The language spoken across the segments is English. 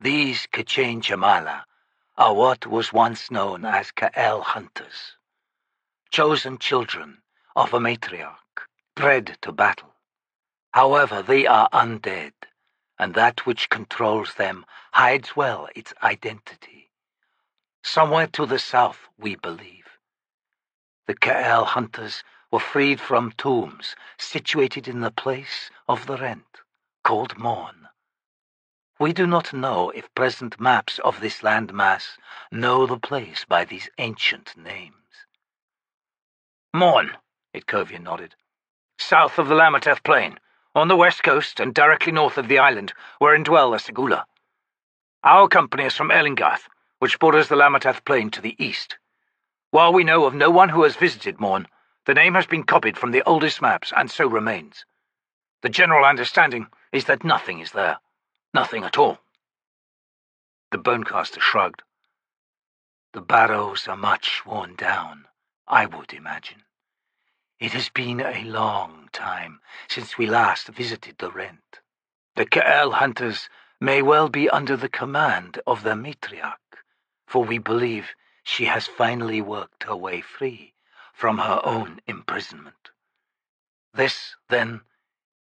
These Child-conscripts are what was once known as Ka'el hunters, chosen children of a matriarch, bred to battle. However, they are undead, and that which controls them hides well its identity. Somewhere to the south, we believe. The Ka'el hunters were freed from tombs situated in the place of the rent, called Morn. We do not know if present maps of this landmass know the place by these ancient names. Morn, Itkovian nodded. South of the Lamateth Plain, on the west coast and directly north of the island, wherein dwell the Seguleh. Our company is from Ellingarth, which borders the Lamateth Plain to the east. While we know of no one who has visited Morn, the name has been copied from the oldest maps and so remains. The general understanding is that nothing is there. Nothing at all. The Bonecaster shrugged. The barrows are much worn down, I would imagine. It has been a long time since we last visited the rent. The Ka'el hunters may well be under the command of their matriarch, for we believe she has finally worked her way free from her own imprisonment. This, then,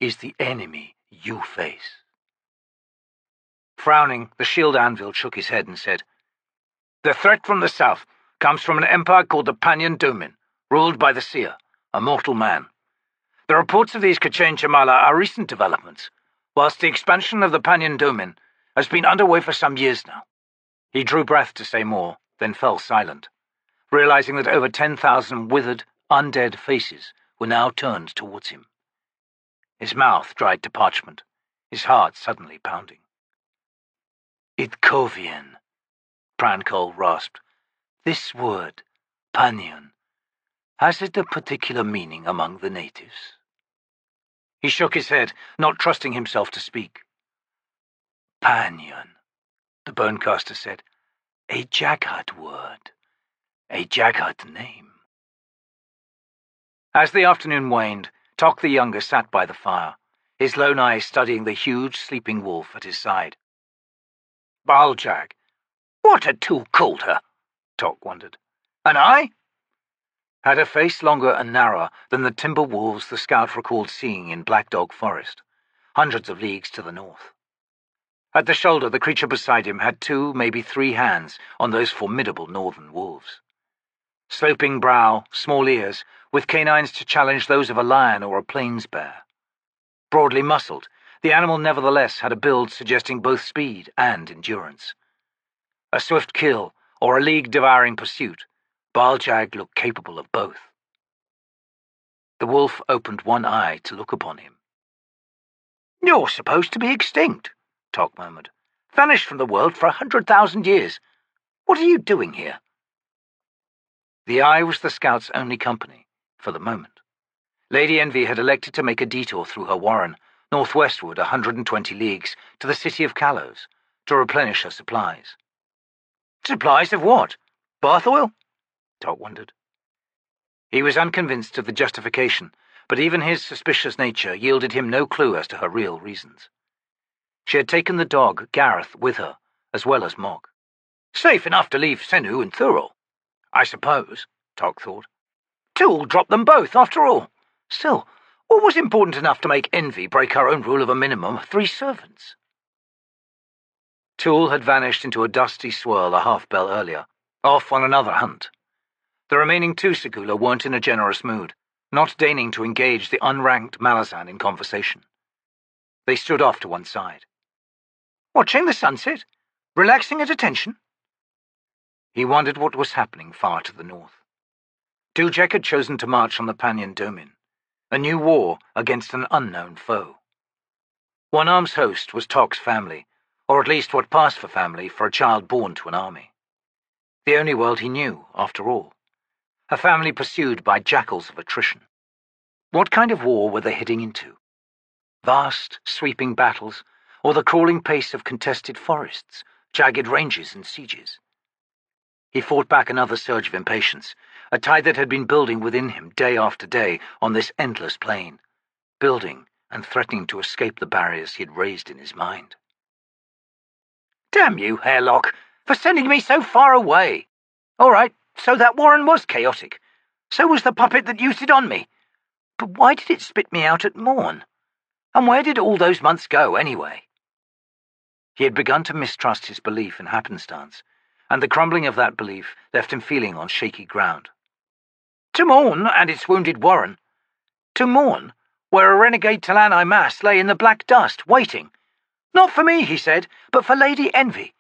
is the enemy you face. Frowning, the Shield Anvil shook his head and said, The threat from the south comes from an empire called the Pannion Domin, ruled by the Seer, a mortal man. The reports of these Child-conscripts are recent developments, whilst the expansion of the Pannion Domin has been underway for some years now. He drew breath to say more, then fell silent, realizing that over 10,000 withered, undead faces were now turned towards him. His mouth dried to parchment, his heart suddenly pounding. Itkovian, Prankol rasped. This word, Pannion, has it a particular meaning among the natives? He shook his head, not trusting himself to speak. Pannion, the Bonecaster said. A Jaghut word. A Jaghut name. As the afternoon waned, Toc the Younger sat by the fire, his lone eyes studying the huge sleeping wolf at his side. Baaljagg. What had Tool called her? Toc wondered. And I? Had a face longer and narrower than the timber wolves the scout recalled seeing in Black Dog Forest, hundreds of leagues to the north. At the shoulder, the creature beside him had 2, maybe 3 hands on those formidable northern wolves. Sloping brow, small ears, with canines to challenge those of a lion or a plains bear. Broadly muscled, the animal nevertheless had a build suggesting both speed and endurance. A swift kill or a league-devouring pursuit, Baaljagg looked capable of both. The wolf opened one eye to look upon him. You're supposed to be extinct, Toc murmured. Vanished from the world for 100,000 years. What are you doing here? The eye was the scout's only company, for the moment. Lady Envy had elected to make a detour through her warren, northwestward 120 leagues, to the city of Kalos, to replenish her supplies. Supplies of what? Bath oil? Toc wondered. He was unconvinced of the justification, but even his suspicious nature yielded him no clue as to her real reasons. She had taken the dog, Gareth, with her, as well as Mog. Safe enough to leave Senu and Thurl, I suppose, Toc thought. Tool dropped them both, after all. Still, what was important enough to make Envy break her own rule of a minimum of 3 servants? Tool had vanished into a dusty swirl a half-bell earlier, off on another hunt. The remaining 2 Seguleh weren't in a generous mood, not deigning to engage the unranked Malazan in conversation. They stood off to one side. Watching the sunset? Relaxing at attention? He wondered what was happening far to the north. Dujek had chosen to march on the Pannion Domin, a new war against an unknown foe. One arm's host was Toc's family, or at least what passed for family for a child born to an army. The only world he knew, after all. A family pursued by jackals of attrition. What kind of war were they heading into? Vast, sweeping battles, or the crawling pace of contested forests, jagged ranges and sieges? He fought back another surge of impatience, a tide that had been building within him day after day on this endless plain, building and threatening to escape the barriers he had raised in his mind. Damn you, Hairlock, for sending me so far away. All right, so that warren was chaotic. So was the puppet that used it on me. But why did it spit me out at morn? And where did all those months go, anyway? He had begun to mistrust his belief in happenstance, and the crumbling of that belief left him feeling on shaky ground. To Morn and its wounded warren. To Morn, where a renegade T'lan Imass lay in the black dust, waiting. Not for me, he said, but for Lady Envy.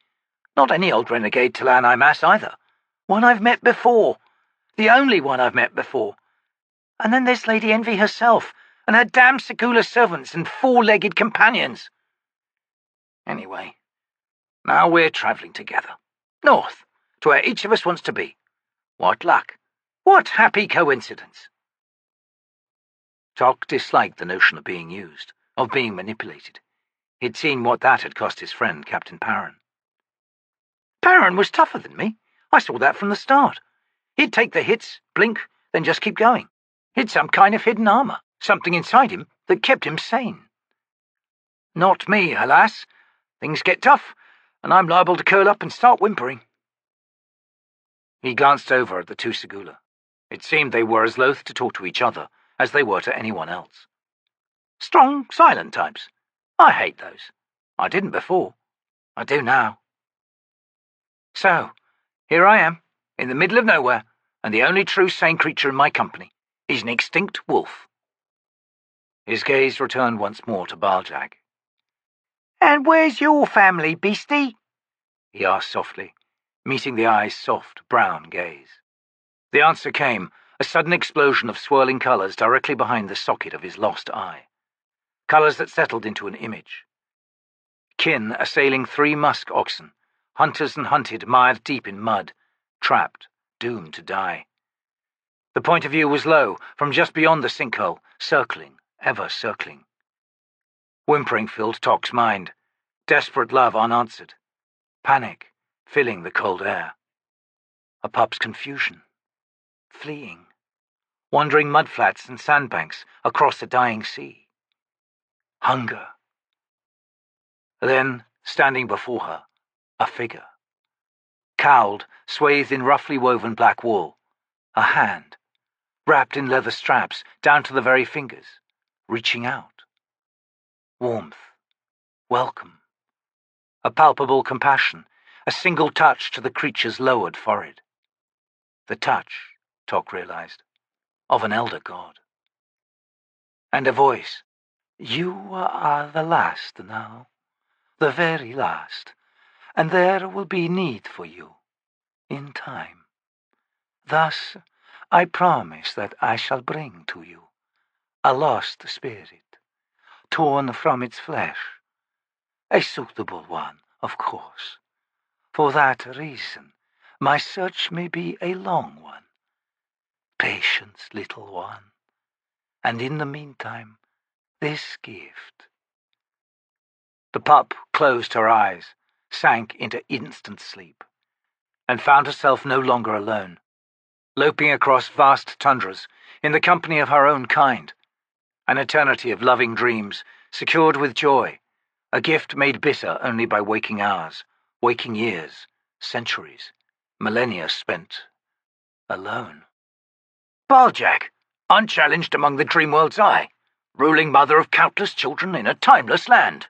Not any old renegade T'lan Imass either. One I've met before. The only one I've met before. And then there's Lady Envy herself, and her damn Seguleh servants and four-legged companions. Anyway, now we're travelling together. North, to where each of us wants to be. What luck. What happy coincidence. Toc disliked the notion of being used, of being manipulated. He'd seen what that had cost his friend, Captain Pannion. Pannion was tougher than me. I saw that from the start. He'd take the hits, blink, then just keep going. He'd some kind of hidden armour, something inside him that kept him sane. Not me, alas. Things get tough, and I'm liable to curl up and start whimpering. He glanced over at the two Seguleh. It seemed they were as loath to talk to each other as they were to anyone else. Strong, silent types. I hate those. I didn't before. I do now. So, here I am, in the middle of nowhere, and the only true sane creature in my company is an extinct wolf. His gaze returned once more to Baaljagg. "And where's your family, beastie?" he asked softly, meeting the eye's soft, brown gaze. The answer came, a sudden explosion of swirling colours directly behind the socket of his lost eye. Colours that settled into an image. Kin assailing 3 musk oxen, hunters and hunted mired deep in mud, trapped, doomed to die. The point of view was low, from just beyond the sinkhole, circling, ever circling. Whimpering filled Toc's mind, desperate love unanswered, panic filling the cold air. A pup's confusion, fleeing, wandering mudflats and sandbanks across a dying sea. Hunger. Then, standing before her, a figure. Cowled, swathed in roughly woven black wool, a hand, wrapped in leather straps down to the very fingers, reaching out. Warmth, welcome, a palpable compassion, a single touch to the creature's lowered forehead. The touch, Toc realized, of an elder god. And a voice. "You are the last now, the very last, and there will be need for you, in time. Thus, I promise that I shall bring to you a lost spirit, torn from its flesh. A suitable one, of course. For that reason, my search may be a long one. Patience, little one. And in the meantime, this gift." The pup closed her eyes, sank into instant sleep, and found herself no longer alone, loping across vast tundras in the company of her own kind, an eternity of loving dreams, secured with joy, a gift made bitter only by waking hours, waking years, centuries, millennia spent alone. Baaljagg, unchallenged among the dream world's eye, ruling mother of countless children in a timeless land.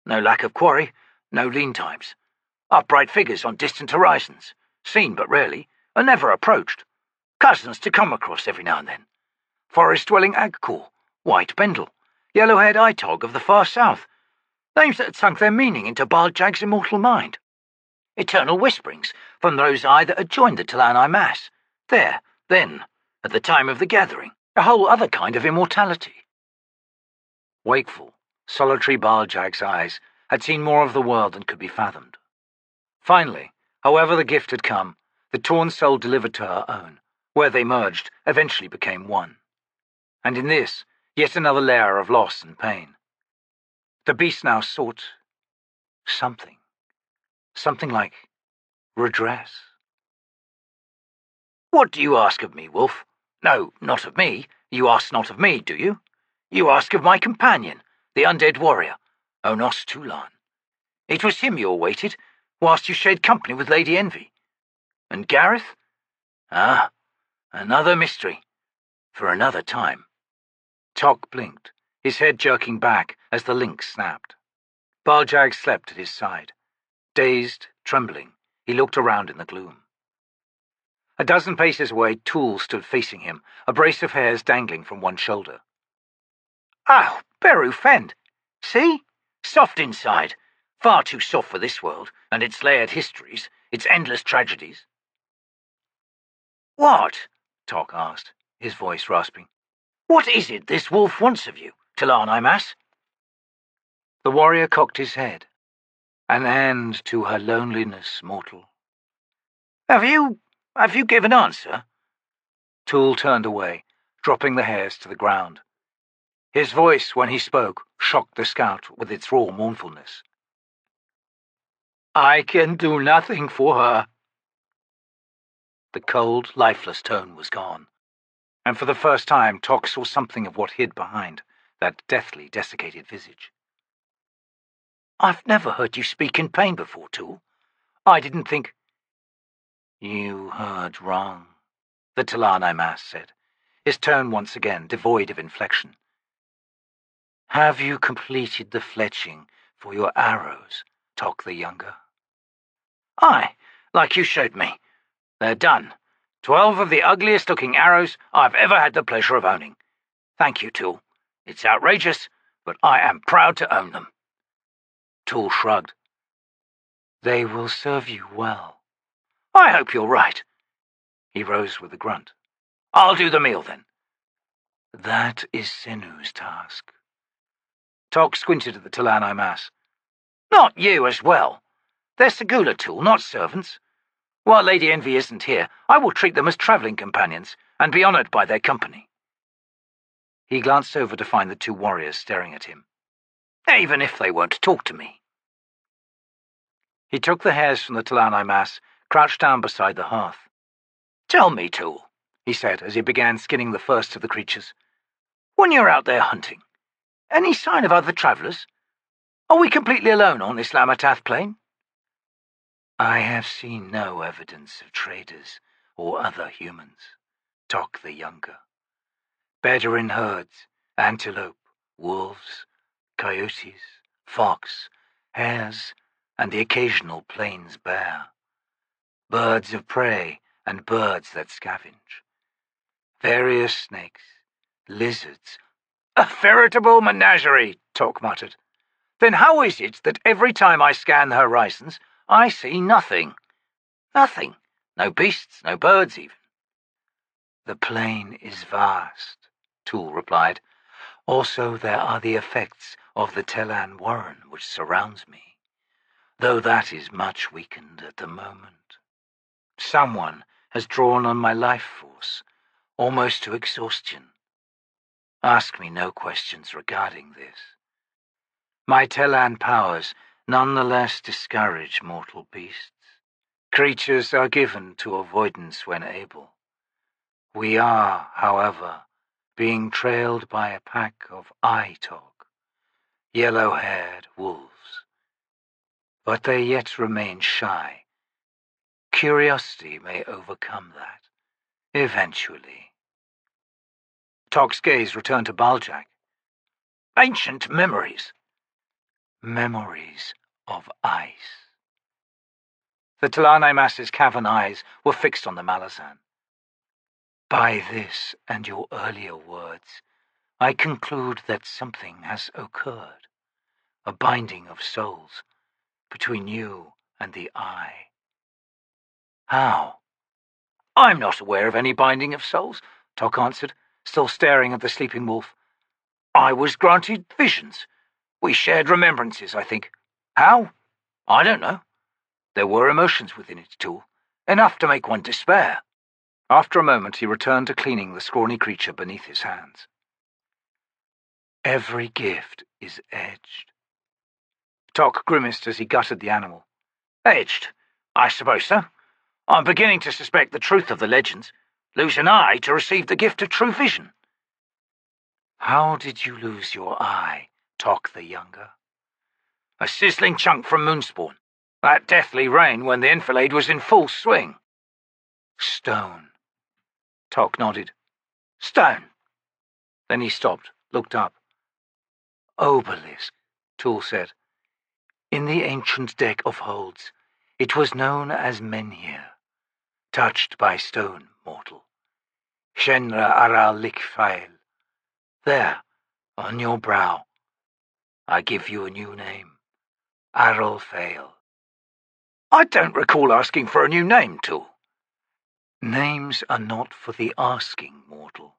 No lack of quarry, no lean times. Upright figures on distant horizons, seen but rarely, and never approached. Cousins to come across every now and then. Forest-dwelling Agkor, White Bendel, yellow-haired Itog of the far south. Names that had sunk their meaning into Baaljagg's immortal mind. Eternal whisperings from those eye that had joined the T'lan Imass. There, then, at the time of the gathering, a whole other kind of immortality. Wakeful, solitary Baaljagg's eyes had seen more of the world than could be fathomed. Finally, however the gift had come, the torn soul delivered to her own, where they merged, eventually became one. And in this, yet another layer of loss and pain. The beast now sought something like redress. "What do you ask of me, Wolf? No, not of me. You ask not of me, do you? You ask of my companion, the undead warrior, Onos T'lan. It was him you awaited, whilst you shared company with Lady Envy. And Gareth? Ah, another mystery. For another time. Toc blinked, his head jerking back as the link snapped. Baaljagg slept at his side. Dazed, trembling, he looked around in the gloom. A dozen paces away, Tool stood facing him, a brace of hairs dangling from one shoulder. "Oh, Beru Fend! See? Soft inside. Far too soft for this world, and its layered histories, its endless tragedies." "What?" Toc asked, his voice rasping. "What is it this wolf wants of you, T'lan Imass?" The warrior cocked his head. "An end to her loneliness, mortal." Have you given answer?" Tool turned away, dropping the hairs to the ground. His voice, when he spoke, shocked the scout with its raw mournfulness. "I can do nothing for her." The cold, lifeless tone was gone, and for the first time Toc saw something of what hid behind that deathly, desiccated visage. "I've never heard you speak in pain before, Tool. I didn't think—" "You heard wrong," the T'lan Imass said, his tone once again devoid of inflection. "Have you completed the fletching for your arrows, Toc the Younger?" "Aye, like you showed me. They're done. 12 of the ugliest-looking arrows I've ever had the pleasure of owning. Thank you, Tool. It's outrageous, but I am proud to own them." Tool shrugged. "They will serve you well." "I hope you're right." He rose with a grunt. "I'll do the meal, then." "That is Senu's task." Toc squinted at the T'lan Imass. "Not you as well. They're Seguleh, Tool, not servants. While Lady Envy isn't here, I will treat them as travelling companions and be honoured by their company." He glanced over to find the two warriors staring at him. "Even if they won't talk to me." He took the hairs from the T'lan Imass, crouched down beside the hearth. "Tell me, Tool," he said as he began skinning the first of the creatures, "when you're out there hunting, any sign of other travellers? Are we completely alone on this Lamatath plain?" "I have seen no evidence of traders or other humans, Toc the Younger. Bedouin herds, antelope, wolves, coyotes, fox, hares, and the occasional plains bear. Birds of prey and birds that scavenge. Various snakes, lizards." "A veritable menagerie," Toc muttered. "Then how is it that every time I scan the horizons, I see nothing? Nothing. No beasts, no birds even." "The plain is vast," Tool replied. "Also there are the effects of the T'lan warren which surrounds me, though that is much weakened at the moment. Someone has drawn on my life force, almost to exhaustion. Ask me no questions regarding this. My T'lan powers nonetheless discourage mortal beasts. Creatures are given to avoidance when able. We are, however, being trailed by a pack of eye-talk, yellow-haired wolves. But they yet remain shy. Curiosity may overcome that, eventually." Toc's gaze returned to Baaljagg. "Ancient memories." "Memories of ice." The T'lan Imass's cavern eyes were fixed on the Malazan. "By this and your earlier words, I conclude that something has occurred, a binding of souls, between you and the Eye." "How?" "I'm not aware of any binding of souls," Toc answered, still staring at the sleeping wolf. "I was granted visions. We shared remembrances, I think. How? I don't know. There were emotions within it, Tool, enough to make one despair." After a moment he returned to cleaning the scrawny creature beneath his hands. "Every gift is edged." Toc grimaced as he gutted the animal. "Edged? I suppose so. I'm beginning to suspect the truth of the legends. Lose an eye to receive the gift of true vision." "How did you lose your eye, Toc the Younger?" "A sizzling chunk from Moonspawn. That deathly rain when the enfilade was in full swing. Stone. Toc nodded. Stone. Then he stopped, looked up. Obelisk, Tool said. In the ancient deck of holds, it was known as menhir, touched by stone, mortal. Shenra aral likfail. There, on your brow, I give you a new name. Aral fail. I don't recall asking for a new name, Tool. Names are not for the asking, mortal.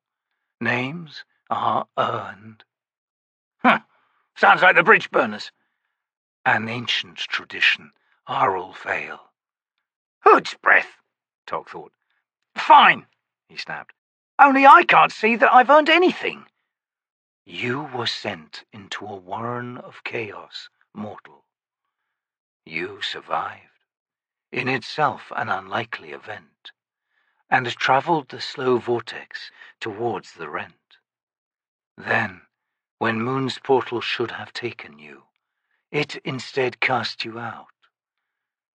Names are earned. Sounds like the bridge burners. An ancient tradition, Aral fail. Hood's breath, Toc thought. Fine, he snapped. Only I can't see that I've earned anything. You were sent into a warren of chaos, mortal. You survived, in itself an unlikely event, and travelled the slow vortex towards the rent. Then, when Moon's portal should have taken you, it instead cast you out.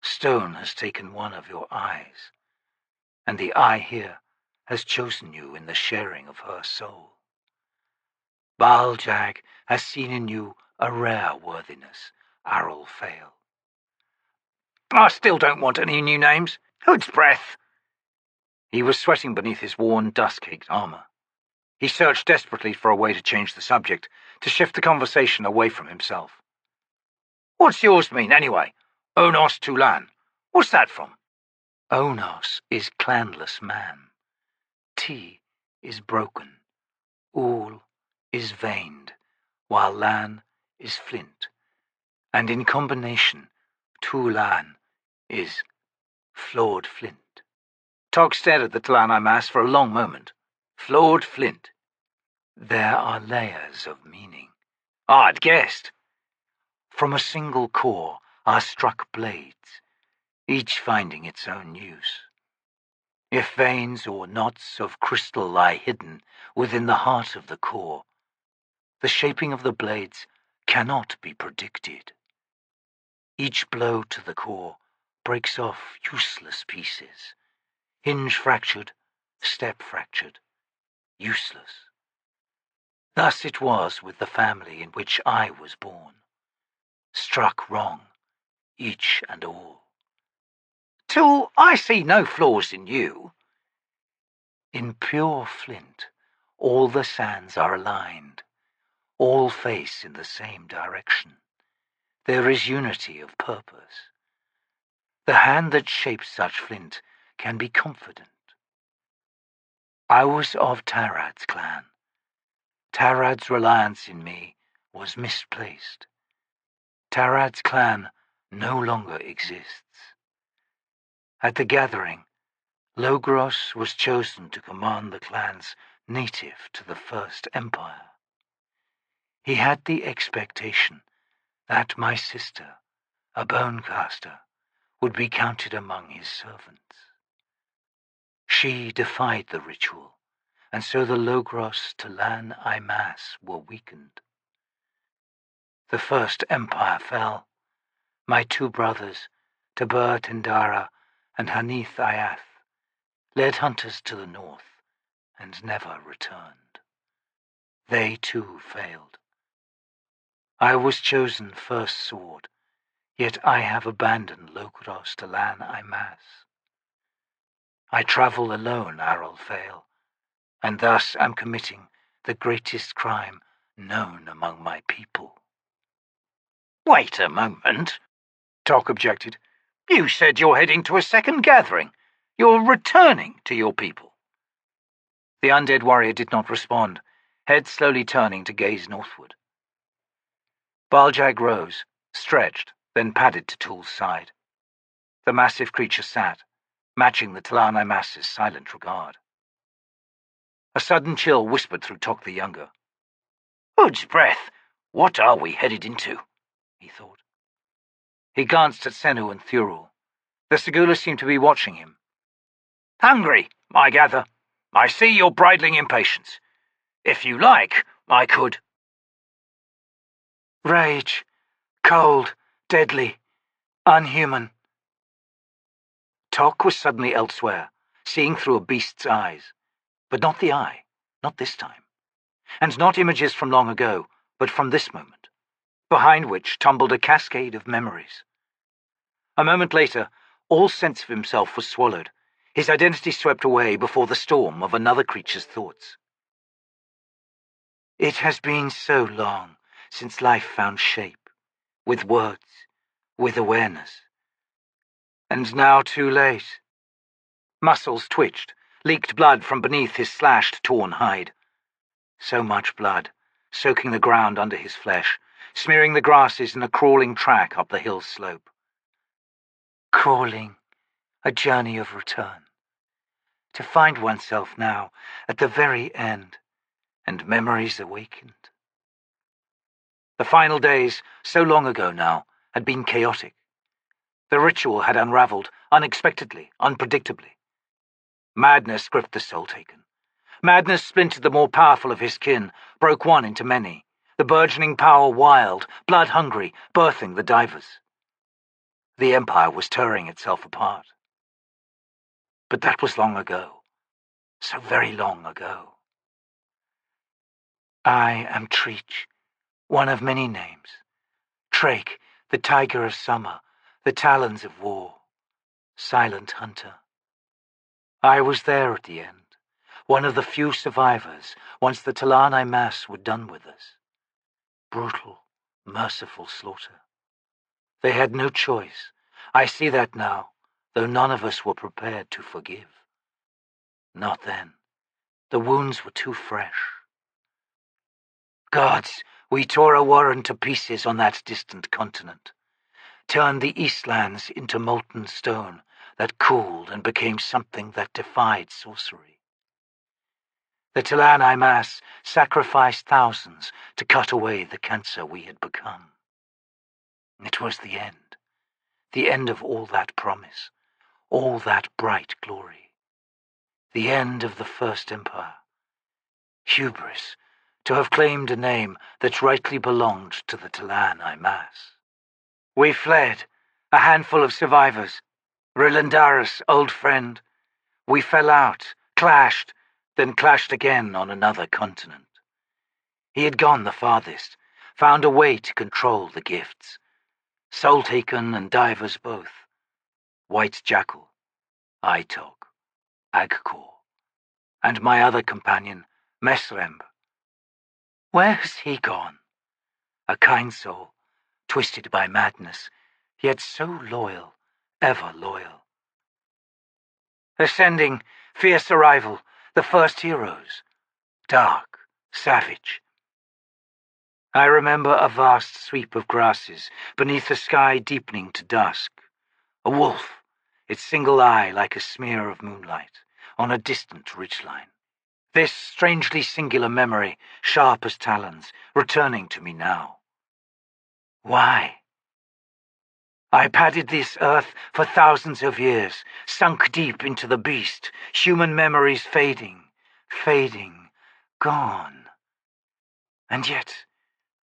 Stone has taken one of your eyes, and the eye here has chosen you in the sharing of her soul. Baaljagg has seen in you a rare worthiness, Aral fail. I still don't want any new names. Hood's breath. He was sweating beneath his worn, dust-caked armor. He searched desperately for a way to change the subject, to shift the conversation away from himself. What's yours mean, anyway? Onos T'lan. What's that from? Onos is clanless man. T is broken. Ul is veined, while Lan is flint. And in combination, T'lan is flawed flint. Toc stared at the T'lan Imass for a long moment. Flawed flint. There are layers of meaning. I'd guessed. From a single core are struck blades, each finding its own use. If veins or knots of crystal lie hidden within the heart of the core, the shaping of the blades cannot be predicted. Each blow to the core breaks off useless pieces, hinge fractured, step fractured, useless. Thus it was with the family in which I was born, struck wrong, each and all. Till I see no flaws in you. In pure flint, all the sands are aligned, all face in the same direction. There is unity of purpose. The hand that shapes such flint can be confident. I was of Tarad's clan. Tarad's reliance in me was misplaced. Tarad's clan no longer exists. At the gathering, Logros was chosen to command the clans native to the First Empire. He had the expectation that my sister, a bonecaster, would be counted among his servants. She defied the ritual, and so the Logros T'lan Imass were weakened. The First Empire fell. My two brothers, Tabur Tendara and Hanith Ayath, led hunters to the north and never returned. They too failed. I was chosen first sword, yet I have abandoned Logros T'lan Imass. I travel alone, Aral fail, and thus am committing the greatest crime known among my people. Wait a moment, Toc objected. You said you're heading to a second gathering. You're returning to your people. The undead warrior did not respond, head slowly turning to gaze northward. Baaljagg rose, stretched, then padded to Tool's side. The massive creature sat, matching the T'lan Imass's silent regard. A sudden chill whispered through Toc the Younger. Hood's breath, what are we headed into? He thought. He glanced at Senu and Thurul. The Seguleh seemed to be watching him. Hungry, I gather. I see you're bridling impatience. If you like, I could. Rage, cold, deadly. Unhuman. Toc was suddenly elsewhere, seeing through a beast's eyes. But not the eye, not this time. And not images from long ago, but from this moment, behind which tumbled a cascade of memories. A moment later, all sense of himself was swallowed, his identity swept away before the storm of another creature's thoughts. It has been so long since life found shape, with words, with awareness. And now too late. Muscles twitched, leaked blood from beneath his slashed, torn hide. So much blood, soaking the ground under his flesh, smearing the grasses in a crawling track up the hill slope. Crawling, a journey of return. To find oneself now, at the very end, and memories awakened. The final days, so long ago now, had been chaotic. The ritual had unraveled, unexpectedly, unpredictably. Madness gripped the soul-taken. Madness splintered the more powerful of his kin, broke one into many, the burgeoning power wild, blood-hungry, birthing the divers. The Empire was tearing itself apart. But that was long ago. So very long ago. I am Treach, one of many names. Trake, the tiger of summer, the talons of war. Silent hunter. I was there at the end, one of the few survivors once the T'lan Imass were done with us. Brutal, merciful slaughter. They had no choice. I see that now, though none of us were prepared to forgive. Not then. The wounds were too fresh. Gods, we tore a warren to pieces on that distant continent, turned the Eastlands into molten stone that cooled and became something that defied sorcery. The T'lan Imass sacrificed thousands to cut away the cancer we had become. It was the end of all that promise, all that bright glory, the end of the First Empire. Hubris, to have claimed a name that rightly belonged to the T'lan Imass. We fled, a handful of survivors. Rilandaris, old friend. We fell out, clashed, then clashed again on another continent. He had gone the farthest, found a way to control the gifts. Soul-taken and divers both. White Jackal, Toc, Agkor, and my other companion, Mesremb. Where has he gone? A kind soul, twisted by madness, yet so loyal, ever loyal. Ascending, fierce arrival, the first heroes. Dark, savage. I remember a vast sweep of grasses, beneath a sky deepening to dusk. A wolf, its single eye like a smear of moonlight, on a distant ridgeline. This strangely singular memory, sharp as talons, returning to me now. Why? I padded this earth for thousands of years, sunk deep into the beast, human memories fading, gone. And yet,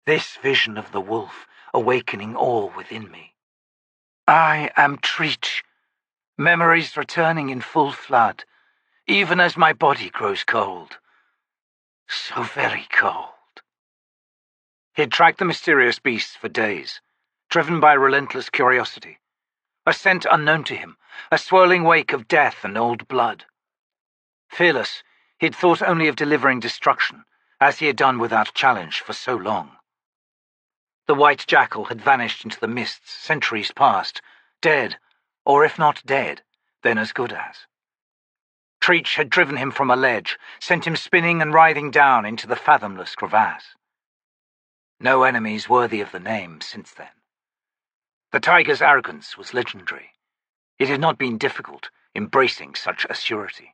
this vision of the wolf awakening all within me. I am Treach, memories returning in full flood, even as my body grows cold. So very cold. He had tracked the mysterious beasts for days, driven by relentless curiosity. A scent unknown to him, a swirling wake of death and old blood. Fearless, he had thought only of delivering destruction, as he had done without challenge for so long. The white jackal had vanished into the mists centuries past, dead, or if not dead, then as good as. Treach had driven him from a ledge, sent him spinning and writhing down into the fathomless crevasse. No enemies worthy of the name since then. The tiger's arrogance was legendary. It had not been difficult, embracing such a surety.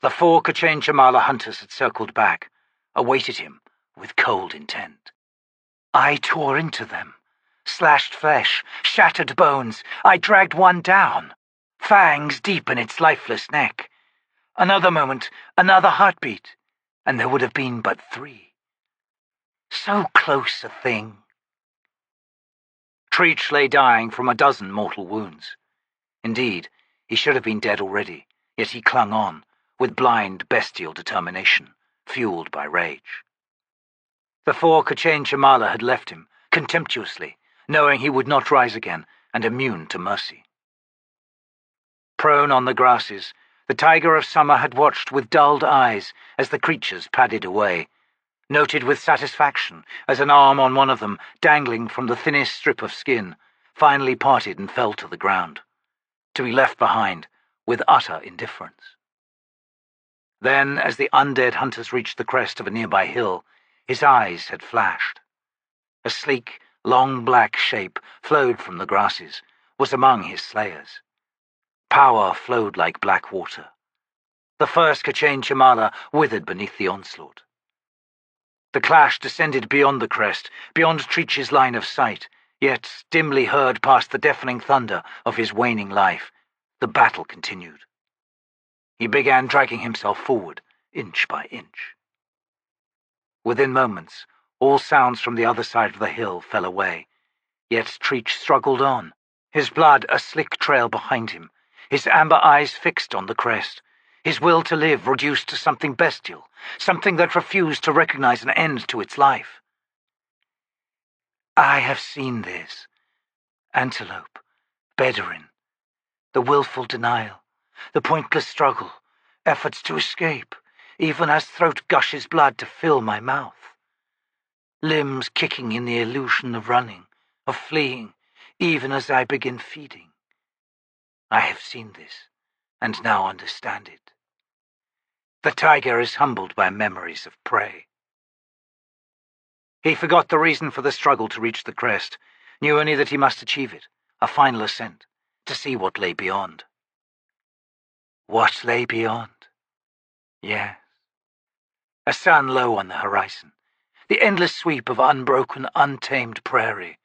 The 4 Kachin-Chamala hunters had circled back, awaited him with cold intent. I tore into them, slashed flesh, shattered bones. I dragged one down, fangs deep in its lifeless neck. Another moment, another heartbeat, and there would have been but 3. So close a thing. Treach lay dying from a dozen mortal wounds. Indeed, he should have been dead already, yet he clung on, with blind, bestial determination, fueled by rage. The four K'chain Chamala had left him, contemptuously, knowing he would not rise again, and immune to mercy. Prone on the grasses, the Tiger of Summer had watched with dulled eyes as the creatures padded away, noted with satisfaction as an arm on one of them, dangling from the thinnest strip of skin, finally parted and fell to the ground, to be left behind with utter indifference. Then, as the undead hunters reached the crest of a nearby hill, his eyes had flashed. A sleek, long black shape flowed from the grasses, was among his slayers. Power flowed like black water. The first K'chain Chamala withered beneath the onslaught. The clash descended beyond the crest, beyond Treach's line of sight, yet dimly heard past the deafening thunder of his waning life. The battle continued. He began dragging himself forward, inch by inch. Within moments, all sounds from the other side of the hill fell away, yet Treach struggled on, his blood a slick trail behind him, his amber eyes fixed on the crest, his will to live reduced to something bestial, something that refused to recognize an end to its life. I have seen this. Antelope, Bedouin, the willful denial, the pointless struggle, efforts to escape, even as throat gushes blood to fill my mouth. Limbs kicking in the illusion of running, of fleeing, even as I begin feeding. I have seen this, and now understand it. The tiger is humbled by memories of prey. He forgot the reason for the struggle to reach the crest, knew only that he must achieve it, a final ascent, to see what lay beyond. What lay beyond? Yes. A sun low on the horizon, the endless sweep of unbroken, untamed prairie.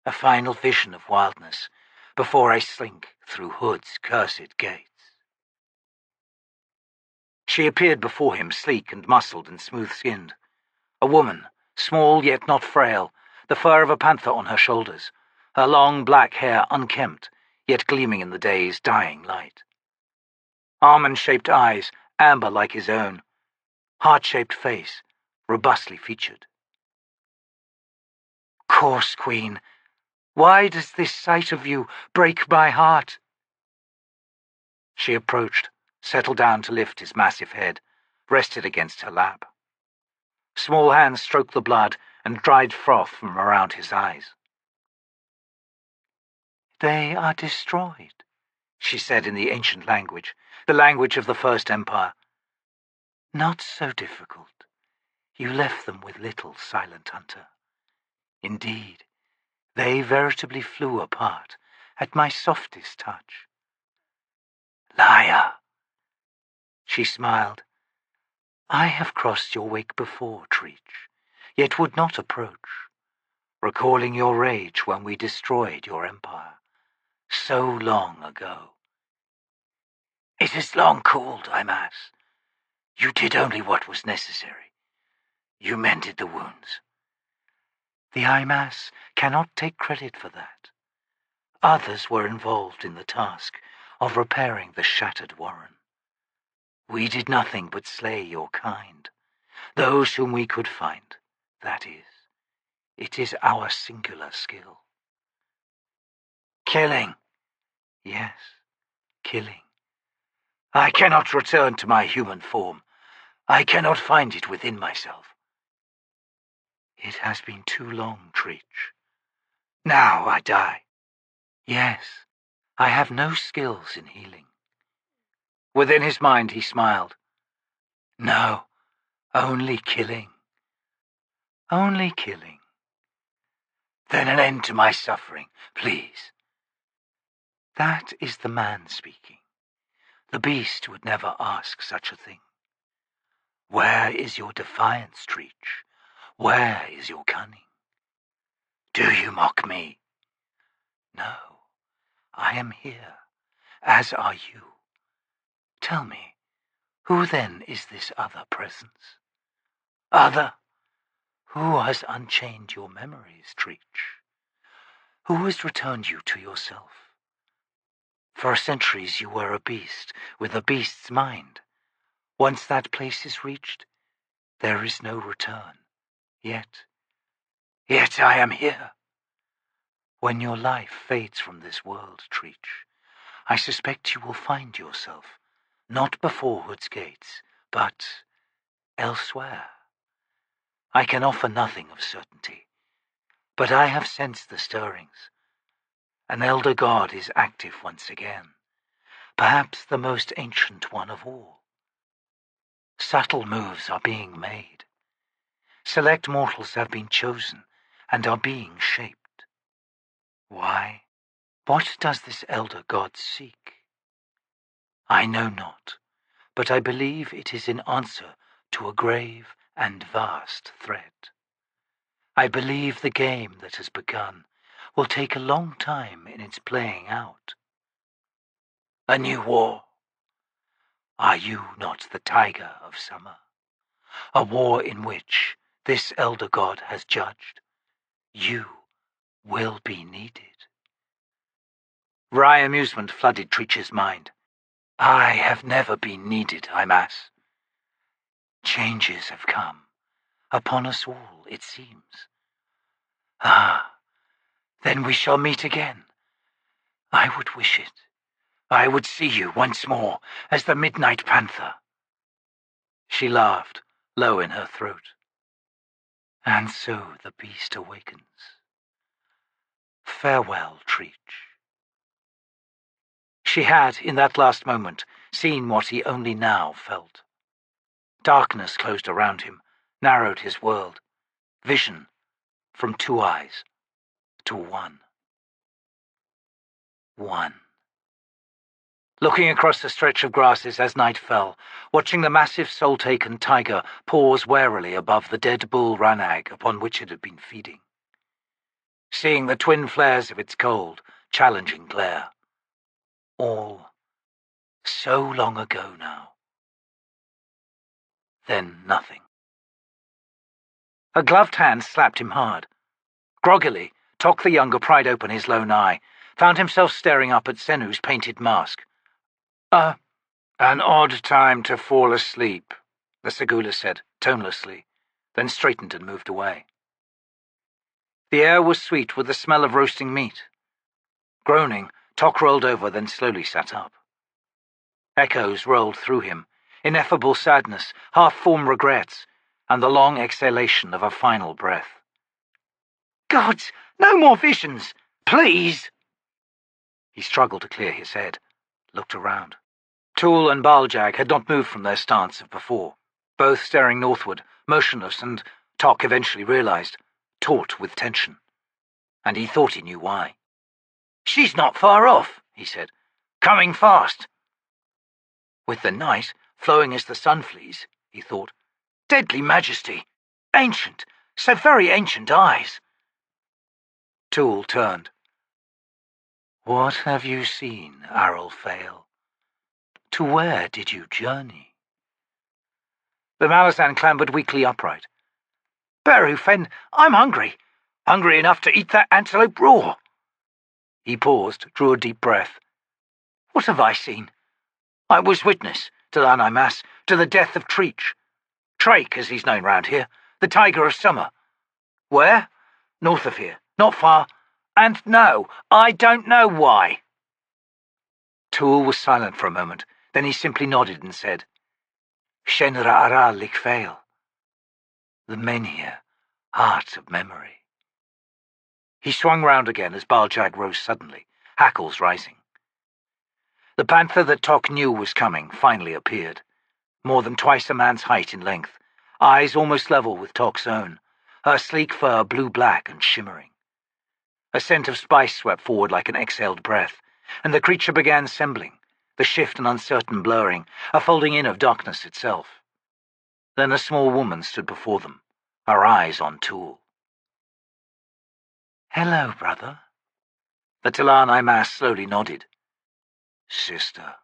A final vision of wildness, before I slink through Hood's cursed gates. She appeared before him, sleek and muscled and smooth-skinned. A woman, small yet not frail, the fur of a panther on her shoulders, her long black hair unkempt, yet gleaming in the day's dying light. Almond-shaped eyes, amber like his own. Heart-shaped face, robustly featured. Coarse queen, why does this sight of you break my heart? She approached, settled down to lift his massive head, rested against her lap. Small hands stroked the blood and dried froth from around his eyes. They are destroyed, she said in the ancient language, the language of the First Empire. Not so difficult. You left them with little, silent hunter. Indeed, they veritably flew apart at my softest touch. Liar! She smiled. I have crossed your wake before, Treach, yet would not approach, recalling your rage when we destroyed your empire, so long ago. It is long cooled, Imass. You did only what was necessary. You mended the wounds. The Imass cannot take credit for that. Others were involved in the task of repairing the shattered warren. We did nothing but slay your kind, those whom we could find, that is. It is our singular skill. Killing. Yes, killing. I cannot return to my human form. I cannot find it within myself. It has been too long, Treach. Now I die. Yes, I have no skills in healing. Within his mind he smiled. No, only killing. Only killing. Then an end to my suffering, please. That is the man speaking. The beast would never ask such a thing. Where is your defiance, Treach? Where is your cunning? Do you mock me? No, I am here, as are you. Tell me, who then is this other presence? Other? Who has unchained your memories, Treach? Who has returned you to yourself? For centuries you were a beast, with a beast's mind. Once that place is reached, there is no return. Yet I am here. When your life fades from this world, Treach, I suspect you will find yourself, not before Hood's gates, but elsewhere. I can offer nothing of certainty, but I have sensed the stirrings. An elder god is active once again, perhaps the most ancient one of all. Subtle moves are being made. Select mortals have been chosen and are being shaped. Why? What does this elder god seek? I know not, but I believe it is in answer to a grave and vast threat. I believe the game that has begun will take a long time in its playing out. A new war. Are you not the tiger of summer? A war in which this elder god has judged you will be needed. Wry amusement flooded Treach's mind. I have never been needed, Imass. Changes have come, upon us all, it seems. Ah, then we shall meet again. I would wish it. I would see you once more as the Midnight Panther. She laughed, low in her throat. And so the beast awakens. Farewell, Treach. She had, in that last moment, seen what he only now felt. Darkness closed around him, narrowed his world. Vision, from 2 eyes to 1. 1. Looking across the stretch of grasses as night fell, watching the massive soul-taken tiger pause warily above the dead bull Ranag upon which it had been feeding. Seeing the twin flares of its cold, challenging glare. All so long ago now. Then nothing. A gloved hand slapped him hard. Groggily, Toc the Younger pried open his lone eye, found himself staring up at Senu's painted mask. An odd time to fall asleep, the Seguleh said, tonelessly, then straightened and moved away. The air was sweet with the smell of roasting meat. Groaning, Toc rolled over, then slowly sat up. Echoes rolled through him, ineffable sadness, half-formed regrets, and the long exhalation of a final breath. Gods, no more visions! Please! He struggled to clear his head, looked around. Tool and Baaljagg had not moved from their stance of before, both staring northward, motionless, and, Toc eventually realized, taut with tension. And he thought he knew why. She's not far off, he said. Coming fast. With the night flowing as the sun flees, he thought. Deadly majesty. Ancient, so very ancient eyes. Tool turned. What have you seen, Arrelfail? To where did you journey? The Malazan clambered weakly upright. Beru Fen, I'm hungry. Hungry enough to eat that antelope raw. He paused, drew a deep breath. What have I seen? I was witness, T'lan Imass, to the death of Treach. Trake, as he's known round here, the Tiger of Summer. Where? North of here, not far. And no, I don't know why. Tool was silent for a moment, then he simply nodded and said, Shenra Ara Likfail. The men here, heart of memory. He swung round again as Baaljagg rose suddenly, hackles rising. The panther that Toc knew was coming finally appeared, more than twice a man's height in length, eyes almost level with Toc's own, her sleek fur blue-black and shimmering. A scent of spice swept forward like an exhaled breath, and the creature began assembling, the shift and uncertain blurring, a folding in of darkness itself. Then a small woman stood before them, her eyes on Tool. Hello, brother. The T'lan Imass slowly nodded. Sister.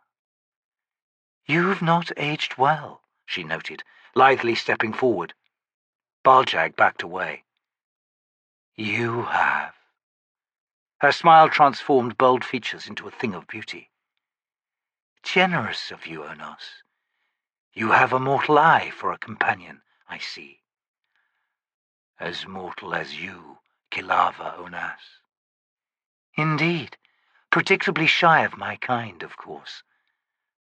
You've not aged well, she noted, lithely stepping forward. Baaljagg backed away. You have. Her smile transformed bold features into a thing of beauty. Generous of you, Onos. You have a mortal eye for a companion, I see. As mortal as you, Kilava Onas. Indeed, predictably shy of my kind, of course.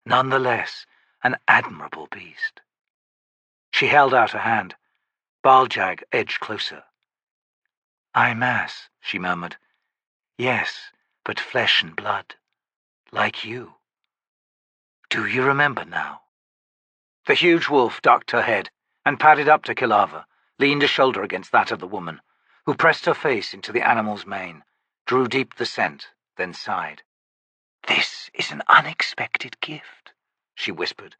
Nonetheless, an admirable beast. She held out a hand. Baaljagg edged closer. Imass, she murmured. Yes, but flesh and blood. Like you. Do you remember now? The huge wolf ducked her head and padded up to Kilava, leaned a shoulder against that of the woman, who pressed her face into the animal's mane, drew deep the scent, then sighed. This is an unexpected gift, she whispered.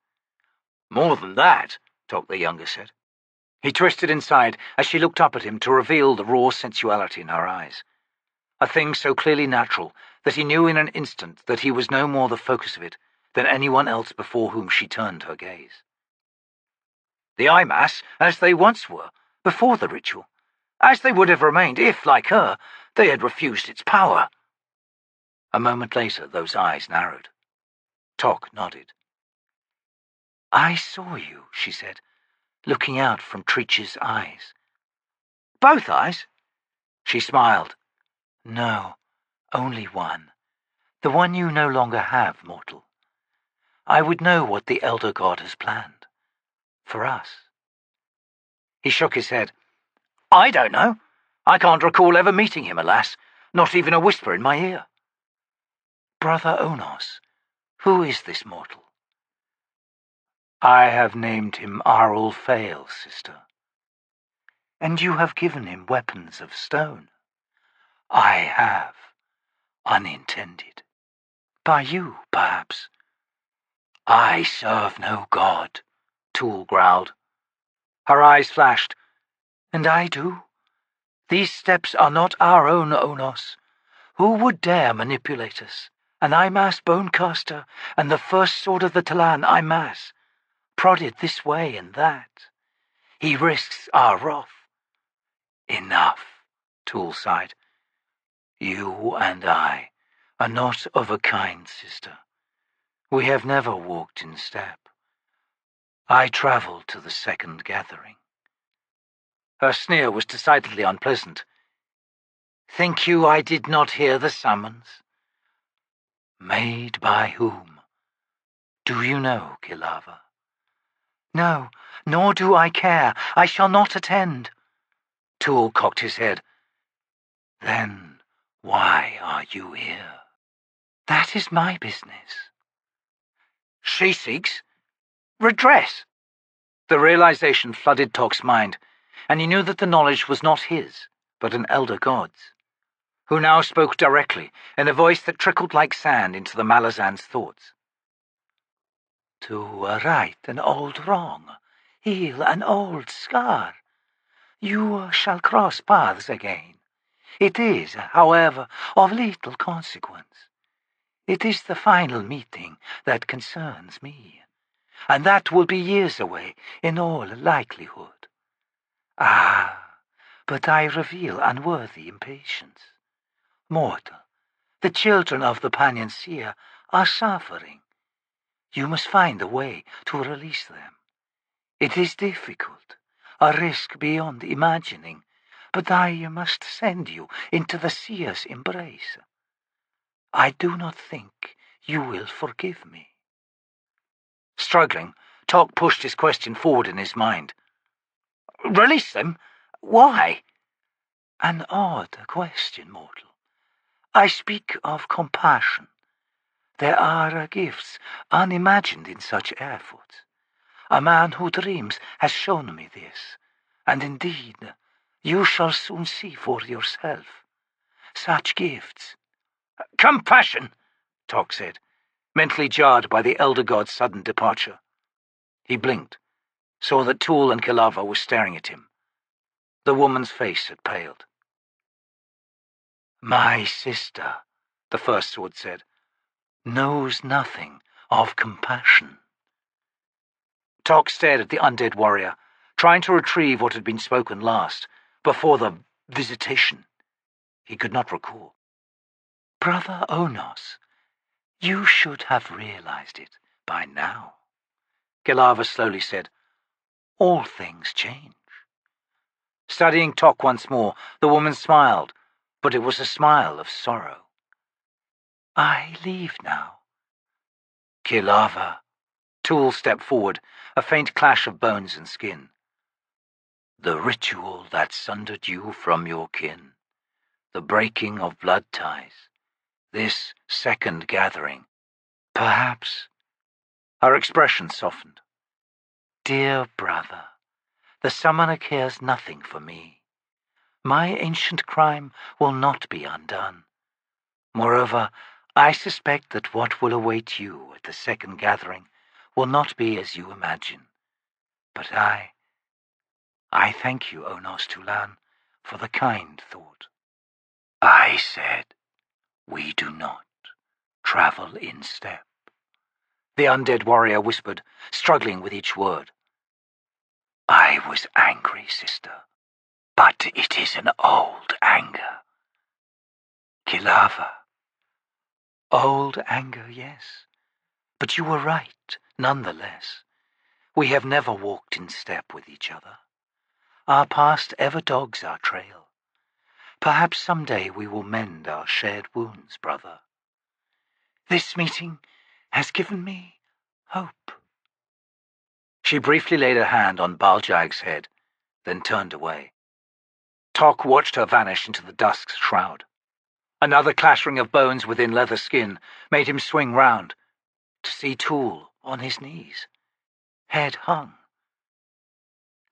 More than that, Toc the Younger said. He twisted inside as she looked up at him to reveal the raw sensuality in her eyes. A thing so clearly natural that he knew in an instant that he was no more the focus of it than anyone else before whom she turned her gaze. The Imass, as they once were, before the ritual, as they would have remained if, like her, they had refused its power. A moment later, those eyes narrowed. Toc nodded. I saw you, she said, looking out from Treach's eyes. Both eyes? She smiled. No, only one. The one you no longer have, mortal. I would know what the Elder God has planned. For us. He shook his head. I don't know. I can't recall ever meeting him, alas, not even a whisper in my ear. Brother Onos, who is this mortal? I have named him Arul Fail, sister. And you have given him weapons of stone? I have. Unintended. By you, perhaps? I serve no god, Tool growled. Her eyes flashed. And I do? These steps are not our own, Onos. Who would dare manipulate us? An Imass bonecaster and the first sword of the T'lan Imass, prodded this way and that. He risks our wrath. Enough, Tool sighed. You and I are not of a kind, sister. We have never walked in step. I travelled to the second gathering. Her sneer was decidedly unpleasant. Think you I did not hear the summons? Made by whom? Do you know, Kilava? No, nor do I care. I shall not attend. Tool cocked his head. Then why are you here? That is my business. She seeks redress. The realization flooded Toc's mind, and he knew that the knowledge was not his, but an elder god's, who now spoke directly, in a voice that trickled like sand into the Malazan's thoughts. To right an old wrong, heal an old scar. You shall cross paths again. It is, however, of little consequence. It is the final meeting that concerns me, and that will be years away in all likelihood. Ah, but I reveal unworthy impatience. Mortal, the children of the Pannion Seer are suffering. You must find a way to release them. It is difficult, a risk beyond imagining, but I must send you into the Seer's embrace. I do not think you will forgive me. Struggling, Toc pushed his question forward in his mind. Release them? Why? An odd question, mortal. I speak of compassion. There are gifts unimagined in such efforts. A man who dreams has shown me this, and indeed, you shall soon see for yourself. Such gifts. Compassion, Toc said, mentally jarred by the elder god's sudden departure. He blinked, saw that Tool and Kilava were staring at him. The woman's face had paled. My sister, the first sword said, knows nothing of compassion. Toc stared at the undead warrior, trying to retrieve what had been spoken last, before the visitation. He could not recall. Brother Onos, you should have realized it by now. Gelava slowly said, All things change. Studying Toc once more, the woman smiled, but it was a smile of sorrow. I leave now. Gelava. Tool stepped forward, a faint clash of bones and skin. The ritual that sundered you from your kin, the breaking of blood ties, this second gathering, perhaps. Her expression softened. Dear brother, the summoner cares nothing for me. My ancient crime will not be undone. Moreover, I suspect that what will await you at the second gathering will not be as you imagine. But I thank you, Onos T'lan, for the kind thought. I said, we do not travel in step. The undead warrior whispered, struggling with each word. I was angry, sister, but it is an old anger. Gelava. Old anger, yes, but you were right, nonetheless. We have never walked in step with each other. Our past ever dogs our trail. Perhaps someday we will mend our shared wounds, brother. This meeting has given me hope. She briefly laid her hand on Baaljagg's head, then turned away. Toc watched her vanish into the dusk's shroud. Another clashing of bones within leather skin made him swing round, to see Tool on his knees, head hung.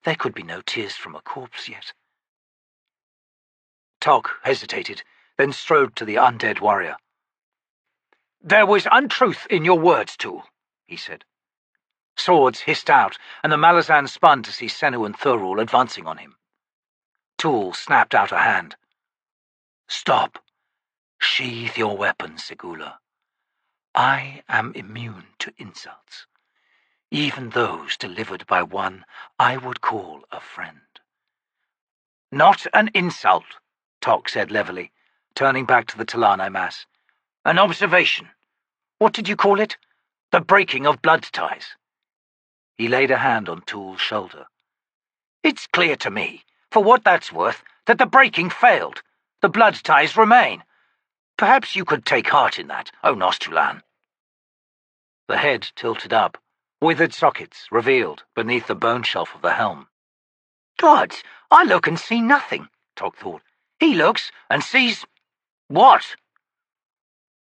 There could be no tears from a corpse yet. Toc hesitated, then strode to the undead warrior. There was untruth in your words, Tool, he said. Swords hissed out, and the Malazan spun to see Senu and Thurul advancing on him. Tool snapped out a hand. Stop. Sheathe your weapons, Seguleh. I am immune to insults, even those delivered by one I would call a friend. Not an insult, Toc said levelly, turning back to the T'lan Imass. An observation. What did you call it? The breaking of blood ties. He laid a hand on Tool's shoulder. It's clear to me, for what that's worth, that the breaking failed. The blood ties remain. Perhaps you could take heart in that, Onos T'lan. The head tilted up, withered sockets revealed beneath the bone shelf of the helm. Gods, I look and see nothing, Toc thought. He looks and sees... what?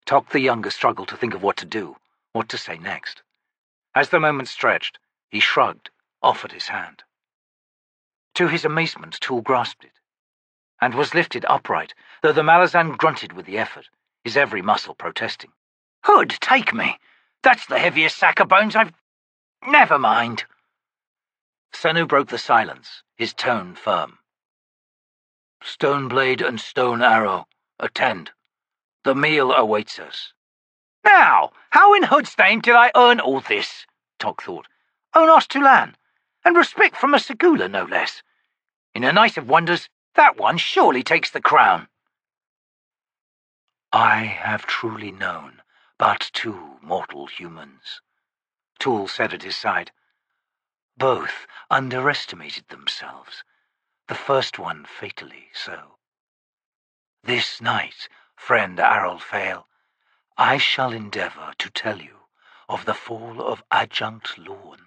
Toc the Younger struggled to think of what to do, what to say next. As the moment stretched, he shrugged, offered his hand. To his amazement, Tool grasped it, and was lifted upright, though the Malazan grunted with the effort, his every muscle protesting. Hood, take me! That's the heaviest sack of bones I've... Never mind. Senu broke the silence, his tone firm. Stone blade and stone arrow, attend. The meal awaits us. Now, how in Hood's name did I earn all this? Toc thought. Onos T'lan, and respect from a Seguleh, no less. In a night of wonders, that one surely takes the crown. I have truly known but two mortal humans, Tool said at his side. Both underestimated themselves, the first one fatally so. This night, friend Arolfael, I shall endeavour to tell you of the fall of Adjunct Lorn.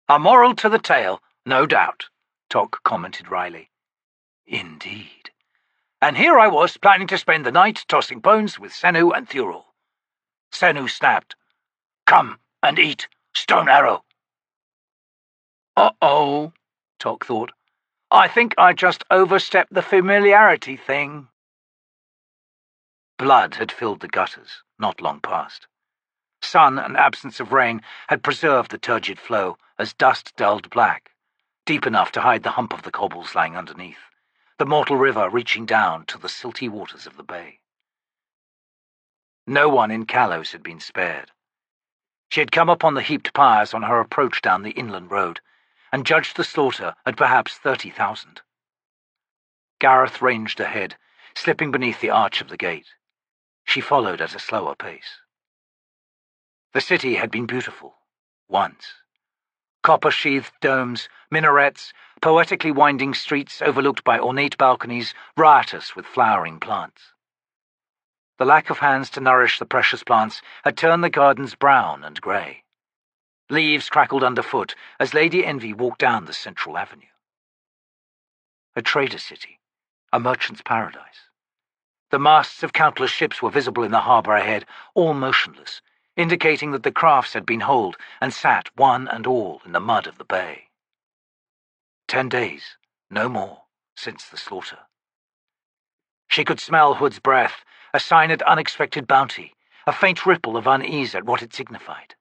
A moral to the tale, no doubt, Toc commented wryly. Indeed. And here I was planning to spend the night tossing bones with Senu and Thurul. Senu snapped. Come and eat, stone arrow. Uh-oh, Toc thought. I think I just overstepped the familiarity thing. Blood had filled the gutters, not long past. Sun and absence of rain had preserved the turgid flow as dust dulled black, deep enough to hide the hump of the cobbles lying underneath, the mortal river reaching down to the silty waters of the bay. No one in Kalos had been spared. She had come upon the heaped pyres on her approach down the inland road, and judged the slaughter at perhaps 30,000. Gareth ranged ahead, slipping beneath the arch of the gate. She followed at a slower pace. The city had been beautiful, once. Copper-sheathed domes, minarets, poetically winding streets overlooked by ornate balconies, riotous with flowering plants. The lack of hands to nourish the precious plants had turned the gardens brown and grey. Leaves crackled underfoot as Lady Envy walked down the central avenue. A trader city, a merchant's paradise. The masts of countless ships were visible in the harbour ahead, all motionless, indicating that the crafts had been holed and sat one and all in the mud of the bay. 10 days, no more, since the slaughter. She could smell Hood's breath, a sign of unexpected bounty, a faint ripple of unease at what it signified.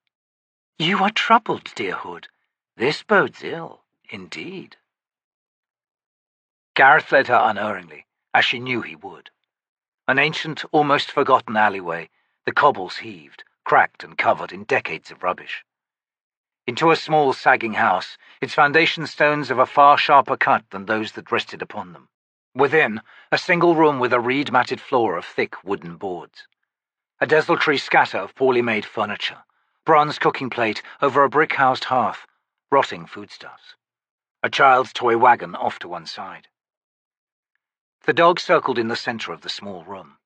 "You are troubled, dear Hood. This bodes ill, indeed." Gareth led her unerringly, as she knew he would. An ancient, almost forgotten alleyway, the cobbles heaved, cracked and covered in decades of rubbish. Into a small, sagging house, its foundation stones of a far sharper cut than those that rested upon them. Within, a single room with a reed-matted floor of thick wooden boards. A desultory scatter of poorly made furniture, bronze cooking plate over a brick-housed hearth, rotting foodstuffs. A child's toy wagon off to one side. The dog circled in the centre of the small room.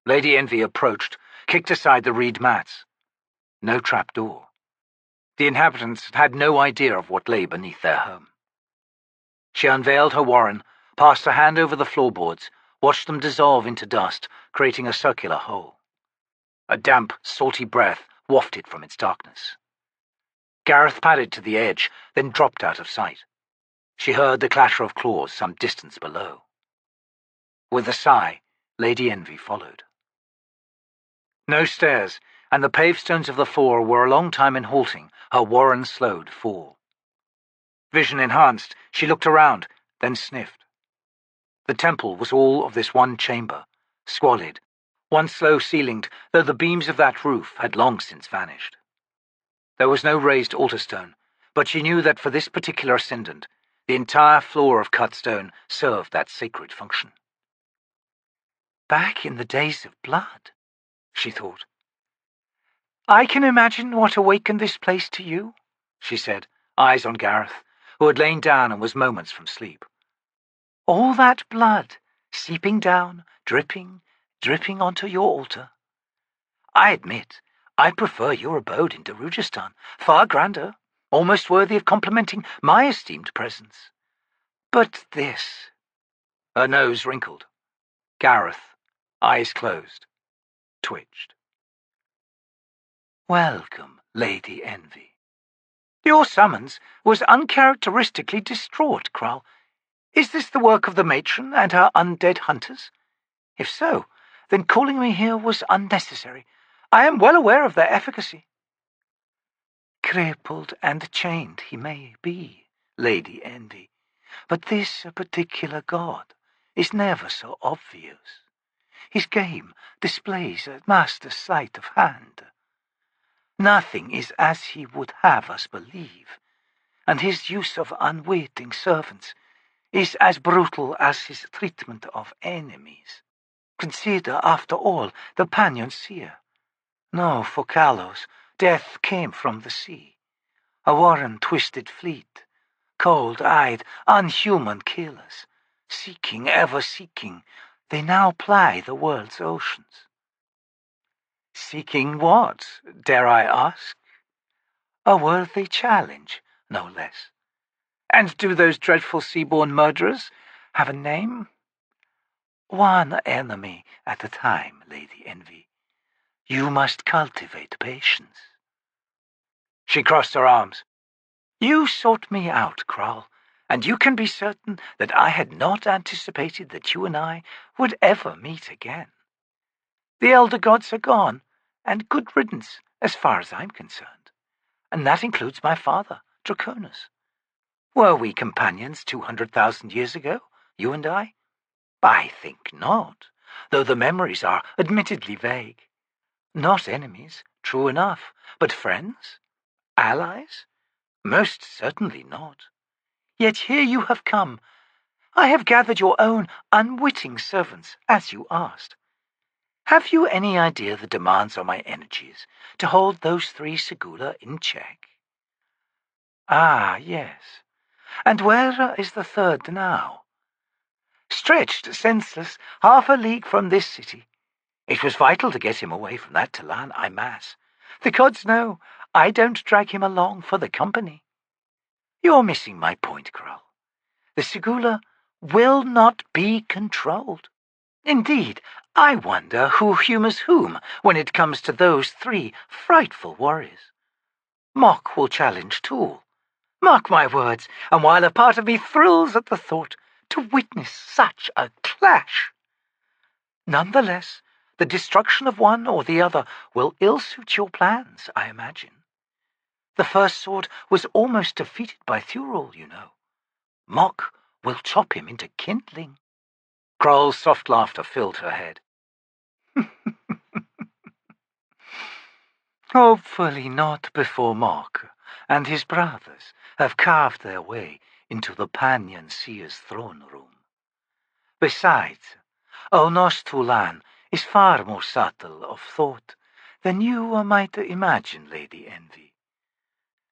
Lady Envy approached, kicked aside the reed mats. No trap door. The inhabitants had no idea of what lay beneath their home. She unveiled her warren, passed a hand over the floorboards, watched them dissolve into dust, creating a circular hole. A damp, salty breath wafted from its darkness. Gareth padded to the edge, then dropped out of sight. She heard the clatter of claws some distance below. With a sigh, Lady Envy followed. No stairs, and the paved stones of the floor were a long time in halting, her warren slowed fall. Vision enhanced, she looked around, then sniffed. The temple was all of this one chamber, squalid, once low-ceilinged, though the beams of that roof had long since vanished. There was no raised altar stone, but she knew that for this particular ascendant, the entire floor of cut stone served that sacred function. Back in the days of blood, she thought. "I can imagine what awakened this place to you," she said, eyes on Gareth, who had lain down and was moments from sleep. "All that blood, seeping down, dripping onto your altar. I admit, I prefer your abode in Darujistan, far grander, almost worthy of complimenting my esteemed presence. But this—" Her nose wrinkled. Gareth, eyes closed, twitched. "Welcome, Lady Envy." "Your summons was uncharacteristically distraught, Krul. Is this the work of the matron and her undead hunters? If so, then calling me here was unnecessary. I am well aware of their efficacy." "Crippled and chained he may be, Lady Envy, but this particular god is never so obvious. His game displays a master sleight of hand. Nothing is as he would have us believe, and his use of unwitting servants is as brutal as his treatment of enemies. Consider, after all, the Pannion Seer. No, for Kalos, death came from the sea. A warren-twisted fleet, cold-eyed, unhuman killers, seeking, ever seeking, they now ply the world's oceans." "Seeking what, dare I ask?" "A worthy challenge, no less." "And do those dreadful sea-born murderers have a name?" "One enemy at a time, Lady Envy. You must cultivate patience." She crossed her arms. "You sought me out, Krul, and you can be certain that I had not anticipated that you and I would ever meet again. The elder gods are gone, and good riddance, as far as I'm concerned. And that includes my father, Draconis. Were we companions 200,000 years ago, you and I? I think not, though the memories are admittedly vague. Not enemies, true enough, but friends? Allies? Most certainly not. Yet here you have come. I have gathered your own unwitting servants, as you asked. Have you any idea the demands on my energies to hold those 3 Seguleh in check? Ah, yes. And where is the third now? Stretched, senseless, half a league from this city. It was vital to get him away from that T'lan Imass. The gods know I don't drag him along for the company. You're missing my point, Gruntle. The Seguleh will not be controlled. Indeed, I wonder who humours whom when it comes to those 3 frightful warriors. Mock will challenge Tool. Mark my words, and while a part of me thrills at the thought to witness such a clash, nonetheless, the destruction of one or the other will ill-suit your plans, I imagine. The first sword was almost defeated by Thurul, you know. Mock will chop him into kindling. Grohl's soft laughter filled her head. Hopefully not before Mock and his brothers have carved their way into the Pannion Seer's throne room. Besides, Onos T'lan is far more subtle of thought than you might imagine, Lady Envy.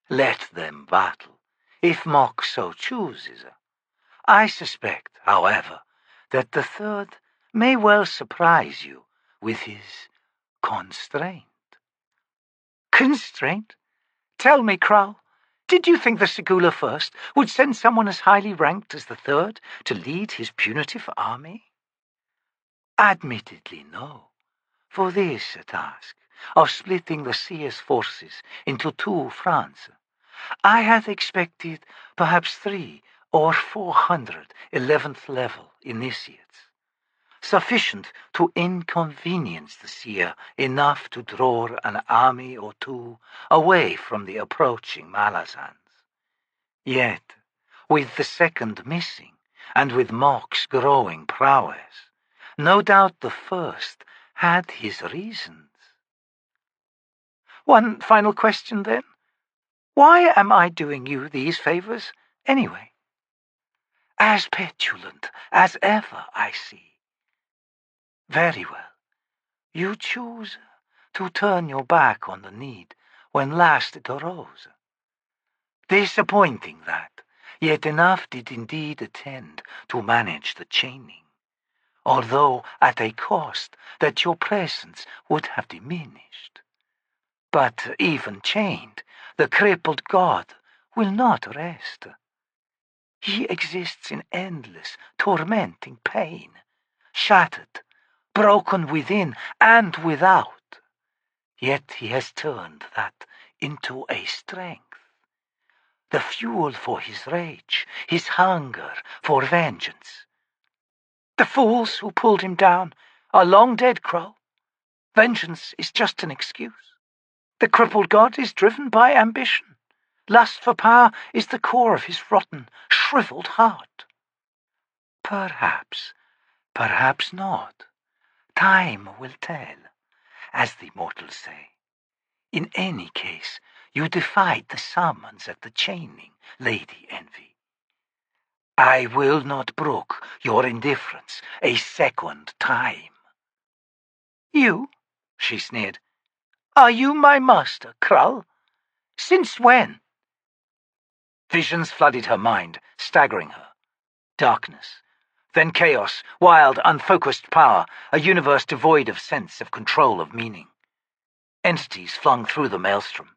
Let them battle, if Mock so chooses. I suspect, however, that the third may well surprise you with his constraint. Constraint? Tell me, Gruntle, did you think the Seguleh first would send someone as highly ranked as the third to lead his punitive army? Admittedly, no. For this task of splitting the Seer's forces into 2 fronts, I had expected perhaps 300 or 400 11th level initiates, sufficient to inconvenience the Seer enough to draw an army or 2 away from the approaching Malazans. Yet, with the second missing, and with Mock's growing prowess, no doubt the first had his reasons. One final question, then. Why am I doing you these favors, anyway? As petulant as ever, I see. Very well. You choose to turn your back on the need when last it arose. Disappointing that, yet enough did indeed attend to manage the chaining, although at a cost that your presence would have diminished. But even chained, the crippled god will not rest. He exists in endless, tormenting pain, shattered, broken within and without. Yet he has turned that into a strength, the fuel for his rage, his hunger for vengeance. The fools who pulled him down are long dead, Gruntle. Vengeance is just an excuse. The crippled god is driven by ambition. Lust for power is the core of his rotten, shriveled heart. Perhaps, perhaps not. Time will tell, as the mortals say. In any case, you defied the summons at the chaining, Lady Envy. I will not brook your indifference a second time. You, she sneered, are you my master, Gruntle? Since when? Visions flooded her mind, staggering her. Darkness, then chaos, wild, unfocused power, a universe devoid of sense, of control, of meaning. Entities flung through the maelstrom.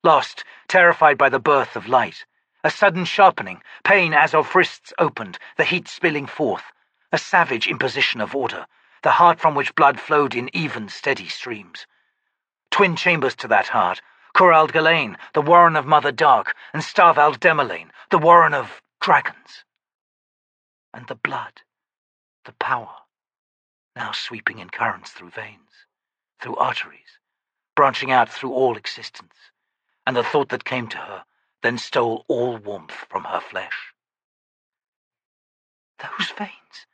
Lost, terrified by the birth of light. A sudden sharpening, pain as of wrists opened, the heat spilling forth. A savage imposition of order, the heart from which blood flowed in even, steady streams. Twin chambers to that heart. Bauchelain, the warren of Mother Dark, and Destriant, the warren of dragons. And the blood, the power, now sweeping in currents through veins, through arteries, branching out through all existence, and the thought that came to her then stole all warmth from her flesh. Those veins,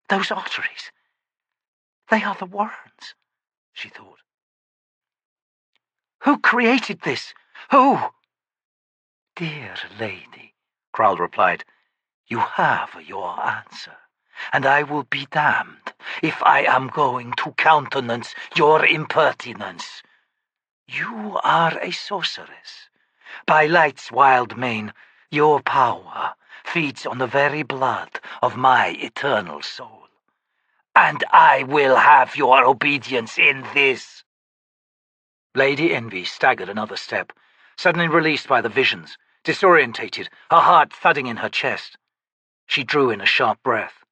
those arteries, they are the warrens, she thought. Who created this? Who? Dear lady, Gruntle replied, you have your answer. and I will be damned if I am going to countenance your impertinence. You are a sorceress. By Light's wild mane, your power feeds on the very blood of my eternal soul. And I will have your obedience in this. Lady Envy staggered another step, suddenly released by the visions, disorientated, her heart thudding in her chest. She drew in a sharp breath.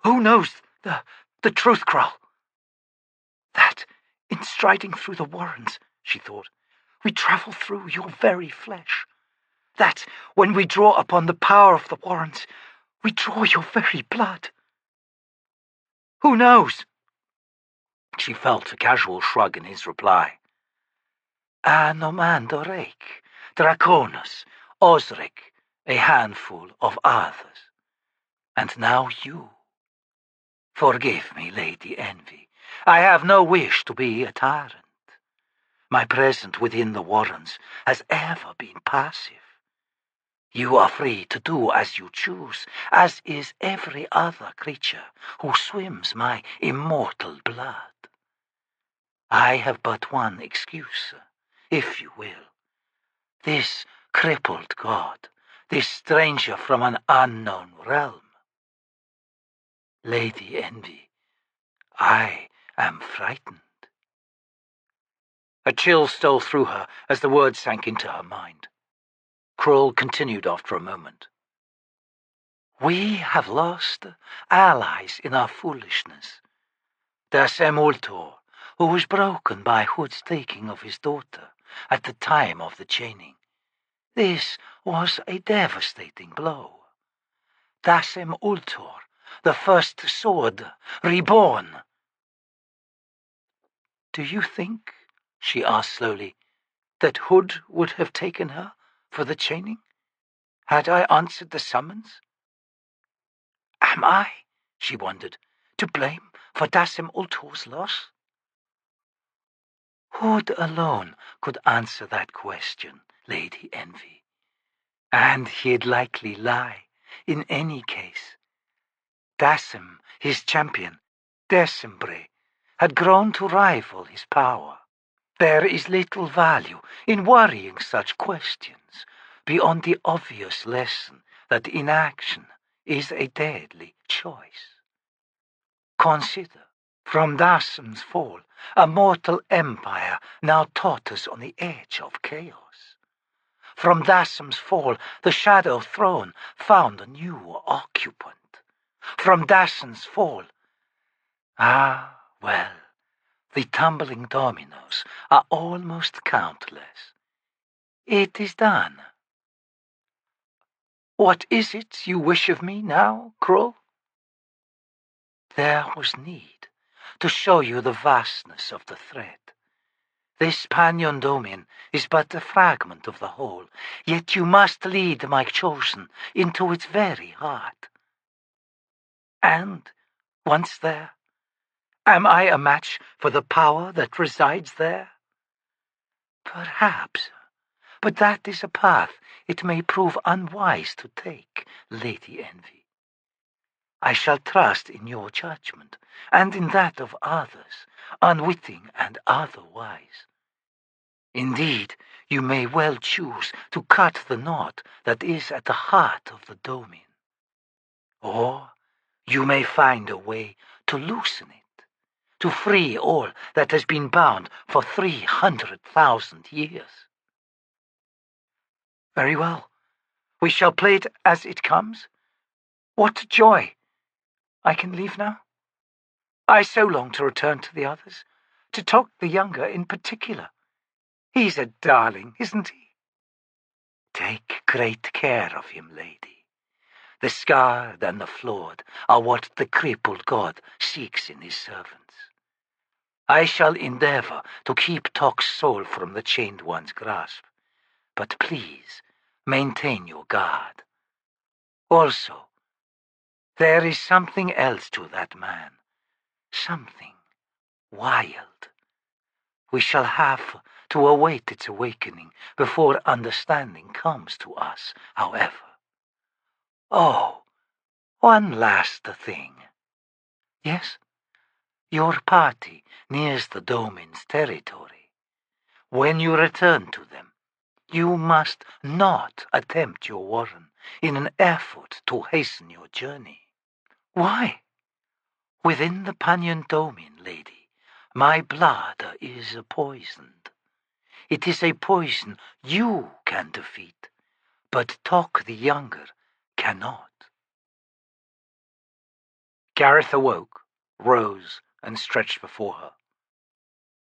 Who knows the truth, Krull? That, in striding through the warrens, she thought, we travel through your very flesh. That, when we draw upon the power of the warrens, we draw your very blood. Who knows? She felt a casual shrug in his reply. Anomandorek, Draconus, Osric, a handful of others. And now you. Forgive me, Lady Envy. I have no wish to be a tyrant. My presence within the warrens has ever been passive. You are free to do as you choose, as is every other creature who swims my immortal blood. I have but one excuse, if you will. This crippled god, this stranger from an unknown realm. Lady Envy, I am frightened. A chill stole through her as the words sank into her mind. Krull continued after a moment. We have lost allies in our foolishness. Dasem Ultor, who was broken by Hood's taking of his daughter at the time of the chaining. This was a devastating blow. Dasem Ultor, the first sword, reborn. Do you think, she asked slowly, that Hood would have taken her for the chaining? Had I answered the summons? Am I, she wondered, to blame for Dasem Ultor's loss? Hood alone could answer that question, Lady Envy. And he'd likely lie in any case. Dasem, his champion, Decembre, had grown to rival his power. There is little value in worrying such questions beyond the obvious lesson that inaction is a deadly choice. Consider, from Dasem's fall, a mortal empire now totters on the edge of chaos. From Dasem's fall, the Shadow Throne found a new occupant. From Dasem's fall, well, the tumbling dominoes are almost countless. It is done. What is it you wish of me now, Krull? There was need to show you the vastness of the threat. This Pannion Domin is but a fragment of the whole, yet you must lead my chosen into its very heart. And, once there, am I a match for the power that resides there? Perhaps, but that is a path it may prove unwise to take, Lady Envy. I shall trust in your judgment, and in that of others, unwitting and otherwise. Indeed, you may well choose to cut the knot that is at the heart of the Domin. Or you may find a way to loosen it, to free all that has been bound for 300,000 years. Very well. We shall play it as it comes. What joy! I can leave now? I so long to return to the others, to Toc the Younger in particular. He's a darling, isn't he? Take great care of him, lady. The scarred and the flawed are what the crippled god seeks in his servants. I shall endeavor to keep Toc's soul from the chained one's grasp, but please maintain your guard. Also, there is something else to that man, something wild. We shall have to await its awakening before understanding comes to us, however. Oh, One last thing. Yes, your party nears the Domin's territory. When you return to them, you must not attempt your warren in an effort to hasten your journey. Why? Within the Pannion Domin, lady, my blood is poisoned. It is a poison you can defeat, but Toc the Younger cannot. Gareth awoke, rose, and stretched before her.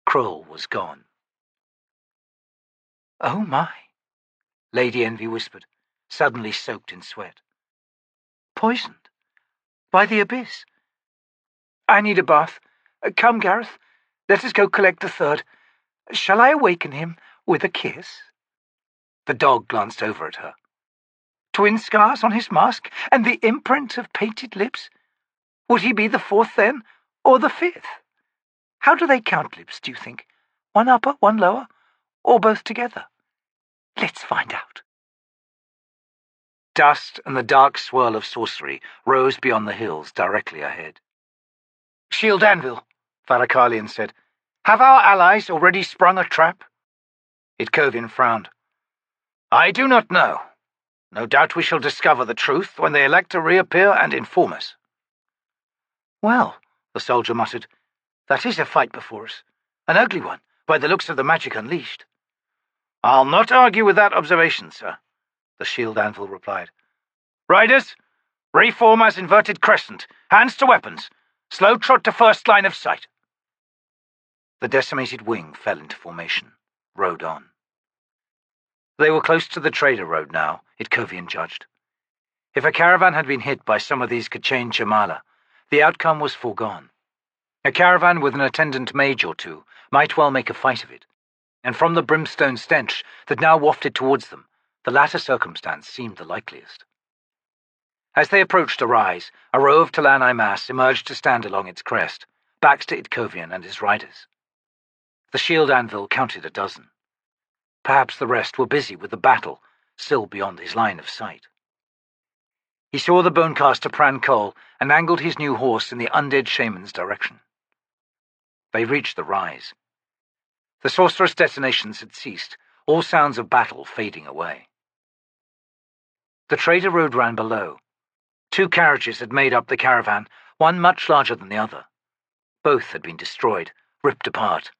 Krull was gone. "Oh my," Lady Envy whispered, suddenly soaked in sweat. "Poisoned? By the abyss? I need a bath. Come, Gareth, let us go collect the third. Shall I awaken him with a kiss?" The dog glanced over at her. "Twin scars on his mask, and the imprint of painted lips? Would he be the fourth then, or the fifth? How do they count lips, do you think? One upper, one lower, or both together? Let's find out." Dust and the dark swirl of sorcery rose beyond the hills directly ahead. "Shield Anvil," Brukhalian said. "Have our allies already sprung a trap?" Itkovian frowned. "I do not know. No doubt we shall discover the truth when they elect to reappear and inform us." "Well," the soldier muttered, "that is a fight before us. An ugly one, by the looks of the magic unleashed." "I'll not argue with that observation, sir," the Shield Anvil replied. "Riders, reform as inverted crescent, hands to weapons, slow trot to first line of sight." The decimated wing fell into formation, rode on. They were close to the trader road now, Itkovian judged. If a caravan had been hit by some of these K'chain Chamala, the outcome was foregone. A caravan with an attendant mage or two might well make a fight of it, and from the brimstone stench that now wafted towards them, the latter circumstance seemed the likeliest. As they approached a rise, a row of T'lan Imass emerged to stand along its crest, backs to Itkovian and his riders. The Shield Anvil counted a dozen. Perhaps the rest were busy with the battle, still beyond his line of sight. He saw the bonecaster Pran Cole and angled his new horse in the undead shaman's direction. They reached the rise. The sorcerous detonations had ceased, all sounds of battle fading away. The trader road ran below. 2 carriages had made up the caravan, one much larger than the other. Both had been destroyed, ripped apart.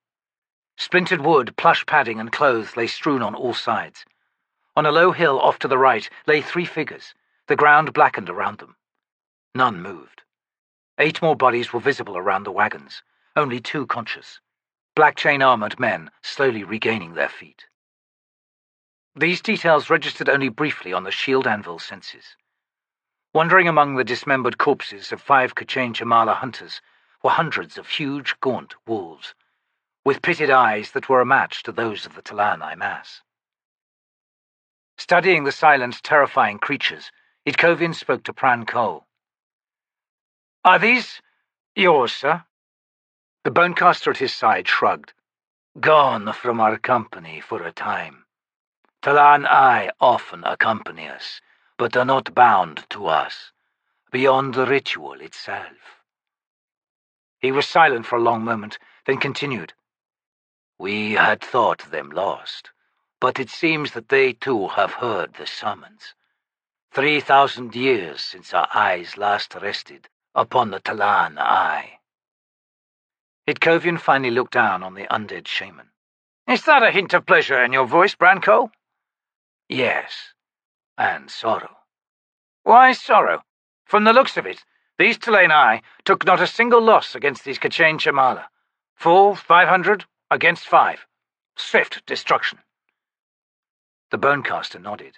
Splintered wood, plush padding, and clothes lay strewn on all sides. On a low hill off to the right lay 3 figures, the ground blackened around them. None moved. 8 more bodies were visible around the wagons, only 2 conscious. Black chain-armored men slowly regaining their feet. These details registered only briefly on the Shield Anvil's senses. Wandering among the dismembered corpses of 5 K'chain Chamala hunters were hundreds of huge, gaunt wolves, with pitted eyes that were a match to those of the T'lan Imass. Studying the silent, terrifying creatures, Itkovian spoke to Pran Cole. "Are these yours, sir?" The bonecaster at his side shrugged. "Gone from our company for a time. T'lan I often accompany us, but are not bound to us, beyond the ritual itself." He was silent for a long moment, then continued. "We had thought them lost, but it seems that they too have heard the summons. 3,000 years since our eyes last rested upon the T'lan I." Itkovian finally looked down on the undead shaman. "Is that a hint of pleasure in your voice, Pran Cole?" "Yes, and sorrow." "Why sorrow? From the looks of it, these T'lan I took not a single loss against these K'chain Chamala. 500 against 5. Swift destruction." The bonecaster nodded.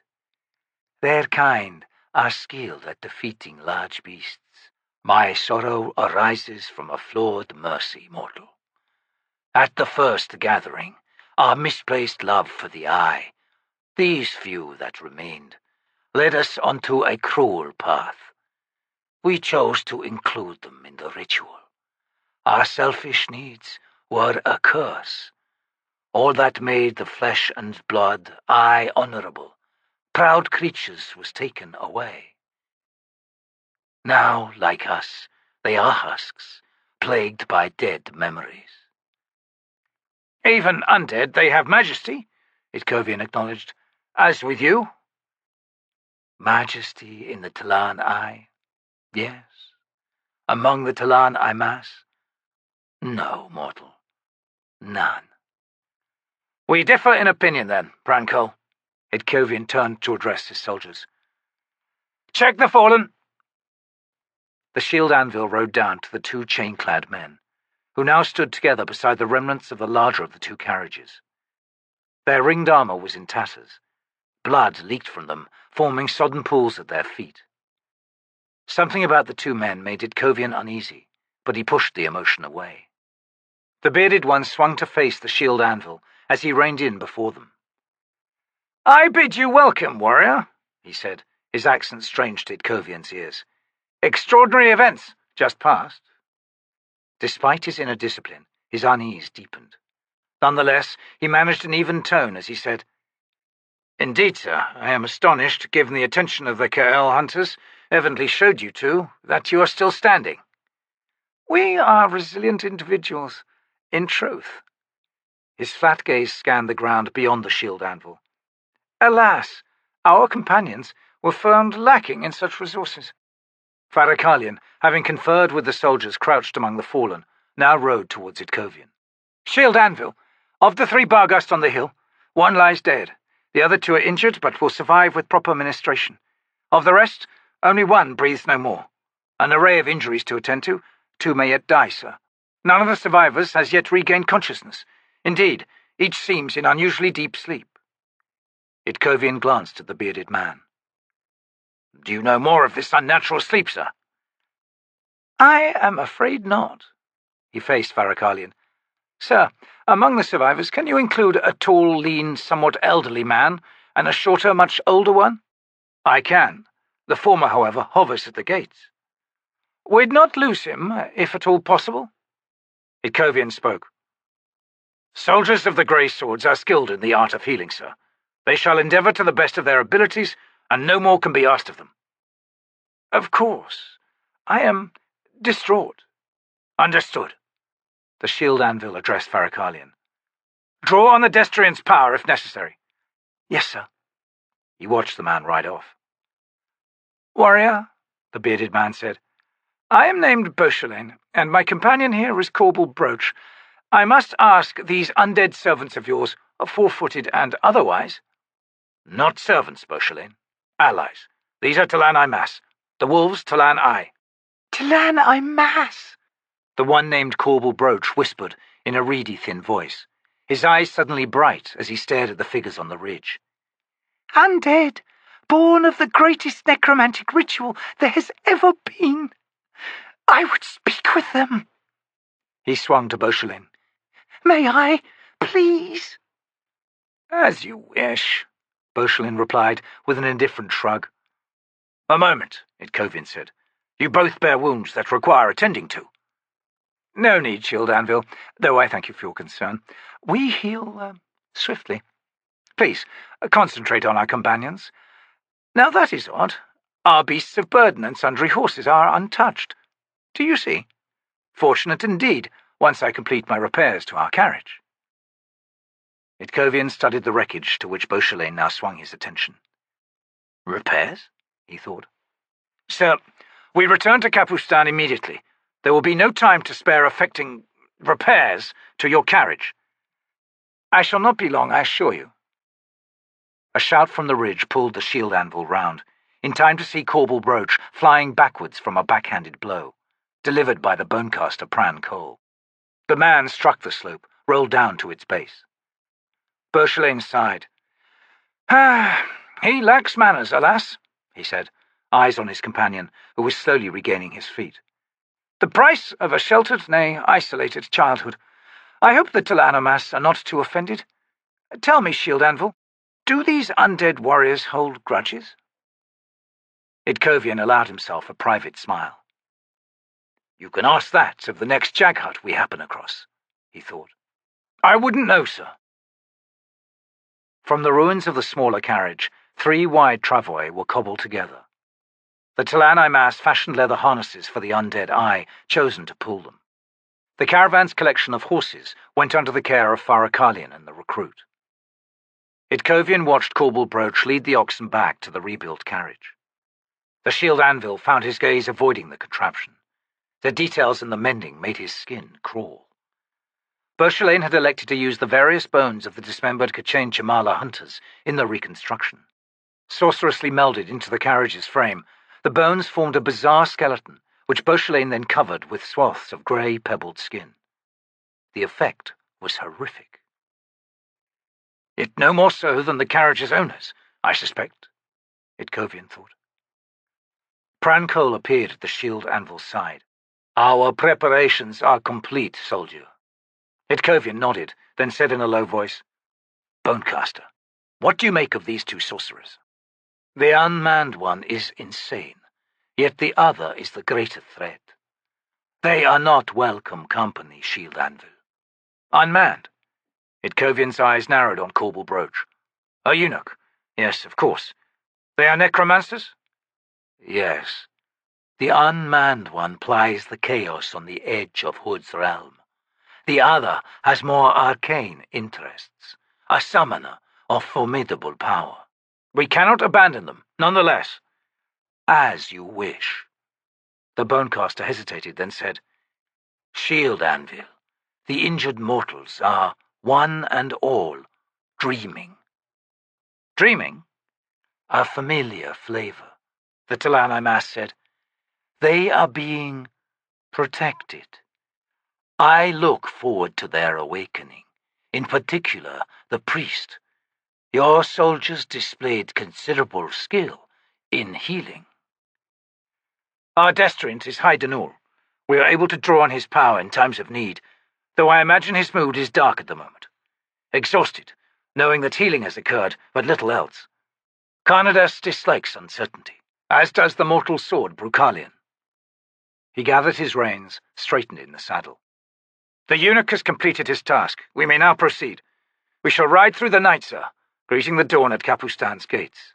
"Their kind are skilled at defeating large beasts. My sorrow arises from a flawed mercy, mortal. At the first gathering, our misplaced love for the eye, these few that remained, led us onto a cruel path. We chose to include them in the ritual. Our selfish needs were a curse. All that made the flesh and blood honorable, proud creatures was taken away." Now, like us, they are husks, plagued by dead memories. Even undead, they have majesty, Itkovian acknowledged. As with you. Majesty in the T'lan I? Yes. Among the T'lan Imass? No, mortal. None. We differ in opinion, then, Branko. Itkovian turned to address his soldiers. Check the fallen! The Shield Anvil rode down to the two chain-clad men, who now stood together beside the remnants of the larger of the two carriages. Their ringed armour was in tatters. Blood leaked from them, forming sodden pools at their feet. Something about the two men made Itkovian uneasy, but he pushed the emotion away. The bearded one swung to face the Shield Anvil as he reined in before them. "I bid you welcome, warrior," he said, his accent strange to Itkovian's ears. "Extraordinary events just passed." Despite his inner discipline, his unease deepened. Nonetheless, he managed an even tone as he said, "Indeed, sir, I am astonished, given the attention of the Ka'el hunters evidently showed you to, that you are still standing. We are resilient individuals, in truth." His flat gaze scanned the ground beyond the Shield Anvil. "Alas, our companions were found lacking in such resources." Brukhalian, having conferred with the soldiers crouched among the fallen, now rode towards Itkovian. "Shield Anvil, of the 3 Barghast on the hill, 1 lies dead. The other 2 are injured, but will survive with proper ministration. Of the rest, only 1 breathes no more. An array of injuries to attend to. 2 may yet die, sir. None of the survivors has yet regained consciousness. Indeed, each seems in unusually deep sleep." Itkovian glanced at the bearded man. "Do you know more of this unnatural sleep, sir?" "I am afraid not." He faced Brukhalian. "Sir, among the survivors, can you include a tall, lean, somewhat elderly man, and a shorter, much older one?" "I can. The former, however, hovers at the gates." "We'd not lose him, if at all possible?" Itkovian spoke. "Soldiers of the Grey Swords are skilled in the art of healing, sir. They shall endeavour to the best of their abilities, and no more can be asked of them." "Of course. I am distraught." "Understood." The Shield Anvil addressed Brukhalian. "Draw on the Destriant's power if necessary." "Yes, sir." He watched the man ride off. "Warrior," the bearded man said, "I am named Bauchelain, and my companion here is Korbal Broach. I must ask these undead servants of yours, 4-footed and otherwise—" "Not servants, Bauchelain. Allies. These are T'lan Imass. The wolves, T'lan I." "T'lan Imass!" the one named Korbal Broach whispered in a reedy, thin voice, his eyes suddenly bright as he stared at the figures on the ridge. "Undead, born of the greatest necromantic ritual there has ever been. I would speak with them." He swung to Bauchelain. "May I, please?" "As you wish," Bauchelain replied with an indifferent shrug. "A moment," Itkovian said. "You both bear wounds that require attending to." "No need, Shield Anvil, though I thank you for your concern. We heal swiftly. Please, concentrate on our companions. Now that is odd. Our beasts of burden and sundry horses are untouched. Do you see? Fortunate indeed, once I complete my repairs to our carriage." Itkovian studied the wreckage to which Bauchelain now swung his attention. "Repairs?" he thought. "Sir, we return to Capustan immediately. There will be no time to spare effecting repairs to your carriage." "I shall not be long, I assure you." A shout from the ridge pulled the Shield Anvil round, in time to see Korbal Broach flying backwards from a backhanded blow, delivered by the bonecaster Pran Cole. The man struck the slope, rolled down to its base. Bauchelain sighed. "He lacks manners, alas," he said, eyes on his companion, who was slowly regaining his feet. "The price of a sheltered, nay, isolated childhood. I hope the T'lan Imass are not too offended. Tell me, Shield Anvil, do these undead warriors hold grudges?" Itkovian allowed himself a private smile. "You can ask that of the next jag hut we happen across," he thought. "I wouldn't know, sir." From the ruins of the smaller carriage, 3 wide travois were cobbled together. The T'lan Imass fashioned leather harnesses for the undead eye, chosen to pull them. The caravan's collection of horses went under the care of Brukhalian and the recruit. Itkovian watched Korbal Broach lead the oxen back to the rebuilt carriage. The shield anvil found his gaze avoiding the contraption. The details in the mending made his skin crawl. Bauchelain had elected to use the various bones of the dismembered K'chain Jamala hunters in the reconstruction. Sorcerously melded into the carriage's frame, the bones formed a bizarre skeleton, which Bauchelain then covered with swaths of grey, pebbled skin. The effect was horrific. "It no more so than the carriage's owners, I suspect," Itkovian thought. Prancol appeared at the shield anvil's side. "Our preparations are complete, soldier." Itkovian nodded, then said in a low voice, "Bonecaster, what do you make of these two sorcerers?" "The unmanned one is insane, yet the other is the greater threat. They are not welcome company, Shield Anvil." "Unmanned?" Itkovian's eyes narrowed on Korbal Broach. "A eunuch? Yes, of course. They are necromancers?" "Yes. The unmanned one plies the chaos on the edge of Hood's realm. The other has more arcane interests, a summoner of formidable power." "We cannot abandon them, nonetheless." "As you wish." The Bonecaster hesitated, then said, "Shield Anvil, the injured mortals are, one and all, dreaming." "Dreaming?" "A familiar flavor," the T'lan Imass said. "They are being protected. I look forward to their awakening, in particular the priest. Your soldiers displayed considerable skill in healing." "Our Destriant is high Denul. We are able to draw on his power in times of need, though I imagine his mood is dark at the moment. Exhausted, knowing that healing has occurred, but little else. Karnadas dislikes uncertainty, as does the mortal sword Brukhalian." He gathered his reins, straightened in the saddle. "The eunuch has completed his task. We may now proceed. We shall ride through the night, sir, greeting the dawn at Capustan's gates."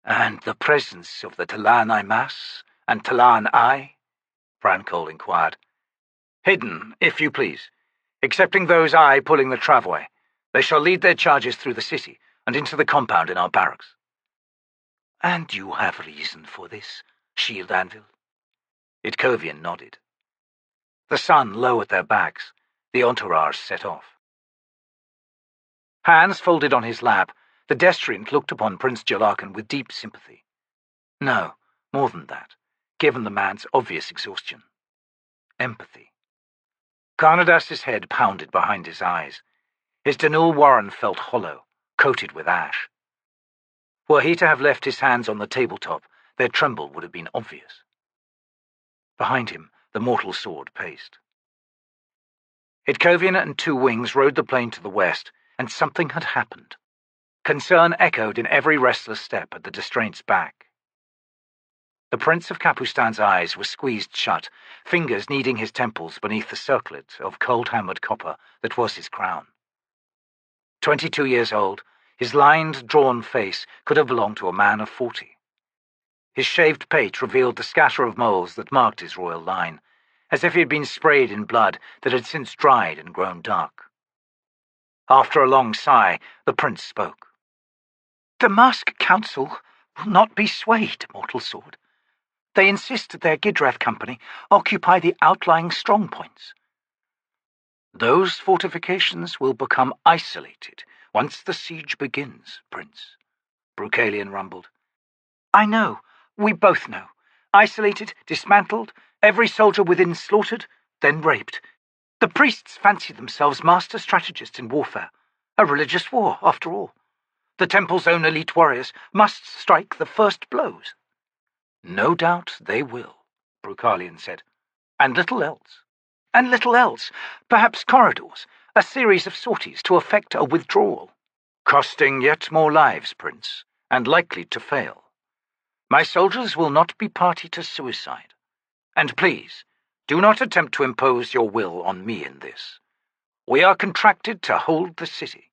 "And the presence of the T'lan Imass and T'lan I?" Prancol inquired. "Hidden, if you please, excepting those I pulling the travois. They shall lead their charges through the city and into the compound in our barracks." "And you have reason for this, Shield Anvil?" Itkovian nodded. The sun low at their backs, the entourage set off. Hands folded on his lap, the Destriant looked upon Prince Jelarkan with deep sympathy. No, more than that, given the man's obvious exhaustion. Empathy. Karnadas's head pounded behind his eyes. His Denul warren felt hollow, coated with ash. Were he to have left his hands on the tabletop, their tremble would have been obvious. Behind him, the mortal sword paced. Itkovian and two wings rode the plain to the west, and something had happened. Concern echoed in every restless step at the Destriant's back. The Prince of Capustan's eyes were squeezed shut, fingers kneading his temples beneath the circlet of cold-hammered copper that was his crown. 22 years old, his lined, drawn face could have belonged to a man of 40. His shaved pate revealed the scatter of moles that marked his royal line, as if he had been sprayed in blood that had since dried and grown dark. After a long sigh, the prince spoke. "The Mask Council will not be swayed, mortal sword. They insist that their Gidrath company occupy the outlying strongpoints." "Those fortifications will become isolated once the siege begins, Prince," Brukhalian rumbled. "I know. We both know. Isolated, dismantled, every soldier within slaughtered, then raped. The priests fancy themselves master strategists in warfare. A religious war, after all. The temple's own elite warriors must strike the first blows." "No doubt they will," Brukhalian said. "And little else." "And little else. Perhaps corridors, a series of sorties to effect a withdrawal." "Costing yet more lives, Prince, and likely to fail. My soldiers will not be party to suicide. And please, do not attempt to impose your will on me in this. We are contracted to hold the city.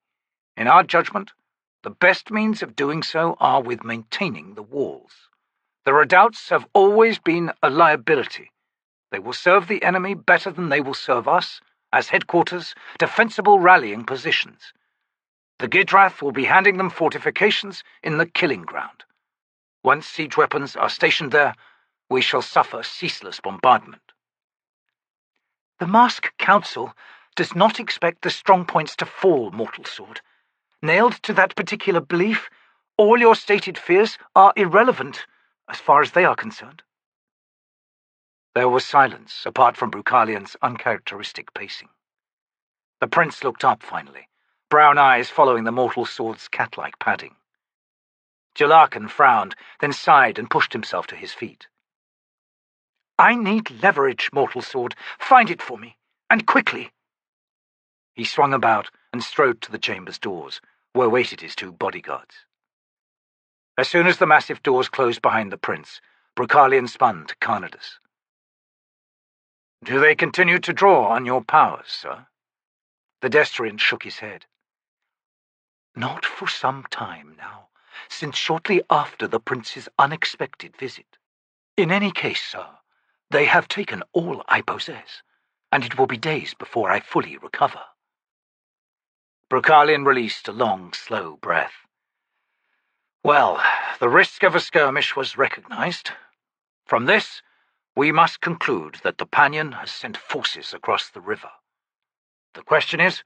In our judgment, the best means of doing so are with maintaining the walls. The redoubts have always been a liability. They will serve the enemy better than they will serve us, as headquarters, defensible rallying positions. The Gidrath will be handing them fortifications in the killing ground. Once siege weapons are stationed there, we shall suffer ceaseless bombardment. The Mask Council does not expect the strong points to fall, Mortal Sword. Nailed to that particular belief, all your stated fears are irrelevant as far as they are concerned. There was silence, apart from Brukhalian's uncharacteristic pacing. The prince looked up finally, brown eyes following the Mortal Sword's cat-like padding. Jelarkan frowned, then sighed and pushed himself to his feet. I need leverage, Mortal Sword. Find it for me, and quickly. He swung about and strode to the chamber's doors, where waited his two bodyguards. As soon as the massive doors closed behind the prince, Brukhalian spun to Karnadas. Do they continue to draw on your powers, sir? The Destriant shook his head. Not for some time now, since shortly after the prince's unexpected visit. In any case, sir, they have taken all I possess, and it will be days before I fully recover. Brukhalian released a long, slow breath. Well, the risk of a skirmish was recognized. From this, we must conclude that the Pannion has sent forces across the river. The question is,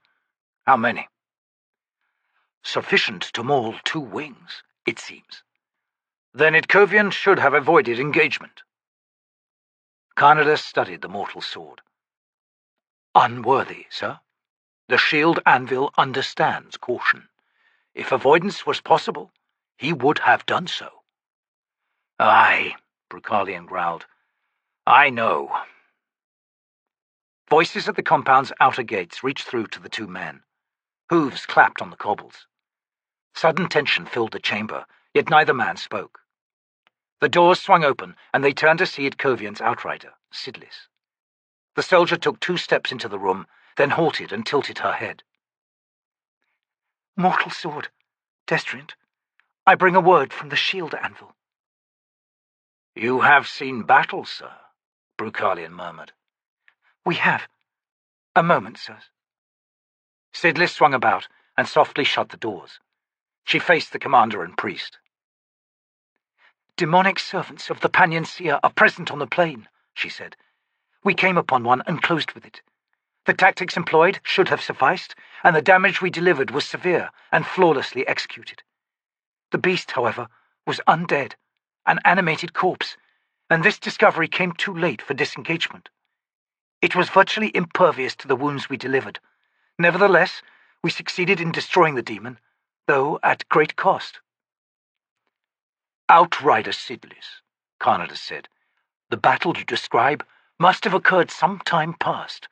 how many? Sufficient to maul 2 wings, it seems. Then Itkovian should have avoided engagement. Karnadas studied the Mortal Sword. Unworthy, sir. The Shield Anvil understands caution. If avoidance was possible, he would have done so. Aye, Brukhalian growled. I know. Voices at the compound's outer gates reached through to the 2 men. Hooves clapped on the cobbles. Sudden tension filled the chamber, yet neither man spoke. The doors swung open, and they turned to see Itkovian's outrider, Sidlis. The soldier took 2 steps into the room, then halted and tilted her head. Mortal Sword, Destriant, I bring a word from the Shield Anvil. You have seen battle, sir, Brukhalian murmured. We have. A moment, sir. Sidlis swung about and softly shut the doors. She faced the commander and priest. Demonic servants of the Pannion Seer are present on the plain, she said. We came upon one and closed with it. The tactics employed should have sufficed, and the damage we delivered was severe and flawlessly executed. The beast, however, was undead, an animated corpse, and this discovery came too late for disengagement. It was virtually impervious to the wounds we delivered. Nevertheless, we succeeded in destroying the demon, though at great cost. Outrider Sidlis, Karnadas said. The battle you describe must have occurred some time past,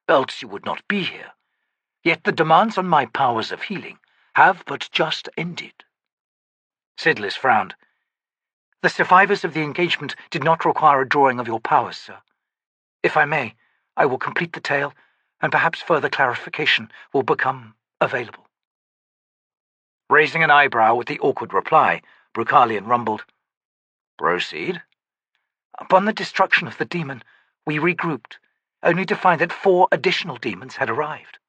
else you would not be here. Yet the demands on my powers of healing have but just ended. Sidlis frowned. The survivors of the engagement did not require a drawing of your powers, sir. If I may, I will complete the tale, and perhaps further clarification will become available. Raising an eyebrow with the awkward reply, Brukhalian rumbled, Proceed. Upon the destruction of the demon, we regrouped, only to find that 4 additional demons had arrived.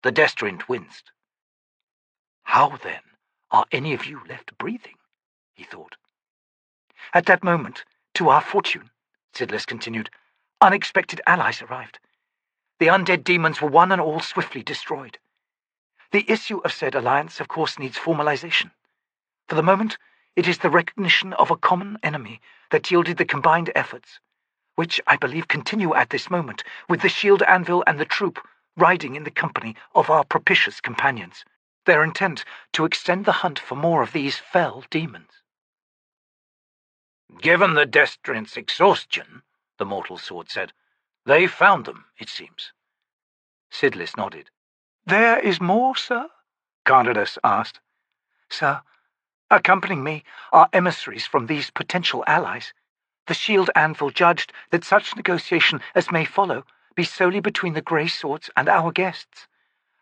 The Destriant winced. How, then, are any of you left breathing? He thought. At that moment, to our fortune, Sidlis continued, unexpected allies arrived. The undead demons were one and all swiftly destroyed. The issue of said alliance, of course, needs formalization. For the moment, it is the recognition of a common enemy that yielded the combined efforts, which I believe continue at this moment, with the Shield Anvil and the troop riding in the company of our propitious companions, their intent to extend the hunt for more of these fell demons. Given the Destriant's exhaustion, the Mortal Sword said, they found them, it seems. Sidlis nodded. There is more, sir? Karnadas asked. Sir, accompanying me are emissaries from these potential allies. The Shield Anvil judged that such negotiation as may follow be solely between the Grey Swords and our guests,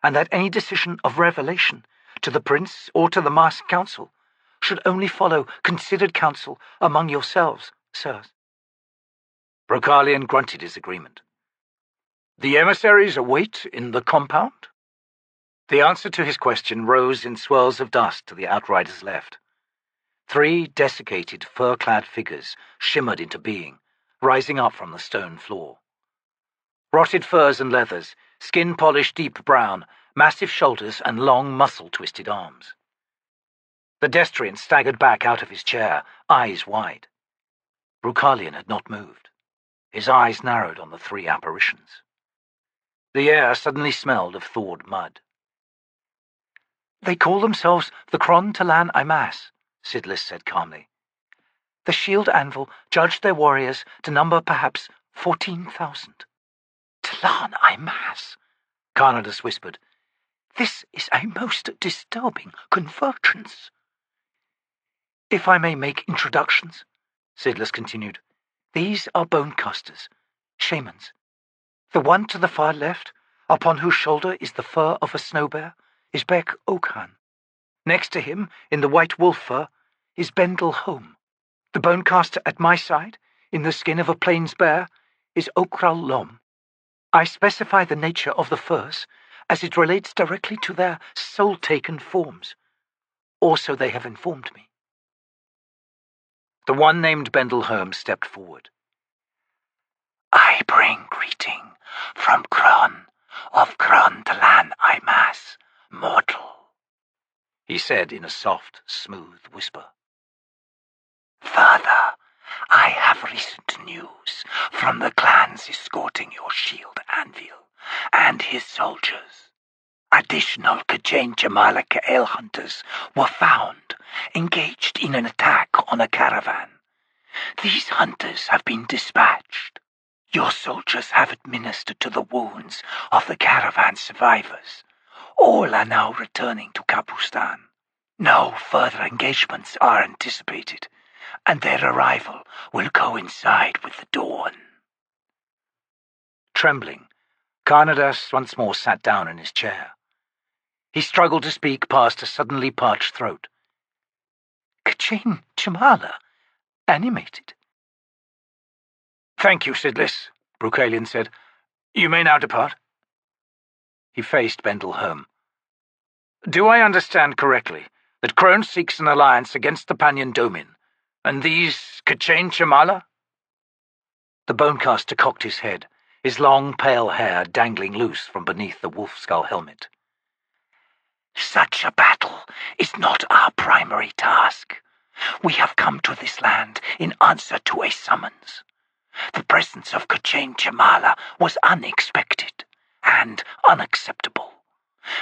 and that any decision of revelation to the Prince or to the Masked Council should only follow considered counsel among yourselves, sirs. Brukhalian grunted his agreement. The emissaries await in the compound? The answer to his question rose in swirls of dust to the outriders' left. 3 desiccated, fur-clad figures shimmered into being, rising up from the stone floor. Rotted furs and leathers, skin polished deep brown, massive shoulders and long muscle-twisted arms. The Destriant staggered back out of his chair, eyes wide. Brukhalian had not moved. His eyes narrowed on the 3 apparitions. The air suddenly smelled of thawed mud. They call themselves the T'lan Imass, Sidlis said calmly. The Shield Anvil judged their warriors to number perhaps 14,000. T'lan Imass, Karnadas whispered. This is a most disturbing convergence. If I may make introductions, Sidlis continued, these are bonecasters, shamans. The one to the far left, upon whose shoulder is the fur of a snow bear, is Beklites. Next to him, in the white wolf fur, is Ben Home. The bonecaster at my side, in the skin of a plains bear, is Lom. I specify the nature of the furs as it relates directly to their soul-taken forms. Or so they have informed me. The one named Ben Home stepped forward. I bring greeting from T'lan Imass Mortal, he said in a soft, smooth whisper. Further, I have recent news from the clans escorting your Shield Anvil and his soldiers. Additional K'chain hunters were found, engaged in an attack on a caravan. These hunters have been dispatched. Your soldiers have administered to the wounds of the caravan survivors. All are now returning to Capustan. No further engagements are anticipated, and their arrival will coincide with the dawn. Trembling, Karnadas once more sat down in his chair. He struggled to speak past a suddenly parched throat. K'chain Chamala, animated. Thank you, Sidlis, Brukhalian said. You may now depart. He faced Ben Home. Do I understand correctly that Crone seeks an alliance against the Pannion Domin, and these K'chain Chamala? The bonecaster cocked his head, his long, pale hair dangling loose from beneath the wolf-skull helmet. Such a battle is not our primary task. We have come to this land in answer to a summons. The presence of K'chain Chamala was unexpected and unacceptable.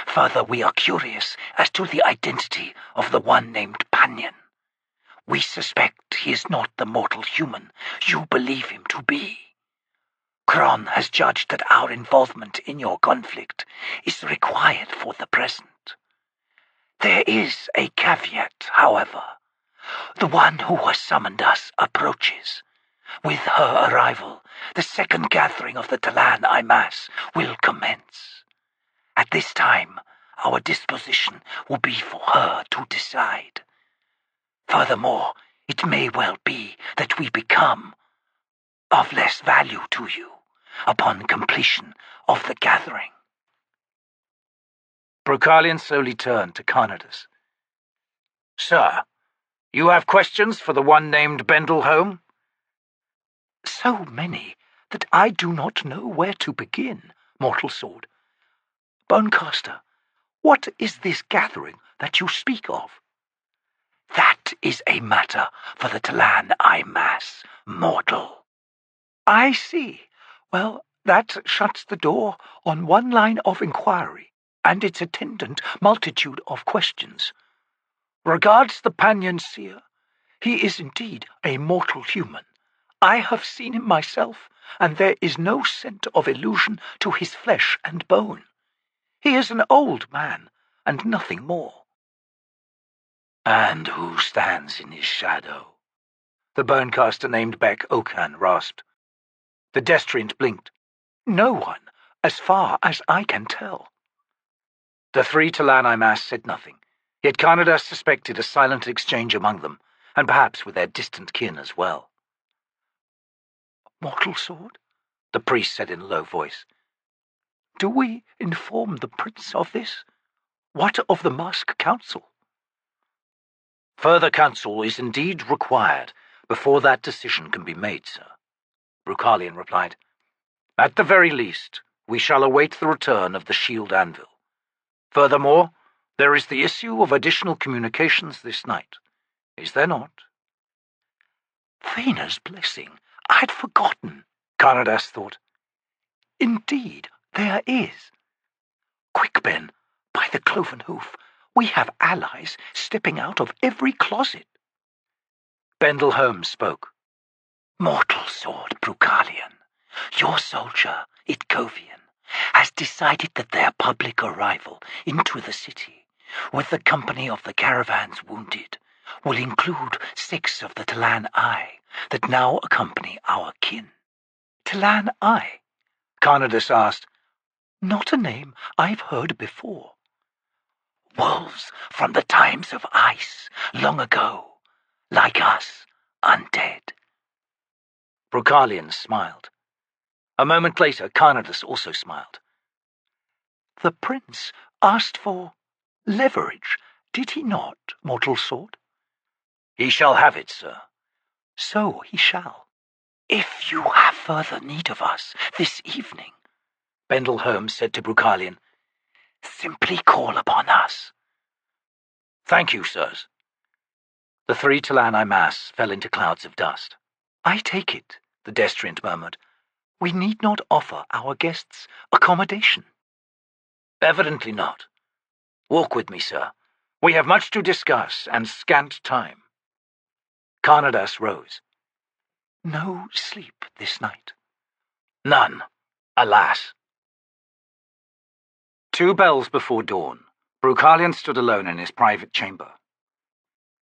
Further, we are curious as to the identity of the one named Pannion. We suspect he is not the mortal human you believe him to be. Kron has judged that our involvement in your conflict is required for the present. There is a caveat, however. The one who has summoned us approaches. With her arrival, the second gathering of the T'lan Imass will commence. At this time, our disposition will be for her to decide. Furthermore, it may well be that we become of less value to you upon completion of the gathering. Brukhalian slowly turned to Karnadas. Sir, you have questions for the one named Ben Home? So many that I do not know where to begin, Mortal Sword. Bonecaster, what is this gathering that you speak of? That is a matter for the T'lan Imass Mortal. I see. Well, that shuts the door on one line of inquiry, and its attendant multitude of questions. Regards the Pannion Seer, he is indeed a mortal human. I have seen him myself, and there is no scent of illusion to his flesh and bone. He is an old man, and nothing more. And who stands in his shadow? The bonecaster named Beklites rasped. The Destriant blinked. No one, as far as I can tell. The 3 T'lan Imass said nothing, Yet Karnadas suspected a silent exchange among them, and perhaps with their distant kin as well. "Mortal sword?" the priest said in a low voice. "Do we inform the prince of this? What of the Mask Council?" "Further counsel is indeed required before that decision can be made, sir," Brukhalian replied. "At the very least, we shall await the return of the Shield Anvil. Furthermore, there is the issue of additional communications this night, is there not?" "Fena's blessing. I'd forgotten," Karnadas thought. "Indeed, there is. Quick, Ben, by the cloven hoof, we have allies stepping out of every closet." Bendel Holmes spoke. "Mortal sword, Brukhalian, your soldier, Itkovian, has decided that their public arrival into the city, with the company of the caravan's wounded, will include 6 of the T'lan Imass that now accompany our kin." "T'lan Imass?" Karnadas asked. "Not a name I've heard before." "Wolves from the times of ice, long ago, like us, undead." Brukhalian smiled. A moment later, Karnadas also smiled. "The prince asked for leverage, did he not, mortal sword?" "He shall have it, sir." "So he shall. If you have further need of us this evening," Bendel Holmes said to Brukhalian, "simply call upon us." "Thank you, sirs." The 3 T'lan Imass fell into clouds of dust. "I take it," the Destriant murmured, "we need not offer our guests accommodation." "Evidently not. Walk with me, sir. We have much to discuss, and scant time." Karnadas rose. "No sleep this night?" "None, alas." 2 bells before dawn, Brukhalian stood alone in his private chamber.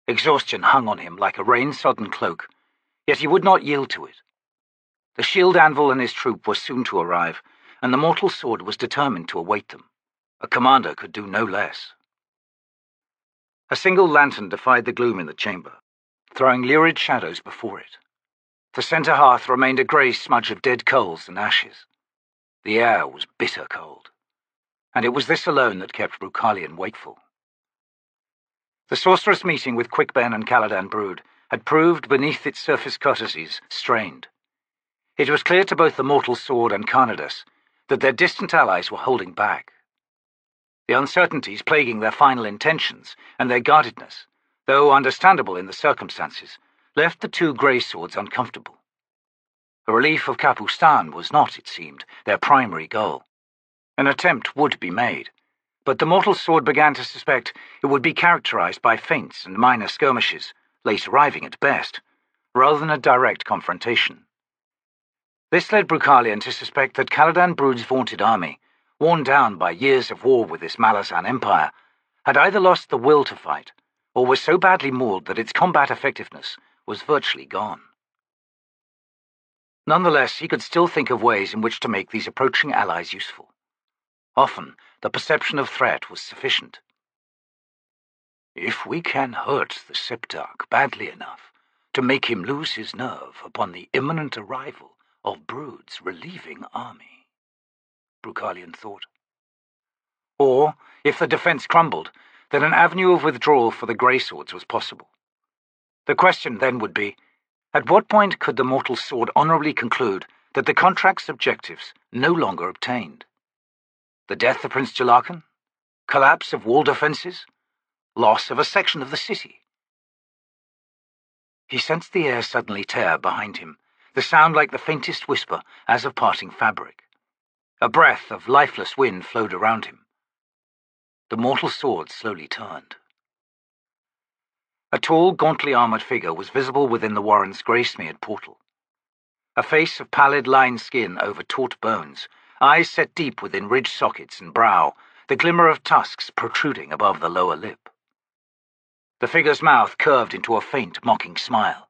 Exhaustion hung on him like a rain-sodden cloak, yet he would not yield to it. The Shield Anvil and his troop were soon to arrive, and the mortal sword was determined to await them. A commander could do no less. A single lantern defied the gloom in the chamber, throwing lurid shadows before it. The centre hearth remained a grey smudge of dead coals and ashes. The air was bitter cold, and it was this alone that kept Brukhalian wakeful. The sorceress meeting with Ben and Caladan Brood had proved, beneath its surface courtesies, strained. It was clear to both the mortal sword and Karnadas that their distant allies were holding back. The uncertainties plaguing their final intentions and their guardedness, though understandable in the circumstances, left the 2 grey swords uncomfortable. The relief of Capustan was not, it seemed, their primary goal. An attempt would be made, but the mortal sword began to suspect it would be characterized by feints and minor skirmishes, late arriving at best, rather than a direct confrontation. This led Brukhalian to suspect that Caladan Brood's vaunted army, worn down by years of war with this Malazan empire, had either lost the will to fight, or was so badly mauled that its combat effectiveness was virtually gone. Nonetheless, he could still think of ways in which to make these approaching allies useful. Often, the perception of threat was sufficient. "If we can hurt the Septarch badly enough to make him lose his nerve upon the imminent arrival of Brood's relieving army," Brukhalian thought. Or, if the defence crumbled, then an avenue of withdrawal for the grey swords was possible. The question then would be, at what point could the mortal sword honourably conclude that the contract's objectives no longer obtained? The death of Prince Jelarkan? Collapse of wall defences? Loss of a section of the city? He sensed the air suddenly tear behind him, the sound like the faintest whisper as of parting fabric. A breath of lifeless wind flowed around him. The mortal sword slowly turned. A tall, gauntly armoured figure was visible within the warren's grey-smeared portal. A face of pallid, lined skin over taut bones, eyes set deep within ridged sockets and brow, the glimmer of tusks protruding above the lower lip. The figure's mouth curved into a faint, mocking smile.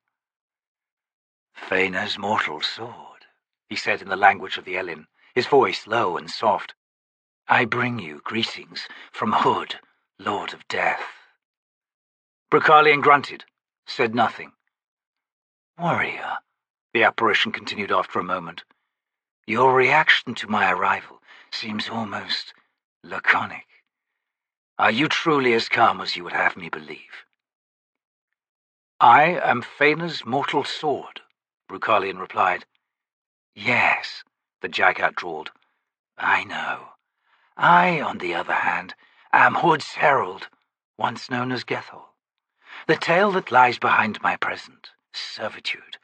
"Fena's mortal sword," he said in the language of the Elin, his voice low and soft. "I bring you greetings from Hood, Lord of Death." Brukhalian grunted, said nothing. "Warrior," the apparition continued after a moment, "your reaction to my arrival seems almost laconic. Are you truly as calm as you would have me believe?" "I am Fena's mortal sword," Brukhalian replied. "Yes," the Jagat drawled. "I know. I, on the other hand, am Hood's herald, once known as Gethol. The tale that lies behind my present servitude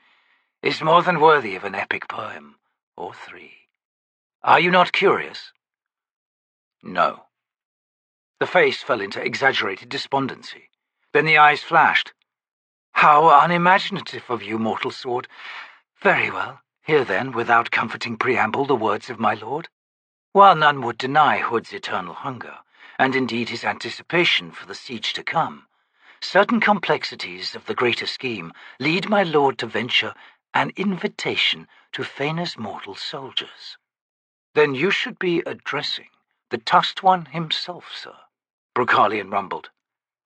is more than worthy of an epic poem, or three. Are you not curious?" "No." The face fell into exaggerated despondency. Then the eyes flashed. "How unimaginative of you, mortal sword. Very well. Hear then, without comforting preamble, the words of my lord. While none would deny Hood's eternal hunger, and indeed his anticipation for the siege to come, certain complexities of the greater scheme lead my lord to venture an invitation to Fena's mortal soldiers." "Then you should be addressing the tusked one himself, sir," Brukhalian rumbled.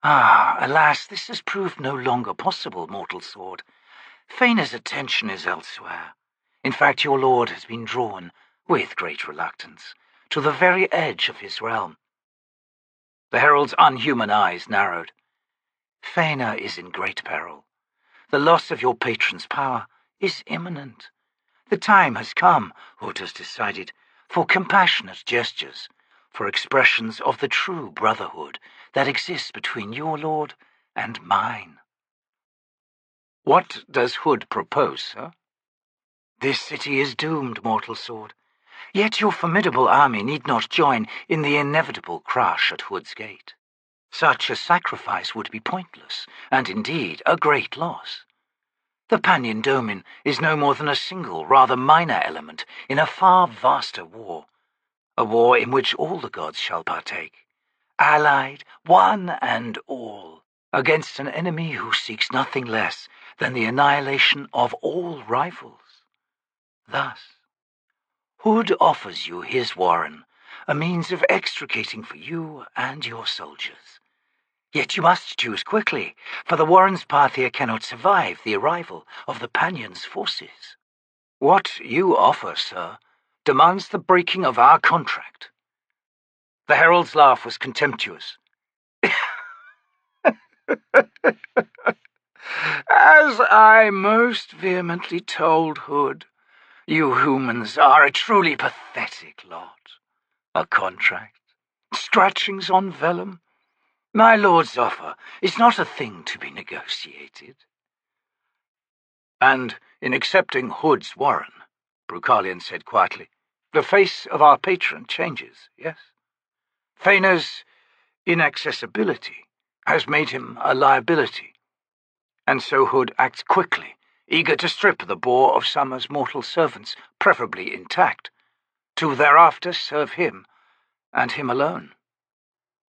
"Ah, alas, this has proved no longer possible, mortal sword. Fena's attention is elsewhere. In fact, your lord has been drawn, with great reluctance, to the very edge of his realm." The herald's unhuman eyes narrowed. "Fena is in great peril. The loss of your patron's power is imminent. The time has come, Hood has decided, for compassionate gestures, for expressions of the true brotherhood that exists between your lord and mine." "What does Hood propose, sir?" "This city is doomed, mortal sword. Yet your formidable army need not join in the inevitable crush at Hood's gate. Such a sacrifice would be pointless, and indeed a great loss. The Pannion Domin is no more than a single, rather minor element in a far vaster war, a war in which all the gods shall partake, allied, one and all, against an enemy who seeks nothing less than the annihilation of all rivals. Thus, Hood offers you his warren, a means of extricating for you and your soldiers. Yet you must choose quickly, for the warren's path here cannot survive the arrival of the Pannion's forces." "What you offer, sir, demands the breaking of our contract." The herald's laugh was contemptuous. "As I most vehemently told Hood, you humans are a truly pathetic lot. A contract, scratchings on vellum. My lord's offer is not a thing to be negotiated." "And in accepting Hood's warren," Brukhalian said quietly, "the face of our patron changes, yes? Fena's inaccessibility has made him a liability, and so Hood acts quickly, eager to strip the boar of Summer's mortal servants, preferably intact, to thereafter serve him, and him alone."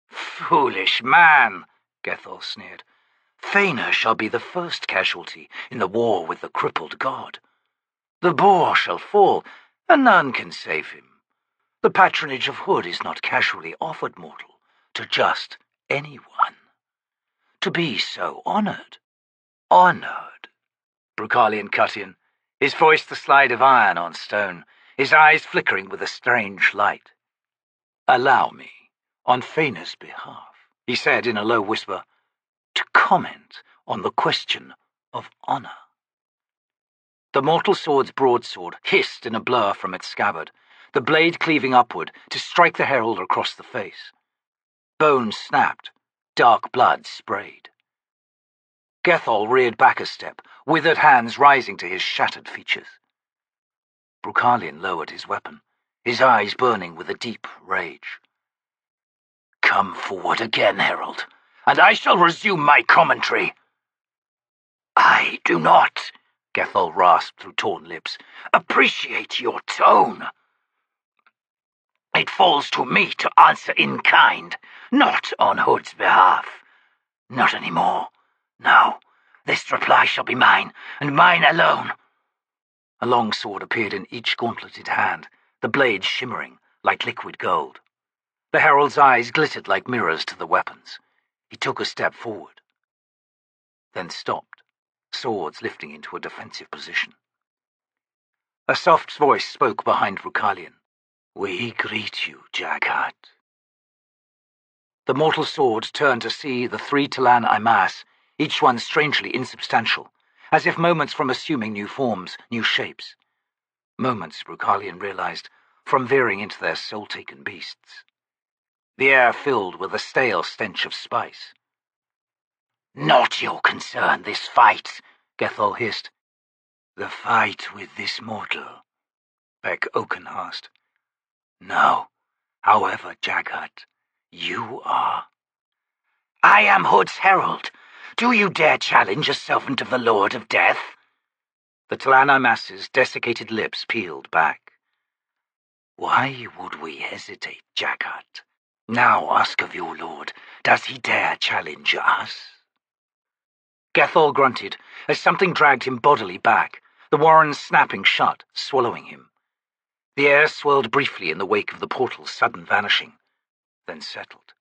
"Foolish man," Gethol sneered. "Fena shall be the first casualty in the war with the crippled god. The boar shall fall, and none can save him. The patronage of Hood is not casually offered, mortal, to just anyone. To be so honored." "Honored," Brukhalian cut in, his voice the slide of iron on stone, his eyes flickering with a strange light. "Allow me, on Fena's behalf," he said in a low whisper, "to comment on the question of honor." The mortal sword's broadsword hissed in a blur from its scabbard, the blade cleaving upward to strike the herald across the face. Bones snapped, dark blood sprayed. Gethol reared back a step, withered hands rising to his shattered features. Brukhalian lowered his weapon, his eyes burning with a deep rage. "Come forward again, herald, and I shall resume my commentary." "I do not," Gethol rasped through torn lips, "appreciate your tone. It falls to me to answer in kind, not on Hood's behalf. Not any more. No, this reply shall be mine, and mine alone." A long sword appeared in each gauntleted hand, the blade shimmering like liquid gold. The herald's eyes glittered like mirrors to the weapons. He took a step forward. then stopped, swords lifting into a defensive position. A soft voice spoke behind Brukhalian. "We greet you, Jaghad." The mortal sword turned to see the 3 T'lan Imass, each one strangely insubstantial, as if moments from assuming new forms, new shapes. Moments, Brukhalian realized, from veering into their soul-taken beasts. The air filled with a stale stench of spice. "Not your concern, this fight," Gethol hissed. "The fight with this mortal?" Beklites asked. "No. However, Jaghad, you are." "I am Hood's herald. Do you dare challenge a servant of the Lord of Death?" The T'lan Imass's desiccated lips peeled back. "Why would we hesitate, Jaghad? Now ask of your lord, does he dare challenge us?" Gethol grunted as something dragged him bodily back, the warrens snapping shut, swallowing him. The air swirled briefly in the wake of the portal's sudden vanishing, then settled.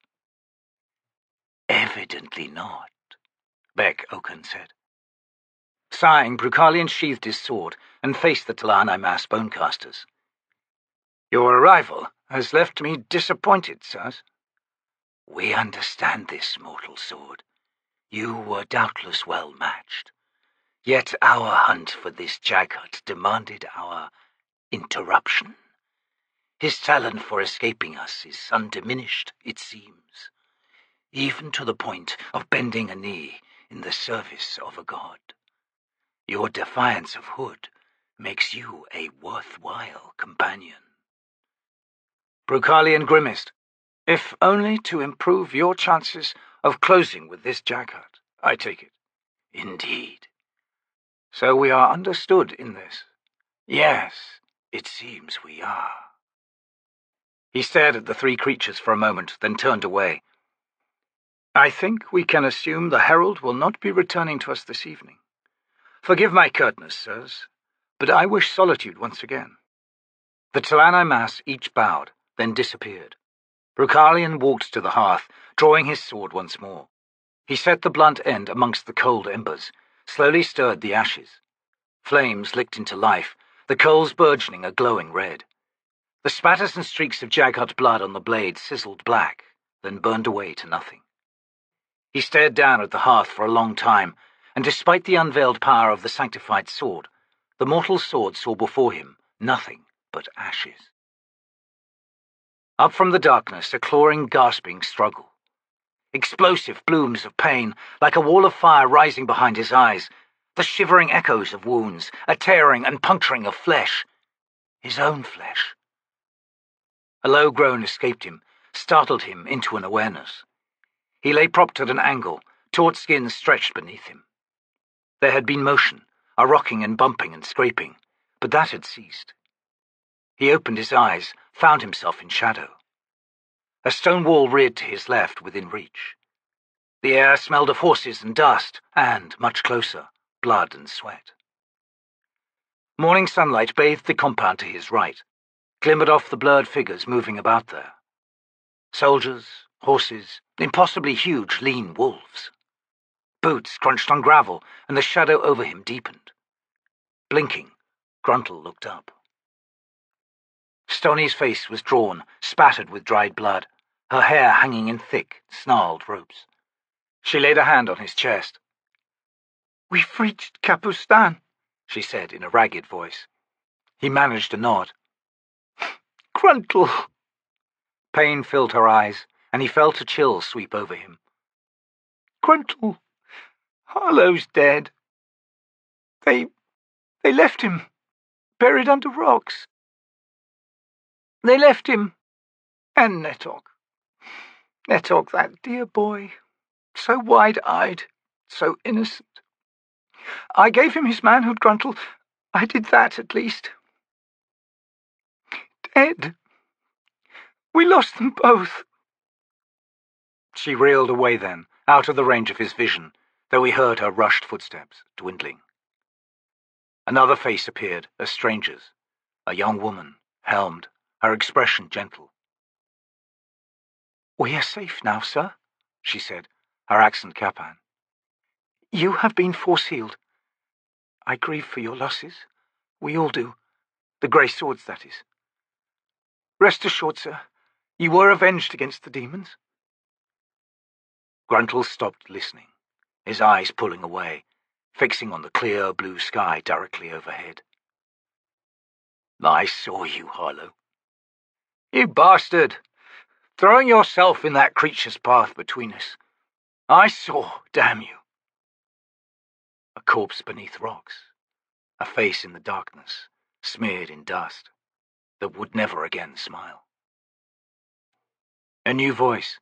"Evidently not," Beklites said. Sighing, Brukhalian sheathed his sword and faced the T'lan Imass bonecasters. "Your arrival has left me disappointed, sirs." "We understand this, mortal sword. You were doubtless well matched. Yet our hunt for this Jaghad demanded our interruption. His talent for escaping us is undiminished, it seems, even to the point of bending a knee in the service of a god. Your defiance of Hood makes you a worthwhile companion." Brukhalian grimaced. "If only to improve your chances of closing with this Jaghad, I take it." "Indeed." "So we are understood in this." "Yes, it seems we are." He stared at the 3 creatures for a moment, then turned away. "I think we can assume the herald will not be returning to us this evening. Forgive my curtness, sirs, but I wish solitude once again." The T'lan Imass each bowed, then disappeared. Brukhalian walked to the hearth, drawing his sword once more. He set the blunt end amongst the cold embers, slowly stirred the ashes. Flames licked into life, the coals burgeoning a glowing red. The spatters and streaks of Jaghad blood on the blade sizzled black, then burned away to nothing. He stared down at the hearth for a long time, and despite the unveiled power of the sanctified sword, the mortal sword saw before him nothing but ashes. Up from the darkness, a clawing, gasping struggle. Explosive blooms of pain, like a wall of fire rising behind his eyes, the shivering echoes of wounds, a tearing and puncturing of flesh. His own flesh. A low groan escaped him, startled him into an awareness. He lay propped at an angle, taut skin stretched beneath him. There had been motion, a rocking and bumping and scraping, but that had ceased. He opened his eyes, found himself in shadow. A stone wall reared to his left, within reach. The air smelled of horses and dust, and, much closer, blood and sweat. Morning sunlight bathed the compound to his right, glimmered off the blurred figures moving about there. Soldiers, horses, impossibly huge, lean wolves. Boots crunched on gravel, and the shadow over him deepened. Blinking, Gruntle looked up. Stony's face was drawn, spattered with dried blood, her hair hanging in thick, snarled ropes. She laid a hand on his chest. "We've reached Capustan," she said in a ragged voice. He managed a nod. "Gruntle!" Pain filled her eyes, and he felt a chill sweep over him. "Gruntle, Harlow's dead. They left him, buried under rocks. They left him, and Netok. Netok, that dear boy, so wide-eyed, so innocent. I gave him his manhood, Gruntle. I did that, at least. Dead. We lost them both." She reeled away then, out of the range of his vision, though he heard her rushed footsteps, dwindling. Another face appeared, a stranger's, a young woman, helmed, her expression gentle. "We are safe now, sir," she said, her accent Capan. You have been force-healed. I grieve for your losses. We all do. The grey swords, that is. Rest assured, sir, you were avenged against the demons. Gruntle stopped listening, his eyes pulling away, fixing on the clear blue sky directly overhead. I saw you, Harlow. You bastard! Throwing yourself in that creature's path between us. I saw, damn you. A corpse beneath rocks, a face in the darkness, smeared in dust, that would never again smile. A new voice.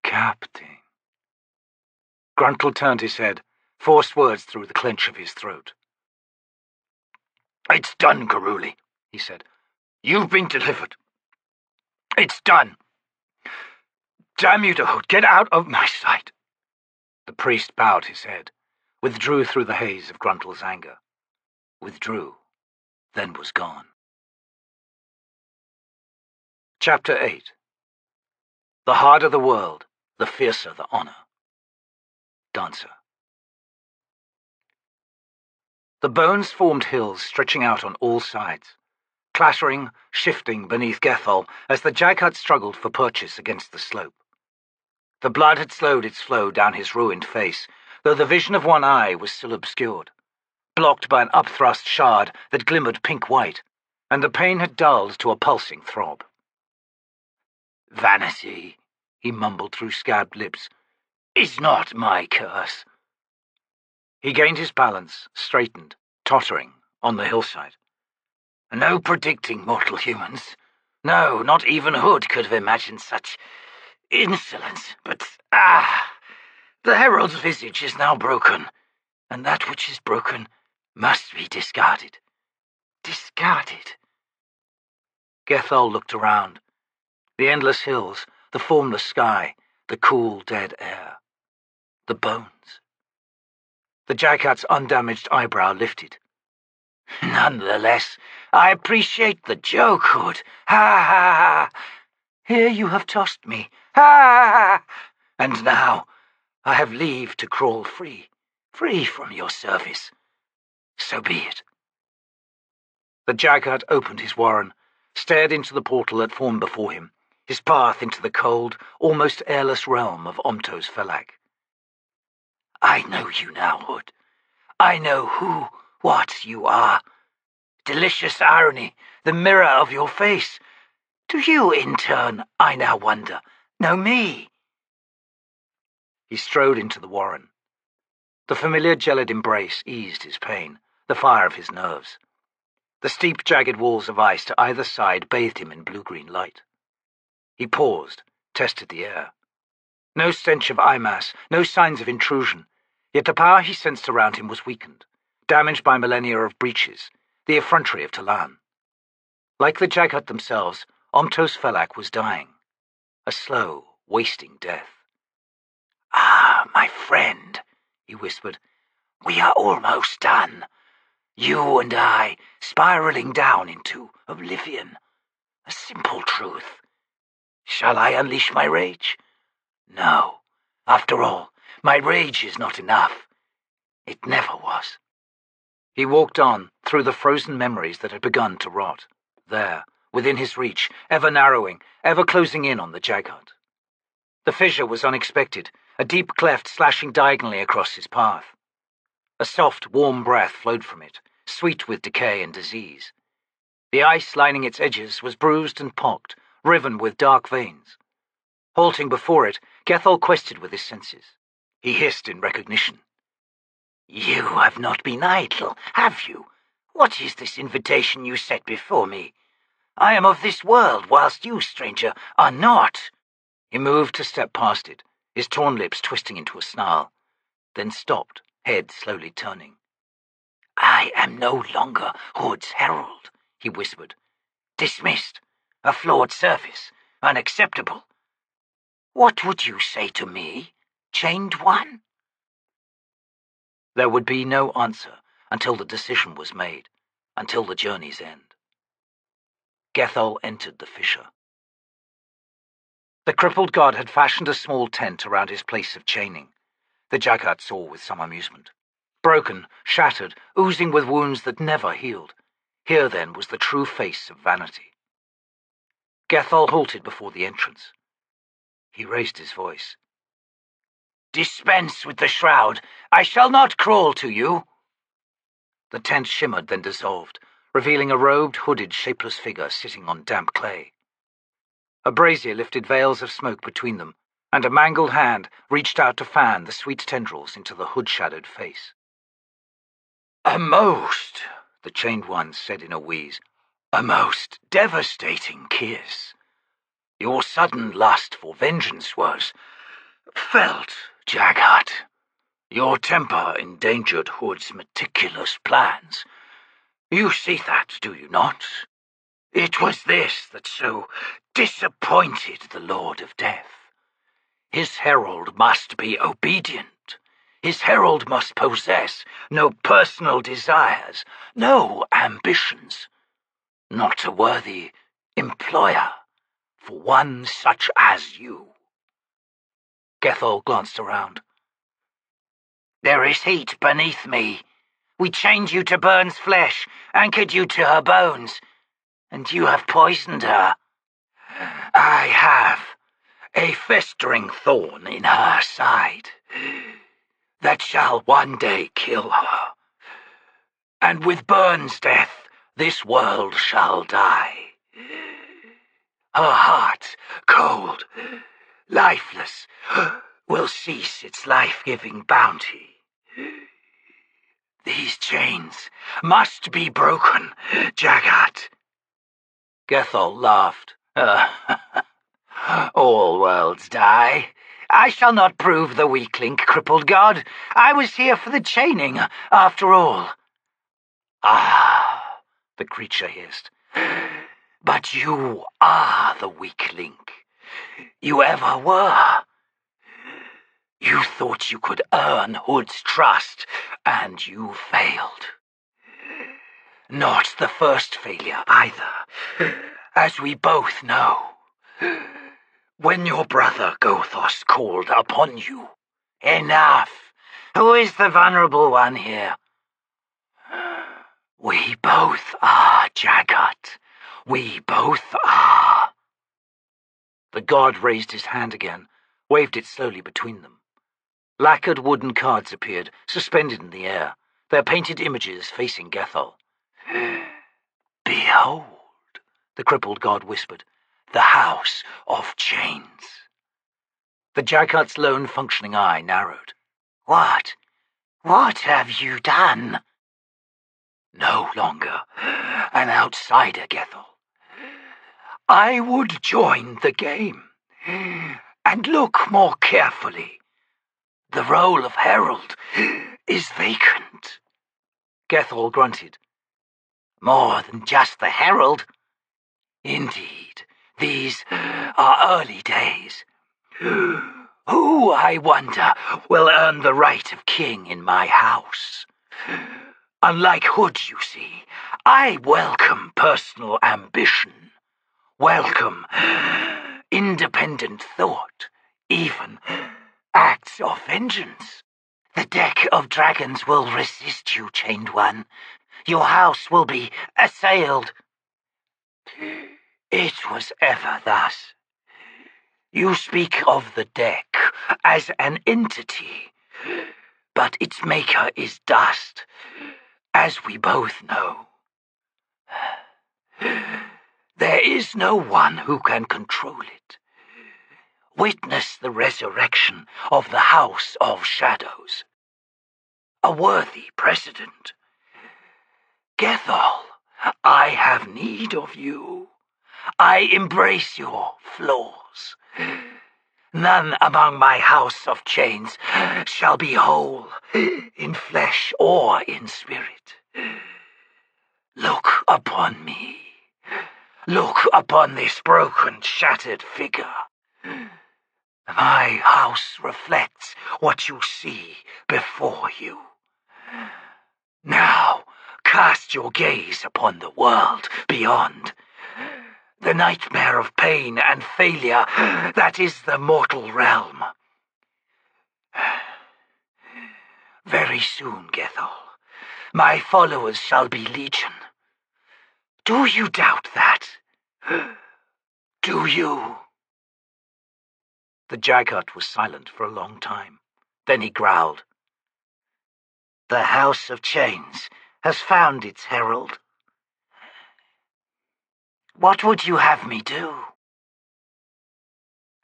Captain. Gruntle turned his head, forced words through the clench of his throat. It's done, Garuli, he said. You've been delivered. It's done. Damn you to Hood, get out of my sight. The priest bowed his head, withdrew through the haze of Gruntle's anger. Withdrew, then was gone. Chapter 8. The harder the world, the fiercer the honor. Dancer. The bones-formed hills stretching out on all sides, clattering, shifting beneath Gethol as the Jaghut struggled for purchase against the slope. The blood had slowed its flow down his ruined face, though the vision of one eye was still obscured, blocked by an upthrust shard that glimmered pink-white, and the pain had dulled to a pulsing throb. Vanity, he mumbled through scabbed lips, is not my curse. He gained his balance, straightened, tottering, on the hillside. No predicting mortal humans. No, not even Hood could have imagined such insolence. But, the herald's visage is now broken, and that which is broken must be discarded. Discarded. Gethol looked around. The endless hills, the formless sky, the cool, dead air. The bones. The Jaghut's undamaged eyebrow lifted. Nonetheless, I appreciate the joke, Hood. Ha ha ha! Here you have tossed me. Ha! And now I have leave to crawl free from your service. So be it. The Jaghut opened his warren, stared into the portal that formed before him, his path into the cold, almost airless realm of Omto's Felak. I know you now, Hood. I know who, what you are. Delicious irony, the mirror of your face. Do you, in turn, I now wonder, know me? He strode into the warren. The familiar gelid embrace eased his pain, the fire of his nerves. The steep, jagged walls of ice to either side bathed him in blue-green light. He paused, tested the air. No stench of Imass, no signs of intrusion, yet the power he sensed around him was weakened, damaged by millennia of breaches, the effrontery of T'lan. Like the Jaghut themselves, Omto's Felak was dying. A slow, wasting death. Ah, my friend, he whispered, we are almost done. You and I, spiraling down into oblivion. A simple truth. Shall I unleash my rage? No. After all, my rage is not enough. It never was. He walked on, through the frozen memories that had begun to rot. There, within his reach, ever narrowing, ever closing in on the Jaghut. The fissure was unexpected, a deep cleft slashing diagonally across his path. A soft, warm breath flowed from it, sweet with decay and disease. The ice lining its edges was bruised and pocked, riven with dark veins. Halting before it, Gethol quested with his senses. He hissed in recognition. You have not been idle, have you? What is this invitation you set before me? I am of this world, whilst you, stranger, are not. He moved to step past it, his torn lips twisting into a snarl, then stopped, head slowly turning. I am no longer Hood's herald, he whispered. Dismissed. A flawed service. Unacceptable. What would you say to me, Chained One? There would be no answer until the decision was made, until the journey's end. Gethol entered the fissure. The crippled god had fashioned a small tent around his place of chaining. the Jagged saw with some amusement. Broken, shattered, oozing with wounds that never healed. Here, then, was the true face of vanity. Gethal halted before the entrance. He raised his voice. "Dispense with the shroud. I shall not crawl to you." The tent shimmered, then dissolved, revealing a robed, hooded, shapeless figure sitting on damp clay. A brazier lifted veils of smoke between them, and a mangled hand reached out to fan the sweet tendrils into the hood-shadowed face. "A most," the chained one said in a wheeze, "a most devastating kiss. Your sudden lust for vengeance was felt, Jagged. Your temper endangered Hood's meticulous plans. You see that, do you not? It was this that so disappointed the Lord of Death. His herald must be obedient. His herald must possess no personal desires, no ambitions. Not a worthy employer for one such as you." Gethal glanced around. "There is heat beneath me. We chained you to Burn's flesh, anchored you to her bones, and you have poisoned her. I have a festering thorn in her side that shall one day kill her. And with Burn's death, this world shall die. Her heart, cold, lifeless, will cease its life-giving bounty. These chains must be broken, Jagged." Gethal laughed. "All worlds die. I shall not prove the weak link, crippled god. I was here for the chaining, after all." "Ah," the creature hissed. "But you are the weak link. You ever were. You thought you could earn Hood's trust, and you failed. Not the first failure, either, as we both know. When your brother Gothos called upon you, enough. Who is the vulnerable one here?" "We both are, Jagged. We both are." The god raised his hand again, waved it slowly between them. Lacquered wooden cards appeared, suspended in the air, their painted images facing Gethal. "Behold," the crippled god whispered, "the house of chains." The Jagged's lone functioning eye narrowed. What have you done?" "No longer an outsider, Gethal. I would join the game, and look more carefully. The role of herald is vacant." Gethal grunted. "More than just the herald?" "Indeed, these are early days. Who, I wonder, will earn the right of king in my house? Unlike Hood, you see, I welcome personal ambition, welcome independent thought, even acts of vengeance. The deck of dragons will resist you, Chained One. Your house will be assailed." "It was ever thus. You speak of the deck as an entity, but its maker is dust, as we both know. There is no one who can control it. Witness the resurrection of the House of Shadows. A worthy precedent. Gethal, I have need of you. I embrace your flaws. None among my house of chains shall be whole in flesh or in spirit. Look upon me. Look upon this broken, shattered figure. My house reflects what you see before you. Now cast your gaze upon the world beyond. The nightmare of pain and failure that is the mortal realm. Very soon, Gethal, my followers shall be legion. Do you doubt that? Do you? The Jaghut was silent for a long time. Then he growled. The House of Chains has found its herald. What would you have me do?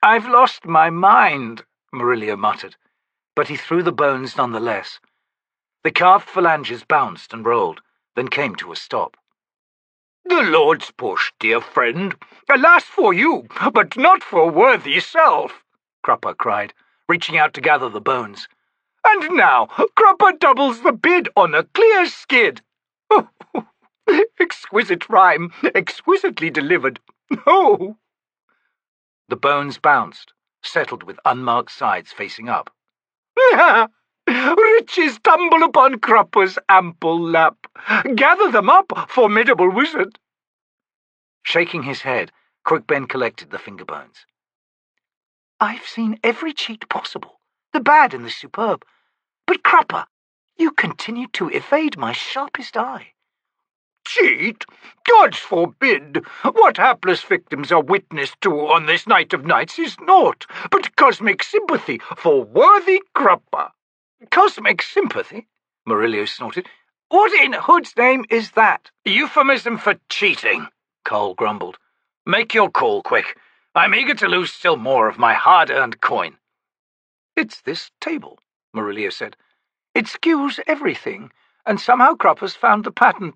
I've lost my mind, Murillo muttered, but he threw the bones nonetheless. The carved phalanges bounced and rolled, then came to a stop. The Lord's push, dear friend. Alas for you, but not for worthy self, Crupper cried, reaching out to gather the bones. And now Crupper doubles the bid on a clear skid. Exquisite rhyme, exquisitely delivered. Oh! The bones bounced, settled with unmarked sides facing up. Riches tumble upon Crupper's ample lap. Gather them up, formidable wizard. Shaking his head, Quickben collected the finger bones. I've seen every cheat possible, the bad and the superb. But Crupper, you continue to evade my sharpest eye. Cheat? Gods forbid! What hapless victims are witness to on this night of nights is naught but cosmic sympathy for worthy Crupper. Cosmic sympathy? Murillo snorted. What in Hood's name is that? Euphemism for cheating, Cole grumbled. Make your call quick. I'm eager to lose still more of my hard-earned coin. It's this table, Murillo said. It skews everything, and somehow Crupper's found the pattern.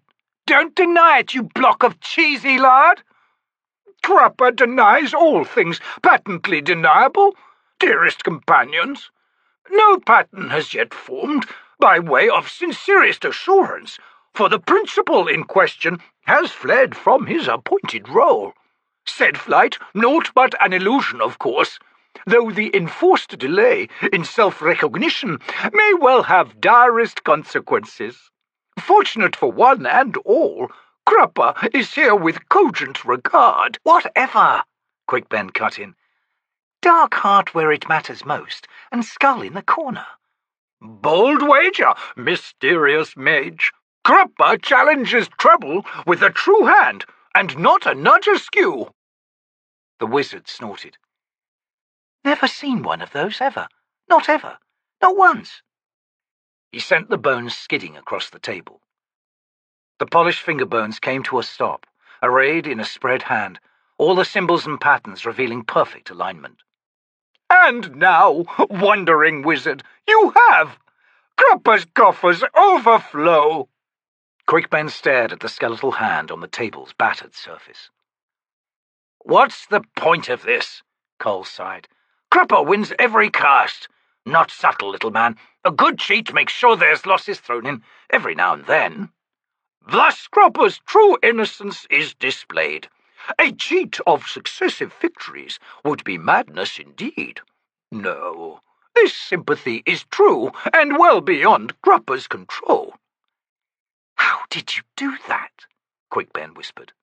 Don't deny it, you block of cheesy lard! Crupper denies all things patently deniable, dearest companions. No pattern has yet formed, by way of sincerest assurance, for the principal in question has fled from his appointed role. Said flight naught but an illusion, of course, though the enforced delay in self-recognition may well have direst consequences. Fortunate for one and all, Crupper is here with cogent regard. Whatever, Quickben cut in. Dark heart where it matters most, and skull in the corner. Bold wager, mysterious mage. Crupper challenges treble with a true hand, and not a nudge askew. The wizard snorted. Never seen one of those, ever. Not ever. Not once. He sent the bones skidding across the table. The polished finger bones came to a stop, arrayed in a spread hand, all the symbols and patterns revealing perfect alignment. And now, wondering wizard, you have! Crupper's coffers overflow! Quickben stared at the skeletal hand on the table's battered surface. What's the point of this? Cole sighed. Crupper wins every cast. Not subtle, little man. A good cheat makes sure there's losses thrown in every now and then. Thus Crupper's true innocence is displayed. A cheat of successive victories would be madness indeed. No, this sympathy is true and well beyond Crupper's control. How did you do that? Quickben whispered.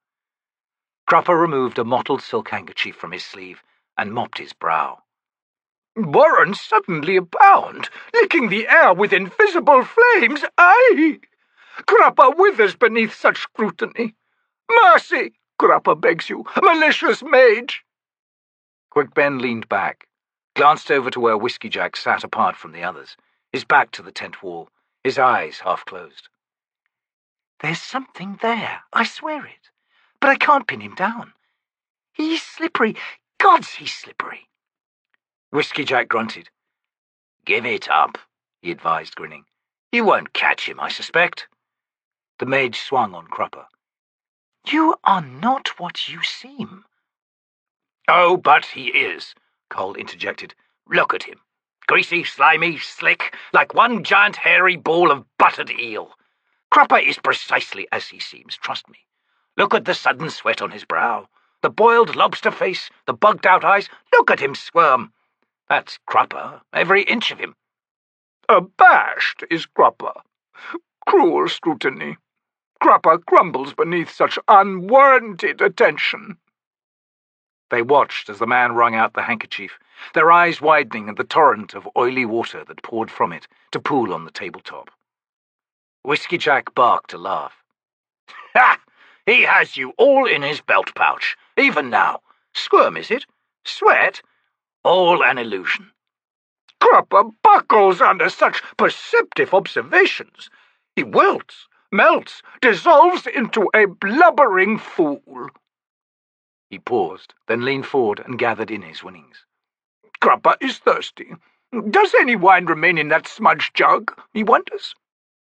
Crupper removed a mottled silk handkerchief from his sleeve and mopped his brow. Warrants suddenly abound, licking the air with invisible flames. Aye! Crupper withers beneath such scrutiny. Mercy, Crupper begs you, malicious mage. Quickben leaned back, glanced over to where Whiskeyjack sat apart from the others, his back to the tent wall, his eyes half closed. There's something there, I swear it, but I can't pin him down. He's slippery. Gods, he's slippery. Whiskeyjack grunted. Give it up, he advised, grinning. You won't catch him, I suspect. The mage swung on Crupper. You are not what you seem. Oh, but he is, Cole interjected. Look at him. Greasy, slimy, slick, like one giant hairy ball of buttered eel. Crupper is precisely as he seems, trust me. Look at the sudden sweat on his brow, the boiled lobster face, the bugged-out eyes. Look at him squirm. That's Crupper, every inch of him. Abashed is Crupper. Cruel scrutiny. Crupper crumbles beneath such unwarranted attention. They watched as the man wrung out the handkerchief, their eyes widening at the torrent of oily water that poured from it to pool on the tabletop. Whiskeyjack barked a laugh. Ha! He has you all in his belt pouch, even now. Squirm, is it? Sweat? All an illusion. Crupper buckles under such perceptive observations. He wilts, melts, dissolves into a blubbering fool. He paused, then leaned forward and gathered in his winnings. Crupper is thirsty. Does any wine remain in that smudged jug, he wonders?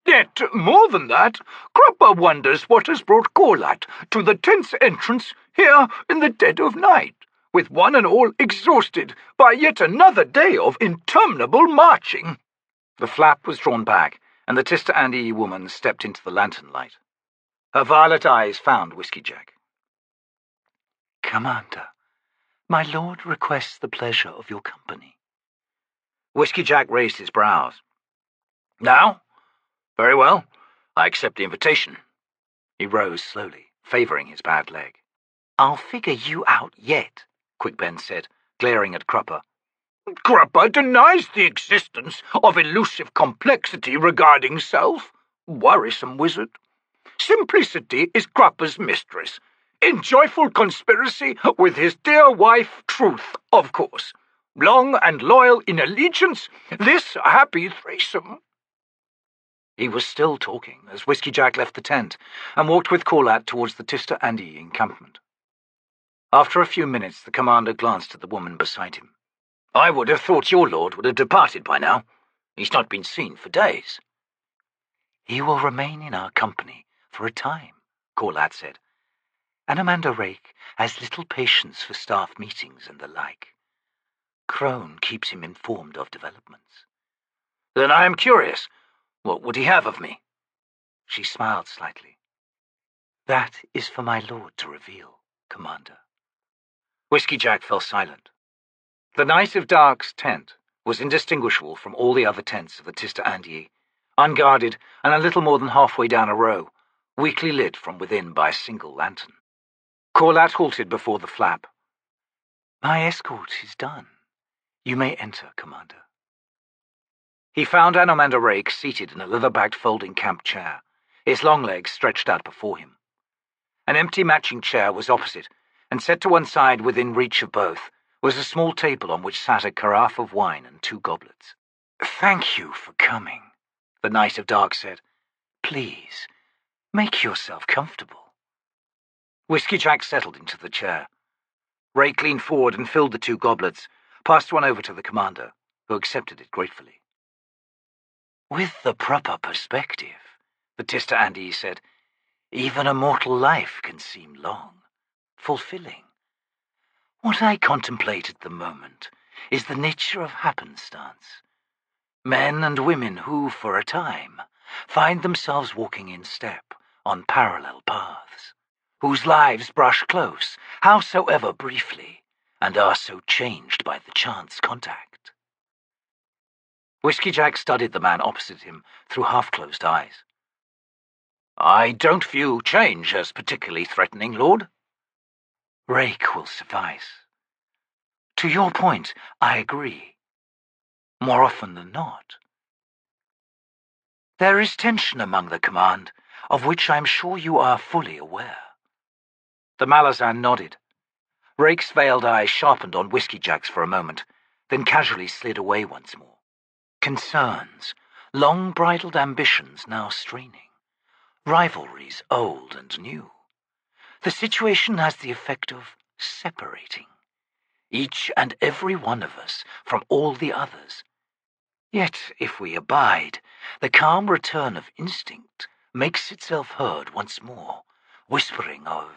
Yet, more than that, Crupper wonders what has brought Corlat to the tent's entrance here in the dead of night, with one and all exhausted by yet another day of interminable marching. The flap was drawn back, and the T'lan woman stepped into the lantern light. Her violet eyes found Whiskeyjack. Commander, my lord requests the pleasure of your company. Whiskeyjack raised his brows. Now? Very well. I accept the invitation. He rose slowly, favouring his bad leg. I'll figure you out yet, Quick Ben said, glaring at Crupper. Crupper denies the existence of elusive complexity regarding self. Worrisome wizard. Simplicity is Crupper's mistress. In joyful conspiracy with his dear wife, Truth, of course. Long and loyal in allegiance, this happy threesome. He was still talking as Whiskeyjack left the tent and walked with Corlat towards the T'lan encampment. After a few minutes, the commander glanced at the woman beside him. I would have thought your lord would have departed by now. He's not been seen for days. He will remain in our company for a time, Corlat said. Anamanda Rake has little patience for staff meetings and the like. Crone keeps him informed of developments. Then I am curious. What would he have of me? She smiled slightly. That is for my lord to reveal, Commander. Whiskeyjack fell silent. The Night of Dark's tent was indistinguishable from all the other tents of the T'lan, unguarded and a little more than halfway down a row, weakly lit from within by a single lantern. Corlat halted before the flap. My escort is done. You may enter, Commander. He found Anamanda Rake seated in a leather-backed folding camp chair, his long legs stretched out before him. An empty matching chair was opposite, and set to one side within reach of both was a small table on which sat a carafe of wine and 2 goblets. Thank you for coming, the Night of Dark said. Please, make yourself comfortable. Whiskeyjack settled into the chair. Rake leaned forward and filled the 2 goblets, passed one over to the commander, who accepted it gratefully. With the proper perspective, the T'lan said, even a mortal life can seem long, fulfilling. What I contemplate at the moment is the nature of happenstance. Men and women who, for a time, find themselves walking in step on parallel paths, whose lives brush close, howsoever briefly, and are so changed by the chance contact. Whiskeyjack studied the man opposite him through half-closed eyes. I don't view change as particularly threatening, Lord. Rake will suffice. To your point, I agree. More often than not. There is tension among the command, of which I am sure you are fully aware. The Malazan nodded. Rake's veiled eyes sharpened on Whiskeyjack's for a moment, then casually slid away once more. Concerns, long-bridled ambitions now straining, rivalries old and new. The situation has the effect of separating each and every one of us from all the others. Yet, if we abide, the calm return of instinct makes itself heard once more, whispering of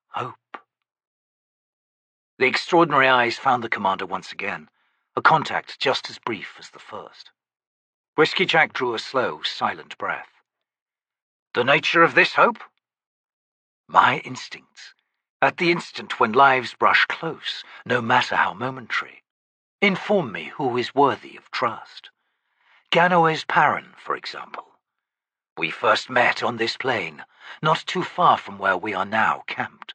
hope. The extraordinary eyes found the commander once again, a contact just as brief as the first. Whiskeyjack drew a slow, silent breath. The nature of this hope? My instincts, at the instant when lives brush close, no matter how momentary, inform me who is worthy of trust. Ganoes Paran, for example. We first met on this plain, not too far from where we are now camped.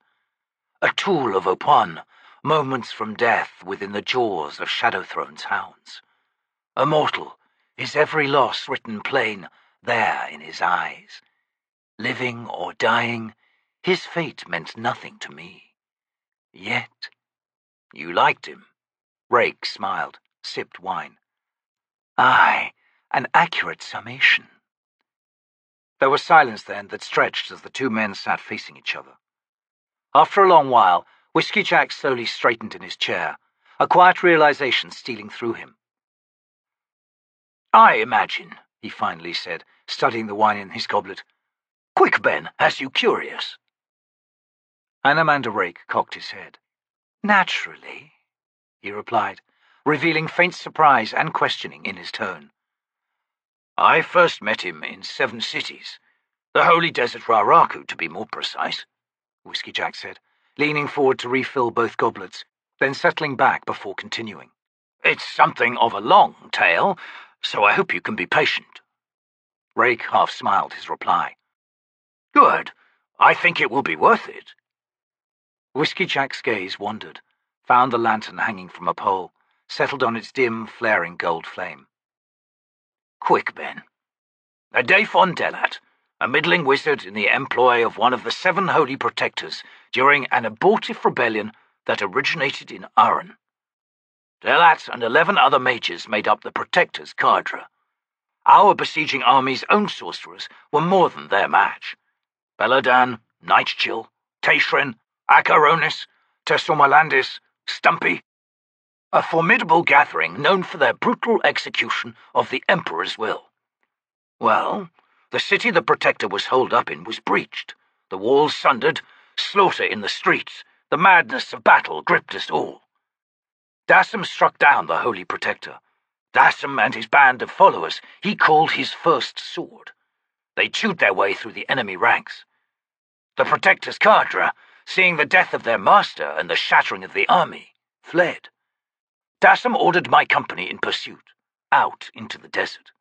A tool of Opon, moments from death within the jaws of Shadowthrone's hounds. Immortal, his every loss written plain there in his eyes. Living or dying, his fate meant nothing to me. Yet, you liked him. Rake smiled, sipped wine. Aye, an accurate summation. There was silence then that stretched as the two men sat facing each other. After a long while, Whiskeyjack slowly straightened in his chair, a quiet realization stealing through him. I imagine, he finally said, studying the wine in his goblet. Quick, Ben, has you curious? Anamanda Rake cocked his head. Naturally, he replied, revealing faint surprise and questioning in his tone. I first met him in 7 cities, the holy desert Raraku, to be more precise, Whiskeyjack said, leaning forward to refill both goblets, then settling back before continuing. It's something of a long tale, so I hope you can be patient. Rake half smiled his reply. Good. I think it will be worth it. Whiskeyjack's gaze wandered, found the lantern hanging from a pole, settled on its dim, flaring gold flame. Quick, Ben. A Daphon Delat, a middling wizard in the employ of one of the 7 holy protectors during an abortive rebellion that originated in Aran. Delat and 11 other mages made up the protector's cadre. Our besieging army's own sorcerers were more than their match. Beladan, Nightchill, Taishrin, Acaronis, Tessomalandis, Stumpy. A formidable gathering known for their brutal execution of the Emperor's will. Well, the city the Protector was holed up in was breached, the walls sundered, slaughter in the streets, the madness of battle gripped us all. Dassam struck down the Holy Protector. Dassam and his band of followers he called his first sword. They chewed their way through the enemy ranks. The Protector's cadre, seeing the death of their master and the shattering of the army, fled. Dassam ordered my company in pursuit, out into the desert.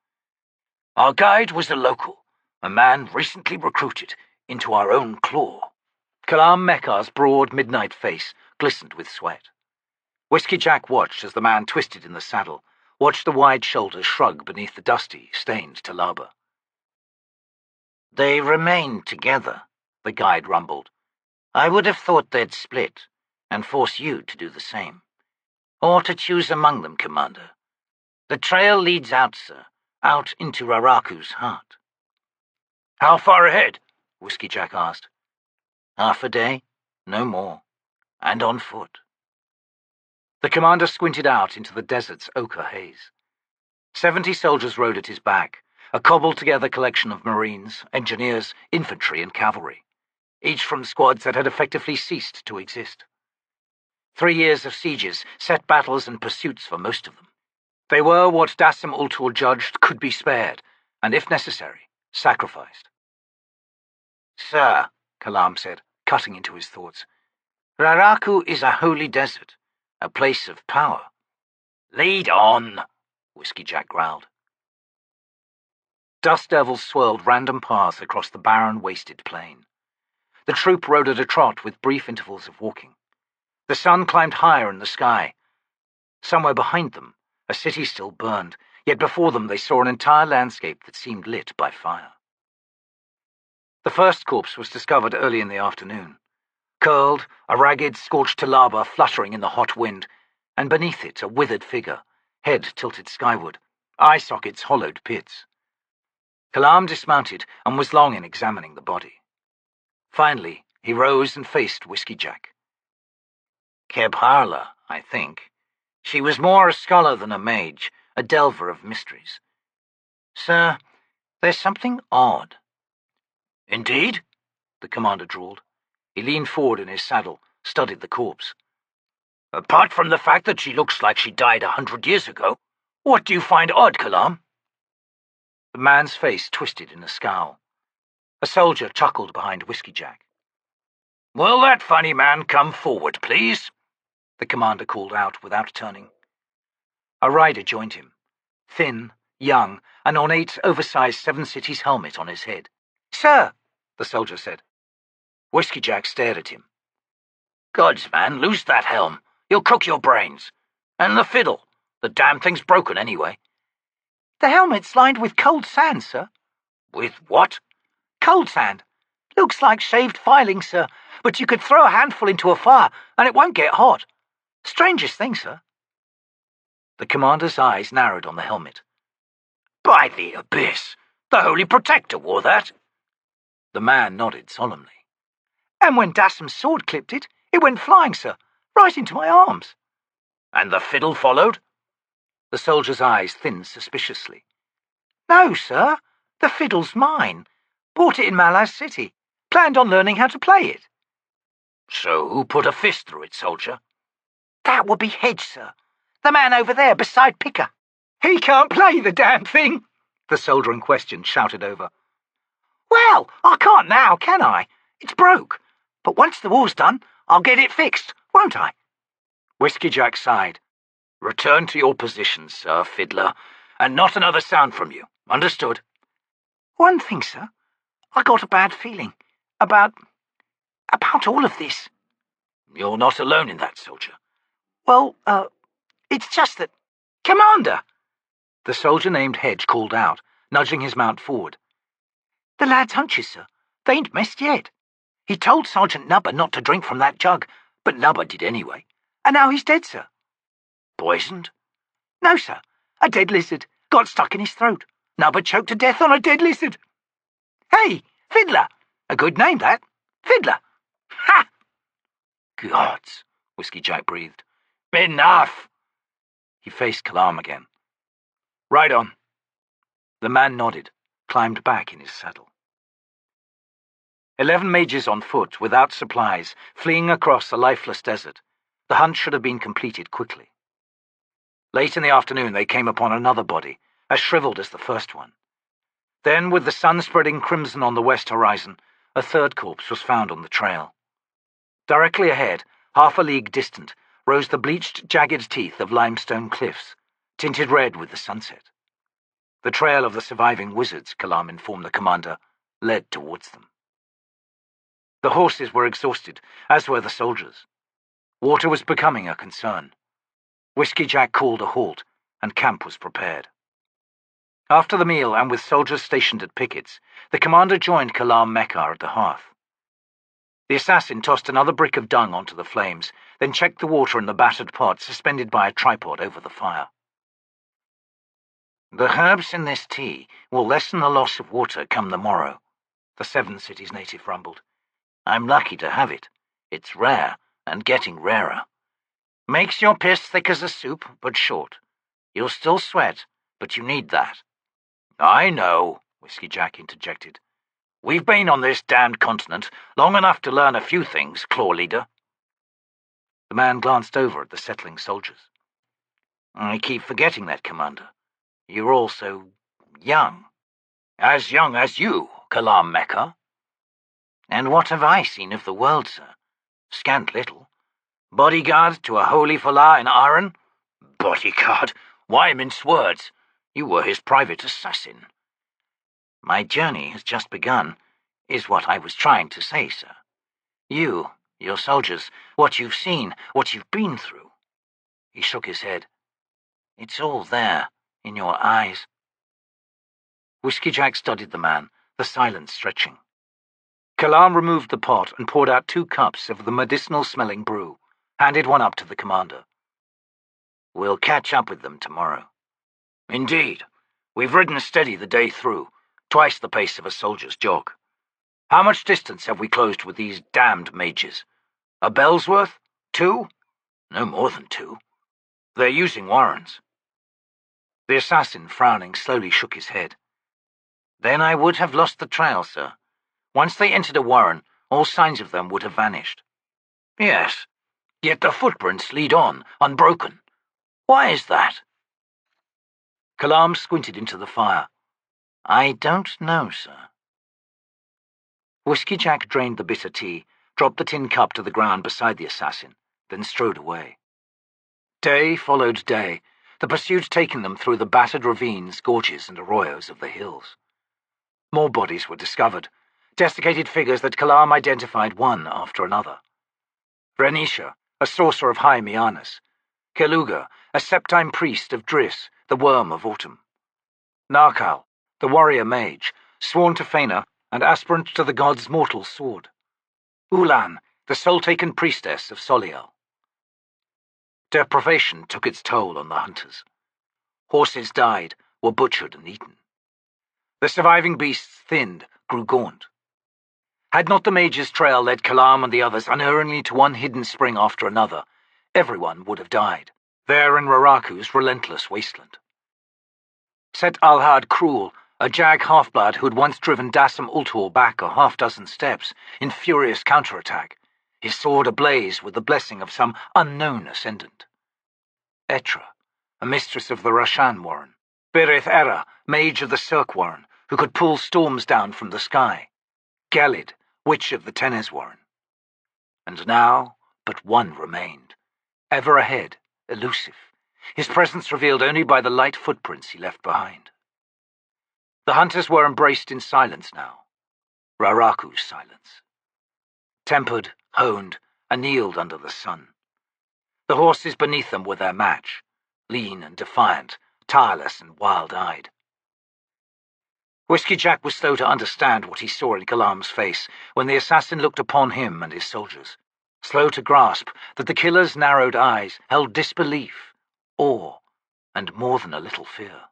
Our guide was a local, a man recently recruited into our own claw. Kalam Mekkar's broad midnight face glistened with sweat. Whiskeyjack watched as the man twisted in the saddle, watched the wide shoulders shrug beneath the dusty, stained talaba. They remained together, the guide rumbled. I would have thought they'd split, and force you to do the same. Or to choose among them, Commander. The trail leads out, sir, out into Raraku's heart. How far ahead? Whiskeyjack asked. Half a day, no more, and on foot. The commander squinted out into the desert's ochre haze. 70 soldiers rode at his back, a cobbled-together collection of marines, engineers, infantry, and cavalry, each from squads that had effectively ceased to exist. 3 years of sieges, set battles, and pursuits for most of them. They were what Dassam Ultor judged could be spared, and if necessary, sacrificed. Sir, Kalam said, cutting into his thoughts, Raraku is a holy desert, a place of power. Lead on, Whiskeyjack growled. Dust devils swirled random paths across the barren, wasted plain. The troop rode at a trot with brief intervals of walking. The sun climbed higher in the sky. Somewhere behind them, a city still burned, yet before them they saw an entire landscape that seemed lit by fire. The first corpse was discovered early in the afternoon. Curled, a ragged, scorched talaba fluttering in the hot wind, and beneath it a withered figure, head tilted skyward, eye sockets hollowed pits. Kalam dismounted and was long in examining the body. Finally, he rose and faced Whiskeyjack. Kebharla, I think. She was more a scholar than a mage, a delver of mysteries. Sir, there's something odd. Indeed? The commander drawled. He leaned forward in his saddle, studied the corpse. Apart from the fact that she looks like she died 100 years ago, what do you find odd, Kalam? The man's face twisted in a scowl. A soldier chuckled behind Whiskeyjack. Will that funny man come forward, please? The commander called out without turning. A rider joined him, thin, young, an ornate, oversized 7 Cities helmet on his head. Sir, the soldier said. Whiskeyjack stared at him. Gods, man, loose that helm. You'll cook your brains. And the fiddle. The damn thing's broken anyway. The helmet's lined with cold sand, sir. With what? Cold sand. Looks like shaved filing, sir, but you could throw a handful into a fire and it won't get hot. Strangest thing, sir. The commander's eyes narrowed on the helmet. By the abyss! The Holy Protector wore that. The man nodded solemnly. And when Dassam's sword clipped it, it went flying, sir, right into my arms. And the fiddle followed? The soldier's eyes thinned suspiciously. No, sir. The fiddle's mine. Bought it in Malaz City. Planned on learning how to play it. So who put a fist through it, soldier? That would be Hedge, sir. The man over there beside Picker. He can't play the damn thing, the soldier in question shouted over. Well, I can't now, can I? It's broke. But once the war's done, I'll get it fixed, won't I? Whiskeyjack sighed. Return to your position, sir, fiddler, and not another sound from you. Understood? One thing, sir. I got a bad feeling about all of this. You're not alone in that, soldier. Well, it's just that... Commander! The soldier named Hedge called out, nudging his mount forward. The lad's hunches, sir. They ain't messed yet. He told Sergeant Nubber not to drink from that jug, but Nubber did anyway. And now he's dead, sir. Poisoned? No, sir. A dead lizard. Got stuck in his throat. Nubber choked to death on a dead lizard. Hey, Fiddler! A good name, that. Fiddler! Ha! Gods, Whiskeyjack breathed. Enough! He faced Kalam again. Right on. The man nodded, climbed back in his saddle. 11 mages on foot, without supplies, fleeing across a lifeless desert. The hunt should have been completed quickly. Late in the afternoon they came upon another body, as shriveled as the first one. Then, with the sun spreading crimson on the west horizon, a third corpse was found on the trail. Directly ahead, half a league distant, rose the bleached, jagged teeth of limestone cliffs, tinted red with the sunset. The trail of the surviving wizards, Kalam informed the commander, led towards them. The horses were exhausted, as were the soldiers. Water was becoming a concern. Whiskeyjack called a halt, and camp was prepared. After the meal, and with soldiers stationed at pickets, the commander joined Kalam Mekar at the hearth. The assassin tossed another brick of dung onto the flames, then checked the water in the battered pot suspended by a tripod over the fire. The herbs in this tea will lessen the loss of water come the morrow, the Seven Cities native rumbled. I'm lucky to have it. It's rare, and getting rarer. Makes your piss thick as a soup, but short. You'll still sweat, but you need that. I know, Whiskeyjack interjected. We've been on this damned continent long enough to learn a few things, Claw Leader. The man glanced over at the settling soldiers. I keep forgetting that, Commander. You're all so young. As young as you, Kalam Mekar. And what have I seen of the world, sir? Scant little. Bodyguard to a holy fellah in iron? Bodyguard? Why mince words? You were his private assassin. My journey has just begun, is what I was trying to say, sir. You, your soldiers, what you've seen, what you've been through. He shook his head. It's all there, in your eyes. Whiskeyjack studied the man, the silence stretching. Kalam removed the pot and poured out 2 cups of the medicinal-smelling brew, handed one up to the commander. We'll catch up with them tomorrow. Indeed. We've ridden steady the day through, twice the pace of a soldier's jog. How much distance have we closed with these damned mages? A bell's worth? 2? No more than 2. They're using warrens. The assassin, frowning, slowly shook his head. Then I would have lost the trail, sir. Once they entered a warren, all signs of them would have vanished. Yes, yet the footprints lead on, unbroken. Why is that? Kalam squinted into the fire. I don't know, sir. Whiskeyjack drained the bitter tea, dropped the tin cup to the ground beside the assassin, then strode away. Day followed day, the pursuit taking them through the battered ravines, gorges, and arroyos of the hills. More bodies were discovered, desiccated figures that Kalam identified one after another. Renisha, a sorcerer of high Mianas; Keluga, a septime priest of Driss, the worm of autumn; Narkal, the warrior mage, sworn to Fena and aspirant to the god's mortal sword; Ulan, the soul-taken priestess of Soliel. Deprivation took its toll on the hunters. Horses died, were butchered and eaten. The surviving beasts thinned, grew gaunt. Had not the mage's trail led Kalam and the others unerringly to one hidden spring after another, everyone would have died, there in Raraku's relentless wasteland. Set Alhad Cruel, a Jag half-blood who had once driven Dassam Ultor back a half-dozen steps in furious counterattack, his sword ablaze with the blessing of some unknown ascendant. Etra, a mistress of the Rashan Warren; Berith Era, mage of the Cirque Warren, who could pull storms down from the sky; Gelid, witch of the Tenes Warren. And now but one remained, ever ahead, elusive, his presence revealed only by the light footprints he left behind. The hunters were embraced in silence now, Raraku's silence. Tempered, honed, annealed under the sun. The horses beneath them were their match, lean and defiant, tireless and wild-eyed. Whiskeyjack was slow to understand what he saw in Kalam's face when the assassin looked upon him and his soldiers, slow to grasp that the killer's narrowed eyes held disbelief, awe, and more than a little fear.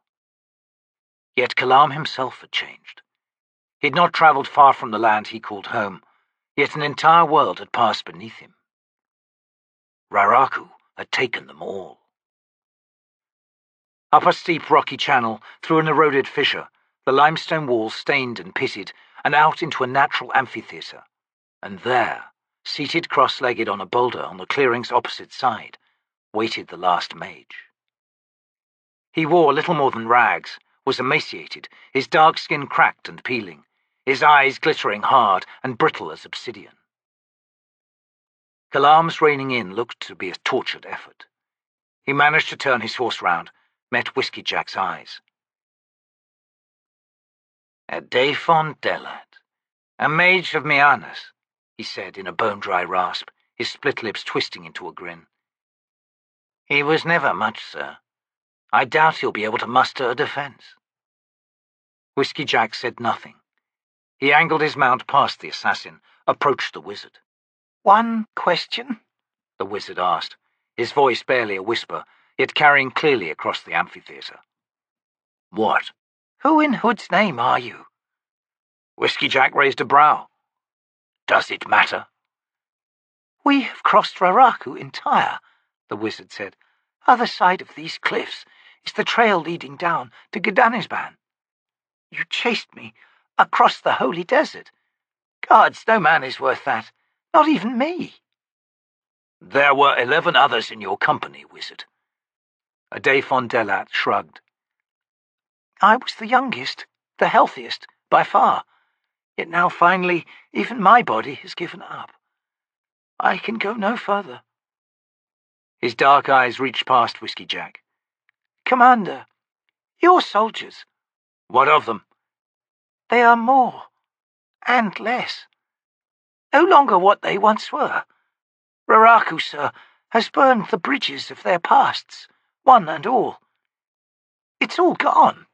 Yet Kalam himself had changed. He had not travelled far from the land he called home, yet an entire world had passed beneath him. Raraku had taken them all. Up a steep rocky channel, through an eroded fissure, the limestone wall stained and pitted, and out into a natural amphitheatre, and there, seated cross-legged on a boulder on the clearing's opposite side, waited the last mage. He wore little more than rags, was emaciated, his dark skin cracked and peeling, his eyes glittering hard and brittle as obsidian. Kalam's reining in looked to be a tortured effort. He managed to turn his horse round, met Whiskeyjack's eyes. "A Daphon Delat, a mage of Mianas," he said in a bone-dry rasp, his split lips twisting into a grin. "He was never much, sir. I doubt he'll be able to muster a defence." Whiskeyjack said nothing. He angled his mount past the assassin, approached the wizard. "One question?" the wizard asked, his voice barely a whisper, yet carrying clearly across the amphitheatre. "What?" "Who in Hood's name are you?" Whiskeyjack raised a brow. "Does it matter?" "We have crossed Raraku entire," the wizard said. "Other side of these cliffs is the trail leading down to Gdanisban. You chased me across the holy desert. Gods, no man is worth that, not even me." "There were 11 others in your company, wizard." Daphon Delat shrugged. "I was the youngest, the healthiest, by far. Yet now finally even my body has given up. I can go no further." His dark eyes reached past Whiskeyjack. "Commander, your soldiers." "What of them?" "They are more, and less. No longer what they once were. Raraku, sir, has burned the bridges of their pasts, one and all. It's all gone."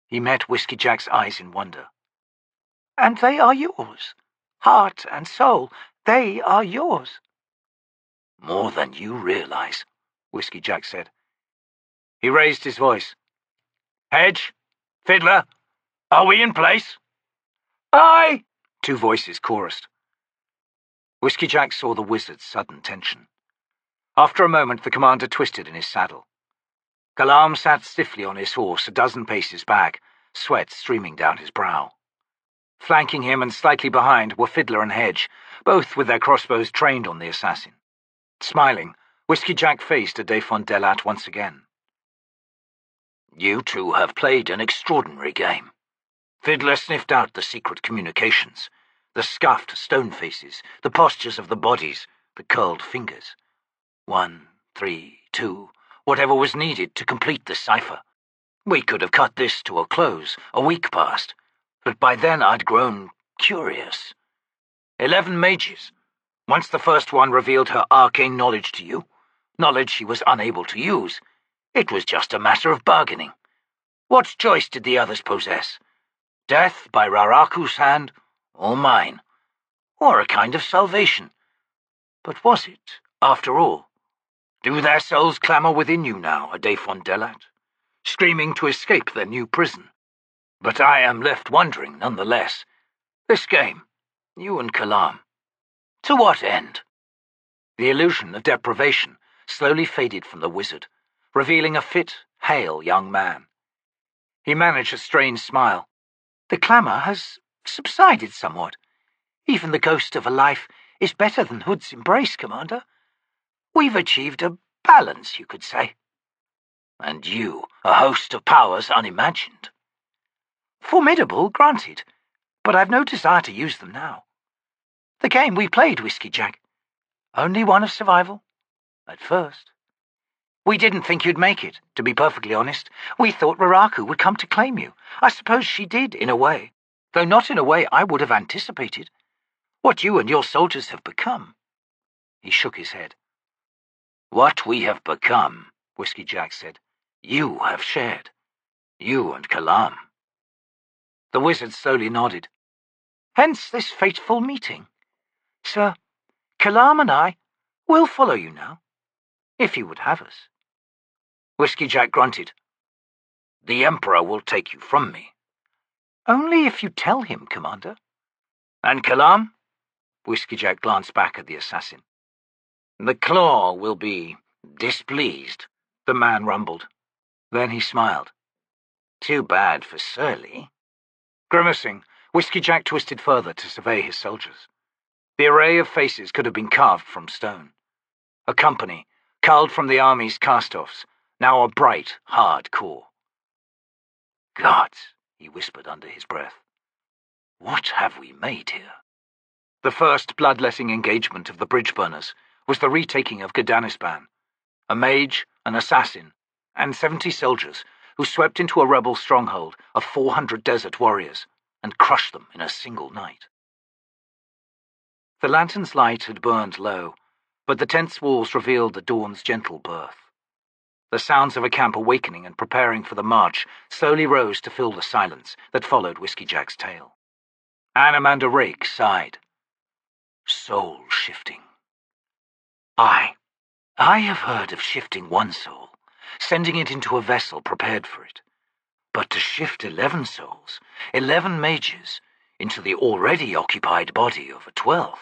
He met Whiskeyjack's eyes in wonder. "And they are yours. Heart and soul, they are yours." "More than you realize," Whiskeyjack said. He raised his voice. "Hedge? Fiddler? Are we in place?" "Aye!" 2 voices chorused. Whiskeyjack saw the wizard's sudden tension. After a moment, the commander twisted in his saddle. Kalam sat stiffly on his horse a dozen paces back, sweat streaming down his brow. Flanking him and slightly behind were Fiddler and Hedge, both with their crossbows trained on the assassin. Smiling, Whiskeyjack faced Daphon Delat once again. "You two have played an extraordinary game." Fiddler sniffed out the secret communications, the scuffed stone faces, the postures of the bodies, the curled fingers. 1, 3, 2, whatever was needed to complete the cipher. We could have cut this to a close a week past, but by then I'd grown curious. 11 mages, Once the first one revealed her arcane knowledge to you, knowledge she was unable to use, it was just a matter of bargaining. What choice did the others possess? Death by Raraku's hand, or mine? Or a kind of salvation? But was it, after all? Do their souls clamour within you now, Adefon Delat, screaming to escape their new prison? But I am left wondering, nonetheless. This game, you and Kalam, to what end? The illusion of deprivation slowly faded from the wizard, revealing a fit, hale young man. He managed a strange smile. The clamour has subsided somewhat. Even the ghost of a life is better than Hood's embrace, Commander. We've achieved a balance, you could say. And you, a host of powers unimagined. Formidable, granted, but I've no desire to use them now. The game we played, Whiskeyjack, only one of survival, at first. We didn't think you'd make it, to be perfectly honest. We thought Raraku would come to claim you. I suppose she did, in a way, though not in a way I would have anticipated. What you and your soldiers have become. He shook his head. What we have become, Whiskeyjack said, you have shared. You and Kalam. The wizard slowly nodded. Hence this fateful meeting. Sir, Kalam and I will follow you now, if you would have us. Whiskeyjack grunted. The Emperor will take you from me. Only if you tell him, Commander. And Kalam? Whiskeyjack glanced back at the assassin. The Claw will be displeased, the man rumbled. Then he smiled. Too bad for Surly. Grimacing, Whiskeyjack twisted further to survey his soldiers. The array of faces could have been carved from stone. A company, culled from the army's cast-offs, now a bright, hard core. Gods, he whispered under his breath. What have we made here? The first bloodletting engagement of the bridge burners was the retaking of Gdanisban, a mage, an assassin, and 70 soldiers who swept into a rebel stronghold of 400 desert warriors and crushed them in a single night. The lantern's light had burned low, but the tent's walls revealed the dawn's gentle birth. The sounds of a camp awakening and preparing for the march slowly rose to fill the silence that followed Whiskeyjack's tale. Amanda Rake sighed. Soul shifting. I have heard of shifting one soul, sending it into a vessel prepared for it. But to shift 11 souls, 11 mages, into the already occupied body of a 12th.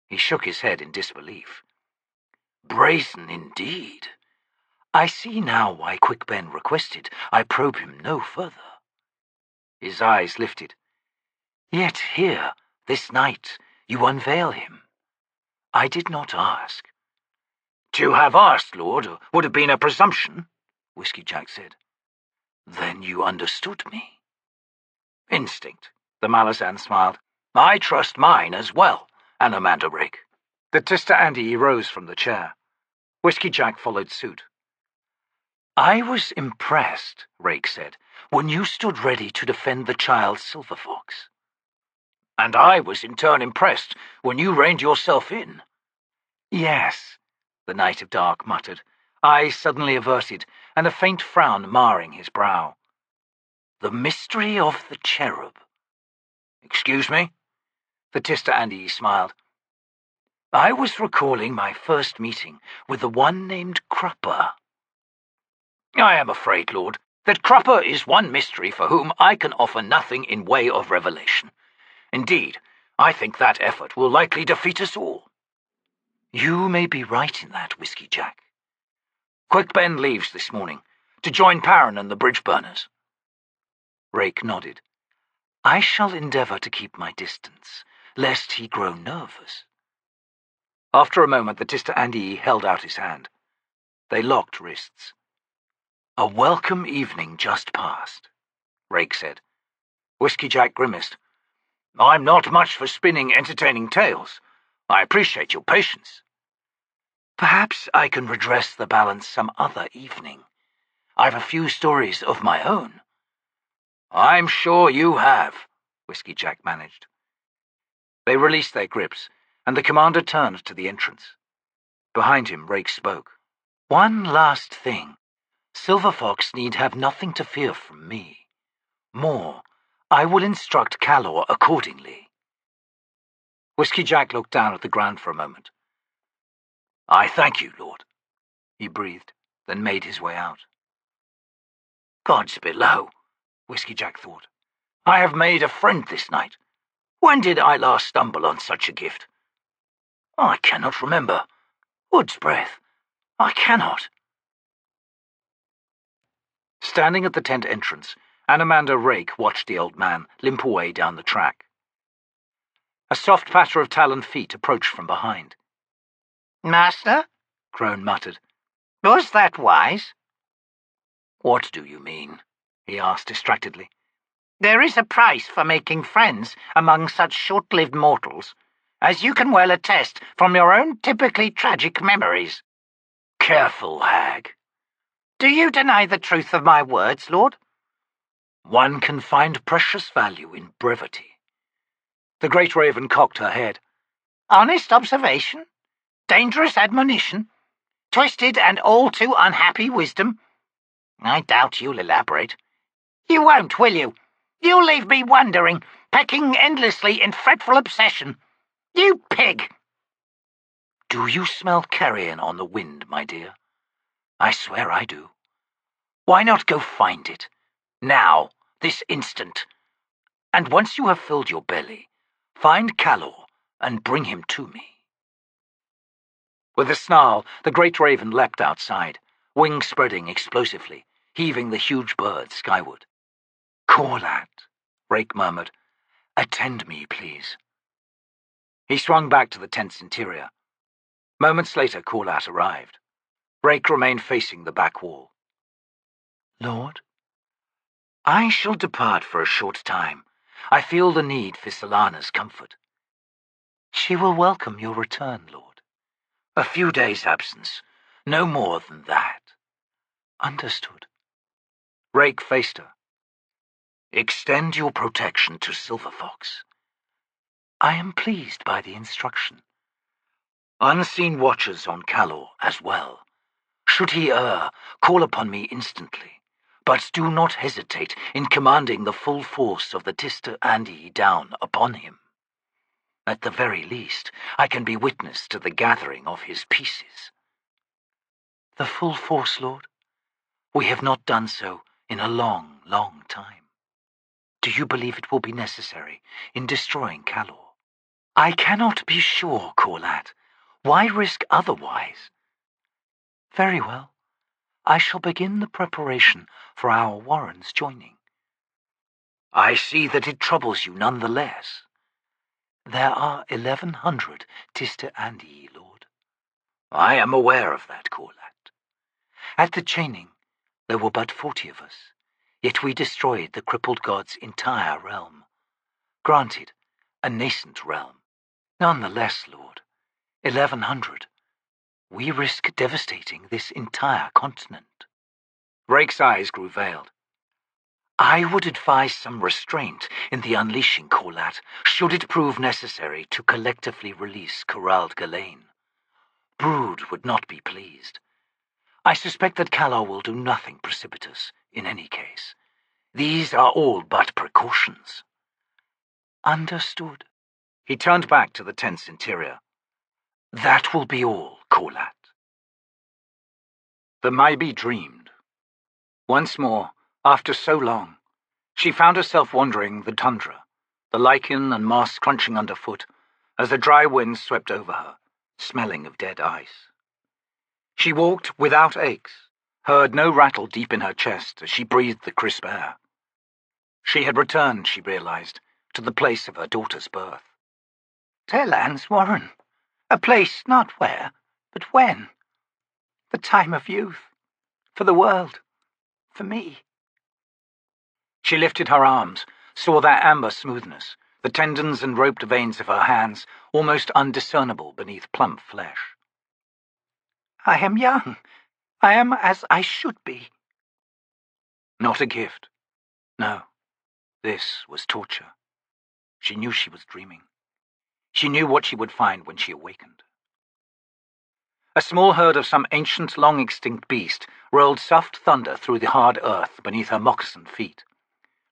He shook his head in disbelief. Brazen indeed. I see now why Quick Ben requested I probe him no further. His eyes lifted. Yet here, this night, you unveil him. I did not ask. To have asked, Lord, would have been a presumption, Whiskeyjack said. Then you understood me. Instinct, the Malazan smiled. I trust mine as well, Amanda Rake. The Tista Andy rose from the chair. Whiskeyjack followed suit. I was impressed, Rake said, when you stood ready to defend the child Silver Fox. And I was in turn impressed when you reined yourself in. Yes, the Knight of Dark muttered, eyes suddenly averted, and a faint frown marring his brow. The mystery of the cherub. Excuse me? The Tista Andy smiled. I was recalling my first meeting with the one named Crupper. I am afraid, Lord, that Crupper is one mystery for whom I can offer nothing in way of revelation. Indeed, I think that effort will likely defeat us all. You may be right in that, Whiskeyjack. Quick Ben leaves this morning, to join Perrin and the bridge burners. Rake nodded. I shall endeavour to keep my distance, lest he grow nervous. After a moment, the Tista Andy held out his hand. They locked wrists. A welcome evening just passed, Rake said. Whiskeyjack grimaced. I'm not much for spinning entertaining tales. I appreciate your patience. Perhaps I can redress the balance some other evening. I've a few stories of my own. I'm sure you have, Whiskeyjack managed. They released their grips, and the commander turned to the entrance. Behind him, Rake spoke. One last thing. Silver Fox need have nothing to fear from me. More, I will instruct Calor accordingly. Whiskeyjack looked down at the ground for a moment. I thank you, Lord, he breathed, then made his way out. Gods below, Whiskeyjack thought. I have made a friend this night. When did I last stumble on such a gift? I cannot remember. Wood's breath. I cannot. Standing at the tent entrance, Anamander Rake watched the old man limp away down the track. A soft patter of taloned feet approached from behind. Master? Crone muttered. Was that wise? What do you mean? He asked distractedly. There is a price for making friends among such short-lived mortals, as you can well attest from your own typically tragic memories. Careful, hag. Do you deny the truth of my words, Lord? One can find precious value in brevity. The great raven cocked her head. Honest observation? Dangerous admonition? Twisted and all too unhappy wisdom? I doubt you'll elaborate. You won't, will you? You'll leave me wondering, pecking endlessly in fretful obsession. You pig! Do you smell carrion on the wind, my dear? I swear I do. Why not go find it? Now, this instant. And once you have filled your belly, find Calor and bring him to me. With a snarl, the great raven leapt outside, wings spreading explosively, heaving the huge bird skyward. Corlat, Rake murmured. Attend me, please. He swung back to the tent's interior. Moments later, Corlat arrived. Rake remained facing the back wall. Lord, I shall depart for a short time. I feel the need for Solana's comfort. She will welcome your return, Lord. A few days' absence, no more than that. Understood. Rake faced her. Extend your protection to Silver Fox. I am pleased by the instruction. Unseen watchers on Calor as well. Should he err, call upon me instantly, but do not hesitate in commanding the full force of the Tista Andi down upon him. At the very least, I can be witness to the gathering of his pieces. The full force, Lord? We have not done so in a long, long time. Do you believe it will be necessary in destroying Calor? I cannot be sure, Corlat. Why risk otherwise? Very well. I shall begin the preparation for our Warren's joining. I see that it troubles you none the less. There are 1,100 Tista Andi, Lord. I am aware of that, Corlat. At the chaining, there were but 40 of us, yet we destroyed the crippled god's entire realm. Granted, a nascent realm. None the less, Lord, 1,100. We risk devastating this entire continent. Rake's eyes grew veiled. I would advise some restraint in the unleashing, Corlat, should it prove necessary to collectively release Bauchelain. Brood would not be pleased. I suspect that Calor will do nothing precipitous, in any case. These are all but precautions. Understood. He turned back to the tent's interior. That will be all, Corlat. The Maybe dreamed. Once more, after so long, she found herself wandering the tundra, the lichen and moss crunching underfoot, as the dry wind swept over her, smelling of dead ice. She walked without aches, heard no rattle deep in her chest as she breathed the crisp air. She had returned, she realized, to the place of her daughter's birth. T'lan's warren. A place not where, but when. The time of youth. For the world. For me. She lifted her arms, saw that amber smoothness, the tendons and roped veins of her hands almost undiscernible beneath plump flesh. I am young. I am as I should be. Not a gift. No, this was torture. She knew she was dreaming. She knew what she would find when she awakened. A small herd of some ancient, long-extinct beast rolled soft thunder through the hard earth beneath her moccasined feet,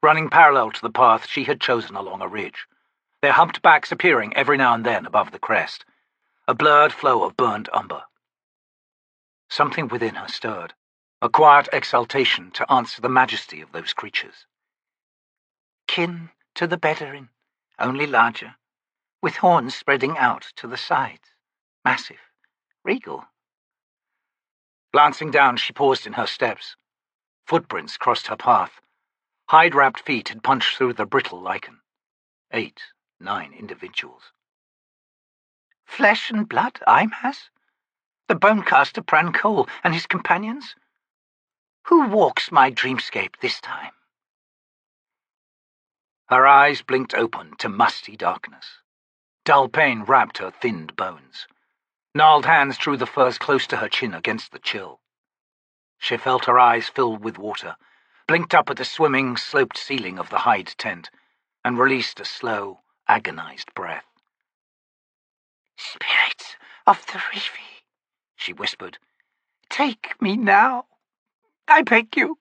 running parallel to the path she had chosen along a ridge, their humped backs appearing every now and then above the crest, a blurred flow of burned umber. Something within her stirred, a quiet exultation to answer the majesty of those creatures. Kin to the Bedouin, only larger, with horns spreading out to the sides, massive, regal. Glancing down, she paused in her steps. Footprints crossed her path. Hide-wrapped feet had punched through the brittle lichen. 8, 9 individuals. Flesh and blood, Imass? The bonecaster Prancol and his companions? Who walks my dreamscape this time? Her eyes blinked open to musty darkness. Dull pain wrapped her thinned bones. Gnarled hands drew the furs close to her chin against the chill. She felt her eyes filled with water, blinked up at the swimming, sloped ceiling of the hide tent, and released a slow, agonized breath. Spirits of the Rivi, she whispered, take me now, I beg you.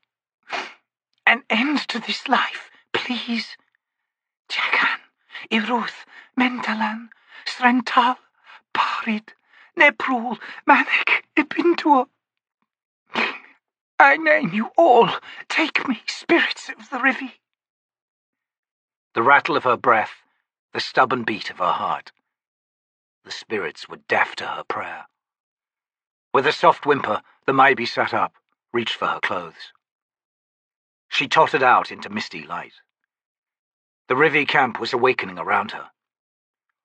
An end to this life, please. Jagan, Iruth, Mentalan, Srental, Parid, Neprul, Manek, Ibindur. I name you all. Take me, spirits of the Rivi. The rattle of her breath, the stubborn beat of her heart. The spirits were deaf to her prayer. With a soft whimper, the Maibi sat up, reached for her clothes. She tottered out into misty light. The Rivi camp was awakening around her.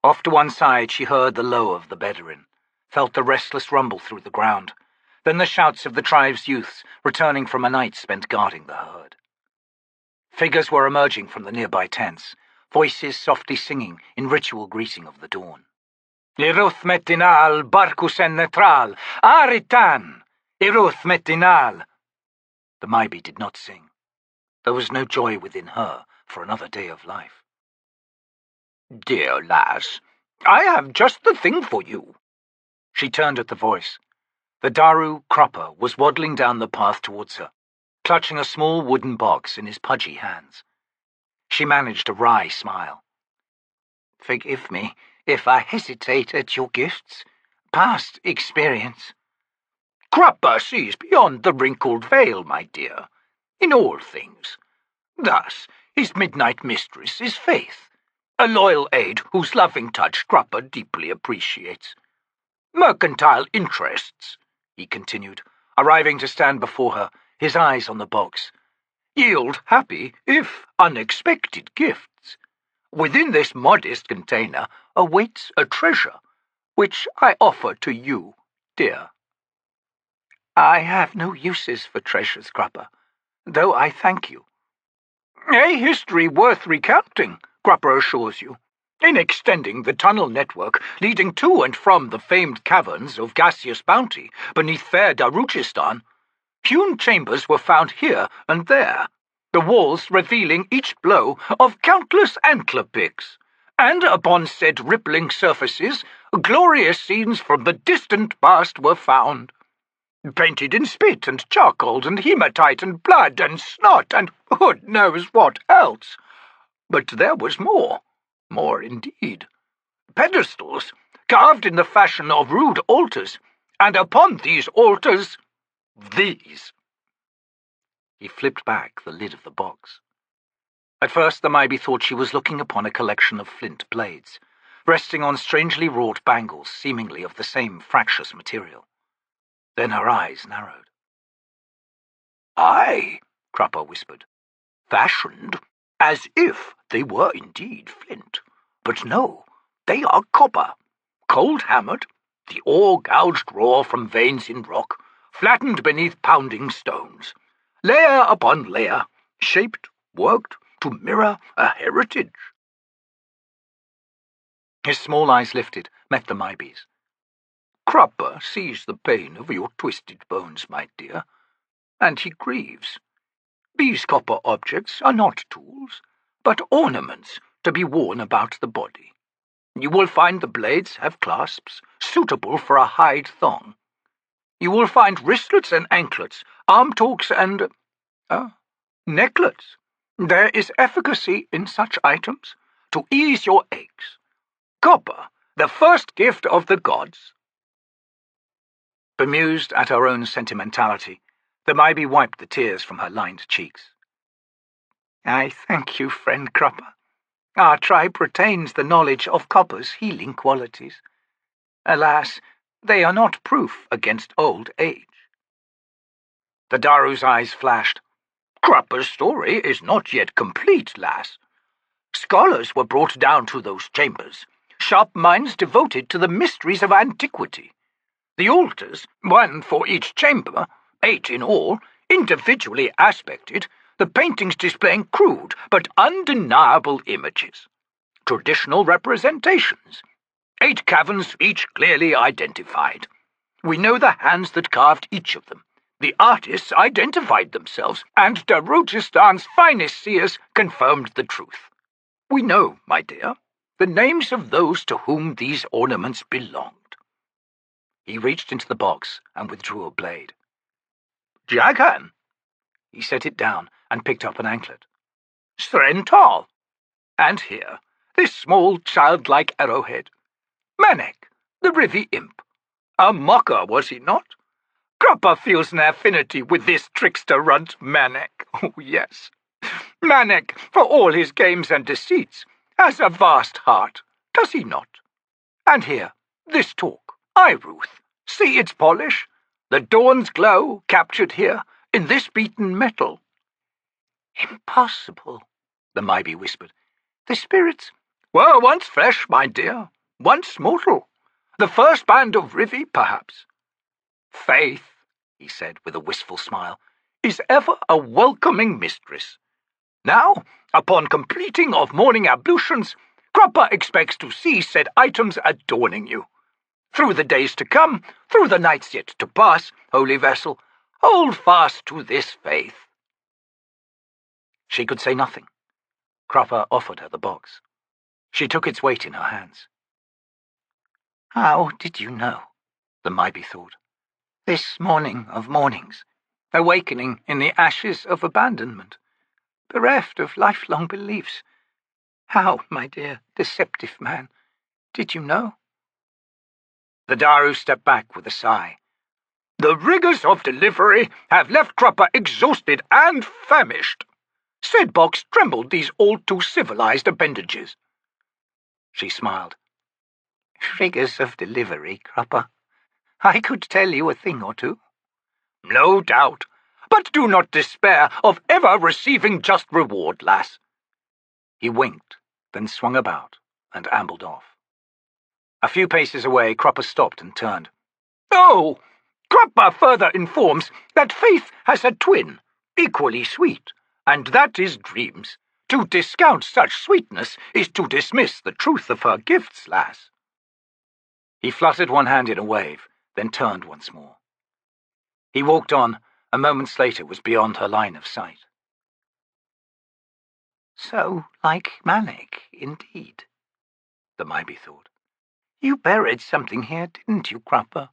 Off to one side she heard the low of the Bedouin, felt the restless rumble through the ground, then the shouts of the tribe's youths returning from a night spent guarding the herd. Figures were emerging from the nearby tents, voices softly singing in ritual greeting of the dawn. Iruth metinal, barkusen netral, aritan! Iruth metinal! The Maibi did not sing. There was no joy within her for another day of life. Dear lass, I have just the thing for you. She turned at the voice. The Daru Cropper was waddling down the path towards her, clutching a small wooden box in his pudgy hands. She managed a wry smile. Forgive me if I hesitate at your gifts. Past experience. Cropper sees beyond the wrinkled veil, my dear, in all things. Thus, his midnight mistress is Faith, a loyal aide whose loving touch Cropper deeply appreciates. Mercantile interests, he continued, arriving to stand before her, his eyes on the box, yield happy, if unexpected, gifts. Within this modest container awaits a treasure, which I offer to you, dear. I have no uses for treasures, Cropper, though I thank you. A history worth recounting, Cropper assures you, in extending the tunnel network leading to and from the famed caverns of gaseous bounty beneath fair Daruchistan. Hewn chambers were found here and there, the walls revealing each blow of countless antler picks, and upon said rippling surfaces, glorious scenes from the distant past were found. Painted in spit and charcoal and hematite and blood and snot and who knows what else. But there was more indeed. Pedestals, carved in the fashion of rude altars, and upon these altars, these. He flipped back the lid of the box. At first the Maibi thought she was looking upon a collection of flint blades, resting on strangely wrought bangles seemingly of the same fractious material. Then her eyes narrowed. "Aye," Cropper whispered, "fashioned as if they were indeed flint. But no, they are copper, cold-hammered, the ore gouged raw from veins in rock, flattened beneath pounding stones, layer upon layer, shaped, worked to mirror a heritage." His small eyes lifted, met the Maibi's. "Cropper sees the pain of your twisted bones, my dear, and he grieves. These copper objects are not tools, but ornaments to be worn about the body. You will find the blades have clasps suitable for a hide thong. You will find wristlets and anklets, arm torques and necklets. There is efficacy in such items to ease your aches. Copper, the first gift of the gods." Bemused at her own sentimentality, the Maybe wiped the tears from her lined cheeks. "I thank you, friend Cropper. Our tribe retains the knowledge of copper's healing qualities. Alas, they are not proof against old age." The Daru's eyes flashed. "Cropper's story is not yet complete, lass. Scholars were brought down to those chambers, sharp minds devoted to the mysteries of antiquity. The altars, one for each chamber, 8 in all, individually aspected, the paintings displaying crude but undeniable images. Traditional representations. 8 caverns, each clearly identified. We know the hands that carved each of them. The artists identified themselves, and Daruchistan's finest seers confirmed the truth. We know, my dear, the names of those to whom these ornaments belonged." He reached into the box and withdrew a blade. "Jelarkan." He set it down and picked up an anklet. "Strental. And here, this small childlike arrowhead. Manek, the Rivi imp. A mocker, was he not? Cropper feels an affinity with this trickster runt Manek. Oh, yes. Manek, for all his games and deceits, has a vast heart, does he not? And here, this talk, Ruth, see its polish? The dawn's glow, captured here, in this beaten metal." "Impossible," the Maybe whispered. "The spirits were once flesh, my dear, once mortal. The first band of Rivi, perhaps. Faith," he said with a wistful smile, "is ever a welcoming mistress. Now, upon completing of morning ablutions, Cropper expects to see said items adorning you. Through the days to come, through the nights yet to pass, holy vessel, hold fast to this faith." She could say nothing. Cropper offered her the box. She took its weight in her hands. "How did you know?" the Maybe thought. "This morning of mornings, awakening in the ashes of abandonment, bereft of lifelong beliefs. How, my dear deceptive man, did you know?" The Daru stepped back with a sigh. "The rigours of delivery have left Cropper exhausted and famished. Said box trembled these all too civilized appendages." She smiled. "Rigours of delivery, Cropper. I could tell you a thing or two." "No doubt. But do not despair of ever receiving just reward, lass." He winked, then swung about and ambled off. A few paces away, Cropper stopped and turned. "Oh, Cropper further informs that Faith has a twin, equally sweet, and that is dreams. To discount such sweetness is to dismiss the truth of her gifts, lass." He fluttered one hand in a wave, then turned once more. He walked on, and moments later was beyond her line of sight. "So like Manek, indeed," the Maybe thought. "You buried something here, didn't you, Cropper?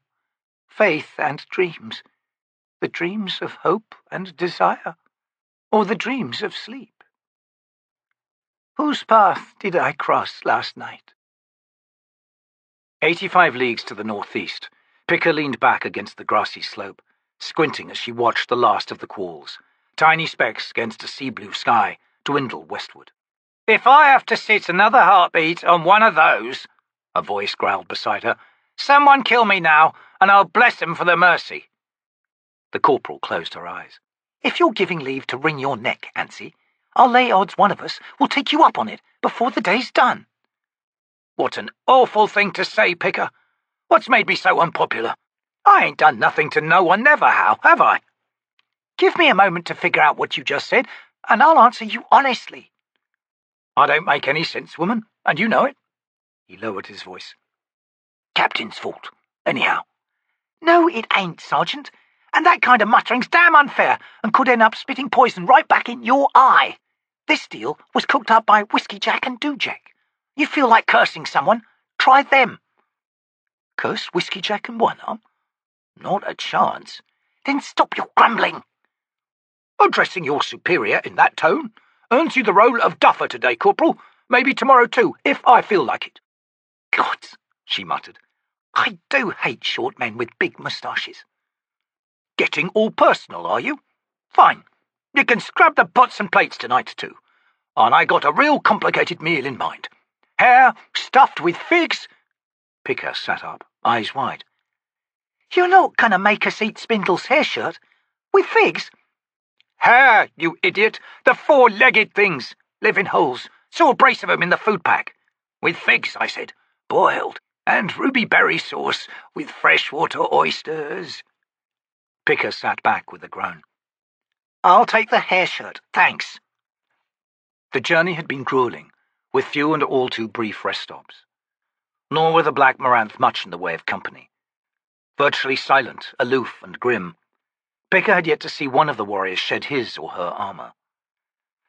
Faith and dreams. The dreams of hope and desire, or the dreams of sleep. Whose path did I cross last night?" 85 leagues to the northeast, Picker leaned back against the grassy slope, squinting as she watched the last of the qualls, tiny specks against a sea-blue sky, dwindle westward. "If I have to sit another heartbeat on one of those," a voice growled beside her, "someone kill me now, and I'll bless them for the mercy." The corporal closed her eyes. "If you're giving leave to wring your neck, Antsy, I'll lay odds one of us will take you up on it before the day's done." "What an awful thing to say, Picker. What's made me so unpopular? I ain't done nothing to no one, never have I?" "Give me a moment to figure out what you just said, and I'll answer you honestly." "I don't make any sense, woman, and you know it." He lowered his voice. "Captain's fault, anyhow." "No, it ain't, Sergeant. And that kind of muttering's damn unfair and could end up spitting poison right back in your eye. This deal was cooked up by Whiskeyjack and Dujek. You feel like cursing someone? try them. Curse Whiskeyjack and One Arm? Not a chance. Then stop your grumbling. Addressing your superior in that tone earns you the role of duffer today, Corporal. Maybe tomorrow too, if I feel like it. Gods, she muttered. I do hate short men with big moustaches. Getting all personal, are you? Fine. You can scrub the pots and plates tonight too. And I got a real complicated meal in mind. Hare stuffed with figs. Picker sat up, eyes wide. You're not going to make us eat Spindle's hair shirt? With figs? Hare, you idiot! The four-legged things! Live in holes. Saw a brace of 'em in the food pack. With figs, I said. Boiled. And ruby berry sauce with freshwater oysters. Picker sat back with a groan. I'll take the hair shirt, thanks. The journey had been grueling, with few and all too brief rest stops. Nor were the Black Moranth much in the way of company. Virtually silent, aloof, and grim, Picker had yet to see one of the warriors shed his or her armour.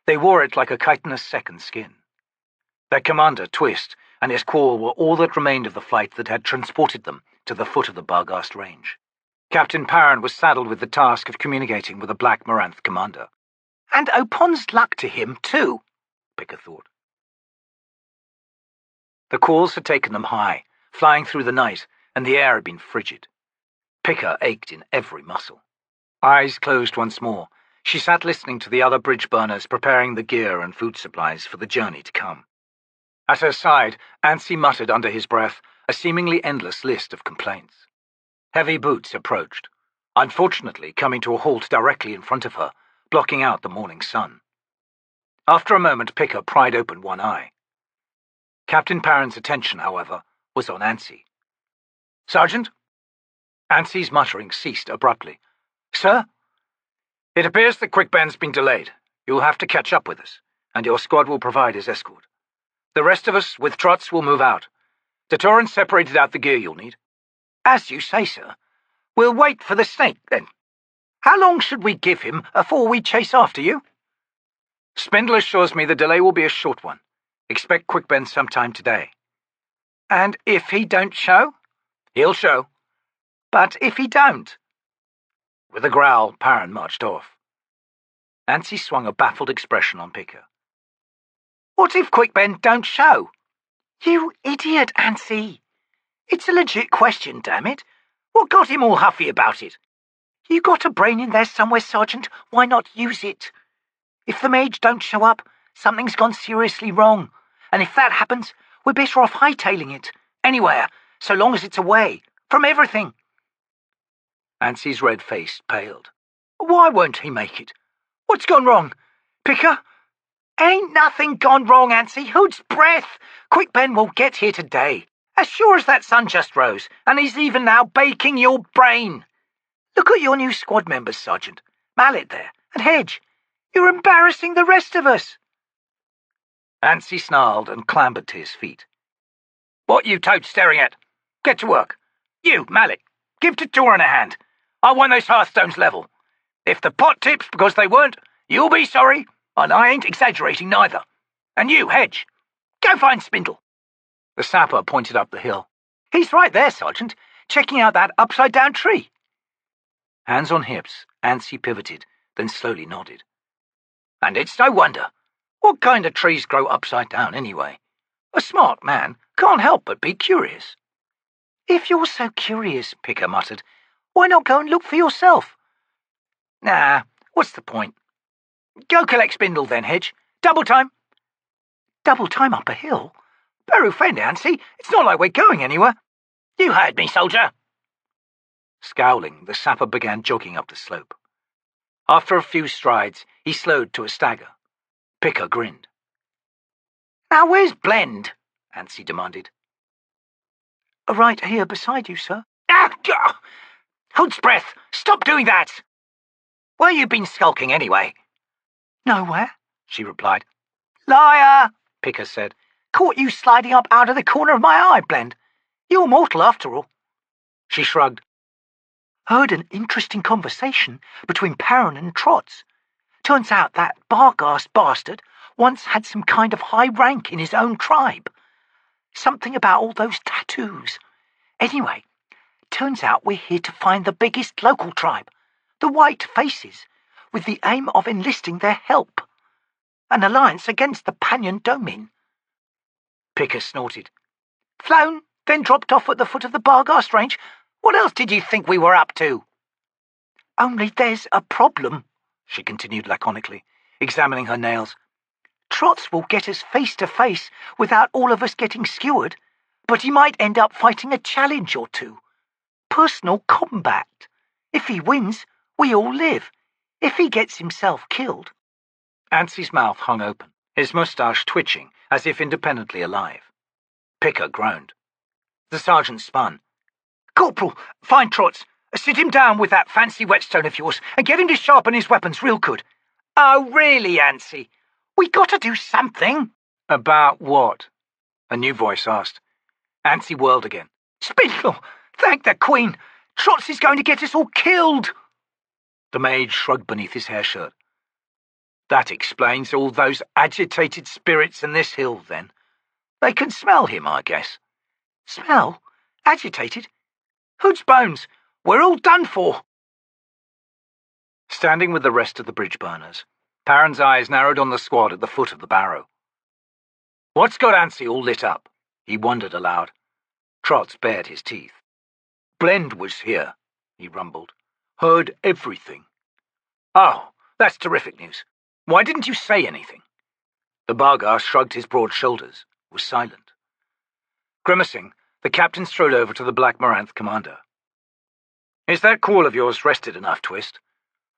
They wore it like a chitinous second skin. Their commander, Twist, and his corps were all that remained of the flight that had transported them to the foot of the Barghast range. Captain Perrin was saddled with the task of communicating with the Black Moranth commander. And Opon's luck to him, too, Picker thought. The calls had taken them high, flying through the night, and the air had been frigid. Picker ached in every muscle. Eyes closed once more, she sat listening to the other bridge burners preparing the gear and food supplies for the journey to come. At her side, Ansi muttered under his breath a seemingly endless list of complaints. Heavy boots approached, unfortunately coming to a halt directly in front of her, blocking out the morning sun. After a moment, Picker pried open one eye. Captain Perrin's attention, however, was on Ansi. "Sergeant?" Ansi's muttering ceased abruptly. "Sir?" "It appears that Quickben's been delayed. You'll have to catch up with us, and your squad will provide his escort. The rest of us, with Trots, will move out. The Torrens separated out the gear you'll need." "As you say, sir. We'll wait for the snake, then. How long should we give him afore we chase after you?" "Spindle assures me the delay will be a short one. Expect Quickben sometime today." "And if he don't show?" "He'll show." "But if he don't?" With a growl, Perrin marched off. Ansi swung a baffled expression on Picker. "What if Quickben don't show?" "You idiot, Ansi. It's a legit question, damn it. What got him all huffy about it? You got a brain in there somewhere, Sergeant. Why not use it? If the mage don't show up, something's gone seriously wrong. And if that happens, we're better off hightailing it. Anywhere, so long as it's away. From everything." Ansi's red face paled. "Why won't he make it? What's gone wrong? Picker?" "Ain't nothing gone wrong, Ansi. Hood's breath. Quickben will get here today. As sure as that sun just rose, and he's even now baking your brain. Look at your new squad members, Sergeant. Mallet there, and Hedge. You're embarrassing the rest of us." Ansi snarled and clambered to his feet. "What you toads staring at? Get to work. You, Mallet, give to Torin a hand. I want those hearthstones level. If the pot tips because they weren't, you'll be sorry, and I ain't exaggerating neither. And you, Hedge, go find Spindle." The sapper pointed up the hill. "He's right there, Sergeant, checking out that upside-down tree." Hands on hips, Ansi pivoted, then slowly nodded. "And it's no wonder. What kind of trees grow upside down, anyway? A smart man can't help but be curious." "If you're so curious," Picker muttered, "why not go and look for yourself?" "Nah, what's the point? Go collect Spindle then, Hedge. Double time." "Double time up a hill? Better fend, Ansi. It's not like we're going anywhere." "You heard me, soldier." Scowling, the sapper began jogging up the slope. After a few strides, he slowed to a stagger. Picker grinned. "Now where's Blend?" Ansi demanded. "Right here beside you, sir." "Ah! Hood's breath! Stop doing that! Where you been skulking, anyway?" "Nowhere," she replied. "Liar!" Picker said. "Caught you sliding up out of the corner of my eye, Blend. You're mortal, after all." She shrugged. "Heard an interesting conversation between Perrin and Trots. Turns out that Barghast bastard once had some kind of high rank in his own tribe. Something about all those tattoos. Anyway, turns out we're here to find the biggest local tribe, the White Faces, with the aim of enlisting their help. An alliance against the Pannion Domin. Picker snorted. Flown, then dropped off at the foot of the Baaljagg range. What else did you think we were up to? Only there's a problem, she continued laconically, examining her nails. Trots will get us face to face without all of us getting skewered, but he might end up fighting a challenge or two. Personal combat. If he wins, we all live. If he gets himself killed... Ansie's mouth hung open, his moustache twitching as if independently alive. Picker groaned. The sergeant spun. Corporal, find Trots. Sit him down with that fancy whetstone of yours and get him to sharpen his weapons real good. Oh, really, Ansie? We got to do something. About what? A new voice asked. Ansie whirled again. Spindle! Thank the Queen! Trots is going to get us all killed! The mage shrugged beneath his hair shirt. That explains all those agitated spirits in this hill, then. They can smell him, I guess. Smell? Agitated? Hood's bones! We're all done for! Standing with the rest of the bridge burners, Perrin's eyes narrowed on the squad at the foot of the barrow. What's got Ansie all lit up? He wondered aloud. Trots bared his teeth. Blend was here, he rumbled. Heard everything. Oh, that's terrific news. Why didn't you say anything? The Baaljagg shrugged his broad shoulders, was silent. Grimacing, the captain strode over to the Black Moranth commander. Is that call of yours rested enough, Twist?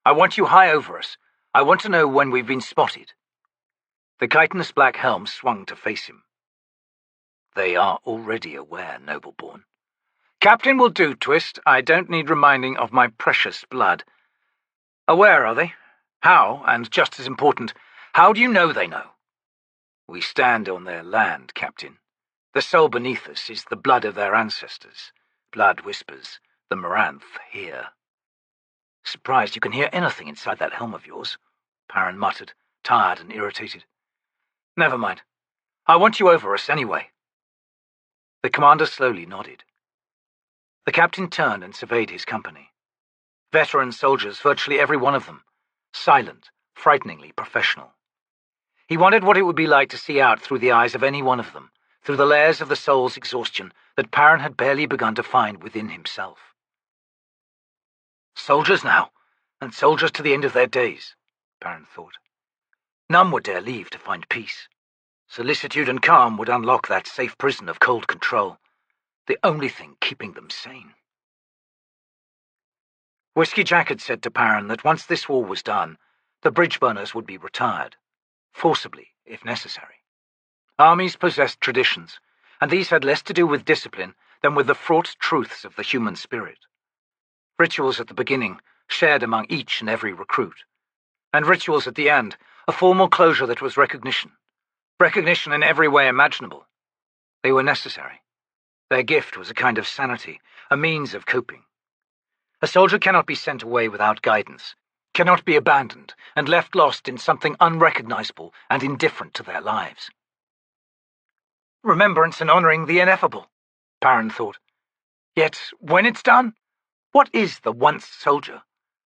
I want you high over us. I want to know when we've been spotted. The chitinous black helm swung to face him. They are already aware, Nobleborn. Captain will do, Twist. I don't need reminding of my precious blood. Aware, are they? How, and just as important, how do you know they know? We stand on their land, Captain. The soul beneath us is the blood of their ancestors. Blood whispers, the Moranth hear. Surprised you can hear anything inside that helm of yours, Perrin muttered, tired and irritated. Never mind. I want you over us anyway. The commander slowly nodded. The captain turned and surveyed his company. Veteran soldiers, virtually every one of them. Silent, frighteningly professional. He wondered what it would be like to see out through the eyes of any one of them, through the layers of the soul's exhaustion that Perrin had barely begun to find within himself. Soldiers now, and soldiers to the end of their days, Perrin thought. None would dare leave to find peace. Solicitude and calm would unlock that safe prison of cold control, the only thing keeping them sane. Whiskeyjack had said to Perrin that once this war was done, the bridge burners would be retired, forcibly, if necessary. Armies possessed traditions, and these had less to do with discipline than with the fraught truths of the human spirit. Rituals at the beginning, shared among each and every recruit, and rituals at the end, a formal closure that was recognition. Recognition in every way imaginable. They were necessary. Their gift was a kind of sanity, a means of coping. A soldier cannot be sent away without guidance, cannot be abandoned and left lost in something unrecognizable and indifferent to their lives. Remembrance and honoring the ineffable, Perrin thought. Yet, when it's done, what is the once soldier?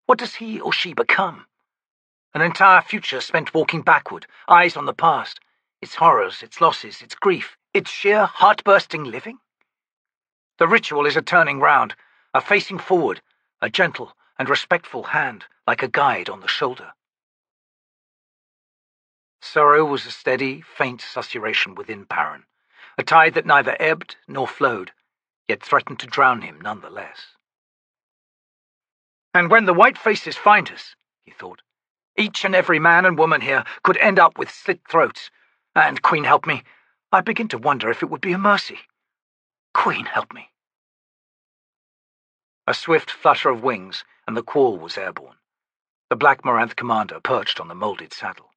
What does he or she become? An entire future spent walking backward, eyes on the past, its horrors, its losses, its grief, its sheer heart-bursting living? The ritual is a turning round, a facing forward, a gentle and respectful hand like a guide on the shoulder. Sorrow was a steady, faint susurration within Perrin, a tide that neither ebbed nor flowed, yet threatened to drown him nonetheless. And when the White Faces find us, he thought, each and every man and woman here could end up with slit throats, and, Queen help me, I begin to wonder if it would be a mercy. Queen help me. A swift flutter of wings, and the quall was airborne. The Black Moranth commander perched on the moulded saddle.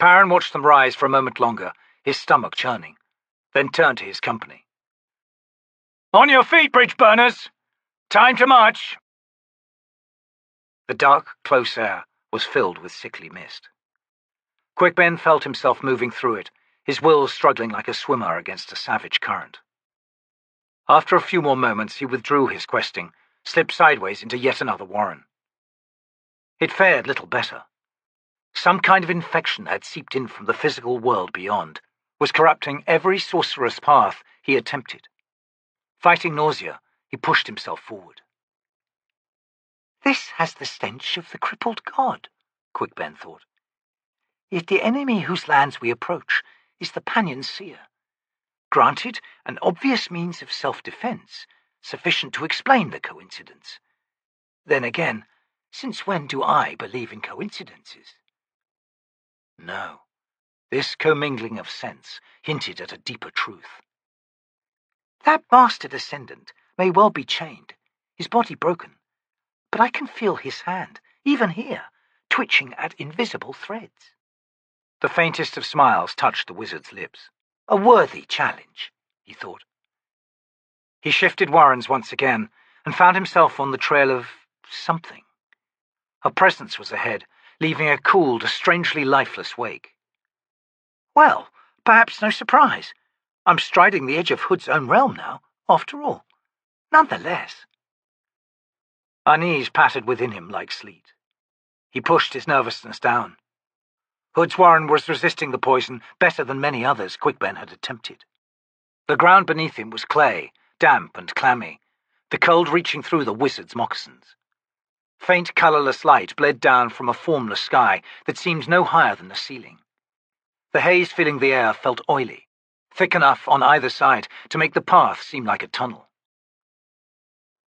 Perrin watched them rise for a moment longer, his stomach churning, then turned to his company. On your feet, bridge burners! Time to march! The dark, close air was filled with sickly mist. Quickben felt himself moving through it, his will struggling like a swimmer against a savage current. After a few more moments, he withdrew his questing, slipped sideways into yet another warren. It fared little better. Some kind of infection had seeped in from the physical world beyond, was corrupting every sorcerous path he attempted. Fighting nausea, he pushed himself forward. This has the stench of the crippled god, Quickben thought. Yet the enemy whose lands we approach is the Pannion Seer. Granted, an obvious means of self-defense, sufficient to explain the coincidence. Then again, since when do I believe in coincidences? No, this commingling of sense hinted at a deeper truth. That master descendant may well be chained, his body broken, but I can feel his hand, even here, twitching at invisible threads. The faintest of smiles touched the wizard's lips. A worthy challenge, he thought. He shifted warrens once again and found himself on the trail of something. Her presence was ahead, leaving a cooled, strangely lifeless wake. Well, perhaps no surprise. I'm striding the edge of Hood's own realm now, after all. Nonetheless. Unease pattered within him like sleet. He pushed his nervousness down. Hood's warren was resisting the poison better than many others Quickben had attempted. The ground beneath him was clay, damp and clammy, the cold reaching through the wizard's moccasins. Faint, colourless light bled down from a formless sky that seemed no higher than the ceiling. The haze filling the air felt oily, thick enough on either side to make the path seem like a tunnel.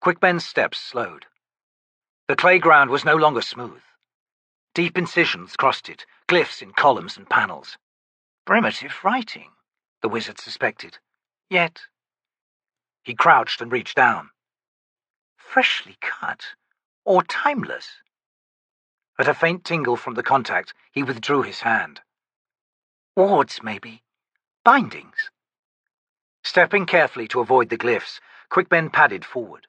Quickben's steps slowed. The clay ground was no longer smooth. Deep incisions crossed it, glyphs in columns and panels. Primitive writing, the wizard suspected. Yet he crouched and reached down. Freshly cut, or timeless? At a faint tingle from the contact, he withdrew his hand. Wards, maybe. Bindings. Stepping carefully to avoid the glyphs, Quickben padded forward.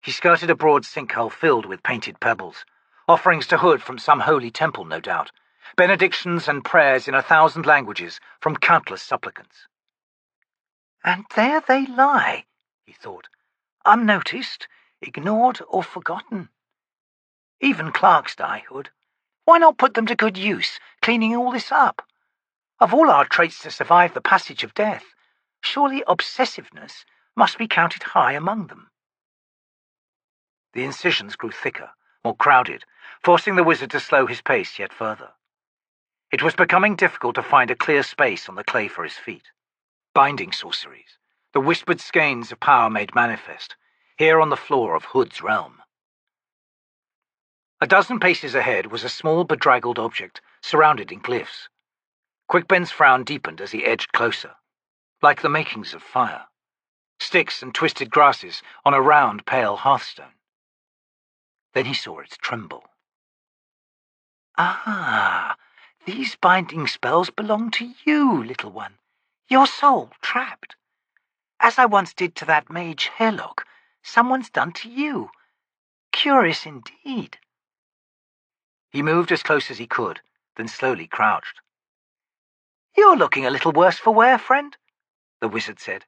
He skirted a broad sinkhole filled with painted pebbles, offerings to Hood from some holy temple, no doubt, benedictions and prayers in 1,000 languages from countless supplicants. And there they lie, he thought, unnoticed, ignored or forgotten. Even clerks die, Hood. Why not put them to good use, cleaning all this up? Of all our traits to survive the passage of death, surely obsessiveness must be counted high among them. The incisions grew thicker, more crowded, forcing the wizard to slow his pace yet further. It was becoming difficult to find a clear space on the clay for his feet. Binding sorceries, the whispered skeins of power made manifest, here on the floor of Hood's realm. A dozen paces ahead was a small bedraggled object, surrounded in glyphs. Quickben's frown deepened as he edged closer, like the makings of fire. Sticks and twisted grasses on a round, pale hearthstone. Then he saw it tremble. Ah, these binding spells belong to you, little one. Your soul trapped. As I once did to that mage Hairlock, someone's done to you. Curious indeed. He moved as close as he could, then slowly crouched. You're looking a little worse for wear, friend, the wizard said.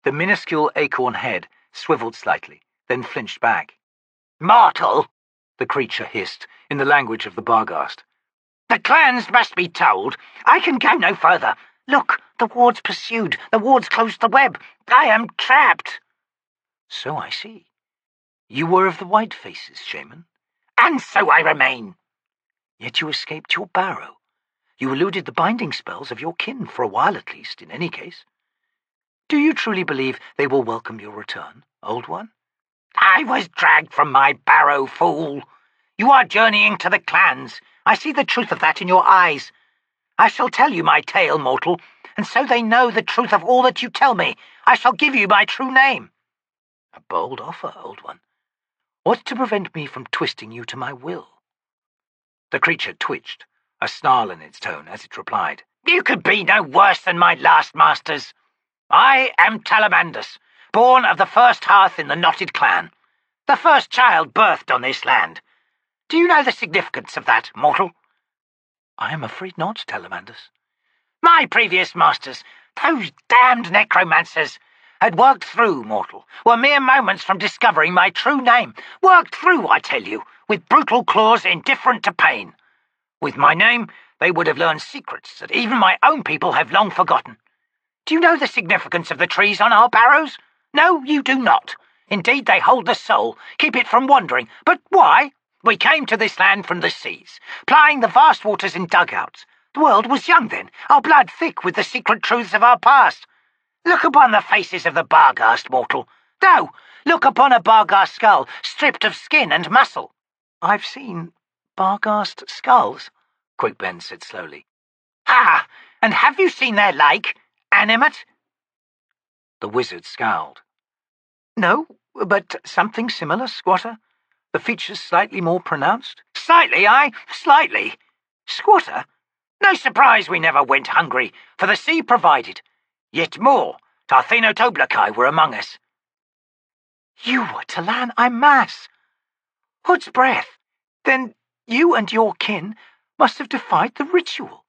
The minuscule acorn head swiveled slightly, then flinched back. Mortal, the creature hissed, in the language of the Barghast. The clans must be told. I can go no further. Look, the wards pursued. The wards closed the web. I am trapped. So I see. You were of the White Faces, shaman. And so I remain. Yet you escaped your barrow. You eluded the binding spells of your kin, for a while at least, in any case. Do you truly believe they will welcome your return, old one? I was dragged from my barrow, fool. You are journeying to the clans. I see the truth of that in your eyes. I shall tell you my tale, mortal, and so they know the truth of all that you tell me, I shall give you my true name. A bold offer, old one. What's to prevent me from twisting you to my will? The creature twitched, a snarl in its tone as it replied. You could be no worse than my last masters. I am Talamandas, born of the first hearth in the knotted clan, the first child birthed on this land. Do you know the significance of that, mortal? I am afraid not, Talamandas. My previous masters, those damned necromancers, had worked through, mortal, were mere moments from discovering my true name. Worked through, I tell you, with brutal claws indifferent to pain. With my name, they would have learned secrets that even my own people have long forgotten. Do you know the significance of the trees on our barrows? No, you do not. Indeed, they hold the soul, keep it from wandering. But why? We came to this land from the seas, plying the vast waters in dugouts. The world was young then, our blood thick with the secret truths of our past. Look upon the faces of the Barghast, mortal. No, look upon a Barghast skull, stripped of skin and muscle. I've seen Barghast skulls, Quickben said slowly. Ah, and have you seen their like? Animate? The wizard scowled. No, but something similar, squatter. The features slightly more pronounced. Slightly, aye, slightly. Squatter? No surprise we never went hungry, for the sea provided. Yet more, T'lan were among us. You were T'lan Imass. Hood's breath. Then you and your kin must have defied the ritual.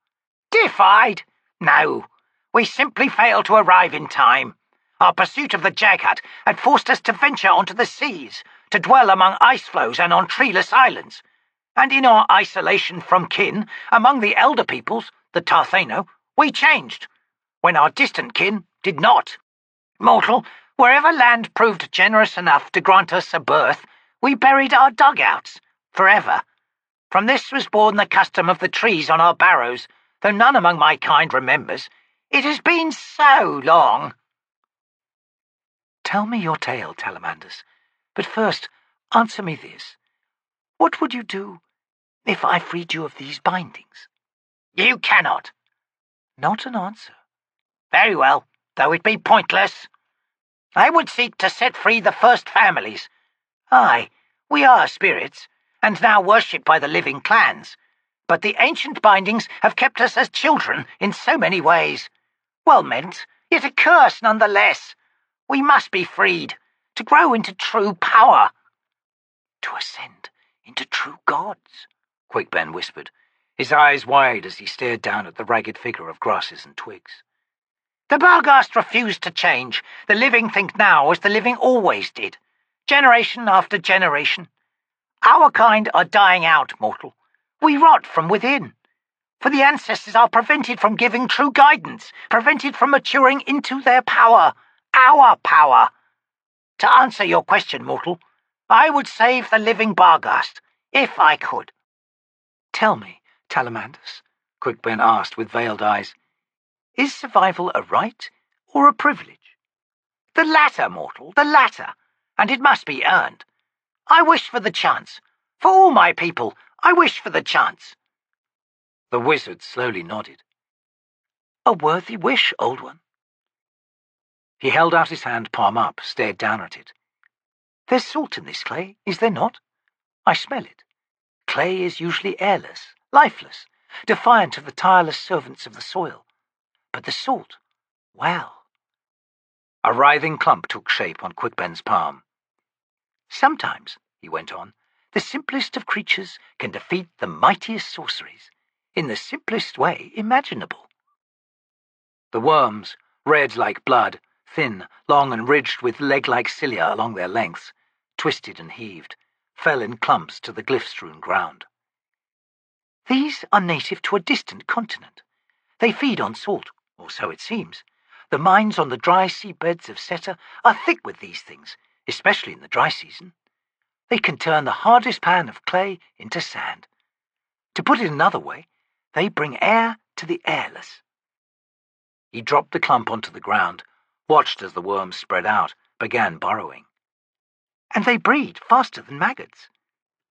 Defied? No. We simply failed to arrive in time. Our pursuit of the Jaghut had forced us to venture onto the seas, to dwell among ice floes and on treeless islands. And in our isolation from kin, among the elder peoples, the T'lan, we changed, when our distant kin did not. Mortal, wherever land proved generous enough to grant us a berth, we buried our dugouts, forever. From this was born the custom of the trees on our barrows, though none among my kind remembers. It has been so long. Tell me your tale, Talamandas, but first answer me this. What would you do if I freed you of these bindings? You cannot. Not an answer. Very well, though it be pointless. I would seek to set free the first families. Aye, we are spirits, and now worshipped by the living clans. But the ancient bindings have kept us as children in so many ways. Well meant, yet a curse nonetheless. We must be freed, to grow into true power. To ascend into true gods, Quickben whispered, his eyes wide as he stared down at the ragged figure of grasses and twigs. The Barghast refuse to change. The living think now as the living always did, generation after generation. Our kind are dying out, mortal. We rot from within. For the ancestors are prevented from giving true guidance, prevented from maturing into their power, our power. To answer your question, mortal, I would save the living Barghast, if I could. Tell me, Talamandas, Quickben asked with veiled eyes, is survival a right or a privilege? The latter, mortal, the latter, and it must be earned. I wish for the chance. For all my people, I wish for the chance. The wizard slowly nodded. A worthy wish, old one. He held out his hand palm up, stared down at it. There's salt in this clay, is there not? I smell it. Clay is usually airless, lifeless, defiant of the tireless servants of the soil. But the salt, well. A writhing clump took shape on Quickben's palm. Sometimes, he went on, the simplest of creatures can defeat the mightiest sorceries, in the simplest way imaginable. The worms, red like blood, thin, long and ridged with leg-like cilia along their lengths, twisted and heaved, fell in clumps to the glyph-strewn ground. These are native to a distant continent. They feed on salt, or so it seems. The mines on the dry seabeds of Seta are thick with these things, especially in the dry season. They can turn the hardest pan of clay into sand. To put it another way, they bring air to the airless. He dropped the clump onto the ground, watched as the worms spread out, began burrowing. And they breed faster than maggots.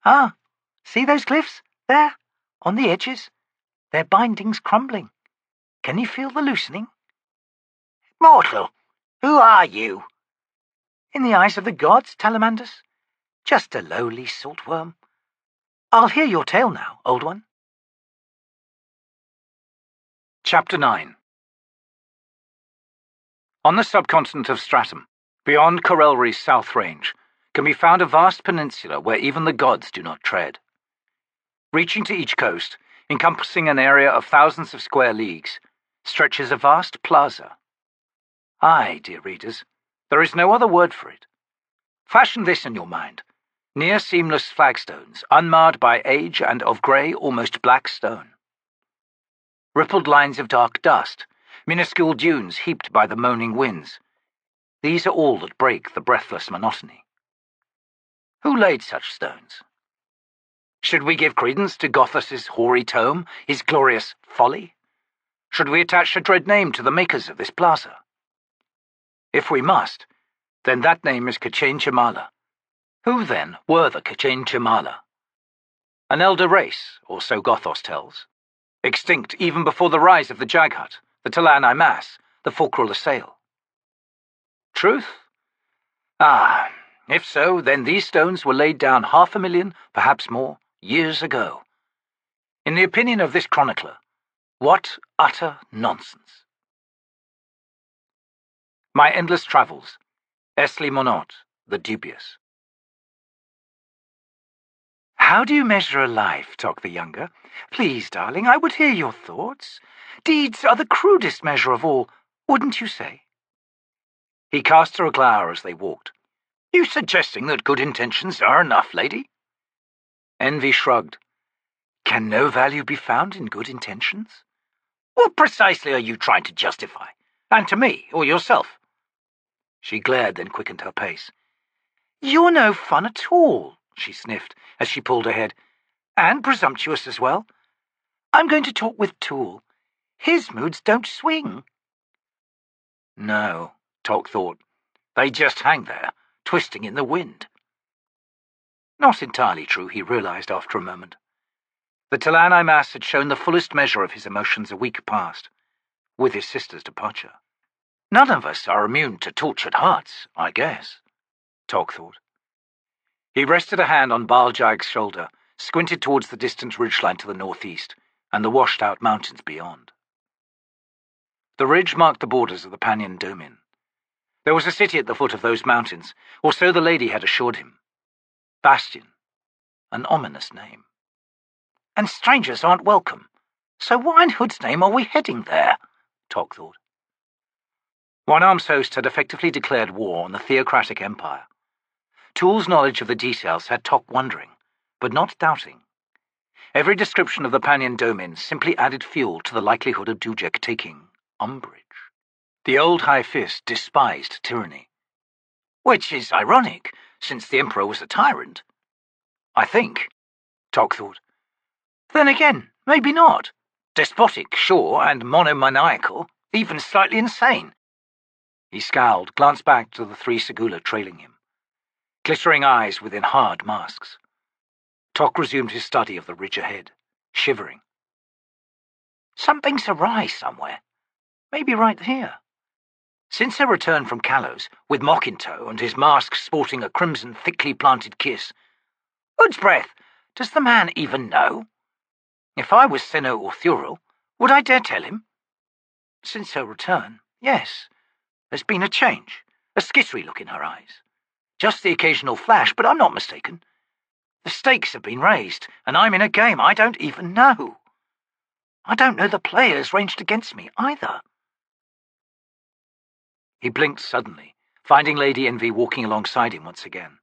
Ah, see those cliffs? There, on the edges. Their bindings crumbling. Can you feel the loosening? Mortal, who are you? In the eyes of the gods, Talamandas, just a lowly saltworm. I'll hear your tale now, old one. Chapter 9. On the subcontinent of Stratum, beyond Corelri's south range, can be found a vast peninsula where even the gods do not tread. Reaching to each coast, encompassing an area of thousands of square leagues, stretches a vast plaza. Aye, dear readers, there is no other word for it. Fashion this in your mind. Near seamless flagstones, unmarred by age and of grey, almost black stone. Rippled lines of dark dust, minuscule dunes heaped by the moaning winds. These are all that break the breathless monotony. Who laid such stones? Should we give credence to Gothos's hoary tome, his glorious folly? Should we attach a dread name to the makers of this plaza? If we must, then that name is K'chain Chimala. Who, then, were the K'chain Chimala? An elder race, or so Gothos tells. Extinct even before the rise of the Jaghut, the T'lan Imass, the fulcral assail. Truth? Ah, if so, then these stones were laid down 500,000, perhaps more, years ago. In the opinion of this chronicler, what utter nonsense. My Endless Travels, Esli Monot, the Dubious. How do you measure a life, Toc the Younger? Please, darling, I would hear your thoughts. Deeds are the crudest measure of all, wouldn't you say? He cast her a glower as they walked. You suggesting that good intentions are enough, lady? Envy shrugged. Can no value be found in good intentions? What precisely are you trying to justify? And to me, or yourself? She glared, then quickened her pace. You're no fun at all, she sniffed as she pulled ahead. And presumptuous as well. I'm going to talk with Tool. His moods don't swing. No, Toc thought. They just hang there, twisting in the wind. Not entirely true, he realized after a moment. The T'lan Imass had shown the fullest measure of his emotions a week past, with his sister's departure. None of us are immune to tortured hearts, I guess, Toc thought. He rested a hand on Baaljagg's shoulder, squinted towards the distant ridgeline to the northeast, and the washed-out mountains beyond. The ridge marked the borders of the Pannion Domin. There was a city at the foot of those mountains, or so the lady had assured him. Bastion. An ominous name. And strangers aren't welcome. So why in Hood's name are we heading there? Toc thought. One arm's host had effectively declared war on the theocratic empire. Tool's knowledge of the details had Toc wondering, but not doubting. Every description of the Pannion Domin simply added fuel to the likelihood of Dujek taking umbrage. The old High Fist despised tyranny. Which is ironic, since the Emperor was a tyrant. I think, Toc thought. Then again, maybe not. Despotic, sure, and monomaniacal, even slightly insane. He scowled, glanced back to the 3 Seguleh trailing him. Glittering eyes within hard masks. Toc resumed his study of the ridge ahead, shivering. Something's awry somewhere. Maybe right here. Since her return from Kalos, with Mock in tow and his mask sporting a crimson thickly planted kiss, Hood's breath, does the man even know? If I was Senno or Thuril, would I dare tell him? Since her return, yes, there's been a change, a skittery look in her eyes. Just the occasional flash, but I'm not mistaken. The stakes have been raised, and I'm in a game I don't even know. I don't know the players ranged against me either. He blinked suddenly, finding Lady Envy walking alongside him once again.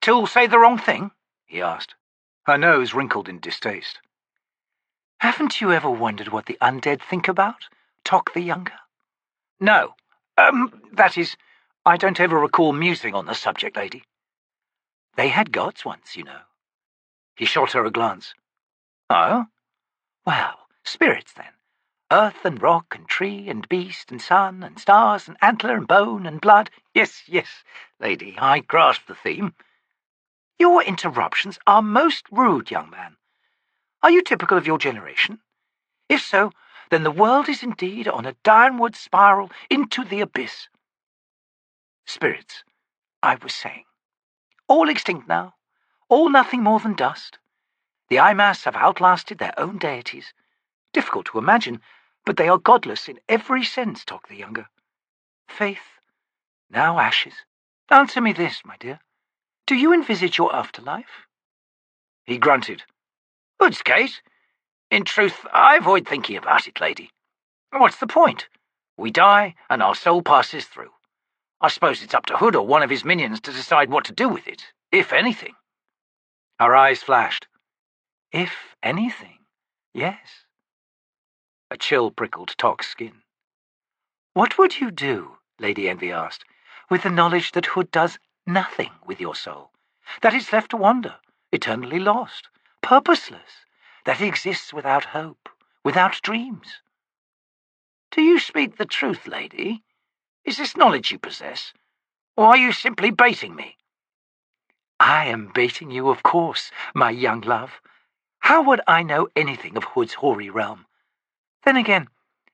Tool say the wrong thing? He asked. Her nose wrinkled in distaste. Haven't you ever wondered what the undead think about, Toc the Younger? No. That is, I don't ever recall musing on the subject, lady. They had gods once, you know. He shot her a glance. Oh? Well, spirits, then. Earth and rock and tree and beast and sun and stars and antler and bone and blood. Yes, lady, I grasp the theme. Your interruptions are most rude, young man. Are you typical of your generation? If so, then the world is indeed on a downward spiral into the abyss. Spirits, I was saying. All extinct now, all nothing more than dust. The Imass have outlasted their own deities. Difficult to imagine, but they are godless in every sense, Toc the Younger. Faith, now ashes. Answer me this, my dear. Do you envisage your afterlife? He grunted. Hood's case? In truth, I avoid thinking about it, lady. What's the point? We die, and our soul passes through. I suppose it's up to Hood or one of his minions to decide what to do with it, if anything. Her eyes flashed. If anything, yes. A chill prickled Toc's skin. What would you do, Lady Envy asked, with the knowledge that Hood does nothing with your soul, that it's left to wander, eternally lost, purposeless, that it exists without hope, without dreams? Do you speak the truth, lady? Is this knowledge you possess, or are you simply baiting me? I am baiting you, of course, my young love. How would I know anything of Hood's hoary realm? Then again,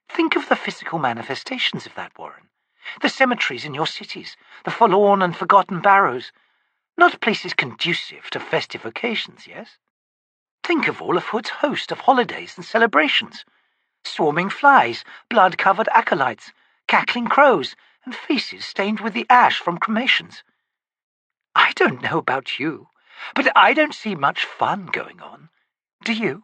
think of the physical manifestations of that warren, the cemeteries in your cities, the forlorn and forgotten barrows, not places conducive to festive occasions, yes? Think of all of Hood's host of holidays and celebrations, swarming flies, blood-covered acolytes, cackling crows, and faces stained with the ash from cremations. I don't know about you, but I don't see much fun going on. Do you?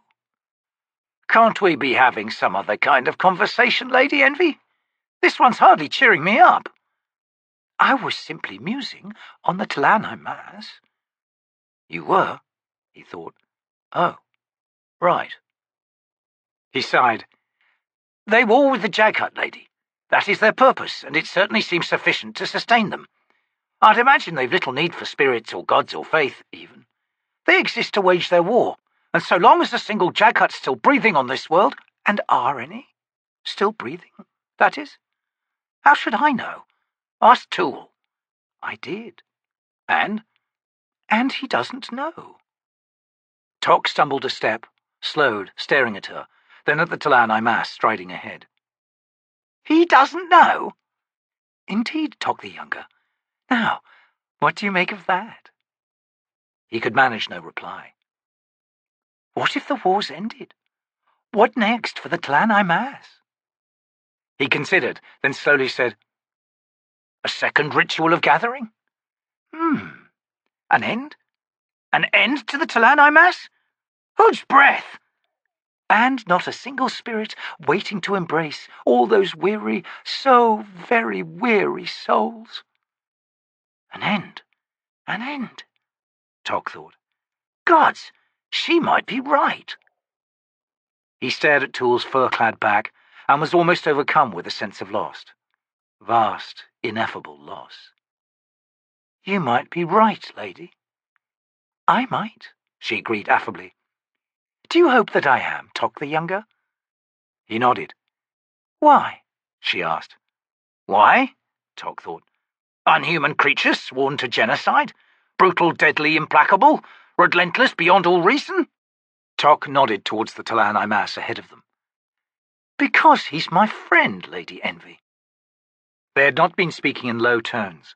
Can't we be having some other kind of conversation, Lady Envy? This one's hardly cheering me up. I was simply musing on the T'lan Imass. You were, he thought. Oh, right. He sighed. They war with the Jaghut, lady. That is their purpose, and it certainly seems sufficient to sustain them. I'd imagine they've little need for spirits or gods or faith, even. They exist to wage their war, and so long as a single Jaghut's still breathing on this world, and are any? Still breathing, that is? How should I know? Ask Tool. I did. And he doesn't know. Toc stumbled a step, slowed, staring at her, then at the T'lan Imass striding ahead. He doesn't know? Indeed, Toc the Younger. Now, what do you make of that? He could manage no reply. What if the war's ended? What next for the T'lan Imass? He considered, then slowly said, A second ritual of gathering? An end? An end to the T'lan Imass? Whose breath? And not a single spirit waiting to embrace all those weary, so very weary souls. An end, Toc thought. Gods, she might be right. He stared at Tool's fur-clad back and was almost overcome with a sense of loss. Vast, ineffable loss. You might be right, lady. I might, she agreed affably. Do you hope that I am, Toc the Younger? He nodded. Why? She asked. Why? Toc thought. Unhuman creatures sworn to genocide? Brutal, deadly, implacable? Relentless beyond all reason? Toc nodded towards the T'lan Imass ahead of them. Because he's my friend, Lady Envy. They had not been speaking in low tones.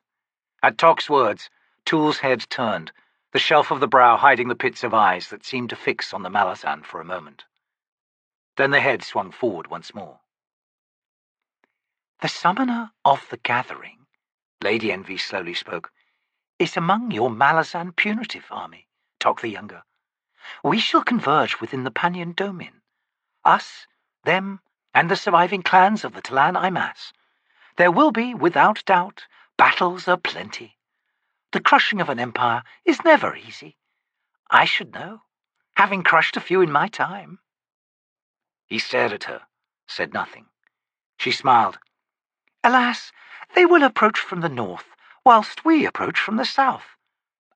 At Toc's words, Tool's head turned, the shelf of the brow hiding the pits of eyes that seemed to fix on the Malazan for a moment. Then the head swung forward once more. The summoner of the gathering, Lady Envy slowly spoke, is among your Malazan punitive army, Toc the Younger. We shall converge within the Pannion Domin. Us, them, and the surviving clans of the T'lan Imass. There will be, without doubt, battles aplenty. The crushing of an empire is never easy. I should know, having crushed a few in my time. He stared at her, said nothing. She smiled. Alas, they will approach from the north, whilst we approach from the south.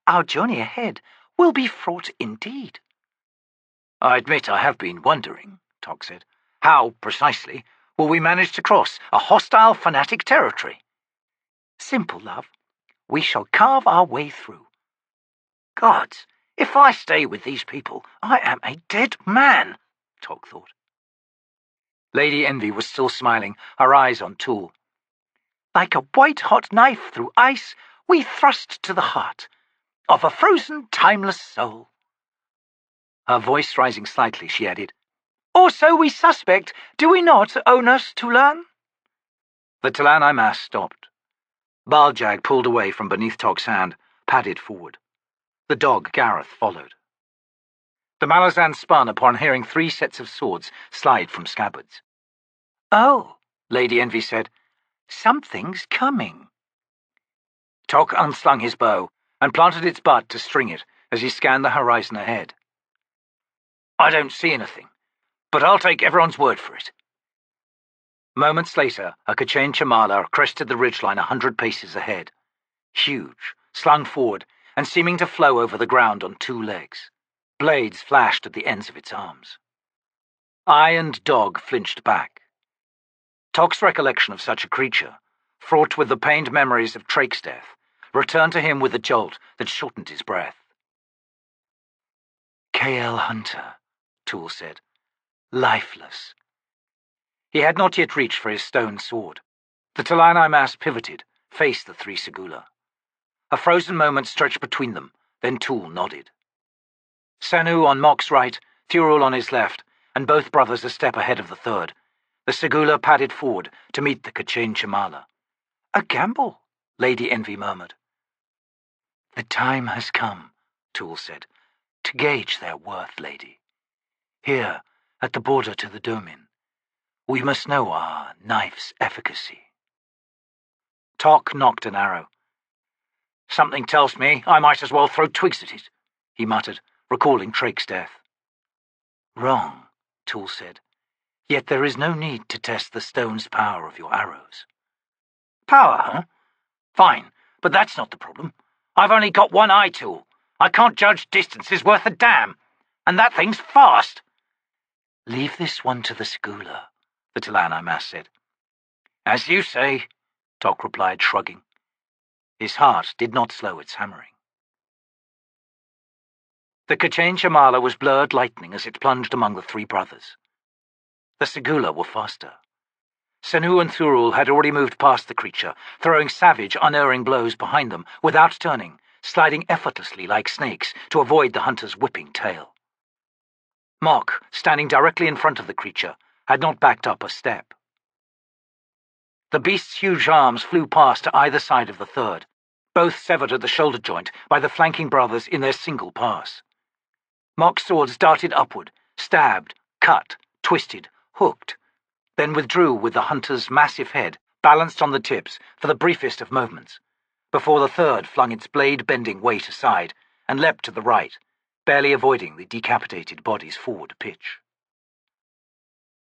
Our journey ahead will be fraught indeed. I admit I have been wondering, Toc said. How, precisely, will we manage to cross a hostile fanatic territory? Simple, love. We shall carve our way through. Gods, if I stay with these people, I am a dead man, Toc thought. Lady Envy was still smiling, her eyes on Tool. Like a white-hot knife through ice, we thrust to the heart of a frozen, timeless soul. Her voice rising slightly, she added, Or so we suspect, do we not, Onus T'lan? The T'lan Imass stopped. Baaljagg pulled away from beneath Toc's hand, padded forward. The dog, Gareth, followed. The Malazan spun upon hearing 3 sets of swords slide from scabbards. "Oh," Lady Envy said, "something's coming." Toc unslung his bow and planted its butt to string it as he scanned the horizon ahead. "I don't see anything, but I'll take everyone's word for it." Moments later, a K'chain Chamala crested the ridgeline 100 paces ahead, huge, slung forward, and seeming to flow over the ground on 2 legs. Blades flashed at the ends of its arms. Eye and dog flinched back. Toc's recollection of such a creature, fraught with the pained memories of Trake's death, returned to him with a jolt that shortened his breath. KL Hunter, Tool said, lifeless. He had not yet reached for his stone sword. The T'lan Imass pivoted, faced the 3 Seguleh. A frozen moment stretched between them, then Tool nodded. Sanu on Mock's right, Thurul on his left, and both brothers a step ahead of the 3rd. The Seguleh padded forward to meet the K'chain Chamala. "A gamble," Lady Envy murmured. "The time has come," Tool said, "to gauge their worth, lady. Here, at the border to the Domin, we must know our knife's efficacy." Toc knocked an arrow. "Something tells me I might as well throw twigs at it," he muttered, recalling Trake's death. "Wrong," Tool said. "Yet there is no need to test the stone's power of your arrows." "Power, huh? Fine, but that's not the problem. I've only got one eye, Tool. I can't judge distances worth a damn. And that thing's fast." "Leave this one to the Seguleh," the T'lan Imass said. "As you say," Toc replied, shrugging. His heart did not slow its hammering. The K'chain Chamala was blurred lightning as it plunged among the 3 brothers. The Seguleh were faster. Sanu and Thurul had already moved past the creature, throwing savage, unerring blows behind them without turning, sliding effortlessly like snakes to avoid the hunter's whipping tail. Mock, standing directly in front of the creature, had not backed up a step. The beast's huge arms flew past to either side of the 3rd, both severed at the shoulder joint by the flanking brothers in their single pass. Mock's swords darted upward, stabbed, cut, twisted, hooked, then withdrew with the hunter's massive head balanced on the tips for the briefest of moments, before the 3rd flung its blade-bending weight aside and leapt to the right, barely avoiding the decapitated body's forward pitch.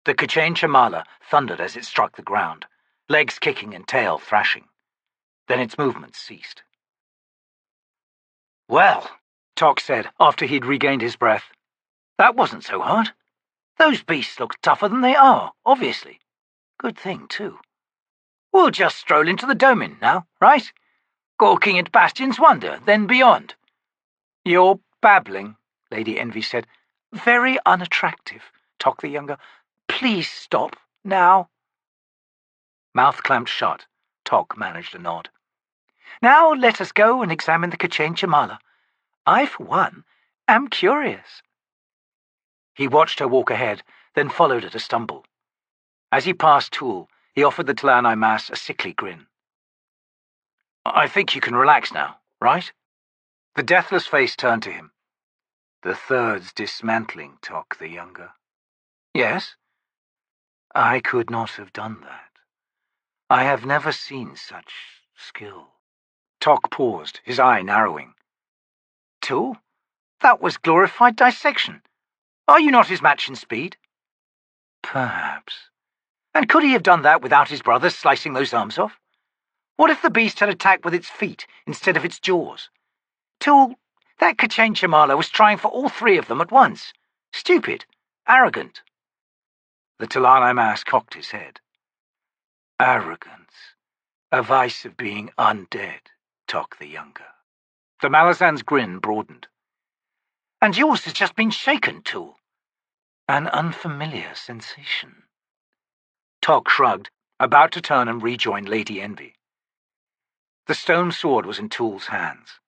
The K'chain Chamala thundered as it struck the ground, legs kicking and tail thrashing. Then its movements ceased. "Well," Toc said after he'd regained his breath, "that wasn't so hard. Those beasts look tougher than they are, obviously. Good thing, too. We'll just stroll into the Domin now, right? Gawking at Bastion's Wonder, then beyond." "You're babbling," Lady Envy said. "Very unattractive, Toc the Younger. Please stop, now." Mouth clamped shut, Toc managed a nod. "Now let us go and examine the K'chain Chamala. I, for one, am curious." He watched her walk ahead, then followed at a stumble. As he passed Tool, he offered the T'lan Imass a sickly grin. "I think you can relax now, right?" The deathless face turned to him. "The 3rd's dismantling, Toc the Younger." "Yes?" "I could not have done that. I have never seen such skill." Toc paused, his eye narrowing. "Tool? That was glorified dissection. Are you not his match in speed?" "Perhaps." "And could he have done that without his brothers slicing those arms off? What if the beast had attacked with its feet instead of its jaws? Tool, that K'chain Chamala was trying for all 3 of them at once. Stupid. Arrogant." The T'lan Imass cocked his head. "Arrogance. A vice of being undead, Toc the Younger." The Malazan's grin broadened. "And yours has just been shaken, Tool." "An unfamiliar sensation." Toc shrugged, about to turn and rejoin Lady Envy. The stone sword was in Tool's hands.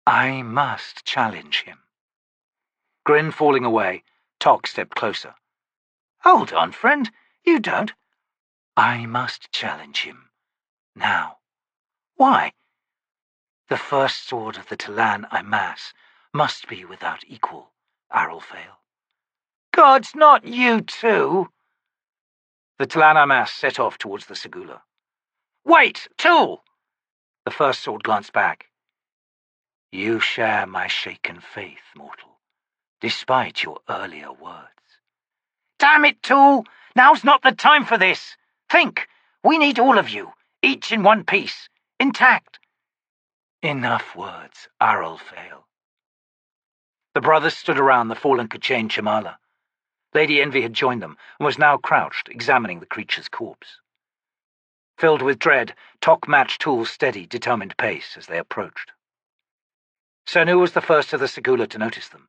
"I must challenge him." Grin falling away, Toc stepped closer. "Hold on, friend. You don't." "I must challenge him. Now." "Why?" "The first sword of the T'lan Imass must be without equal, Arrelfail. God's not you too! The T'lan Imass set off towards the Seguleh. Wait, Tool! The first sword glanced back. You share my shaken faith, mortal, despite your earlier words. Damn it, Tool! Now's not the time for this! Think! We need all of you, each in one piece, intact. Enough words, Arrelfail. The brothers stood around the fallen K'chain Chamala. Lady Envy had joined them and was now crouched, examining the creature's corpse. Filled with dread, Toc matched Tool's steady, determined pace as they approached. Senu was the first of the Seguleh to notice them.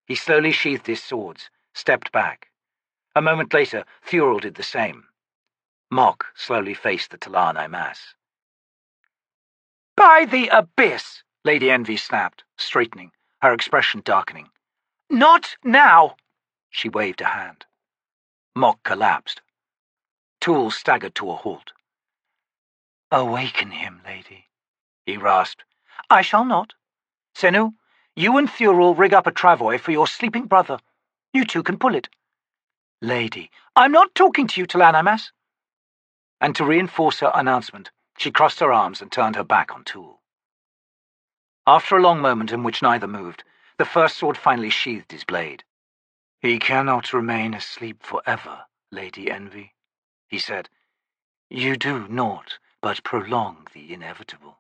He slowly sheathed his swords, stepped back. A moment later, Thuril did the same. Mok slowly faced the T'lan Imass. By the abyss! Lady Envy snapped, straightening, her expression darkening. Not now! She waved a hand. Mok collapsed. Tool staggered to a halt. Awaken him, lady, he rasped. I shall not. Senu, you and Thuril rig up a travois for your sleeping brother. You two can pull it. Lady, I'm not talking to you, T'lan Imass. And to reinforce her announcement, she crossed her arms and turned her back on Tool. After a long moment in which neither moved, the first sword finally sheathed his blade. He cannot remain asleep forever, Lady Envy, he said. You do naught but prolong the inevitable.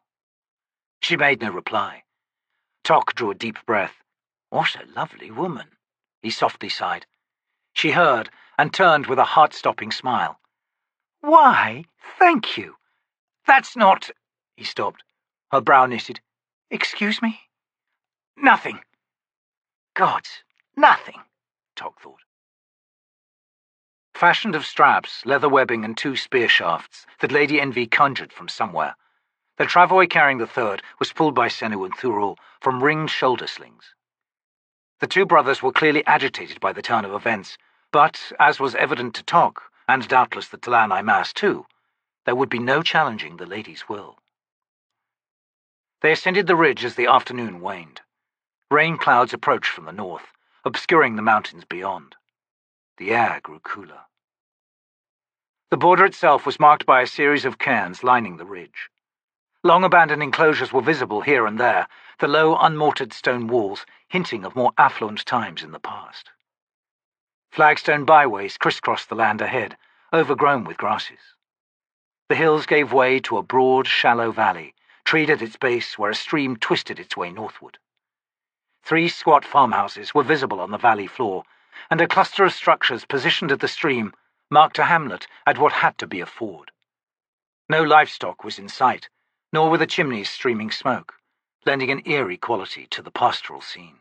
She made no reply. Toc drew a deep breath. What a lovely woman, he softly sighed. She heard and turned with a heart-stopping smile. Why, thank you. That's not... He stopped. Her brow knitted. Excuse me? Nothing. Gods, nothing, Toc thought. Fashioned of straps, leather webbing, and 2 spear shafts that Lady Envy conjured from somewhere, the travois carrying the third was pulled by Senu and Thuril from ringed shoulder slings. The 2 brothers were clearly agitated by the turn of events, but, as was evident to Toc, and doubtless the T'lan Imass too, there would be no challenging the lady's will. They ascended the ridge as the afternoon waned. Rain clouds approached from the north, obscuring the mountains beyond. The air grew cooler. The border itself was marked by a series of cairns lining the ridge. Long abandoned enclosures were visible here and there, the low, unmortared stone walls hinting of more affluent times in the past. Flagstone byways crisscrossed the land ahead, overgrown with grasses. The hills gave way to a broad, shallow valley, treed at its base where a stream twisted its way northward. 3 squat farmhouses were visible on the valley floor, and a cluster of structures positioned at the stream marked a hamlet at what had to be a ford. No livestock was in sight, nor were the chimneys streaming smoke, lending an eerie quality to the pastoral scene.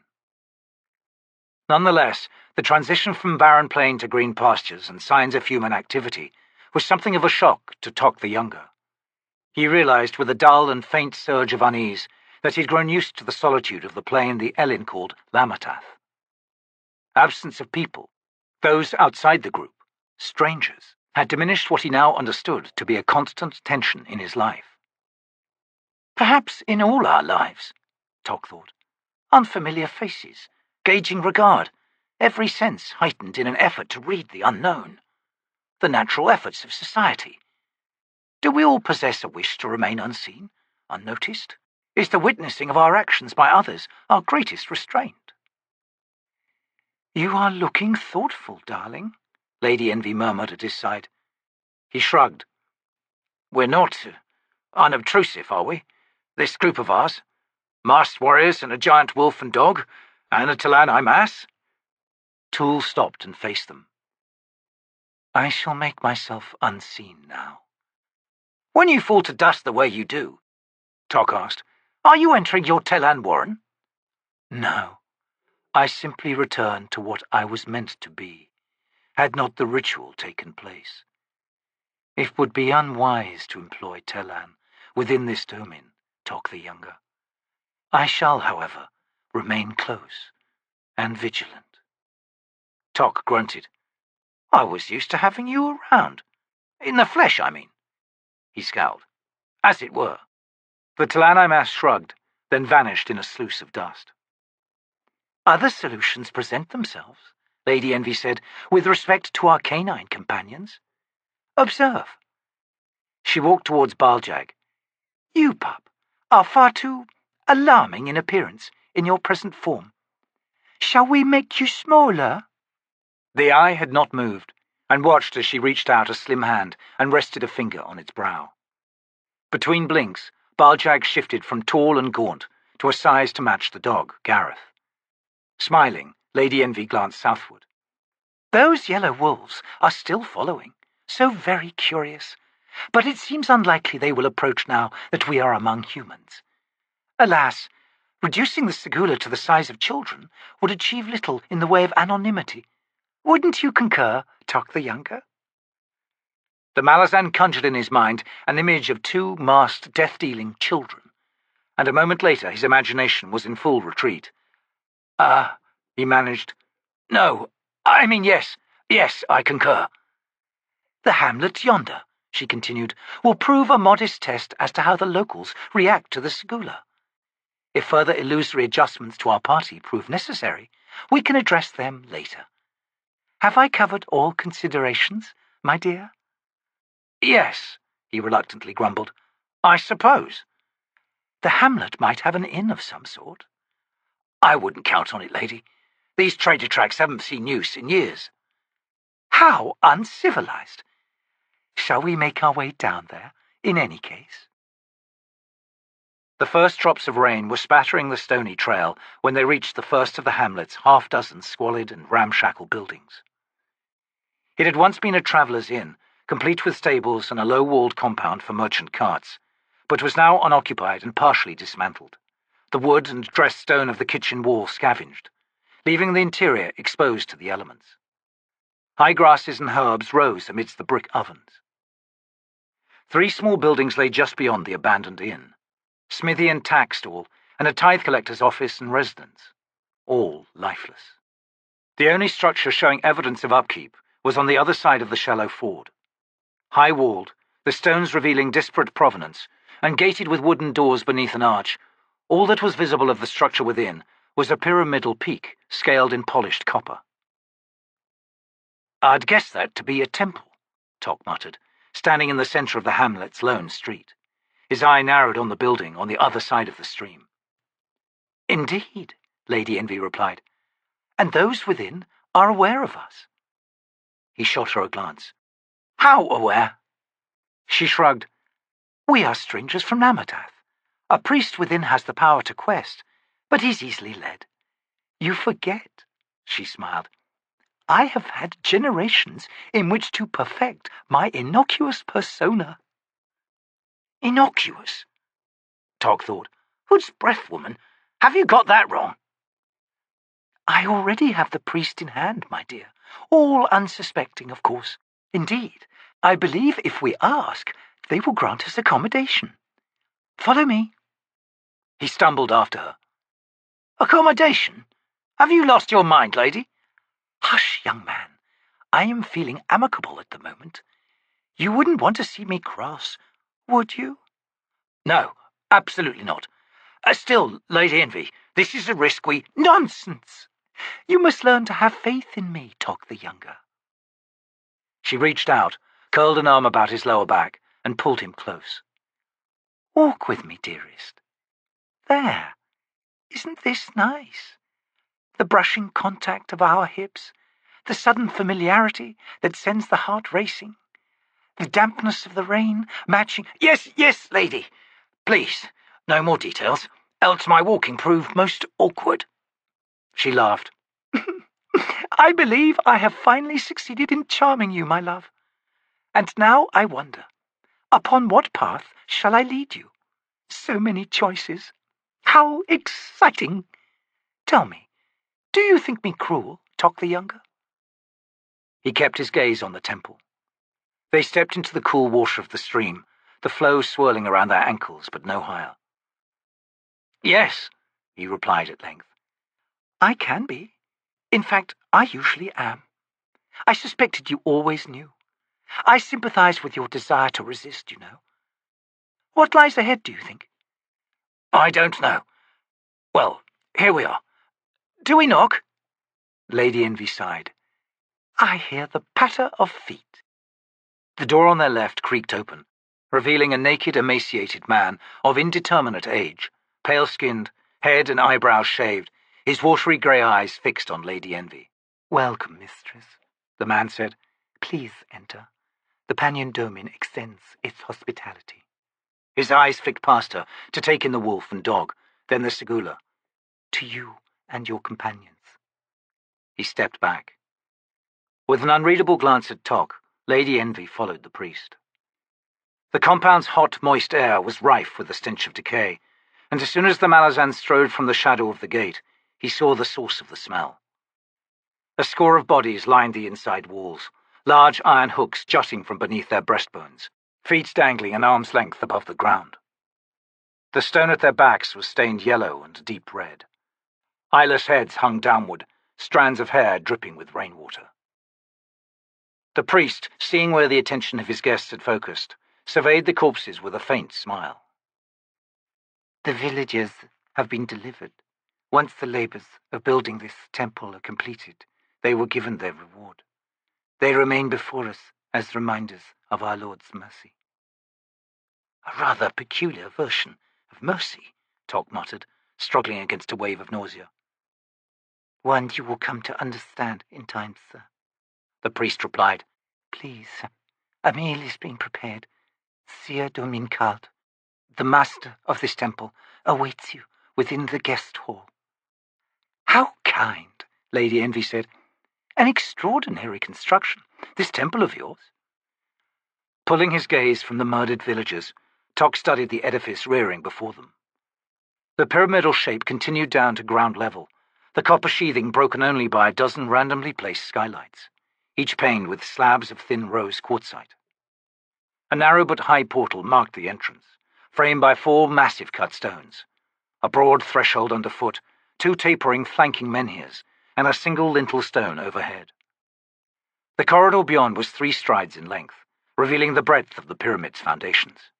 Nonetheless, the transition from barren plain to green pastures and signs of human activity was something of a shock to Toc the Younger. He realized with a dull and faint surge of unease that he'd grown used to the solitude of the plain the Ellin called Lamatath. Absence of people, those outside the group, strangers, had diminished what he now understood to be a constant tension in his life. Perhaps in all our lives, Toc thought. Unfamiliar faces, gauging regard, every sense heightened in an effort to read the unknown. The natural efforts of society. Do we all possess a wish to remain unseen, unnoticed? Is the witnessing of our actions by others our greatest restraint? You are looking thoughtful, darling, Lady Envy murmured at his side. He shrugged. We're not unobtrusive, are we? This group of ours? Masked warriors and a giant wolf and dog, and a T'lan Imass? Tool stopped and faced them. I shall make myself unseen now. When you fall to dust the way you do, Toc asked, are you entering your T'lan warren? No. I simply return to what I was meant to be, had not the ritual taken place. It would be unwise to employ T'lan within this domain, Toc the Younger. I shall, however, remain close and vigilant. Toc grunted. I was used to having you around. In the flesh, I mean. He scowled. As it were. The T'lan Imass shrugged, then vanished in a sluice of dust. Other solutions present themselves, Lady Envy said, with respect to our canine companions. Observe. She walked towards Baaljagg. You, pup, are far too alarming in appearance in your present form. Shall we make you smaller? The eye had not moved, and watched as she reached out a slim hand and rested a finger on its brow. Between blinks, Baaljagg shifted from tall and gaunt to a size to match the dog, Gareth. Smiling, Lady Envy glanced southward. Those yellow wolves are still following, so very curious, but it seems unlikely they will approach now that we are among humans. Alas, reducing the Seguleh to the size of children would achieve little in the way of anonymity. Wouldn't you concur, Toc the Younger? The Malazan conjured in his mind an image of two masked, death-dealing children, and a moment later his imagination was in full retreat. He managed. No, I mean yes, I concur. The hamlet yonder, she continued, will prove a modest test as to how the locals react to the Seguleh. If further illusory adjustments to our party prove necessary, we can address them later. Have I covered all considerations, my dear? Yes, he reluctantly grumbled. I suppose. The hamlet might have an inn of some sort. I wouldn't count on it, lady. These trader tracks haven't seen use in years. How uncivilized! Shall we make our way down there, in any case? The first drops of rain were spattering the stony trail when they reached the first of the hamlet's half-dozen squalid and ramshackle buildings. It had once been a traveller's inn, complete with stables and a low-walled compound for merchant carts, but was now unoccupied and partially dismantled, the wood and dressed stone of the kitchen wall scavenged, leaving the interior exposed to the elements. High grasses and herbs rose amidst the brick ovens. 3 small buildings lay just beyond the abandoned inn: smithy and tack stall, and a tithe collector's office and residence, all lifeless. The only structure showing evidence of upkeep was on the other side of the shallow ford. High-walled, the stones revealing disparate provenance, and gated with wooden doors beneath an arch, all that was visible of the structure within was a pyramidal peak scaled in polished copper. I'd guess that to be a temple, Toc muttered, standing in the centre of the hamlet's lone street. His eye narrowed on the building on the other side of the stream. Indeed, Lady Envy replied, and those within are aware of us. He shot her a glance. How aware? She shrugged. We are strangers from Namadath. A priest within has the power to quest, but he's easily led. You forget, she smiled. I have had generations in which to perfect my innocuous persona. Innocuous? Toc thought. Hood's breath, woman. Have you got that wrong? I already have the priest in hand, my dear. All unsuspecting, of course. Indeed, I believe if we ask, they will grant us accommodation. Follow me. He stumbled after her. Accommodation? Have you lost your mind, lady? Hush, young man. I am feeling amicable at the moment. You wouldn't want to see me cross, would you? No, absolutely not. Still, Lady Envy, this is a risk we— Nonsense! You must learn to have faith in me, Toc the Younger. She reached out, curled an arm about his lower back, and pulled him close. Walk with me, dearest. There. Isn't this nice? The brushing contact of our hips, the sudden familiarity that sends the heart racing, the dampness of the rain matching— Yes, lady. Please, no more details, else my walking proved most awkward. She laughed. I believe I have finally succeeded in charming you, my love. And now I wonder, upon what path shall I lead you? So many choices. How exciting! Tell me, do you think me cruel, Toc the Younger? He kept his gaze on the temple. They stepped into the cool water of the stream, the flow swirling around their ankles, but no higher. Yes, he replied at length. I can be. In fact, I usually am. I suspected you always knew. I sympathize with your desire to resist, you know. What lies ahead, do you think? I don't know. Well, here we are. Do we knock? Lady Envy sighed. I hear the patter of feet. The door on their left creaked open, revealing a naked, emaciated man of indeterminate age, pale-skinned, head and eyebrows shaved, his watery grey eyes fixed on Lady Envy. "Welcome, mistress," the man said. "Please enter. The Pannion Domin extends its hospitality." His eyes flicked past her to take in the wolf and dog, then the Seguleh. "To you and your companions." He stepped back. With an unreadable glance at Toc, Lady Envy followed the priest. The compound's hot, moist air was rife with the stench of decay, and as soon as the Malazan strode from the shadow of the gate, he saw the source of the smell. A score of bodies lined the inside walls, large iron hooks jutting from beneath their breastbones, feet dangling an arm's length above the ground. The stone at their backs was stained yellow and deep red. Eyeless heads hung downward, strands of hair dripping with rainwater. The priest, seeing where the attention of his guests had focused, surveyed the corpses with a faint smile. "The villagers have been delivered. Once the labors of building this temple are completed, they were given their reward. They remain before us as reminders of our Lord's mercy." "A rather peculiar version of mercy," Toc muttered, struggling against a wave of nausea. "One you will come to understand in time, sir," the priest replied. "Please, a meal is being prepared. Seer Domin Kald, the master of this temple, awaits you within the guest hall." "How kind," Lady Envy said. "An extraordinary construction, this temple of yours." Pulling his gaze from the murdered villagers, Toc studied the edifice rearing before them. The pyramidal shape continued down to ground level, the copper sheathing broken only by a dozen randomly placed skylights, each paned with slabs of thin rose quartzite. A narrow but high portal marked the entrance, framed by 4 massive cut stones, a broad threshold underfoot, 2 tapering flanking menhirs, and a single lintel stone overhead. The corridor beyond was 3 strides in length, revealing the breadth of the pyramid's foundations.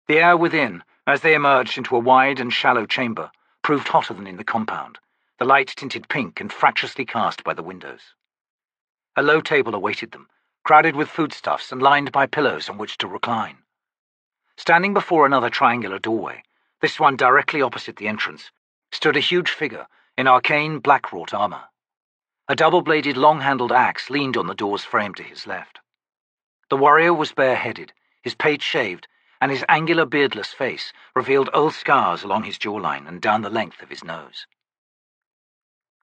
The air within, as they emerged into a wide and shallow chamber, proved hotter than in the compound, the light tinted pink and fractiously cast by the windows. A low table awaited them, crowded with foodstuffs and lined by pillows on which to recline. Standing before another triangular doorway, this one directly opposite the entrance, stood a huge figure in arcane black-wrought armor. A double-bladed, long-handled axe leaned on the door's frame to his left. The warrior was bare-headed, his pate shaved, and his angular, beardless face revealed old scars along his jawline and down the length of his nose.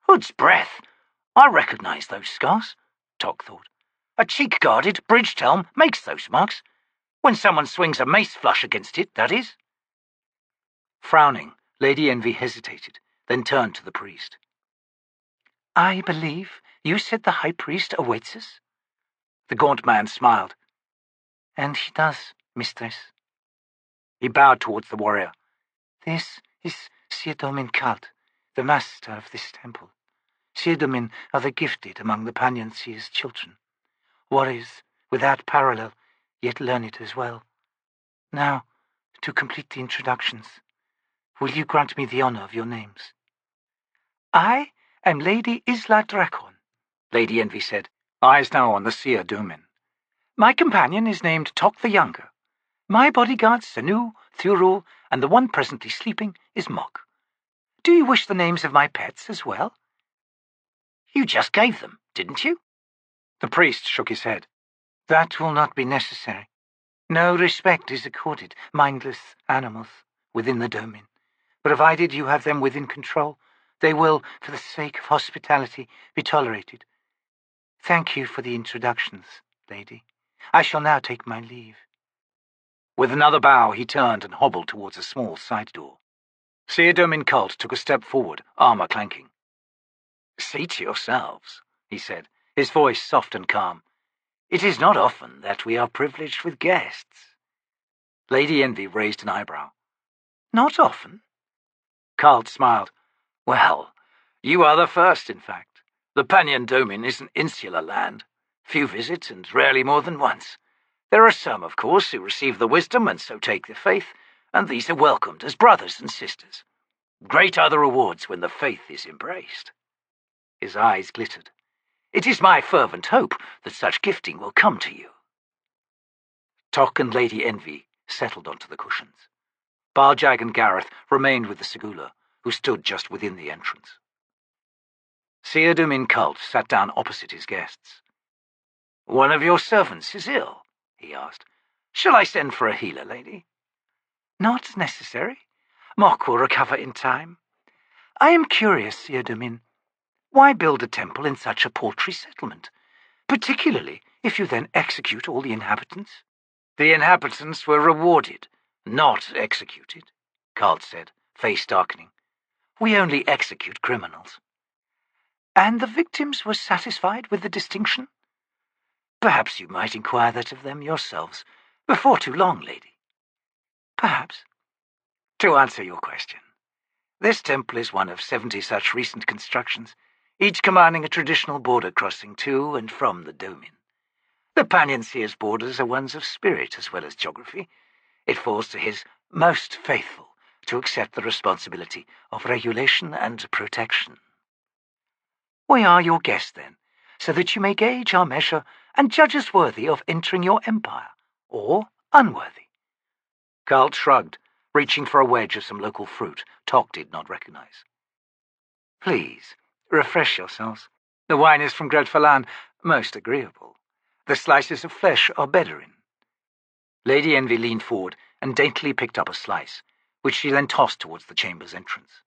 "Hood's breath! I recognize those scars," Toc thought. "A cheek-guarded bridge helm makes those marks. When someone swings a mace flush against it, that is." Frowning, Lady Envy hesitated, then turned to the priest. "I believe you said the high priest awaits us?" The gaunt man smiled. "And he does, mistress." He bowed towards the warrior. "This is Seer Domin Kald, the master of this temple. Seer Domin are the gifted among the Pannion Seer's children. Warriors without parallel, yet learned as well. Now, to complete the introductions, will you grant me the honor of your names?" "I am Lady Isla Drakon," Lady Envy said, eyes now on the Seer Domin. "My companion is named Toc the Younger. My bodyguards, Sanu, Thurul, and the one presently sleeping is Mok. Do you wish the names of my pets as well?" "You just gave them, didn't you?" The priest shook his head. "That will not be necessary. No respect is accorded mindless animals within the domain, provided you have them within control. They will, for the sake of hospitality, be tolerated. Thank you for the introductions, lady. I shall now take my leave." With another bow, he turned and hobbled towards a small side door. Seer Domin Kald took a step forward, armor clanking. "See to yourselves," he said, his voice soft and calm. "It is not often that we are privileged with guests." Lady Envy raised an eyebrow. "Not often?" Kald smiled. "Well, you are the first, in fact. The Pannion Domin is an insular land. Few visit, and rarely more than once. There are some, of course, who receive the wisdom and so take the faith, and these are welcomed as brothers and sisters. Great are the rewards when the faith is embraced. His eyes glittered. It is my fervent hope that such gifting will come to you. Toc and Lady Envy settled onto the cushions. Baaljagg and Gareth remained with the Seguleh, who stood just within the entrance. Seer Domin Cult sat down opposite his guests. "One of your servants is ill," he asked. "Shall I send for a healer, lady?" "Not necessary. Mock will recover in time. I am curious, Seer Domin. Why build a temple in such a paltry settlement, particularly if you then execute all the inhabitants?" "The inhabitants were rewarded, not executed," Cult said, face darkening. "We only execute criminals." "And the victims were satisfied with the distinction?" "Perhaps you might inquire that of them yourselves, before too long, lady." "Perhaps." "To answer your question, this temple is one of 70 such recent constructions, each commanding a traditional border crossing to and from the Domin. The Pannion Seer's borders are ones of spirit as well as geography. It falls to his most faithful to accept the responsibility of regulation and protection." "We are your guests, then, so that you may gauge our measure and judge us worthy of entering your empire, or unworthy." Cult shrugged, reaching for a wedge of some local fruit Toc did not recognize. "Please, refresh yourselves. The wine is from Gruntle, most agreeable. The slices of flesh are Bedouin." Lady Envy leaned forward and daintily picked up a slice, which she then tossed towards the chamber's entrance.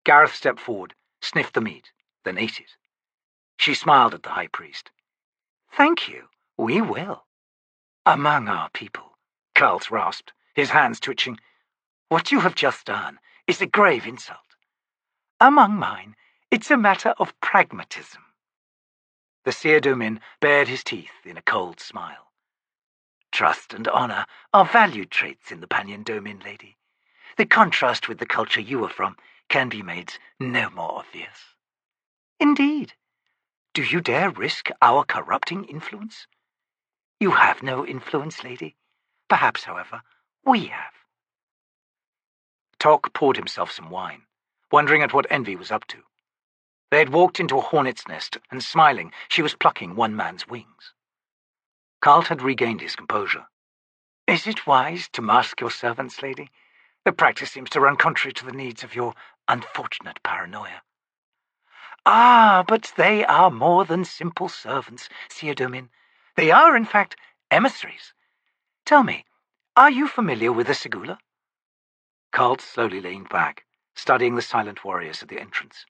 Gareth stepped forward, sniffed the meat, then ate it. She smiled at the high priest. "Thank you, we will." "Among our people," Cult rasped, his hands twitching, "what you have just done is a grave insult." "Among mine, it's a matter of pragmatism." The Seer Domin bared his teeth in a cold smile. "Trust and honor are valued traits in the Pannion Domin, lady. The contrast with the culture you are from can be made no more obvious." "Indeed. Do you dare risk our corrupting influence?" "You have no influence, lady. Perhaps, however, we have." Toc poured himself some wine, wondering at what Envy was up to. They had walked into a hornet's nest, and smiling, she was plucking one man's wings. Cult had regained his composure. "Is it wise to mask your servants, lady? The practice seems to run contrary to the needs of your unfortunate paranoia." "Ah, but they are more than simple servants, Seer Domin. They are, in fact, emissaries. Tell me, are you familiar with the Seguleh?" Cult slowly leaned back, studying the silent warriors at the entrance.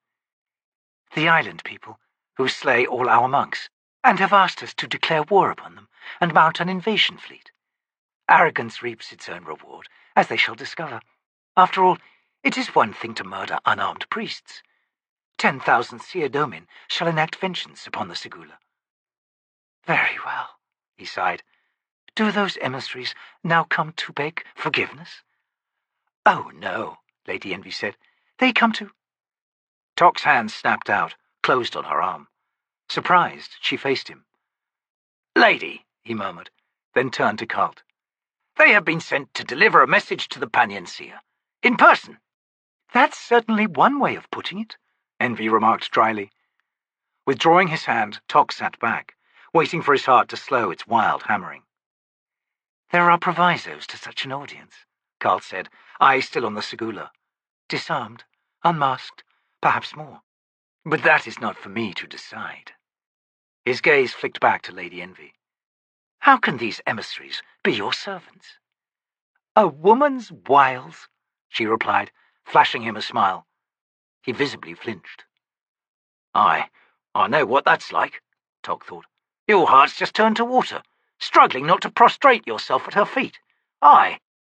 "The island people, who slay all our monks, and have asked us to declare war upon them and mount an invasion fleet. Arrogance reaps its own reward, as they shall discover. After all, it is one thing to murder unarmed priests. 10,000 Seer Domin shall enact vengeance upon the Seguleh." "Very well," he sighed. "Do those emissaries now come to beg forgiveness?" "Oh, no," Lady Envy said. "They come to—" Toc's hand snapped out, closed on her arm. Surprised, she faced him. "Lady," he murmured, then turned to Cult. "They have been sent to deliver a message to the Pannion Seer. In person." "That's certainly one way of putting it," Envy remarked dryly. Withdrawing his hand, Toc sat back, waiting for his heart to slow its wild hammering. "There are provisos to such an audience," Cult said, eyes still on the Seguleh. "Disarmed, unmasked, perhaps more. But that is not for me to decide." His gaze flicked back to Lady Envy. "How can these emissaries be your servants?" "A woman's wiles," she replied, flashing him a smile. He visibly flinched. I know what that's like," Toc thought. "Your heart's just turned to water, struggling not to prostrate yourself at her feet.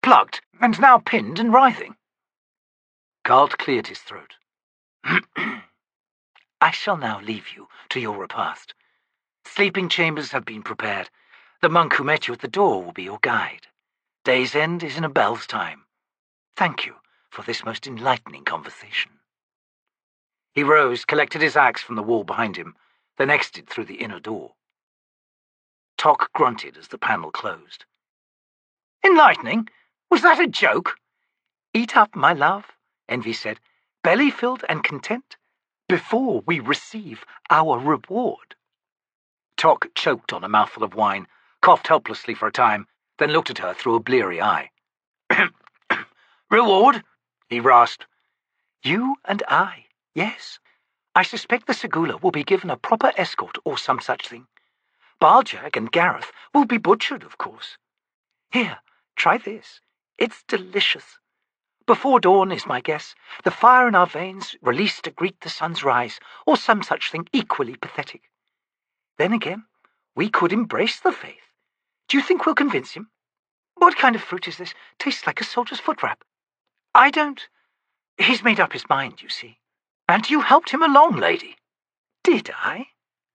Plucked, and now pinned and writhing." Cult cleared his throat. "I shall now leave you to your repast. Sleeping chambers have been prepared. The monk who met you at the door will be your guide. Day's end is in a bell's time. Thank you for this most enlightening conversation." He rose, collected his axe from the wall behind him, then exited through the inner door. Toc grunted as the panel closed. "Enlightening? Was that a joke?" "Eat up, my love," Envy said. belly-filled and content, before we receive our reward." Toc choked on a mouthful of wine, coughed helplessly for a time, then looked at her through a bleary eye. "Reward?" he rasped. "You and I, yes. I suspect the Seguleh will be given a proper escort or some such thing. Baaljagg and Gareth will be butchered, of course. Here, try this. It's delicious. Before dawn is my guess, the fire in our veins released to greet the sun's rise, or some such thing equally pathetic. Then again, we could embrace the faith. Do you think we'll convince him? What kind of fruit is this? Tastes like a soldier's foot wrap. I don't. He's made up his mind, you see." "And you helped him along, lady." "Did I?"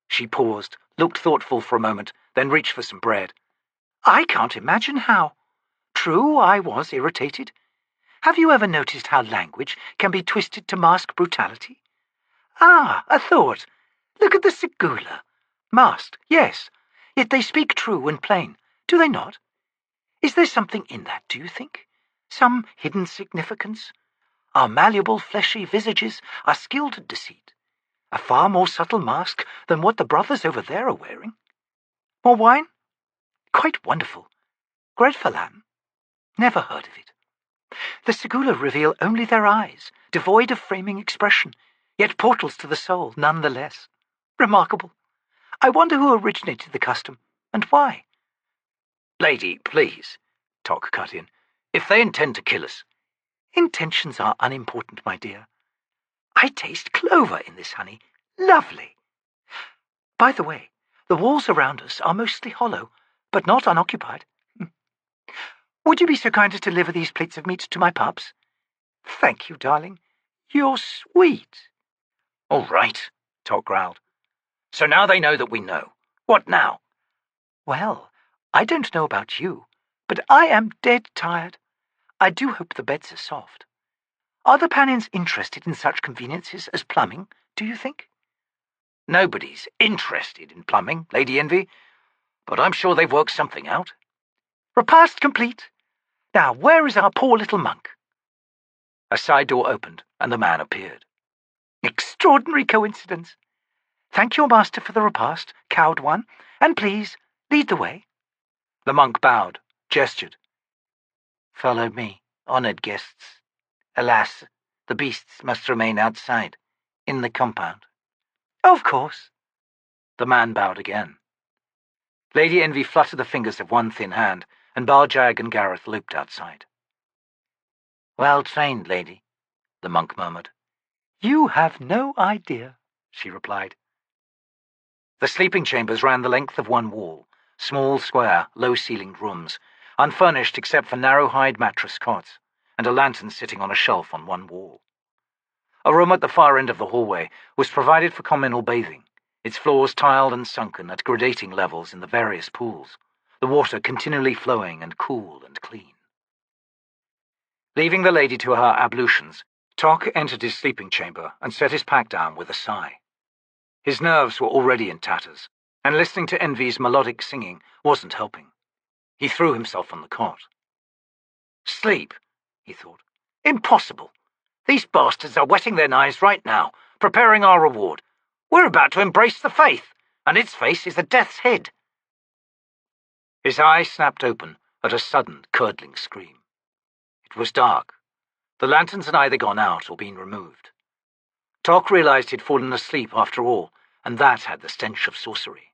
She paused, looked thoughtful for a moment, then reached for some bread. "I can't imagine how. True, I was irritated. Have you ever noticed how language can be twisted to mask brutality? Ah, a thought. Look at the Seguleh. Masked, yes, yet they speak true and plain, do they not? Is there something in that, do you think? Some hidden significance? Our malleable, fleshy visages are skilled at deceit, a far more subtle mask than what the brothers over there are wearing. More wine? Quite wonderful. Gruntle? Never heard of it. The Seguleh reveal only their eyes, devoid of framing expression, yet portals to the soul none the less. Remarkable. I wonder who originated the custom, and why." "Lady, please," Toc cut in. "If they intend to kill us—" "Intentions are unimportant, my dear. I taste clover in this honey. Lovely. By the way, the walls around us are mostly hollow, but not unoccupied. Would you be so kind as to deliver these plates of meat to my pups? Thank you, darling. You're sweet." "All right," Toc growled. "So now they know that we know. What now?" "Well, I don't know about you, but I am dead tired. I do hope the beds are soft. Are the Pannions interested in such conveniences as plumbing, do you think?" "Nobody's interested in plumbing, Lady Envy, but I'm sure they've worked something out." "Repast complete. Now, where is our poor little monk?" A side door opened, and the man appeared. "Extraordinary coincidence. Thank your master for the repast, cowed one, and please, lead the way." The monk bowed, gestured. "Follow me, honoured guests. Alas, the beasts must remain outside, in the compound." "Of course." The man bowed again. Lady Envy fluttered the fingers of one thin hand, and Baaljagg and Gareth loped outside. "Well trained, lady," the monk murmured. "You have no idea," she replied. The sleeping chambers ran the length of one wall, small, square, low-ceilinged rooms, unfurnished except for narrow hide mattress cots, and a lantern sitting on a shelf on one wall. A room at the far end of the hallway was provided for communal bathing, its floors tiled and sunken at gradating levels in the various pools, the water continually flowing and cool and clean. Leaving the lady to her ablutions, Toc entered his sleeping chamber and set his pack down with a sigh. His nerves were already in tatters, and listening to Envy's melodic singing wasn't helping. He threw himself on the cot. "Sleep," he thought. "Impossible. These bastards are whetting their knives right now, preparing our reward. We're about to embrace the faith, and its face is the death's head." His eye snapped open at a sudden, curdling scream. It was dark. The lanterns had either gone out or been removed. Toc realized he'd fallen asleep after all, and that had the stench of sorcery.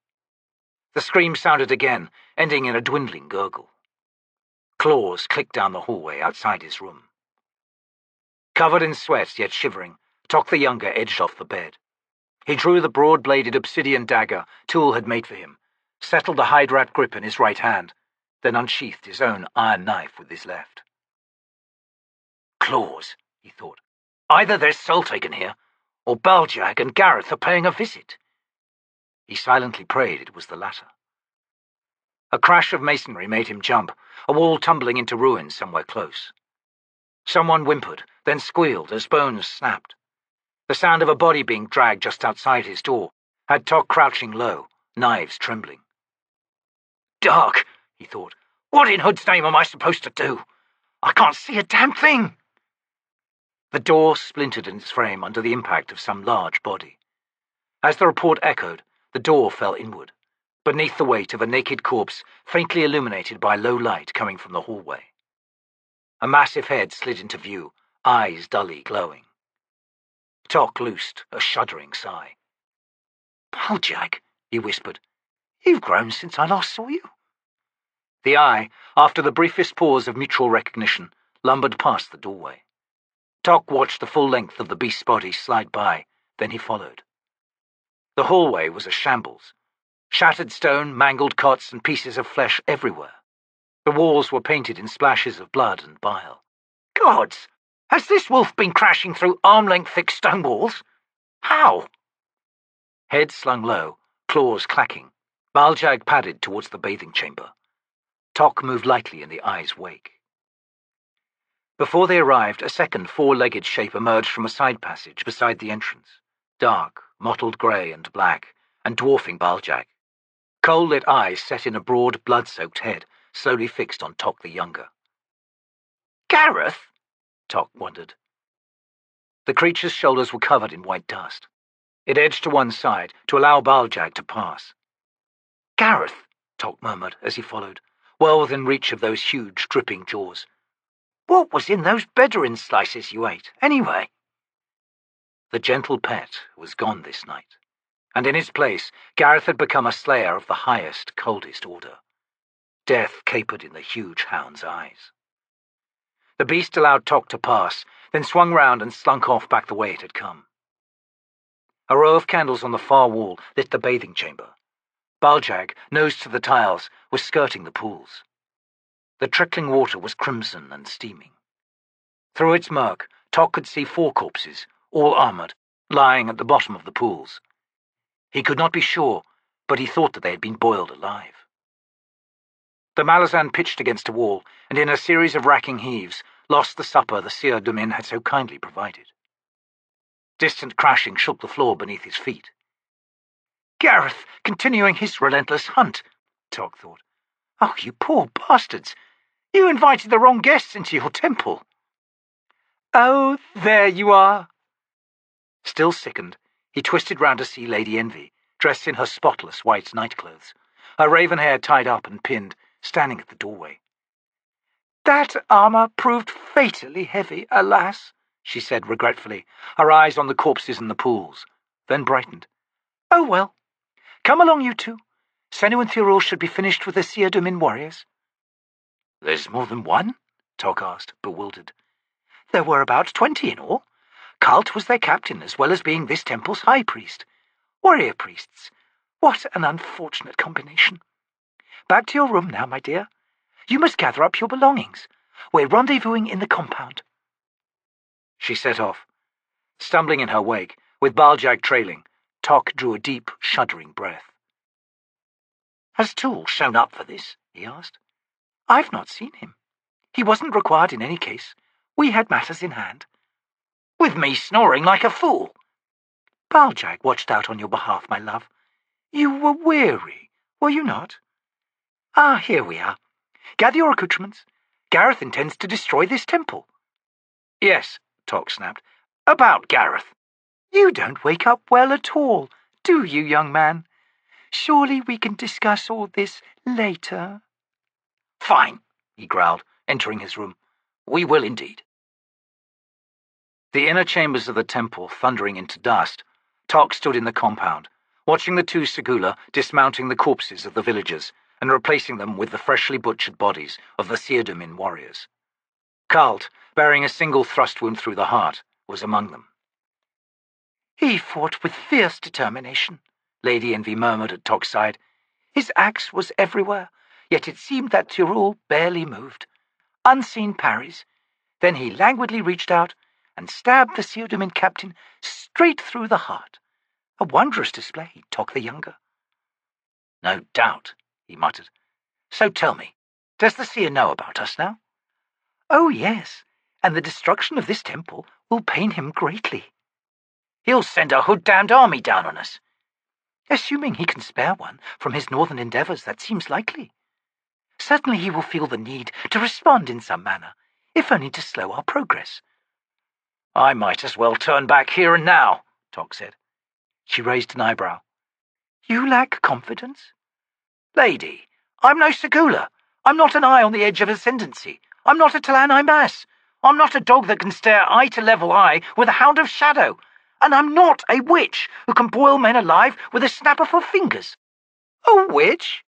The scream sounded again, ending in a dwindling gurgle. Claws clicked down the hallway outside his room. Covered in sweat, yet shivering, Toc the Younger edged off the bed. He drew the broad-bladed obsidian dagger Tool had made for him, settled the hide-wrapped grip in his right hand, then unsheathed his own iron knife with his left. Claws, he thought. Either there's soul taken here, or Baaljagg and Gareth are paying a visit. He silently prayed it was the latter. A crash of masonry made him jump, a wall tumbling into ruins somewhere close. Someone whimpered, then squealed as bones snapped. The sound of a body being dragged just outside his door had Toc crouching low, knives trembling. Dark, he thought. What in Hood's name am I supposed to do? I can't see a damn thing. The door splintered in its frame under the impact of some large body. As the report echoed, the door fell inward, beneath the weight of a naked corpse faintly illuminated by low light coming from the hallway. A massive head slid into view, eyes dully glowing. Toc loosed a shuddering sigh. "Baaljagg," he whispered, "you've grown since I last saw you." The eye, after the briefest pause of mutual recognition, lumbered past the doorway. Toc watched the full length of the beast's body slide by, then he followed. The hallway was a shambles. Shattered stone, mangled cots, and pieces of flesh everywhere. The walls were painted in splashes of blood and bile. "Gods! Has this wolf been crashing through arm-length thick stone walls? How?" Head slung low, claws clacking, Baaljagg padded towards the bathing chamber. Toc moved lightly in the eye's wake. Before they arrived, a second four-legged shape emerged from a side passage beside the entrance, dark, mottled grey and black, and dwarfing Baaljagg. Coal-lit eyes set in a broad, blood-soaked head, slowly fixed on Toc the Younger. "Gareth?" Toc wondered. The creature's shoulders were covered in white dust. It edged to one side to allow Baaljagg to pass. "Gareth," Toc murmured as he followed, well within reach of those huge, dripping jaws. "What was in those bedouin slices you ate, anyway?" The gentle pet was gone this night, and in its place Gareth had become a slayer of the highest, coldest order. Death capered in the huge hound's eyes. The beast allowed Toc to pass, then swung round and slunk off back the way it had come. A row of candles on the far wall lit the bathing chamber. Baaljagg, nose to the tiles, was skirting the pools. The trickling water was crimson and steaming. Through its murk, Toc could see 4 corpses, all armoured, lying at the bottom of the pools. He could not be sure, but he thought that they had been boiled alive. The Malazan pitched against a wall, and in a series of racking heaves, lost the supper the Shield Domin had so kindly provided. Distant crashing shook the floor beneath his feet. "Gareth continuing his relentless hunt," Toc thought. "Oh, you poor bastards! You invited the wrong guests into your temple." "Oh, there you are." Still sickened, he twisted round to see Lady Envy, dressed in her spotless white nightclothes, her raven hair tied up and pinned, standing at the doorway. "That armour proved fatally heavy, alas," she said regretfully, her eyes on the corpses in the pools, then brightened. "Oh well. Come along, you two. Senu and Thirul should be finished with the Shield Domin warriors." "There's more than one?" Toc asked, bewildered. "There were about 20 in all. Kalt was their captain, as well as being this temple's high priest. Warrior priests. What an unfortunate combination. Back to your room now, my dear. You must gather up your belongings. We're rendezvousing in the compound." She set off. Stumbling in her wake, with Baaljagg trailing, Toc drew a deep, shuddering breath. "Has Tool shown up for this?" he asked. "I've not seen him. He wasn't required in any case. We had matters in hand." "With me snoring like a fool." "Baaljagg watched out on your behalf, my love. You were weary, were you not? Ah, here we are. Gather your accoutrements. Gareth intends to destroy this temple." "Yes," Toc snapped. "About Gareth. You don't wake up well at all, do you, young man? Surely we can discuss all this later." "Fine," he growled, entering his room. "We will indeed." The inner chambers of the temple thundering into dust, Toc stood in the compound, watching the 2 Seguleh dismounting the corpses of the villagers and replacing them with the freshly butchered bodies of the Shield Domin warriors. Kalt, bearing a single thrust wound through the heart, was among them. "He fought with fierce determination," Lady Envy murmured at Toc's side. "His axe was everywhere, yet it seemed that Thirul barely moved. Unseen parries. Then he languidly reached out and stabbed the Shield Domin captain straight through the heart. A wondrous display, Toc the Younger." "No doubt," he muttered. "So tell me, does the seer know about us now?" "Oh, yes, and the destruction of this temple will pain him greatly." "He'll send a hood-damned army down on us." "Assuming he can spare one from his northern endeavours, that seems likely. Certainly he will feel the need to respond in some manner, if only to slow our progress." I might as well turn back here and now, Toc said. She raised an eyebrow. You lack confidence? Lady, I'm no Seguleh. I'm not an eye on the edge of ascendancy. I'm not a T'lan Imass. I'm not a dog that can stare eye to level eye with a hound of shadow. And I'm not a witch who can boil men alive with a snap of her fingers. A witch?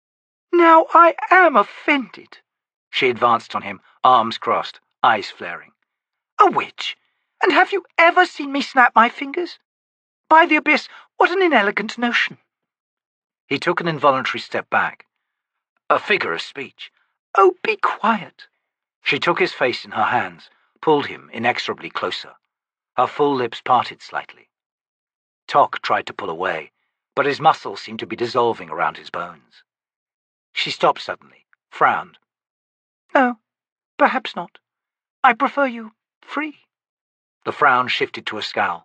Now I am offended. She advanced on him, arms crossed, eyes flaring. A witch? And have you ever seen me snap my fingers? By the abyss, what an inelegant notion. He took an involuntary step back. A figure of speech. Oh, be quiet. She took his face in her hands, pulled him inexorably closer. Her full lips parted slightly. Toc tried to pull away, but his muscles seemed to be dissolving around his bones. She stopped suddenly, frowned. No, perhaps not. I prefer you free. The frown shifted to a scowl.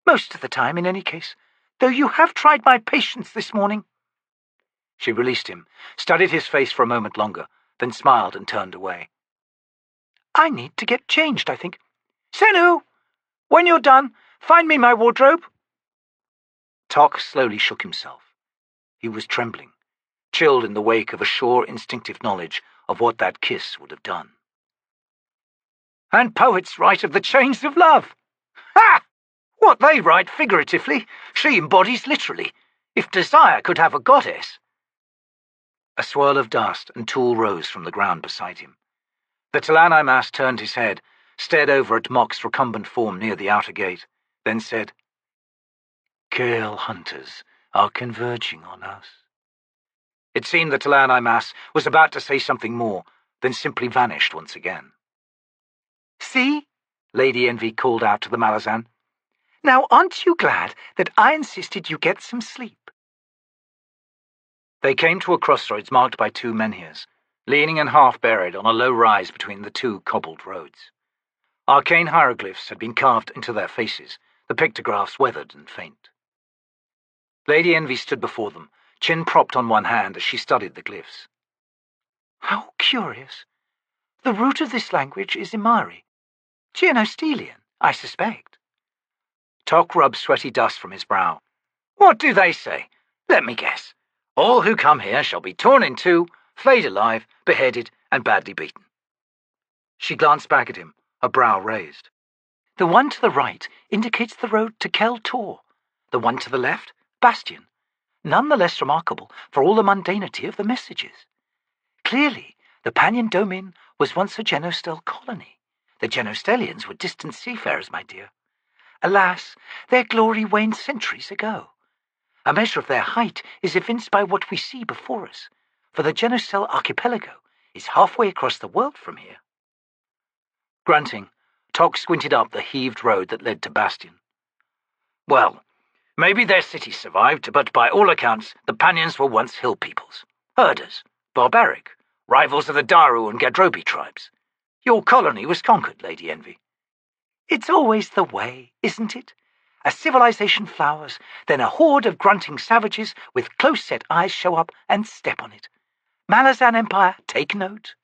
Most of the time, in any case, though you have tried my patience this morning. She released him, studied his face for a moment longer, then smiled and turned away. I need to get changed, I think. Senu, when you're done, find me my wardrobe. Toc slowly shook himself. He was trembling, chilled in the wake of a sure instinctive knowledge of what that kiss would have done. And poets write of the chains of love. Ha! What they write figuratively, she embodies literally. If desire could have a goddess. A swirl of dust and Tool rose from the ground beside him. The T'lan Imass turned his head, stared over at Mock's recumbent form near the outer gate, then said, Gale hunters are converging on us. It seemed that T'lan Imass was about to say something more, then simply vanished once again. See? Lady Envy called out to the Malazan. Now aren't you glad that I insisted you get some sleep? They came to a crossroads marked by two menhirs, leaning and half-buried on a low rise between the two cobbled roads. Arcane hieroglyphs had been carved into their faces, the pictographs weathered and faint. Lady Envy stood before them, chin propped on one hand as she studied the glyphs. How curious. The root of this language is Imari. Genostelian, I suspect. Toc rubbed sweaty dust from his brow. What do they say? Let me guess. All who come here shall be torn in two, flayed alive, beheaded, and badly beaten. She glanced back at him, her brow raised. The one to the right indicates the road to Kel Tor. The one to the left, Bastion. None the less remarkable for all the mundanity of the messages. Clearly, the Pannion Domin was once a Genostel colony. The Genostelians were distant seafarers, my dear. Alas, their glory waned centuries ago. A measure of their height is evinced by what we see before us, for the Genostel archipelago is halfway across the world from here. Grunting, Toc squinted up the heaved road that led to Bastion. Well, maybe their city survived, but by all accounts, the Pannions were once hill peoples, herders, barbaric, rivals of the Daru and Gadrobi tribes. Your colony was conquered, Lady Envy. It's always the way, isn't it? A civilization flowers, then a horde of grunting savages with close-set eyes show up and step on it. Malazan Empire, take note.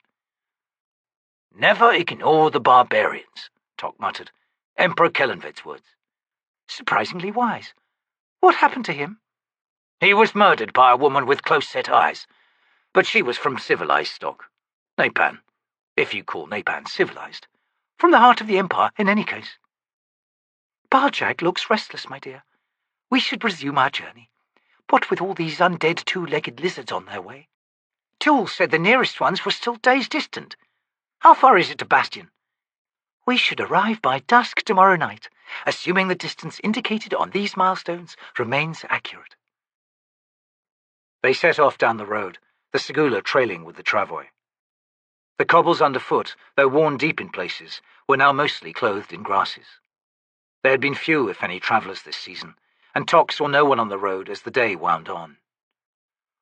Never ignore the barbarians, Toc muttered. Emperor Kellenved's words. Surprisingly wise. What happened to him? He was murdered by a woman with close-set eyes, but she was from civilized stock. Napan, if you call Napan civilized. From the heart of the Empire, in any case. Baaljagg looks restless, my dear. We should resume our journey. What with all these undead two-legged lizards on their way? Tool said the nearest ones were still days distant. How far is it to Bastion? We should arrive by dusk tomorrow night, assuming the distance indicated on these milestones remains accurate. They set off down the road, the Seguleh trailing with the travois. The cobbles underfoot, though worn deep in places, were now mostly clothed in grasses. There had been few, if any, travellers this season, and Toc saw no one on the road as the day wound on.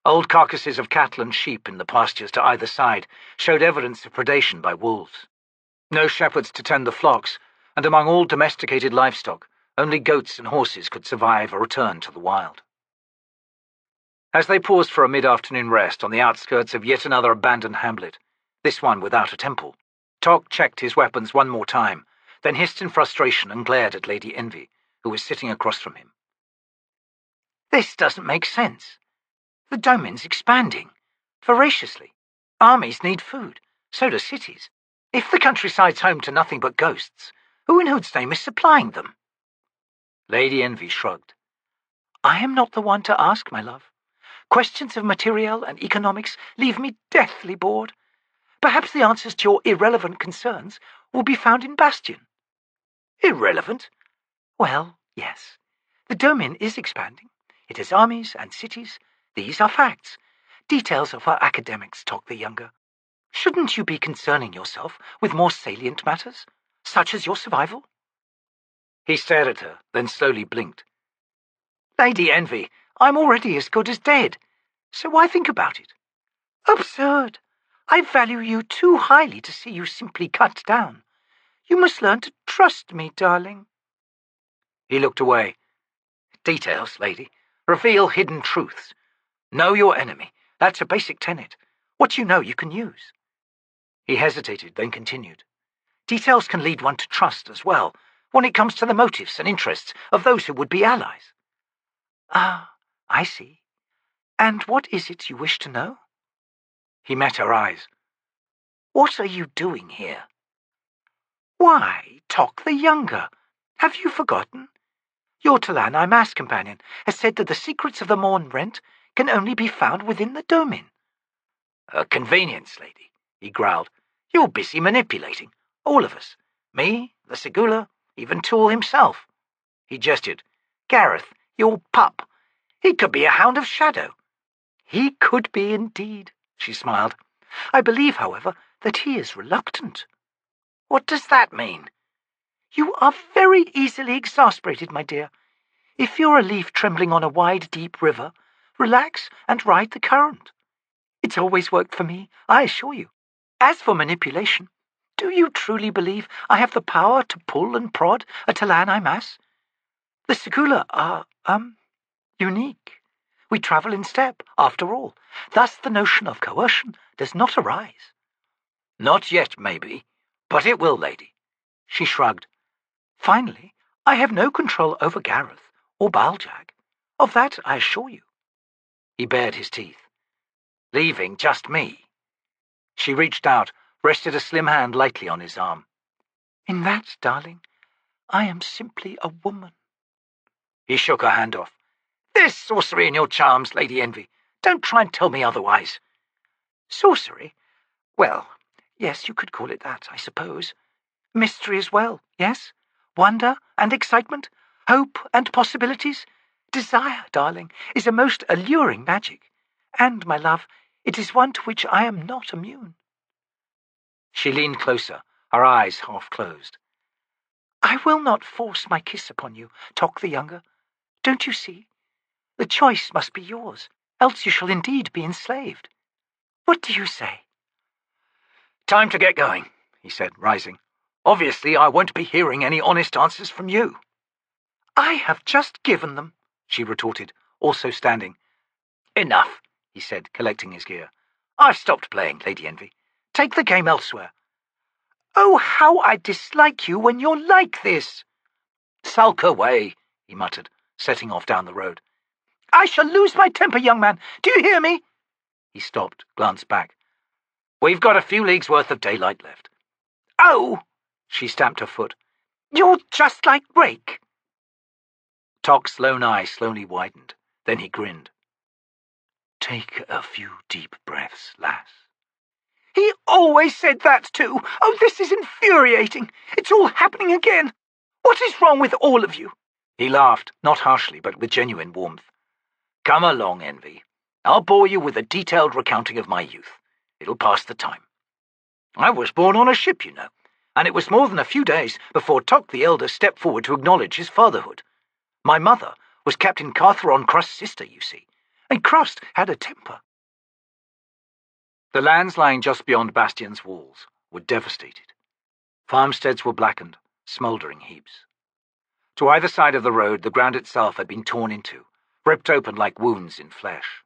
Old carcasses of cattle and sheep in the pastures to either side showed evidence of predation by wolves. No shepherds to tend the flocks, and among all domesticated livestock, only goats and horses could survive a return to the wild. As they paused for a mid-afternoon rest on the outskirts of yet another abandoned hamlet, this one without a temple, Toc checked his weapons one more time, then hissed in frustration and glared at Lady Envy, who was sitting across from him. This doesn't make sense. The domain's expanding, voraciously. Armies need food, so do cities. If the countryside's home to nothing but ghosts, who in Hood's name is supplying them? Lady Envy shrugged. I am not the one to ask, my love. Questions of materiel and economics leave me deathly bored. Perhaps the answers to your irrelevant concerns will be found in Bastion. Irrelevant? Well, yes. The domain is expanding. It has armies and cities. These are facts. Details of our academics, Toc the Younger. Shouldn't you be concerning yourself with more salient matters, such as your survival? He stared at her, then slowly blinked. Lady Envy, I'm already as good as dead, so why think about it? Absurd. I value you too highly to see you simply cut down. You must learn to trust me, darling. He looked away. Details, lady. Reveal hidden truths. Know your enemy. That's a basic tenet. What you know you can use. He hesitated, then continued. Details can lead one to trust as well, when it comes to the motives and interests of those who would be allies. Ah, I see. And what is it you wish to know? He met her eyes. What are you doing here? Why, Toc the Younger. Have you forgotten? Your T'lan Imass companion has said that the secrets of the Morn Rent can only be found within the domain. A convenience, lady, he growled. You're busy manipulating. All of us. Me, the Seguleh, even Tool himself. He gestured. Gareth, your pup. He could be a hound of shadow. He could be indeed, she smiled. I believe, however, that he is reluctant. What does that mean? You are very easily exasperated, my dear. If you're a leaf trembling on a wide, deep river, relax and ride the current. It's always worked for me, I assure you. As for manipulation, do you truly believe I have the power to pull and prod a T'lan Imass? The Seguleh are, unique. We travel in step, after all. Thus the notion of coercion does not arise. Not yet, maybe, but it will, lady. She shrugged. Finally, I have no control over Gareth or Baaljagg. Of that I assure you. He bared his teeth. Leaving just me. She reached out, rested a slim hand lightly on his arm. In that, darling, I am simply a woman. He shook her hand off. There's sorcery in your charms, Lady Envy. Don't try and tell me otherwise. Sorcery? Well, yes, you could call it that, I suppose. Mystery as well, yes? Wonder and excitement, hope and possibilities. Desire, darling, is a most alluring magic. And, my love, it is one to which I am not immune. She leaned closer, her eyes half closed. I will not force my kiss upon you, Toc the Younger. Don't you see? The choice must be yours, else you shall indeed be enslaved. What do you say? Time to get going, he said, rising. Obviously, I won't be hearing any honest answers from you. I have just given them, she retorted, also standing. Enough, he said, collecting his gear. I've stopped playing, Lady Envy. Take the game elsewhere. Oh, how I dislike you when you're like this. Sulk away, he muttered, setting off down the road. I shall lose my temper, young man. Do you hear me? He stopped, glanced back. We've got a few leagues' worth of daylight left. Oh! She stamped her foot. You're just like Rake. Toc's lone eye slowly widened. Then he grinned. Take a few deep breaths, lass. He always said that too. Oh, this is infuriating. It's all happening again. What is wrong with all of you? He laughed, not harshly, but with genuine warmth. Come along, Envy. I'll bore you with a detailed recounting of my youth. It'll pass the time. I was born on a ship, you know, and it was more than a few days before Toc the Elder stepped forward to acknowledge his fatherhood. My mother was Captain Cartheron Crust's sister, you see, and Crust had a temper. The lands lying just beyond Bastion's walls were devastated. Farmsteads were blackened, smouldering heaps. To either side of the road, the ground itself had been torn into, ripped open like wounds in flesh.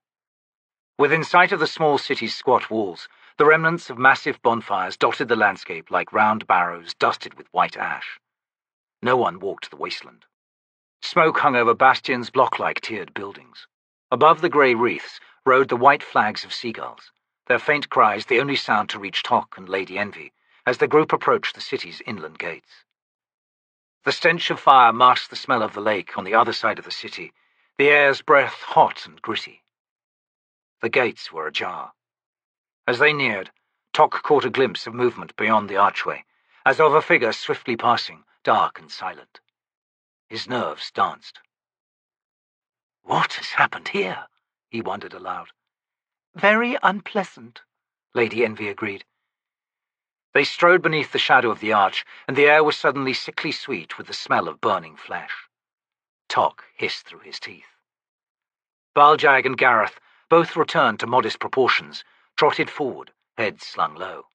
Within sight of the small city's squat walls, the remnants of massive bonfires dotted the landscape like round barrows dusted with white ash. No one walked the wasteland. Smoke hung over bastions, block-like tiered buildings. Above the grey wreaths rode the white flags of seagulls, their faint cries the only sound to reach Toc and Lady Envy as the group approached the city's inland gates. The stench of fire masked the smell of the lake on the other side of the city, the air's breath hot and gritty. The gates were ajar. As they neared, Toc caught a glimpse of movement beyond the archway, as of a figure swiftly passing, dark and silent. His nerves danced. "What has happened here?" he wondered aloud. "Very unpleasant," Lady Envy agreed. They strode beneath the shadow of the arch, and the air was suddenly sickly sweet with the smell of burning flesh. Toc hissed through his teeth. Baaljagg and Gareth, both returned to modest proportions, trotted forward, heads slung low.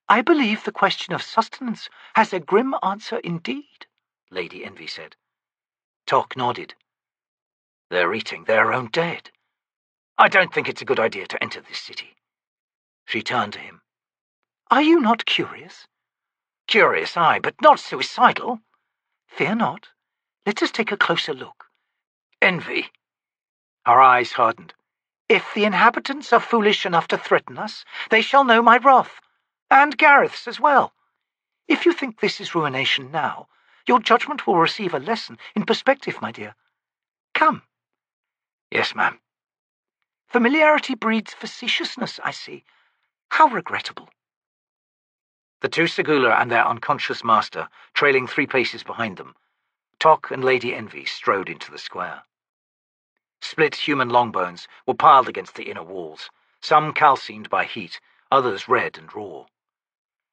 "I believe the question of sustenance has a grim answer indeed," Lady Envy said. Toc nodded. "They're eating their own dead. I don't think it's a good idea to enter this city." She turned to him. "Are you not curious?" "Curious, aye, but not suicidal." "Fear not. Let us take a closer look." "Envy." Her eyes hardened. "If the inhabitants are foolish enough to threaten us, they shall know my wrath, and Gareth's as well. If you think this is ruination now, your judgment will receive a lesson in perspective, my dear. Come." "Yes, ma'am." "Familiarity breeds facetiousness, I see. How regrettable." The two Seguleh and their unconscious master, trailing 3 paces behind them, Toc and Lady Envy strode into the square. Split human longbones were piled against the inner walls, some calcined by heat, others red and raw.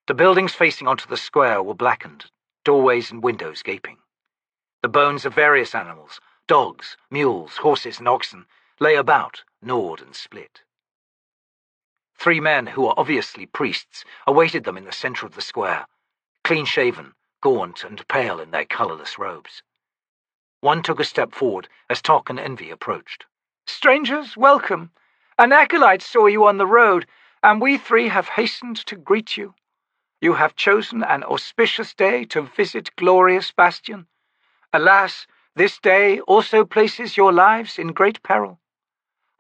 The buildings facing onto the square were blackened, doorways and windows gaping. The bones of various animals, dogs, mules, horses, and oxen, lay about, gnawed and split. 3 men who were obviously priests awaited them in the centre of the square, clean-shaven, gaunt and pale in their colourless robes. One took a step forward as Toc and Envy approached. "Strangers, welcome. An acolyte saw you on the road, and we 3 have hastened to greet you. You have chosen an auspicious day to visit glorious Bastion. Alas, this day also places your lives in great peril.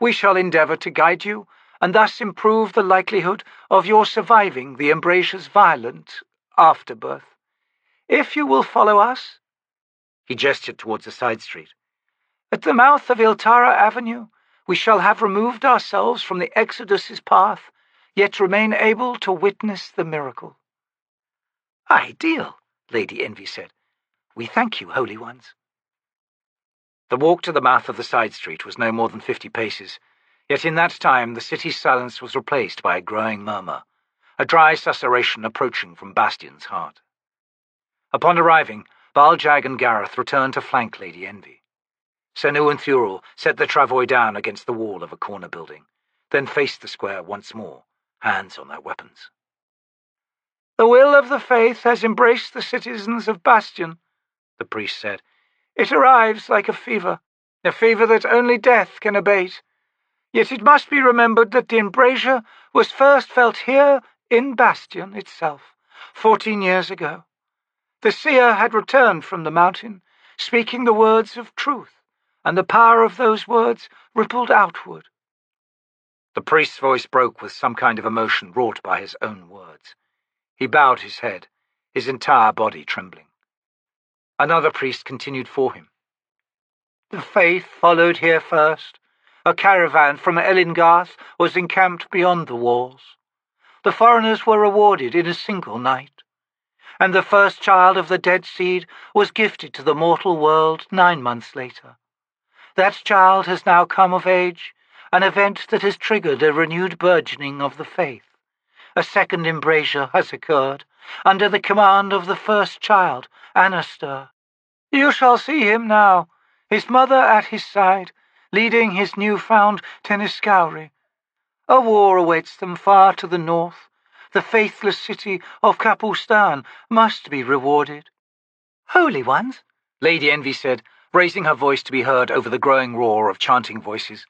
We shall endeavour to guide you, and thus improve the likelihood of your surviving the embrasure's violent afterbirth. If you will follow us—" He gestured towards a side street. "At the mouth of Iltara Avenue, we shall have removed ourselves from the Exodus's path, yet remain able to witness the miracle." "Ideal," Lady Envy said. "We thank you, holy ones." The walk to the mouth of the side street was no more than 50 paces, yet in that time the city's silence was replaced by a growing murmur, a dry susurration approaching from Bastion's heart. Upon arriving, Baaljagg and Gareth returned to flank Lady Envy. Senu and Thuril set the travois down against the wall of a corner building, then faced the square once more, hands on their weapons. "The will of the faith has embraced the citizens of Bastion," the priest said. "It arrives like a fever that only death can abate. Yet it must be remembered that the embrasure was first felt here in Bastion itself, 14 years ago. The seer had returned from the mountain, speaking the words of truth, and the power of those words rippled outward." The priest's voice broke with some kind of emotion wrought by his own words. He bowed his head, his entire body trembling. Another priest continued for him. "The faith followed here first. A caravan from Ellingarth was encamped beyond the walls. The foreigners were rewarded in a single night, and the first child of the dead seed was gifted to the mortal world 9 months later. That child has now come of age, an event that has triggered a renewed burgeoning of the faith. A second embrasure has occurred, under the command of the first child, Anastur. You shall see him now, his mother at his side, leading his new-found Tenescowri. A war awaits them far to the north. The faithless city of Capustan must be rewarded." "Holy ones," Lady Envy said, raising her voice to be heard over the growing roar of chanting voices.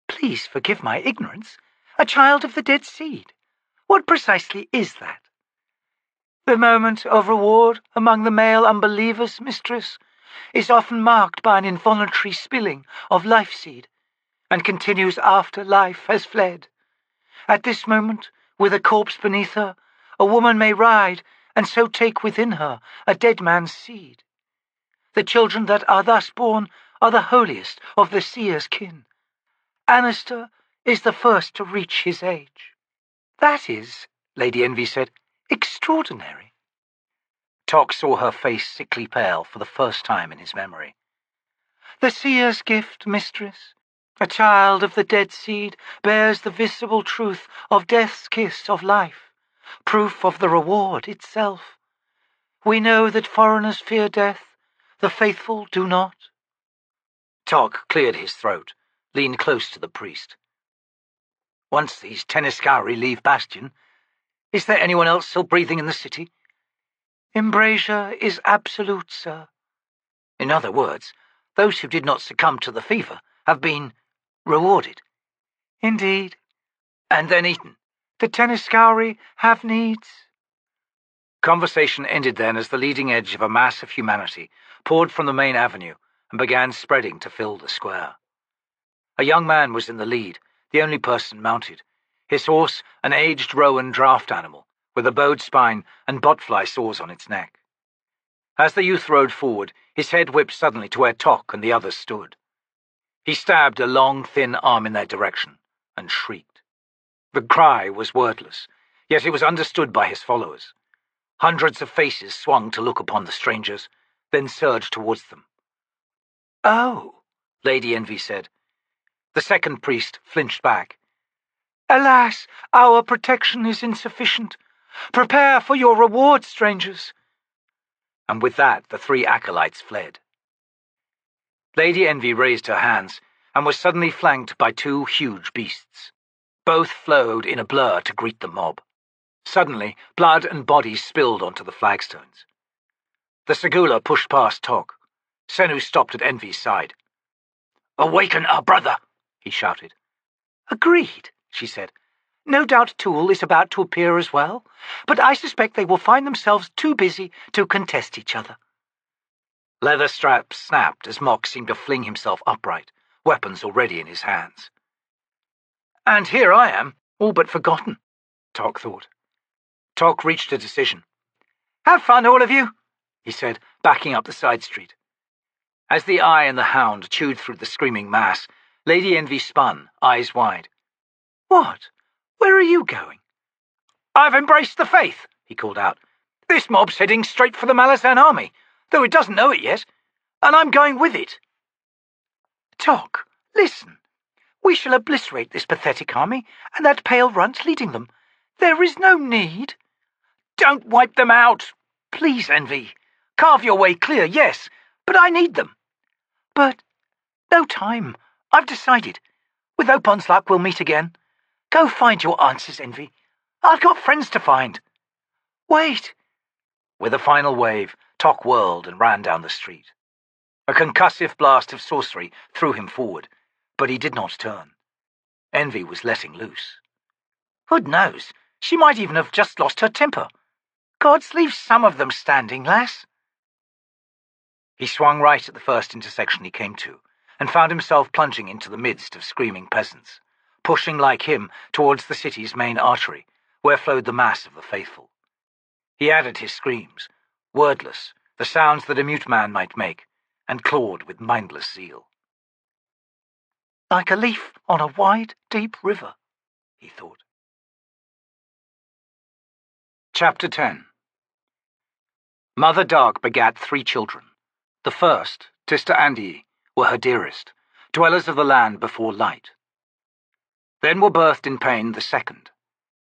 "Please forgive my ignorance. A child of the dead seed. What precisely is that?" The moment of reward among the male unbelievers, mistress, is often marked by an involuntary spilling of life seed, and continues after life has fled. At this moment, with a corpse beneath her, a woman may ride, and so take within her a dead man's seed. The children that are thus born are the holiest of the seer's kin. Annister is the first to reach his age. That is, Lady Envy said, extraordinary. Toc saw her face sickly pale for the first time in his memory. The seer's gift, mistress. A child of the dead seed bears the visible truth of death's kiss of life, proof of the reward itself. We know that foreigners fear death, the faithful do not. Toc cleared his throat, leaned close to the priest. Once these Tenescowri leave Bastion, is there anyone else still breathing in the city? Embrasure is absolute, sir. In other words, those who did not succumb to the fever have been rewarded. Indeed. And then eaten. The Tenescowri have needs. Conversation ended then as the leading edge of a mass of humanity poured from the main avenue and began spreading to fill the square. A young man was in the lead, the only person mounted, his horse an aged roan draft animal, with a bowed spine and botfly sores on its neck. As the youth rode forward, his head whipped suddenly to where Toc and the others stood. He stabbed a long, thin arm in their direction, and shrieked. The cry was wordless, yet it was understood by his followers. Hundreds of faces swung to look upon the strangers, then surged towards them. "Oh," Lady Envy said. The second priest flinched back. "Alas, our protection is insufficient. Prepare for your reward, strangers." And with that the three acolytes fled. Lady Envy raised her hands and was suddenly flanked by two huge beasts. Both flowed in a blur to greet the mob. Suddenly, blood and bodies spilled onto the flagstones. The Seguleh pushed past Toc. Senu stopped at Envy's side. "Awaken our brother," he shouted. "Agreed," she said. "No doubt Tool is about to appear as well, but I suspect they will find themselves too busy to contest each other." Leather straps snapped as Mock seemed to fling himself upright, weapons already in his hands. "And here I am, all but forgotten," Toc thought. Toc reached a decision. "Have fun, all of you," he said, backing up the side street. As the eye and the hound chewed through the screaming mass, Lady Envy spun, eyes wide. "What? Where are you going?" "I've embraced the faith," he called out. "This mob's heading straight for the Malazan army, though it doesn't know it yet, and I'm going with it." "Toc, listen. We shall obliterate this pathetic army, and that pale runt leading them. There is no need." "Don't wipe them out. Please, Envy. Carve your way clear, yes, but I need them." "But no time. I've decided. With Opon's luck, we'll meet again. Go find your answers, Envy. I've got friends to find." "Wait." With a final wave, Toc whirled and ran down the street. A concussive blast of sorcery threw him forward, but he did not turn. Envy was letting loose. Who knows? She might even have just lost her temper. Gods, leave some of them standing, lass. He swung right at the first intersection he came to, and found himself plunging into the midst of screaming peasants, pushing like him towards the city's main artery, where flowed the mass of the faithful. He added his screams, wordless, the sounds that a mute man might make, and clawed with mindless zeal. "Like a leaf on a wide, deep river," he thought. Chapter 10. Mother Dark begat 3 children. The first, Tista Andii, were her dearest, dwellers of the land before light. Then were birthed in pain the second,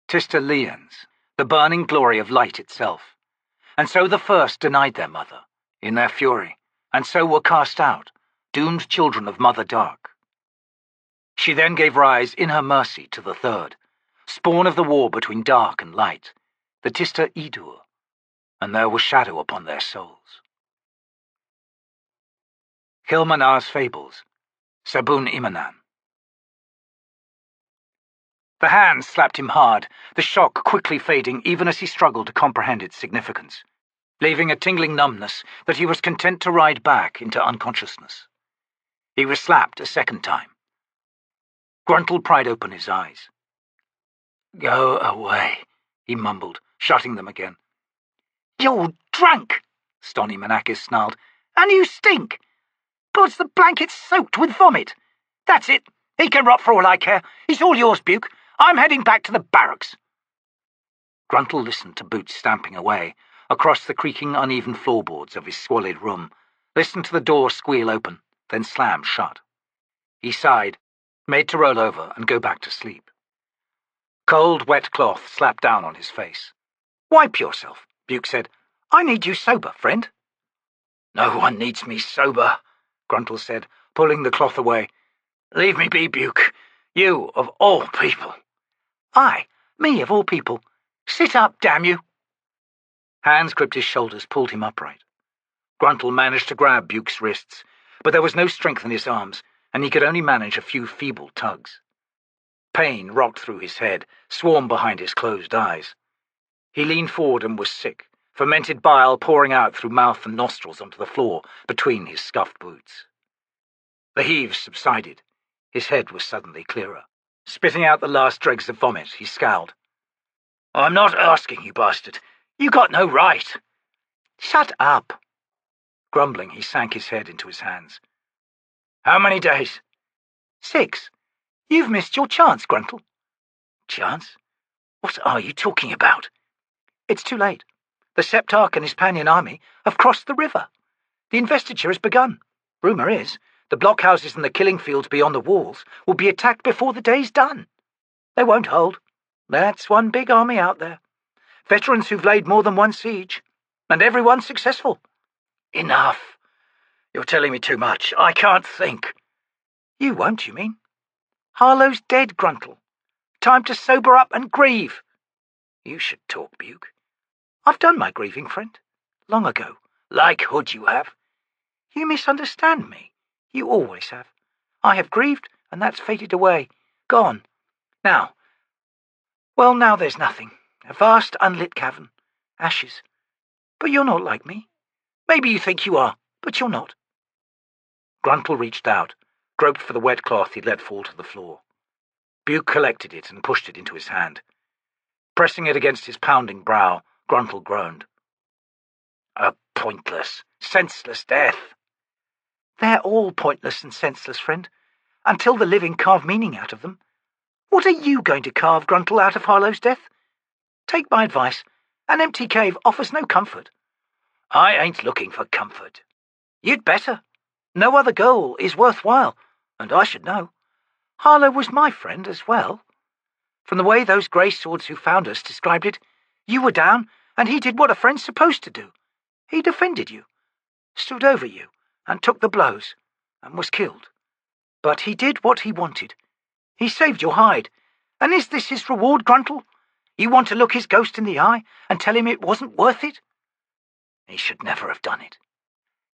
Tista Lians, the burning glory of light itself. And so the first denied their mother, in their fury, and so were cast out, doomed children of Mother Dark. She then gave rise in her mercy to the third, spawn of the war between dark and light, the Tista Idur, and there was shadow upon their souls. Hilmanar's Fables, Sabun Imanan. The hand slapped him hard, the shock quickly fading even as he struggled to comprehend its significance, leaving a tingling numbness that he was content to ride back into unconsciousness. He was slapped a second time. Gruntle pried open his eyes. "Go away," he mumbled, shutting them again. "You're drunk," T'lan Imass snarled. "And you stink. God's the blanket's soaked with vomit. That's it. He can rot for all I care. He's all yours, Buke. I'm heading back to the barracks." Gruntle listened to boots stamping away across the creaking, uneven floorboards of his squalid room, listened to the door squeal open, then slam shut. He sighed, made to roll over and go back to sleep. Cold, wet cloth slapped down on his face. "Wipe yourself," Buke said. "I need you sober, friend." "No one needs me sober," Gruntle said, pulling the cloth away. "Leave me be, Buke. You, of all people." "I, me of all people. Sit up, damn you." Hands gripped his shoulders, pulled him upright. Gruntle managed to grab Buke's wrists, but there was no strength in his arms, and he could only manage a few feeble tugs. Pain rocked through his head, swarmed behind his closed eyes. He leaned forward and was sick, fermented bile pouring out through mouth and nostrils onto the floor between his scuffed boots. The heaves subsided. His head was suddenly clearer. Spitting out the last dregs of vomit, he scowled. "I'm not asking you, bastard. You got no right." "Shut up." Grumbling, he sank his head into his hands. "How many days?" 6. You've missed your chance, Gruntle." "Chance? What are you talking about?" "It's too late. The Septarch and his Pannion army have crossed the river. The investiture has begun. Rumour is, the blockhouses and the killing fields beyond the walls will be attacked before the day's done. They won't hold. That's one big army out there. Veterans who've laid more than one siege, and everyone successful." "Enough. You're telling me too much. I can't think." "You won't, you mean? Harlow's dead, Gruntle. Time to sober up and grieve." "You should talk, Buke." "I've done my grieving, friend. Long ago." "Like Hood you have." "You misunderstand me. You always have. I have grieved, and that's faded away. Gone. Now there's nothing. A vast unlit cavern. Ashes. But you're not like me. Maybe you think you are, but you're not." Gruntle reached out, groped for the wet cloth he'd let fall to the floor. Buke collected it and pushed it into his hand. Pressing it against his pounding brow, Gruntle groaned. "A pointless, senseless death." "They're all pointless and senseless, friend, until the living carve meaning out of them. What are you going to carve, Gruntle, out of Harlow's death? Take my advice. An empty cave offers no comfort." "I ain't looking for comfort." "You'd better. No other goal is worthwhile, and I should know. Harlow was my friend as well. From the way those grey swords who found us described it, you were down, and he did what a friend's supposed to do. He defended you, stood over you, and took the blows, and was killed. But he did what he wanted. He saved your hide. And is this his reward, Gruntle? You want to look his ghost in the eye and tell him it wasn't worth it?" "He should never have done it."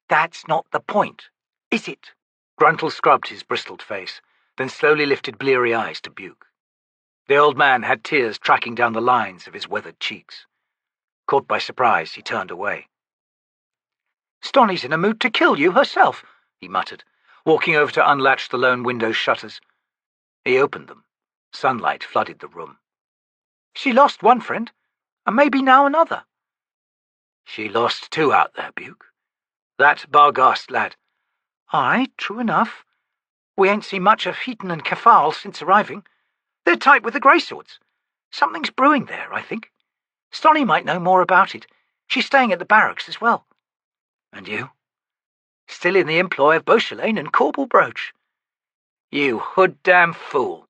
"That's not the point, is it?" Gruntle scrubbed his bristled face, then slowly lifted bleary eyes to Buke. The old man had tears tracking down the lines of his weathered cheeks. Caught by surprise, he turned away. "Stoney's in a mood to kill you herself," he muttered, walking over to unlatch the lone window's shutters. He opened them. Sunlight flooded the room. "She lost one friend, and maybe now another." "She lost 2 out there, Buke. That Barghast lad." "Aye, true enough. We ain't seen much of Heaton and Cafal since arriving. They're tight with the Greyswords. Something's brewing there, I think. Stoney might know more about it. She's staying at the barracks as well." "And you?" "Still in the employ of Bauchelain and Korbal Broach." "You hood-damn fool."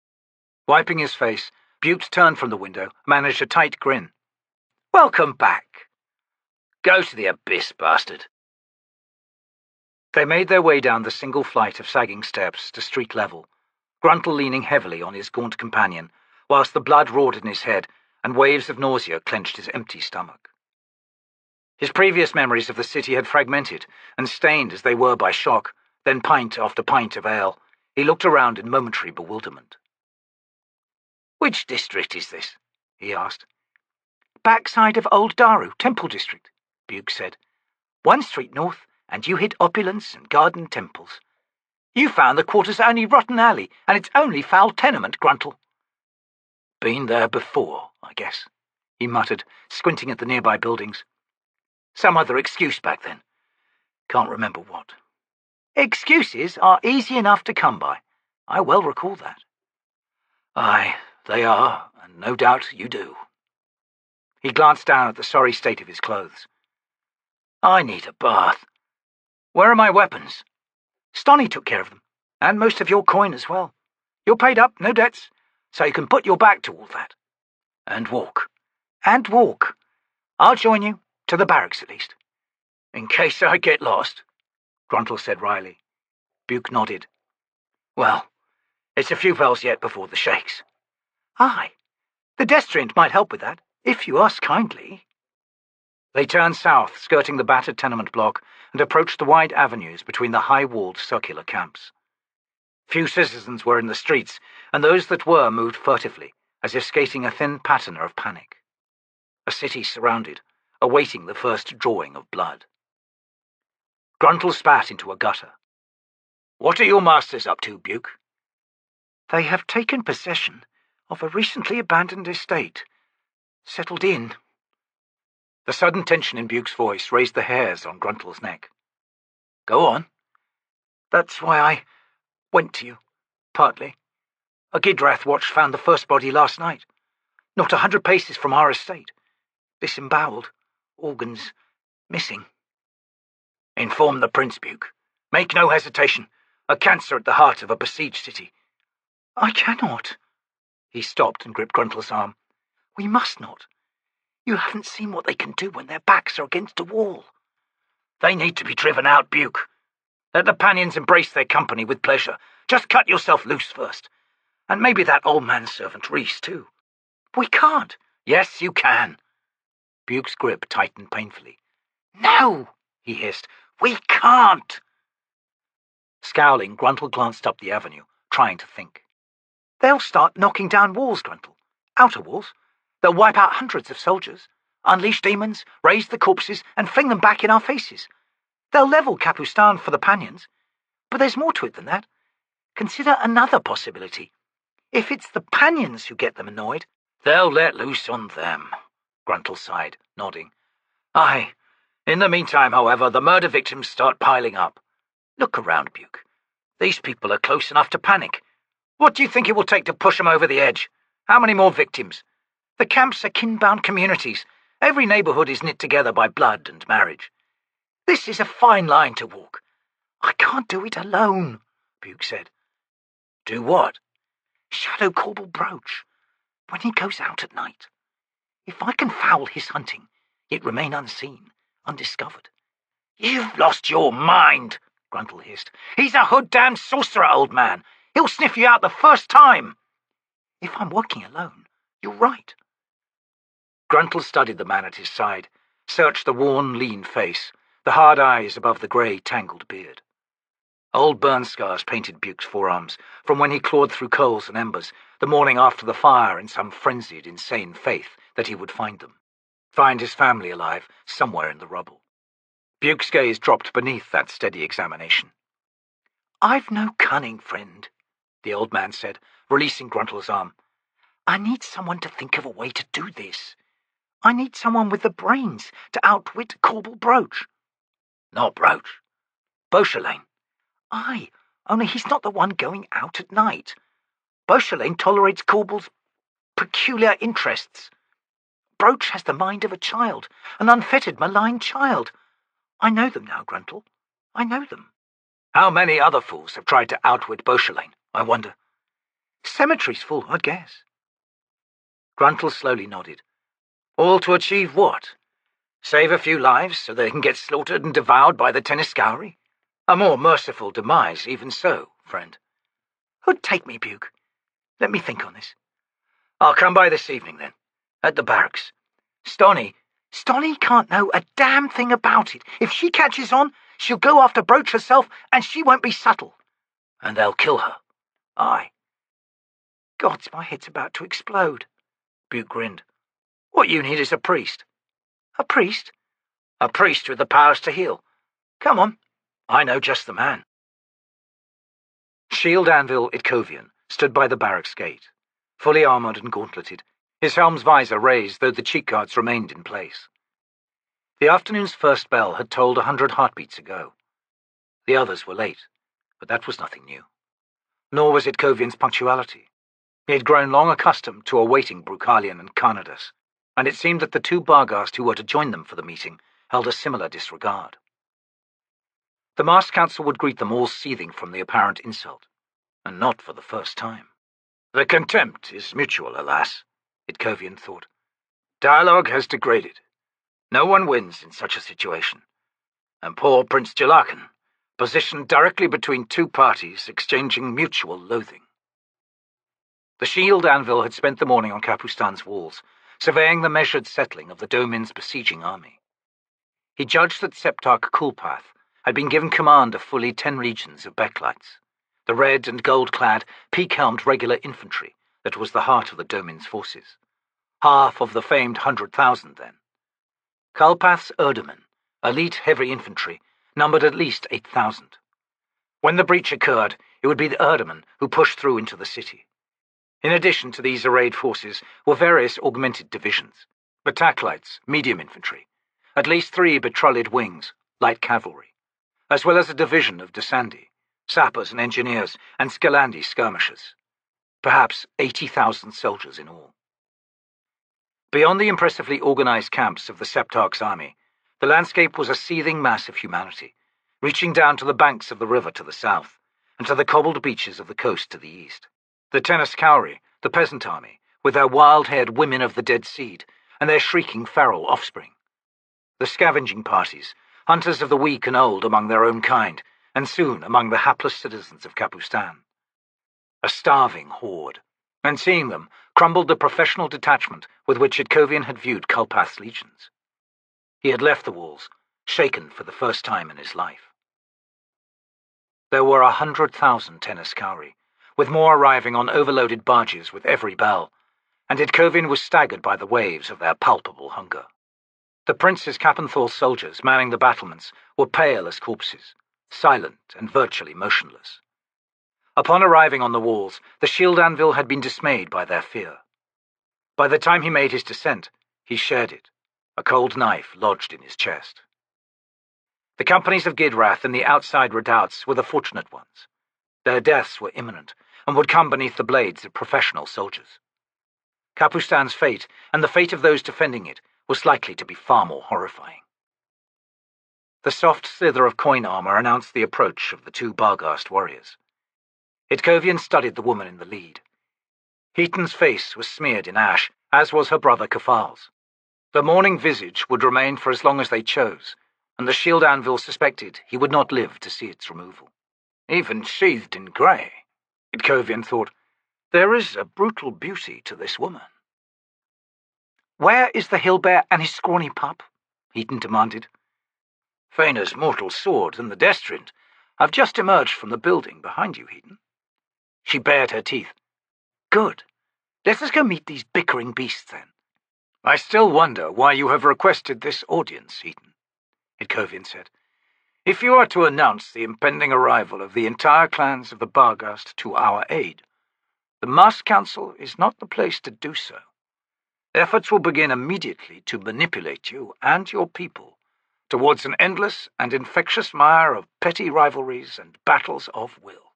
Wiping his face, Butte turned from the window, managed a tight grin. "Welcome back. Go to the abyss, bastard." They made their way down the single flight of sagging steps to street level, Gruntle leaning heavily on his gaunt companion, whilst the blood roared in his head and waves of nausea clenched his empty stomach. His previous memories of the city had fragmented, and stained as they were by shock, then pint after pint of ale, he looked around in momentary bewilderment. Which district is this? He asked. Backside of Old Daru, Temple District, Bugh said. 1 street north, and you hit opulence and garden temples. You found the quarter's only rotten alley, and its only foul tenement, Gruntle. Been there before, I guess, he muttered, squinting at the nearby buildings. Some other excuse back then. Can't remember what. Excuses are easy enough to come by. I well recall that. Aye, they are, and no doubt you do. He glanced down at the sorry state of his clothes. I need a bath. Where are my weapons? Stony took care of them, and most of your coin as well. You're paid up, no debts, so you can put your back to all that. And walk. And walk. I'll join you, to the barracks at least. In case I get lost, Gruntle said wryly. Bugh nodded. Well, it's a few bells yet before the shakes. Aye. The Destriant might help with that, if you ask kindly. They turned south, skirting the battered tenement block, and approached the wide avenues between the high-walled circular camps. Few citizens were in the streets, and those that were moved furtively, as if skating a thin pattern of panic. A city surrounded, awaiting the first drawing of blood. Gruntle spat into a gutter. What are your masters up to, Bugh? They have taken possession of a recently abandoned estate. Settled in. The sudden tension in Bugh's voice raised the hairs on Gruntle's neck. Go on. That's why I went to you, partly. A Gidrath watch found the first body last night, not 100 paces from our estate. Disemboweled, organs missing. Inform the Prince, Bugh. Make no hesitation. A cancer at the heart of a besieged city. I cannot. He stopped and gripped Gruntle's arm. We must not. You haven't seen what they can do when their backs are against a wall. They need to be driven out, Bugh. Let the Pannions embrace their company with pleasure. Just cut yourself loose first. And maybe that old manservant Reese, too. We can't. Yes, you can. Bugh's grip tightened painfully. No, he hissed. We can't. Scowling, Gruntle glanced up the avenue, trying to think. They'll start knocking down walls, Gruntle. Outer walls. They'll wipe out hundreds of soldiers, unleash demons, raise the corpses, and fling them back in our faces. They'll level Capustan for the Pannions. But there's more to it than that. Consider another possibility. If it's the Pannions who get them annoyed, they'll let loose on them, Gruntle sighed, nodding. Aye. In the meantime, however, the murder victims start piling up. Look around, Bugh. These people are close enough to panic. What do you think it will take to push them over the edge? How many more victims? The camps are kin-bound communities. Every neighbourhood is knit together by blood and marriage. This is a fine line to walk. I can't do it alone, Bugh said. Do what? Shadow Korbal Broach, when he goes out at night. If I can foul his hunting, yet remain unseen, undiscovered. You've lost your mind, Gruntle hissed. He's a hood-damned sorcerer, old man. He'll sniff you out the first time. If I'm working alone, you're right. Gruntle studied the man at his side, searched the worn, lean face, the hard eyes above the grey, tangled beard. Old burn scars painted Bugh's forearms, from when he clawed through coals and embers, the morning after the fire in some frenzied, insane faith that he would find them. Find his family alive, somewhere in the rubble. Bugh's gaze dropped beneath that steady examination. I've no cunning, friend, the old man said, releasing Gruntle's arm. I need someone to think of a way to do this. I need someone with the brains to outwit Korbal Broach. Not Broach. Bauchelain. Aye, only he's not the one going out at night. Bauchelain tolerates Korbal's peculiar interests. Broach has the mind of a child, an unfettered, malign child. I know them now, Gruntle. I know them. How many other fools have tried to outwit Bauchelain, I wonder? Cemetery's full, I'd guess. Gruntle slowly nodded. All to achieve what? Save a few lives so they can get slaughtered and devoured by the Tenescowri? A more merciful demise, even so, friend. Who'd take me, Bugh? Let me think on this. I'll come by this evening, then, at the barracks. Stony can't know a damn thing about it. If she catches on, she'll go after Broach herself, and she won't be subtle. And they'll kill her. Aye. Gods, my head's about to explode. Butte grinned. What you need is a priest. A priest? A priest with the powers to heal. Come on, I know just the man. Shield Anvil Itkovian stood by the barracks gate, fully armoured and gauntleted, his helm's visor raised though the cheek guards remained in place. The afternoon's first bell had tolled 100 heartbeats ago. The others were late, but that was nothing new. Nor was Itkovian's punctuality. He had grown long accustomed to awaiting Brukhalian and Karnadas, and it seemed that the two Barghast who were to join them for the meeting held a similar disregard. The masked council would greet them all seething from the apparent insult, and not for the first time. The contempt is mutual, alas, Itkovian thought. Dialogue has degraded. No one wins in such a situation. And poor Prince Jelarkan, positioned directly between two parties exchanging mutual loathing. The Shield Anvil had spent the morning on Capustan's walls, surveying the measured settling of the Domin's besieging army. He judged that Septarch Kulpath had been given command of fully 10 legions of Beklites, the red and gold-clad, peak-helmed regular infantry that was the heart of the Domin's forces. Half of the famed 100,000, then. Kulpath's Erdemen, elite heavy infantry, numbered at least 8,000. When the breach occurred, it would be the Erdemen who pushed through into the city. In addition to these arrayed forces were various augmented divisions, Beklites, medium infantry, at least 3 betrullied wings, light cavalry, as well as a division of Desandi, sappers and engineers, and Skelandi skirmishers. Perhaps 80,000 soldiers in all. Beyond the impressively organized camps of the Septarch's army, the landscape was a seething mass of humanity, reaching down to the banks of the river to the south, and to the cobbled beaches of the coast to the east. The Tenescowri, the peasant army, with their wild-haired women of the dead seed, and their shrieking feral offspring. The scavenging parties, hunters of the weak and old among their own kind, and soon among the hapless citizens of Capustan. A starving horde, and seeing them, crumbled the professional detachment with which Itkovian had viewed Kulpath's legions. He had left the walls, shaken for the first time in his life. There were 100,000 Tenescowri, with more arriving on overloaded barges with every bell, and Itkovian was staggered by the waves of their palpable hunger. The prince's Capanthal's soldiers manning the battlements were pale as corpses, silent and virtually motionless. Upon arriving on the walls, the Shield Anvil had been dismayed by their fear. By the time he made his descent, he shared it, a cold knife lodged in his chest. The companies of Gidrath and the outside redoubts were the fortunate ones. Their deaths were imminent, and would come beneath the blades of professional soldiers. Capustan's fate, and the fate of those defending it, was likely to be far more horrifying. The soft slither of coin armor announced the approach of the two Barghast warriors. Itkovian studied the woman in the lead. Heaton's face was smeared in ash, as was her brother Kafal's. The mourning visage would remain for as long as they chose, and the Shield Anvil suspected he would not live to see its removal. Even sheathed in grey, Itkovian thought, there is a brutal beauty to this woman. "Where is the hill-bear and his scrawny pup?" Heaton demanded. "Faina's mortal sword and the Destriant have just emerged from the building behind you, Heaton." She bared her teeth. "Good. Let us go meet these bickering beasts, then." "I still wonder why you have requested this audience, Heaton," Itkovian said. "If you are to announce the impending arrival of the entire clans of the Barghast to our aid, the masked council is not the place to do so. Efforts will begin immediately to manipulate you and your people towards an endless and infectious mire of petty rivalries and battles of will.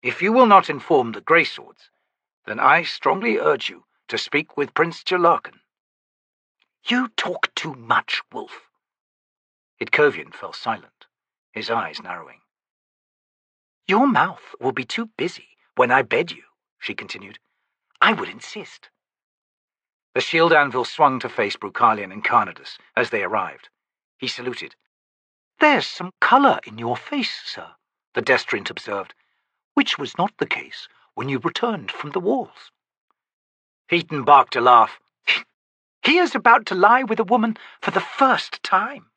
If you will not inform the Greyswords, then I strongly urge you to speak with Prince Jelarkan." "You talk too much, Wolf." Itkovian fell silent, his eyes narrowing. "Your mouth will be too busy when I bed you," she continued. "I would insist." The Shield Anvil swung to face Brukhalian and Karnadas as they arrived. He saluted. "There's some colour in your face, sir," the Destriant observed, "which was not the case when you returned from the walls." Heaton barked a laugh. "He is about to lie with a woman for the first time."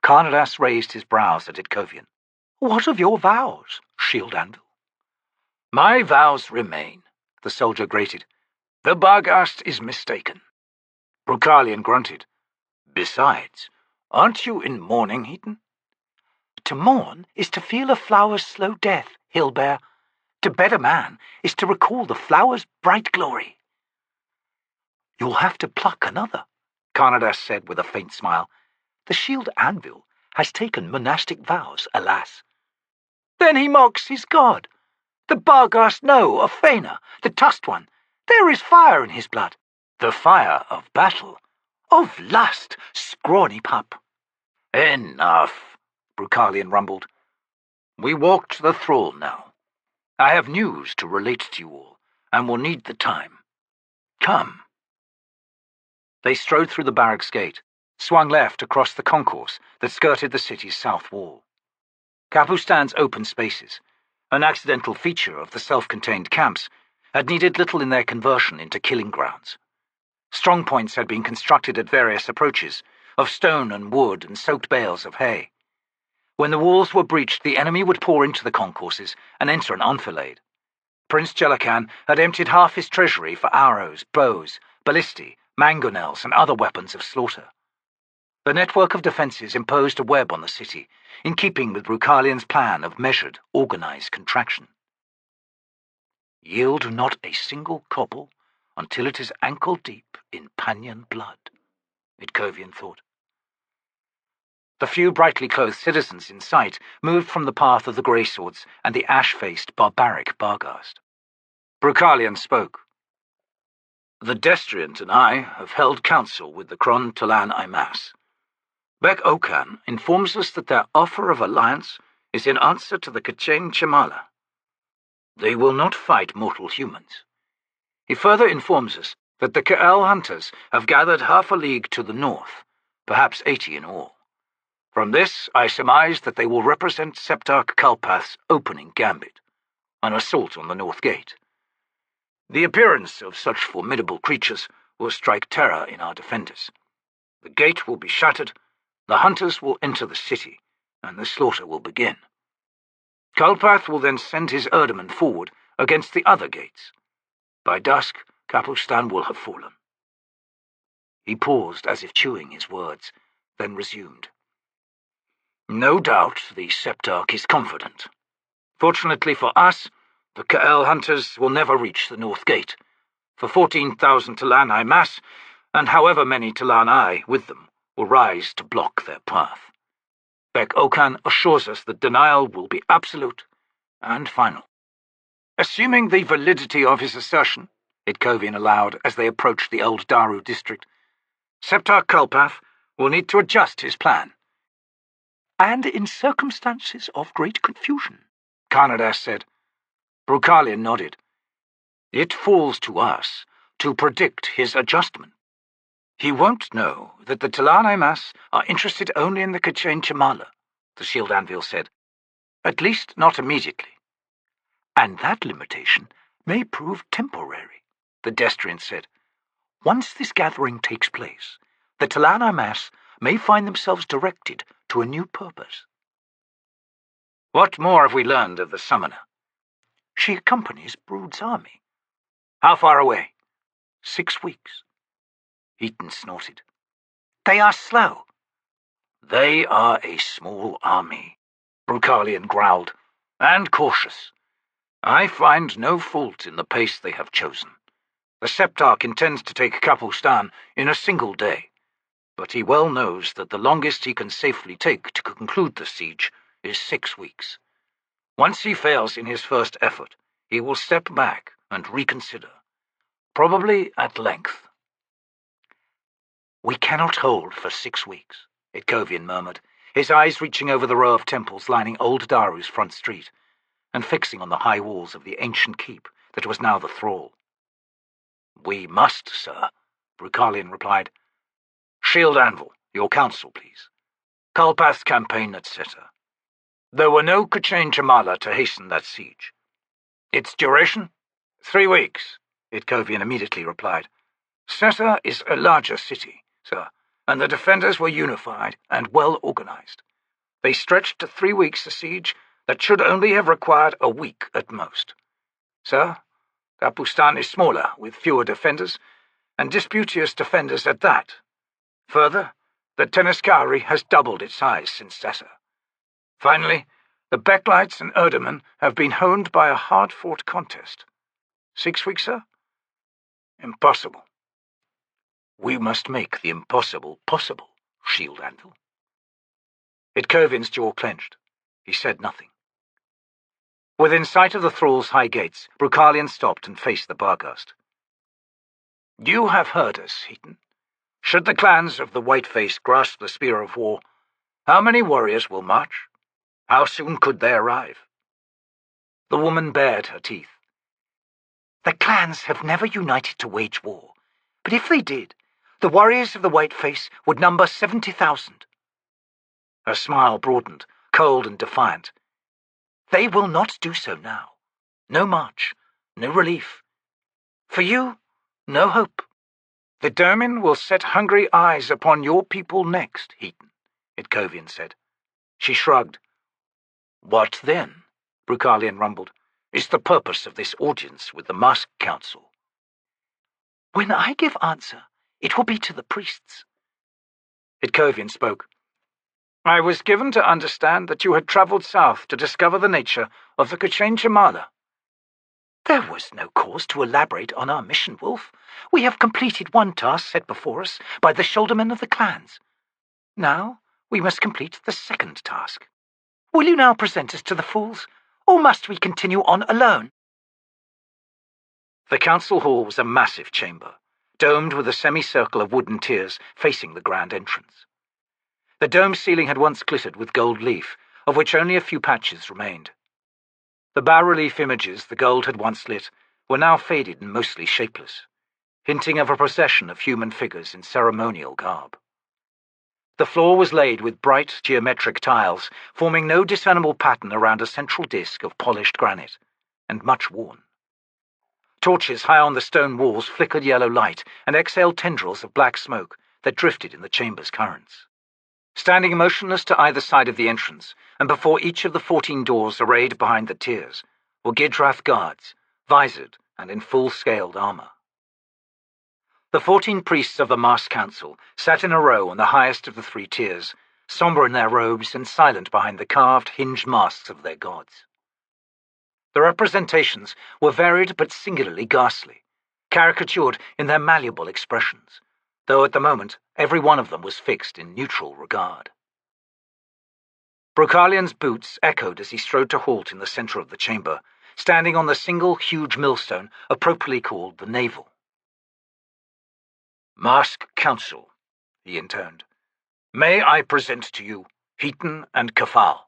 Karnadas raised his brows at Itkovian. "What of your vows, Shield Anvil?" My vows remain, the soldier grated. The Barghast is mistaken. Brukhalian grunted. Besides, aren't you in mourning, Heaton? To mourn is to feel a flower's slow death, Hillbear. To bed a man is to recall the flower's bright glory. You'll have to pluck another, Karnadas said with a faint smile. The Shield Anvil has taken monastic vows, alas. Then he mocks his god. The Barghast know of Fana, the tusked one. There is fire in his blood. The fire of battle. Of lust, scrawny pup. Enough, Brukhalian rumbled. We walk to the thrall now. I have news to relate to you all, and will need the time. Come. They strode through the barracks gate, swung left across the concourse that skirted the city's south wall. Capustan's open spaces, an accidental feature of the self-contained camps, had needed little in their conversion into killing grounds. Strongpoints had been constructed at various approaches, of stone and wood and soaked bales of hay. When the walls were breached, the enemy would pour into the concourses and enter an enfilade. Prince Jelarkan had emptied half his treasury for arrows, bows, ballistae, mangonels, and other weapons of slaughter. The network of defences imposed a web on the city, in keeping with Brukhalian's plan of measured, organised contraction. Yield not a single cobble until it is ankle-deep in Pannion blood, Itkovian thought. The few brightly clothed citizens in sight moved from the path of the greyswords and the ash-faced, barbaric Barghast. Brukhalian spoke. The Destriant and I have held council with the Cron T'lan Imass. Beklites informs us that their offer of alliance is in answer to the K'chain Chemala. They will not fight mortal humans. He further informs us that the Ka'el hunters have gathered half a league to the north, perhaps 80 in all. From this, I surmise that they will represent Septarch Kalpath's opening gambit, an assault on the north gate. The appearance of such formidable creatures will strike terror in our defenders. The gate will be shattered, the hunters will enter the city, and the slaughter will begin. Kalpath will then send his Erdemen forward against the other gates. By dusk, Capustan will have fallen. He paused as if chewing his words, then resumed. No doubt the Septarch is confident. Fortunately for us, the Ka'el hunters will never reach the north gate, for 14,000 T'lan Imass, and however many T'lan I with them, will rise to block their path. Beklites assures us that denial will be absolute and final. Assuming the validity of his assertion, Itkovian allowed as they approached the old Daru district, Septarch Kalpath will need to adjust his plan. And in circumstances of great confusion, Karnadas said. Brukhalian nodded. It falls to us to predict his adjustment. He won't know that the T'lan Imass are interested only in the K'chain Chemala, the Shield Anvil said. At least not immediately. And that limitation may prove temporary, the Destriant said. Once this gathering takes place, the T'lan Imass may find themselves directed to a new purpose. What more have we learned of the summoner? She accompanies Brood's army. How far away? 6 weeks. Heaton snorted. They are slow. They are a small army, Brukhalian growled, and cautious. I find no fault in the pace they have chosen. The Septarch intends to take Capustan in a single day, but he well knows that the longest he can safely take to conclude the siege is 6 weeks. Once he fails in his first effort, he will step back and reconsider, probably at length. We cannot hold for 6 weeks, Itkovian murmured, his eyes reaching over the row of temples lining old Daru's front street, and fixing on the high walls of the ancient keep that was now the thrall. We must, sir, Brukhalian replied. Shield Anvil, your counsel, please. Kalpath's campaign, etc. There were no K'chain Chemala to hasten that siege. Its duration? 3 weeks, Itkovian immediately replied. Seta is a larger city, sir, and the defenders were unified and well organized. They stretched to 3 weeks a siege that should only have required a week at most. Sir, Capustan is smaller, with fewer defenders, and disputous defenders at that. Further, the Tenescowri has doubled its size since Sessa. Finally, the Beklites and Erdeman have been honed by a hard-fought contest. 6 weeks, sir? Impossible. We must make the impossible possible, Shield Anvil. Itkovian's jaw clenched. He said nothing. Within sight of the thrall's high gates, Brukhalian stopped and faced the Barghast. You have heard us, Heaton. Should the clans of the Whiteface grasp the spear of war, how many warriors will march? How soon could they arrive? The woman bared her teeth. The clans have never united to wage war, but if they did, the warriors of the Whiteface would number 70,000. Her smile broadened, cold and defiant. They will not do so now. No march, no relief. For you, no hope. The Domin will set hungry eyes upon your people next, Heaton, Itkovian said. She shrugged. What then, Brukhalian rumbled, is the purpose of this audience with the Masked Council? When I give answer, it will be to the priests. Itkovian spoke. I was given to understand that you had travelled south to discover the nature of the Kachenjamala. There was no cause to elaborate on our mission, Wolf. We have completed one task set before us by the shouldermen of the clans. Now we must complete the second task. Will you now present us to the fools, or must we continue on alone? The council hall was a massive chamber, domed with a semicircle of wooden tiers facing the grand entrance. The dome ceiling had once glittered with gold leaf, of which only a few patches remained. The bas-relief images the gold had once lit were now faded and mostly shapeless, hinting of a procession of human figures in ceremonial garb. The floor was laid with bright geometric tiles, forming no discernible pattern around a central disk of polished granite, and much worn. Torches high on the stone walls flickered yellow light and exhaled tendrils of black smoke that drifted in the chamber's currents. Standing motionless to either side of the entrance, and before each of the 14 doors arrayed behind the tiers, were Gidrath guards, visored and in full-scaled armor. The 14 priests of the Masked Council sat in a row on the highest of the 3 tiers, sombre in their robes and silent behind the carved, hinged masks of their gods. The representations were varied but singularly ghastly, caricatured in their malleable expressions, though at the moment every one of them was fixed in neutral regard. Brukhalian's boots echoed as he strode to halt in the centre of the chamber, standing on the single huge millstone appropriately called the navel. Masked Council, he intoned. May I present to you Heaton and Kafal,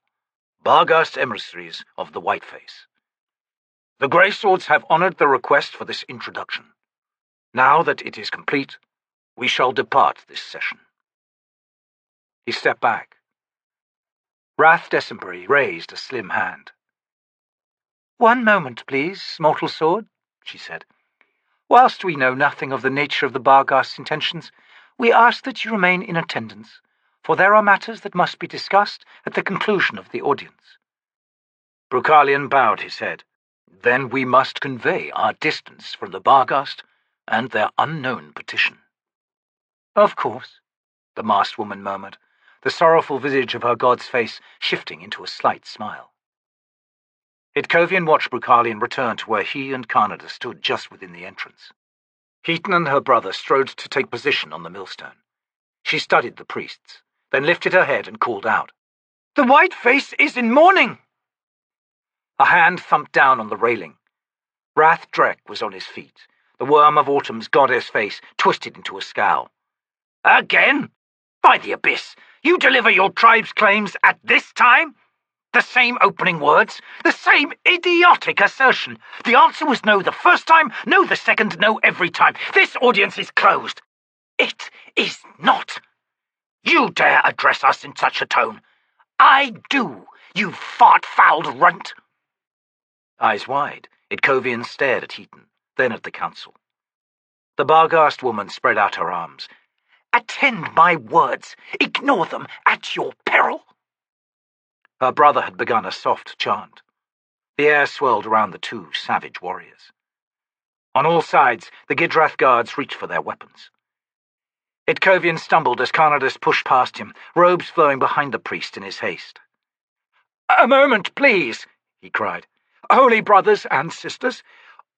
Barghast emissaries of the Whiteface. The Grey Swords have honoured the request for this introduction. Now that it is complete, we shall depart this session. He stepped back. Rath Decemberry raised a slim hand. One moment, please, mortal sword, she said. Whilst we know nothing of the nature of the Barghast's intentions, we ask that you remain in attendance, for there are matters that must be discussed at the conclusion of the audience. Brukhalian bowed his head. Then we must convey our distance from the Barghast and their unknown petition. Of course, the masked woman murmured, the sorrowful visage of her god's face shifting into a slight smile. Itkovian watched Brukhalian return to where he and Karnadas stood just within the entrance. Heaton and her brother strode to take position on the millstone. She studied the priests, then lifted her head and called out, "The Whiteface is in mourning!" A hand thumped down on the railing. Rath Drek was on his feet, the worm of autumn's goddess face twisted into a scowl. Again? By the abyss, you deliver your tribe's claims at this time? The same opening words, the same idiotic assertion. The answer was no the first time, no the second, no every time. This audience is closed. It is not. You dare address us in such a tone? I do, you fart-fouled runt. Eyes wide, Itkovian stared at Heaton, then at the council. The Barghast woman spread out her arms. Attend my words. Ignore them at your peril. Her brother had begun a soft chant. The air swirled around the two savage warriors. On all sides, the Gidrath guards reached for their weapons. Itkovian stumbled as Karnadas pushed past him, robes flowing behind the priest in his haste. "A moment, please," he cried. "Holy brothers and sisters,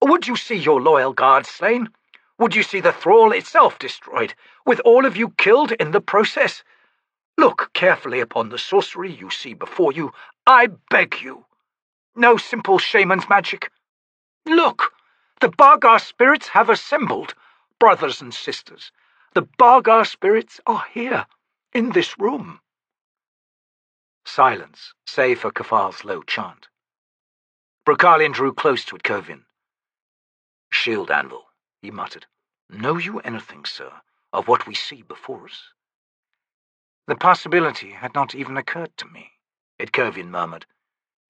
would you see your loyal guards slain? Would you see the thrall itself destroyed, with all of you killed in the process? Look carefully upon the sorcery you see before you, I beg you. No simple shaman's magic. Look, the Baaljagg spirits have assembled, brothers and sisters. The Baaljagg spirits are here, in this room." Silence, save for Kafal's low chant. Brukhalian drew close to Itkovian. "Shield Anvil," he muttered. "Know you anything, sir, of what we see before us?" "The possibility had not even occurred to me," Itkovian murmured.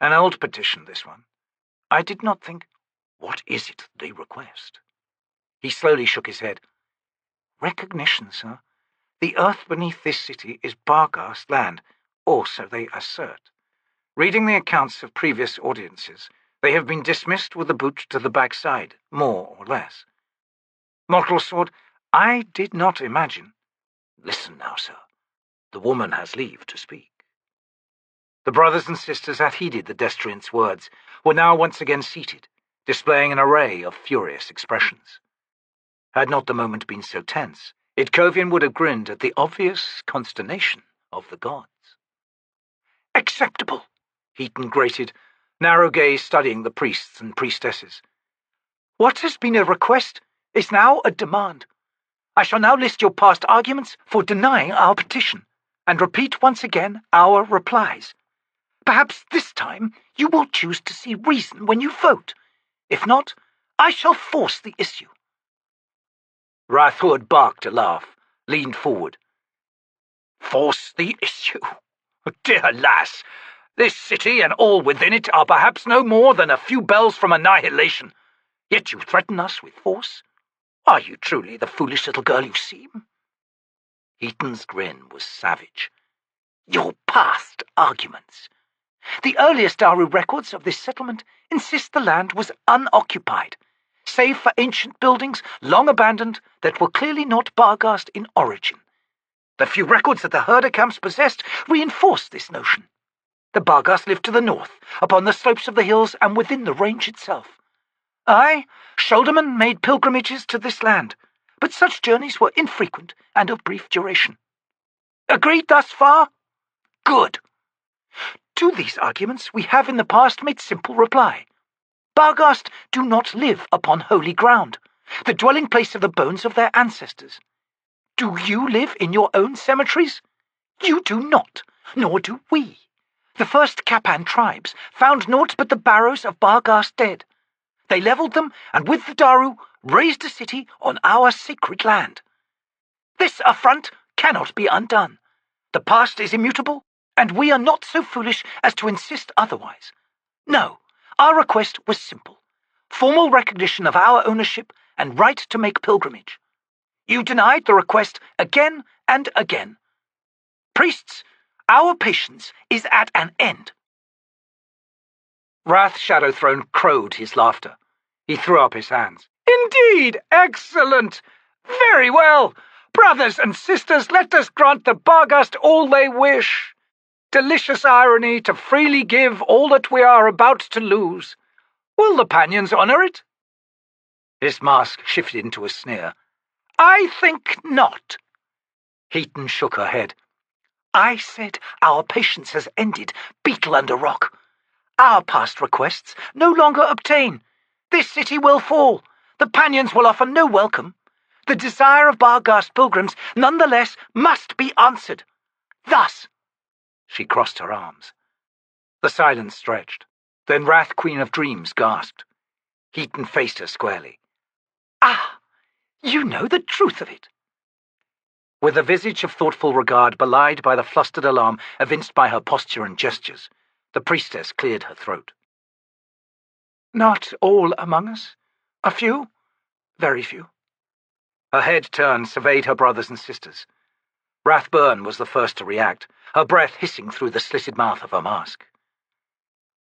"An old petition, this one. I did not think—" "What is it they request?" He slowly shook his head. "Recognition, sir. The earth beneath this city is Baaljag's land, or so they assert. Reading the accounts of previous audiences, they have been dismissed with the boot to the backside, more or less. Mortal Sword, I did not imagine—" "Listen now, sir. The woman has leave to speak." The brothers and sisters had heeded the Destriant's words, were now once again seated, displaying an array of furious expressions. Had not the moment been so tense, Itkovian would have grinned at the obvious consternation of the gods. "Acceptable," Heaton grated, narrow gaze studying the priests and priestesses. "What has been a request is now a demand. I shall now list your past arguments for denying our petition, and repeat once again our replies. Perhaps this time you will choose to see reason when you vote. If not, I shall force the issue." Rathwood barked a laugh, leaned forward. "Force the issue? Dear lass, this city and all within it are perhaps no more than a few bells from annihilation. Yet you threaten us with force? Are you truly the foolish little girl you seem?" Heaton's grin was savage. "Your past arguments. The earliest Daru records of this settlement insist the land was unoccupied, save for ancient buildings long abandoned that were clearly not Baaljagg in origin. The few records that the herder camps possessed reinforce this notion. The Baaljagg lived to the north, upon the slopes of the hills and within the range itself. I, shouldermen, made pilgrimages to this land, but such journeys were infrequent and of brief duration. Agreed thus far? Good. To these arguments we have in the past made simple reply. Baaljagg do not live upon holy ground, the dwelling place of the bones of their ancestors. Do you live in your own cemeteries? You do not, nor do we. The first Capan tribes found naught but the barrows of Baaljag's dead. They levelled them, and with the Daru raised a city on our sacred land. This affront cannot be undone. The past is immutable, and we are not so foolish as to insist otherwise. No, our request was simple. Formal recognition of our ownership and right to make pilgrimage. You denied the request again and again. Priests, our patience is at an end." Wrath Shadowthrone crowed his laughter. He threw up his hands. "Indeed, excellent! Very well! Brothers and sisters, let us grant the Baaljagg all they wish. Delicious irony to freely give all that we are about to lose. Will the Pannions honour it?" His mask shifted into a sneer. "I think not." Heaton shook her head. "I said our patience has ended, beetle under rock. Our past requests no longer obtain. This city will fall. The Pannions will offer no welcome. The desire of Baaljag's pilgrims nonetheless must be answered. Thus—" She crossed her arms. The silence stretched. Then Wrath Queen of Dreams gasped. Heaton faced her squarely. "Ah, you know the truth of it." With a visage of thoughtful regard belied by the flustered alarm evinced by her posture and gestures, the priestess cleared her throat. "Not all among us. A few. Very few." Her head turned, surveyed her brothers and sisters. Rathburn was the first to react, her breath hissing through the slitted mouth of her mask.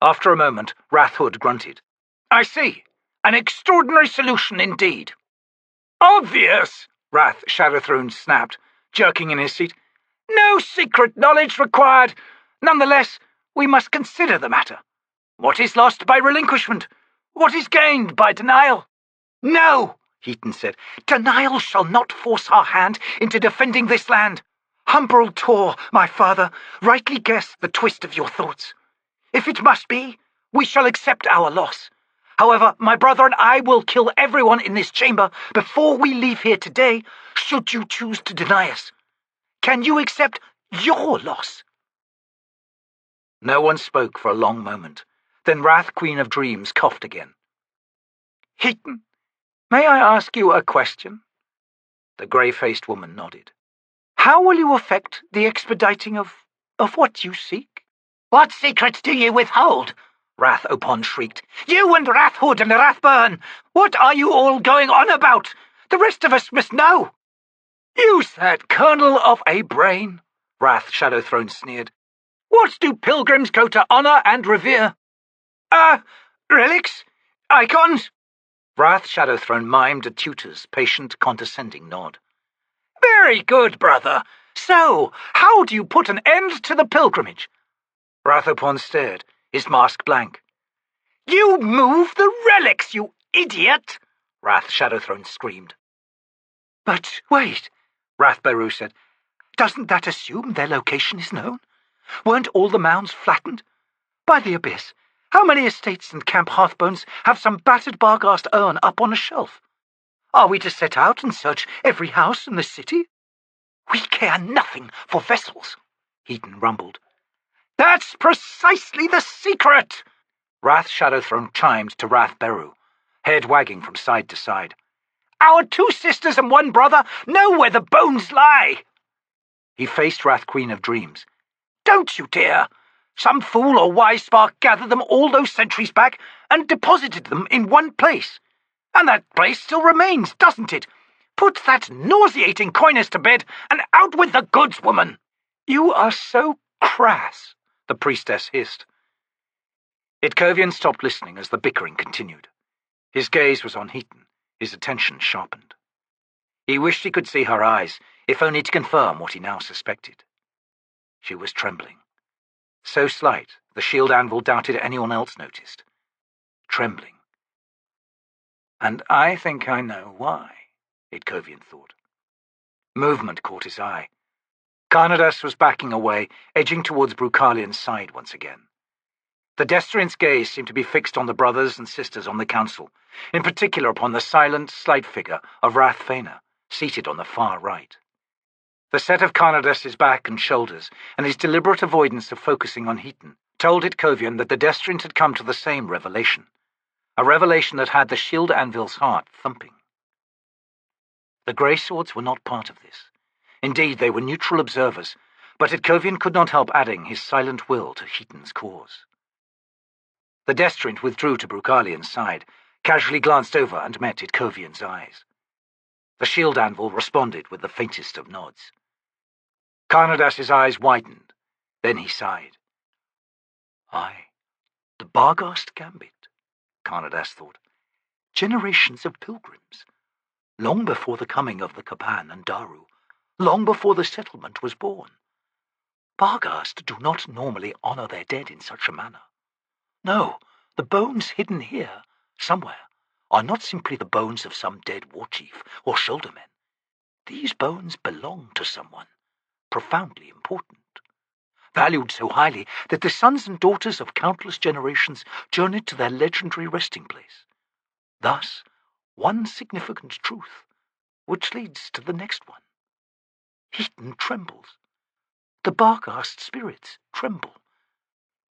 After a moment, Rathhood grunted. I see. An extraordinary solution indeed. Obvious, Rath Shadowthrone snapped, jerking in his seat. No secret knowledge required. Nonetheless, we must consider the matter. What is lost by relinquishment? What is gained by denial? No, Heaton said. Denial shall not force our hand into defending this land. Humbrol Tor, my father, rightly guessed the twist of your thoughts. If it must be, we shall accept our loss. However, my brother and I will kill everyone in this chamber before we leave here today, should you choose to deny us. Can you accept your loss? No one spoke for a long moment. Then Wrath, Queen of Dreams, coughed again. Heaton, may I ask you a question? The grey-faced woman nodded. How will you effect the expediting of what you seek? What secrets do you withhold? Wrath Opon shrieked. You and Rathhood and Rathburn! What are you all going on about? The rest of us must know. Use that kernel of a brain, Wrath Shadowthrone sneered. What do pilgrims go to honour and revere? Relics? Icons? Wrath Shadowthrone mimed a tutor's patient, condescending nod. Very good, brother. So, how do you put an end to the pilgrimage? Rathopon stared, his mask blank. You move the relics, you idiot! Wrath Shadowthrone screamed. But wait, Wrath Beru said. Doesn't that assume their location is known? Weren't all the mounds flattened? By the abyss, how many estates and camp hearthbones have some battered Barghast urn up on a shelf? Are we to set out and search every house in the city? We care nothing for vessels, Heaton rumbled. That's precisely the secret! Wrath Shadowthrone chimed to Wrath Beru, head wagging from side to side. Our two sisters and one brother know where the bones lie! He faced Wrath Queen of Dreams. Don't you dare! Some fool or wise spark gathered them all those centuries back and deposited them in one place. And that place still remains, doesn't it? Put that nauseating coyness to bed and out with the goods, woman! You are so crass, the priestess hissed. Itkovian stopped listening as the bickering continued. His gaze was on Heaton, his attention sharpened. He wished he could see her eyes, if only to confirm what he now suspected. She was trembling. So slight, the shield anvil doubted anyone else noticed. Trembling. And I think I know why, Itkovian thought. Movement caught his eye. Karnadas was backing away, edging towards Brukhalian's side once again. The Destriant's gaze seemed to be fixed on the brothers and sisters on the council, in particular upon the silent, slight figure of Rathfena, seated on the far right. The set of Karnadas's back and shoulders, and his deliberate avoidance of focusing on Heaton, told Itkovian that the Destriant had come to the same revelation, a revelation that had the shield anvil's heart thumping. The grey swords were not part of this. Indeed, they were neutral observers, but Itkovian could not help adding his silent will to Heaton's cause. The Destriant withdrew to Brukhalian's side, casually glanced over and met Itkovian's eyes. The shield anvil responded with the faintest of nods. Karnadas's eyes widened, then he sighed. Aye, the Barghast Gambit, Karnadas thought. Generations of pilgrims. Long before the coming of the Kapan and Daru, long before the settlement was born. Barghast do not normally honour their dead in such a manner. No, the bones hidden here, somewhere, are not simply the bones of some dead war chief or shouldermen. These bones belong to someone, profoundly important, valued so highly that the sons and daughters of countless generations journeyed to their legendary resting place. Thus, one significant truth, which leads to the next one. Heaton trembles. The Barghast spirits tremble.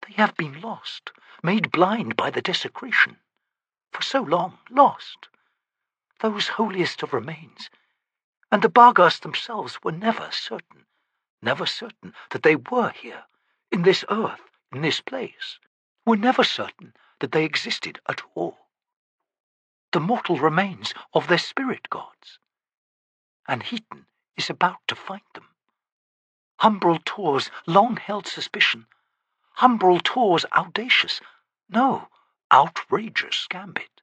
They have been lost, made blind by the desecration. For so long, lost. Those holiest of remains. And the Barghast themselves were never certain that they were here, in this earth, in this place, were never certain that they existed at all. The mortal remains of their spirit gods. And Heaton is about to find them. Humbrol Tor's long-held suspicion, Humbrol Tor's audacious, No, outrageous gambit.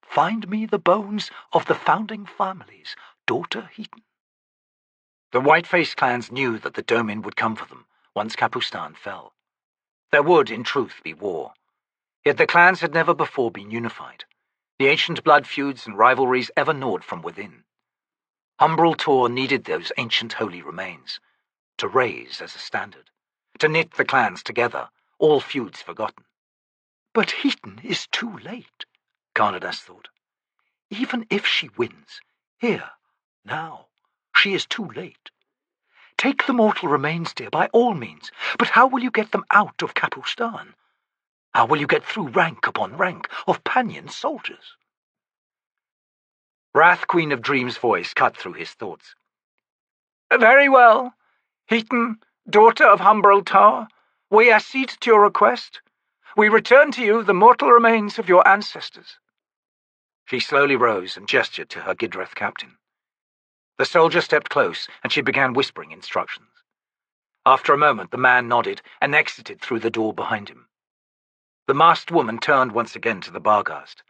Find me the bones of the founding families, daughter Heaton. The white-faced clans knew that the Domin would come for them once Capustan fell. There would, in truth, be war. Yet the clans had never before been unified. The ancient blood feuds and rivalries ever gnawed from within. Umbral Tor needed those ancient holy remains, to raise as a standard, to knit the clans together, all feuds forgotten. But Heaton is too late, Karnadas thought. Even if she wins, here, now, she is too late. Take the mortal remains, dear, by all means, but how will you get them out of Capustan? How will you get through rank upon rank of Pannion soldiers? Wrath, Queen of Dreams' voice cut through his thoughts. Very well. Heaton, daughter of Umbral Tor, we accede to your request. We return to you the mortal remains of your ancestors. She slowly rose and gestured to her Gidrath captain. The soldier stepped close, and she began whispering instructions. After a moment, the man nodded and exited through the door behind him. The masked woman turned once again to the Barghast.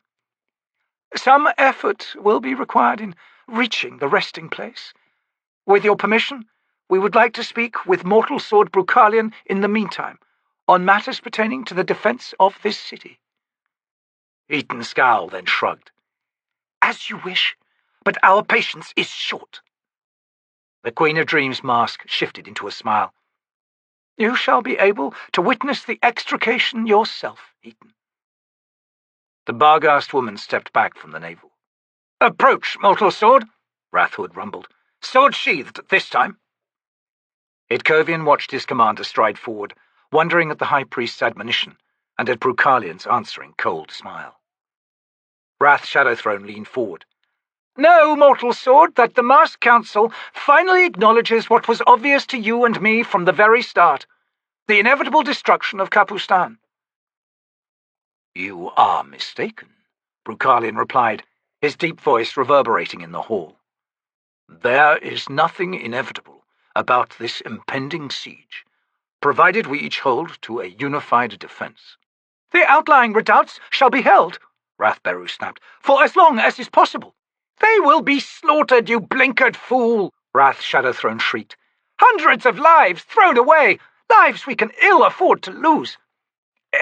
Some effort will be required in reaching the resting place. With your permission, we would like to speak with Mortal Sword Brukhalian in the meantime, on matters pertaining to the defense of this city. Heaton scowled, then shrugged. As you wish, but our patience is short. The Queen of Dreams' mask shifted into a smile. You shall be able to witness the extrication yourself, Heaton. The Barghast woman stepped back from the navel. Approach, Mortal Sword, Wrathhood rumbled. Sword sheathed this time. Itkovian watched his commander stride forward, wondering at the High Priest's admonition, and at Brukhalian's answering cold smile. Wrath Shadowthrone leaned forward. Know, Mortal Sword, that the Masked Council finally acknowledges what was obvious to you and me from the very start, the inevitable destruction of Capustan. You are mistaken, Brukhalian replied, his deep voice reverberating in the hall. There is nothing inevitable about this impending siege, provided we each hold to a unified defense. The outlying redoubts shall be held, Wrathberu snapped, for as long as is possible. They will be slaughtered, you blinkered fool, Wrath Shadowthrone shrieked. Hundreds of lives thrown away, lives we can ill afford to lose.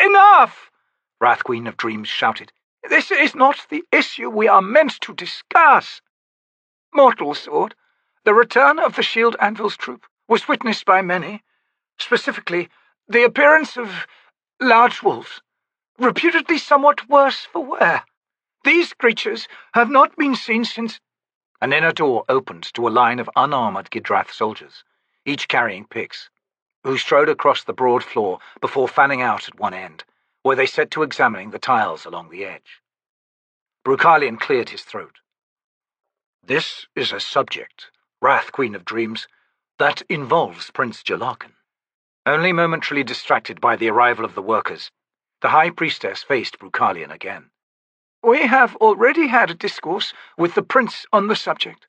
Enough, Wrath Queen of Dreams shouted. This is not the issue we are meant to discuss. Mortal Sword, the return of the Shield Anvil's troop was witnessed by many, specifically the appearance of large wolves, reputedly somewhat worse for wear. These creatures have not been seen since— An inner door opened to a line of unarmored Gidrath soldiers, each carrying picks, who strode across the broad floor before fanning out at one end, where they set to examining the tiles along the edge. Brukhalian cleared his throat. This is a subject, Wrath Queen of Dreams, that involves Prince Jelarkan. Only momentarily distracted by the arrival of the workers, the High Priestess faced Brukhalian again. We have already had a discourse with the prince on the subject.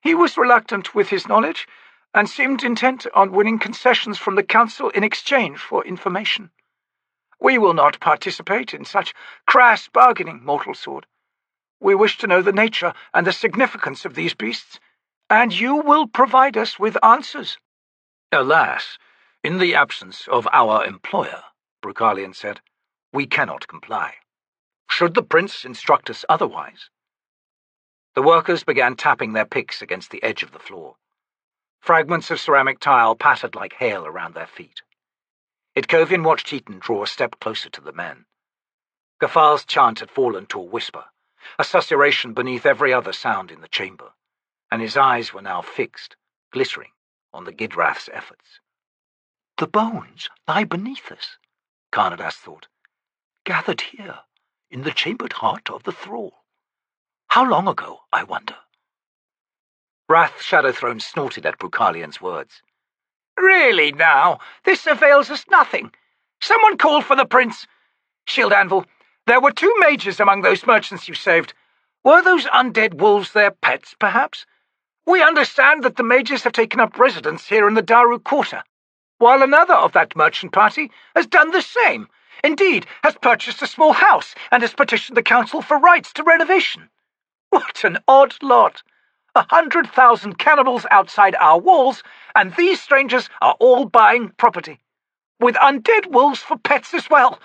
He was reluctant with his knowledge, and seemed intent on winning concessions from the council in exchange for information. We will not participate in such crass bargaining, Mortal Sword. We wish to know the nature and the significance of these beasts, and you will provide us with answers. Alas, in the absence of our employer, Brukhalian said, we cannot comply. Should the prince instruct us otherwise? The workers began tapping their picks against the edge of the floor. Fragments of ceramic tile pattered like hail around their feet. Itkovian watched Heaton draw a step closer to the men. Gafal's chant had fallen to a whisper, a susurration beneath every other sound in the chamber, and his eyes were now fixed, glittering, on the Gidrath's efforts. The bones lie beneath us, Karnadas thought, gathered here, in the chambered heart of the thrall. How long ago, I wonder? Wrath Shadowthrone snorted at Brukhalian's words. Really now, this avails us nothing. Someone call for the prince. Shield Anvil, there were 2 mages among those merchants you saved. Were those undead wolves their pets, perhaps? We understand that the mages have taken up residence here in the Daru Quarter, while another of that merchant party has done the same, Indeed, has purchased a small house and has petitioned the council for rights to renovation. What an odd lot! 100,000 cannibals outside our walls, and these strangers are all buying property, with undead wolves for pets as well.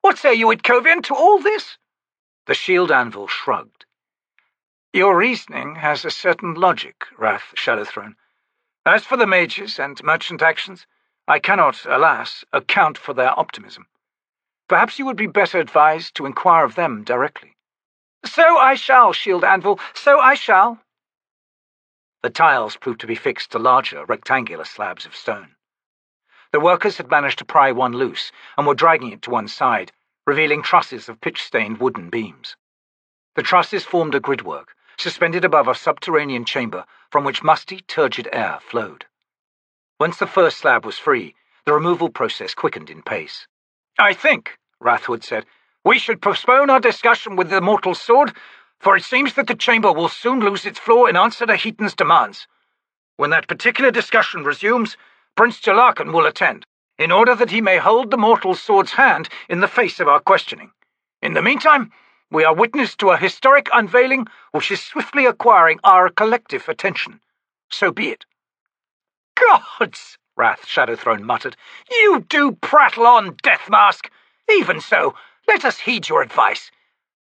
What say you, Itkovian, to all this?" The Shield Anvil shrugged. "Your reasoning has a certain logic, Wrath Shadowthrone. As for the mages and merchant actions, I cannot, alas, account for their optimism. Perhaps you would be better advised to inquire of them directly." "So I shall, Shield Anvil, so I shall." The tiles proved to be fixed to larger, rectangular slabs of stone. The workers had managed to pry one loose and were dragging it to one side, revealing trusses of pitch-stained wooden beams. The trusses formed a gridwork, suspended above a subterranean chamber from which musty, turgid air flowed. Once the first slab was free, the removal process quickened in pace. "I think," Wrathwood said, "we should postpone our discussion with the mortal sword, for it seems that the chamber will soon lose its floor in answer to Heaton's demands. When that particular discussion resumes, Prince Jelarkan will attend, in order that he may hold the mortal sword's hand in the face of our questioning. In the meantime, we are witness to a historic unveiling which is swiftly acquiring our collective attention. So be it." "Gods!" Wrath Shadowthrone muttered. "You do prattle on, Death Mask! Even so, let us heed your advice.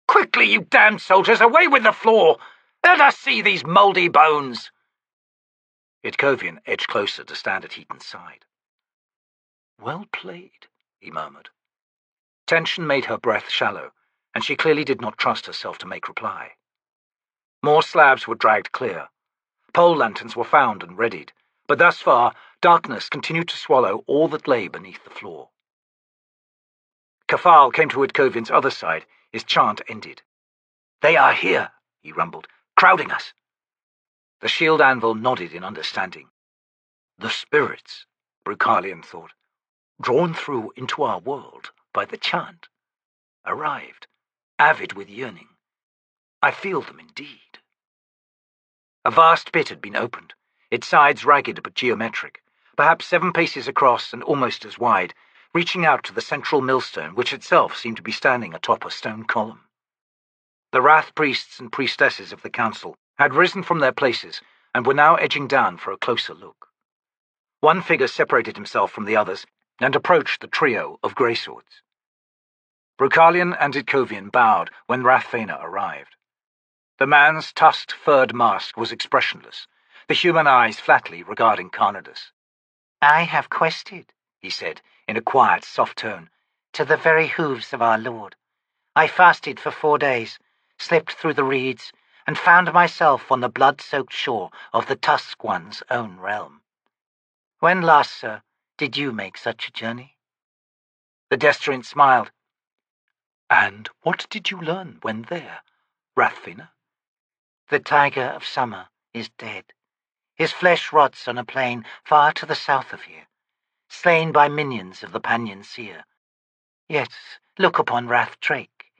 Quickly, you damned soldiers, away with the floor! Let us see these mouldy bones!" Itkovian edged closer to stand at Heaton's side. "Well played," he murmured. Tension made her breath shallow, and she clearly did not trust herself to make reply. More slabs were dragged clear. Pole lanterns were found and readied, but thus far darkness continued to swallow all that lay beneath the floor. Kafal came to Itkovian's other side, his chant ended. "They are here," he rumbled, "crowding us." The Shield Anvil nodded in understanding. "The spirits," Brukhalian thought, "drawn through into our world by the chant, arrived, avid with yearning. I feel them indeed." A vast pit had been opened, its sides ragged but geometric, perhaps 7 paces across and almost as wide, reaching out to the central millstone which itself seemed to be standing atop a stone column. The wrath priests and priestesses of the council had risen from their places and were now edging down for a closer look. One figure separated himself from the others and approached the trio of greyswords. Brukhalian and Itkovian bowed when Rathfena arrived. The man's tusked, furred mask was expressionless, the human eyes flatly regarding Karnadas. "I have quested," he said, in a quiet, soft tone, "to the very hooves of our Lord. I fasted for 4 days, slipped through the reeds, and found myself on the blood-soaked shore of the Tusk One's own realm. When last, sir, did you make such a journey?" The Destriant smiled. "And what did you learn when there, Rathfena?" "The tiger of summer is dead. His flesh rots on a plain far to the south of here, slain by minions of the Pannion Seer. Yet look upon Rath Trake.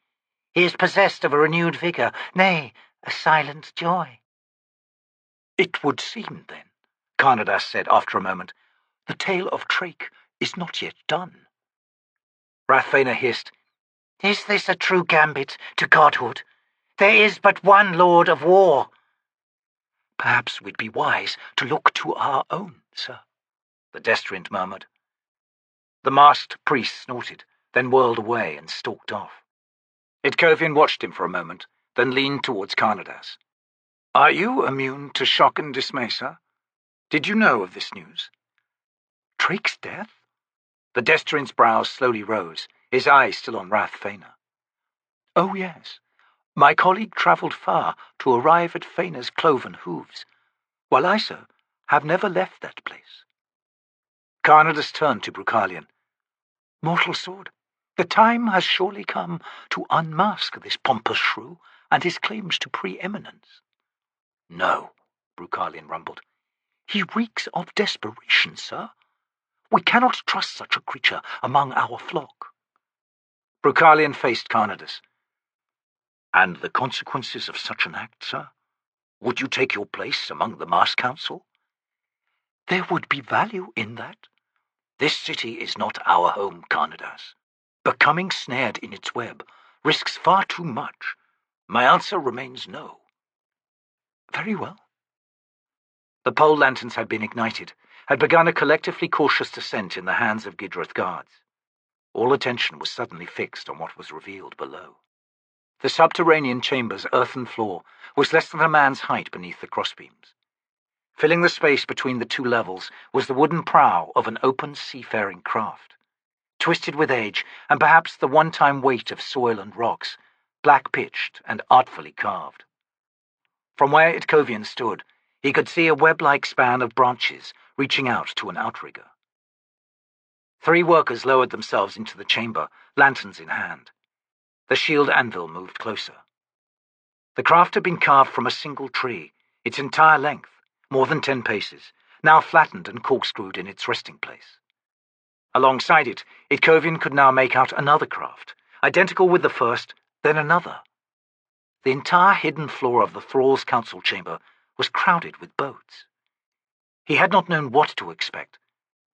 He is possessed of a renewed vigour, nay, a silent joy." "It would seem, then," Karnadas said after a moment, "the tale of Trake is not yet done." Rathfena hissed, "Is this a true gambit to godhood? There is but one Lord of War." "Perhaps we'd be wise to look to our own, sir," the Destriant murmured. The masked priest snorted, then whirled away and stalked off. Itkovian watched him for a moment, then leaned towards Karnadas. "Are you immune to shock and dismay, sir? Did you know of this news?" "Trake's death?" The Destriant's brows slowly rose, his eyes still on Rathfena. "Oh, yes. My colleague travelled far to arrive at Fena's cloven hooves, while I, sir, have never left that place." Karnadas turned to Brukhalian. "Mortal sword, the time has surely come to unmask this pompous shrew and his claims to preeminence." "No," Brukhalian rumbled. "He reeks of desperation, sir. We cannot trust such a creature among our flock." Brukhalian faced Karnadas. "And the consequences of such an act, sir? Would you take your place among the Mass Council?" "There would be value in that. This city is not our home, Karnadas, becoming snared in its web, risks far too much. My answer remains no. Very well. The pole lanterns had been ignited, had begun a collectively cautious descent in the hands of Gidroth guards. All attention was suddenly fixed on what was revealed below. The subterranean chamber's earthen floor was less than a man's height beneath the crossbeams. Filling the space between the two levels was the wooden prow of an open seafaring craft. Twisted with age, and perhaps the one-time weight of soil and rocks, black-pitched and artfully carved. From where Itkovian stood, he could see a web-like span of branches reaching out to an outrigger. 3 workers lowered themselves into the chamber, lanterns in hand. The shield anvil moved closer. The craft had been carved from a single tree, its entire length, more than 10 paces, now flattened and corkscrewed in its resting place. Alongside it, Itkovian could now make out another craft, identical with the first, then another. The entire hidden floor of the thrall's council chamber was crowded with boats. He had not known what to expect,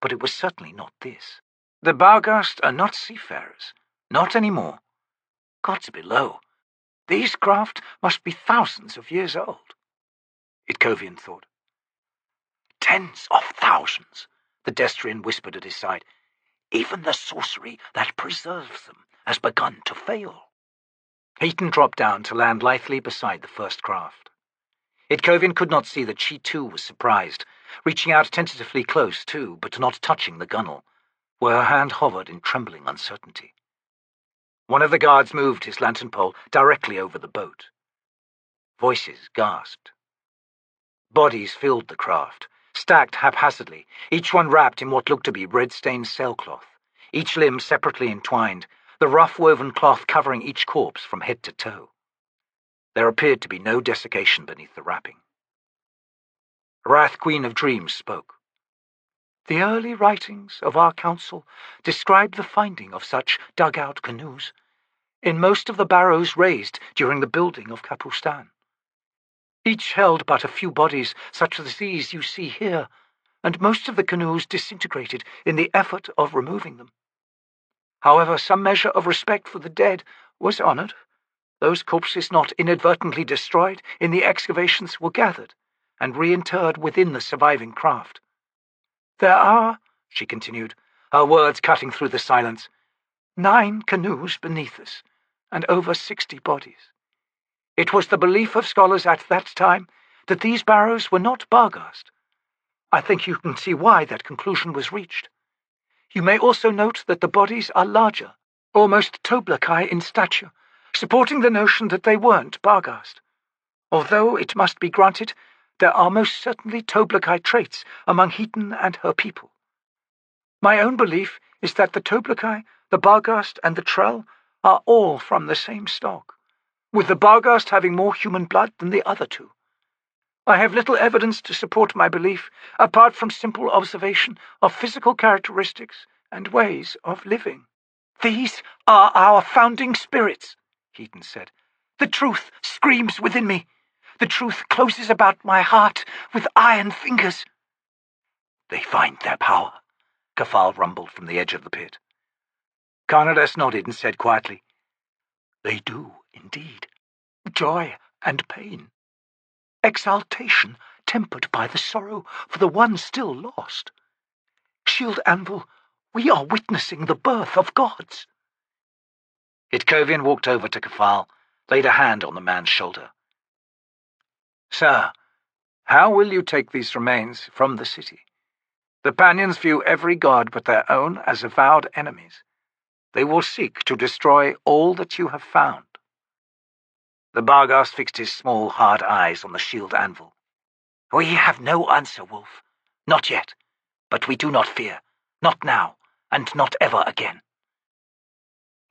but it was certainly not this. The Baaljagg are not seafarers, not anymore. Gods below, these craft must be thousands of years old. Itkovian thought. 10s of thousands, the Destrian whispered at his side. Even the sorcery that preserves them has begun to fail. Heaton dropped down to land lithely beside the first craft. Itkovian could not see that she too was surprised, reaching out tentatively close too, but not touching the gunwale, where her hand hovered in trembling uncertainty. One of the guards moved his lantern pole directly over the boat. Voices gasped. Bodies filled the craft, stacked haphazardly, each one wrapped in what looked to be red-stained sailcloth, each limb separately entwined, the rough-woven cloth covering each corpse from head to toe. There appeared to be no desiccation beneath the wrapping. Wrath, Queen of Dreams, spoke. The early writings of our council describe the finding of such dug-out canoes in most of the barrows raised during the building of Capustan. Each held but a few bodies such as these you see here, and most of the canoes disintegrated in the effort of removing them. However, some measure of respect for the dead was honored. Those corpses not inadvertently destroyed in the excavations were gathered and reinterred within the surviving craft. There are, she continued, her words cutting through the silence, 9 canoes beneath us, and over 60 bodies. It was the belief of scholars at that time that these barrows were not Baaljagg. I think you can see why that conclusion was reached. You may also note that the bodies are larger, almost Toblaki in stature, supporting the notion that they weren't Baaljagg. Although, it must be granted, there are most certainly Toblaki traits among Heaton and her people. My own belief is that the Toblaki, the Baaljagg, and the Trell are all from the same stock, with the Baaljagg having more human blood than the other 2. I have little evidence to support my belief, apart from simple observation of physical characteristics and ways of living. These are our founding spirits, Heaton said. The truth screams within me. The truth closes about my heart with iron fingers. They find their power, Kafal rumbled from the edge of the pit. Karnadas nodded and said quietly, They do, indeed. Joy and pain. Exaltation tempered by the sorrow for the one still lost. Shield Anvil, we are witnessing the birth of gods. Itkovian walked over to Kafal, laid a hand on the man's shoulder. Sir, how will you take these remains from the city? The Pannions view every god but their own as avowed enemies. They will seek to destroy all that you have found. The Baaljagg fixed his small, hard eyes on the shield anvil. We have no answer, Wolf. Not yet. But we do not fear. Not now, and not ever again.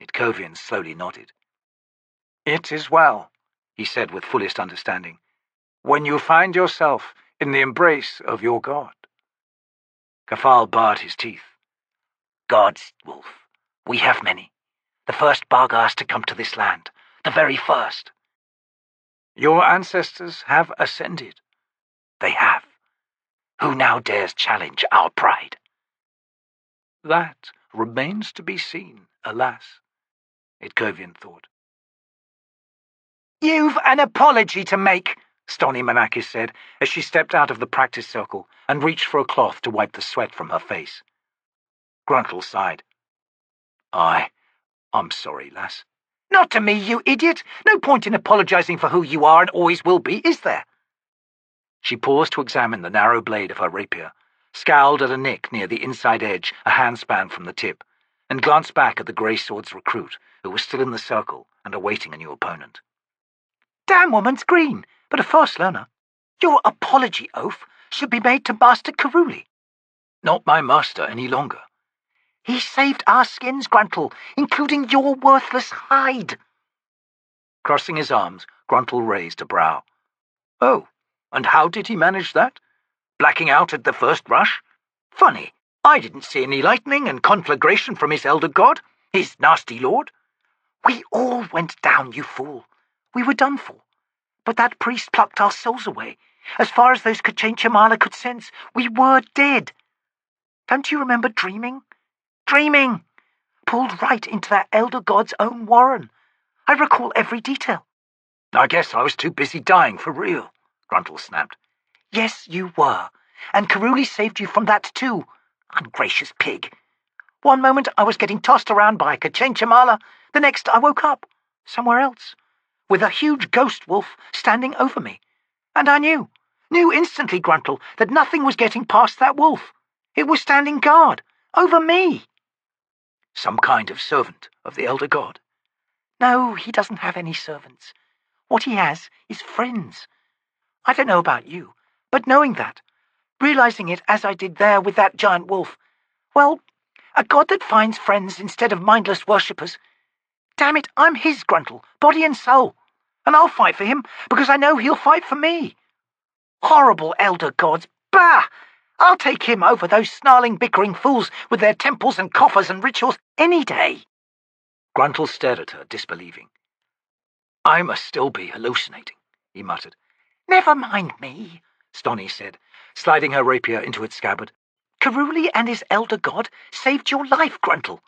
Itkovian slowly nodded. It is well, he said with fullest understanding, when you find yourself in the embrace of your god. Kafal bared his teeth. Gods, Wolf. We have many. The first Baaljagg to come to this land. The very first. Your ancestors have ascended. They have. Who now dares challenge our pride? That remains to be seen, alas, Itkovian thought. You've an apology to make, Stony Manakis said, as she stepped out of the practice circle and reached for a cloth to wipe the sweat from her face. Gruntle sighed. I'm sorry, lass. Not to me, you idiot! No point in apologizing for who you are and always will be, is there? She paused to examine the narrow blade of her rapier, scowled at a nick near the inside edge a handspan from the tip, and glanced back at the grey sword's recruit, who was still in the circle and awaiting a new opponent. Damn woman's green, but a fast learner. Your apology oath should be made to Master Karuli. Not my master any longer. He saved our skins, Gruntle, including your worthless hide. Crossing his arms, Gruntle raised a brow. Oh, and how did he manage that? Blacking out at the first rush? Funny, I didn't see any lightning and conflagration from his elder god, his nasty lord. We all went down, you fool. We were done for. But that priest plucked our souls away. As far as those Kachin-Chamala could sense, we were dead. Don't you remember dreaming? Dreaming! Pulled right into that elder god's own warren. I recall every detail. I guess I was too busy dying for real, Gruntle snapped. Yes, you were. And Karuli saved you from that too. Ungracious pig. One moment I was getting tossed around by a Kachin-Chamala, the next I woke up, somewhere else, with a huge ghost wolf standing over me. And I knew instantly, Gruntle, that nothing was getting past that wolf. It was standing guard, over me. Some kind of servant of the elder god? No, he doesn't have any servants. What he has is friends. I don't know about you, but knowing that, realizing it as I did there with that giant wolf, well, a god that finds friends instead of mindless worshippers. Damn it, I'm his, Gruntle, body and soul, and I'll fight for him because I know he'll fight for me. Horrible elder gods, bah! I'll take him over those snarling, bickering fools with their temples and coffers and rituals any day. Gruntle stared at her, disbelieving. I must still be hallucinating, he muttered. Never mind me, Stony said, sliding her rapier into its scabbard. Karuli and his elder god saved your life, Gruntle.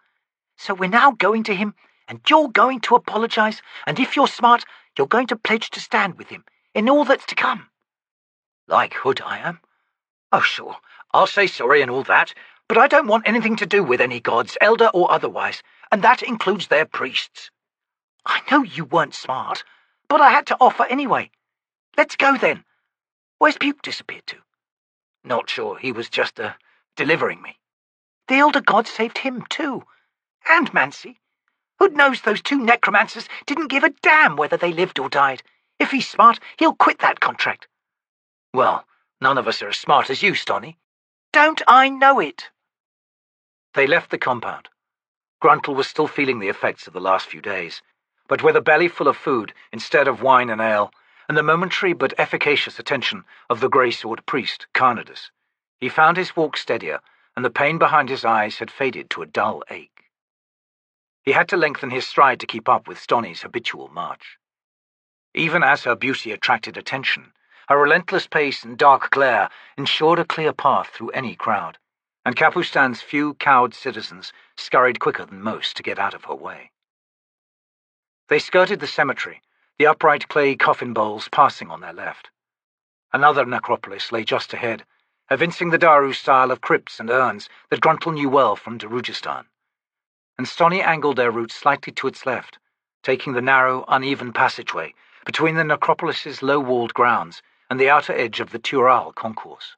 So we're now going to him, and you're going to apologize, and if you're smart, you're going to pledge to stand with him in all that's to come. Like Hood I am? Oh, sure, I'll say sorry and all that, but I don't want anything to do with any gods, elder or otherwise, and that includes their priests. I know you weren't smart, but I had to offer anyway. Let's go then. Where's Puke disappeared to? Not sure, he was just, delivering me. The elder god saved him too. And Mancy. Who knows those two necromancers didn't give a damn whether they lived or died. If he's smart, he'll quit that contract. Well, none of us are as smart as you, Stony. Don't I know it? They left the compound. Gruntle was still feeling the effects of the last few days, but with a belly full of food instead of wine and ale, and the momentary but efficacious attention of the grey-sword priest, Karnadas, he found his walk steadier, and the pain behind his eyes had faded to a dull ache. He had to lengthen his stride to keep up with Stony's habitual march. Even as her beauty attracted attention, her relentless pace and dark glare ensured a clear path through any crowd, and Capustan's few cowed citizens scurried quicker than most to get out of her way. They skirted the cemetery, the upright clay coffin bowls passing on their left. Another necropolis lay just ahead, evincing the Daru style of crypts and urns that Gruntle knew well from Darujistan, and Stony angled their route slightly to its left, taking the narrow, uneven passageway between the necropolis's low-walled grounds and the outer edge of the Tural concourse.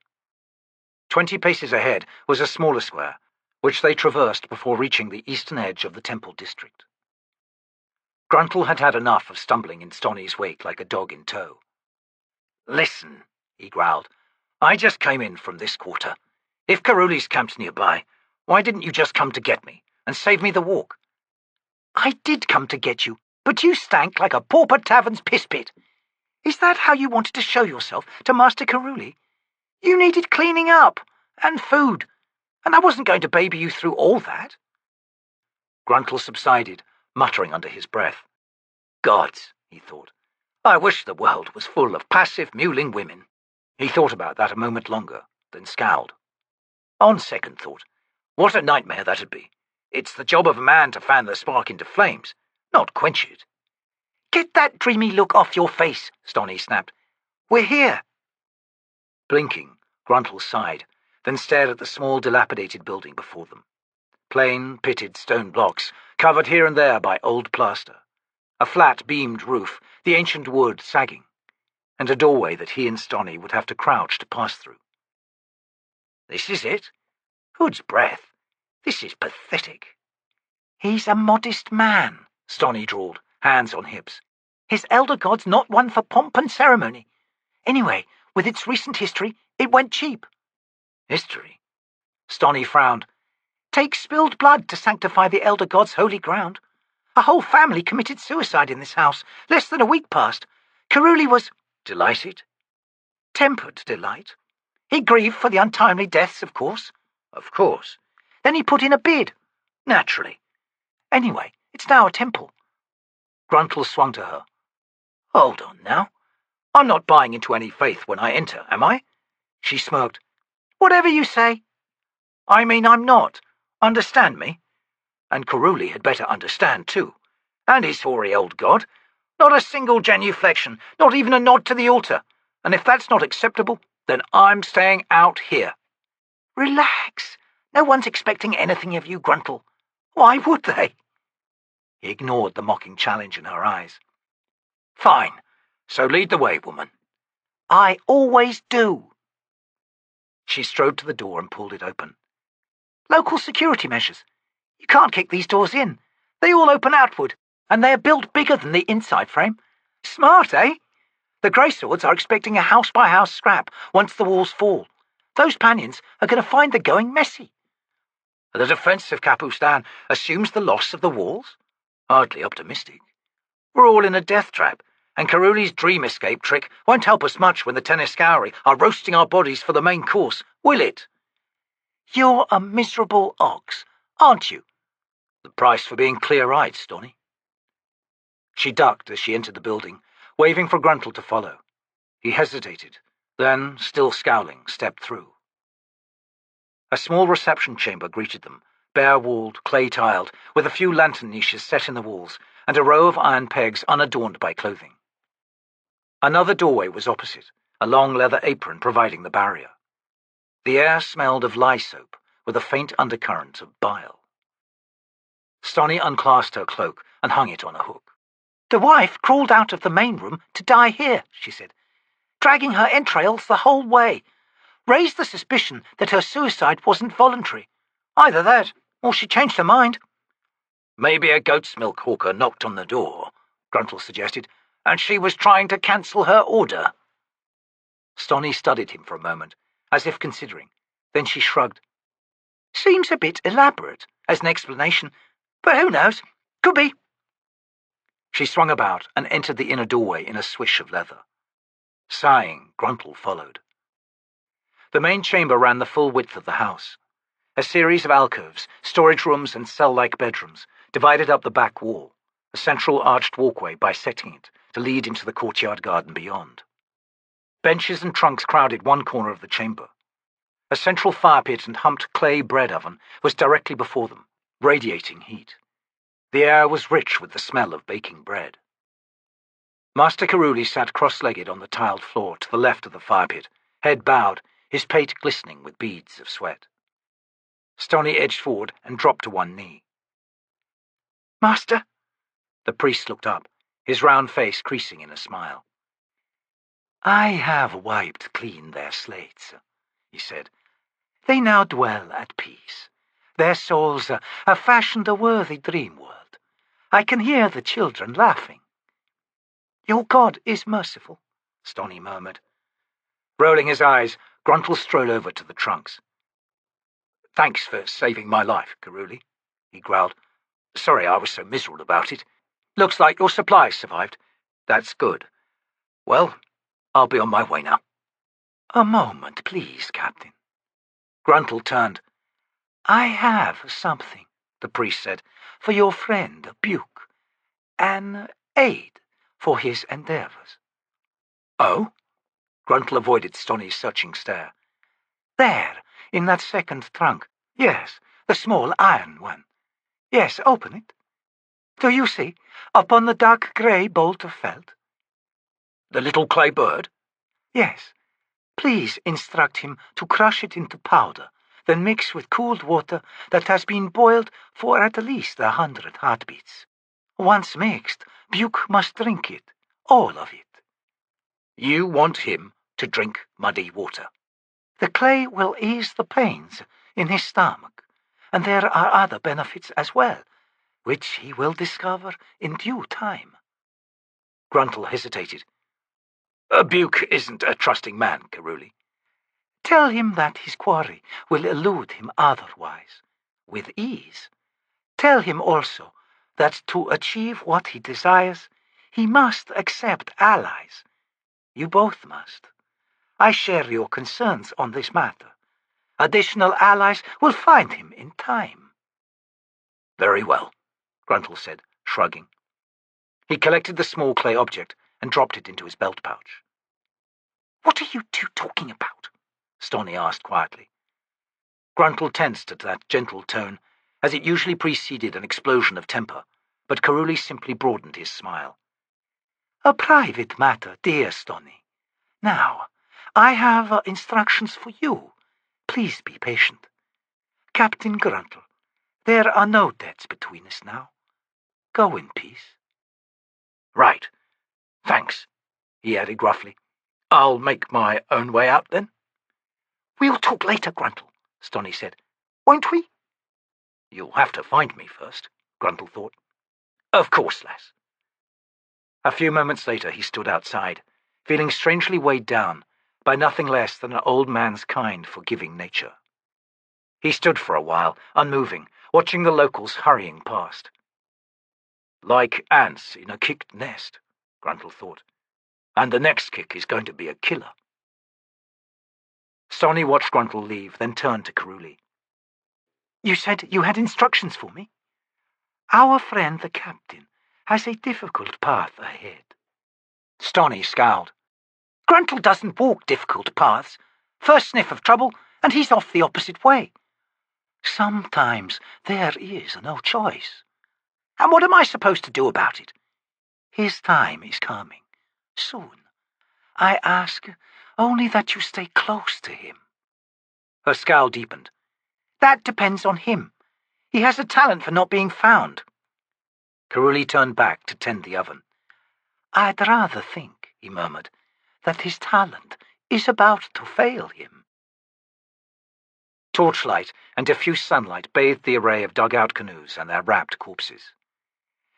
20 paces ahead was a smaller square, which they traversed before reaching the eastern edge of the temple district. Gruntle had had enough of stumbling in Stony's wake like a dog in tow. "Listen," he growled, "I just came in from this quarter. If Karuli's camped nearby, why didn't you just come to get me and save me the walk?" "I did come to get you, but you stank like a pauper tavern's piss pit. Is that how you wanted to show yourself to Master Karuli? You needed cleaning up, and food, and I wasn't going to baby you through all that." Gruntle subsided, muttering under his breath. Gods, he thought. I wish the world was full of passive, mewling women. He thought about that a moment longer, then scowled. On second thought, what a nightmare that'd be. It's the job of a man to fan the spark into flames, not quench it. Get that dreamy look off your face, Stony snapped. We're here. Blinking, Gruntle sighed, then stared at the small dilapidated building before them. Plain, pitted stone blocks, covered here and there by old plaster. A flat, beamed roof, the ancient wood sagging, and a doorway that he and Stony would have to crouch to pass through. This is it? Hood's breath. This is pathetic. He's a modest man, Stony drawled, hands on hips. His elder god's not one for pomp and ceremony. Anyway, with its recent history, it went cheap. History? Stony frowned. Take spilled blood to sanctify the elder god's holy ground. A whole family committed suicide in this house, less than a week past. Karuli was... Delighted? Tempered delight. He grieved for the untimely deaths, of course. Of course. Then he put in a bid. Naturally. Anyway, it's now a temple. Gruntle swung to her. Hold on now. I'm not buying into any faith when I enter, am I? She smirked. Whatever you say. I mean, I'm not. Understand me? And Karuli had better understand, too. And his hoary old god. Not a single genuflection, not even a nod to the altar. And if that's not acceptable, then I'm staying out here. Relax. No one's expecting anything of you, Gruntle. Why would they? He ignored the mocking challenge in her eyes. Fine. So lead the way, woman. I always do. She strode to the door and pulled it open. Local security measures. You can't kick these doors in. They all open outward, and they're built bigger than the inside frame. Smart, eh? The Greyswords are expecting a house-by-house scrap once the walls fall. Those Pannions are going to find the going messy. The defence of Capustan assumes the loss of the walls? Hardly optimistic. We're all in a death trap, and Karuli's dream escape trick won't help us much when the Tenescowri are roasting our bodies for the main course, will it? You're a miserable ox, aren't you? The price for being clear-eyed, Stony. She ducked as she entered the building, waving for Gruntle to follow. He hesitated, then, still scowling, stepped through. A small reception chamber greeted them, bare-walled, clay-tiled, with a few lantern niches set in the walls, and a row of iron pegs unadorned by clothing. Another doorway was opposite, a long leather apron providing the barrier. The air smelled of lye soap, with a faint undercurrent of bile. Stony unclasped her cloak and hung it on a hook. The wife crawled out of the main room to die here, she said, dragging her entrails the whole way. Raised the suspicion that her suicide wasn't voluntary. Either that, or she changed her mind. Maybe a goat's milk hawker knocked on the door, Gruntle suggested, and she was trying to cancel her order. Stony studied him for a moment, as if considering. Then she shrugged. Seems a bit elaborate, as an explanation, but who knows? Could be. She swung about and entered the inner doorway in a swish of leather. Sighing, Gruntle followed. The main chamber ran the full width of the house. A series of alcoves, storage rooms and cell-like bedrooms divided up the back wall, a central arched walkway bisecting it to lead into the courtyard garden beyond. Benches and trunks crowded one corner of the chamber. A central fire pit and humped clay bread oven was directly before them, radiating heat. The air was rich with the smell of baking bread. Master Karuli sat cross-legged on the tiled floor to the left of the fire pit, head bowed, his pate glistening with beads of sweat. Stony edged forward and dropped to one knee. Master? The priest looked up, his round face creasing in a smile. I have wiped clean their slates, he said. They now dwell at peace. Their souls have fashioned a worthy dream world. I can hear the children laughing. Your God is merciful, Stony murmured. Rolling his eyes, Gruntle strolled over to the trunks. Thanks for saving my life, Karuli, he growled. Sorry I was so miserable about it. Looks like your supplies survived. That's good. Well, I'll be on my way now. A moment, please, Captain. Gruntle turned. I have something, the priest said, for your friend Buke. An aid for his endeavours. Oh? Gruntle avoided Stony's searching stare. There, in that second trunk. Yes, the small iron one. Yes, open it. Do you see, upon the dark grey bolt of felt? The little clay bird? Yes. Please instruct him to crush it into powder, then mix with cooled water that has been boiled for at least 100 heartbeats. Once mixed, Buke must drink it, all of it. You want him to drink muddy water? The clay will ease the pains in his stomach, and there are other benefits as well, which he will discover in due time. Gruntle hesitated. Buke isn't a trusting man, Karuli. Tell him that his quarry will elude him otherwise, with ease. Tell him also that to achieve what he desires, he must accept allies. You both must. I share your concerns on this matter. Additional allies will find him in time. Very well, Gruntle said, shrugging. He collected the small clay object and dropped it into his belt pouch. What are you two talking about? Stony asked quietly. Gruntle tensed at that gentle tone, as it usually preceded an explosion of temper, but Karuli simply broadened his smile. A private matter, dear Stony. Now, I have instructions for you. Please be patient. Captain Gruntle, there are no debts between us now. Go in peace. Right. Thanks, he added gruffly. I'll make my own way out, then? We'll talk later, Gruntle, Stony said. Won't we? You'll have to find me first, Gruntle thought. Of course, lass. A few moments later he stood outside, feeling strangely weighed down by nothing less than an old man's kind, forgiving nature. He stood for a while, unmoving, watching the locals hurrying past. Like ants in a kicked nest, Gruntle thought. And the next kick is going to be a killer. Stony watched Gruntle leave, then turned to Karuli. You said you had instructions for me? Our friend the captain has a difficult path ahead. Stony scowled. Gruntle doesn't walk difficult paths. First sniff of trouble, and he's off the opposite way. Sometimes there is no choice. And what am I supposed to do about it? His time is coming. Soon. I ask only that you stay close to him. Her scowl deepened. That depends on him. He has a talent for not being found. Karuli turned back to tend the oven. I'd rather think, he murmured, that his talent is about to fail him. Torchlight and diffuse sunlight bathed the array of dug-out canoes and their wrapped corpses.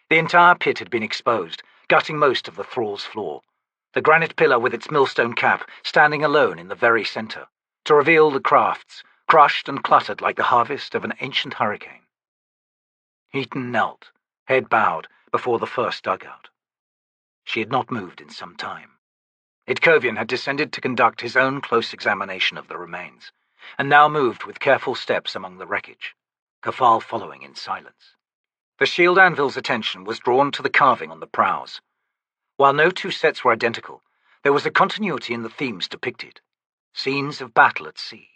The entire pit had been exposed, gutting most of the thrall's floor, the granite pillar with its millstone cap standing alone in the very centre, to reveal the crafts, crushed and cluttered like the harvest of an ancient hurricane. Heaton knelt, head bowed, before the first dugout. She had not moved in some time. Itkovian had descended to conduct his own close examination of the remains, and now moved with careful steps among the wreckage, Kafal following in silence. The shield anvil's attention was drawn to the carving on the prows. While no two sets were identical, there was a continuity in the themes depicted. Scenes of battle at sea,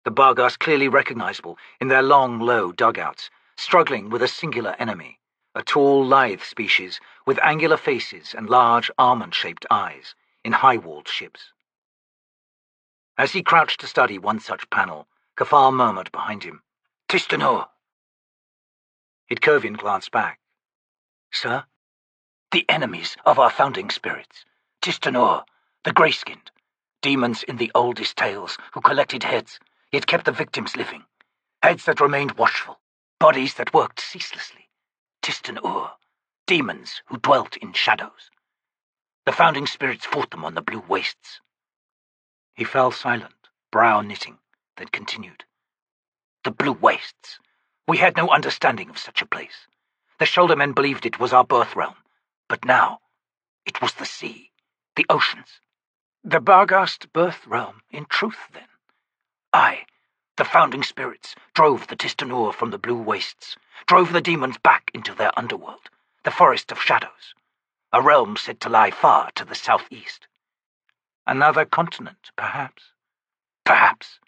the Bargas clearly recognizable in their long, low dugouts, struggling with a singular enemy, a tall, lithe species with angular faces and large, almond-shaped eyes, in high-walled ships. As he crouched to study one such panel, Kafal murmured behind him, "Tistanor!" Itkovian glanced back. "Sir?" "The enemies of our founding spirits, Tistanor, the grey-skinned, demons in the oldest tales who collected heads, yet kept the victims living, heads that remained watchful, bodies that worked ceaselessly. Tistanor, demons who dwelt in shadows. The founding spirits fought them on the blue wastes." He fell silent, brow knitting, then continued. "The blue wastes. We had no understanding of such a place. The shouldermen believed it was our birth realm, but now it was the sea, the oceans. The Bargast birth realm, in truth, then. Aye, the founding spirits drove the Tistanor from the blue wastes, drove the demons back into their underworld, the forest of shadows, a realm said to lie far to the southeast. Another continent, perhaps. Perhaps.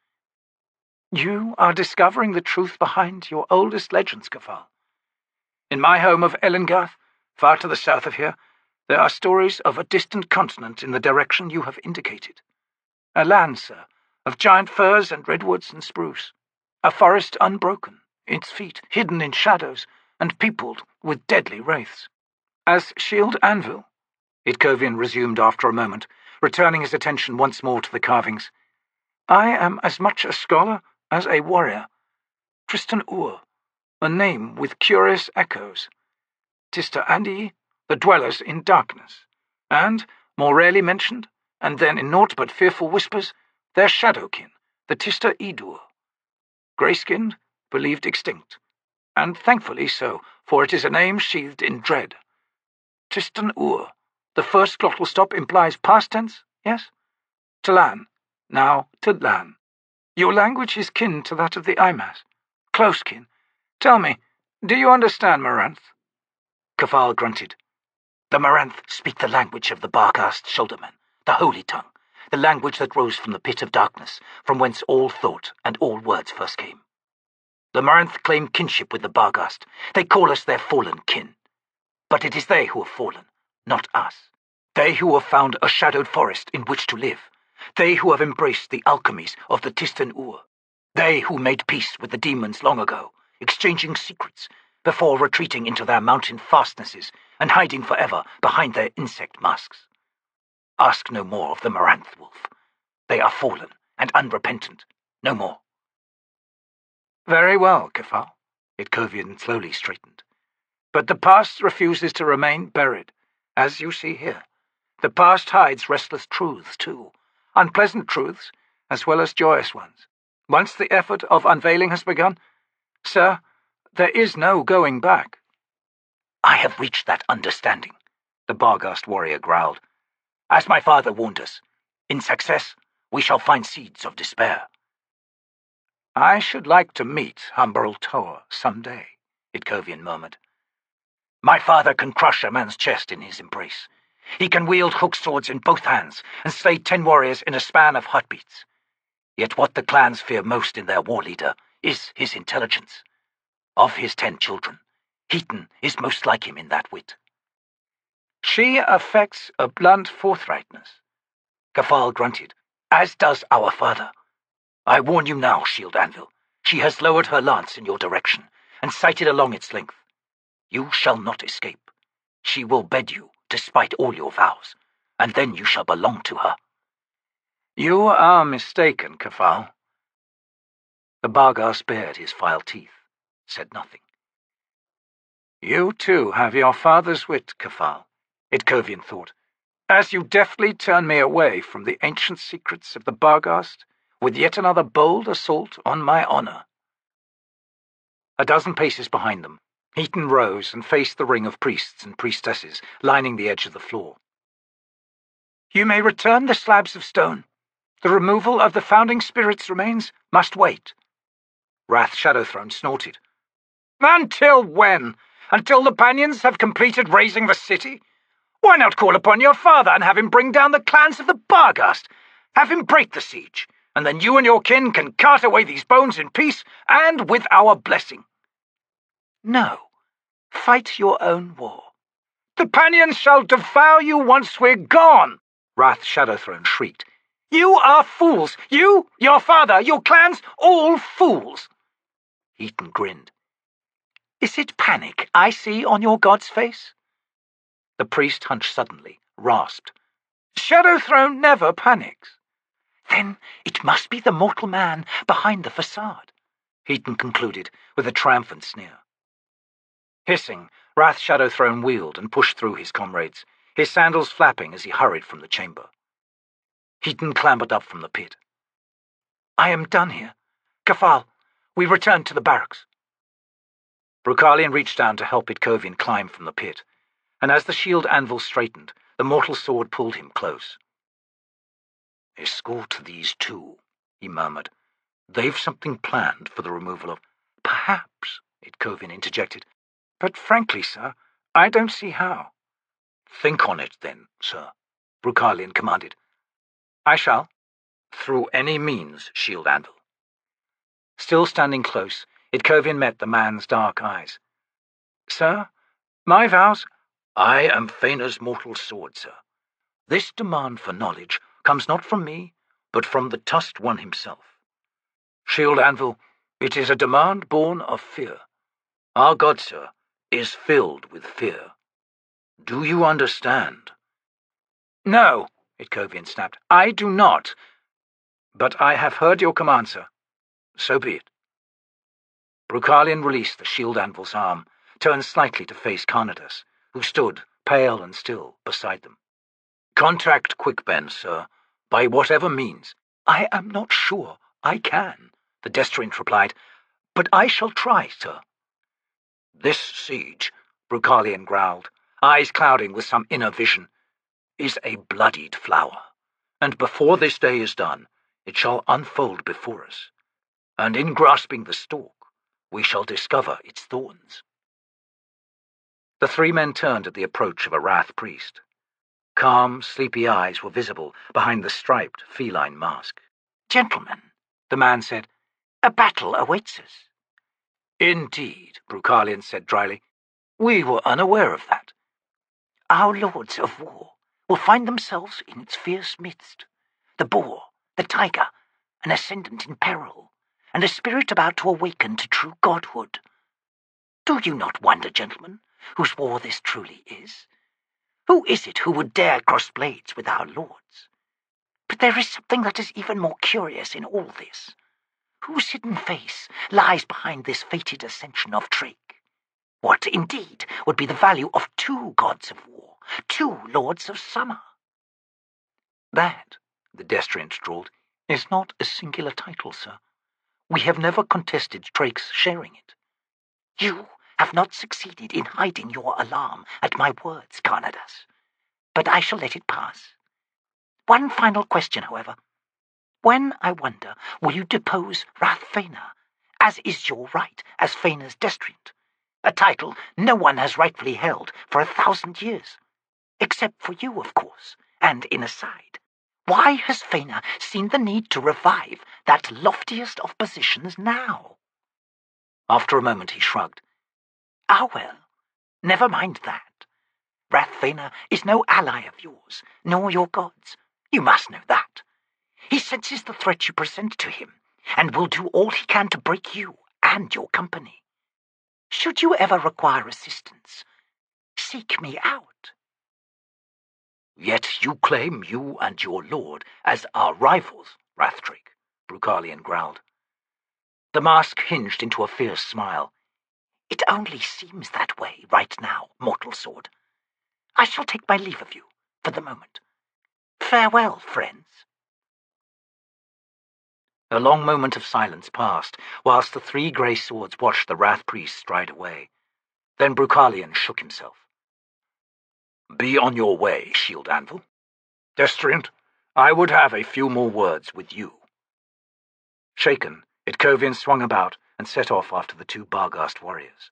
You are discovering the truth behind your oldest legends, Kafal. In my home of Ellengarth, far to the south of here, there are stories of a distant continent in the direction you have indicated. A land, sir, of giant firs and redwoods and spruce. A forest unbroken, its feet hidden in shadows and peopled with deadly wraiths. As Shield Anvil, Itkovian resumed after a moment, returning his attention once more to the carvings, I am as much a scholar as a warrior. Tristan Ur, a name with curious echoes. Tista Andi, the dwellers in darkness, and, more rarely mentioned, and then in naught but fearful whispers, their shadowkin, the Tista Idur. Grey-skinned, believed extinct, and thankfully so, for it is a name sheathed in dread. Tristan Ur, the first glottal stop implies past tense, yes? T'lan, now T'lan. Your language is kin to that of the Imass. Close kin. Tell me, do you understand Maranth? Kefal grunted. The Maranth speak the language of the Barghast shouldermen, the holy tongue, the language that rose from the pit of darkness, from whence all thought and all words first came. The Maranth claim kinship with the Barghast. They call us their fallen kin. But it is they who have fallen, not us. They who have found a shadowed forest in which to live. They who have embraced the alchemies of the Tristan Ur. They who made peace with the demons long ago, exchanging secrets, before retreating into their mountain fastnesses and hiding forever behind their insect masks. Ask no more of the Maranth wolf. They are fallen and unrepentant. No more. Very well, Kefal. Itkovian slowly straightened. But the past refuses to remain buried, as you see here. The past hides restless truths, too. Unpleasant truths, as well as joyous ones. Once the effort of unveiling has begun, sir, there is no going back. I have reached that understanding, the Barghast warrior growled. As my father warned us, in success we shall find seeds of despair. I should like to meet Humbrel Toa some day, Itkovian murmured. My father can crush a man's chest in his embrace. He can wield hook swords in both hands and slay 10 warriors in a span of heartbeats. Yet what the clans fear most in their war leader is his intelligence. Of his 10 children, Heaton is most like him in that wit. She affects a blunt forthrightness. Kefal grunted, as does our father. I warn you now, Shield Anvil. She has lowered her lance in your direction and sighted along its length. You shall not escape. She will bed you, despite all your vows, and then you shall belong to her. You are mistaken, Kefal. The Barghast bared his file teeth, said nothing. You too have your father's wit, Kefal, Itkovian thought, as you deftly turn me away from the ancient secrets of the Barghast with yet another bold assault on my honor. A dozen paces behind them, Heaton rose and faced the ring of priests and priestesses lining the edge of the floor. You may return the slabs of stone. The removal of the founding spirit's remains must wait. Wrath Shadowthrone snorted. Until when? Until the Pannions have completed razing the city? Why not call upon your father and have him bring down the clans of the Barghast? Have him break the siege, and then you and your kin can cart away these bones in peace and with our blessing. No. Fight your own war. The Pannions shall devour you once we're gone, Wrath Shadowthrone shrieked. You are fools! You, your father, your clans, all fools! Heaton grinned. Is it panic I see on your god's face? The priest hunched suddenly, rasped. Shadowthrone never panics. Then it must be the mortal man behind the facade, Heaton concluded with a triumphant sneer. Hissing, Wrath Shadowthrone wheeled and pushed through his comrades, his sandals flapping as he hurried from the chamber. Heaton clambered up from the pit. I am done here. Kefal, we return to the barracks. Brukhalian reached down to help Itkovian climb from the pit, and as the shield anvil straightened, the mortal sword pulled him close. Escort these two, he murmured. They've something planned for the removal of... Perhaps, Itkovian interjected. But frankly, sir, I don't see how. Think on it, then, sir, Brukhalian commanded. I shall. Through any means, Shield Anvil. Still standing close, Itkovian met the man's dark eyes. Sir, my vows... I am Fena's mortal sword, sir. This demand for knowledge comes not from me, but from the tusked one himself. Shield Anvil, it is a demand born of fear. Our God, sir, is filled with fear. Do you understand? No, Itkovian snapped. I do not. But I have heard your command, sir. So be it. Brukhalian released the Shield Anvil's arm, turned slightly to face Karnadas, who stood, pale and still, beside them. Contact Quickben, sir, by whatever means. I am not sure I can, the Destriant replied, but I shall try, sir. This siege, Brukhalian growled, eyes clouding with some inner vision, is a bloodied flower, and before this day is done, it shall unfold before us, and in grasping the stalk, we shall discover its thorns. The three men turned at the approach of a wrath priest. Calm, sleepy eyes were visible behind the striped, feline mask. Gentlemen, the man said, a battle awaits us. Indeed, Brukhalian said dryly. We were unaware of that. Our lords of war will find themselves in its fierce midst. The boar, the tiger, an ascendant in peril, and a spirit about to awaken to true godhood. Do you not wonder, gentlemen, whose war this truly is? Who is it who would dare cross blades with our lords? But there is something that is even more curious in all this. Whose hidden face lies behind this fated ascension of Drake? What, indeed, would be the value of two gods of war, two lords of summer? That, the Destriant drawled, is not a singular title, sir. We have never contested Drake's sharing it. You have not succeeded in hiding your alarm at my words, Karnadas, but I shall let it pass. One final question, however. When, I wonder, will you depose Rath Fena, as is your right as Fena's Destriant, a title no one has rightfully held for 1,000 years, except for you, of course, and in aside, why has Fena seen the need to revive that loftiest of positions now? After a moment he shrugged. Ah, well, never mind that. Rath Fena is no ally of yours, nor your gods. You must know that. He senses the threat you present to him, and will do all he can to break you and your company. Should you ever require assistance, seek me out. Yet you claim you and your lord as our rivals, Rathdrake, Brukhalian growled. The mask hinged into a fierce smile. It only seems that way right now, mortal sword. I shall take my leave of you, for the moment. Farewell, friends. A long moment of silence passed, whilst the three grey swords watched the wrath priest stride away. Then Brukhalian shook himself. Be on your way, Shield Anvil. Destriant, I would have a few more words with you. Shaken, Itkovian swung about and set off after the two Barghast warriors.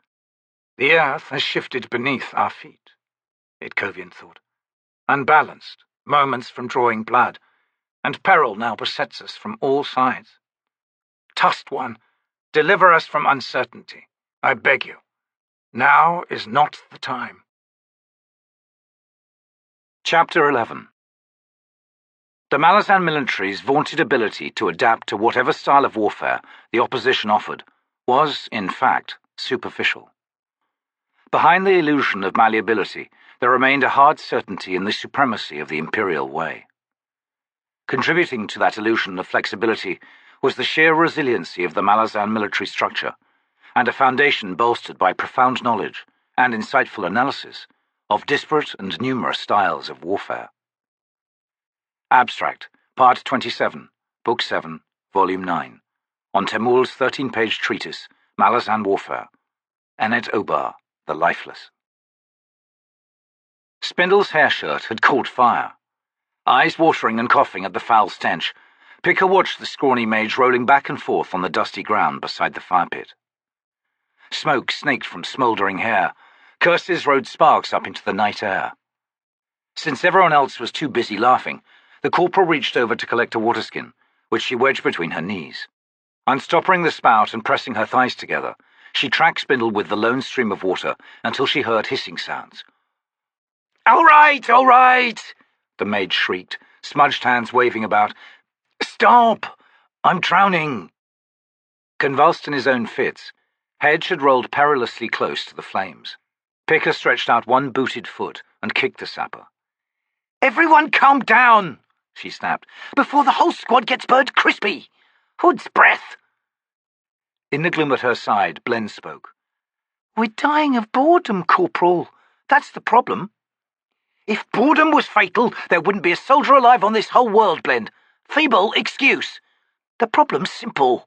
The earth has shifted beneath our feet, Itkovian thought. Unbalanced, moments from drawing blood, and peril now besets us from all sides. Tusked One, deliver us from uncertainty, I beg you. Now is not the time. Chapter 11. The Malazan military's vaunted ability to adapt to whatever style of warfare the opposition offered was, in fact, superficial. Behind the illusion of malleability, there remained a hard certainty in the supremacy of the imperial way. Contributing to that illusion of flexibility was the sheer resiliency of the Malazan military structure, and a foundation bolstered by profound knowledge and insightful analysis of disparate and numerous styles of warfare. Abstract, Part 27, Book 7, Volume 9, on Temul's 13-page treatise, Malazan Warfare, Enet Obar, the Lifeless. Spindle's hair shirt had caught fire. Eyes watering and coughing at the foul stench, Picker watched the scrawny mage rolling back and forth on the dusty ground beside the fire pit. Smoke snaked from smouldering hair. Curses rode sparks up into the night air. Since everyone else was too busy laughing, the corporal reached over to collect a waterskin, which she wedged between her knees. Unstoppering the spout and pressing her thighs together, She tracked Spindle with the lone stream of water until she heard hissing sounds. All right, all right, the maid shrieked, smudged hands waving about. Stop! I'm drowning! Convulsed in his own fits, Hedge had rolled perilously close to the flames. Picker stretched out one booted foot and kicked the sapper. Everyone calm down, she snapped, before the whole squad gets burnt crispy. Hood's breath. In the gloom at her side, Blen spoke. We're dying of boredom, Corporal. That's the problem. If boredom was fatal, there wouldn't be a soldier alive on this whole world, Blend. Feeble excuse. The problem's simple.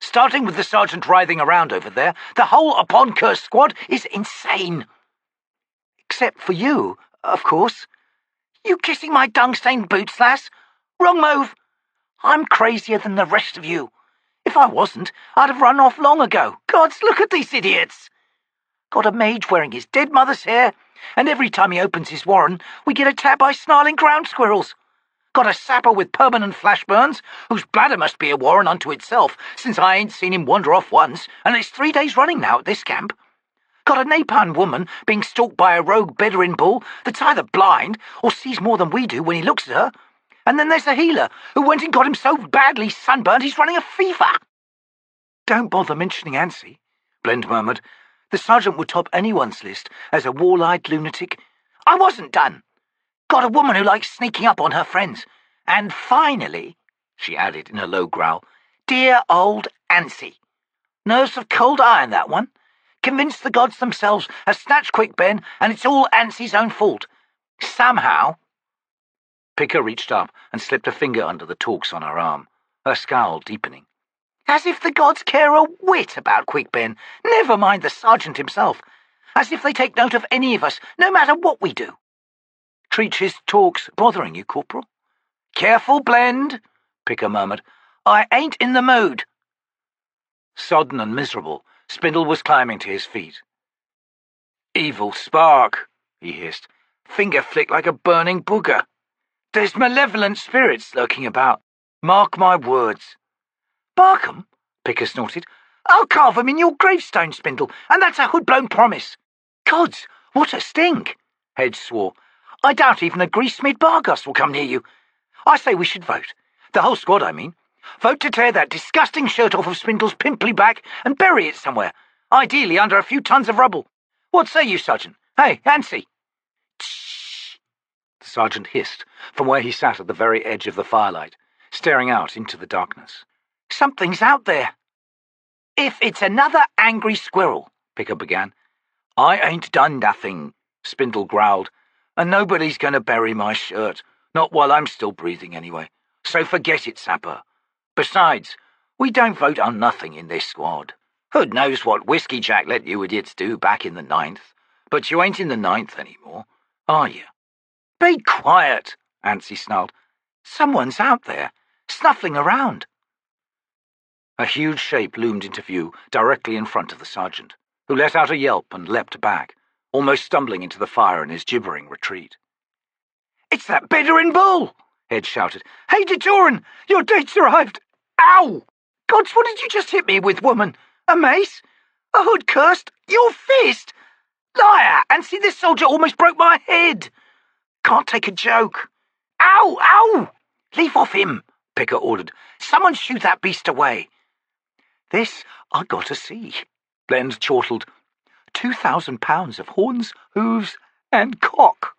Starting with the sergeant writhing around over there, the whole upon-cursed squad is insane. Except for you, of course. You kissing my dung-stained boots, lass? Wrong move. I'm crazier than the rest of you. If I wasn't, I'd have run off long ago. Gods, look at these idiots. Got a mage wearing his dead mother's hair, and every time he opens his warren, we get attacked by snarling ground squirrels. Got a sapper with permanent flash burns, whose bladder must be a warren unto itself, since I ain't seen him wander off once, and it's 3 days running now at this camp. Got a Napan woman being stalked by a rogue Bedouin bull that's either blind or sees more than we do when he looks at her. And then there's a healer who went and got him so badly sunburnt he's running a fever. Don't bother mentioning Ansi, Blend murmured. The sergeant would top anyone's list as a wall-eyed lunatic. I wasn't done. Got a woman who likes sneaking up on her friends. And finally, she added in a low growl, dear old Ansi. Nerves of cold iron, that one. Convinced the gods themselves has snatched Quick Ben, and it's all Ansi's own fault. Somehow. Picker reached up and slipped a finger under the torques on her arm, her scowl deepening. As if the gods care a whit about Quick Ben, never mind the sergeant himself. As if they take note of any of us, no matter what we do. Treach's talks bothering you, Corporal? Careful, Blend, Picker murmured. I ain't in the mood. Sodden and miserable, Spindle was climbing to his feet. Evil spark, he hissed. Finger flick like a burning booger. There's malevolent spirits lurking about. Mark my words. Bark 'em? Picker snorted. I'll carve 'em in your gravestone, Spindle, and that's a hood-blown promise. Gods, what a stink, Hedge swore. I doubt even a grease-smeared bargust will come near you. I say we should vote. The whole squad, I mean. Vote to tear that disgusting shirt off of Spindle's pimply back and bury it somewhere, ideally under a few tons of rubble. What say you, Sergeant? Hey, Ansi. Shh, the sergeant hissed from where he sat at the very edge of the firelight, staring out into the darkness. Something's out there. If it's another angry squirrel, Picker began. I ain't done nothing, Spindle growled, and nobody's going to bury my shirt, not while I'm still breathing anyway. So forget it, Sapper. Besides, we don't vote on nothing in this squad. Hood knows what Whiskeyjack let you idiots do back in the 9th, but you ain't in the 9th anymore, are you? Be quiet, Ansi snarled. Someone's out there, snuffling around. A huge shape loomed into view directly in front of the sergeant, who let out a yelp and leapt back, almost stumbling into the fire in his gibbering retreat. It's that Bedouin bull, Hedge shouted. Hey, Detoran, your date's arrived. Ow! Gods, what did you just hit me with, woman? A mace? A hood cursed? Your fist? Liar! And see, this soldier almost broke my head. Can't take a joke. Ow! Ow! Leave off him, Picker ordered. Someone shoot that beast away. This I got to see, Blend chortled. 2,000 pounds of horns, hooves, and cock.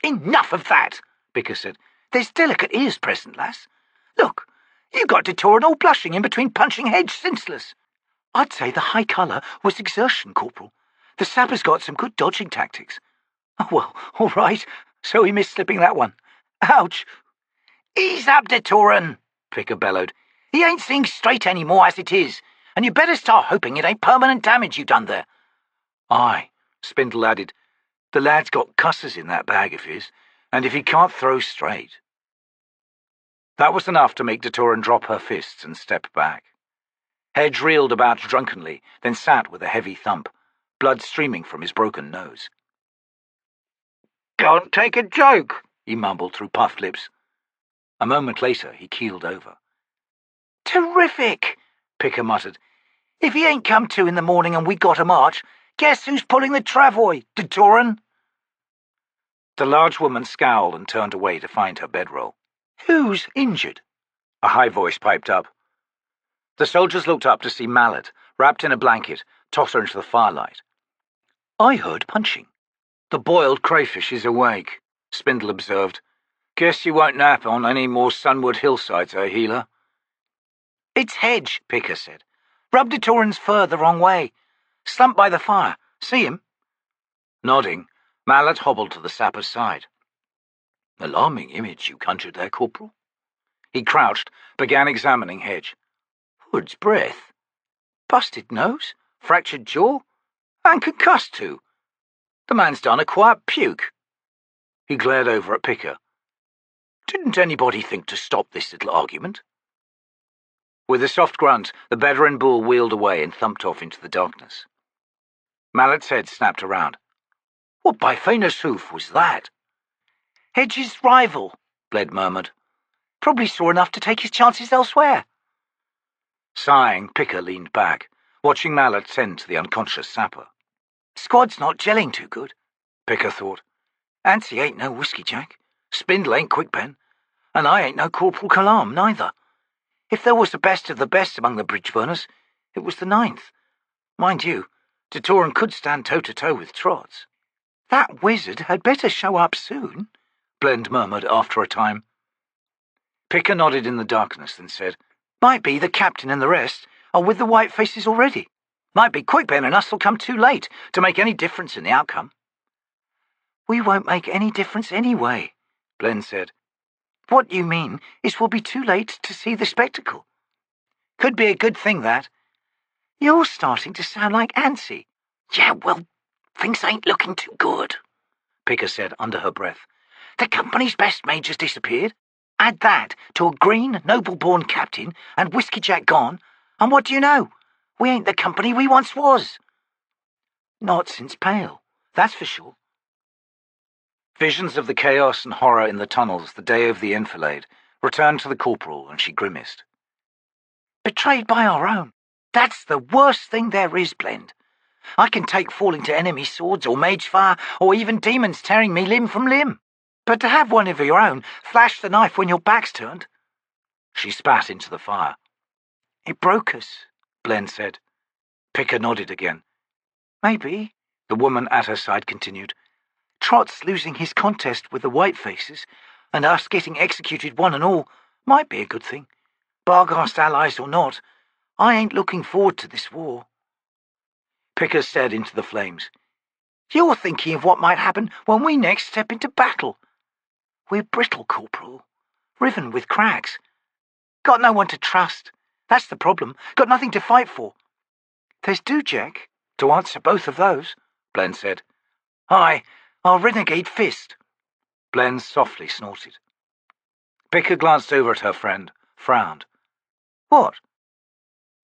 Enough of that, Picker said. There's delicate ears present, lass. Look, you got Detoran all blushing in between punching Hedge senseless. I'd say the high colour was exertion, Corporal. The sapper's got some good dodging tactics. Oh, well, all right, so he missed slipping that one. Ouch! Ease up, Detoran, Picker bellowed. He ain't seeing straight any more as it is, and you better start hoping it ain't permanent damage you done there. Aye, Spindle added. The lad's got cusses in that bag of his, and if he can't throw straight... That was enough to make Detoran drop her fists and step back. Hedge reeled about drunkenly, then sat with a heavy thump, blood streaming from his broken nose. Can't take a joke, he mumbled through puffed lips. A moment later, he keeled over. Terrific, Picker muttered. If he ain't come to in the morning and we got a march, guess who's pulling the travoy, Destriant? The large woman scowled and turned away to find her bedroll. Who's injured? A high voice piped up. The soldiers looked up to see Mallet, wrapped in a blanket, totter into the firelight. I heard punching. The boiled crayfish is awake, Spindle observed. Guess you won't nap on any more sunward hillsides, eh, healer? It's Hedge, Picker said. Rubbed Destriant's fur the wrong way. Slumped by the fire. See him? Nodding, Mallet hobbled to the sapper's side. Alarming image you conjured there, Corporal. He crouched, began examining Hedge. Hood's breath. Busted nose, fractured jaw, and concussed too. The man's done a quiet puke. He glared over at Picker. Didn't anybody think to stop this little argument? With a soft grunt, the Bedouin bull wheeled away and thumped off into the darkness. Mallet's head snapped around. What by famous hoof was that? Hedge's rival, Bled murmured. Probably saw enough to take his chances elsewhere. Sighing, Picker leaned back, watching Mallet tend to the unconscious sapper. Squad's not gelling too good, Picker thought. Antsy ain't no Whiskeyjack, Spindle ain't Quickpen, and I ain't no Corporal Calam neither. If there was the best of the best among the bridge burners, it was the 9th. Mind you, Destriant could stand toe-to-toe with Trots. That wizard had better show up soon, Blend murmured after a time. Picker nodded in the darkness and said, Might be the captain and the rest are with the white faces already. Might be Quickpen and us'll come too late to make any difference in the outcome. We won't make any difference anyway, Blend said. What you mean is we'll be too late to see the spectacle. Could be a good thing, that. You're starting to sound like Antsy. Yeah, well, things ain't looking too good, Picker said under her breath. The company's best major's disappeared. Add that to a green, noble-born captain and Whiskeyjack gone, and what do you know? We ain't the company we once was. Not since Pale, that's for sure. Visions of the chaos and horror in the tunnels the day of the enfilade returned to the corporal, and she grimaced. Betrayed by our own. That's the worst thing there is, Blend. I can take falling to enemy swords or mage fire or even demons tearing me limb from limb. But to have one of your own flash the knife when your back's turned. She spat into the fire. It broke us, Blend said. Picker nodded again. Maybe, the woman at her side continued. Trot's losing his contest with the white faces, and us getting executed one and all, might be a good thing. Barghast allies or not, I ain't looking forward to this war. Picker stared into the flames. You're thinking of what might happen when we next step into battle. We're brittle, Corporal. Riven with cracks. Got no one to trust. That's the problem. Got nothing to fight for. There's Dujek to answer both of those, Blend said. Aye, our renegade fist. Blend softly snorted. Picker glanced over at her friend, frowned. What?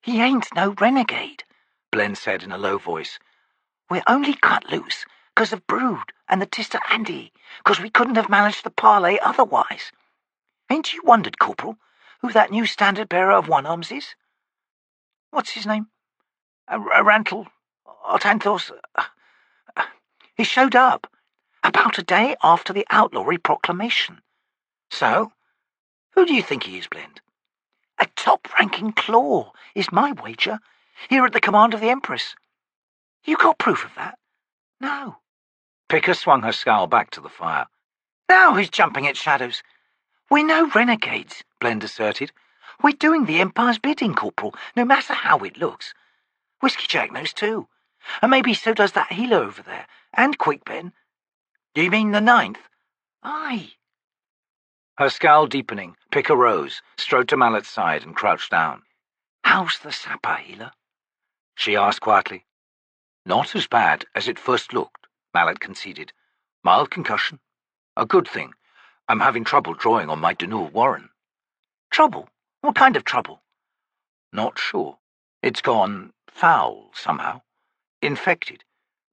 He ain't no renegade, Blend said in a low voice. We're only cut loose 'cause of Brood and the Tister Andy, 'cause we couldn't have managed the parley otherwise. Ain't you wondered, Corporal, who that new standard-bearer of One-Arms is? What's his name? Rantle? Otanthos? He showed up about a day after the outlawry proclamation. So, who do you think he is, Blend? A top-ranking claw is my wager, here at the command of the Empress. You got proof of that? No. Picker swung her scowl back to the fire. Now who's jumping at shadows? We're no renegades, Blend asserted. We're doing the Empire's bidding, Corporal, no matter how it looks. Whiskeyjack knows too, and maybe so does that healer over there, and Quickpen. You mean the 9th? Aye. Her scowl deepening, Picker rose, strode to Mallet's side and crouched down. How's the sapper, healer? She asked quietly. Not as bad as it first looked, Mallet conceded. Mild concussion. A good thing. I'm having trouble drawing on my Denul Warren. Trouble? What kind of trouble? Not sure. It's gone foul somehow. Infected.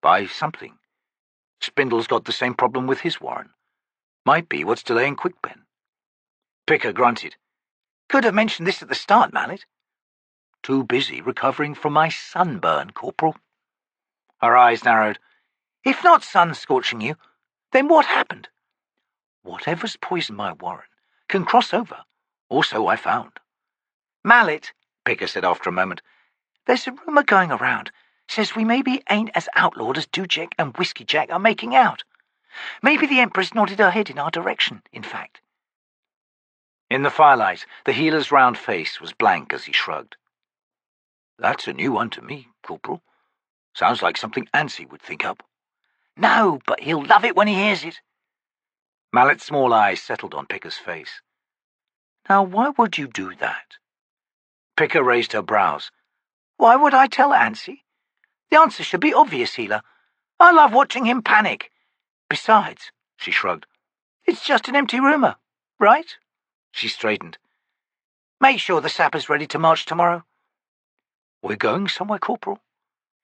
By something. Spindle's got the same problem with his Warren. Might be what's delaying Quickpen. Picker grunted. Could have mentioned this at the start, Mallet. Too busy recovering from my sunburn, Corporal. Her eyes narrowed. If not sun scorching you, then what happened? Whatever's poisoned my warren can cross over, or so I found. Mallet, Picker said after a moment, there's a rumour going around, says we maybe ain't as outlawed as Dujek and Whiskeyjack are making out. Maybe the Empress nodded her head in our direction, in fact. In the firelight, the healer's round face was blank as he shrugged. That's a new one to me, Corporal. Sounds like something Ansi would think up. No, but he'll love it when he hears it. Mallet's small eyes settled on Picker's face. Now, why would you do that? Picker raised her brows. Why would I tell Ansi? The answer should be obvious, healer. I love watching him panic. Besides, she shrugged, it's just an empty rumour, right? She straightened. Make sure the sapper's ready to march tomorrow. We're going somewhere, Corporal?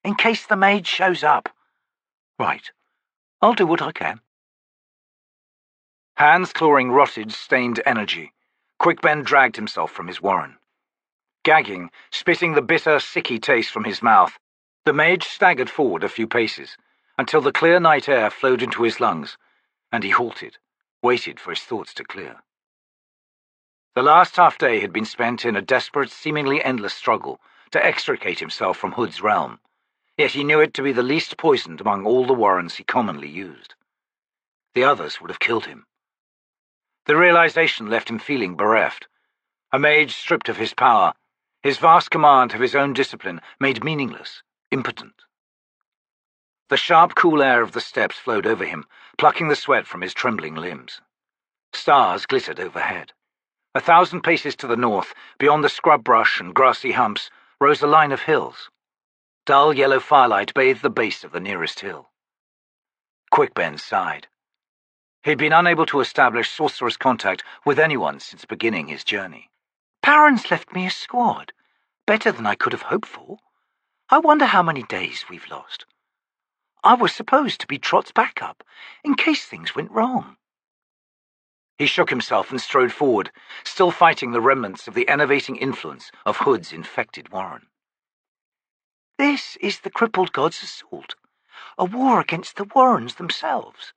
In case the maid shows up. Right. I'll do what I can. Hands clawing rotted, stained energy, Quickben dragged himself from his warren. Gagging, spitting the bitter, sicky taste from his mouth, the mage staggered forward a few paces, until the clear night air flowed into his lungs, and he halted, waited for his thoughts to clear. The last half day had been spent in a desperate, seemingly endless struggle to extricate himself from Hood's realm, yet he knew it to be the least poisoned among all the warrens he commonly used. The others would have killed him. The realization left him feeling bereft, a mage stripped of his power, his vast command of his own discipline made meaningless, impotent. The sharp, cool air of the steppes flowed over him, plucking the sweat from his trembling limbs. Stars glittered overhead. 1,000 paces to the north, beyond the scrub brush and grassy humps, rose a line of hills. Dull yellow firelight bathed the base of the nearest hill. Quickben sighed. He'd been unable to establish sorcerer's contact with anyone since beginning his journey. Parents left me a squad. Better than I could have hoped for. I wonder how many days we've lost. I was supposed to be Trot's backup, in case things went wrong. He shook himself and strode forward, still fighting the remnants of the enervating influence of Hood's infected warren. This is the crippled god's assault, a war against the warrens themselves.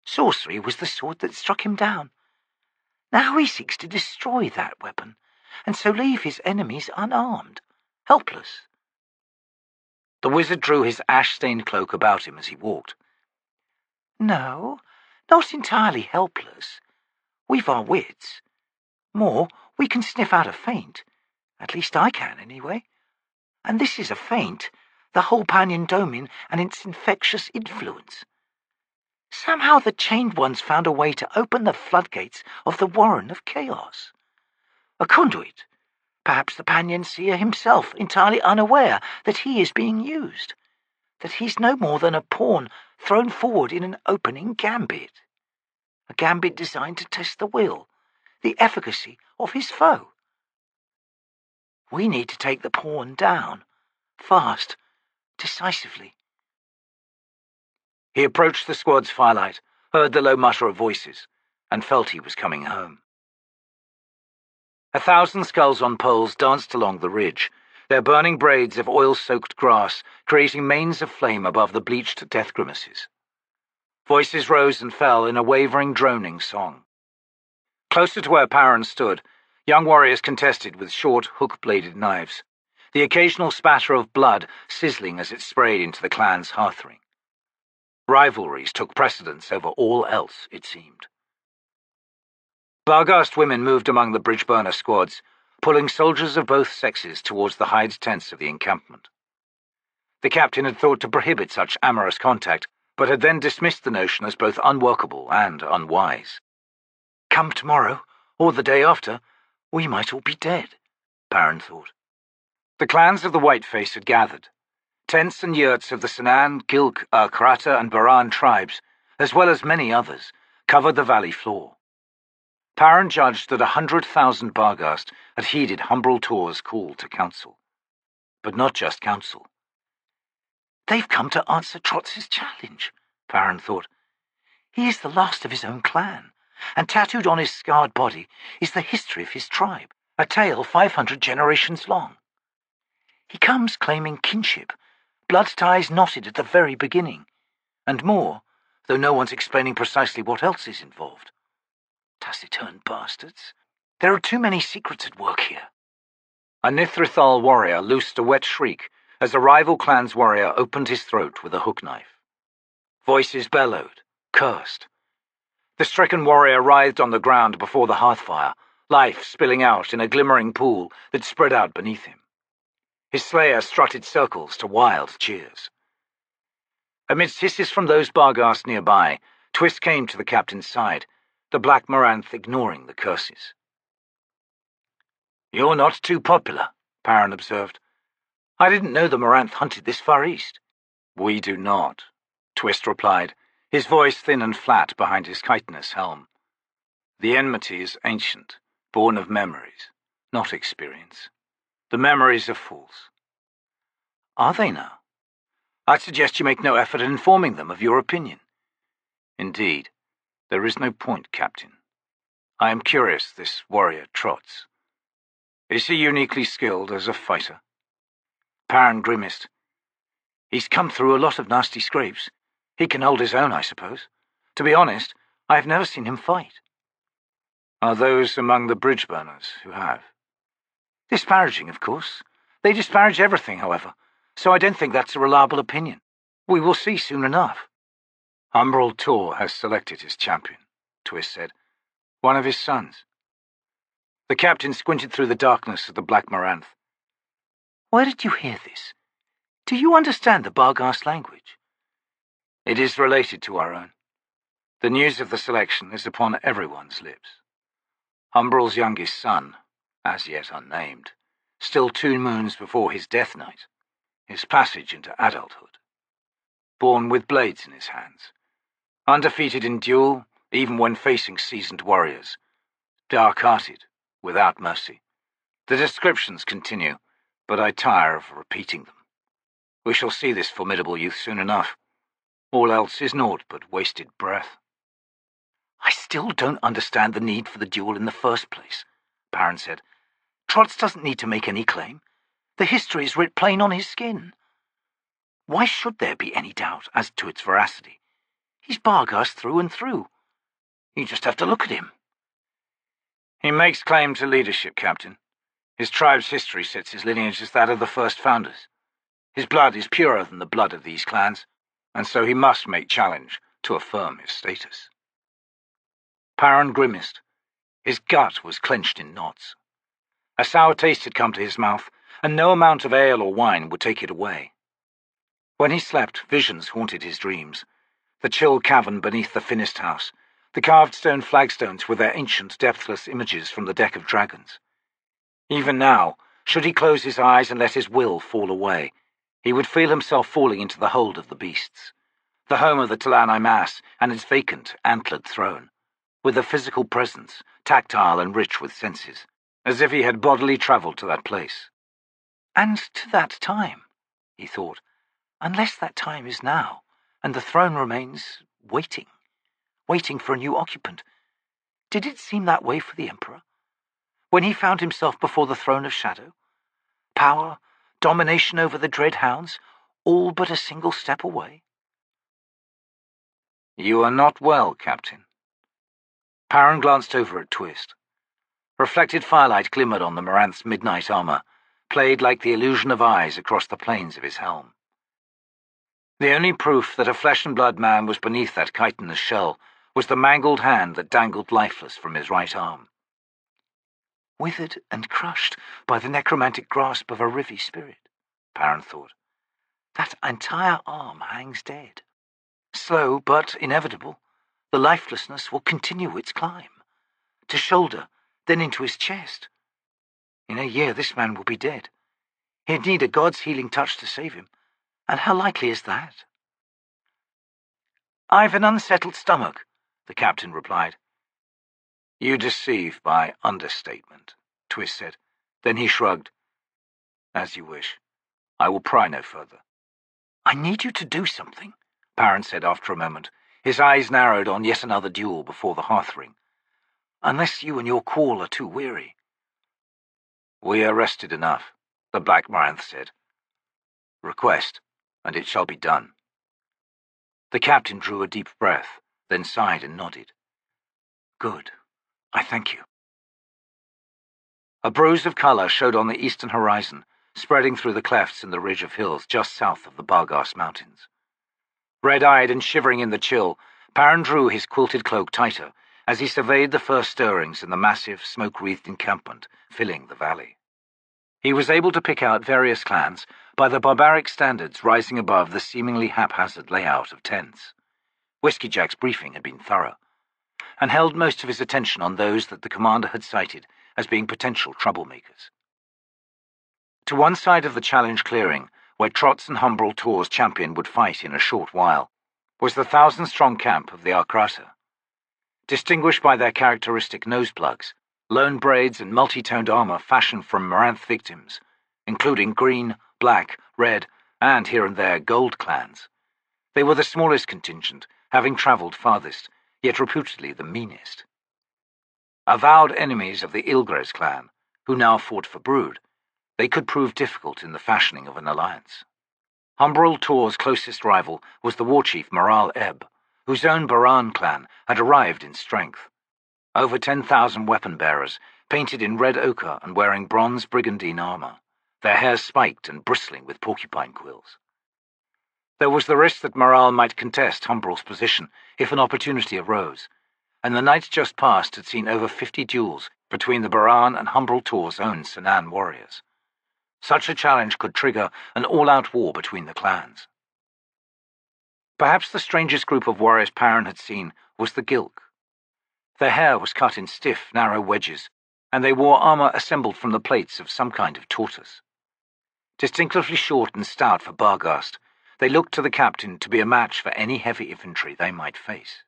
Sorcery was the sword that struck him down. Now he seeks to destroy that weapon, and so leave his enemies unarmed, helpless. The wizard drew his ash-stained cloak about him as he walked. No, not entirely helpless. We've our wits. More, we can sniff out a feint. At least I can, anyway. And this is a feint, the whole Pannion Domin and its infectious influence. Somehow the chained ones found a way to open the floodgates of the Warren of Chaos. A conduit. Perhaps the Pannion Seer himself, entirely unaware that he is being used. That he's no more than a pawn thrown forward in an opening gambit. A gambit designed to test the will, the efficacy of his foe. We need to take the pawn down, fast, decisively. He approached the squad's firelight, heard the low mutter of voices, and felt he was coming home. 1,000 skulls on poles danced along the ridge, their burning braids of oil-soaked grass creating manes of flame above the bleached death grimaces. Voices rose and fell in a wavering, droning song. Closer to where Perrin stood, young warriors contested with short, hook-bladed knives, the occasional spatter of blood sizzling as it sprayed into the clan's hearthring. Rivalries took precedence over all else, it seemed. Barghast women moved among the bridge burner squads, pulling soldiers of both sexes towards the hide tents of the encampment. The captain had thought to prohibit such amorous contact, but had then dismissed the notion as both unworkable and unwise. Come tomorrow, or the day after, we might all be dead, Perrin thought. The clans of the Whiteface had gathered. Tents and yurts of the Sinan, Gilk, Karata and Baran tribes, as well as many others, covered the valley floor. Perrin judged that 100,000 Barghast had heeded Humbrel Tor's call to council. But not just council. They've come to answer Trot's challenge, Perrin thought. He is the last of his own clan, and tattooed on his scarred body is the history of his tribe, a tale 500 generations long. He comes claiming kinship, blood ties knotted at the very beginning, and more, though no one's explaining precisely what else is involved. Taciturn bastards. There are too many secrets at work here. A Nithrathal warrior loosed a wet shriek as a rival clan's warrior opened his throat with a hook knife. Voices bellowed, cursed. The stricken warrior writhed on the ground before the hearthfire, life spilling out in a glimmering pool that spread out beneath him. His slayer strutted circles to wild cheers. Amidst hisses from those Barghast nearby, Twist came to the captain's side, the Black Moranth ignoring the curses. "You're not too popular," Perrin observed. "I didn't know the Moranth hunted this far east." "We do not," Twist replied, his voice thin and flat behind his chitinous helm. "The enmity is ancient, born of memories, not experience. The memories are false." "Are they now? I'd suggest you make no effort at informing them of your opinion." "Indeed, there is no point, Captain. I am curious this warrior trots. Is he uniquely skilled as a fighter?" Perrin grimaced. "He's come through a lot of nasty scrapes. He can hold his own, I suppose. To be honest, I have never seen him fight." "Are those among the bridge burners who have?" "Disparaging, of course. They disparage everything, however, so I don't think that's a reliable opinion. We will see soon enough." "Umbral Tor has selected his champion," Twist said. "One of his sons." The captain squinted through the darkness of the Black Moranth. "Where did you hear this? Do you understand the Barghast language?" "It is related to our own. The news of the selection is upon everyone's lips. Umbral's youngest son, as yet unnamed, still 2 moons before his death night, his passage into adulthood. Born with blades in his hands, undefeated in duel even when facing seasoned warriors, dark-hearted, without mercy. The descriptions continue, but I tire of repeating them. We shall see this formidable youth soon enough. All else is naught but wasted breath." "I still don't understand the need for the duel in the first place," Perrin said. "Trots doesn't need to make any claim. The history is writ plain on his skin. Why should there be any doubt as to its veracity? He's Barghast through and through. You just have to look at him." "He makes claim to leadership, Captain. His tribe's history sets his lineage as that of the first founders. His blood is purer than the blood of these clans, and so he must make challenge to affirm his status." Perrin grimaced. His gut was clenched in knots. A sour taste had come to his mouth, and no amount of ale or wine would take it away. When he slept, visions haunted his dreams. The chill cavern beneath the Finnist house, the carved stone flagstones with their ancient, depthless images from the deck of dragons. Even now, should he close his eyes and let his will fall away, he would feel himself falling into the hold of the beasts, the home of the T'lan Imass and its vacant, antlered throne, with a physical presence, tactile and rich with senses, as if he had bodily travelled to that place. And to that time, he thought, unless that time is now, and the throne remains waiting for a new occupant. Did it seem that way for the Emperor? When he found himself before the throne of shadow? Power, domination over the dread hounds, all but a single step away? "You are not well, Captain." Perrin glanced over at Twist. Reflected firelight glimmered on the Moranth's midnight armor, played like the illusion of eyes across the planes of his helm. The only proof that a flesh-and-blood man was beneath that chitinous shell was the mangled hand that dangled lifeless from his right arm. Withered and crushed by the necromantic grasp of a Rivi spirit, Perrin thought. That entire arm hangs dead. Slow but inevitable, the lifelessness will continue its climb. To shoulder, then into his chest. In a year this man will be dead. He'd need a god's healing touch to save him, and how likely is that? "I've an unsettled stomach," the captain replied. "You deceive by understatement," Twist said. Then he shrugged. "As you wish. I will pry no further." "I need you to do something," Perrin said after a moment, his eyes narrowed on yet another duel before the hearth-ring. "Unless you and your quall are too weary." "We are rested enough," the Black Moranth said, Request, and it shall be done." The captain drew a deep breath, then sighed and nodded. "Good. I thank you." A bruise of colour showed on the eastern horizon, spreading through the clefts in the ridge of hills just south of the Baaljagg mountains. Red-eyed and shivering in the chill, Perrin drew his quilted cloak tighter as he surveyed the first stirrings in the massive, smoke-wreathed encampment filling the valley. He was able to pick out various clans by the barbaric standards rising above the seemingly haphazard layout of tents. Whiskeyjack's briefing had been thorough, and held most of his attention on those that the commander had cited as being potential troublemakers. To one side of the challenge clearing, where Trot's and Humbrol Tor's champion would fight in a short while, was the 1,000-strong camp of the Arkrata. Distinguished by their characteristic nose plugs, lone braids and multi-toned armor fashioned from Moranth victims, including green, black, red, and here and there gold clans. They were the smallest contingent, having travelled farthest, yet reputedly the meanest. Avowed enemies of the Ilgres clan, who now fought for Brood, they could prove difficult in the fashioning of an alliance. Humbrol Tor's closest rival was the war chief Maral Ebb, whose own Baran clan had arrived in strength. Over 10,000 weapon-bearers, painted in red ochre and wearing bronze brigandine armor, their hair spiked and bristling with porcupine quills. There was the risk that Maral might contest Humbrol's position if an opportunity arose, and the nights just past had seen over 50 duels between the Baran and Humbrol Tor's own Sinan warriors. Such a challenge could trigger an all-out war between the clans. Perhaps the strangest group of warriors Perrin had seen was the Gilk. Their hair was cut in stiff, narrow wedges, and they wore armor assembled from the plates of some kind of tortoise. Distinctively short and stout for Barghast, they looked to the captain to be a match for any heavy infantry they might face.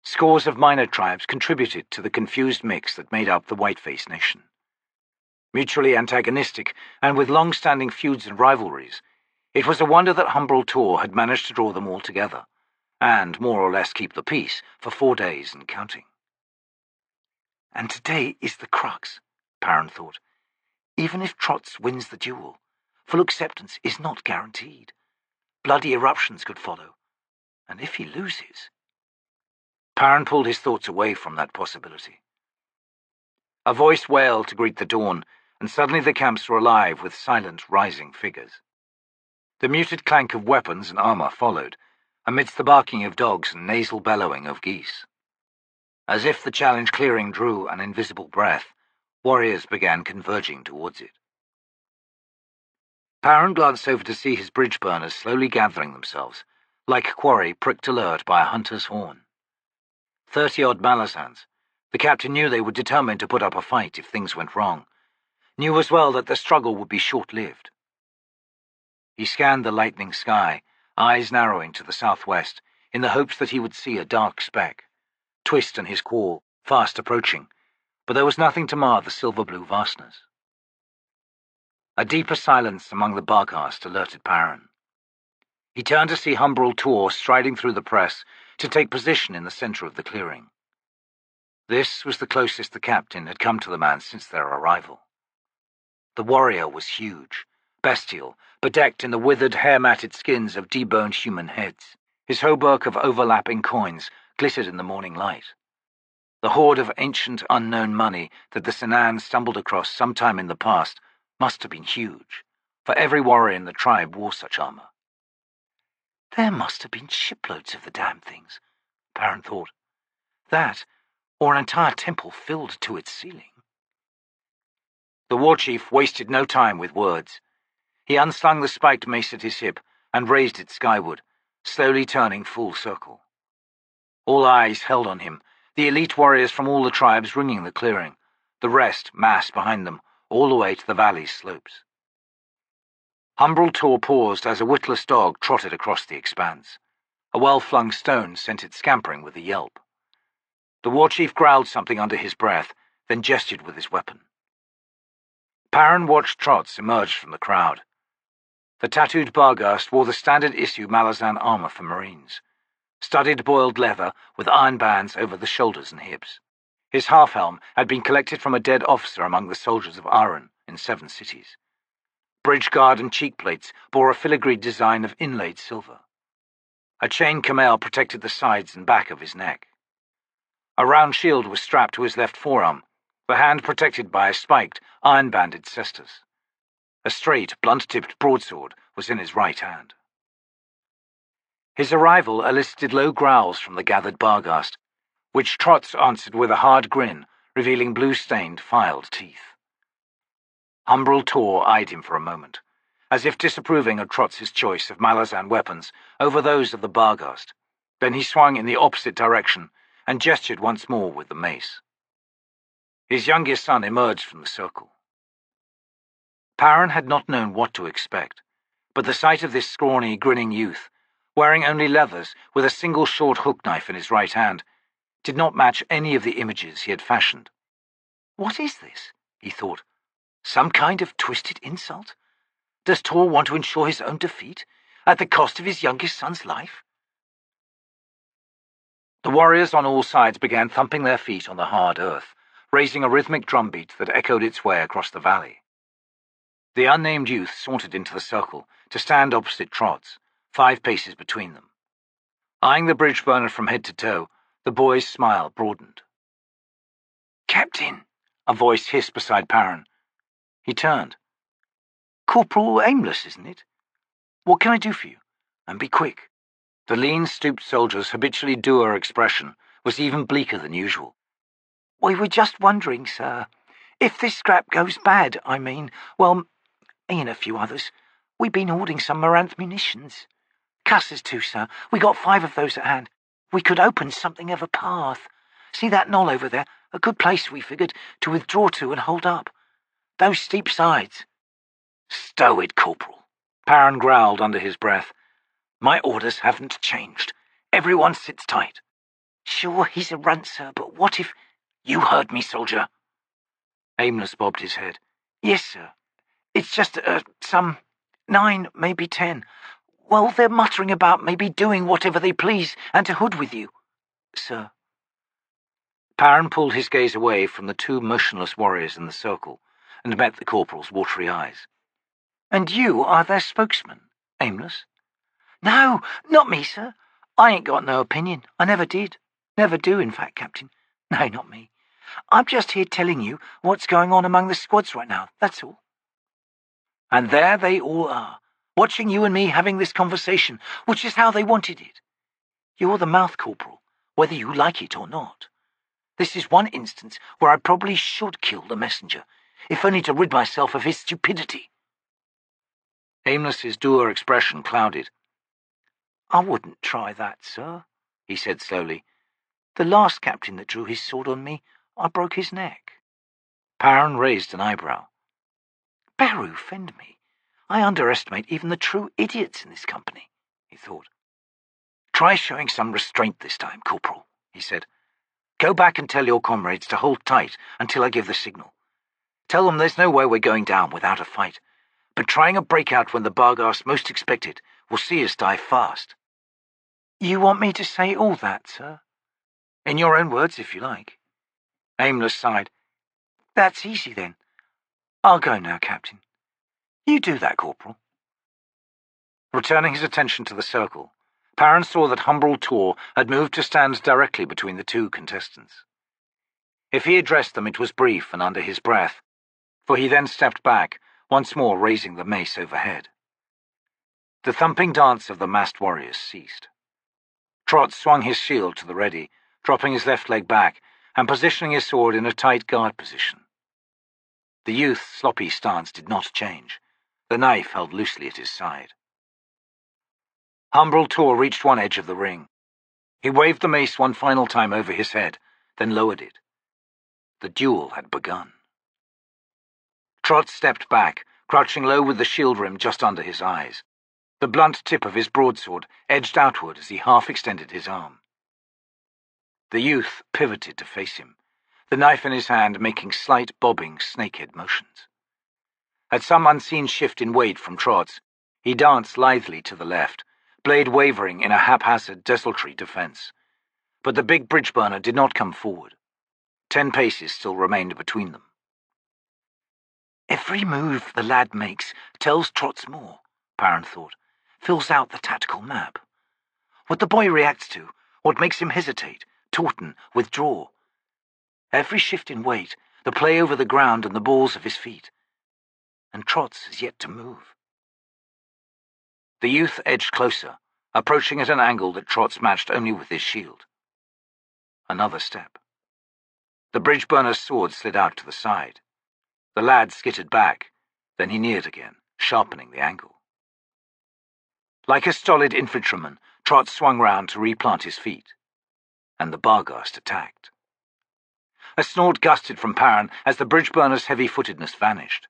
Scores of minor tribes contributed to the confused mix that made up the Whiteface nation. Mutually antagonistic, and with long-standing feuds and rivalries, it was a wonder that Humbrol Tor had managed to draw them all together, and more or less keep the peace for 4 days and counting. And today is the crux, Perrin thought. Even if Trots wins the duel, full acceptance is not guaranteed. Bloody eruptions could follow, and if he loses... Perrin pulled his thoughts away from that possibility. A voice wailed to greet the dawn, and suddenly the camps were alive with silent, rising figures. The muted clank of weapons and armor followed, amidst the barking of dogs and nasal bellowing of geese. As if the challenge clearing drew an invisible breath, warriors began converging towards it. Perrin glanced over to see his bridge burners slowly gathering themselves, like quarry pricked alert by a hunter's horn. 30-odd Malazans. The captain knew they were determined to put up a fight if things went wrong, knew as well that the struggle would be short-lived. He scanned the lightening sky, eyes narrowing to the southwest, in the hopes that he would see a dark speck, twist in his call, fast approaching, but there was nothing to mar the silver-blue vastness. A deeper silence among the Barghast alerted Perrin. He turned to see Humbrol Tor striding through the press to take position in the center of the clearing. This was the closest the captain had come to the man since their arrival. The warrior was huge, bestial, bedecked in the withered, hair-matted skins of deboned human heads. His hauberk of overlapping coins glittered in the morning light. The hoard of ancient, unknown money that the Sinan stumbled across sometime in the past must have been huge, for every warrior in the tribe wore such armor. There must have been shiploads of the damn things, Perrin thought. That, or an entire temple filled to its ceiling. The war chief wasted no time with words. He unslung the spiked mace at his hip and raised it skyward, slowly turning full circle. All eyes held on him, the elite warriors from all the tribes ringing the clearing, the rest massed behind them, all the way to the valley's slopes. Humbrol Tor paused as a witless dog trotted across the expanse. A well-flung stone sent it scampering with a yelp. The war chief growled something under his breath, then gestured with his weapon. Perrin watched Trots emerge from the crowd. The tattooed Barghast wore the standard-issue Malazan armor for Marines, studded boiled leather with iron bands over the shoulders and hips. His half-helm had been collected from a dead officer among the soldiers of Iron in 7 cities. bridge guard and cheek plates bore a filigreed design of inlaid silver. A chain camel protected the sides and back of his neck. A round shield was strapped to his left forearm, the hand protected by a spiked, iron-banded cestus. A straight, blunt-tipped broadsword was in his right hand. His arrival elicited low growls from the gathered Barghast, which Trots answered with a hard grin, revealing blue-stained, filed teeth. Humbrol Tor eyed him for a moment, as if disapproving of Trots' choice of Malazan weapons over those of the Barghast. Then he swung in the opposite direction and gestured once more with the mace. His youngest son emerged from the circle. Perrin had not known what to expect, but the sight of this scrawny, grinning youth, wearing only leathers with a single short hook knife in his right hand, did not match any of the images he had fashioned. What is this? He thought. Some kind of twisted insult? Does Tor want to ensure his own defeat, at the cost of his youngest son's life? The warriors on all sides began thumping their feet on the hard earth, raising a rhythmic drumbeat that echoed its way across the valley. The unnamed youth sauntered into the circle to stand opposite Trots, 5 paces between them. Eyeing the bridge burner from head to toe, the boy's smile broadened. "Captain," a voice hissed beside Perrin. He turned. "Corporal Aimless, isn't it? What can I do for you? And be quick." The lean, stooped soldier's habitually dour expression was even bleaker than usual. "We were just wondering, sir, if this scrap goes bad, I mean, well, me and a few others, we've been hoarding some Moranth munitions. Cusses too, sir. We got 5 of those at hand. We could open something of a path. See that knoll over there? A good place, we figured, to withdraw to and hold up. Those steep sides." "Stow it, Corporal," Perrin growled under his breath. "My orders haven't changed. Everyone sits tight." "Sure, he's a runt, sir, but what if—" "You heard me, soldier." Aimless bobbed his head. "Yes, sir. It's just, some 9, maybe 10. Well, they're muttering about maybe doing whatever they please and to hood with you, sir." Perrin pulled his gaze away from the 2 motionless warriors in the circle and met the corporal's watery eyes. "And you are their spokesman, Aimless?" "No, not me, sir. I ain't got no opinion. I never did. Never do, in fact, Captain. No, not me. I'm just here telling you what's going on among the squads right now, that's all." "And there they all are, watching you and me having this conversation, which is how they wanted it. You're the mouth, Corporal, whether you like it or not. This is one instance where I probably should kill the messenger, if only to rid myself of his stupidity." Aimless's dour expression clouded. "I wouldn't try that, sir," he said slowly. "The last captain that drew his sword on me, I broke his neck." Perrin raised an eyebrow. "Baru fend me. I underestimate even the true idiots in this company," he thought. "Try showing some restraint this time, Corporal," he said. "Go back and tell your comrades to hold tight until I give the signal. Tell them there's no way we're going down without a fight, but trying a breakout when the Barghast most expect it will see us die fast." "You want me to say all that, sir?" "In your own words, if you like." Aimless sighed. "That's easy, then. I'll go now, Captain. You do that, Corporal." Returning his attention to the circle, Perrin saw that Humbrol Tor had moved to stand directly between the 2 contestants. If he addressed them, it was brief and under his breath, for he then stepped back, once more raising the mace overhead. The thumping dance of the massed warriors ceased. Trot swung his shield to the ready, dropping his left leg back and positioning his sword in a tight guard position. The youth's sloppy stance did not change, the knife held loosely at his side. Humbrol Tor reached one edge of the ring. He waved the mace one final time over his head, then lowered it. The duel had begun. Trot stepped back, crouching low with the shield rim just under his eyes. The blunt tip of his broadsword edged outward as he half extended his arm. The youth pivoted to face him, the knife in his hand making slight bobbing snakehead motions. At some unseen shift in weight from Trot's, he danced lithely to the left, blade wavering in a haphazard desultory defense. But the big bridge burner did not come forward. 10 paces still remained between them. Every move the lad makes tells Trots more, Perrin thought, fills out the tactical map. What the boy reacts to, what makes him hesitate, tauten, withdraw. Every shift in weight, the play over the ground and the balls of his feet. And Trots has yet to move. The youth edged closer, approaching at an angle that Trots matched only with his shield. Another step. The bridge burner's sword slid out to the side. The lad skittered back, then he neared again, sharpening the angle. Like a stolid infantryman, Trots swung round to replant his feet, and the Barghast attacked. A snort gusted from Perrin as the bridge burner's heavy-footedness vanished.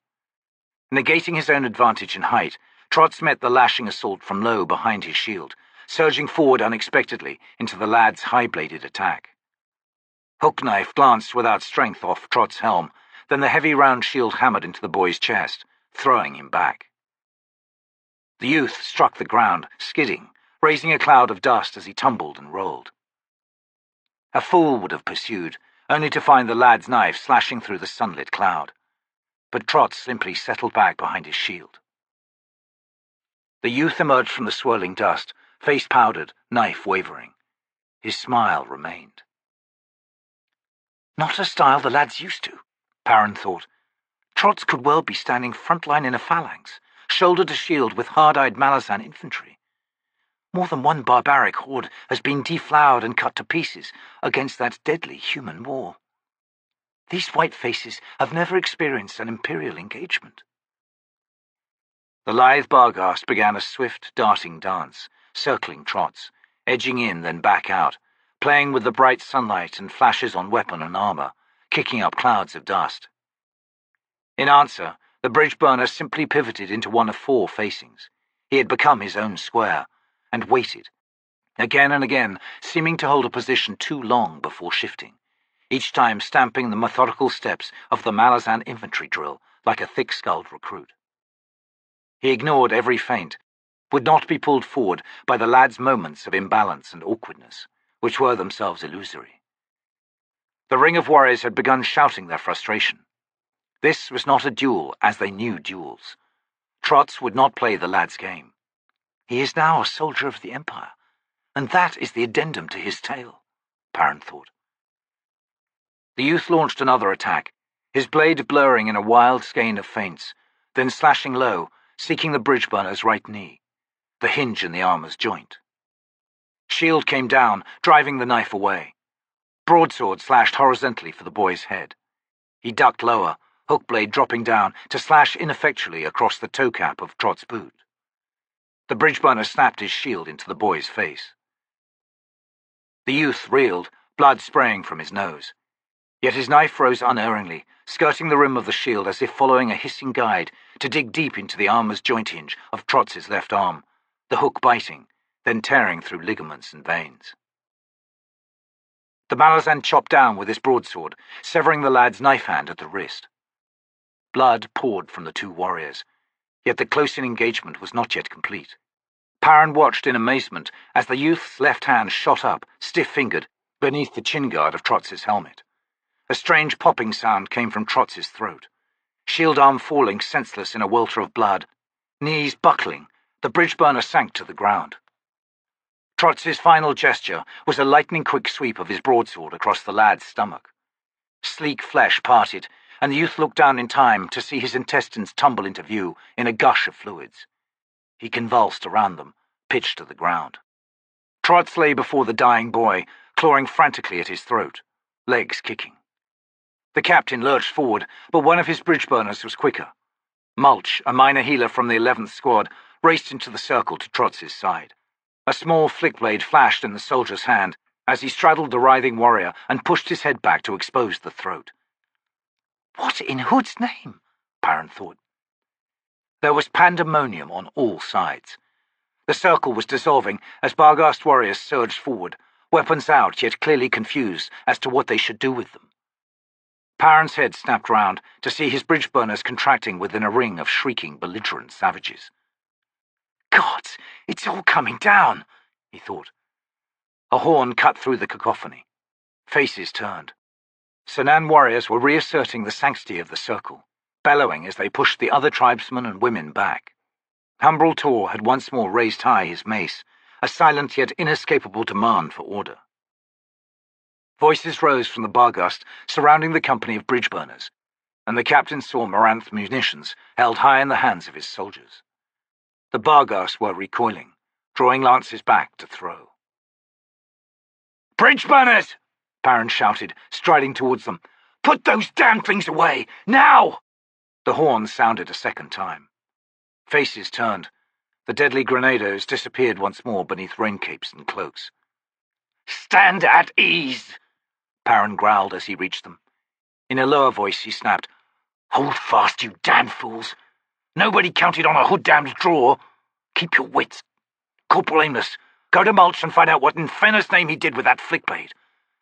Negating his own advantage in height, Trots met the lashing assault from low behind his shield, surging forward unexpectedly into the lad's high-bladed attack. Hook knife glanced without strength off Trots' helm, then the heavy round shield hammered into the boy's chest, throwing him back. The youth struck the ground, skidding, raising a cloud of dust as he tumbled and rolled. A fool would have pursued, only to find the lad's knife slashing through the sunlit cloud. But Trots simply settled back behind his shield. The youth emerged from the swirling dust, face powdered, knife wavering. His smile remained. Not a style the lad's used to, Perrin thought. Trots could well be standing frontline in a phalanx, shoulder to shield with hard-eyed Malazan infantry. More than one barbaric horde has been deflowered and cut to pieces against that deadly human war. These white faces have never experienced an imperial engagement. The lithe Barghast began a swift, darting dance, circling Trots, edging in then back out, playing with the bright sunlight and flashes on weapon and armor, kicking up clouds of dust. In answer, the bridge burner simply pivoted into one of four facings. He had become his own square, and waited, again and again, seeming to hold a position too long before shifting, each time stamping the methodical steps of the Malazan infantry drill like a thick-skulled recruit. He ignored every feint, would not be pulled forward by the lad's moments of imbalance and awkwardness, which were themselves illusory. The ring of warriors had begun shouting their frustration. This was not a duel as they knew duels. Trots would not play the lad's game. He is now a soldier of the Empire, and that is the addendum to his tale, Perrin thought. The youth launched another attack, his blade blurring in a wild skein of feints, then slashing low, seeking the bridge burner's right knee, the hinge in the armor's joint. Shield came down, driving the knife away. Broadsword slashed horizontally for the boy's head. He ducked lower, hook blade dropping down to slash ineffectually across the toe cap of Trots' boot. The bridge burner snapped his shield into the boy's face. The youth reeled, blood spraying from his nose. Yet his knife rose unerringly, skirting the rim of the shield as if following a hissing guide to dig deep into the armor's joint hinge of Trots' left arm, the hook biting, then tearing through ligaments and veins. The Malazan chopped down with his broadsword, severing the lad's knife hand at the wrist. Blood poured from the two warriors, yet the close-in engagement was not yet complete. Perrin watched in amazement as the youth's left hand shot up, stiff-fingered, beneath the chin guard of Trots' helmet. A strange popping sound came from Trots' throat. Shield arm falling senseless in a welter of blood, knees buckling, the bridge burner sank to the ground. Trots' final gesture was a lightning-quick sweep of his broadsword across the lad's stomach. Sleek flesh parted, and the youth looked down in time to see his intestines tumble into view in a gush of fluids. He convulsed around them, pitched to the ground. Trots lay before the dying boy, clawing frantically at his throat, legs kicking. The captain lurched forward, but one of his bridge burners was quicker. Mulch, a minor healer from the 11th squad, raced into the circle to Trots' side. A small flick blade flashed in the soldier's hand as he straddled the writhing warrior and pushed his head back to expose the throat. What in Hood's name? Perrin thought. There was pandemonium on all sides. The circle was dissolving as Barghast warriors surged forward, weapons out yet clearly confused as to what they should do with them. Perrin's head snapped round to see his bridge burners contracting within a ring of shrieking, belligerent savages. Gods, it's all coming down, he thought. A horn cut through the cacophony. Faces turned. Sanan warriors were reasserting the sanctity of the circle, bellowing as they pushed the other tribesmen and women back. Humbrol Tor had once more raised high his mace, a silent yet inescapable demand for order. Voices rose from the Barghast surrounding the company of bridge burners, and the captain saw Moranth munitions held high in the hands of his soldiers. The Barghast were recoiling, drawing lances back to throw. "Bridge burners!" Perrin shouted, striding towards them. "Put those damn things away, now!" The horn sounded a second time. Faces turned. The deadly grenados disappeared once more beneath raincapes and cloaks. "Stand at ease!" Perrin growled as he reached them. In a lower voice he snapped, "Hold fast, you damn fools! Nobody counted on a hood-damned draw! Keep your wits! Corporal Aimless, go to Mulch and find out what in Fenner's name he did with that flickblade.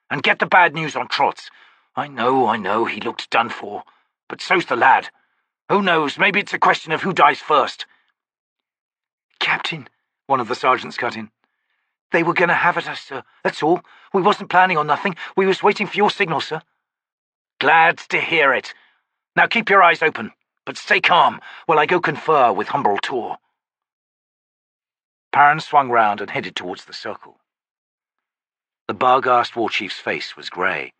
And get the bad news on Trotz. I know, he looked done for. But so's the lad. Who knows, maybe it's a question of who dies first." "Captain," one of the sergeants cut in. "They were going to have at us, sir. That's all. We wasn't planning on nothing. We was waiting for your signal, sir." "Glad to hear it. Now keep your eyes open, but stay calm while I go confer with Humbrol Tor." Perrin swung round and headed towards the circle. The Barghast war chief's face was grey,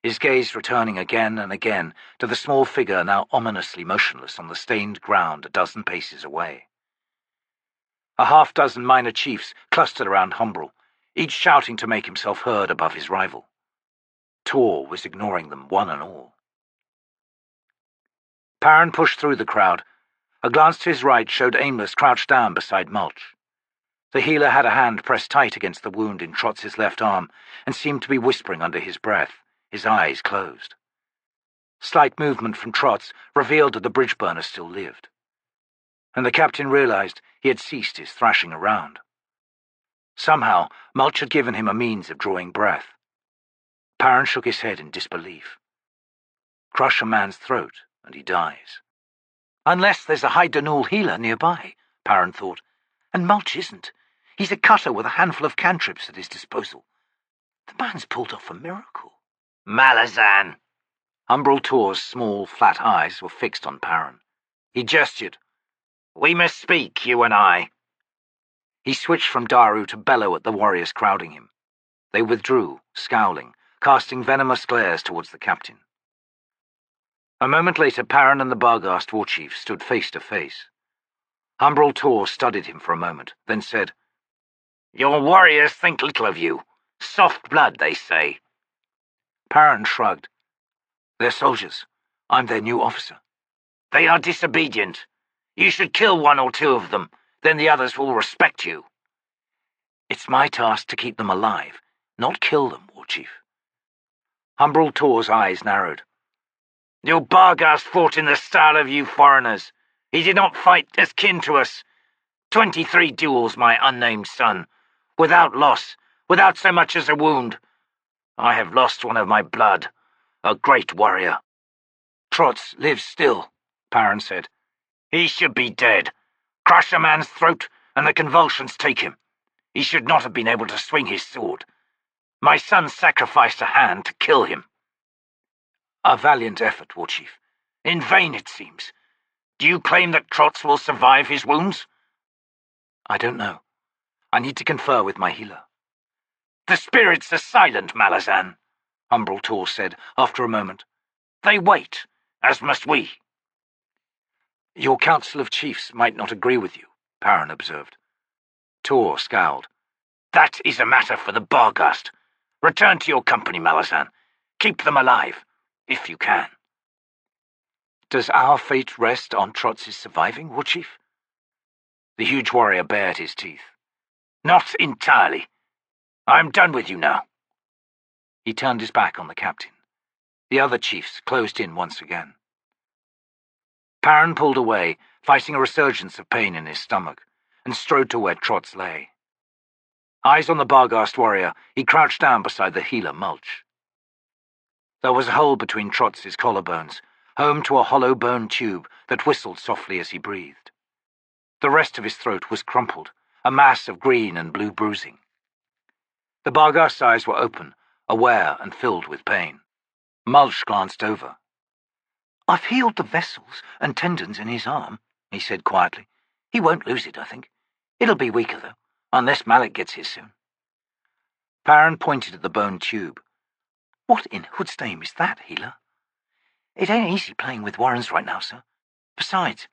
his gaze returning again and again to the small figure now ominously motionless on the stained ground a dozen paces away. A half-dozen minor chiefs clustered around Humbrol, each shouting to make himself heard above his rival. Tor was ignoring them one and all. Perrin pushed through the crowd. A glance to his right showed Aimless crouched down beside Mulch. The healer had a hand pressed tight against the wound in Trotz's left arm and seemed to be whispering under his breath, his eyes closed. Slight movement from Trotz revealed that the bridge burner still lived, and the captain realized he had ceased his thrashing around. Somehow, Mulch had given him a means of drawing breath. Perrin shook his head in disbelief. Crush a man's throat, and he dies. Unless there's a High Danul healer nearby, Perrin thought, and Mulch isn't. He's a cutter with a handful of cantrips at his disposal. The man's pulled off a miracle. Malazan! Humbrol Tor's small, flat eyes were fixed on Perrin. He gestured. "We must speak, you and I." He switched from Daru to bellow at the warriors crowding him. They withdrew, scowling, casting venomous glares towards the captain. A moment later, Perrin and the Barghast war chief stood face to face. Humbrol Tor studied him for a moment, then said, "Your warriors think little of you. Soft blood, they say." Perrin shrugged. "They're soldiers. I'm their new officer." "They are disobedient. You should kill one or two of them, then the others will respect you." "It's my task to keep them alive, not kill them, war chief." Humbrol Tor's eyes narrowed. "Your Barghast fought in the style of you foreigners. He did not fight as kin to us. 23 duels, my unnamed son, without loss, without so much as a wound. I have lost one of my blood, a great warrior." "Trotz lives still," Perrin said. "He should be dead. Crush a man's throat, and the convulsions take him. He should not have been able to swing his sword. My son sacrificed a hand to kill him." "A valiant effort, war chief." "In vain, it seems. Do you claim that Trotz will survive his wounds?" "I don't know. I need to confer with my healer." "The spirits are silent, Malazan," Humbrol Tor said after a moment. "They wait, as must we." "Your council of chiefs might not agree with you," Perrin observed. Tor scowled. "That is a matter for the Barghast. Return to your company, Malazan. Keep them alive, if you can." "Does our fate rest on Trotz's surviving, war chief?" The huge warrior bared his teeth. "Not entirely. I'm done with you now." He turned his back on the captain. The other chiefs closed in once again. Perrin pulled away, fighting a resurgence of pain in his stomach, and strode to where Trotz lay. Eyes on the Barghast warrior, he crouched down beside the healer Mulch. There was a hole between Trotz's collarbones, home to a hollow bone tube that whistled softly as he breathed. The rest of his throat was crumpled, a mass of green and blue bruising. The Barghast's eyes were open, aware and filled with pain. Mulch glanced over. I've healed the vessels and tendons in his arm, he said quietly. He won't lose it, I think. It'll be weaker, though, unless Mallet gets here soon. Perrin pointed at the bone tube. What in Hood's name is that, healer? It ain't easy playing with warrens right now, sir. Besides,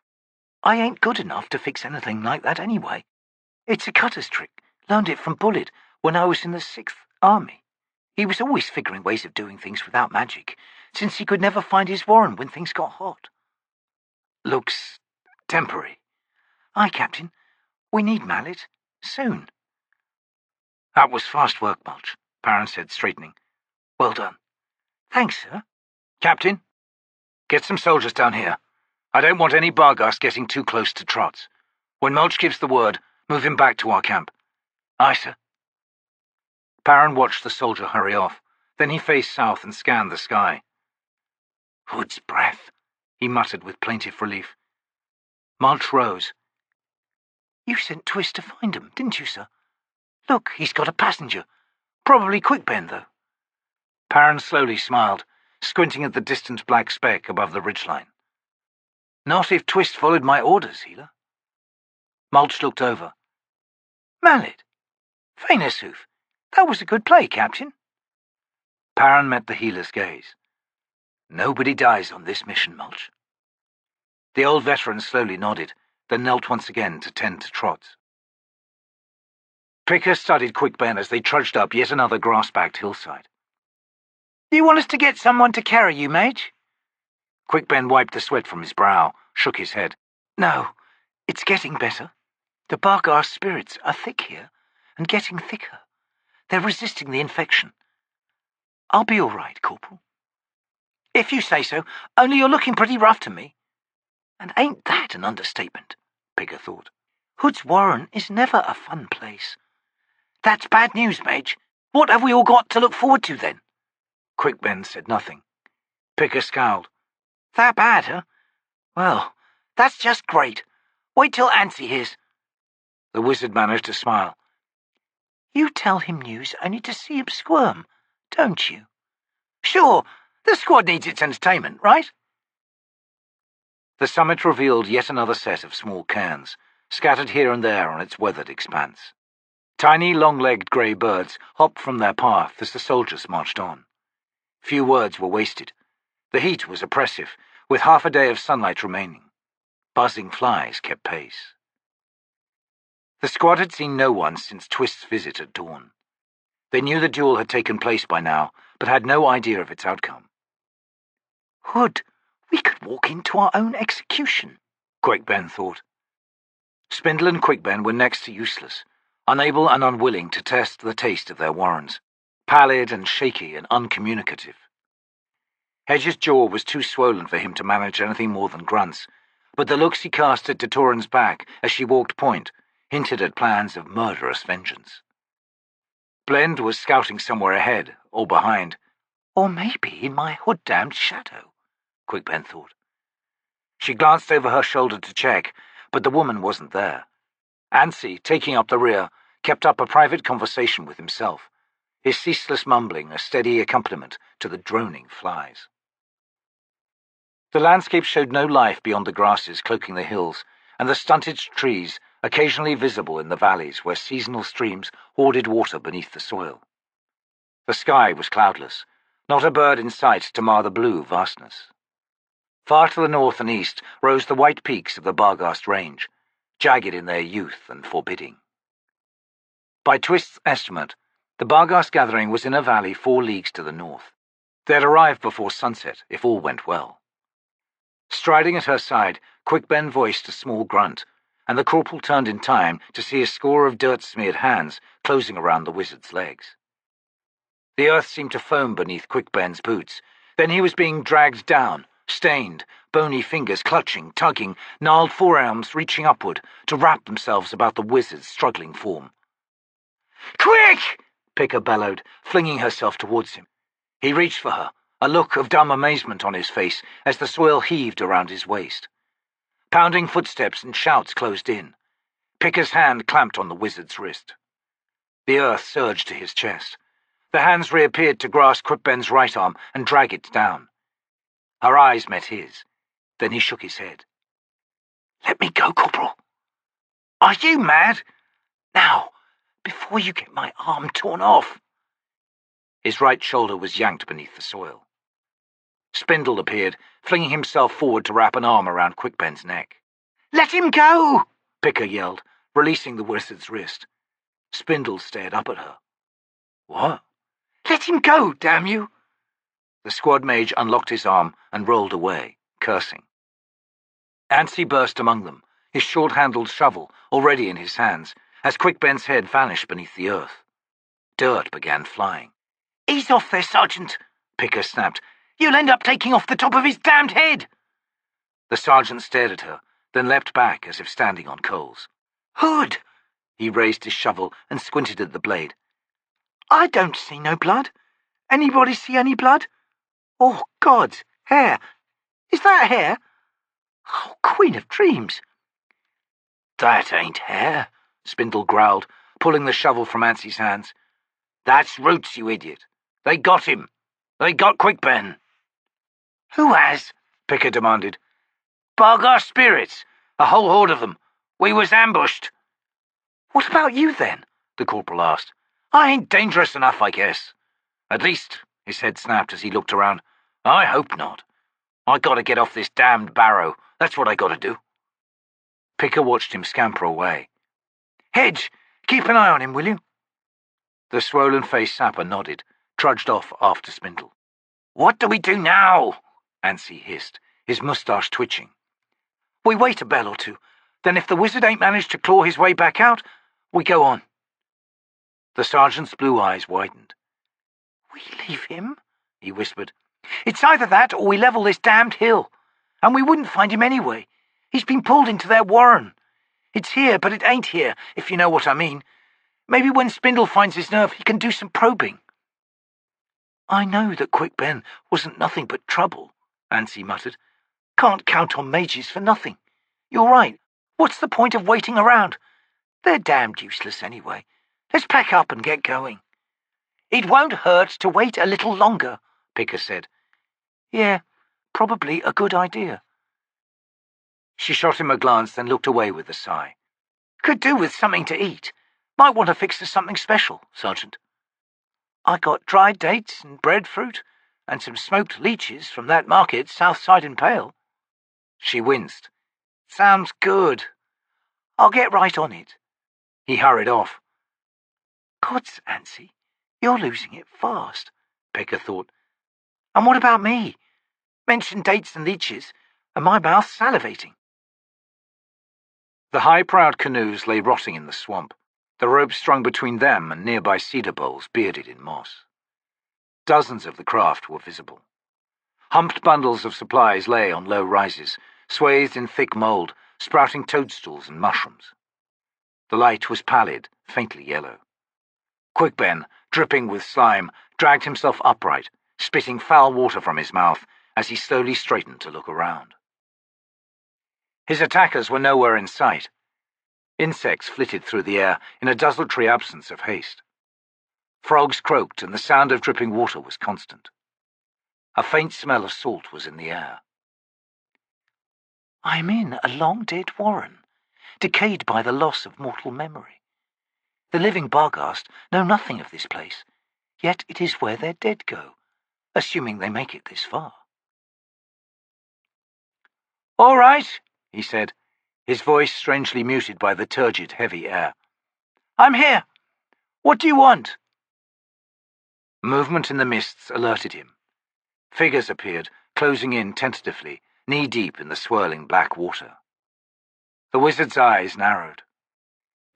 I ain't good enough to fix anything like that anyway. It's a cutter's trick. Learned it from Bullet when I was in the 6th Army. He was always figuring ways of doing things without magic, since he could never find his warren when things got hot. Looks temporary. Aye, Captain. We need Mallet. Soon. That was fast work, Mulch, Perrin said, straightening. Well done. Thanks, sir. Captain, get some soldiers down here. I don't want any Barghast getting too close to Trots. When Mulch gives the word, move him back to our camp. Aye, sir. Perrin watched the soldier hurry off. Then he faced south and scanned the sky. Hood's breath, he muttered with plaintive relief. Mulch rose. You sent Twist to find him, didn't you, sir? Look, he's got a passenger. Probably Quickben, though. Perrin slowly smiled, squinting at the distant black speck above the ridgeline. Not if Twist followed my orders, healer. Mulch looked over. Mallet. Fainershoof. That was a good play, Captain. Perrin met the healer's gaze. Nobody dies on this mission, Mulch. The old veteran slowly nodded, then knelt once again to tend to Trots. Picker studied Quickben as they trudged up yet another grass-backed hillside. You want us to get someone to carry you, Mage? Quickben wiped the sweat from his brow, shook his head. No, it's getting better. The Barghast spirits are thick here, and getting thicker. They're resisting the infection. I'll be all right, Corporal. If you say so, only you're looking pretty rough to me. And ain't that an understatement? Picker thought. Hood's warren is never a fun place. That's bad news, Mage. What have we all got to look forward to, then? Quickben said nothing. Picker scowled. That bad, huh? Well, that's just great. Wait till Ansi hears. The wizard managed to smile. You tell him news only to see him squirm, don't you? Sure, the squad needs its entertainment, right? The summit revealed yet another set of small cairns, scattered here and there on its weathered expanse. Tiny, long-legged grey birds hopped from their path as the soldiers marched on. Few words were wasted. The heat was oppressive, with half a day of sunlight remaining. Buzzing flies kept pace. The squad had seen no one since Twist's visit at dawn. They knew the duel had taken place by now, but had no idea of its outcome. Hood, we could walk into our own execution, Quickben thought. Spindle and Quickben were next to useless, unable and unwilling to test the taste of their warrens, pallid and shaky and uncommunicative. Hedge's jaw was too swollen for him to manage anything more than grunts, but the looks he cast at Detoran's back as she walked point hinted at plans of murderous vengeance. Blend was scouting somewhere ahead, or behind, or maybe in my hood-damned shadow, Quickben thought. She glanced over her shoulder to check, but the woman wasn't there. Ansi, taking up the rear, kept up a private conversation with himself, his ceaseless mumbling a steady accompaniment to the droning flies. The landscape showed no life beyond the grasses cloaking the hills, and the stunted trees occasionally visible in the valleys where seasonal streams hoarded water beneath the soil. The sky was cloudless, not a bird in sight to mar the blue vastness. Far to the north and east rose the white peaks of the Barghast Range, jagged in their youth and forbidding. By Twist's estimate, the Barghast gathering was in a valley 4 leagues to the north. They had arrived before sunset, if all went well. Striding at her side, Quickben voiced a small grunt, and the corporal turned in time to see a score of dirt-smeared hands closing around the wizard's legs. The earth seemed to foam beneath Quickben's boots. Then he was being dragged down, stained, bony fingers clutching, tugging, gnarled forearms reaching upward to wrap themselves about the wizard's struggling form. "Quick!" Picker bellowed, flinging herself towards him. He reached for her, a look of dumb amazement on his face as the soil heaved around his waist. Pounding footsteps and shouts closed in. Picker's hand clamped on the wizard's wrist. The earth surged to his chest. The hands reappeared to grasp Quickben's right arm and drag it down. Her eyes met his. Then he shook his head. "Let me go, Corporal." "Are you mad? Now, before you get my arm torn off." His right shoulder was yanked beneath the soil. Spindle appeared, flinging himself forward to wrap an arm around Quickben's neck. "Let him go!" Picker yelled, releasing the wizard's wrist. Spindle stared up at her. "What?" "Let him go, damn you!" The squad mage unlocked his arm and rolled away, cursing. Anstey burst among them, his short-handled shovel already in his hands, as Quickben's head vanished beneath the earth. Dirt began flying. "Ease off there, Sergeant," Picker snapped. "You'll end up taking off the top of his damned head." The sergeant stared at her, then leapt back as if standing on coals. "Hood!" He raised his shovel and squinted at the blade. "I don't see no blood. Anybody see any blood? Oh, God, hair. Is that hair? Oh, Queen of Dreams." "That ain't hair," Spindle growled, pulling the shovel from Anstey's hands. "That's roots, you idiot. They got him. They got Quickben." "Who has?" Picker demanded. "Bargar spirits. A whole horde of them. We was ambushed." "What about you, then?" the corporal asked. "I ain't dangerous enough, I guess. At least," his head snapped as he looked around, "I hope not. I gotta get off this damned barrow. That's what I gotta do." Picker watched him scamper away. "Hedge, keep an eye on him, will you?" The swollen-faced sapper nodded, trudged off after Spindle. "What do we do now?" Anstey hissed, his moustache twitching. "We wait a bell or two. Then if the wizard ain't managed to claw his way back out, we go on." The sergeant's blue eyes widened. "We leave him?" he whispered. "It's either that or we level this damned hill. And we wouldn't find him anyway. He's been pulled into their warren. It's here, but it ain't here, if you know what I mean. Maybe when Spindle finds his nerve, he can do some probing." "I know that Quickben wasn't nothing but trouble," Anstey muttered. "Can't count on mages for nothing. You're right. What's the point of waiting around? They're damned useless anyway. Let's pack up and get going." "It won't hurt to wait a little longer," Picker said. "Yeah, probably a good idea." She shot him a glance, then looked away with a sigh. "Could do with something to eat. Might want to fix us something special, Sergeant. I got dried dates and breadfruit and some smoked leeches from that market south side in Pale." She winced. "Sounds good. I'll get right on it." He hurried off. "Gods, Anstey, you're losing it fast," Picker thought. "And what about me? Mention dates and leeches, and my mouth's salivating." The high-prowed canoes lay rotting in the swamp, the ropes strung between them and nearby cedar boles bearded in moss. Dozens of the craft were visible. Humped bundles of supplies lay on low rises, swathed in thick mould, sprouting toadstools and mushrooms. The light was pallid, faintly yellow. Quickben, dripping with slime, dragged himself upright, spitting foul water from his mouth as he slowly straightened to look around. His attackers were nowhere in sight. Insects flitted through the air in a desultory absence of haste. Frogs croaked and the sound of dripping water was constant. A faint smell of salt was in the air. "I'm in a long-dead warren, decayed by the loss of mortal memory. The living Barghast know nothing of this place, yet it is where their dead go, assuming they make it this far." "All right," he said, his voice strangely muted by the turgid, heavy air. "I'm here. What do you want?" Movement in the mists alerted him. Figures appeared, closing in tentatively, knee-deep in the swirling black water. The wizard's eyes narrowed.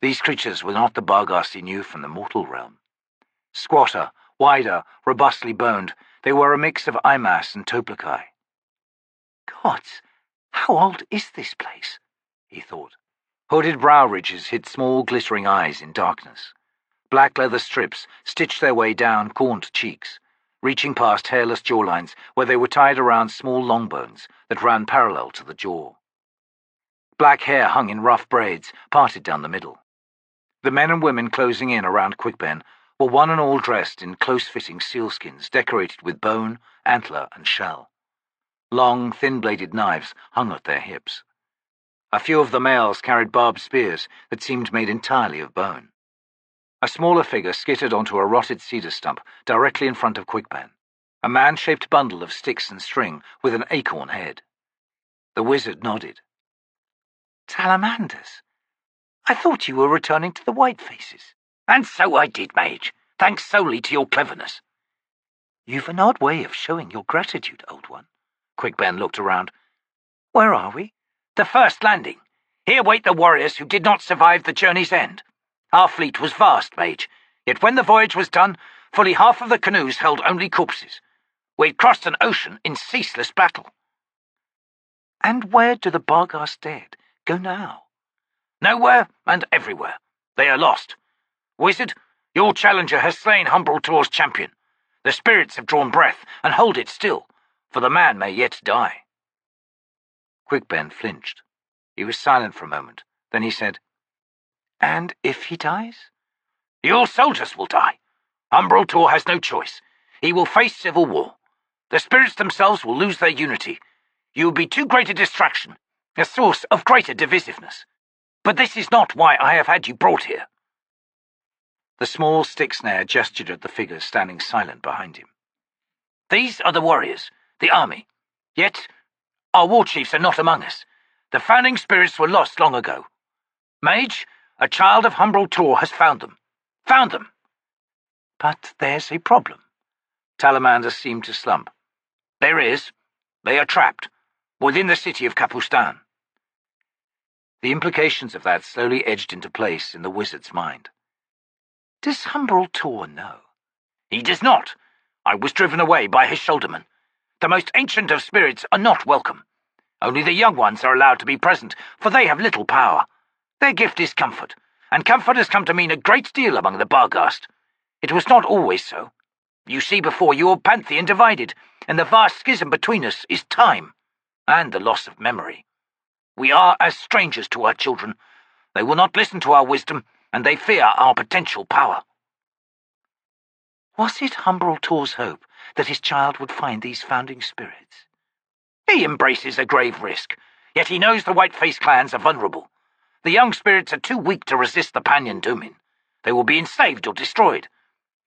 These creatures were not the Barghast he knew from the mortal realm. Squatter, wider, robustly boned, they were a mix of Imass and Toplakai. "Gods, how old is this place?" he thought. Hooded brow ridges hid small glittering eyes in darkness. Black leather strips stitched their way down gaunt cheeks, reaching past hairless jawlines where they were tied around small long bones that ran parallel to the jaw. Black hair hung in rough braids, parted down the middle. The men and women closing in around Quickben were one and all dressed in close-fitting sealskins decorated with bone, antler, and shell. Long, thin-bladed knives hung at their hips. A few of the males carried barbed spears that seemed made entirely of bone. A smaller figure skittered onto a rotted cedar stump directly in front of Quickben, a man-shaped bundle of sticks and string with an acorn head. The wizard nodded. Talamandas, I thought you were returning to the White Faces. And so I did, mage, thanks solely to your cleverness. You've an odd way of showing your gratitude, old one. Quickben looked around. Where are we? The first landing. Here wait the warriors who did not survive the journey's end. Our fleet was vast, mage, yet when the voyage was done, fully half of the canoes held only corpses. We'd crossed an ocean in ceaseless battle. And where do the Barghast dead go now? Nowhere and everywhere. They are lost. Wizard, your challenger has slain Humbrol Tor's champion. The spirits have drawn breath and hold it still, for the man may yet die. Quickben flinched. He was silent for a moment. Then he said, And if he dies? Your soldiers will die. Humbrol Tor has no choice. He will face civil war. The spirits themselves will lose their unity. You will be too great a distraction, a source of greater divisiveness. But this is not why I have had you brought here. The small stick snare gestured at the figures standing silent behind him. These are the warriors, the army. Yet, our war chiefs are not among us. The founding spirits were lost long ago. Mage, a child of Humbrol Tor has found them. Found them. But there's a problem. Talamandas seemed to slump. There is. They are trapped, within the city of Capustan. The implications of that slowly edged into place in the wizard's mind. Does Humbrol Tor know? He does not. I was driven away by his shouldermen. The most ancient of spirits are not welcome. Only the young ones are allowed to be present, for they have little power. Their gift is comfort, and comfort has come to mean a great deal among the Barghast. It was not always so. You see before you a pantheon divided, and the vast schism between us is time, and the loss of memory. We are as strangers to our children. They will not listen to our wisdom, and they fear our potential power. Was it Humbrol Tor's hope that his child would find these founding spirits? He embraces a grave risk, yet he knows the Whiteface clans are vulnerable. The young spirits are too weak to resist the Pannion Domin. They will be enslaved or destroyed.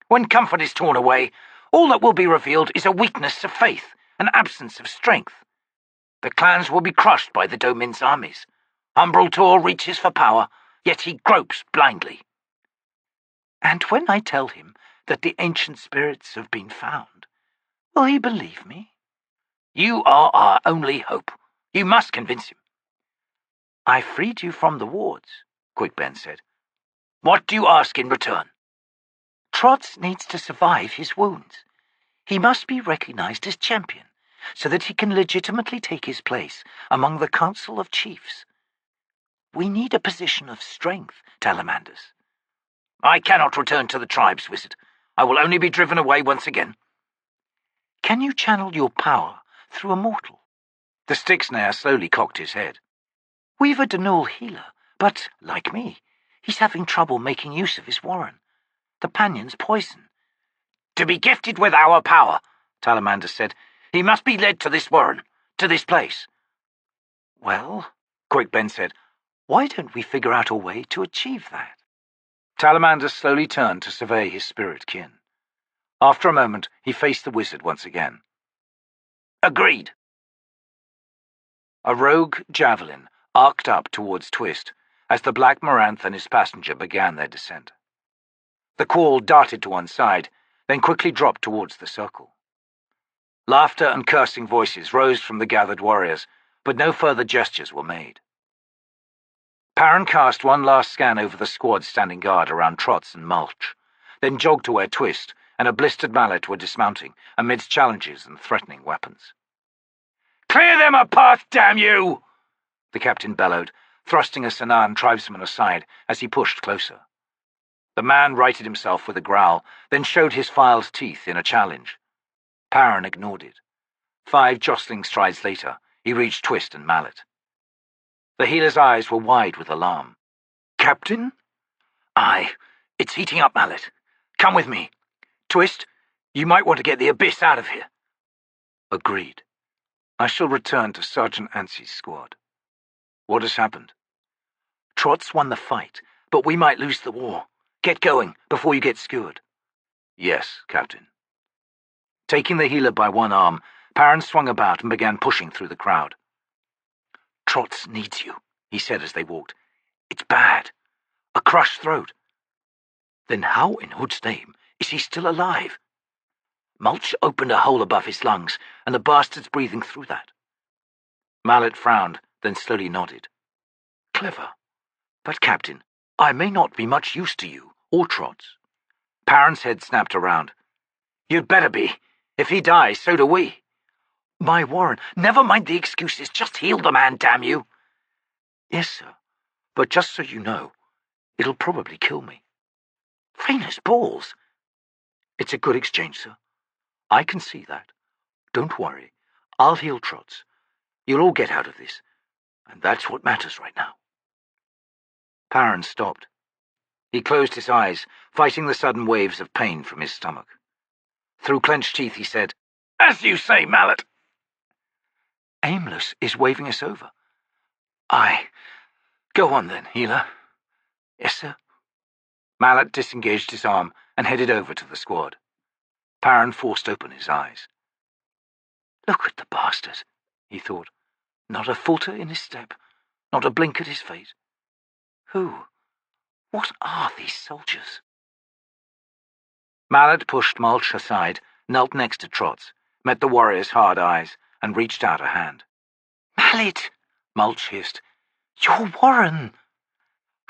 When comfort is torn away, all that will be revealed is a weakness of faith, an absence of strength. The clans will be crushed by the Domin's armies. Humbrol Tor reaches for power, yet he gropes blindly. And when I tell him that the ancient spirits have been found, will he believe me? You are our only hope. You must convince him. I freed you from the wards, Quickben said. What do you ask in return? Trots needs to survive his wounds. He must be recognized as champion, so that he can legitimately take his place among the Council of Chiefs. We need a position of strength, Talamandas. I cannot return to the tribes, wizard. I will only be driven away once again. Can you channel your power through a mortal? The stick snare slowly cocked his head. We've a Denul healer, but, like me, he's having trouble making use of his warren. The Pannion's poison. To be gifted with our power, Talamandas said, he must be led to this warren, to this place. Well, Quickben said, why don't we figure out a way to achieve that? Talamandas slowly turned to survey his spirit kin. After a moment, he faced the wizard once again. Agreed. A rogue javelin arced up towards Twist as the Black Moranth and his passenger began their descent. The quall darted to one side, then quickly dropped towards the circle. Laughter and cursing voices rose from the gathered warriors, but no further gestures were made. Perrin cast one last scan over the squad standing guard around Trots and Mulch, then jogged to where Twist and a blistered mallet were dismounting amidst challenges and threatening weapons. "Clear them a path, damn you!" the captain bellowed, thrusting a Sanan tribesman aside as he pushed closer. The man righted himself with a growl, then showed his filed teeth in a challenge. Perrin ignored it. 5 jostling strides later, he reached Twist and Mallet. The healer's eyes were wide with alarm. "Captain?" "Aye, it's heating up, Mallet. Come with me. Twist, you might want to get the abyss out of here." Agreed. I shall return to Sergeant Ansie's squad. What has happened? Trot's won the fight, but we might lose the war. Get going before you get skewered. Yes, Captain. Taking the healer by one arm, Perrin swung about and began pushing through the crowd. Trot's needs you, he said as they walked. It's bad. A crushed throat. Then how in Hood's name is he still alive? Mulch opened a hole above his lungs, and the bastard's breathing through that. Mallet frowned, then slowly nodded. Clever. But, Captain, I may not be much use to you, or Trot's. Perrin's head snapped around. You'd better be. If he dies, so do we. My Warren, never mind the excuses. Just heal the man, damn you. Yes, sir. But just so you know, it'll probably kill me. Famous balls. It's a good exchange, sir. I can see that. Don't worry. I'll heal Trot's. You'll all get out of this. And that's what matters right now. Perrin stopped. He closed his eyes, fighting the sudden waves of pain from his stomach. Through clenched teeth, he said, "As you say, Mallet." Aimless is waving us over. Go on then, healer. Yes, sir. Mallet disengaged his arm and headed over to the squad. Perrin forced open his eyes. Look at the bastard, he thought. Not a falter in his step, not a blink at his face. What are these soldiers? Mallet pushed Mulch aside, knelt next to Trot's, met the warrior's hard eyes, and reached out a hand. Mallet, Mulch hissed. You're Warren.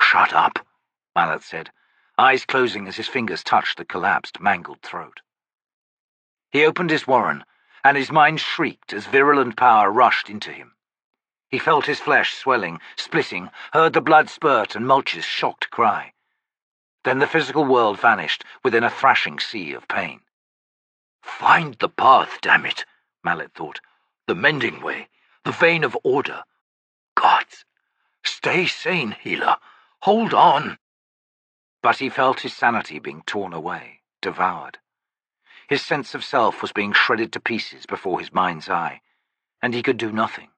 Shut up, Mallet said, eyes closing as his fingers touched the collapsed, mangled throat. He opened his warren, and his mind shrieked as virulent power rushed into him. He felt his flesh swelling, splitting, heard the blood spurt and Mulch's shocked cry. Then the physical world vanished within a thrashing sea of pain. Find the path, damn it, Mallet thought. The mending way, the vein of order. Gods, stay sane, healer. Hold on. But he felt his sanity being torn away, devoured. His sense of self was being shredded to pieces before his mind's eye, and he could do nothing.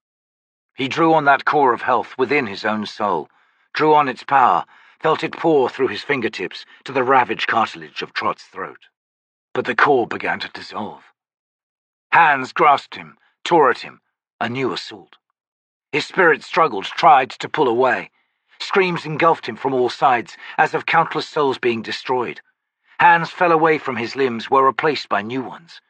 He drew on that core of health within his own soul, drew on its power, felt it pour through his fingertips to the ravaged cartilage of Trot's throat. But the core began to dissolve. Hands grasped him, tore at him, a new assault. His spirit struggled, tried to pull away. Screams engulfed him from all sides, as of countless souls being destroyed. Hands fell away from his limbs, were replaced by new ones.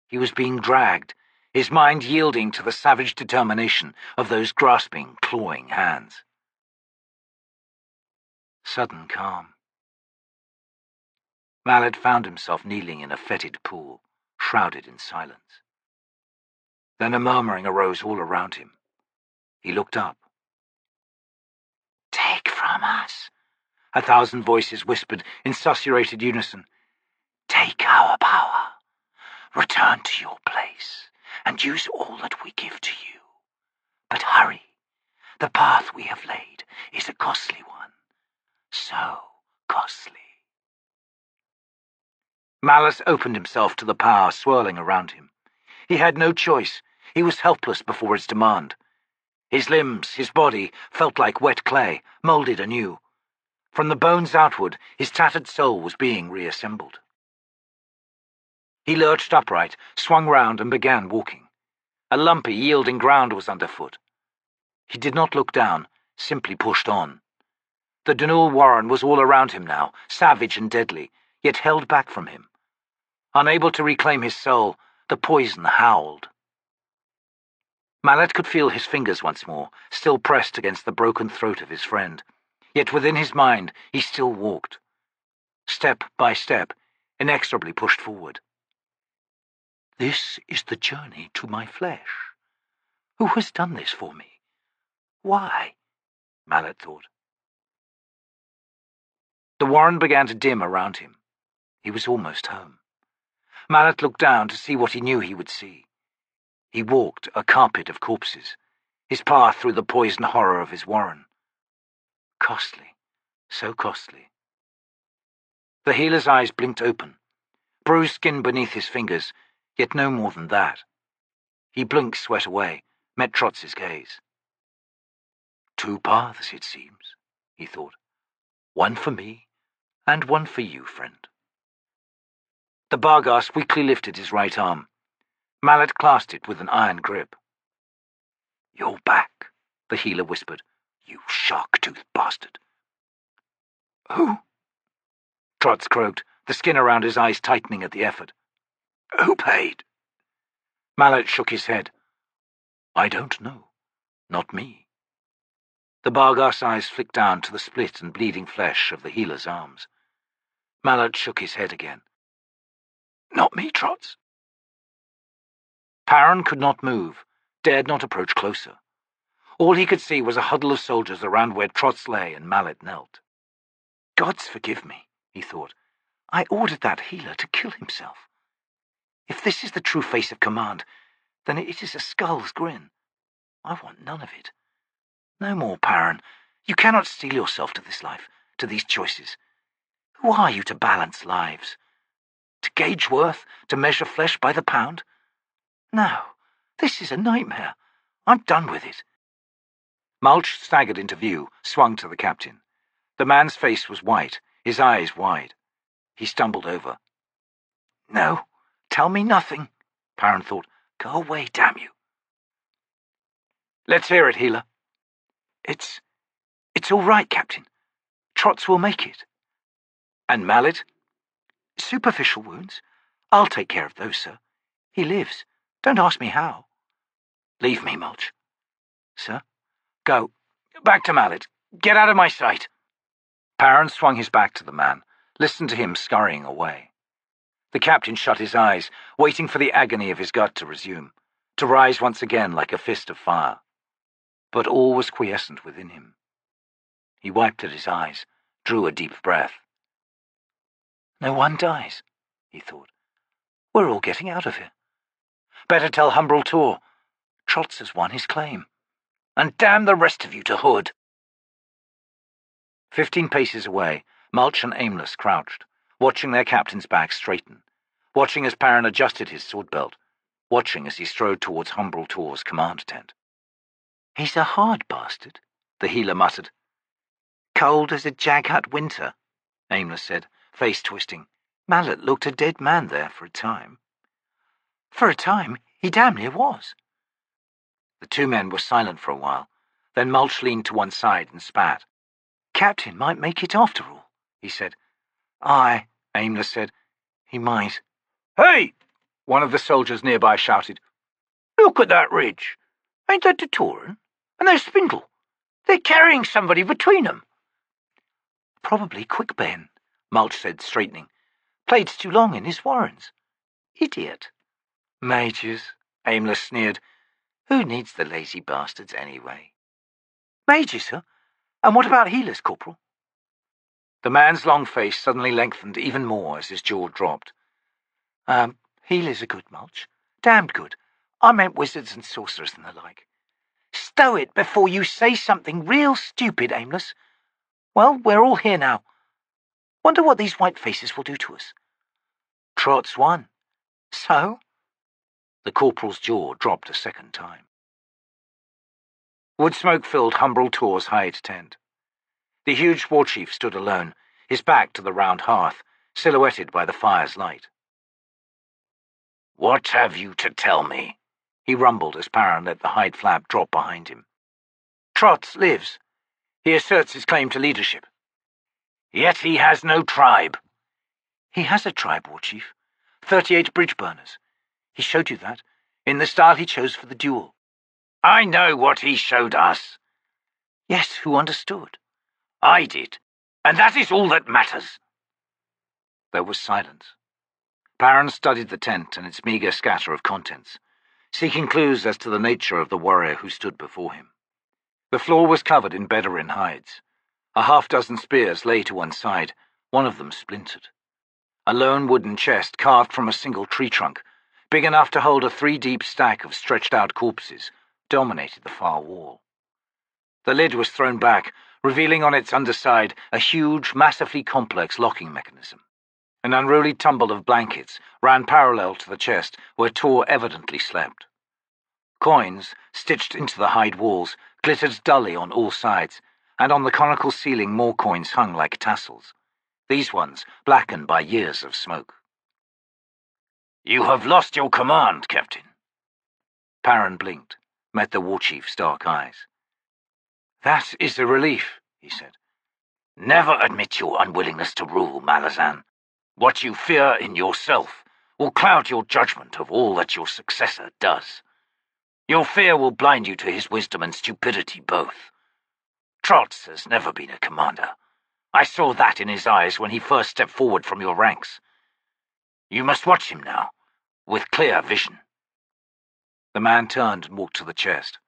He was being dragged, his mind yielding to the savage determination of those grasping, clawing hands. Sudden calm. Mallet found himself kneeling in a fetid pool, shrouded in silence. Then a murmuring arose all around him. He looked up. Take from us, 1,000 voices whispered in susurrated unison. Take our power. Return to your place, and use all that we give to you. But hurry. The path we have laid is a costly one. So costly. Malice opened himself to the power swirling around him. He had no choice. He was helpless before its demand. His limbs, his body, felt like wet clay, moulded anew. From the bones outward, his tattered soul was being reassembled. He lurched upright, swung round, and began walking. A lumpy, yielding ground was underfoot. He did not look down, simply pushed on. The Dunul Warren was all around him now, savage and deadly, yet held back from him. Unable to reclaim his soul, the poison howled. Mallet could feel his fingers once more, still pressed against the broken throat of his friend. Yet within his mind he still walked. Step by step, inexorably pushed forward. This is the journey to my flesh. Who has done this for me? Why? Mallet thought. The warren began to dim around him. He was almost home. Mallet looked down to see what he knew he would see. He walked a carpet of corpses, his path through the poison horror of his warren. Costly, so costly. The healer's eyes blinked open, bruised skin beneath his fingers, yet no more than that. He blinked sweat away, met Trotz's gaze. 2 paths, it seems, he thought. 1 for me, and 1 for you, friend. The Barghast weakly lifted his right arm. Mallet clasped it with an iron grip. You're back, the healer whispered. You shark-toothed bastard. Who? Trotz croaked, the skin around his eyes tightening at the effort. Who paid? Mallet shook his head. I don't know. Not me. The Barghast's eyes flicked down to the split and bleeding flesh of the healer's arms. Mallet shook his head again. Not me, Trotz. Perrin could not move, dared not approach closer. All he could see was a huddle of soldiers around where Trotz lay and Mallet knelt. Gods forgive me, he thought. I ordered that healer to kill himself. If this is the true face of command, then it is a skull's grin. I want none of it. No more, Perrin. You cannot steel yourself to this life, to these choices. Who are you to balance lives? To gauge worth, to measure flesh by the pound? No, this is a nightmare. I'm done with it. Mulch staggered into view, swung to the captain. The man's face was white, his eyes wide. He stumbled over. No, tell me nothing, Perrin thought. Go away, damn you. Let's hear it, healer. It's all right, Captain. Trotz will make it. And Mallet? Superficial wounds. I'll take care of those, sir. He lives. Don't ask me how. Leave me, Mulch. Sir? Go. Back to Mallet. Get out of my sight. Perrin swung his back to the man, listened to him scurrying away. The captain shut his eyes, waiting for the agony of his gut to resume, to rise once again like a fist of fire. But all was quiescent within him. He wiped at his eyes, drew a deep breath. No one dies, he thought. We're all getting out of here. Better tell Humbrol Tor. Trotz has won his claim. And damn the rest of you to Hood. 15 paces away, Mulch and Aimless crouched, watching their captain's back straighten, watching as Perrin adjusted his sword belt, watching as he strode towards Humbrol Tor's command tent. He's a hard bastard, the healer muttered. Cold as a Jaghut winter, Aimless said, face twisting. Mallet looked a dead man there for a time. For a time, he damn near was. The 2 men were silent for a while. Then Mulch leaned to one side and spat. Captain might make it after all, he said. Aye, Aimless said. He might. Hey! One of the soldiers nearby shouted. Look at that ridge. Ain't that the Tauren? And there's Spindle. They're carrying somebody between them. Probably Quickbane, Mulch said, straightening. Played too long in his warrens. Idiot. Mages, Aimless sneered. Who needs the lazy bastards anyway? Mages, sir? And what about healers, Corporal? The man's long face suddenly lengthened even more as his jaw dropped. Healers are good, Mulch. Damned good. I meant wizards and sorcerers and the like. Stow it before you say something real stupid, Aimless. Well, we're all here now. Wonder what these white faces will do to us. Trotz won. So? The corporal's jaw dropped a second time. Wood smoke filled Humbrol Tor's hide tent. The huge war chief stood alone, his back to the round hearth, silhouetted by the fire's light. What have you to tell me? He rumbled as Perrin let the hide flap drop behind him. Trotz lives. He asserts his claim to leadership. Yet he has no tribe. He has a tribe, War Chief. 38 bridge burners. He showed you that, in the style he chose for the duel. I know what he showed us. Yes, who understood? I did, and that is all that matters. There was silence. Perrin studied the tent and its meagre scatter of contents, seeking clues as to the nature of the warrior who stood before him. The floor was covered in Bedouin hides. A half-dozen spears lay to one side, one of them splintered. A lone wooden chest carved from a single tree trunk, big enough to hold a 3-deep stack of stretched-out corpses, dominated the far wall. The lid was thrown back, revealing on its underside a huge, massively complex locking mechanism. An unruly tumble of blankets ran parallel to the chest where Tor evidently slept. Coins, stitched into the hide walls, glittered dully on all sides, and on the conical ceiling more coins hung like tassels. These ones blackened by years of smoke. "You have lost your command, Captain." Perrin blinked, met the war chief's dark eyes. "That is a relief," he said. "Never admit your unwillingness to rule, Malazan. What you fear in yourself will cloud your judgment of all that your successor does. Your fear will blind you to his wisdom and stupidity both. Trotz has never been a commander. I saw that in his eyes when he first stepped forward from your ranks. You must watch him now, with clear vision." The man turned and walked to the chest.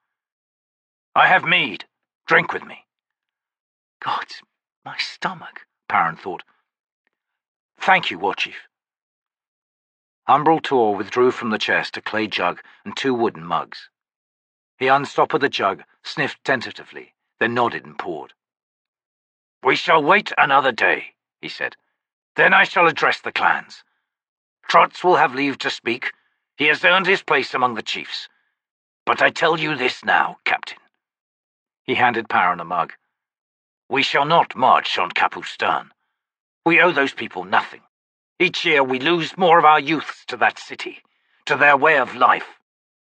"I have mead. Drink with me." "God, my stomach," Perrin thought. "Thank you, War Chief." Umbral Tor withdrew from the chest a clay jug and 2 wooden mugs. He unstoppered the jug, sniffed tentatively, then nodded and poured. "We shall wait another day," he said. "Then I shall address the clans. Trotz will have leave to speak. He has earned his place among the chiefs. But I tell you this now, Captain." He handed Perrin a mug. "We shall not march on Capustan. We owe those people nothing. Each year we lose more of our youths to that city, to their way of life.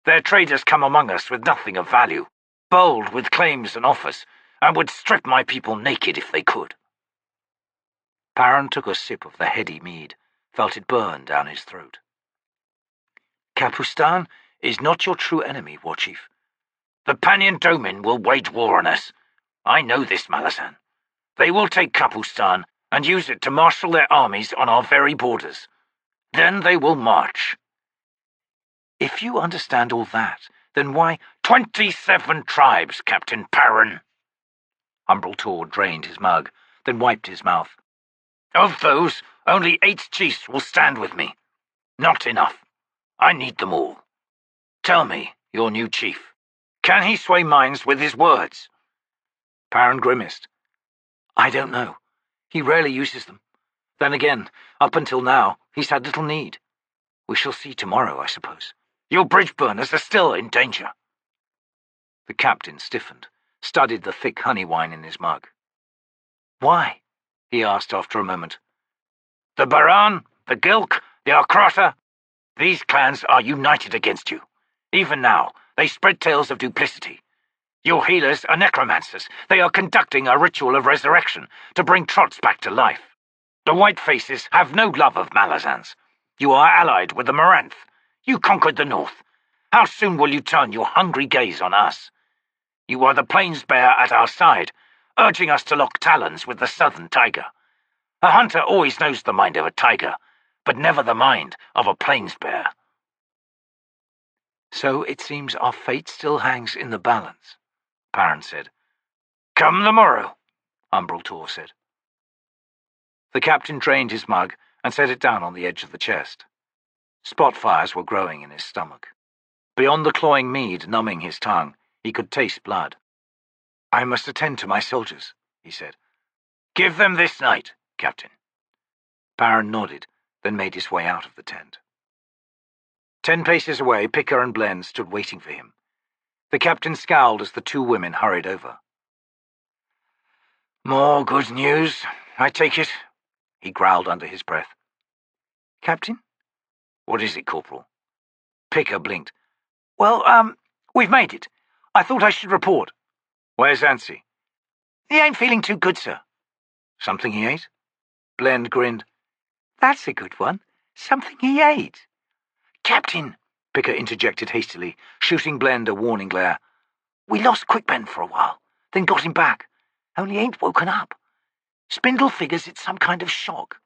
Their traders come among us with nothing of value, bold with claims and offers, and would strip my people naked if they could." Perrin took a sip of the heady mead, felt it burn down his throat. "Capustan is not your true enemy, War Chief. The Pannion Domin will wage war on us. I know this, Malazan. They will take Capustan and use it to marshal their armies on our very borders. Then they will march." "If you understand all that, then why—" 27 tribes, Captain Perrin." Umbral Tor drained his mug, then wiped his mouth. "Of those, only 8 chiefs will stand with me. Not enough. I need them all. Tell me, your new chief, can he sway minds with his words?" Perrin grimaced. "I don't know. He rarely uses them. Then again, up until now, he's had little need. We shall see tomorrow, I suppose." "Your bridge burners are still in danger." The captain stiffened, studied the thick honey wine in his mug. "Why?" he asked after a moment. "The Baran, the Gilk, the Arkrata, these clans are united against you. Even now, they spread tales of duplicity. Your healers are necromancers. They are conducting a ritual of resurrection to bring Trotz back to life. The White Faces have no love of Malazans. You are allied with the Moranth. You conquered the north. How soon will you turn your hungry gaze on us? You are the plains bear at our side, urging us to lock talons with the southern tiger. A hunter always knows the mind of a tiger, but never the mind of a plains bear." "So it seems our fate still hangs in the balance," Perrin said. "Come the morrow," Umbral Tor said. The captain drained his mug and set it down on the edge of the chest. Spot fires were growing in his stomach. Beyond the cloying mead numbing his tongue, he could taste blood. "I must attend to my soldiers," he said. "Give them this night, Captain." Perrin nodded, then made his way out of the tent. 10 paces away, Picker and Blen stood waiting for him. The captain scowled as the 2 women hurried over. "More good news, I take it," he growled under his breath. "Captain?" "What is it, Corporal?" Picker blinked. "Well, we've made it. I thought I should report." "Where's Ansi?" "He ain't feeling too good, sir." "Something he ate?" Blen grinned. "That's a good one. Something he ate." "Captain," Picker interjected hastily, shooting Blend a warning glare. "We lost Quickben for a while, then got him back. Only ain't woken up. Spindle figures it's some kind of shock.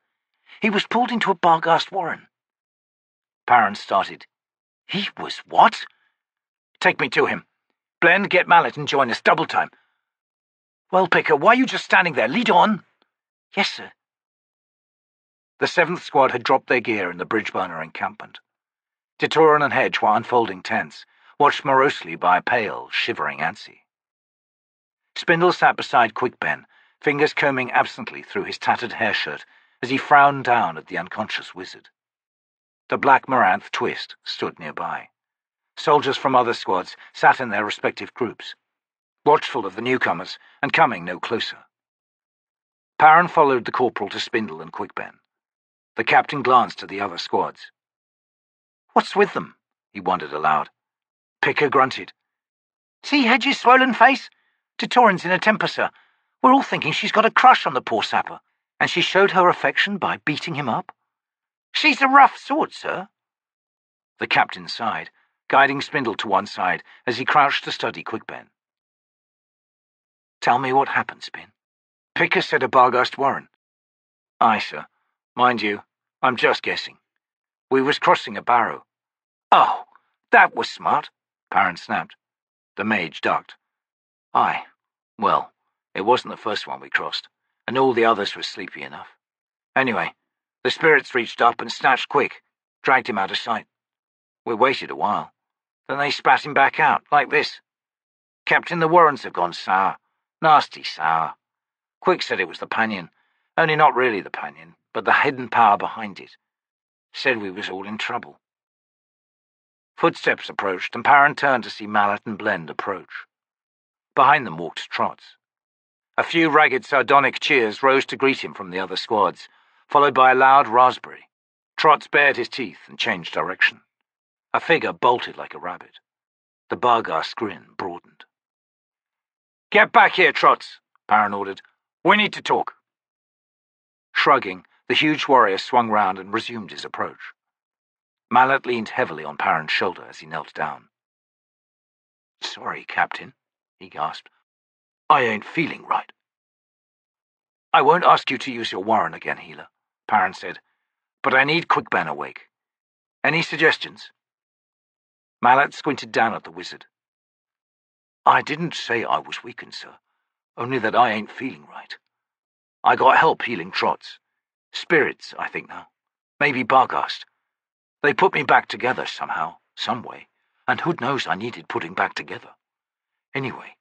He was pulled into a Barghast warren." Perrin started. "He was what?" "Take me to him. Blend, get Mallet and join us double time." "Well, Picker, why are you just standing there? Lead on." "Yes, sir." The 7th Squad had dropped their gear in the Bridgeburner encampment. Titoran and Hedge were unfolding tents, watched morosely by a pale, shivering Ansi. Spindle sat beside Quickben, fingers combing absently through his tattered hair-shirt as he frowned down at the unconscious wizard. The black Moranth Twist stood nearby. Soldiers from other squads sat in their respective groups, watchful of the newcomers and coming no closer. Perrin followed the corporal to Spindle and Quickben. The captain glanced at the other squads. "What's with them?" he wondered aloud. Picker grunted. "See Hedge's swollen face? Titorin's in a temper, sir. We're all thinking she's got a crush on the poor sapper." "And she showed her affection by beating him up?" "She's a rough sort, sir." The captain sighed, guiding Spindle to one side as he crouched to study Quickben. "Tell me what happened, Spin." "Picker said a Barghast warren." "Aye, sir. Mind you, I'm just guessing. We was crossing a barrow." "Oh, that was smart," Perrin snapped. The mage ducked. "Aye. Well, it wasn't the first one we crossed, and all the others were sleepy enough. Anyway, the spirits reached up and snatched Quick, dragged him out of sight. We waited a while. Then they spat him back out, like this. Captain, the warrens have gone sour. Nasty sour. Quick said it was the Pannion, only not really the Pannion, but the hidden power behind it. Said we was all in trouble." Footsteps approached, and Perrin turned to see Mallet and Blend approach. Behind them walked Trots. A few ragged, sardonic cheers rose to greet him from the other squads, followed by a loud raspberry. Trots bared his teeth and changed direction. A figure bolted like a rabbit. The Barghast grin broadened. "Get back here, Trots," Perrin ordered. "We need to talk." Shrugging, the huge warrior swung round and resumed his approach. Mallet leaned heavily on Perrin's shoulder as he knelt down. "Sorry, Captain," he gasped. "I ain't feeling right." "I won't ask you to use your warren again, healer," Perrin said, "but I need Quickben awake. Any suggestions?" Mallet squinted down at the wizard. "I didn't say I was weakened, sir, only that I ain't feeling right. I got help healing Trots. Spirits, I think now. Maybe Barghast. They put me back together somehow, some way, and who knows I needed putting back together. Anyway,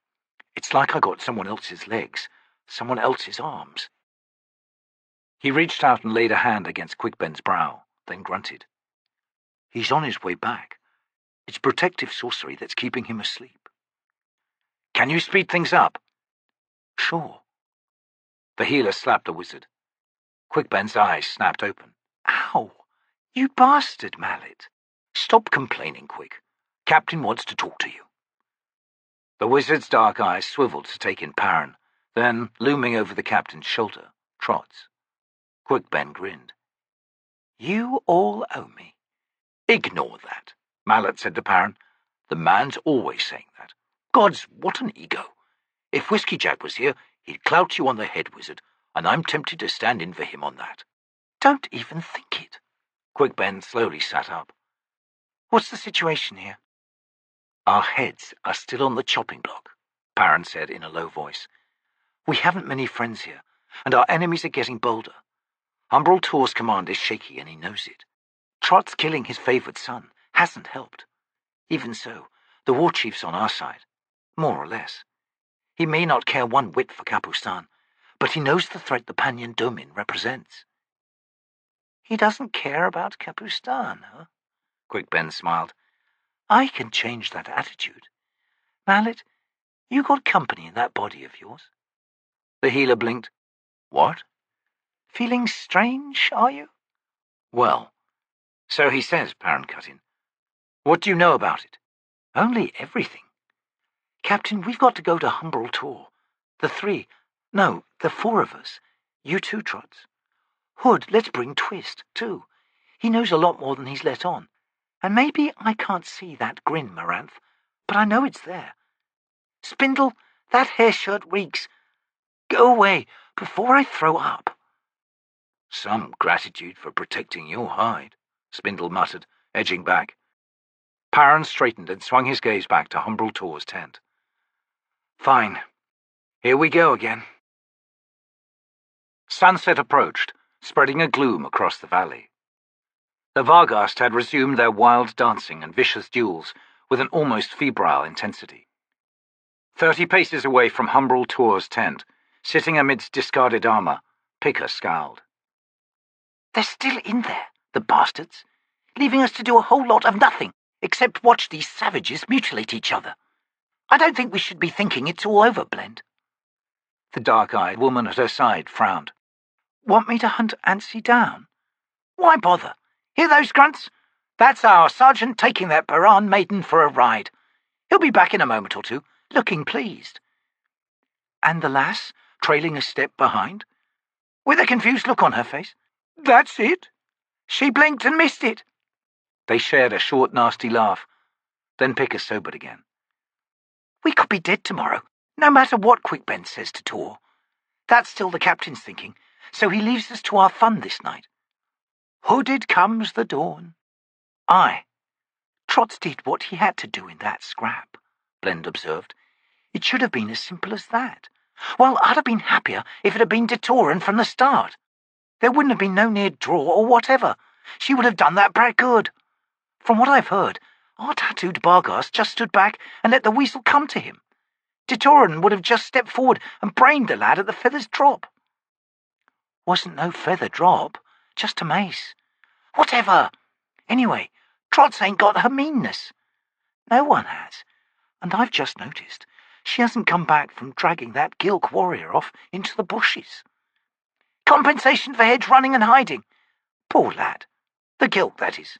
it's like I got someone else's legs, someone else's arms." He reached out and laid a hand against Quickben's brow, then grunted. "He's on his way back. It's protective sorcery that's keeping him asleep." "Can you speed things up?" "Sure." The healer slapped the wizard. Quickben's eyes snapped open. "Ow! You bastard, Mallet. Stop complaining, Quick. Captain wants to talk to you." The wizard's dark eyes swiveled to take in Perrin, then, looming over the captain's shoulder, Trots. Quickben grinned. "You all owe me." "Ignore that," Mallet said to Perrin. "The man's always saying that. Gods, what an ego. If Whiskeyjack was here, he'd clout you on the head, wizard, and I'm tempted to stand in for him on that." "Don't even think it." Quickben slowly sat up. "What's the situation here?" "Our heads are still on the chopping block," Perrin said in a low voice. "We haven't many friends here, and our enemies are getting bolder. Umbral Tor's command is shaky, and he knows it. Trot's killing his favoured son hasn't helped. Even so, the war chief's on our side, more or less. He may not care one whit for Capustan, but he knows the threat the Pannion Domin represents." "He doesn't care about Capustan, huh?" Quickben smiled. "I can change that attitude. Mallet, you got company in that body of yours?" The healer blinked. "What?" "Feeling strange, are you?" "Well, so he says," Perrin cut in. "What do you know about it?" "Only everything. Captain, we've got to go to Umbral Tor. The four of us. You too, Trots. Hood, let's bring Twist, too. He knows a lot more than he's let on. And maybe I can't see that grin, Maranth, but I know it's there. Spindle, that hair shirt reeks. Go away before I throw up." "Some gratitude for protecting your hide," Spindle muttered, edging back. Perrin straightened and swung his gaze back to Umbral Tor's tent. "Fine. Here we go again." Sunset approached, spreading a gloom across the valley. The Barghast had resumed their wild dancing and vicious duels with an almost febrile intensity. 30 paces away from Umbral Tor's tent, sitting amidst discarded armour, Picker scowled. "They're still in there, the bastards, leaving us to do a whole lot of nothing. except watch these savages mutilate each other. I don't think we should be thinking it's all over, Blend." The dark-eyed woman at her side frowned. "Want me to hunt Anstey down?" "Why bother? Hear those grunts? That's our sergeant taking that Baran maiden for a ride. He'll be back in a moment or two, looking pleased." "And the lass, trailing a step behind?" With a confused look on her face. "That's it." "She blinked and missed it." They shared a short, nasty laugh. Then Picker sobered again. "We could be dead tomorrow, no matter what Quick Ben says to Tor. That's still the captain's thinking, so he leaves us to our fun this night. Hooded comes the dawn." "Aye. Trots did what he had to do in that scrap," Blend observed. "It should have been as simple as that." "Well, I'd have been happier if it had been Detoran from the start. There wouldn't have been no near draw or whatever. She would have done that brat good. From what I've heard, our tattooed Barghast just stood back and let the weasel come to him. Detoran would have just stepped forward and brained the lad at the feather's drop." "Wasn't no feather drop, just a mace." "Whatever. Anyway, Trots ain't got her meanness." "No one has. And I've just noticed she hasn't come back from dragging that Gilk warrior off into the bushes." "Compensation for hedge running and hiding. Poor lad. The Gilk, that is.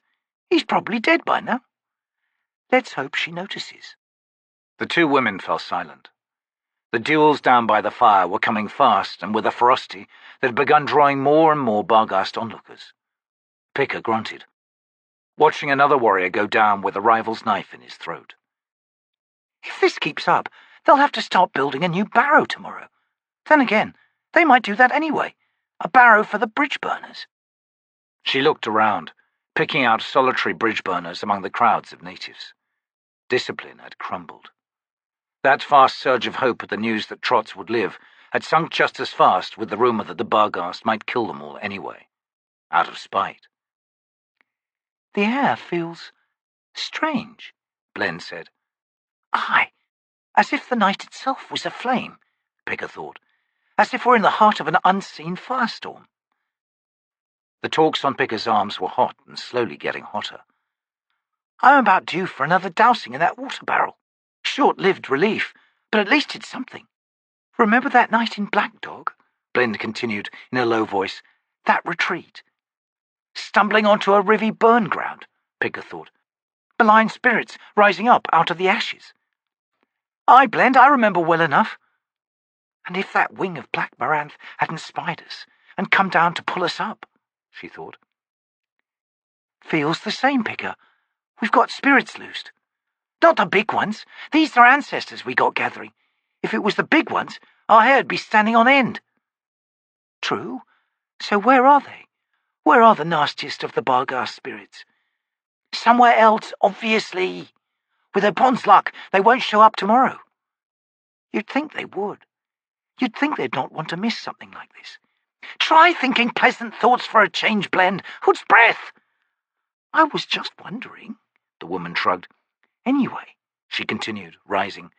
He's probably dead by now." "Let's hope she notices." The two women fell silent. The duels down by the fire were coming fast and with a ferocity that had begun drawing more and more Barghast onlookers. Picker grunted, watching another warrior go down with a rival's knife in his throat. "If this keeps up, they'll have to start building a new barrow tomorrow. Then again, they might do that anyway. A barrow for the bridge burners." She looked around, picking out solitary bridge burners among the crowds of natives. Discipline had crumbled. That fast surge of hope at the news that Trots would live had sunk just as fast with the rumour that the Barghast might kill them all anyway, out of spite. "The air feels strange," Blend said. "Aye, as if the night itself was aflame," Picker thought. "As if we're in the heart of an unseen firestorm." The talks on Picker's arms were hot and slowly getting hotter. "I'm about due for another dousing in that water barrel. Short-lived relief, but at least it's something." "Remember that night in Black Dog?" Blend continued in a low voice. "That retreat." "Stumbling onto a rivy burn ground," Picker thought. "Malign spirits rising up out of the ashes." "Aye, Blend, I remember well enough." "And if that wing of Black Maranth hadn't spied us and come down to pull us up," she thought. "Feels the same, Picker. We've got spirits loosed. Not the big ones. These are ancestors we got gathering. If it was the big ones, our hair'd be standing on end." "True. So where are they? Where are the nastiest of the Barghast spirits?" "Somewhere else, obviously. With Opon's luck, they won't show up tomorrow." "You'd think they would. You'd think they'd not want to miss something like this." "Try thinking pleasant thoughts for a change, Blend. Hood's breath." "I was just wondering," the woman shrugged. "Anyway," she continued, rising,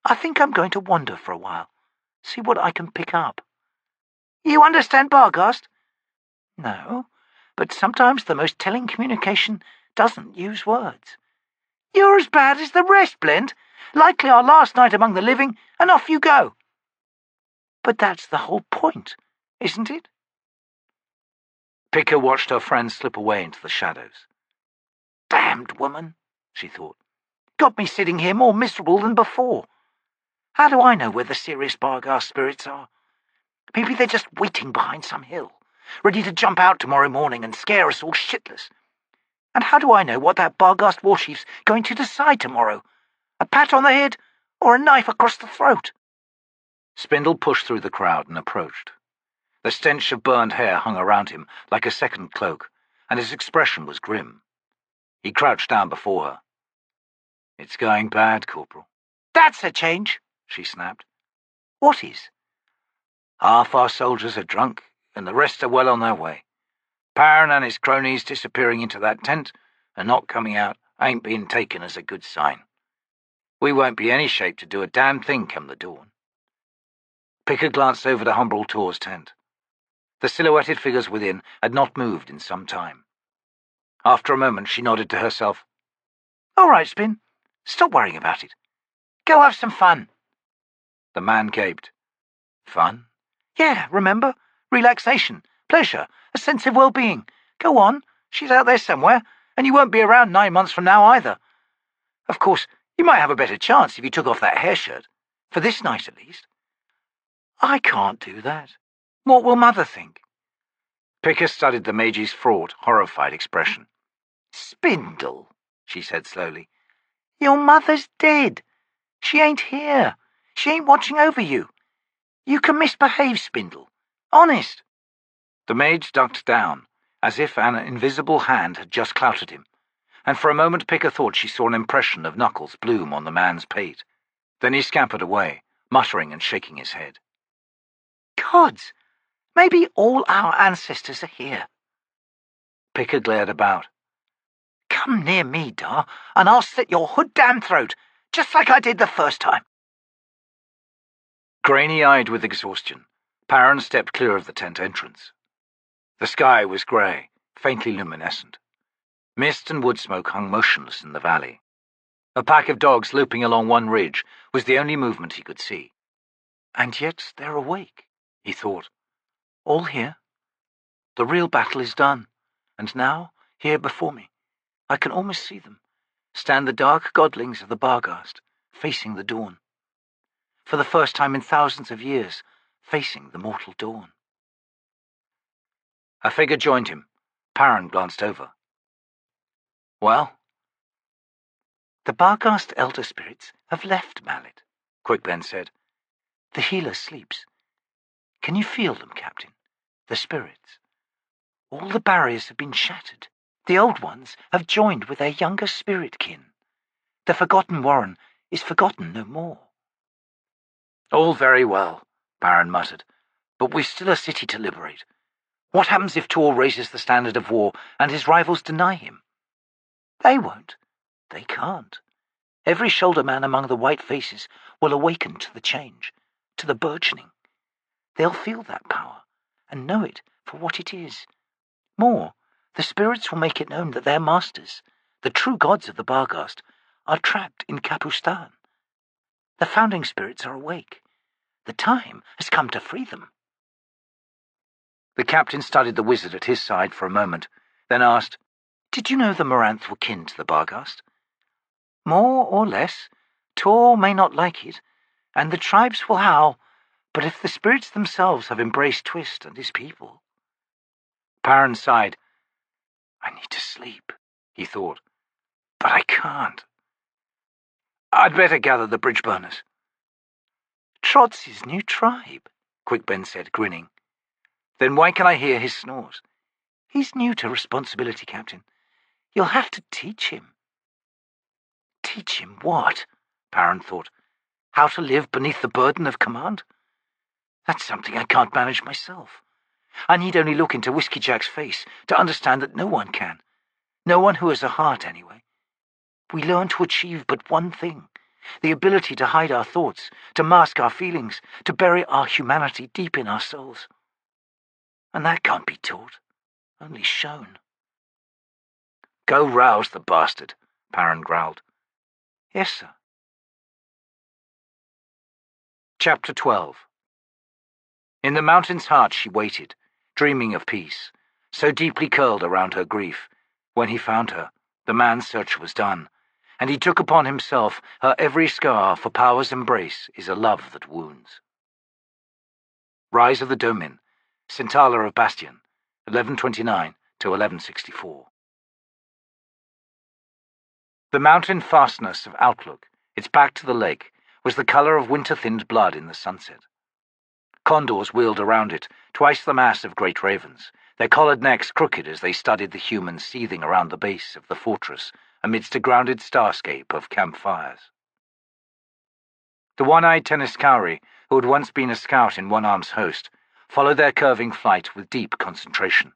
"I think I'm going to wander for a while, see what I can pick up." "You understand Barghast?" "No, but sometimes the most telling communication doesn't use words." "You're as bad as the rest, Blend. Likely our last night among the living, and off you go." "But that's the whole point, isn't it?" Picker watched her friend slip away into the shadows. "Damned woman," she thought. "Got me sitting here more miserable than before. How do I know where the serious Barghast spirits are? Maybe they're just waiting behind some hill, ready to jump out tomorrow morning and scare us all shitless. And how do I know what that Barghast warchief's going to decide tomorrow? A pat on the head or a knife across the throat?" Spindle pushed through the crowd and approached. The stench of burned hair hung around him like a second cloak, and his expression was grim. He crouched down before her. "It's going bad, Corporal." "That's a change," she snapped. "What is?" "Half our soldiers are drunk, and the rest are well on their way. Parn and his cronies disappearing into that tent and not coming out ain't being taken as a good sign. We won't be any shape to do a damn thing come the dawn." Picker glanced over to Humbrol Tor's tent. The silhouetted figures within had not moved in some time. After a moment she nodded to herself. All right, Spin. Stop worrying about it. Go have some fun. The man gaped. Fun? Yeah, remember? Relaxation, pleasure, a sense of well-being. Go on, she's out there somewhere, and you won't be around 9 months from now either. Of course, you might have a better chance if you took off that hair shirt. For this night, at least. I can't do that. What will Mother think? Picker studied the mage's fraught, horrified expression. Spindle, she said slowly. Your mother's dead. She ain't here. She ain't watching over you. You can misbehave, Spindle. Honest. The mage ducked down, as if an invisible hand had just clouted him, and for a moment Picker thought she saw an impression of knuckles bloom on the man's pate. Then he scampered away, muttering and shaking his head. Gods! Maybe all our ancestors are here. Picker glared about. Come near me, Dar, and I'll slit your hood-damn throat, just like I did the first time. Grainy-eyed with exhaustion, Perrin stepped clear of the tent entrance. The sky was grey, faintly luminescent. Mist and wood smoke hung motionless in the valley. A pack of dogs loping along one ridge was the only movement he could see. And yet they're awake, he thought. All here. The real battle is done, and now, here before me, I can almost see them, stand the dark godlings of the Barghast, facing the dawn. For the first time in thousands of years, facing the mortal dawn. A figure joined him. Perrin glanced over. Well? The Barghast elder spirits have left Mallet, Quickben said. The healer sleeps. Can you feel them, Captain? The spirits. All the barriers have been shattered. The old ones have joined with their younger spirit kin. The forgotten warren is forgotten no more. All very well, Perrin muttered, but we've still a city to liberate. What happens if Tor raises the standard of war and his rivals deny him? They won't. They can't. Every shoulder man among the white faces will awaken to the change, to the burgeoning. They'll feel that power and know it for what it is. More, the spirits will make it known that their masters, the true gods of the Barghast, are trapped in Capustan. The founding spirits are awake. The time has come to free them. The captain studied the wizard at his side for a moment, then asked, Did you know the Moranth were kin to the Barghast? More or less. Tor may not like it, and the tribes will howl, but if the spirits themselves have embraced Twist and his people... Perrin sighed. I need to sleep, he thought, but I can't. I'd better gather the bridge burners. Trot's his new tribe, Quickben said, grinning. Then why can I hear his snores? He's new to responsibility, Captain. You'll have to teach him. Teach him what? Perrin thought. How to live beneath the burden of command? That's something I can't manage myself. I need only look into Whiskeyjack's face to understand that no one can. No one who has a heart, anyway. We learn to achieve but one thing, the ability to hide our thoughts, to mask our feelings, to bury our humanity deep in our souls. And that can't be taught, only shown. Go rouse the bastard, Perrin growled. Yes, sir. Chapter 12. In the mountain's heart she waited, dreaming of peace, so deeply curled around her grief. When he found her, the man's search was done, and he took upon himself her every scar, for power's embrace is a love that wounds. Rise of the Domin, Centala of Bastion, 1129 to 1164. The mountain fastness of outlook, its back to the lake, was the colour of winter-thinned blood in the sunset. Condors wheeled around it, twice the mass of great ravens, their collared necks crooked as they studied the humans seething around the base of the fortress amidst a grounded starscape of campfires. The one-eyed Tenescowri, who had once been a scout in One-Arm's host, followed their curving flight with deep concentration,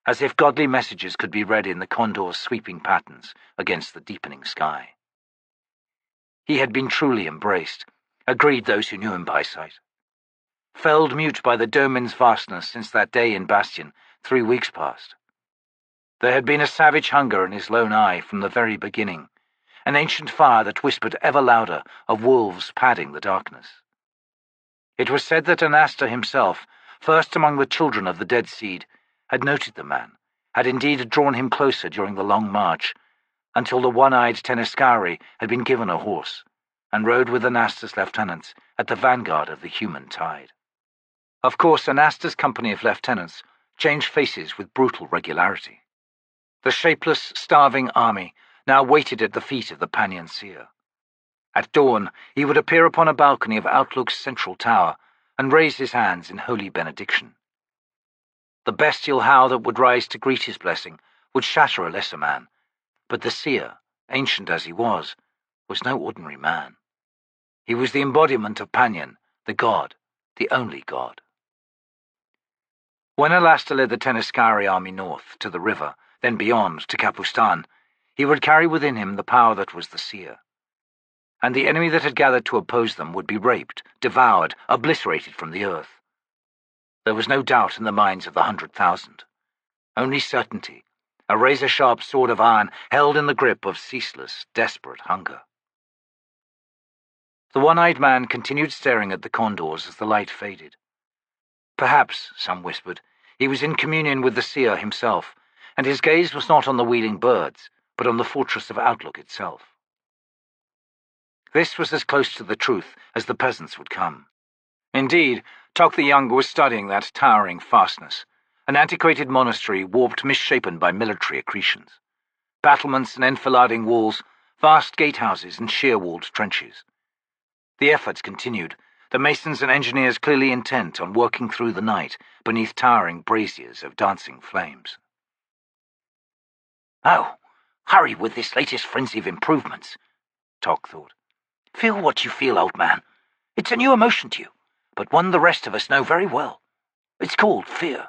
as if godly messages could be read in the condor's sweeping patterns against the deepening sky. He had been truly embraced, agreed those who knew him by sight. Felled mute by the Domin's vastness since that day in Bastion, 3 weeks past. There had been a savage hunger in his lone eye from the very beginning, an ancient fire that whispered ever louder of wolves padding the darkness. It was said that Anasta himself, first among the children of the dead seed, had noted the man, had indeed drawn him closer during the long march, until the one-eyed Tenescowri had been given a horse, and rode with Anasta's lieutenants at the vanguard of the human tide. Of course, Anasta's company of lieutenants changed faces with brutal regularity. The shapeless, starving army now waited at the feet of the Pannion Seer. At dawn, he would appear upon a balcony of Outlook's central tower and raise his hands in holy benediction. The bestial howl that would rise to greet his blessing would shatter a lesser man, but the Seer, ancient as he was no ordinary man. He was the embodiment of Pannion, the god, the only god. When Alasta led the Tenescowri army north, to the river, then beyond, to Capustan, he would carry within him the power that was the Seer. And the enemy that had gathered to oppose them would be raped, devoured, obliterated from the earth. There was no doubt in the minds of the 100,000. Only certainty, a razor-sharp sword of iron held in the grip of ceaseless, desperate hunger. The one-eyed man continued staring at the condors as the light faded. Perhaps, some whispered, he was in communion with the Seer himself, and his gaze was not on the wheeling birds, but on the fortress of Outlook itself. This was as close to the truth as the peasants would come. Indeed, Toc the Younger was studying that towering fastness, an antiquated monastery warped misshapen by military accretions. Battlements and enfilading walls, vast gatehouses and sheer-walled trenches. The efforts continued, the masons and engineers clearly intent on working through the night beneath towering braziers of dancing flames. Oh, hurry with this latest frenzy of improvements, Toc thought. Feel what you feel, old man. It's a new emotion to you, but one the rest of us know very well. It's called fear.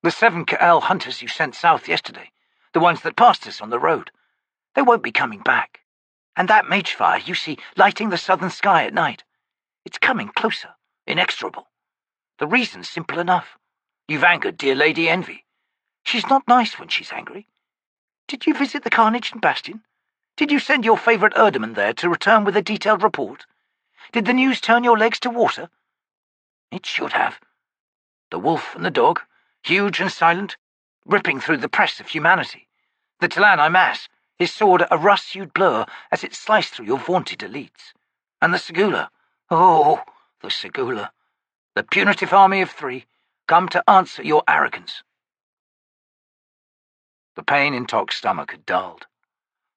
The 7 Ka'el hunters you sent south yesterday, the ones that passed us on the road, they won't be coming back. And that mage fire you see lighting the southern sky at night, it's coming closer, inexorable. The reason's simple enough. You've angered dear Lady Envy. She's not nice when she's angry. Did you visit the carnage in Bastion? Did you send your favourite Erdeman there to return with a detailed report? Did the news turn your legs to water? It should have. The wolf and the dog, huge and silent, ripping through the press of humanity. The T'lan Imass, his sword a rust-hued blur as it sliced through your vaunted elites. And the Seguleh. Oh, the Seguleh. The punitive army of 3, come to answer your arrogance. The pain in Toc's stomach had dulled.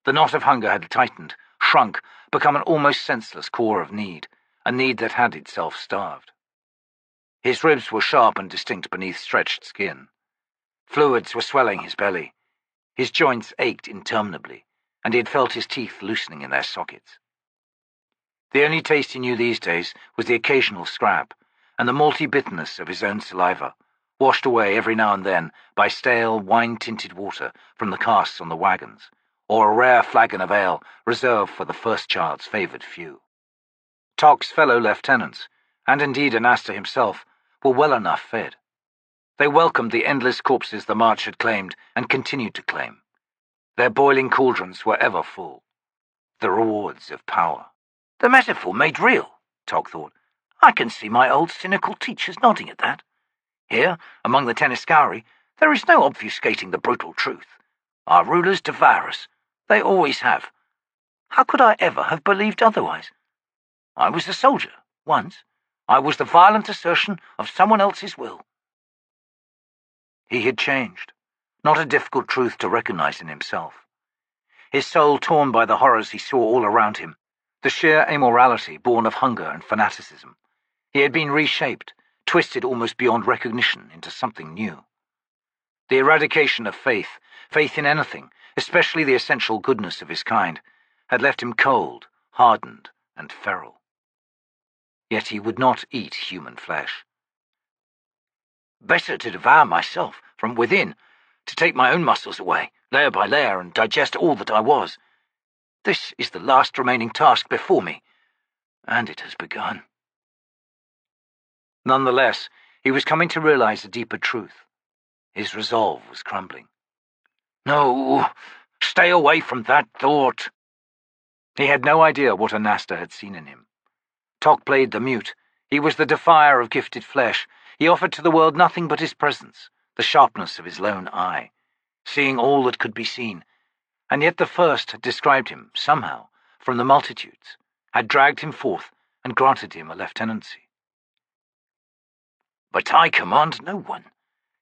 The knot of hunger had tightened, shrunk, become an almost senseless core of need, a need that had itself starved. His ribs were sharp and distinct beneath stretched skin. Fluids were swelling his belly. His joints ached interminably, and he had felt his teeth loosening in their sockets. The only taste he knew these days was the occasional scrap, and the malty bitterness of his own saliva, washed away every now and then by stale, wine-tinted water from the casks on the wagons, or a rare flagon of ale reserved for the first child's favoured few. Toc's fellow lieutenants, and indeed Anasta himself, were well enough fed. They welcomed the endless corpses the march had claimed and continued to claim. Their boiling cauldrons were ever full. The rewards of power. The metaphor made real, Toc thought. I can see my old cynical teachers nodding at that. Here, among the Tenescowri, there is no obfuscating the brutal truth. Our rulers devour us. They always have. How could I ever have believed otherwise? I was a soldier, once. I was the violent assertion of someone else's will. He had changed, not a difficult truth to recognize in himself. His soul torn by the horrors he saw all around him, the sheer immorality born of hunger and fanaticism. He had been reshaped, twisted almost beyond recognition into something new. The eradication of faith in anything, especially the essential goodness of his kind, had left him cold, hardened, and feral. Yet he would not eat human flesh. Better to devour myself from within, to take my own muscles away, layer by layer, and digest all that I was. This is the last remaining task before me, and it has begun. Nonetheless, he was coming to realize a deeper truth. His resolve was crumbling. No, stay away from that thought. He had no idea what Anasta had seen in him. Toc played the mute. He was the defier of gifted flesh. He offered to the world nothing but his presence, the sharpness of his lone eye, seeing all that could be seen. And yet the first had described him, somehow, from the multitudes, had dragged him forth and granted him a lieutenancy. "But I command no one.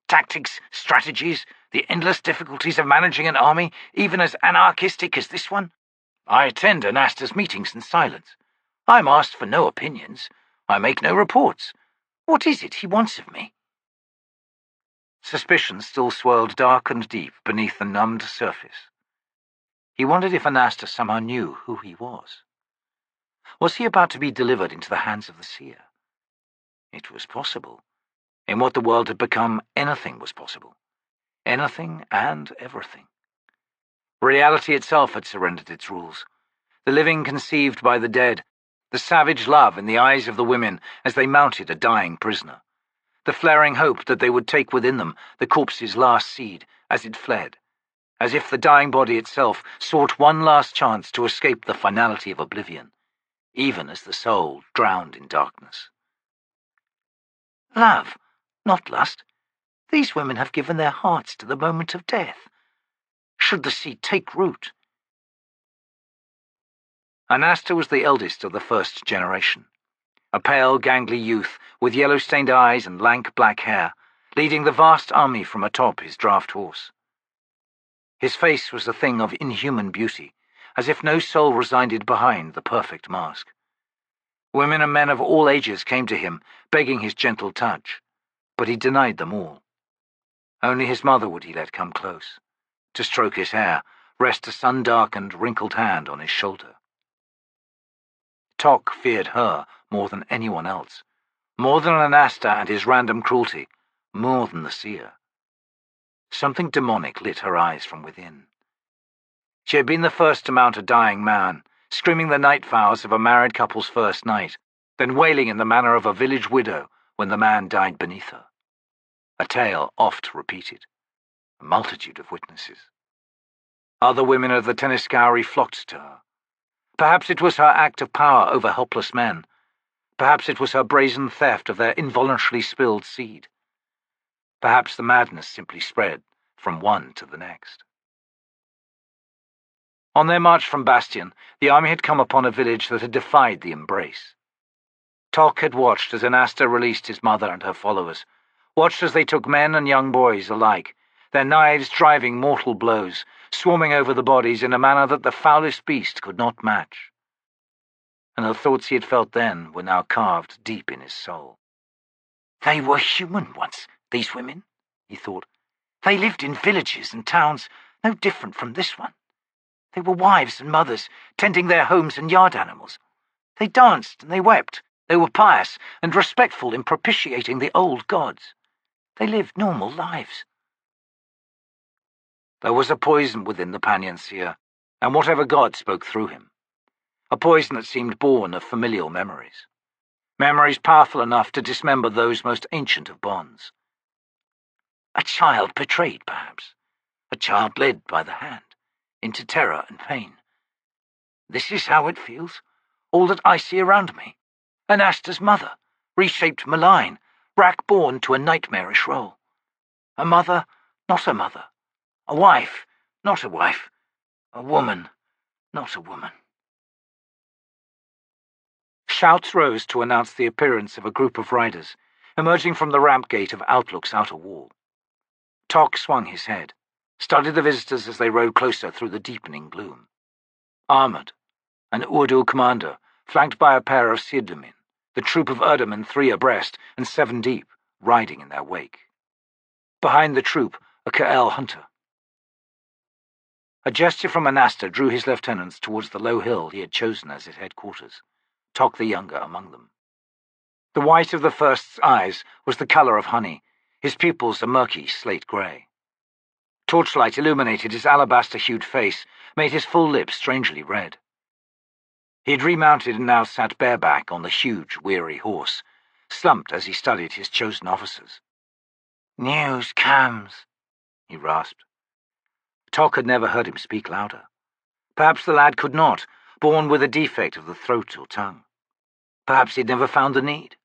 Tactics, strategies, the endless difficulties of managing an army, even as anarchistic as this one. I attend Anasta's meetings in silence. I am asked for no opinions. I make no reports. What is it he wants of me?" Suspicion still swirled dark and deep beneath the numbed surface. He wondered if Anasta somehow knew who he was. Was he about to be delivered into the hands of the seer? It was possible. In what the world had become, anything was possible. Anything and everything. Reality itself had surrendered its rules. The living conceived by the dead, the savage love in the eyes of the women as they mounted a dying prisoner, the flaring hope that they would take within them the corpse's last seed as it fled, as if the dying body itself sought one last chance to escape the finality of oblivion, even as the soul drowned in darkness. Love, not lust. These women have given their hearts to the moment of death. Should the seed take root? Anasta was the eldest of the first generation, a pale, gangly youth with yellow-stained eyes and lank black hair, leading the vast army from atop his draft horse. His face was a thing of inhuman beauty, as if no soul resided behind the perfect mask. Women and men of all ages came to him, begging his gentle touch, but he denied them all. Only his mother would he let come close, to stroke his hair, rest a sun-darkened, wrinkled hand on his shoulder. Toc feared her more than anyone else, more than Anasta and his random cruelty, more than the seer. Something demonic lit her eyes from within. She had been the first to mount a dying man, screaming the night vows of a married couple's first night, then wailing in the manner of a village widow when the man died beneath her. A tale oft repeated, a multitude of witnesses. Other women of the Tenescowri flocked to her. Perhaps it was her act of power over helpless men. Perhaps it was her brazen theft of their involuntarily spilled seed. Perhaps the madness simply spread from one to the next. On their march from Bastion, the army had come upon a village that had defied the embrace. Toc had watched as Anasta released his mother and her followers, watched as they took men and young boys alike, their knives driving mortal blows, swarming over the bodies in a manner that the foulest beast could not match. And the thoughts he had felt then were now carved deep in his soul. They were human once, these women, he thought. They lived in villages and towns no different from this one. They were wives and mothers, tending their homes and yard animals. They danced and they wept. They were pious and respectful in propitiating the old gods. They lived normal lives. There was a poison within the Pannion Seer, and whatever god spoke through him. A poison that seemed born of familial memories. Memories powerful enough to dismember those most ancient of bonds. A child betrayed, perhaps. A child led by the hand, into terror and pain. This is how it feels, all that I see around me. Anasta's mother, reshaped malign, rack-born to a nightmarish role. A mother, not a mother. A wife, not a wife. A woman, not a woman. Shouts rose to announce the appearance of a group of riders, emerging from the ramp gate of Outlook's outer wall. Toc swung his head, studied the visitors as they rode closer through the deepening gloom. Armoured, an Urdu commander, flanked by a pair of Domin, the troop of Erdemen 3 abreast and 7 deep, riding in their wake. Behind the troop, a Ka'el hunter. A gesture from Anasta drew his lieutenants towards the low hill he had chosen as his headquarters, Toc the Younger among them. The white of the first's eyes was the colour of honey, his pupils a murky slate grey. Torchlight illuminated his alabaster-hued face, made his full lips strangely red. He had remounted and now sat bareback on the huge, weary horse, slumped as he studied his chosen officers. "News comes," he rasped. Toc had never heard him speak louder. Perhaps the lad could not, born with a defect of the throat or tongue. Perhaps he'd never found the need.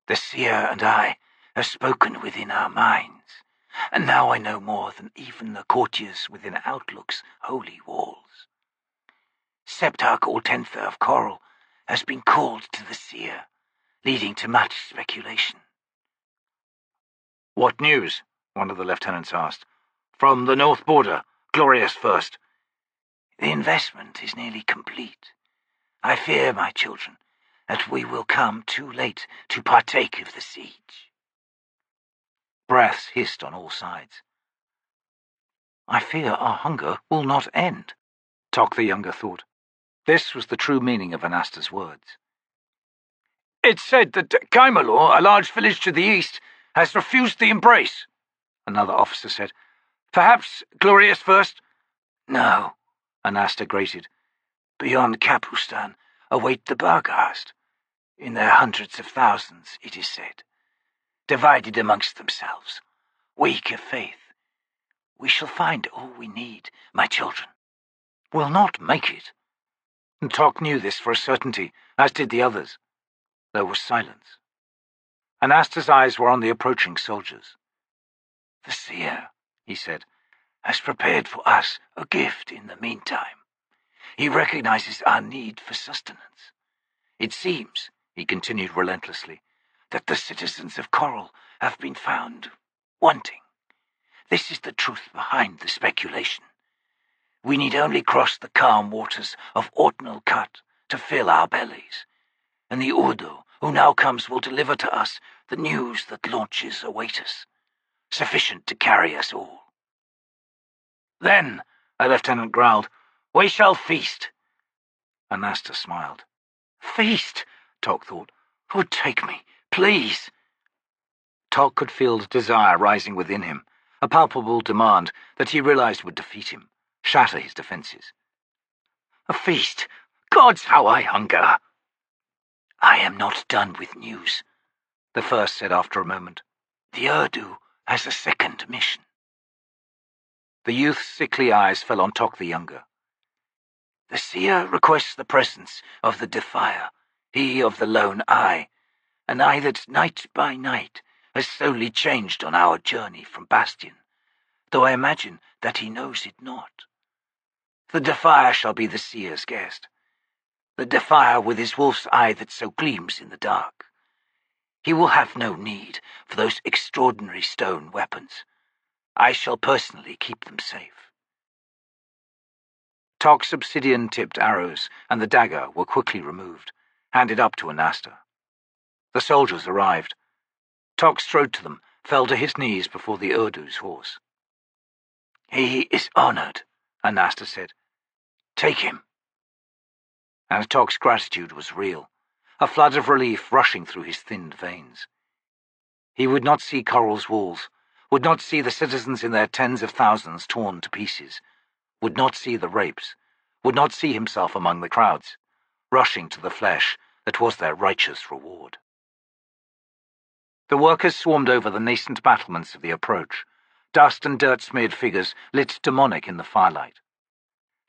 The seer and I have spoken within our minds, and now I know more than even the courtiers within Outlook's holy walls. Septarch Altentha of Coral has been called to the seer, leading to much speculation. "What news?" one of the lieutenants asked. "From the north border, glorious first." "The investment is nearly complete. I fear, my children, that we will come too late to partake of the siege." Breaths hissed on all sides. "I fear our hunger will not end," Toc the Younger thought. This was the true meaning of Anasta's words. "It's said that Kaimalor, a large village to the east, has refused the embrace," another officer said. "Perhaps glorious first?" "No," Anasta grated. "Beyond Capustan await the Barghast, in their hundreds of thousands, it is said, divided amongst themselves, weak of faith. We shall find all we need, my children." "We'll not make it." And Toc knew this for a certainty, as did the others. There was silence. Anasta's eyes were on the approaching soldiers. "The seer," he said, "has prepared for us a gift in the meantime. He recognizes our need for sustenance. It seems," he continued relentlessly, "that the citizens of Coral have been found wanting. This is the truth behind the speculation. We need only cross the calm waters of Autumnal Cut to fill our bellies, and the Urdu who now comes will deliver to us the news that launches await us, sufficient to carry us all." "Then," a lieutenant growled, "we shall feast." Anasta smiled. "Feast," Toc thought. "Oh, take me, please." Toc could feel desire rising within him, a palpable demand that he realized would defeat him, shatter his defenses. "A feast! Gods, how I hunger!" "I am not done with news," the first said after a moment. "The Urdu has a second mission." The youth's sickly eyes fell on Toc the Younger. "The seer requests the presence of the Defier, he of the lone eye, an eye that night by night has slowly changed on our journey from Bastion, though I imagine that he knows it not. The Defier shall be the seer's guest, the Defier with his wolf's eye that so gleams in the dark. He will have no need for those extraordinary stone weapons. I shall personally keep them safe." Toc's obsidian-tipped arrows and the dagger were quickly removed, handed up to Anasta. The soldiers arrived. Toc strode to them, fell to his knees before the Urdu's horse. "He is honored," Anasta said. "Take him." And Toc's gratitude was real, a flood of relief rushing through his thinned veins. He would not see Coral's walls, would not see the citizens in their tens of thousands torn to pieces, would not see the rapes, would not see himself among the crowds, rushing to the flesh that was their righteous reward. The workers swarmed over the nascent battlements of the approach, dust and dirt-smeared figures lit demonic in the firelight.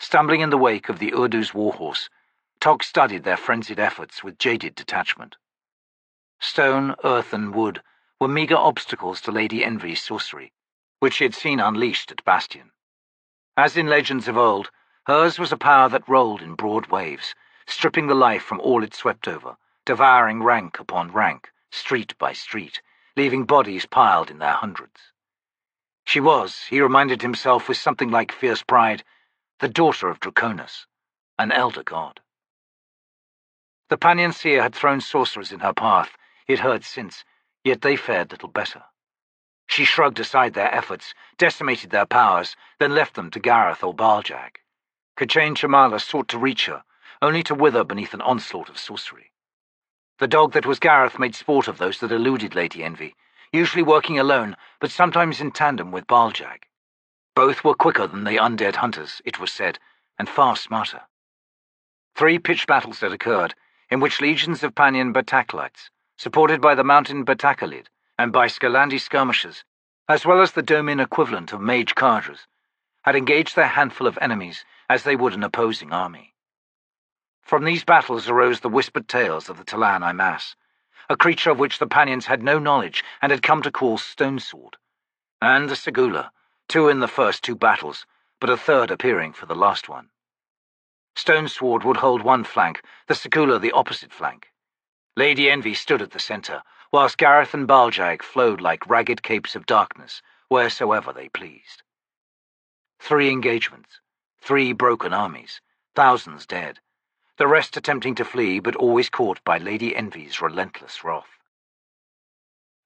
Stumbling in the wake of the Urdu's warhorse, Toc studied their frenzied efforts with jaded detachment. Stone, earth, and wood were meagre obstacles to Lady Envy's sorcery, which she had seen unleashed at Bastion. As in legends of old, hers was a power that rolled in broad waves, stripping the life from all it swept over, devouring rank upon rank, street by street, leaving bodies piled in their hundreds. She was, he reminded himself with something like fierce pride, the daughter of Draconis, an elder god. The Pannion Seer had thrown sorcerers in her path, he had heard since, yet they fared little better. She shrugged aside their efforts, decimated their powers, then left them to Gareth or Baaljagg. K'chain Chamala sought to reach her, only to wither beneath an onslaught of sorcery. The dog that was Gareth made sport of those that eluded Lady Envy, usually working alone, but sometimes in tandem with Baaljagg. Both were quicker than the undead hunters, it was said, and far smarter. 3 pitched battles had occurred, in which legions of Pannion Beklites, supported by the mountain Baaljagg and by Scalandi skirmishers, as well as the Domin equivalent of mage cadres, had engaged their handful of enemies as they would an opposing army. From these battles arose the whispered tales of the T'lan Imass, a creature of which the Panions had no knowledge and had come to call Stone Sword, and the Seguleh, 2 in the first 2 battles, but a third appearing for the last one. Stone Sword would hold one flank, the Seguleh the opposite flank. Lady Envy stood at the centre, whilst Gareth and Baaljagg flowed like ragged capes of darkness wheresoever they pleased. 3 engagements, 3 broken armies, thousands dead, the rest attempting to flee but always caught by Lady Envy's relentless wrath.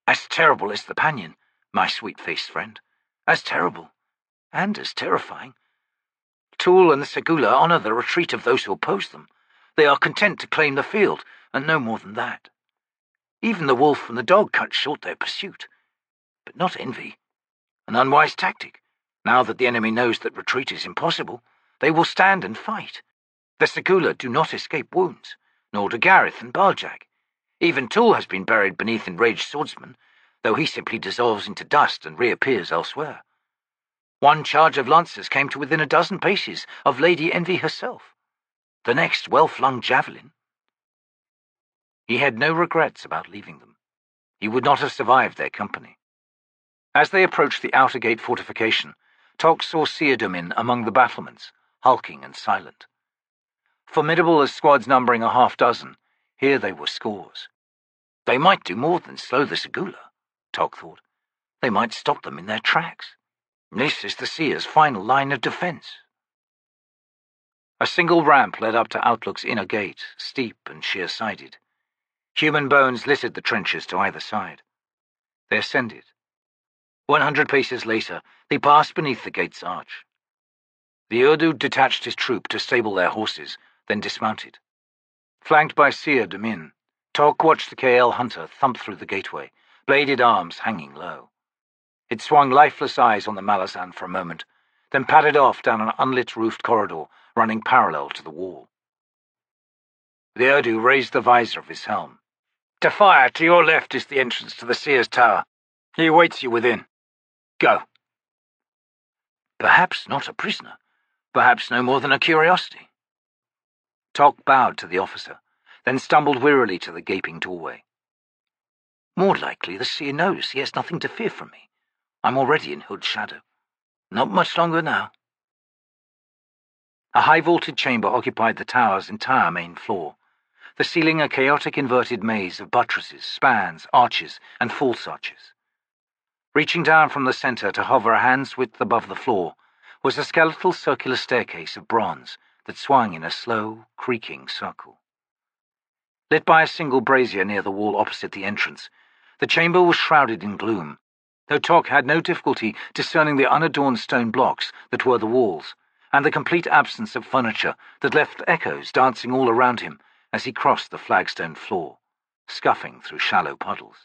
As terrible as the Pannion, my sweet-faced friend, as terrible, and as terrifying. Tool and the Seguleh honour the retreat of those who oppose them. They are content to claim the field, and no more than that. Even the wolf and the dog cut short their pursuit. But not Envy. An unwise tactic. Now that the enemy knows that retreat is impossible, they will stand and fight. The Seguleh do not escape wounds, nor do Gareth and Baaljagg. Even Tool has been buried beneath enraged swordsmen, though he simply dissolves into dust and reappears elsewhere. One charge of lancers came to within a dozen paces of Lady Envy herself. The next well-flung javelin. He had no regrets about leaving them. He would not have survived their company. As they approached the outer gate fortification, Toc saw Domin among the battlements, hulking and silent. Formidable as squads numbering a half-dozen, here they were scores. They might do more than slow the Seguleh, Toc thought. They might stop them in their tracks. This is the Seer's final line of defence. A single ramp led up to Outlook's inner gate, steep and sheer-sided. Human bones littered the trenches to either side. They ascended. 100 paces later, they passed beneath the gate's arch. The Urdu detached his troop to stable their horses, then dismounted. Flanked by Domin, Toc watched the KL hunter thump through the gateway, bladed arms hanging low. It swung lifeless eyes on the Malazan for a moment, then padded off down an unlit roofed corridor running parallel to the wall. The Urdu raised the visor of his helm. To fire, to your left is the entrance to the Seer's tower. He awaits you within. Go. Perhaps not a prisoner, perhaps no more than a curiosity. Toc bowed to the officer, then stumbled wearily to the gaping doorway. More likely the Seer knows he has nothing to fear from me. I'm already in Hood's shadow. Not much longer now. A high-vaulted chamber occupied the tower's entire main floor, the ceiling a chaotic inverted maze of buttresses, spans, arches, and false arches. Reaching down from the centre to hover a hand's width above the floor was a skeletal circular staircase of bronze that swung in a slow, creaking circle. Lit by a single brazier near the wall opposite the entrance, the chamber was shrouded in gloom, though Toc had no difficulty discerning the unadorned stone blocks that were the walls, and the complete absence of furniture that left echoes dancing all around him as he crossed the flagstone floor, scuffing through shallow puddles.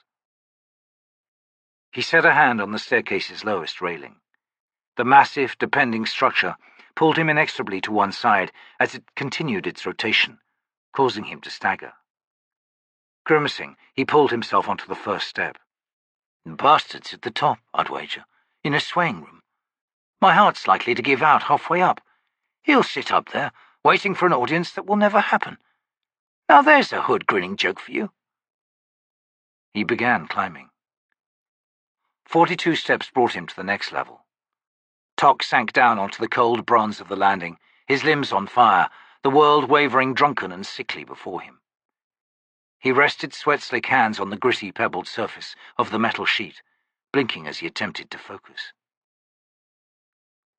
He set a hand on the staircase's lowest railing. The massive, depending structure pulled him inexorably to one side as it continued its rotation, causing him to stagger. Grimacing, he pulled himself onto the first step. The bastard's at the top, I'd wager, in a swaying room. My heart's likely to give out halfway up. He'll sit up there, waiting for an audience that will never happen. Now there's a hood-grinning joke for you. He began climbing. 42 steps brought him to the next level. Toc sank down onto the cold bronze of the landing, his limbs on fire, the world wavering drunken and sickly before him. He rested sweat-slick hands on the gritty, pebbled surface of the metal sheet, blinking as he attempted to focus.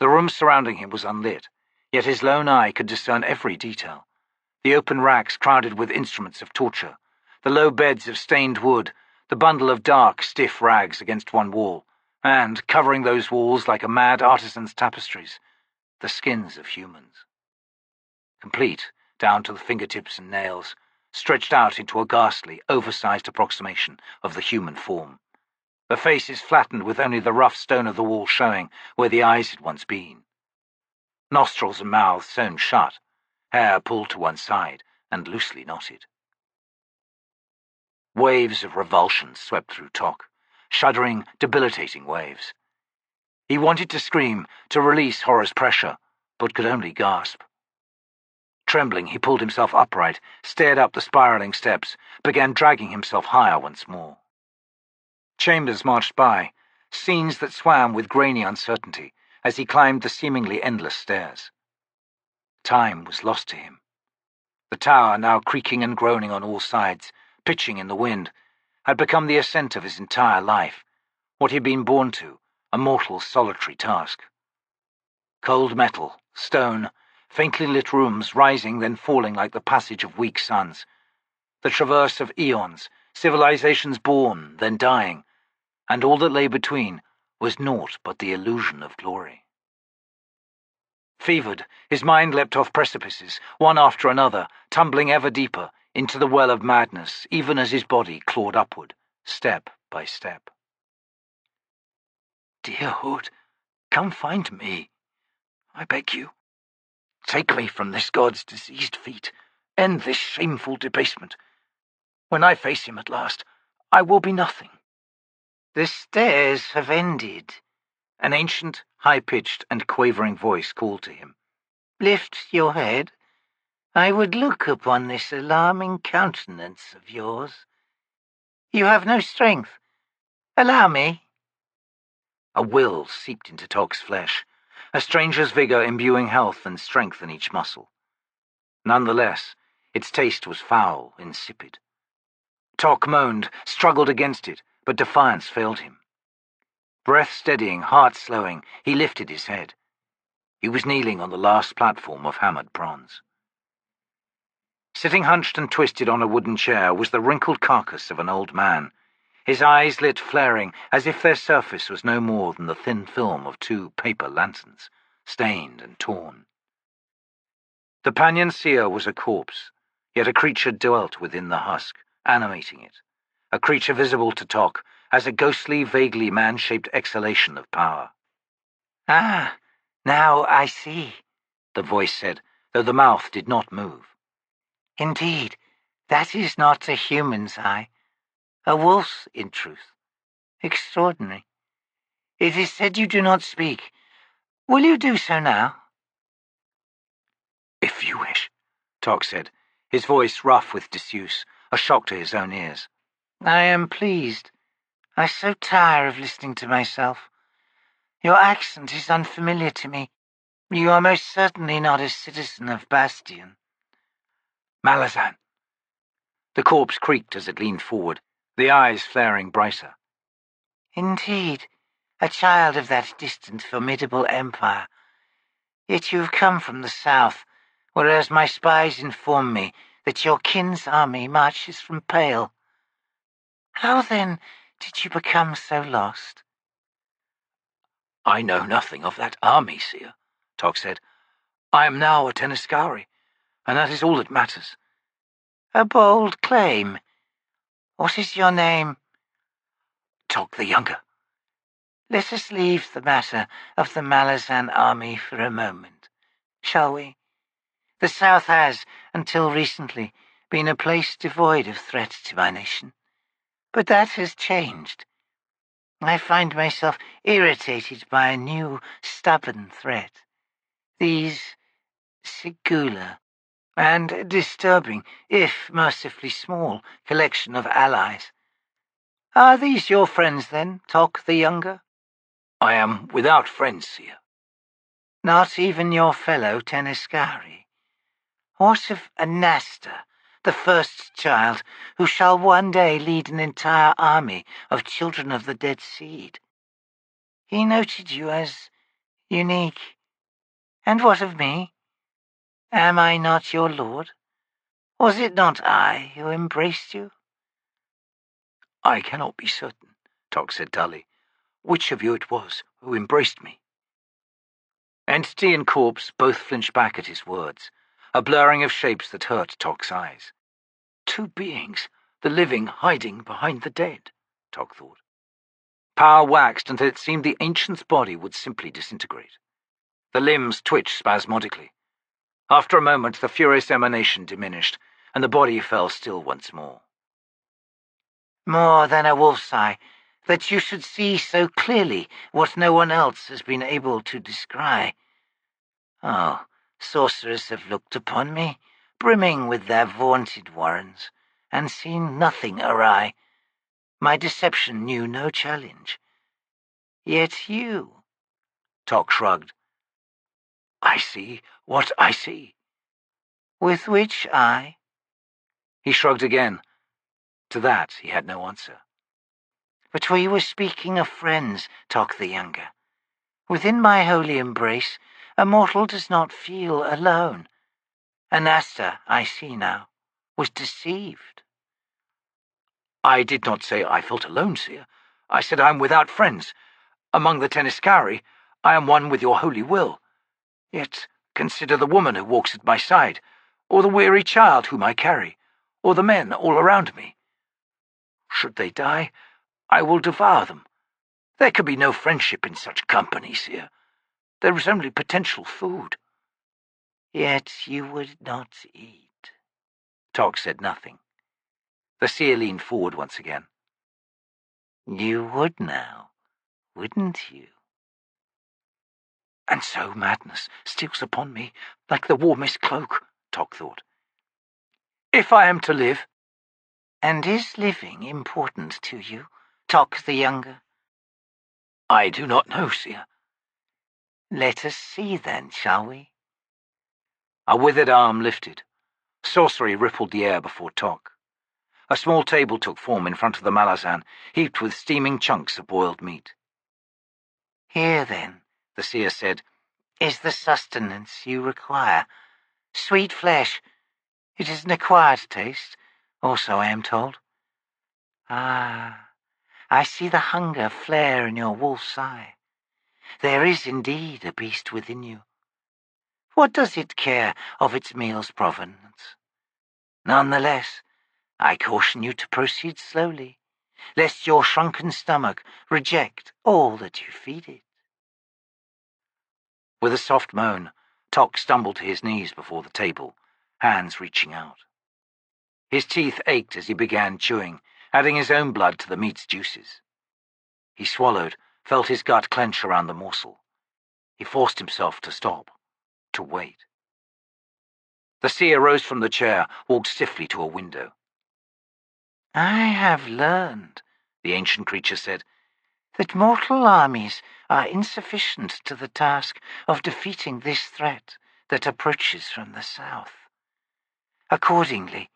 The room surrounding him was unlit, yet his lone eye could discern every detail. The open racks crowded with instruments of torture, the low beds of stained wood, the bundle of dark, stiff rags against one wall, and, covering those walls like a mad artisan's tapestries, the skins of humans. Complete, down to the fingertips and nails, stretched out into a ghastly, oversized approximation of the human form. The face is flattened with only the rough stone of the wall showing where the eyes had once been. Nostrils and mouth sewn shut, hair pulled to one side and loosely knotted. Waves of revulsion swept through Toc, shuddering, debilitating waves. He wanted to scream, to release horror's pressure, but could only gasp. Trembling, he pulled himself upright, stared up the spiraling steps, began dragging himself higher once more. Chambers marched by, scenes that swam with grainy uncertainty as he climbed the seemingly endless stairs. Time was lost to him. The tower, now creaking and groaning on all sides, pitching in the wind, had become the ascent of his entire life, what he had been born to, a mortal solitary task. Cold metal, stone, faintly lit rooms rising then falling like the passage of weak suns, the traverse of eons, civilizations born, then dying, and all that lay between was naught but the illusion of glory. Fevered, his mind leapt off precipices, one after another, tumbling ever deeper into the well of madness, even as his body clawed upward, step by step. Dear Hood, come find me, I beg you. Take me from this god's diseased feet. End this shameful debasement. When I face him at last, I will be nothing. The stairs have ended. An ancient, high-pitched and quavering voice called to him. Lift your head. I would look upon this alarming countenance of yours. You have no strength. Allow me. A will seeped into Toc's flesh, a stranger's vigour imbuing health and strength in each muscle. Nonetheless, its taste was foul, insipid. Toc moaned, struggled against it, but defiance failed him. Breath steadying, heart slowing, he lifted his head. He was kneeling on the last platform of hammered bronze. Sitting hunched and twisted on a wooden chair was the wrinkled carcass of an old man, his eyes lit flaring as if their surface was no more than the thin film of 2 paper lanterns, stained and torn. The Pannion Seer was a corpse, yet a creature dwelt within the husk, animating it, a creature visible to Toc as a ghostly, vaguely man-shaped exhalation of power. Ah, now I see, the voice said, though the mouth did not move. Indeed, that is not a human's eye. A wolf's, in truth. Extraordinary. It is said you do not speak. Will you do so now? If you wish, Toc said, his voice rough with disuse, a shock to his own ears. I am pleased. I so tire of listening to myself. Your accent is unfamiliar to me. You are most certainly not a citizen of Bastion. Malazan. The corpse creaked as it leaned forward, the eyes flaring brighter. Indeed, a child of that distant, formidable empire. Yet you have come from the south, whereas my spies inform me that your kin's army marches from Pale. How, then, did you become so lost? I know nothing of that army, Seer, Toc said. I am now a Tenescowri, and that is all that matters. A bold claim. What is your name? Toc the Younger. Let us leave the matter of the Malazan army for a moment, shall we? The south has, until recently, been a place devoid of threat to my nation. But that has changed. I find myself irritated by a new, stubborn threat. These Seguleh, and a disturbing, if mercifully small, collection of allies. Are these your friends, then, Toc the Younger? I am without friends, Seer. Not even your fellow Tenescowri? What of Anasta, the first child, who shall one day lead an entire army of children of the dead seed? He noted you as unique. And what of me? Am I not your lord? Was it not I who embraced you? I cannot be certain, Toc said dully, which of you it was who embraced me. Entity and corpse both flinched back at his words, a blurring of shapes that hurt Toc's eyes. 2 beings, the living hiding behind the dead, Toc thought. Power waxed until it seemed the ancient's body would simply disintegrate. The limbs twitched spasmodically. After a moment, the furious emanation diminished, and the body fell still once more. More than a wolf's eye, that you should see so clearly what no one else has been able to descry. Oh, Sorcerers have looked upon me, brimming with their vaunted warrens, and seen nothing awry. My deception knew no challenge. Yet you—" Toc shrugged. "I see what I see." "With which eye?" He shrugged again. To that he had no answer. "But we were speaking of friends, Toc the Younger. Within my holy embrace, a mortal does not feel alone. Anasta, I see now, was deceived." "I did not say I felt alone, Seer. I said I am without friends. Among the Tenescowri, I am one with your holy will. Yet consider the woman who walks at my side, or the weary child whom I carry, or the men all around me. Should they die, I will devour them. There can be no friendship in such company, Seer. There is only potential food." "Yet you would not eat." Toc said nothing. The Seer leaned forward once again. "You would now, wouldn't you?" "And so madness steals upon me like the warmest cloak," Toc thought. "If I am to live—" "And is living important to you, Toc the Younger?" "I do not know, Seer." "Let us see then, shall we?" A withered arm lifted. Sorcery rippled the air before Toc. A small table took form in front of the malazan, heaped with steaming chunks of boiled meat. "Here, then," the Seer said, "is the sustenance you require. Sweet flesh. It is an acquired taste, also I am told. Ah, I see the hunger flare in your wolf's eye. There is indeed a beast within you. What does it care of its meal's provenance? Nonetheless, I caution you to proceed slowly, lest your shrunken stomach reject all that you feed it." With a soft moan, Toc stumbled to his knees before the table, hands reaching out. His teeth ached as he began chewing, adding his own blood to the meat's juices. He swallowed, felt his gut clench around the morsel. He forced himself to stop, to wait. The Seer rose from the chair, walked stiffly to a window. "I have learned," the ancient creature said, "that mortal armies are insufficient to the task of defeating this threat that approaches from the south. Accordingly,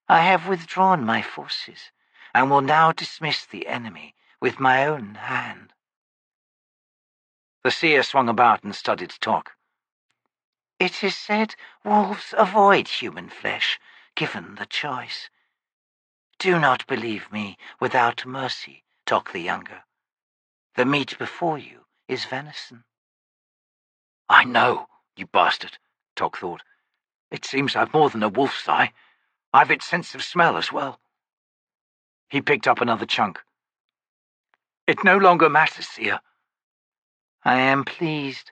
I have withdrawn my forces, and will now dismiss the enemy with my own hand." The Seer swung about and studied Toc. "It is said wolves avoid human flesh, given the choice. Do not believe me without mercy, Toc the Younger. The meat before you is venison." "I know, you bastard," Toc thought. "It seems I've more than a wolf's eye. I've its sense of smell as well." He picked up another chunk. "It no longer matters, Seer." "I am pleased.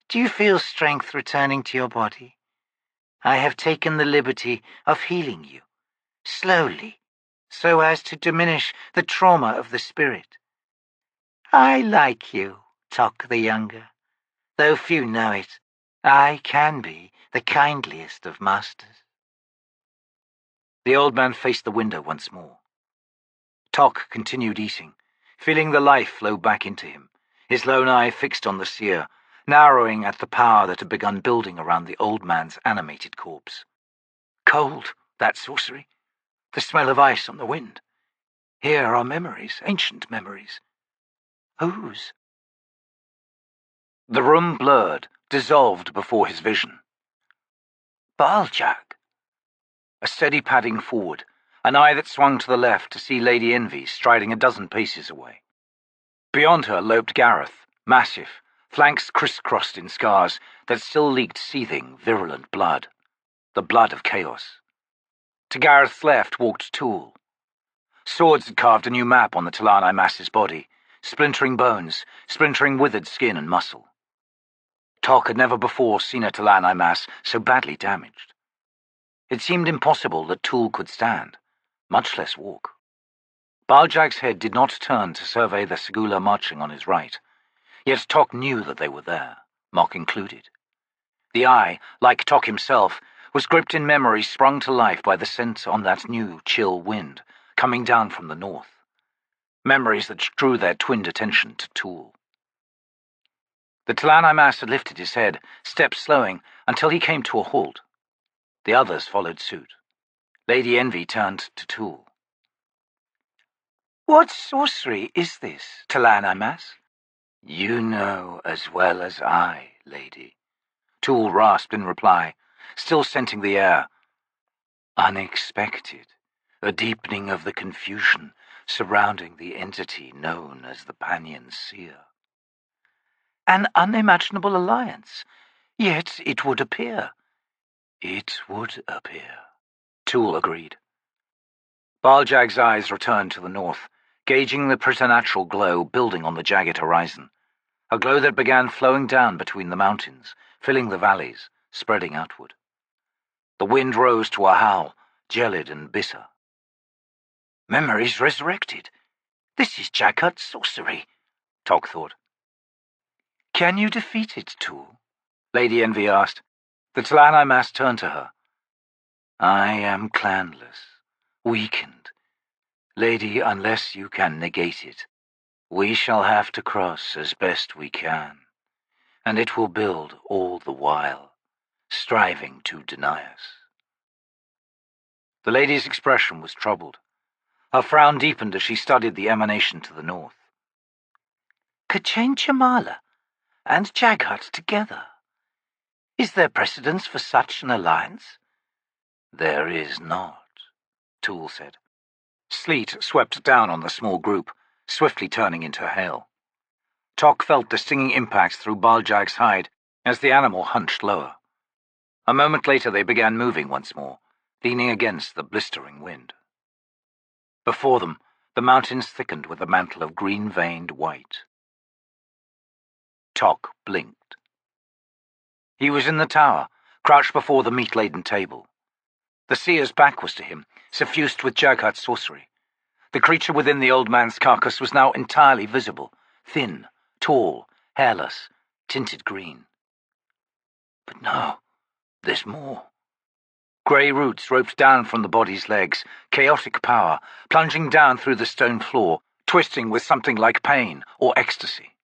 Do you feel strength returning to your body? I have taken the liberty of healing you, slowly, so as to diminish the trauma of the spirit. I like you, Toc the Younger. Though few know it, I can be the kindliest of masters." The old man faced the window once more. Toc continued eating, feeling the life flow back into him, his lone eye fixed on the Seer, narrowing at the power that had begun building around the old man's animated corpse. Cold, that sorcery. The smell of ice on the wind. Here are memories, ancient memories. Whose? The room blurred, dissolved before his vision. Baaljagg. A steady padding forward, an eye that swung to the left to see Lady Envy striding a dozen paces away. Beyond her loped Gareth, massive, flanks crisscrossed in scars that still leaked seething, virulent blood. The blood of chaos. To Gareth's left walked Tool. Swords had carved a new map on the T'lan Imass's body, splintering bones, splintering withered skin and muscle. Toc had never before seen a T'lan Imass so badly damaged. It seemed impossible that Tool could stand, much less walk. Baaljagg's head did not turn to survey the Seguleh marching on his right, yet Toc knew that they were there, Mock included. The eye, like Toc himself, was gripped in memories sprung to life by the scent on that new, chill wind coming down from the north. Memories that drew their twinned attention to Tool. The T'lan Imass had lifted his head, steps slowing, until he came to a halt. The others followed suit. Lady Envy turned to Tool. "What sorcery is this, T'lan Imass?" "You know as well as I, lady," Tool rasped in reply, still scenting the air. "Unexpected, a deepening of the confusion surrounding the entity known as the Pannion Seer." "An unimaginable alliance, yet it would appear." "It would appear," Tool agreed. Baaljagg's eyes returned to the north, gauging the preternatural glow building on the jagged horizon, a glow that began flowing down between the mountains, filling the valleys, spreading outward. The wind rose to a howl, gelid and bitter. "Memories resurrected. This is Jaghut's sorcery," Toc thought. "Can you defeat it, Tool?" Lady Envy asked. The T'lan Imass turned to her. "I am clanless, weakened. Lady, unless you can negate it, we shall have to cross as best we can, and it will build all the while, striving to deny us." The lady's expression was troubled. Her frown deepened as she studied the emanation to the north. "K'chain Chamala and Jaghut together. Is there precedence for such an alliance?" "There is not," Tool said. Sleet swept down on the small group, swiftly turning into hail. Toc felt the stinging impacts through Baaljagg's hide as the animal hunched lower. A moment later they began moving once more, leaning against the blistering wind. Before them, the mountains thickened with a mantle of green-veined white. Toc blinked. He was in the tower, crouched before the meat-laden table. The seer's back was to him, suffused with Jaghut's sorcery. The creature within the old man's carcass was now entirely visible, thin, tall, hairless, tinted green. But no, there's more. Grey roots roped down from the body's legs, chaotic power, plunging down through the stone floor, twisting with something like pain or ecstasy.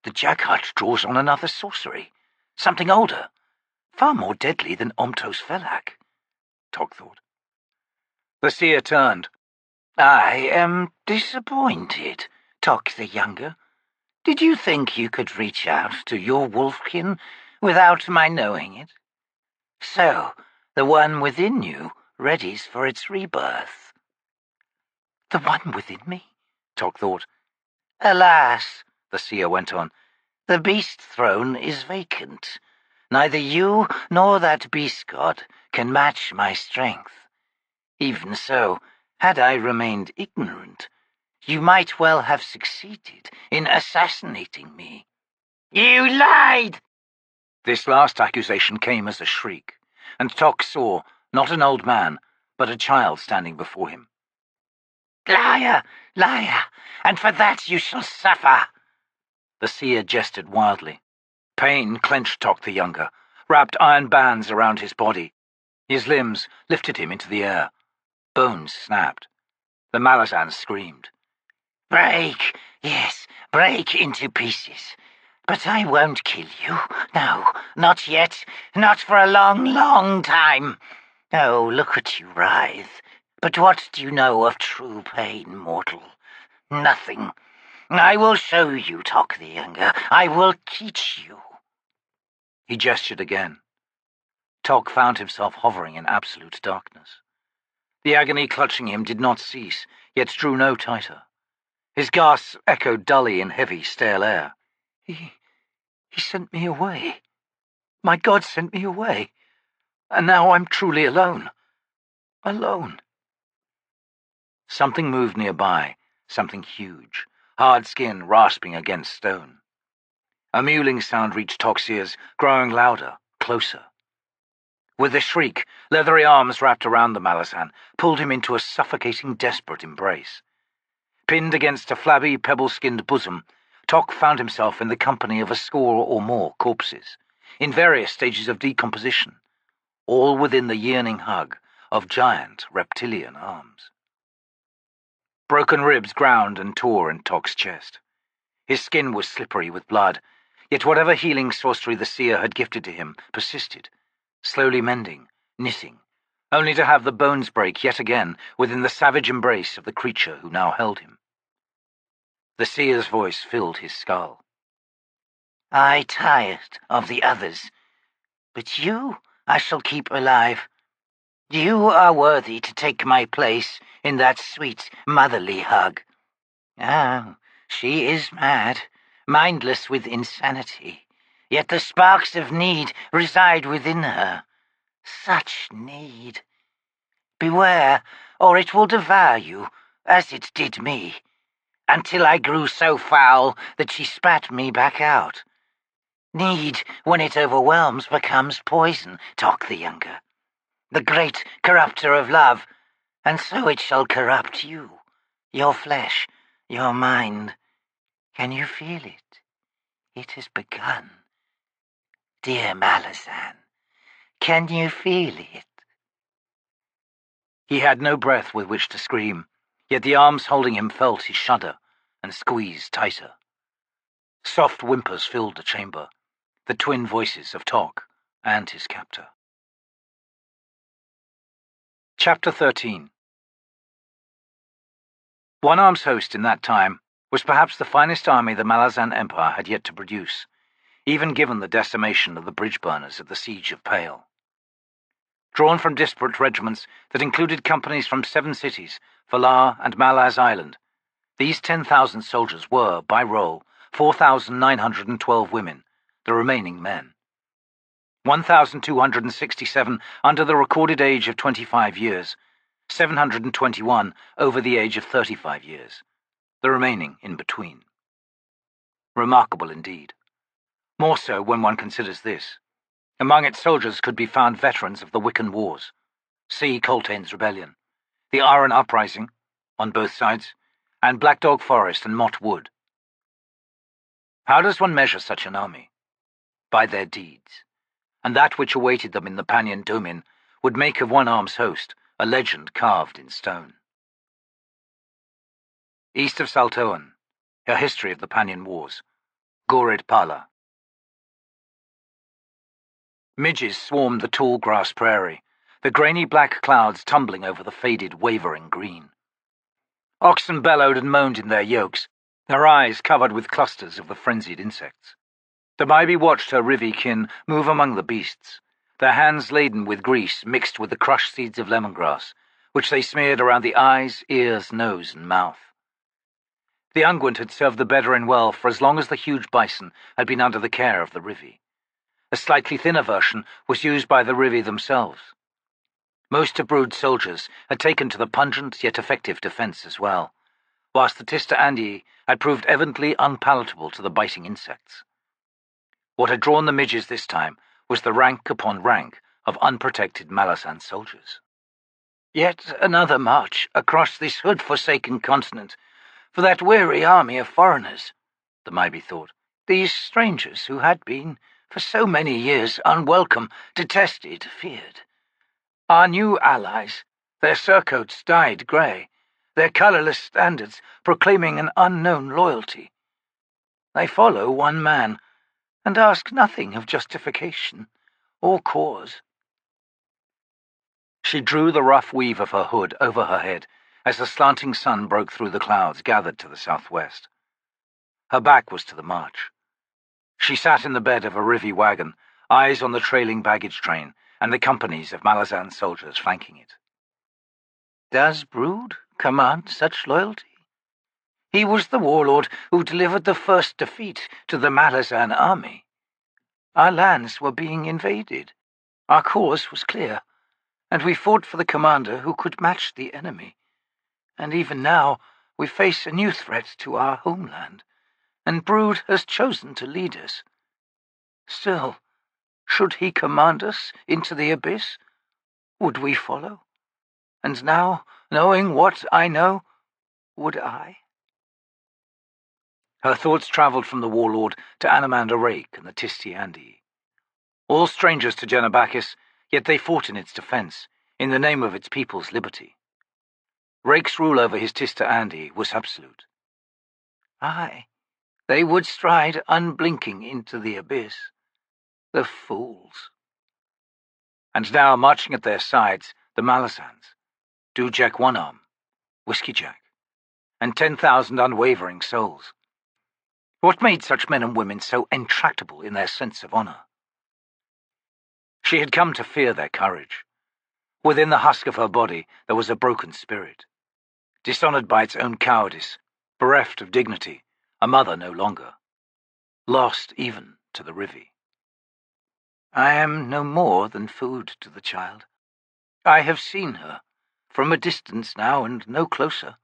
The Jaghut draws on another sorcery, something older, far more deadly than Omtos Felak, Toc thought. The seer turned. "I am disappointed, Toc the Younger. Did you think you could reach out to your wolfkin without my knowing it? So, the one within you readies for its rebirth." "The one within me?" Toc thought. "Alas," the seer went on, "the beast throne is vacant. Neither you nor that beast god can match my strength. Even so, had I remained ignorant, you might well have succeeded in assassinating me." "You lied!" This last accusation came as a shriek, and Toc saw not an old man, but a child standing before him. "Liar, liar, and for that you shall suffer." The seer gestured wildly. Pain clenched Toc the Younger, wrapped iron bands around his body. His limbs lifted him into the air. Bones snapped. The Malazan screamed. "Break, yes, break into pieces. But I won't kill you. No, not yet. Not for a long, long time. Oh, look at you writhe. But what do you know of true pain, mortal? Nothing. I will show you, Toc the Younger. I will teach you." He gestured again. Toc found himself hovering in absolute darkness. The agony clutching him did not cease, yet drew no tighter. His gasps echoed dully in heavy, stale air. He sent me away. My God sent me away. And now I'm truly alone. Alone. Something moved nearby, something huge, hard skin rasping against stone. A mewling sound reached Toc's ears, growing louder, closer. With a shriek, leathery arms wrapped around the Malazan, pulled him into a suffocating, desperate embrace. Pinned against a flabby, pebble-skinned bosom, Toc found himself in the company of a score or more corpses, in various stages of decomposition, all within the yearning hug of giant reptilian arms. Broken ribs ground and tore in Toc's chest. His skin was slippery with blood, yet whatever healing sorcery the seer had gifted to him persisted, slowly mending, knitting, only to have the bones break yet again within the savage embrace of the creature who now held him. The seer's voice filled his skull. I tired of the others, but you I shall keep alive. You are worthy to take my place in that sweet motherly hug. Ah, she is mad, mindless with insanity, yet the sparks of need reside within her. Such need. Beware, or it will devour you, as it did me, until I grew so foul that she spat me back out. Need, when it overwhelms, becomes poison, Toc the Younger, the great corrupter of love, and so it shall corrupt you, your flesh, your mind. Can you feel it? It has begun. Dear Malazan, can you feel it? He had no breath with which to scream, yet the arms holding him felt his shudder and squeezed tighter. Soft whimpers filled the chamber, the twin voices of Toc and his captor. Chapter 13. One Arm's host in that time was perhaps the finest army the Malazan Empire had yet to produce, even given the decimation of the bridge burners at the Siege of Pale. Drawn from disparate regiments that included companies from 7 cities, Valar and Malaz Island, these 10,000 soldiers were, by roll, 4,912 women, the remaining men. 1,267 under the recorded age of 25 years, 721 over the age of 35 years, the remaining in between. Remarkable indeed. More so when one considers this. Among its soldiers could be found veterans of the Wiccan Wars, see Coltane's Rebellion, the Iron Uprising, on both sides, and Black Dog Forest and Mott Wood. How does one measure such an army? By their deeds, and that which awaited them in the Pannion Domin would make of One Arm's host a legend carved in stone. East of Saltoan, a history of the Pannion Wars, Gorid Pala. Midges swarmed the tall grass prairie, the grainy black clouds tumbling over the faded, wavering green. Oxen bellowed and moaned in their yokes, their eyes covered with clusters of the frenzied insects. The Maibi watched her Rivi kin move among the beasts, their hands laden with grease mixed with the crushed seeds of lemongrass, which they smeared around the eyes, ears, nose, and mouth. The unguent had served the Bedouin well for as long as the huge bison had been under the care of the Rivi. A slightly thinner version was used by the Rivi themselves. Most of Brood's soldiers had taken to the pungent yet effective defense as well, whilst the Tista Andii had proved evidently unpalatable to the biting insects. What had drawn the midges this time was the rank upon rank of unprotected Malazan soldiers. Yet another march across this hood-forsaken continent for that weary army of foreigners, the Maibi thought. These strangers who had been, for so many years, unwelcome, detested, feared. Our new allies, their surcoats dyed grey, their colourless standards proclaiming an unknown loyalty. They follow one man, and ask nothing of justification or cause. She drew the rough weave of her hood over her head as the slanting sun broke through the clouds gathered to the southwest. Her back was to the march. She sat in the bed of a Rivi wagon, eyes on the trailing baggage train and the companies of Malazan soldiers flanking it. Does Brood command such loyalty? He was the warlord who delivered the first defeat to the Malazan army. Our lands were being invaded. Our cause was clear, and we fought for the commander who could match the enemy. And even now we face a new threat to our homeland, and Brood has chosen to lead us. Still, should he command us into the abyss, would we follow? And now, knowing what I know, would I? Her thoughts travelled from the warlord to Anamanda Rake and the Tisti Andii. All strangers to Genabakis, yet they fought in its defence, in the name of its people's liberty. Rake's rule over his Tista Andi was absolute. Aye, they would stride unblinking into the abyss. The fools. And now, marching at their sides, the Malazans, Dujek One-Arm, Whiskeyjack, and 10,000 unwavering souls. What made such men and women so intractable in their sense of honour? She had come to fear their courage. Within the husk of her body there was a broken spirit. Dishonoured by its own cowardice, bereft of dignity, a mother no longer. Lost even to the Rivi. I am no more than food to the child. I have seen her, from a distance now and no closer.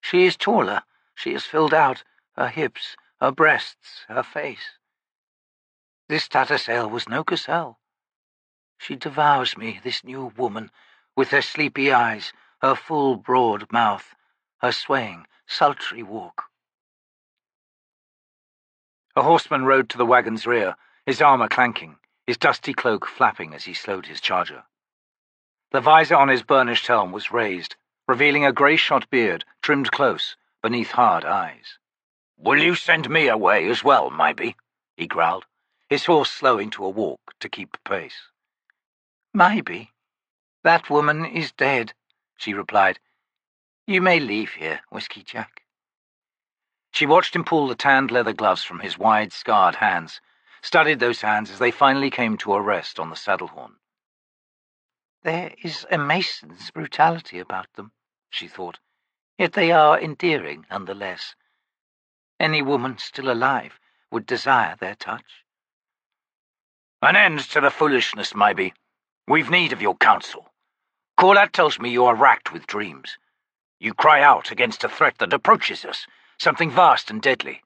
She is taller, she has filled out, her hips, her breasts, her face. This Tatassail was no gazelle. She devours me, this new woman, with her sleepy eyes, her full broad mouth, her swaying, sultry walk. A horseman rode to the wagon's rear, his armour clanking, his dusty cloak flapping as he slowed his charger. The visor on his burnished helm was raised, revealing a grey-shot beard trimmed close beneath hard eyes. "Will you send me away as well, maybe?" he growled, his horse slowing to a walk to keep pace. Maybe. That woman is dead, she replied. You may leave here, Whiskeyjack. She watched him pull the tanned leather gloves from his wide, scarred hands, studied those hands as they finally came to a rest on the saddle horn. There is a mason's brutality about them, she thought, yet they are endearing nonetheless. Any woman still alive would desire their touch. "An end to the foolishness, maybe. We've need of your counsel. Corlat tells me you are racked with dreams. You cry out against a threat that approaches us, something vast and deadly.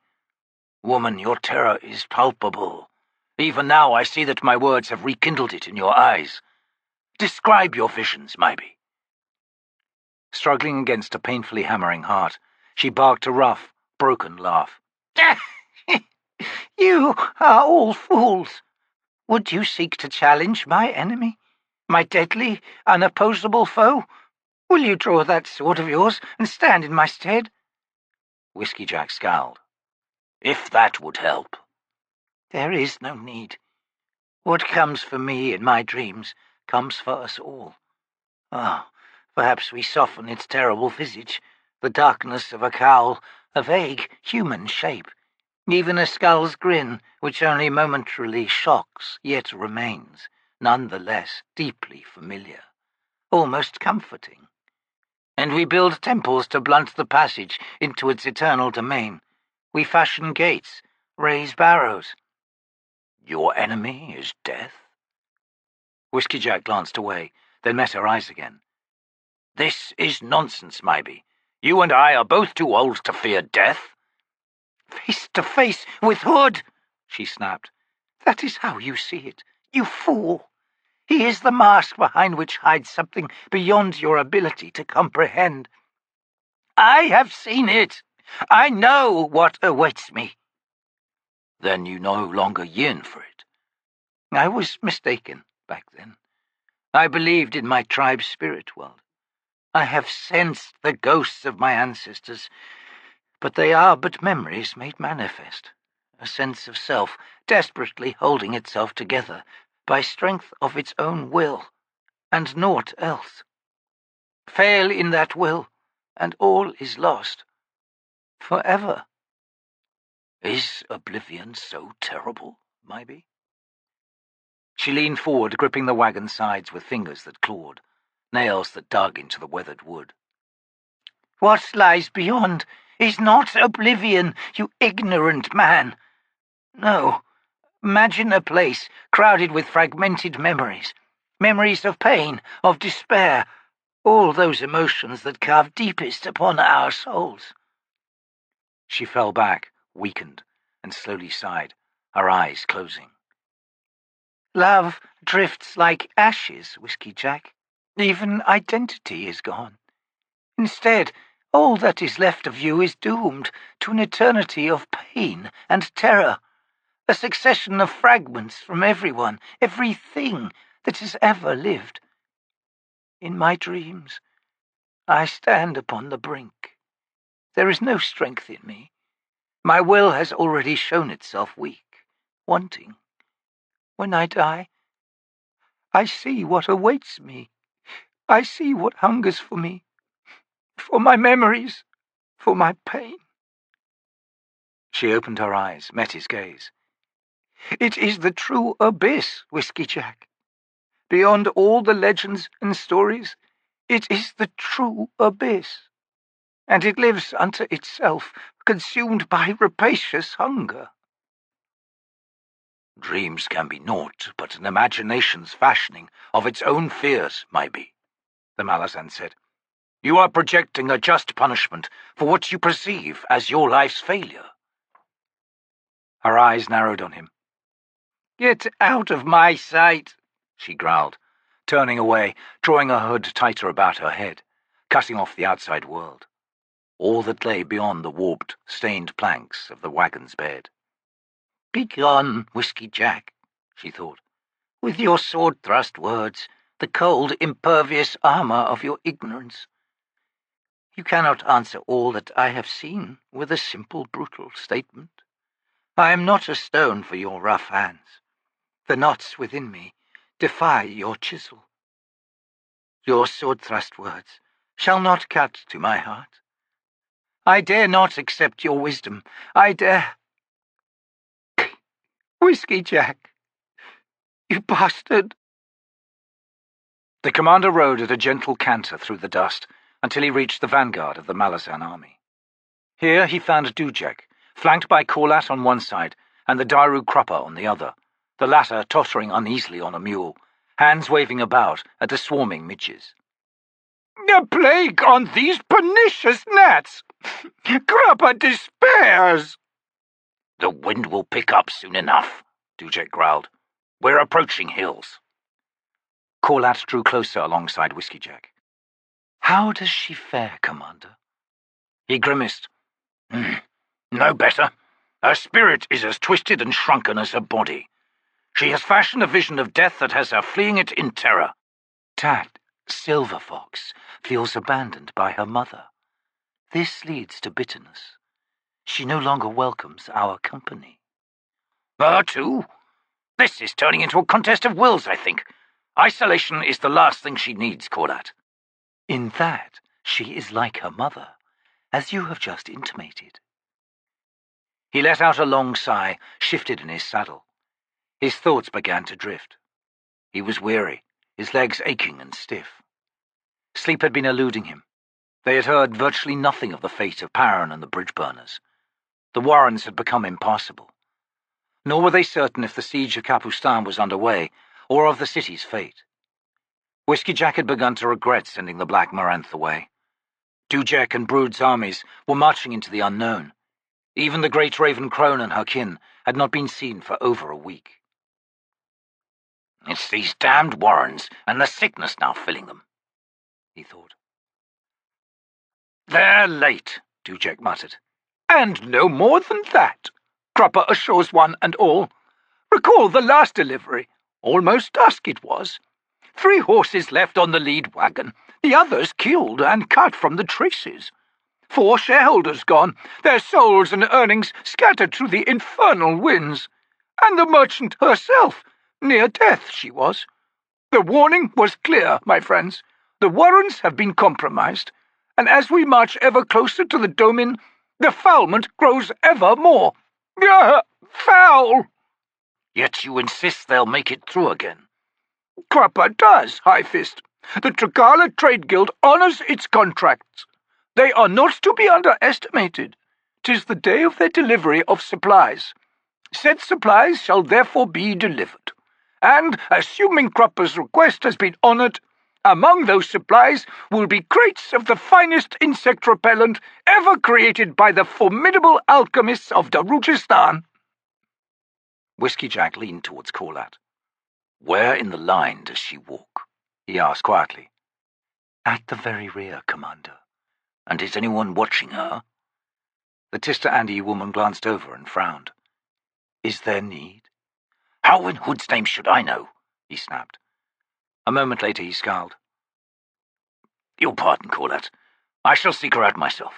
Woman, your terror is palpable. Even now I see that my words have rekindled it in your eyes. Describe your visions, maybe." Struggling against a painfully hammering heart, she barked a rough, broken laugh. You are all fools. Would you seek to challenge my enemy? My deadly, unopposable foe? Will you draw that sword of yours and stand in my stead? Whiskeyjack scowled. "If that would help." There is no need. What comes for me in my dreams comes for us all. Ah, perhaps we soften its terrible visage, the darkness of a cowl, a vague human shape, even a skull's grin which only momentarily shocks yet remains, none the less deeply familiar, almost comforting. And we build temples to blunt the passage into its eternal domain. We fashion gates, raise barrows. "Your enemy is death?" Whiskeyjack glanced away, then met her eyes again. "This is nonsense, maybe. You and I are both too old to fear death." Face to face with Hood, she snapped. That is how you see it, you fool. He is the mask behind which hides something beyond your ability to comprehend. I have seen it. I know what awaits me. Then you no longer yearn for it. I was mistaken back then. I believed in my tribe's spirit world. I have sensed the ghosts of my ancestors, but they are but memories made manifest, a sense of self desperately holding itself together by strength of its own will, and naught else. Fail in that will, and all is lost. Forever. Is oblivion so terrible, maybe? She leaned forward, gripping the wagon's sides with fingers that clawed, nails that dug into the weathered wood. What lies beyond is not oblivion, you ignorant man. No, imagine a place crowded with fragmented memories, memories of pain, of despair, all those emotions that carve deepest upon our souls. She fell back, weakened, and slowly sighed, her eyes closing. Love drifts like ashes, Whiskeyjack. Even identity is gone. Instead, all that is left of you is doomed to an eternity of pain and terror, a succession of fragments from everyone, everything that has ever lived. In my dreams, I stand upon the brink. There is no strength in me. My will has already shown itself weak, wanting. When I die, I see what awaits me. I see what hungers for me, for my memories, for my pain. She opened her eyes, met his gaze. It is the true abyss, Whiskeyjack. Beyond all the legends and stories, it is the true abyss. And it lives unto itself, consumed by rapacious hunger. Dreams can be naught but an imagination's fashioning of its own fears, maybe, the Malazan said. You are projecting a just punishment for what you perceive as your life's failure. Her eyes narrowed on him. Get out of my sight, she growled, turning away, drawing a hood tighter about her head, cutting off the outside world, all that lay beyond the warped, stained planks of the wagon's bed. Begone, Whiskeyjack, she thought, with your sword-thrust words, the cold, impervious armour of your ignorance. You cannot answer all that I have seen with a simple, brutal statement. I am not a stone for your rough hands. The knots within me defy your chisel. Your sword-thrust words shall not cut to my heart. I dare not accept your wisdom. I dare... Whiskeyjack, you bastard! The commander rode at a gentle canter through the dust until he reached the vanguard of the Malazan army. Here he found Dujek, flanked by Korlat on one side and the Daru Kruppa on the other, the latter tottering uneasily on a mule, hands waving about at the swarming midges. "The plague on these pernicious gnats! Kruppa despairs!" The wind will pick up soon enough, Dujek growled. We're approaching hills. Korlat drew closer alongside Whiskeyjack. How does she fare, Commander? He grimaced. No better. Her spirit is as twisted and shrunken as her body. She has fashioned a vision of death that has her fleeing it in terror. Tad, Silver Fox, feels abandoned by her mother. This leads to bitterness. She no longer welcomes our company. Her too? This is turning into a contest of wills, I think. Isolation is the last thing she needs, Korlat. In that, she is like her mother, as you have just intimated. He let out a long sigh, shifted in his saddle. His thoughts began to drift. He was weary, his legs aching and stiff. Sleep had been eluding him. They had heard virtually nothing of the fate of Pannion and the bridge burners. The warrens had become impassable. Nor were they certain if the siege of Capustan was underway, or of the city's fate. Whiskeyjack had begun to regret sending the Black Moranth away. Dujek and Brood's armies were marching into the unknown. Even the great Raven Crone and her kin had not been seen for over a week. It's these damned warrens and the sickness now filling them, he thought. "They're late," Dujek muttered. "And no more than that. Kruppa assures one and all. Recall the last delivery. Almost dusk it was. 3 horses left on the lead wagon, the others killed and cut from the traces. 4 shareholders gone, their souls and earnings scattered through the infernal winds. And the merchant herself, near death she was. The warning was clear, my friends. The warrens have been compromised, and as we march ever closer to the Domin, the foulment grows ever more. Foul! Yet you insist they'll make it through again. Kruppa does, High Fist. The Tragala Trade Guild honours its contracts. They are not to be underestimated. 'Tis the day of their delivery of supplies. Said supplies shall therefore be delivered. And, assuming Kruppa's request has been honoured, among those supplies will be crates of the finest insect repellent ever created by the formidable alchemists of Darujistan." Whiskeyjack leaned towards Korlat. "Where in the line does she walk?" he asked quietly. "At the very rear, Commander." "And is anyone watching her?" The Tista Andi woman glanced over and frowned. Is there need? How in Hood's name should I know? He snapped. A moment later he scowled. Your pardon, Corlat. I shall seek her out myself.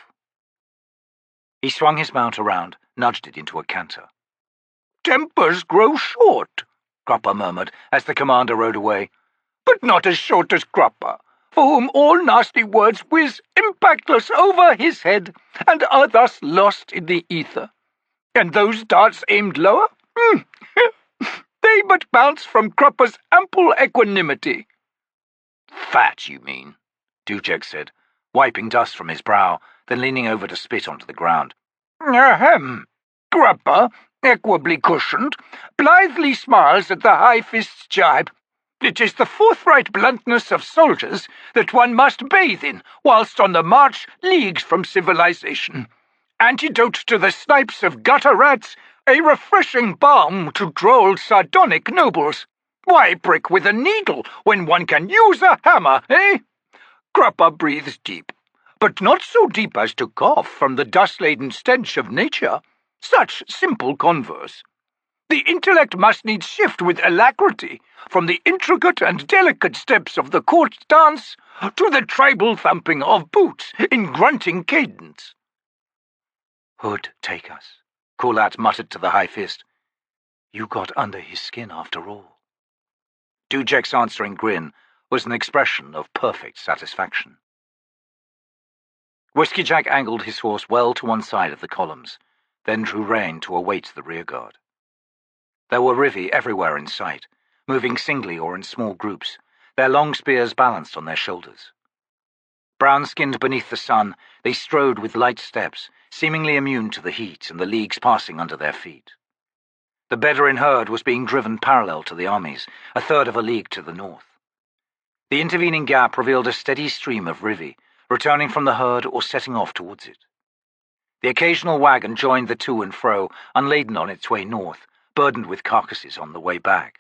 He swung his mount around, nudged it into a canter. Tempers grow short, Gruppa murmured as the commander rode away. But not as short as Gruppa, for whom all nasty words whiz impactless over his head, and are thus lost in the ether. And those darts aimed lower? They but bounce from Gruppa's ample equanimity. Fat, you mean, Dujek said, wiping dust from his brow, then leaning over to spit onto the ground. Ahem. Gruppa, equably cushioned, blithely smiles at the high fist's jibe. It is the forthright bluntness of soldiers that one must bathe in whilst on the march leagues from civilization. Antidote to the snipes of gutter rats, a refreshing balm to droll sardonic nobles. Why prick with a needle when one can use a hammer, eh? Gruppa breathes deep, but not so deep as to cough from the dust-laden stench of nature. Such simple converse. The intellect must needs shift with alacrity from the intricate and delicate steps of the court dance to the tribal thumping of boots in grunting cadence. Hood, take us, Corlat muttered to the high fist. You got under his skin after all. Dujek's answering grin was an expression of perfect satisfaction. Whiskeyjack angled his horse well to one side of the columns, then drew rein to await the rearguard. There were Rivi everywhere in sight, moving singly or in small groups, their long spears balanced on their shoulders. Brown-skinned beneath the sun, they strode with light steps, seemingly immune to the heat and the leagues passing under their feet. The Bedouin herd was being driven parallel to the armies, a third of a league to the north. The intervening gap revealed a steady stream of Rivi, returning from the herd or setting off towards it. The occasional wagon joined the to and fro, unladen on its way north, burdened with carcasses on the way back.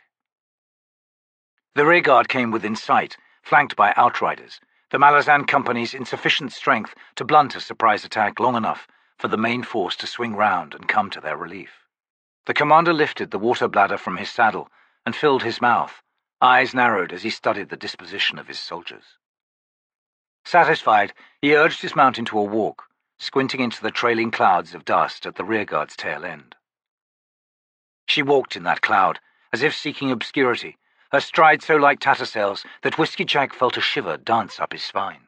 The rearguard came within sight, flanked by outriders, the Malazan company's insufficient strength to blunt a surprise attack long enough for the main force to swing round and come to their relief. The commander lifted the water bladder from his saddle and filled his mouth, eyes narrowed as he studied the disposition of his soldiers. Satisfied, he urged his mount into a walk, squinting into the trailing clouds of dust at the rearguard's tail end. She walked in that cloud, as if seeking obscurity, her stride so like Tattersail's that Whiskeyjack felt a shiver dance up his spine.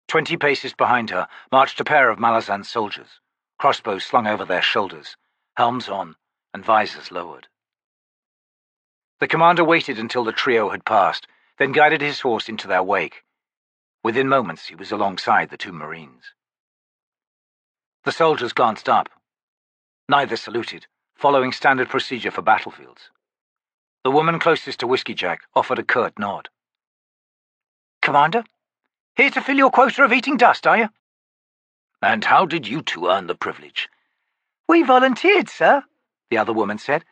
20 paces behind her marched a pair of Malazan soldiers, crossbows slung over their shoulders, helms on, and visors lowered. The commander waited until the trio had passed, then guided his horse into their wake. Within moments he was alongside the two Marines. The soldiers glanced up. Neither saluted, following standard procedure for battlefields. The woman closest to Whiskeyjack offered a curt nod. Commander, here to fill your quota of eating dust, are you? And how did you two earn the privilege? We volunteered, sir, the other woman said.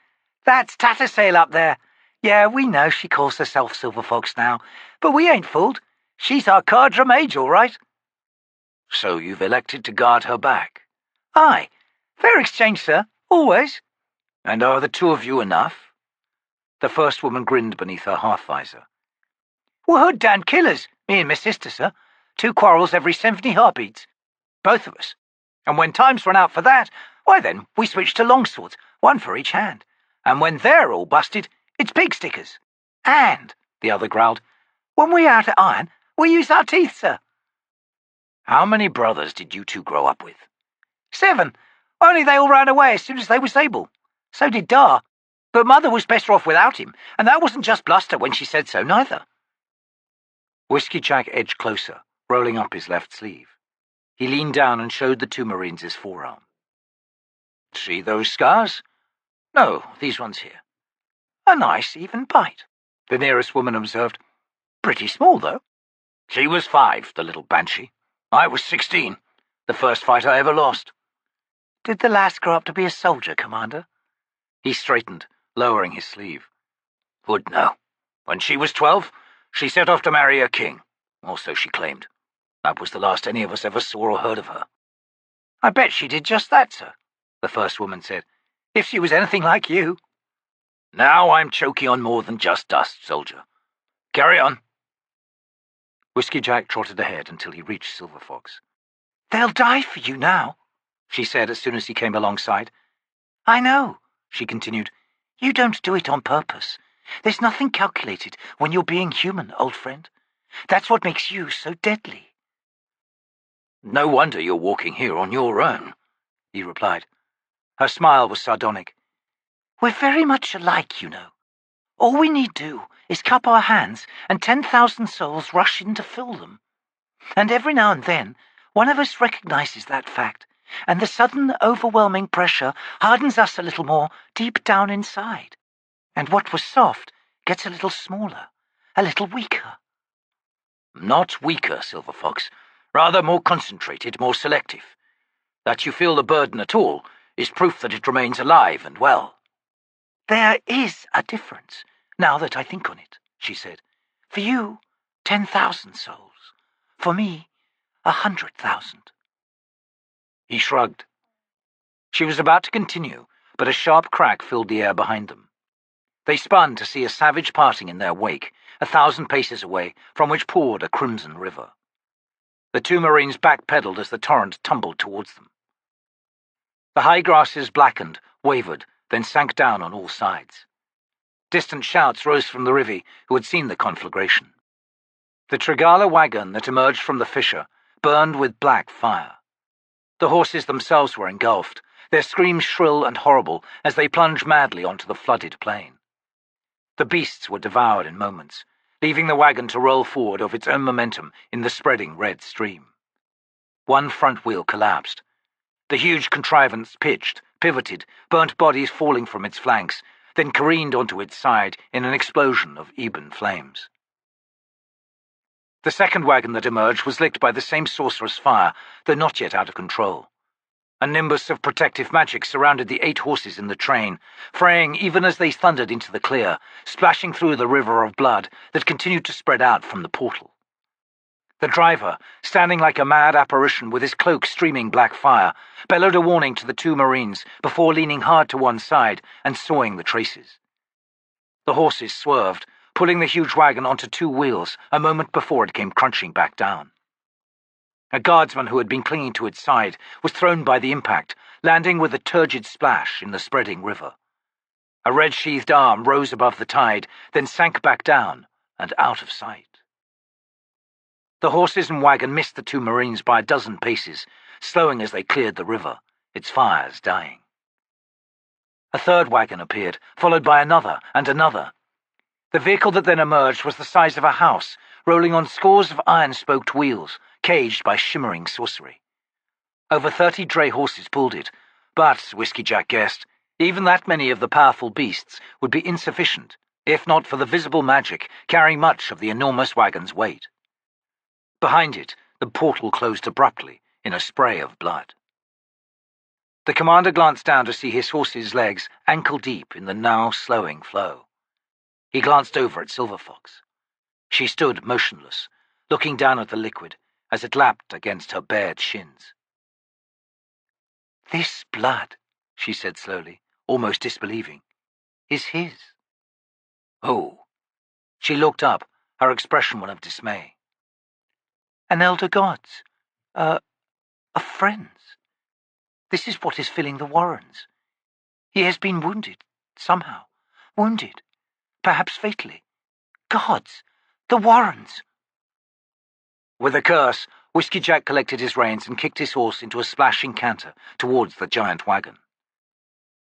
That's Tattersail up there. Yeah, we know she calls herself Silver Fox now, but we ain't fooled. She's our cadre mage, all right. So you've elected to guard her back? Aye. Fair exchange, sir. Always. And are the two of you enough? The first woman grinned beneath her half visor. We're hood-damned killers, me and my sister, sir. 2 quarrels every 70 heartbeats. Both of us. And when time's run out for that, why then we switch to longswords, 1 for each hand. And when they're all busted, it's pig stickers. And, the other growled, when we're out of iron, we use our teeth, sir. How many brothers did you two grow up with? 7. Only they all ran away as soon as they was able. So did Dar. But Mother was better off without him, and that wasn't just bluster when she said so, neither. Whiskeyjack edged closer, rolling up his left sleeve. He leaned down and showed the 2 Marines his forearm. See those scars? No, these ones here. A nice, even bite, the nearest woman observed. Pretty small, though. She was 5, the little banshee. I was 16, the first fight I ever lost. Did the lass grow up to be a soldier, Commander? He straightened, lowering his sleeve. Would know. When she was 12, she set off to marry a king, or so she claimed. That was the last any of us ever saw or heard of her. I bet she did just that, sir, the first woman said. If she was anything like you. Now I'm choking on more than just dust, soldier. Carry on. Whiskeyjack trotted ahead until he reached Silver Fox. They'll die for you now, she said as soon as he came alongside. I know, she continued. You don't do it on purpose. There's nothing calculated when you're being human, old friend. That's what makes you so deadly. No wonder you're walking here on your own, he replied. Her smile was sardonic. We're very much alike, you know. All we need do is cup our hands and 10,000 souls rush in to fill them. And every now and then, one of us recognizes that fact, and the sudden, overwhelming pressure hardens us a little more deep down inside. And what was soft gets a little smaller, a little weaker. Not weaker, Silver Fox. Rather more concentrated, more selective. That you feel the burden at all is proof that it remains alive and well. There is a difference, now that I think on it, she said. For you, 10,000 souls. For me, 100,000. He shrugged. She was about to continue, but a sharp crack filled the air behind them. They spun to see a savage parting in their wake, 1,000 paces away, from which poured a crimson river. The two Marines backpedaled as the torrent tumbled towards them. The high grasses blackened, wavered, then sank down on all sides. Distant shouts rose from the Rivi, who had seen the conflagration. The Trigala wagon that emerged from the fissure burned with black fire. The horses themselves were engulfed, their screams shrill and horrible as they plunged madly onto the flooded plain. The beasts were devoured in moments, leaving the wagon to roll forward of its own momentum in the spreading red stream. One front wheel collapsed. The huge contrivance pitched, pivoted, burnt bodies falling from its flanks, then careened onto its side in an explosion of ebon flames. The second wagon that emerged was licked by the same sorcerous fire, though not yet out of control. A nimbus of protective magic surrounded the 8 horses in the train, fraying even as they thundered into the clear, splashing through the river of blood that continued to spread out from the portal. The driver, standing like a mad apparition with his cloak streaming black fire, bellowed a warning to the 2 Marines before leaning hard to one side and sawing the traces. The horses swerved, pulling the huge wagon onto 2 wheels a moment before it came crunching back down. A guardsman who had been clinging to its side was thrown by the impact, landing with a turgid splash in the spreading river. A red-sheathed arm rose above the tide, then sank back down and out of sight. The horses and wagon missed the 2 Marines by a dozen paces, slowing as they cleared the river, its fires dying. A third wagon appeared, followed by another and another. The vehicle that then emerged was the size of a house, rolling on scores of iron-spoked wheels, caged by shimmering sorcery. Over 30 dray horses pulled it, but, Whiskeyjack guessed, even that many of the powerful beasts would be insufficient, if not for the visible magic carrying much of the enormous wagon's weight. Behind it, the portal closed abruptly in a spray of blood. The commander glanced down to see his horse's legs ankle-deep in the now slowing flow. He glanced over at Silver Fox. She stood motionless, looking down at the liquid as it lapped against her bared shins. This blood, she said slowly, almost disbelieving, is his. Oh. She looked up, her expression one of dismay. An elder god's, a friend's. This is what is filling the warrens. He has been wounded, somehow. Wounded. Perhaps fatally. Gods! The warrens! With a curse, Whiskeyjack collected his reins and kicked his horse into a splashing canter towards the giant wagon.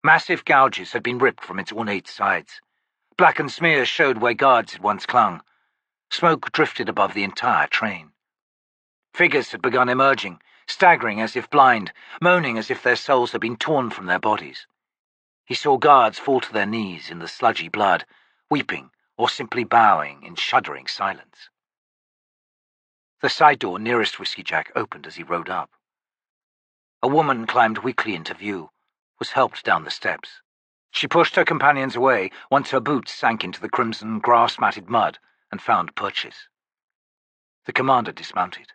Massive gouges had been ripped from its ornate sides. Blackened smears showed where guards had once clung. Smoke drifted above the entire train. Figures had begun emerging, staggering as if blind, moaning as if their souls had been torn from their bodies. He saw guards fall to their knees in the sludgy blood, weeping or simply bowing in shuddering silence. The side door nearest Whiskeyjack opened as he rode up. A woman climbed weakly into view, was helped down the steps. She pushed her companions away once her boots sank into the crimson, grass-matted mud and found purchase. The commander dismounted.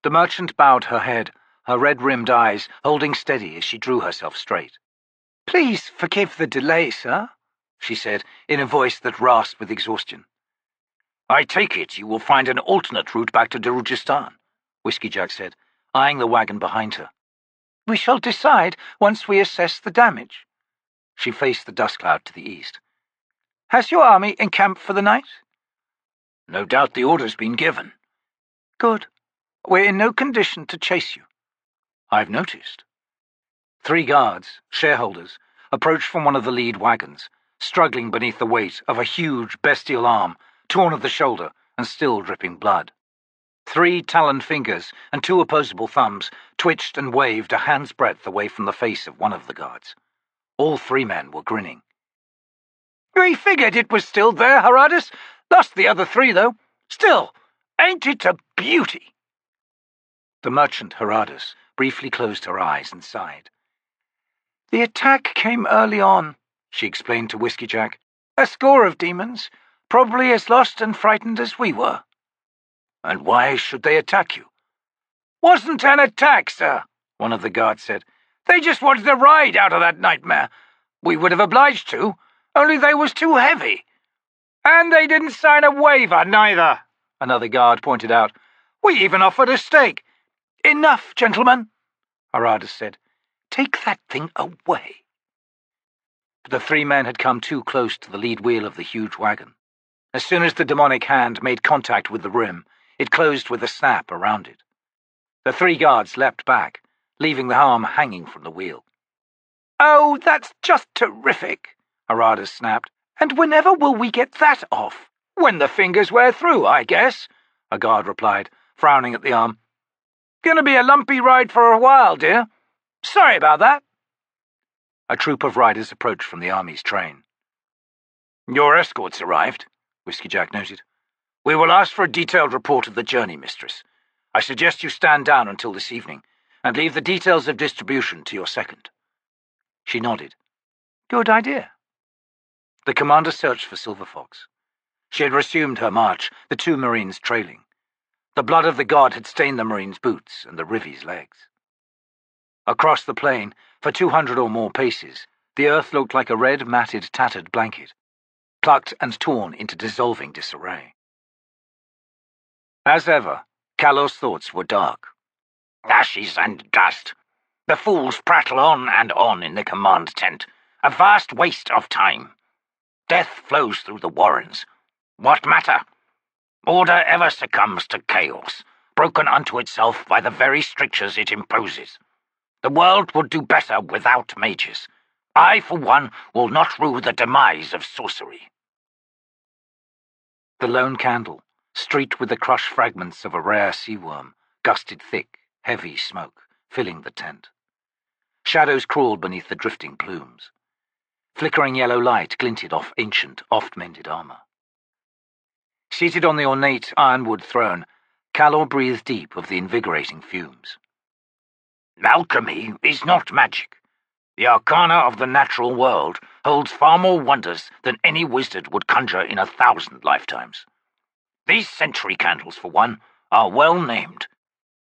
The merchant bowed her head, her red-rimmed eyes holding steady as she drew herself straight. "Please forgive the delay, sir," she said, in a voice that rasped with exhaustion. "I take it you will find an alternate route back to Darujistan," Whiskeyjack said, eyeing the wagon behind her. "We shall decide once we assess the damage." She faced the dust cloud to the east. "Has your army encamped for the night?" "No doubt the order's been given." "Good. We're in no condition to chase you." "I've noticed." 3 guards, shareholders, approached from one of the lead wagons, struggling beneath the weight of a huge bestial arm, torn at the shoulder and still dripping blood. 3 taloned fingers and 2 opposable thumbs twitched and waved a hand's breadth away from the face of one of the guards. All 3 men were grinning. "We figured it was still there, Karnadas. Lost the other 3, though. Still, ain't it a beauty?" The merchant Karnadas briefly closed her eyes and sighed. "The attack came early on," she explained to Whiskeyjack. "A score of demons, probably as lost and frightened as we were." "And why should they attack you?" "Wasn't an attack, sir," one of the guards said. "They just wanted a ride out of that nightmare. We would have obliged to, only they was too heavy. And they didn't sign a waiver, neither," another guard pointed out. "We even offered a stake." "Enough, gentlemen," Karnadas said. "Take that thing away." But the 3 men had come too close to the lead wheel of the huge wagon. As soon as the demonic hand made contact with the rim, it closed with a snap around it. The 3 guards leapt back, leaving the arm hanging from the wheel. "Oh, that's just terrific," Karnadas snapped. "And whenever will we get that off?" "When the fingers wear through, I guess," a guard replied, frowning at the arm. "Gonna be a lumpy ride for a while, dear. Sorry about that." A troop of riders approached from the army's train. "Your escort's arrived," Whiskeyjack noted. "We will ask for a detailed report of the journey, mistress. I suggest you stand down until this evening, and leave the details of distribution to your second." She nodded. "Good idea." The commander searched for Silver Fox. She had resumed her march, the 2 marines trailing. The blood of the god had stained the marine's boots and the Rivi's legs. Across the plain, for 200 or more paces, the earth looked like a red, matted, tattered blanket, plucked and torn into dissolving disarray. As ever, Kalor's thoughts were dark. Ashes and dust. The fools prattle on and on in the command tent. A vast waste of time. Death flows through the warrens. What matter? Order ever succumbs to chaos, broken unto itself by the very strictures it imposes. The world would do better without mages. I, for one, will not rue the demise of sorcery. The lone candle, streaked with the crushed fragments of a rare sea worm, gusted thick, heavy smoke, filling the tent. Shadows crawled beneath the drifting plumes. Flickering yellow light glinted off ancient, oft-mended armor. Seated on the ornate ironwood throne, Kalor breathed deep of the invigorating fumes. Alchemy is not magic. The arcana of the natural world holds far more wonders than any wizard would conjure in 1,000 lifetimes. These century candles, for one, are well named.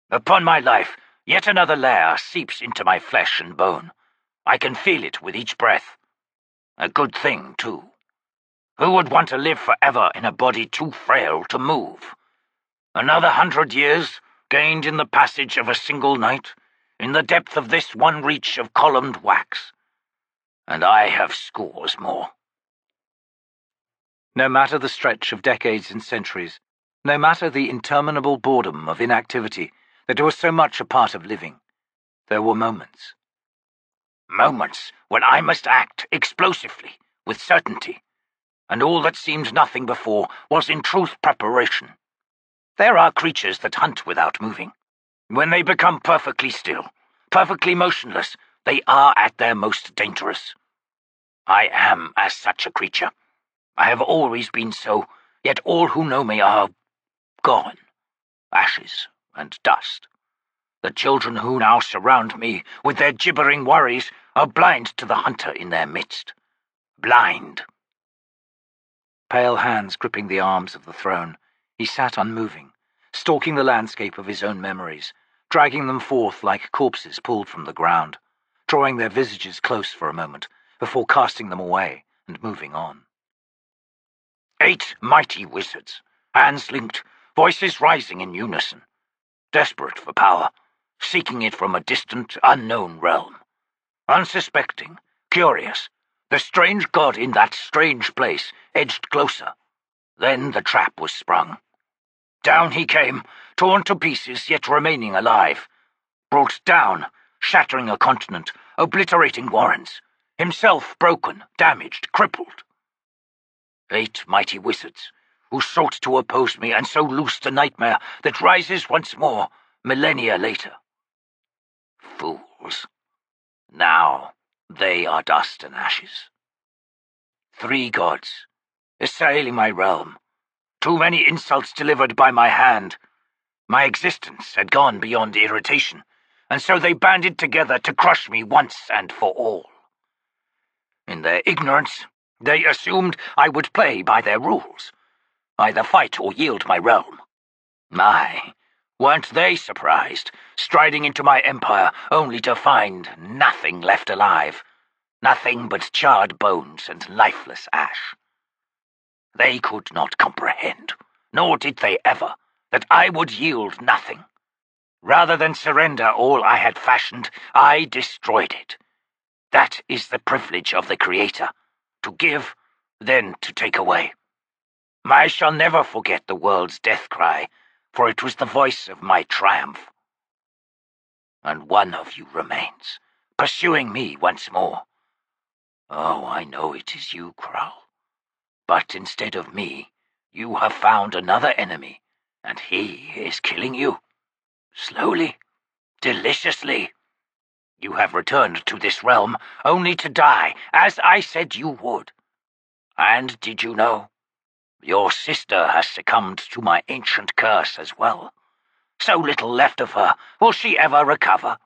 Upon my life, yet another layer seeps into my flesh and bone. I can feel it with each breath. A good thing, too. Who would want to live forever in a body too frail to move? Another 100 years, gained in the passage of a single night, in the depth of this one reach of columned wax. And I have scores more. No matter the stretch of decades and centuries, no matter the interminable boredom of inactivity that was so much a part of living, there were moments. Moments when I must act explosively, with certainty, and all that seemed nothing before was in truth preparation. There are creatures that hunt without moving. When they become perfectly still, perfectly motionless, they are at their most dangerous. I am as such a creature. I have always been so, yet all who know me are gone. Ashes and dust. The children who now surround me with their gibbering worries are blind to the hunter in their midst. Blind. Pale hands gripping the arms of the throne, he sat unmoving, stalking the landscape of his own memories, dragging them forth like corpses pulled from the ground, drawing their visages close for a moment, before casting them away and moving on. 8 mighty wizards, hands linked, voices rising in unison, desperate for power, seeking it from a distant, unknown realm. Unsuspecting, curious, the strange god in that strange place edged closer. Then the trap was sprung. Down he came, torn to pieces yet remaining alive. Brought down, shattering a continent, obliterating warrens. Himself broken, damaged, crippled. 8 mighty wizards, who sought to oppose me and so loosed a nightmare that rises once more, millennia later. Fools. Now they are dust and ashes. 3 gods, assailing my realm. Too many insults delivered by my hand. My existence had gone beyond irritation, and so they banded together to crush me once and for all. In their ignorance, they assumed I would play by their rules, either fight or yield my realm. Weren't they surprised, striding into my empire only to find nothing left alive, nothing but charred bones and lifeless ash? They could not comprehend, nor did they ever, that I would yield nothing. Rather than surrender all I had fashioned, I destroyed it. That is the privilege of the Creator, to give, then to take away. I shall never forget the world's death cry, for it was the voice of my triumph. And one of you remains, pursuing me once more. Oh, I know it is you, Kral. But instead of me, you have found another enemy, and he is killing you. Slowly, deliciously. You have returned to this realm only to die, as I said you would. And did you know? Your sister has succumbed to my ancient curse as well. So little left of her, will she ever recover?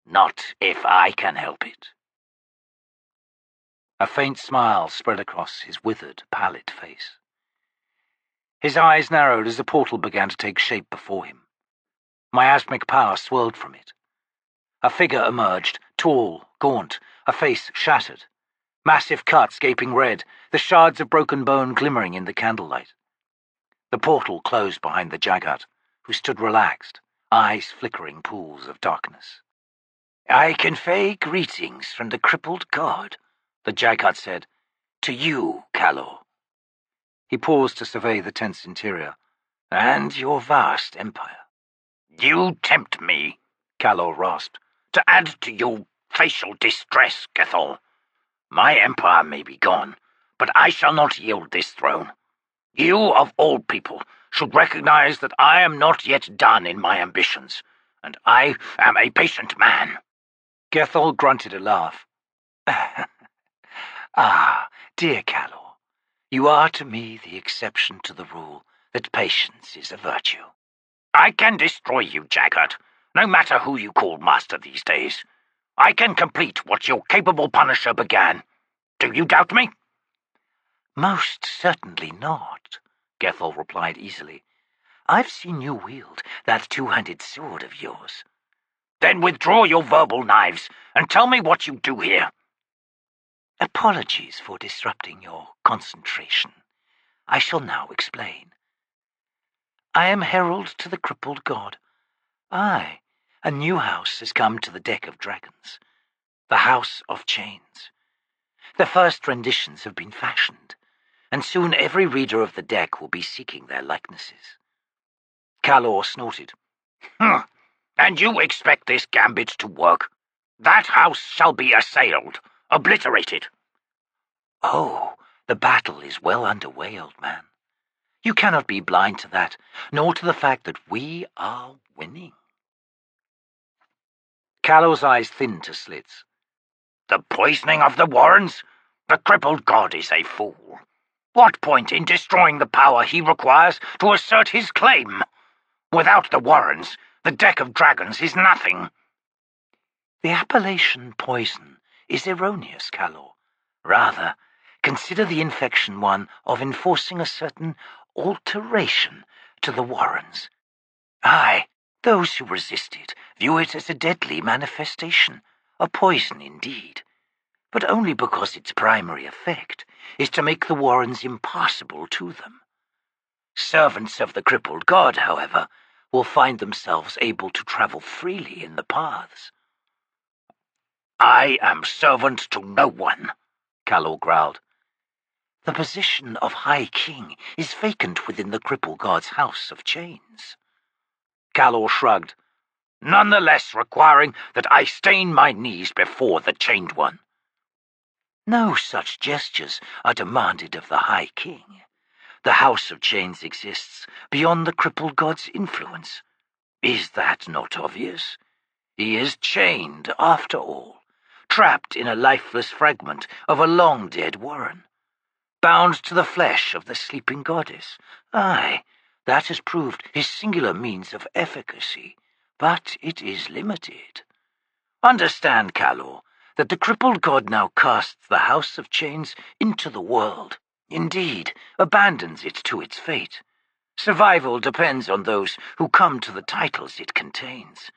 Not if I can help it. A faint smile spread across his withered, pallid face. His eyes narrowed as the portal began to take shape before him. Miasmic power swirled from it. A figure emerged, tall, gaunt, a face shattered. Massive cuts gaping red, the shards of broken bone glimmering in the candlelight. The portal closed behind the Jagged, who stood relaxed, eyes flickering pools of darkness. I convey greetings from the crippled god, the Jagged said, to you, Kalor. He paused to survey the tense interior. And your vast empire. You tempt me, Kalor rasped, to add to your facial distress, Gethel. My empire may be gone, but I shall not yield this throne. You, of all people, should recognize that I am not yet done in my ambitions, and I am a patient man. Gethel grunted a laugh. Ah, dear Kalor, you are to me the exception to the rule that patience is a virtue. I can destroy you, Jagged, no matter who you call master these days. I can complete what your capable Punisher began. Do you doubt me? Most certainly not, Gethel replied easily. I've seen you wield that two-handed sword of yours. Then withdraw your verbal knives and tell me what you do here. Apologies for disrupting your concentration. I shall now explain. I am herald to the crippled god. Aye, a new house has come to the deck of dragons. The House of Chains. The first renditions have been fashioned, and soon every reader of the deck will be seeking their likenesses. Kalor snorted. And you expect this gambit to work? That house shall be assailed, obliterated. Oh, the battle is well underway, old man. You cannot be blind to that, nor to the fact that we are winning. Kalor's eyes thinned to slits. The poisoning of the warrens? The crippled god is a fool. What point in destroying the power he requires to assert his claim? Without the warrens, the deck of dragons is nothing. The appellation poison is erroneous, Kalor. Rather, consider the infection one of enforcing a certain alteration to the warrens. Aye, those who resist it view it as a deadly manifestation, a poison indeed. but only because its primary effect is to make the warrens impassable to them. Servants of the crippled god, however, will find themselves able to travel freely in the paths. I am servant to no one, Calor growled. The position of High King is vacant within the crippled god's house of chains. Calor shrugged, nonetheless requiring that I stain my knees before the chained one. No such gestures are demanded of the High King. The House of Chains exists beyond the crippled god's influence. Is that not obvious? He is chained, after all, trapped in a lifeless fragment of a long-dead warren, bound to the flesh of the sleeping goddess. Aye, that has proved his singular means of efficacy, but it is limited. Understand, Calor, that the crippled god now casts the House of Chains into the world, indeed, abandons it to its fate. Survival depends on those who come to the titles it contains.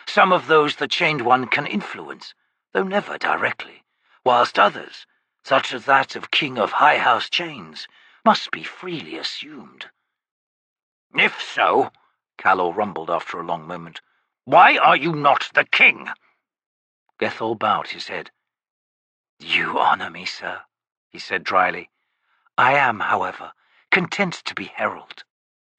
Some of those the chained one can influence, though never directly, whilst others, such as that of King of High House Chains, must be freely assumed. If so, Calor rumbled after a long moment, why are you not the king? Gethel bowed his head. You honor me, sir, he said dryly. I am, however, content to be herald.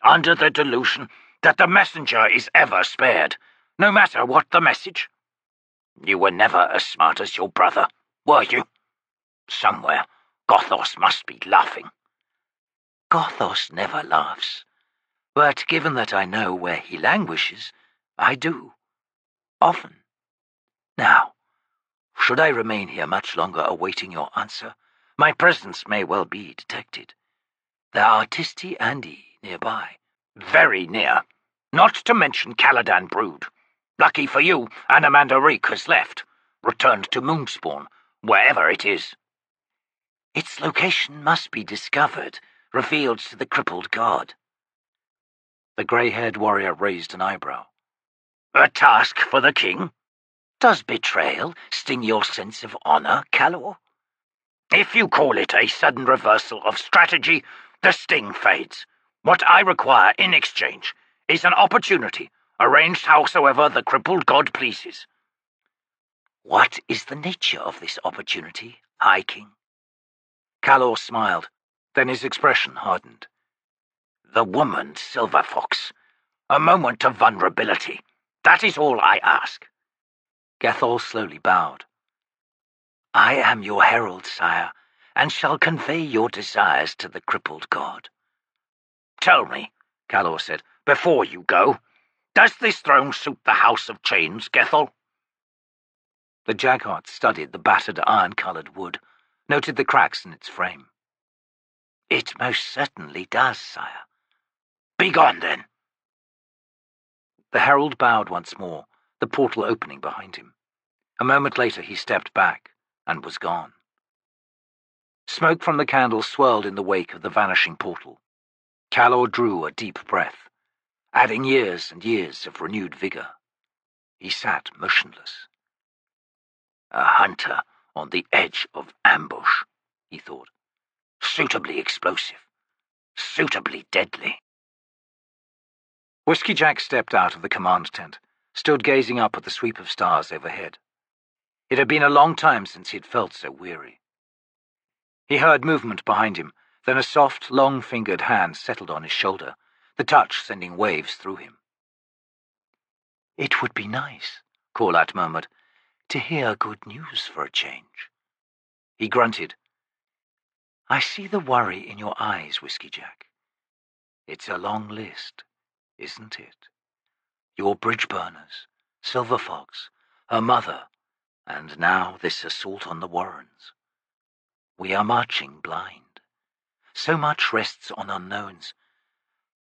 Under the delusion that the messenger is ever spared, no matter what the message? You were never as smart as your brother, were you? Somewhere, Gothos must be laughing. Gothos never laughs. But given that I know where he languishes, I do. Often. Now, should I remain here much longer awaiting your answer, my presence may well be detected. There are Tisti and E nearby. Very near. Not to mention Caladan Brood. Lucky for you, Anamanda Reek has left, returned to Moonspawn, wherever it is. Its location must be discovered, revealed to the crippled god. The grey-haired warrior raised an eyebrow. A task for the king? Does betrayal sting your sense of honor, Calor? If you call it a sudden reversal of strategy, the sting fades. What I require in exchange is an opportunity, arranged howsoever the crippled god pleases. What is the nature of this opportunity, High King? Calor smiled, then his expression hardened. The woman, Silver Fox. A moment of vulnerability. That is all I ask. Gethel slowly bowed. I am your herald, sire, and shall convey your desires to the crippled god. Tell me, Calor said, before you go, does this throne suit the House of Chains, Gethel? The Jaghart studied the battered iron-coloured wood, noted the cracks in its frame. It most certainly does, sire. Begone, then. The herald bowed once more, the portal opening behind him. A moment later he stepped back and was gone. Smoke from the candle swirled in the wake of the vanishing portal. Calor drew a deep breath, adding years and years of renewed vigor. He sat motionless. A hunter on the edge of ambush, he thought. Suitably explosive, suitably deadly. Whiskeyjack stepped out of the command tent, stood gazing up at the sweep of stars overhead. It had been a long time since he had felt so weary. He heard movement behind him, then a soft, long-fingered hand settled on his shoulder, the touch sending waves through him. It would be nice, Corlat murmured, to hear good news for a change. He grunted. I see the worry in your eyes, Whiskeyjack. It's a long list, isn't it? Your bridge burners, Silver Fox, her mother, and now this assault on the Warrens. We are marching blind. So much rests on unknowns.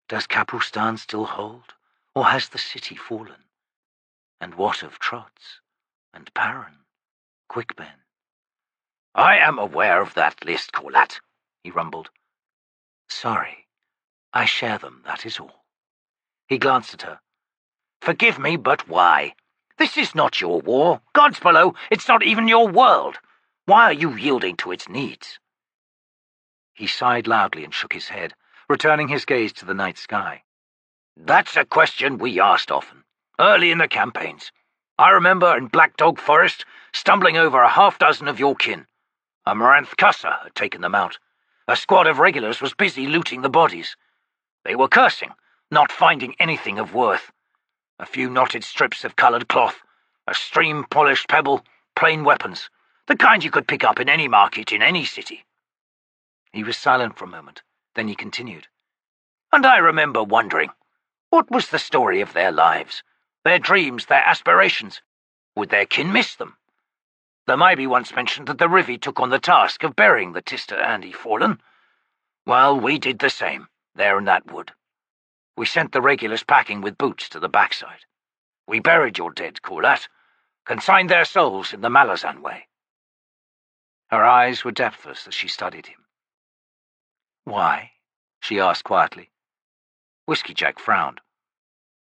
Does Capustan still hold, or has the city fallen? And what of Trotz, and Perrin, Quickben? I am aware of that list, Corlat, he rumbled. Sorry, I share them, that is all. He glanced at her. Forgive me, but why? This is not your war. Gods below, it's not even your world. Why are you yielding to its needs?" He sighed loudly and shook his head, returning his gaze to the night sky. "That's a question we asked often, early in the campaigns. I remember in Black Dog Forest stumbling over a half-dozen of your kin. A Moranth Cussa had taken them out. A squad of regulars was busy looting the bodies. They were cursing, not finding anything of worth. A few knotted strips of coloured cloth, a stream-polished pebble, plain weapons, the kind you could pick up in any market in any city." He was silent for a moment, then he continued. "And I remember wondering, what was the story of their lives, their dreams, their aspirations? Would their kin miss them? The Maybe once mentioned that the Rivi took on the task of burying the Tista Andi fallen. Well, we did the same, there in that wood. We sent the regulars packing with boots to the backside. We buried your dead, Colat, consigned their souls in the Malazan way." Her eyes were depthless as she studied him. "Why?" she asked quietly. Whiskeyjack frowned.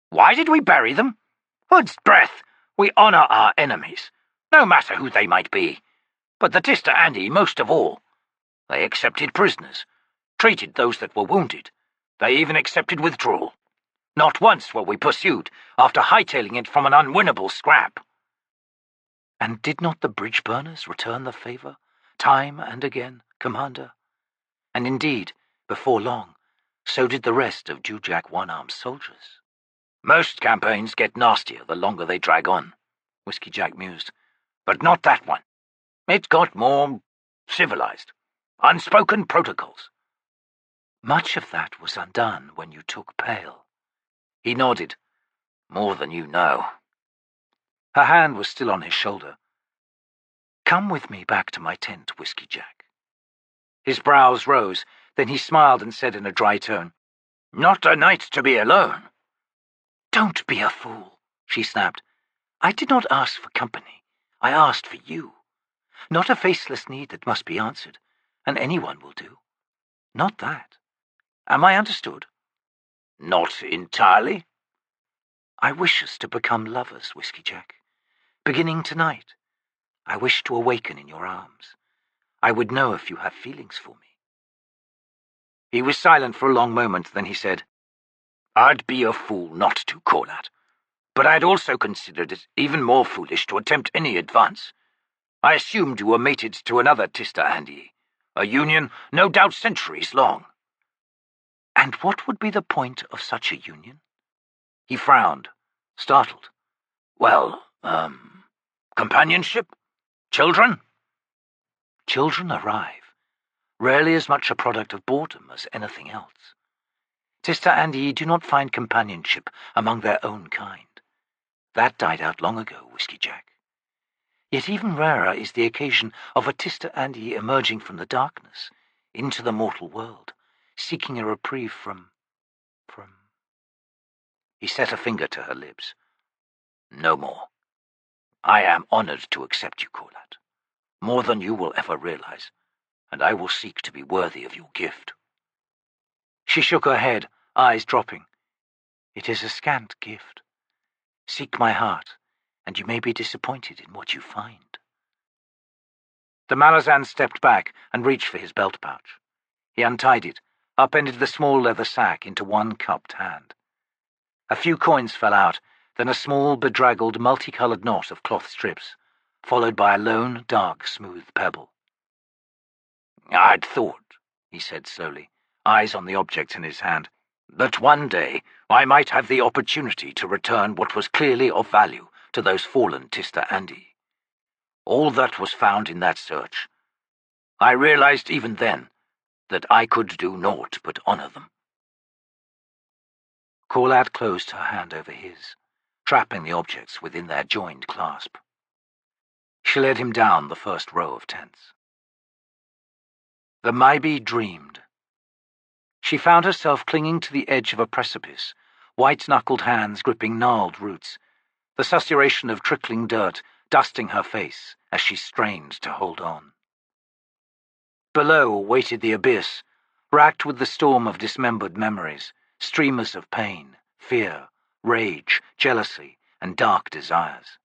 "Why did we bury them? Hood's breath, we honour our enemies, no matter who they might be. But the Tista Andi most of all. They accepted prisoners, treated those that were wounded. They even accepted withdrawal. Not once were we pursued after hightailing it from an unwinnable scrap." "And did not the bridge burners return the favour, time and again, Commander? And indeed, before long, so did the rest of Dujek one-armed soldiers." "Most campaigns get nastier the longer they drag on," Whiskeyjack mused. "But not that one. It got more civilized. Unspoken protocols." "Much of that was undone when you took Pale." He nodded. "More than you know." Her hand was still on his shoulder. "Come with me back to my tent, Whiskeyjack." His brows rose, then he smiled and said in a dry tone, "Not a night to be alone." "Don't be a fool," she snapped. "I did not ask for company. I asked for you. Not a faceless need that must be answered, and anyone will do. Not that. Am I understood?" "Not entirely." "I wish us to become lovers, Whiskeyjack. Beginning tonight. I wish to awaken in your arms. I would know if you have feelings for me." He was silent for a long moment, then he said, "I'd be a fool not to, Colat. But I'd also considered it even more foolish to attempt any advance. I assumed you were mated to another Tista Andi, a union no doubt centuries long." "And what would be the point of such a union?" He frowned, startled. "Well, companionship? Children?" "Children arrive, rarely as much a product of boredom as anything else. Tista Andi do not find companionship among their own kind. That died out long ago, Whiskeyjack. Yet even rarer is the occasion of a Tista Andi emerging from the darkness into the mortal world, seeking a reprieve from... He set a finger to her lips. "No more. I am honored to accept you, Colat. More than you will ever realize, and I will seek to be worthy of your gift." She shook her head, eyes dropping. "It is a scant gift. Seek my heart, and you may be disappointed in what you find." The Malazan stepped back and reached for his belt pouch. He untied it, upended the small leather sack into one cupped hand. A few coins fell out, then a small, bedraggled, multicolored knot of cloth strips, followed by a lone, dark, smooth pebble. "I'd thought," he said slowly, eyes on the object in his hand, "that one day I might have the opportunity to return what was clearly of value to those fallen Tista Andi. All that was found in that search. I realized even then that I could do naught but honor them." Colat closed her hand over his, trapping the objects within their joined clasp. She led him down the first row of tents. The Maybe dreamed. She found herself clinging to the edge of a precipice, white-knuckled hands gripping gnarled roots, the susurration of trickling dirt dusting her face as she strained to hold on. Below waited the abyss, racked with the storm of dismembered memories, streamers of pain, fear, rage, jealousy, and dark desires.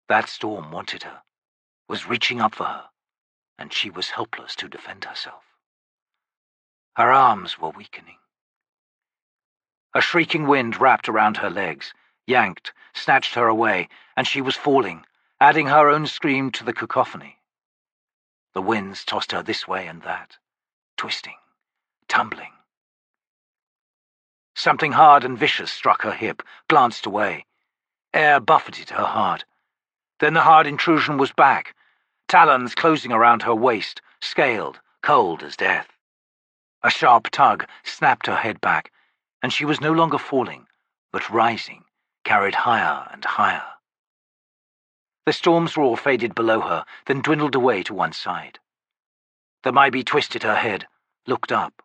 That storm wanted her. was reaching up for her, and she was helpless to defend herself. Her arms were weakening. A shrieking wind wrapped around her legs, yanked, snatched her away, and she was falling, adding her own scream to the cacophony. The winds tossed her this way and that, twisting, tumbling. Something hard and vicious struck her hip, glanced away. Air buffeted her hard. Then the hard intrusion was back, talons closing around her waist, scaled, cold as death. A sharp tug snapped her head back, and she was no longer falling, but rising, carried higher and higher. The storm's roar faded below her, then dwindled away to one side. The Maibi twisted her head, looked up.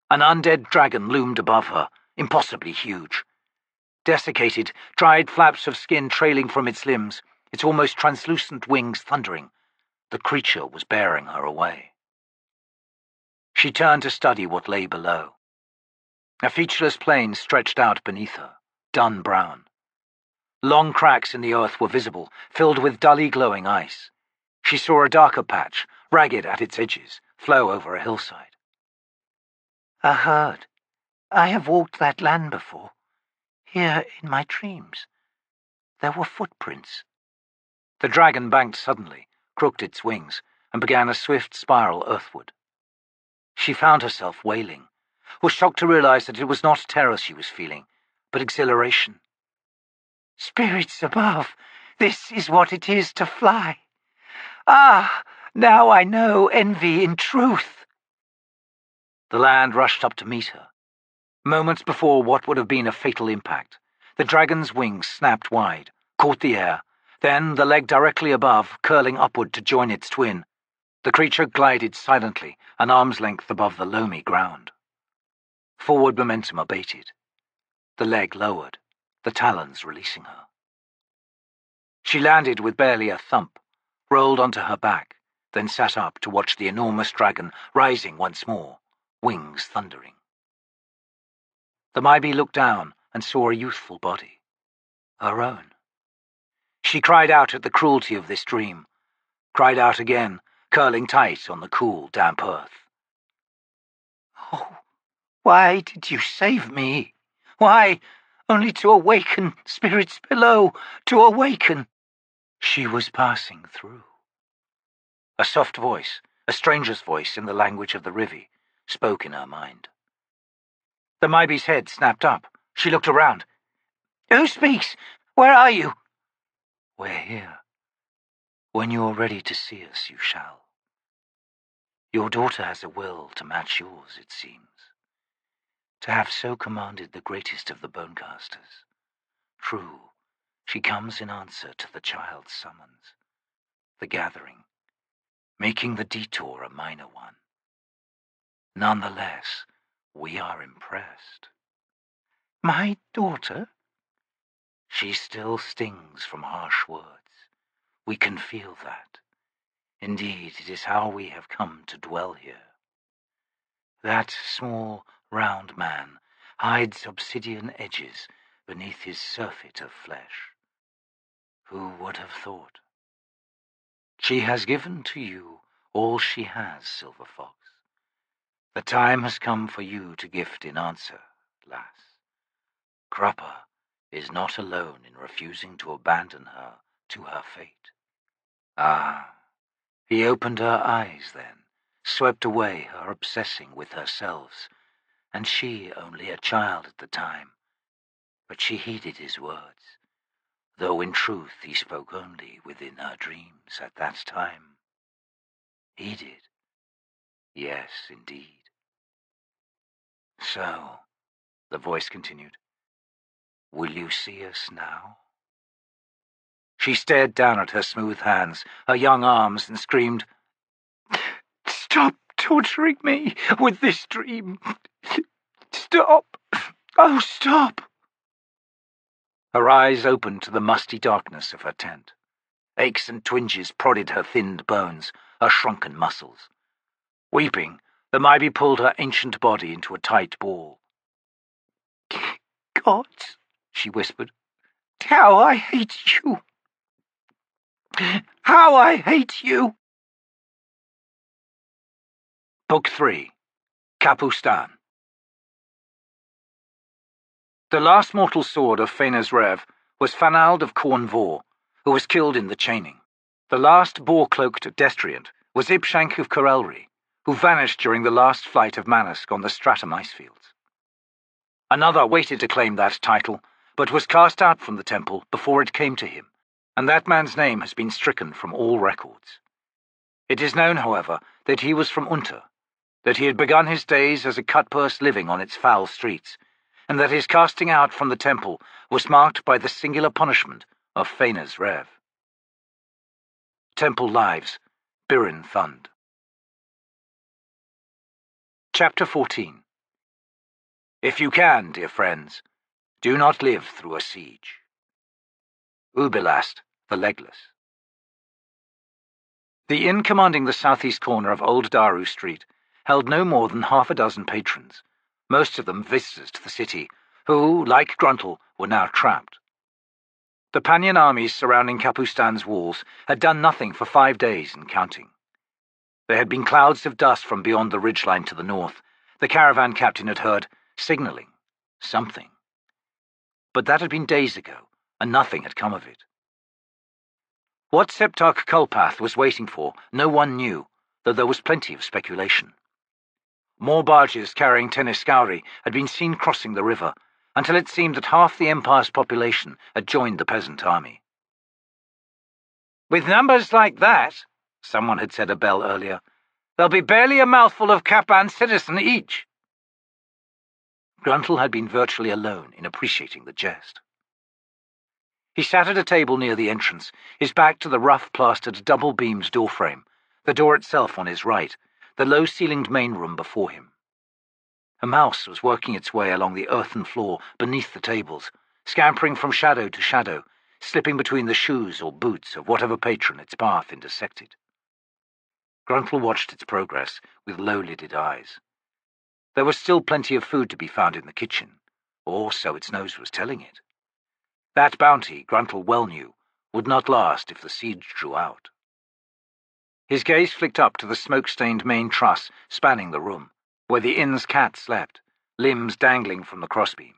An undead dragon loomed above her, impossibly huge. Desiccated, dried flaps of skin trailing from its limbs, its almost translucent wings thundering, the creature was bearing her away. She turned to study what lay below. A featureless plain stretched out beneath her, dun brown. Long cracks in the earth were visible, filled with dully glowing ice. She saw a darker patch, ragged at its edges, flow over a hillside. A herd. I have walked that land before. Here in my dreams. There were footprints. The dragon banked suddenly, crooked its wings, and began a swift spiral earthward. She found herself wailing, was shocked to realize that it was not terror she was feeling, but exhilaration. Spirits above, this is what it is to fly. Ah, now I know envy in truth. The land rushed up to meet her. Moments before what would have been a fatal impact, the dragon's wings snapped wide, caught the air, then the leg directly above, curling upward to join its twin. The creature glided silently, an arm's length above the loamy ground. Forward momentum abated. The leg lowered, the talons releasing her. She landed with barely a thump, rolled onto her back, then sat up to watch the enormous dragon rising once more, wings thundering. The Maibi looked down and saw a youthful body. Her own. She cried out at the cruelty of this dream, cried out again, curling tight on the cool, damp earth. Oh, why did you save me? Why? Only to awaken spirits below, to awaken. She was passing through. A soft voice, a stranger's voice in the language of the Rivi, spoke in her mind. The Maibi's head snapped up. She looked around. Who speaks? Where are you? We're here. When you're ready to see us, you shall. Your daughter has a will to match yours, it seems. To have so commanded the greatest of the bonecasters. True, she comes in answer to the child's summons. The gathering, making the detour a minor one. Nonetheless, we are impressed. My daughter? She still stings from harsh words. We can feel that. Indeed, it is how we have come to dwell here. That small, round man hides obsidian edges beneath his surfeit of flesh. Who would have thought? She has given to you all she has, Silver Fox. The time has come for you to gift in answer, lass. Crupper is not alone in refusing to abandon her to her fate. Ah, he opened her eyes then, swept away her obsessing with herself, and she only a child at the time. But she heeded his words, though in truth he spoke only within her dreams at that time. Heeded? Yes, indeed. So, the voice continued, will you see us now? She stared down at her smooth hands, her young arms, and screamed, Stop torturing me with this dream. Stop. Oh, stop. Her eyes opened to the musty darkness of her tent. Aches and twinges prodded her thinned bones, her shrunken muscles. Weeping, the Maibi pulled her ancient body into a tight ball. Gods, she whispered. how I hate you. How I hate you! Book 3. Capustan. The last mortal sword of Fena's Rev was Fanald of Cornvor, who was killed in the chaining. The last boar-cloaked Destriant was Ibshank of Corelri, who vanished during the last flight of Manask on the Stratum icefields. Another waited to claim that title, but was cast out from the temple before it came to him, and that man's name has been stricken from all records. It is known, however, that he was from Unter, that he had begun his days as a cutpurse living on its foul streets, and that his casting out from the temple was marked by the singular punishment of Fena's Rev. Temple Lives, Birin Thund. Chapter 14. If you can, dear friends, do not live through a siege. Ubilast, the Legless. The inn commanding the southeast corner of Old Daru Street held no more than half a dozen patrons, most of them visitors to the city, who, like Gruntle, were now trapped. The Pannion armies surrounding Capustan's walls had done nothing for 5 days and counting. There had been clouds of dust from beyond the ridgeline to the north. The caravan captain had heard signalling, something. But that had been days ago, and nothing had come of it. What Septarch Kulpath was waiting for, no one knew, though there was plenty of speculation. More barges carrying Tenescowri had been seen crossing the river, until it seemed that half the Empire's population had joined the peasant army. "With numbers like that," someone had said a bell earlier, "there'll be barely a mouthful of Capan citizen each." Gruntle had been virtually alone in appreciating the jest. He sat at a table near the entrance, his back to the rough-plastered, double-beamed doorframe, the door itself on his right, the low-ceilinged main room before him. A mouse was working its way along the earthen floor beneath the tables, scampering from shadow to shadow, slipping between the shoes or boots of whatever patron its path intersected. Gruntle watched its progress with low-lidded eyes. There was still plenty of food to be found in the kitchen, or so its nose was telling it. That bounty, Gruntle well knew, would not last if the siege drew out. His gaze flicked up to the smoke-stained main truss spanning the room, where the inn's cat slept, limbs dangling from the crossbeam.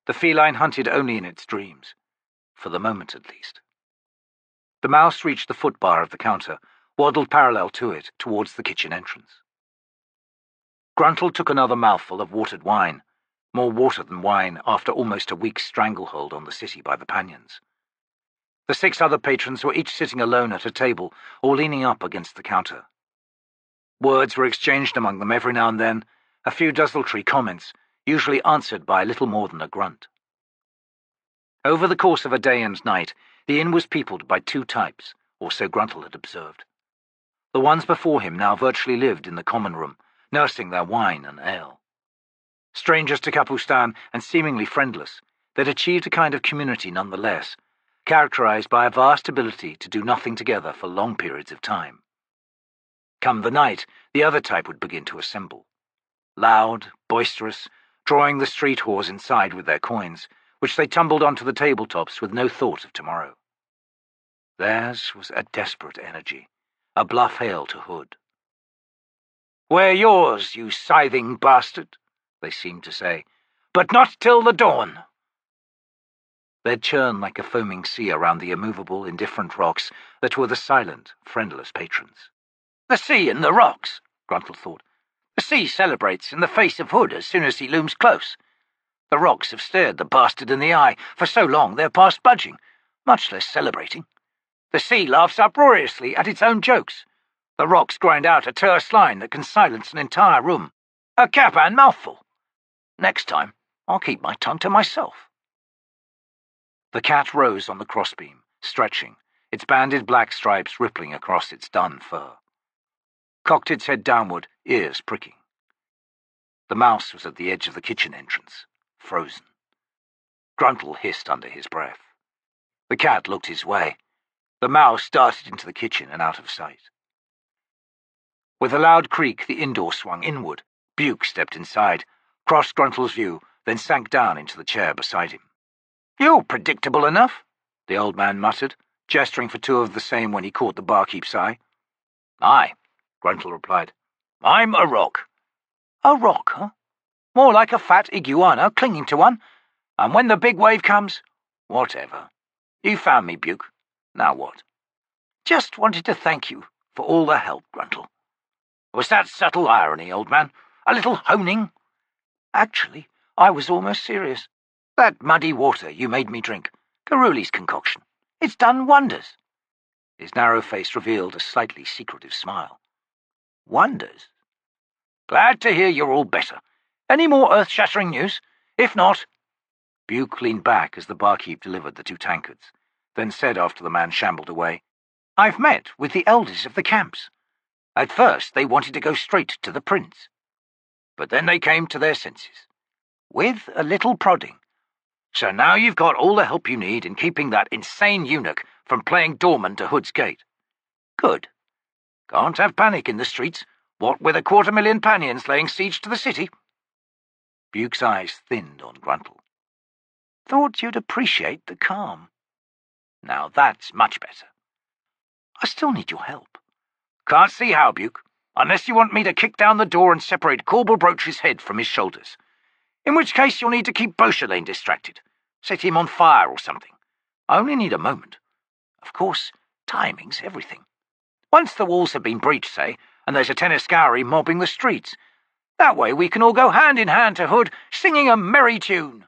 The feline hunted only in its dreams, for the moment at least. The mouse reached the footbar of the counter, waddled parallel to it towards the kitchen entrance. Gruntle took another mouthful of watered wine, more water than wine after almost a week's stranglehold on the city by the Panions. The 6 other patrons were each sitting alone at a table or leaning up against the counter. Words were exchanged among them every now and then, a few desultory comments, usually answered by little more than a grunt. Over the course of a day and night, the inn was peopled by 2 types, or so Gruntle had observed. The ones before him now virtually lived in the common room, nursing their wine and ale. Strangers to Capustan and seemingly friendless, they'd achieved a kind of community nonetheless, characterized by a vast ability to do nothing together for long periods of time. Come the night, the other type would begin to assemble. Loud, boisterous, drawing the street whores inside with their coins, which they tumbled onto the tabletops with no thought of tomorrow. Theirs was a desperate energy, a bluff hail to Hood. "We're yours, you scything bastard," they seemed to say, "but not till the dawn." They'd churn like a foaming sea around the immovable, indifferent rocks that were the silent, friendless patrons. "The sea and the rocks," Gruntle thought. "The sea celebrates in the face of Hood as soon as he looms close. The rocks have stared the bastard in the eye for so long they're past budging, much less celebrating. The sea laughs uproariously at its own jokes. The rocks grind out a terse line that can silence an entire room. A Capan mouthful. Next time, I'll keep my tongue to myself." The cat rose on the crossbeam, stretching, its banded black stripes rippling across its dun fur. Cocked its head downward, ears pricking. The mouse was at the edge of the kitchen entrance, frozen. Gruntle hissed under his breath. The cat looked his way. The mouse darted into the kitchen and out of sight. With a loud creak, the inn door swung inward. Buke stepped inside, crossed Gruntle's view, then sank down into the chair beside him. "You predictable enough," the old man muttered, gesturing for two of the same when he caught the barkeep's eye. "Aye," Gruntle replied. "I'm a rock." "A rock, huh? More like a fat iguana clinging to one. And when the big wave comes, whatever. You found me, Buke. Now what?" "Just wanted to thank you for all the help, Gruntle." "Was that subtle irony, old man? A little honing?" "Actually, I was almost serious. That muddy water you made me drink, Caruli's concoction, it's done wonders." His narrow face revealed a slightly secretive smile. "Wonders? Glad to hear you're all better. Any more earth-shattering news? If not—" Buke leaned back as the barkeep delivered the two tankards, then said after the man shambled away, "I've met with the elders of the camps. At first they wanted to go straight to the prince. But then they came to their senses. With a little prodding. So now you've got all the help you need in keeping that insane eunuch from playing doorman to Hood's Gate. Good. Can't have panic in the streets, what with 250,000 Pannions laying siege to the city." Buke's eyes thinned on Gruntle. "Thought you'd appreciate the calm." "Now that's much better." "I still need your help." "Can't see how, Buke, unless you want me to kick down the door and separate Korbal Broach's head from his shoulders. In which case you'll need to keep Bauchelain distracted. Set him on fire or something. I only need a moment. Of course, timing's everything. Once the walls have been breached, say, and there's a Tenescowri mobbing the streets. That way we can all go hand in hand to Hood, singing a merry tune."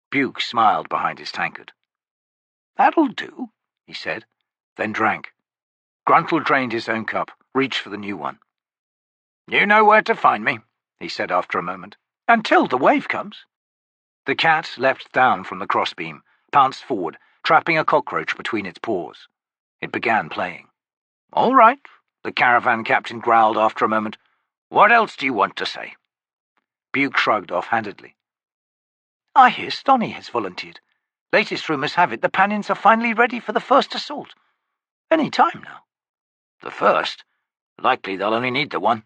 Buke smiled behind his tankard. "That'll do," he said, then drank. Gruntle drained his own cup, reached for the new one. "You know where to find me," he said after a moment. "Until the wave comes." The cat leapt down from the crossbeam, pounced forward, trapping a cockroach between its paws. It began playing. "All right," the caravan captain growled after a moment. "What else do you want to say?" Buke shrugged offhandedly. "I hear Stony has volunteered. Latest rumours have it the Pannions are finally ready for the first assault. Any time now." "The first? Likely they'll only need the one.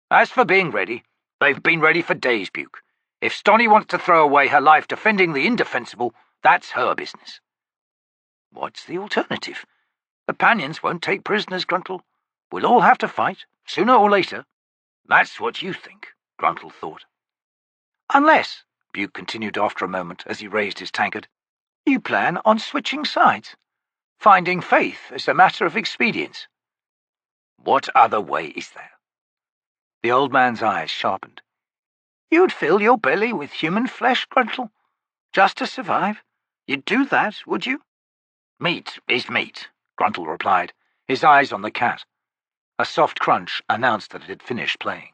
As for being ready, they've been ready for days, Buke. If Stony wants to throw away her life defending the indefensible, that's her business." "What's the alternative? The Pannions won't take prisoners, Gruntle. We'll all have to fight, sooner or later." "That's what you think," Gruntle thought. "Unless," Buke continued after a moment as he raised his tankard, "you plan on switching sides, finding faith as a matter of expedience." "What other way is there?" The old man's eyes sharpened. "You'd fill your belly with human flesh, Gruntle, just to survive. You'd do that, would you?" "Meat is meat," Gruntle replied, his eyes on the cat. A soft crunch announced that it had finished playing.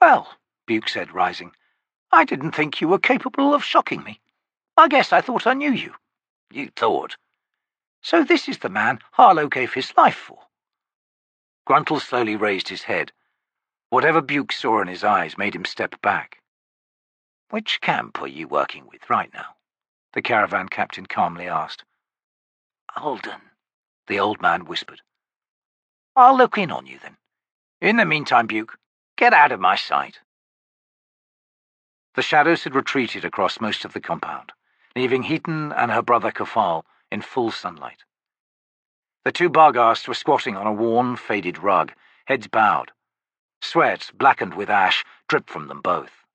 "Well," Buke said, rising, "I didn't think you were capable of shocking me. I guess I thought I knew you." "You thought?" "So this is the man Harlow gave his life for." Gruntle slowly raised his head. Whatever Buke saw in his eyes made him step back. "Which camp are you working with right now?" the caravan captain calmly asked. "Alden," the old man whispered. "I'll look in on you then. In the meantime, Buke, get out of my sight." The shadows had retreated across most of the compound, leaving Heaton and her brother Kafal in full sunlight. The two Barghasts were squatting on a worn, faded rug, heads bowed. Sweat, blackened with ash, dripped from them both.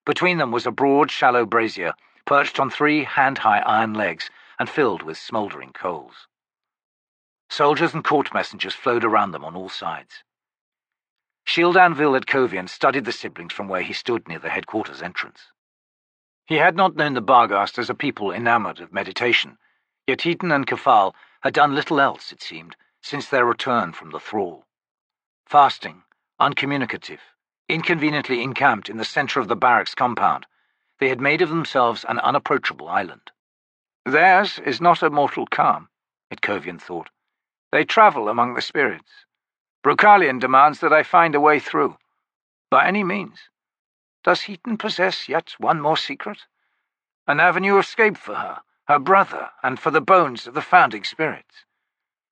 Between them was a broad, shallow brazier, perched on 3 hand-high iron legs and filled with smouldering coals. Soldiers and court messengers flowed around them on all sides. Shield Anvil Itkovian studied the siblings from where he stood near the headquarters entrance. He had not known the Barghast as a people enamoured of meditation, yet Heaton and Kafal had done little else, it seemed, since their return from the thrall. Fasting, uncommunicative, inconveniently encamped in the centre of the barracks compound, they had made of themselves an unapproachable island. "Theirs is not a mortal calm," Itkovian thought. "They travel among the spirits. Brukhalian demands that I find a way through. By any means. Does Heaton possess yet one more secret? An avenue of escape for her, her brother, and for the bones of the founding spirits.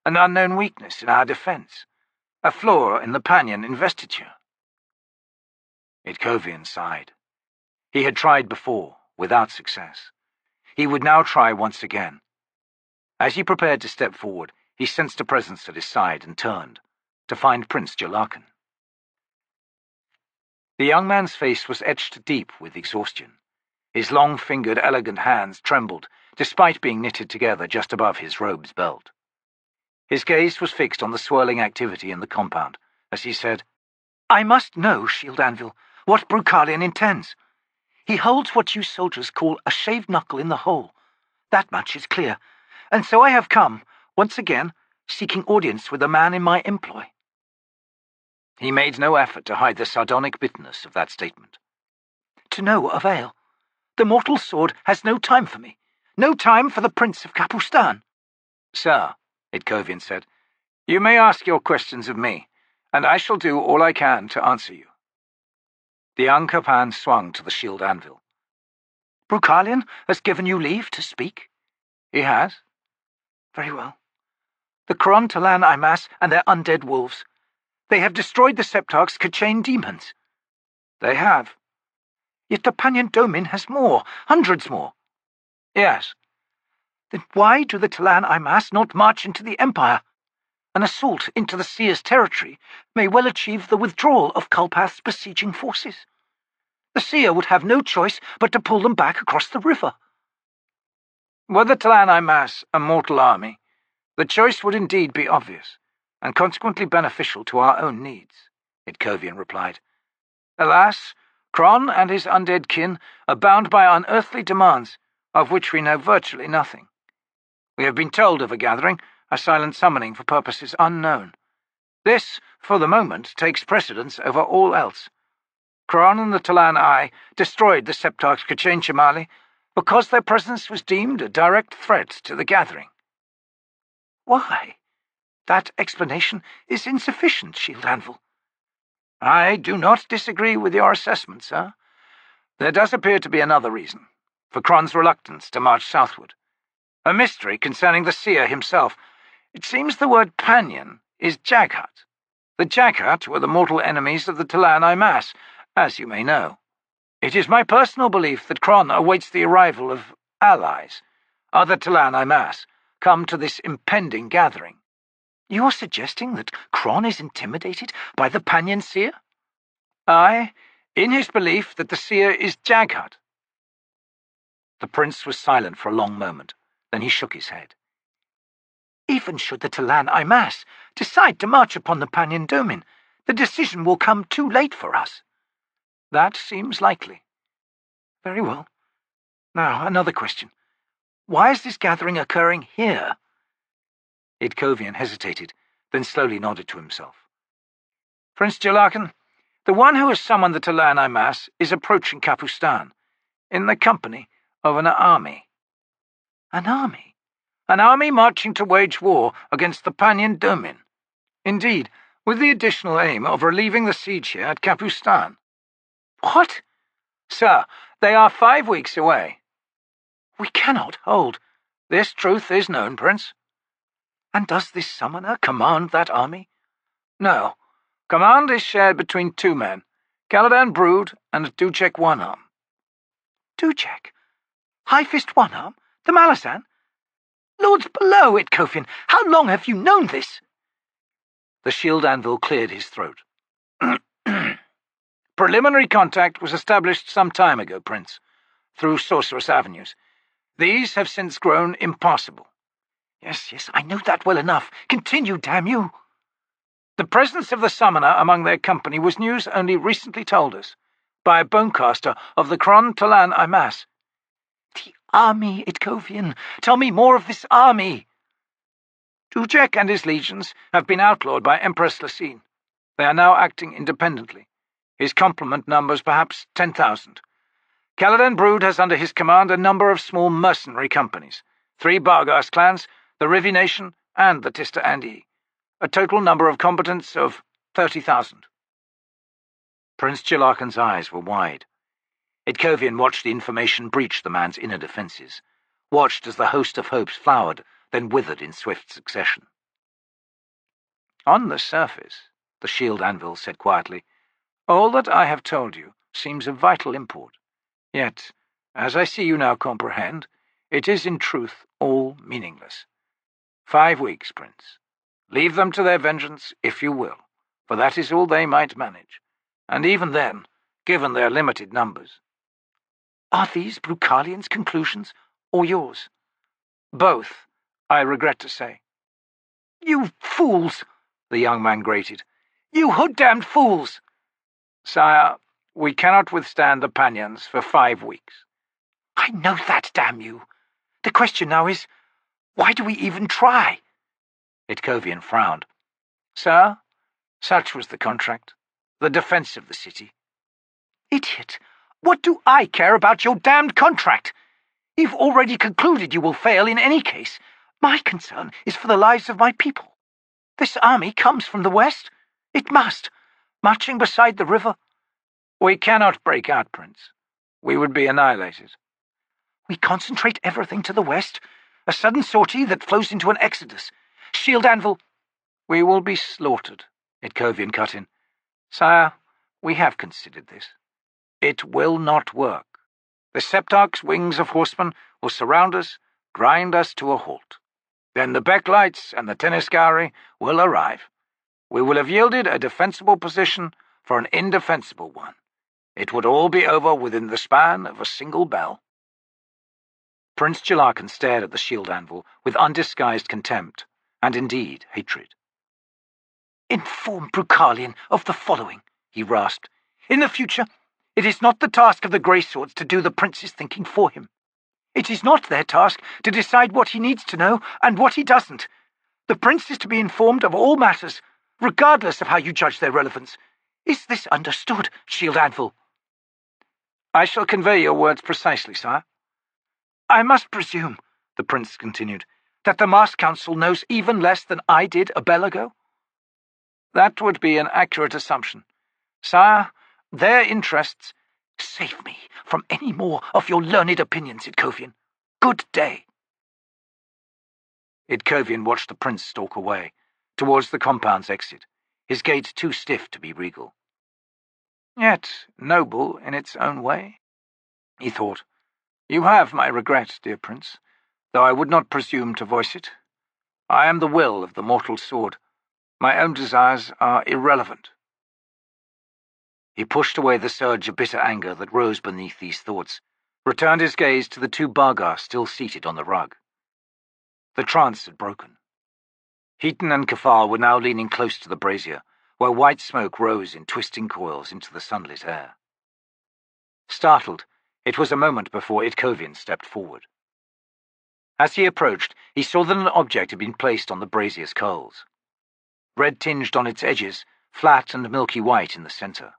An unknown weakness in our defence. A flaw in the Pannion investiture." Itkovian sighed. He had tried before, without success. He would now try once again. As he prepared to step forward, he sensed a presence at his side and turned, to find Prince Jelarkan. The young man's face was etched deep with exhaustion. His long-fingered, elegant hands trembled, despite being knitted together just above his robe's belt. His gaze was fixed on the swirling activity in the compound, as he said, "I must know, Shield Anvil, what Brukhalian intends. He holds what you soldiers call a shaved knuckle in the hole. That much is clear, and so I have come, once again, seeking audience with a man in my employ." He made no effort to hide the sardonic bitterness of that statement. "To no avail. The mortal sword has no time for me, no time for the Prince of Capustan." "Sir," Itkovian said, "you may ask your questions of me, and I shall do all I can to answer you." The young Capan swung to the shield anvil. "Brukhalian has given you leave to speak?" "He has." "Very well. The T'lan Imass and their undead wolves. They have destroyed the Septarchs' chain demons." "They have." "Yet the Pannion Domin has more, hundreds more." "Yes." "Then why do the T'lan Imass not march into the Empire? An assault into the Seer's territory may well achieve the withdrawal of Kulpath's besieging forces. The Seer would have no choice but to pull them back across the river." "Were the T'lan Imass a mortal army, the choice would indeed be obvious, and consequently beneficial to our own needs," Itkovian replied. "Alas, Kron and his undead kin are bound by unearthly demands, of which we know virtually nothing. We have been told of a gathering, a silent summoning for purposes unknown. This, for the moment, takes precedence over all else. Kron and the T'lan I destroyed the Septarchs Kachenchimali because their presence was deemed a direct threat to the gathering." "Why? That explanation is insufficient, Shield Anvil." "I do not disagree with your assessment, sir. There does appear to be another reason, for Kron's reluctance to march southward. A mystery concerning the Seer himself. It seems the word Pannion is Jaghat. The Jaghat were the mortal enemies of the T'lan Imass, as you may know. It is my personal belief that Kron awaits the arrival of allies, other T'lan Imass, come to this impending gathering." "You are suggesting that Kron is intimidated by the Pannion Seer?" "Aye, in his belief that the Seer is Jaghat." The prince was silent for a long moment, then he shook his head. "Even should the T'lan Imass decide to march upon the Pannion Domin, the decision will come too late for us." "That seems likely." "Very well. Now, another question. Why is this gathering occurring here?" Itkovian hesitated, then slowly nodded to himself. "Prince Jelarkan, the one who has summoned the T'lan Imass is approaching Capustan, in the company of an army." "An army?" "An army marching to wage war against the Pannion Domin. Indeed, with the additional aim of relieving the siege here at Capustan." "What?" "Sir, they are 5 weeks away." "We cannot hold." "This truth is known, Prince." "And does this summoner command that army?" "No. Command is shared between 2 men, Caladan Brood and Dujek One-Arm." "Dujek? High Fist One-Arm? The Malazan? Lords below, Itkovian, how long have you known this?" The shield anvil cleared his throat. "Preliminary contact was established some time ago, Prince, through sorcerous avenues. These have since grown impassable." Yes, I know that well enough. Continue, damn you." "The presence of the summoner among their company was news only recently told us, by a bonecaster of the T'lan Imass." "The army, Itkovian. Tell me more of this army." "Dujek and his legions have been outlawed by Empress Lasine. They are now acting independently. His complement numbers perhaps 10,000. Caladan Brood has under his command a number of small mercenary companies, 3 Bargas clans, the Rivi Nation, and the Tista Andi. A total number of combatants of 30,000. Prince Jelarkan's eyes were wide. Itkovian watched the information breach the man's inner defences, watched as the host of hopes flowered, then withered in swift succession. "On the surface," the shield anvil said quietly, "all that I have told you seems of vital import. Yet, as I see you now comprehend, it is in truth all meaningless. 5 weeks, Prince. Leave them to their vengeance, if you will, for that is all they might manage, and even then, given their limited numbers. Are these Brukhalian's conclusions, or yours? Both, I regret to say. You fools, the young man grated. You hood-damned fools! Sire, we cannot withstand the Pannions for 5 weeks. I know that, damn you. The question now is, why do we even try? Itkovian frowned. Sir, such was the contract. The defense of the city. Idiot! What do I care about your damned contract? You've already concluded you will fail in any case. My concern is for the lives of my people. This army comes from the west. It must. Marching beside the river. We cannot break out, Prince. We would be annihilated. We concentrate everything to the west. A sudden sortie that flows into an exodus. Shield Anvil. We will be slaughtered, Itkovian cut in. Sire, we have considered this. It will not work. The Septarchs' wings of horsemen will surround us, grind us to a halt. Then the Beklites and the Tenescowri will arrive. We will have yielded a defensible position for an indefensible one. It would all be over within the span of a single bell. Prince Jelarkan stared at the shield anvil with undisguised contempt, and indeed hatred. Inform Brukhalian of the following, he rasped. In the future, it is not the task of the Greyswords to do the prince's thinking for him. It is not their task to decide what he needs to know and what he doesn't. The prince is to be informed of all matters, regardless of how you judge their relevance. Is this understood, Shield Anvil? I shall convey your words precisely, sire. I must presume, the prince continued, that the Mass Council knows even less than I did a bell ago? That would be an accurate assumption. Sire, their interests— Save me from any more of your learned opinions, Itkovian. Good day. Itkovian watched the prince stalk away, towards the compound's exit, his gait too stiff to be regal. Yet noble in its own way, he thought. You have my regret, dear prince, though I would not presume to voice it. I am the will of the mortal sword. My own desires are irrelevant. He pushed away the surge of bitter anger that rose beneath these thoughts, returned his gaze to the 2 Baaljagg still seated on the rug. The trance had broken. Heaton and Kafal were now leaning close to the brazier, where white smoke rose in twisting coils into the sunlit air. Startled, it was a moment before Itkovian stepped forward. As he approached, he saw that an object had been placed on the brazier's coals. Red tinged on its edges, flat and milky white in the centre.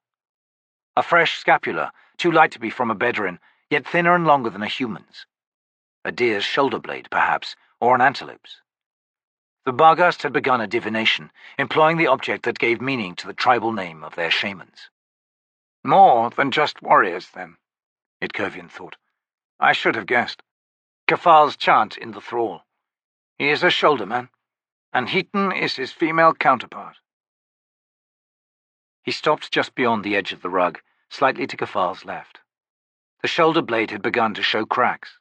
A fresh scapula, too light to be from a Bedouin, yet thinner and longer than a human's. A deer's shoulder blade, perhaps, or an antelope's. The Baaljagg had begun a divination, employing the object that gave meaning to the tribal name of their shamans. More than just warriors, then, Itkovian thought. I should have guessed. Kafal's chant in the thrall. He is a shoulderman, and Heaton is his female counterpart. He stopped just beyond the edge of the rug, slightly to Kafal's left. The shoulder blade had begun to show cracks.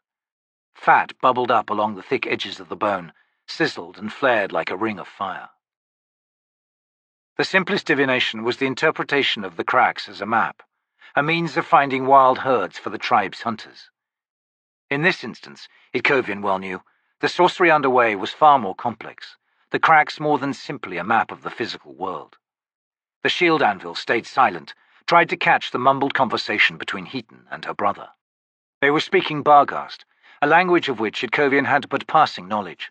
Fat bubbled up along the thick edges of the bone, sizzled and flared like a ring of fire. The simplest divination was the interpretation of the cracks as a map, a means of finding wild herds for the tribe's hunters. In this instance, Itkovian well knew, the sorcery underway was far more complex, the cracks more than simply a map of the physical world. The shield anvil stayed silent, tried to catch the mumbled conversation between Heaton and her brother. They were speaking Baaljagg, a language of which Itkovian had but passing knowledge.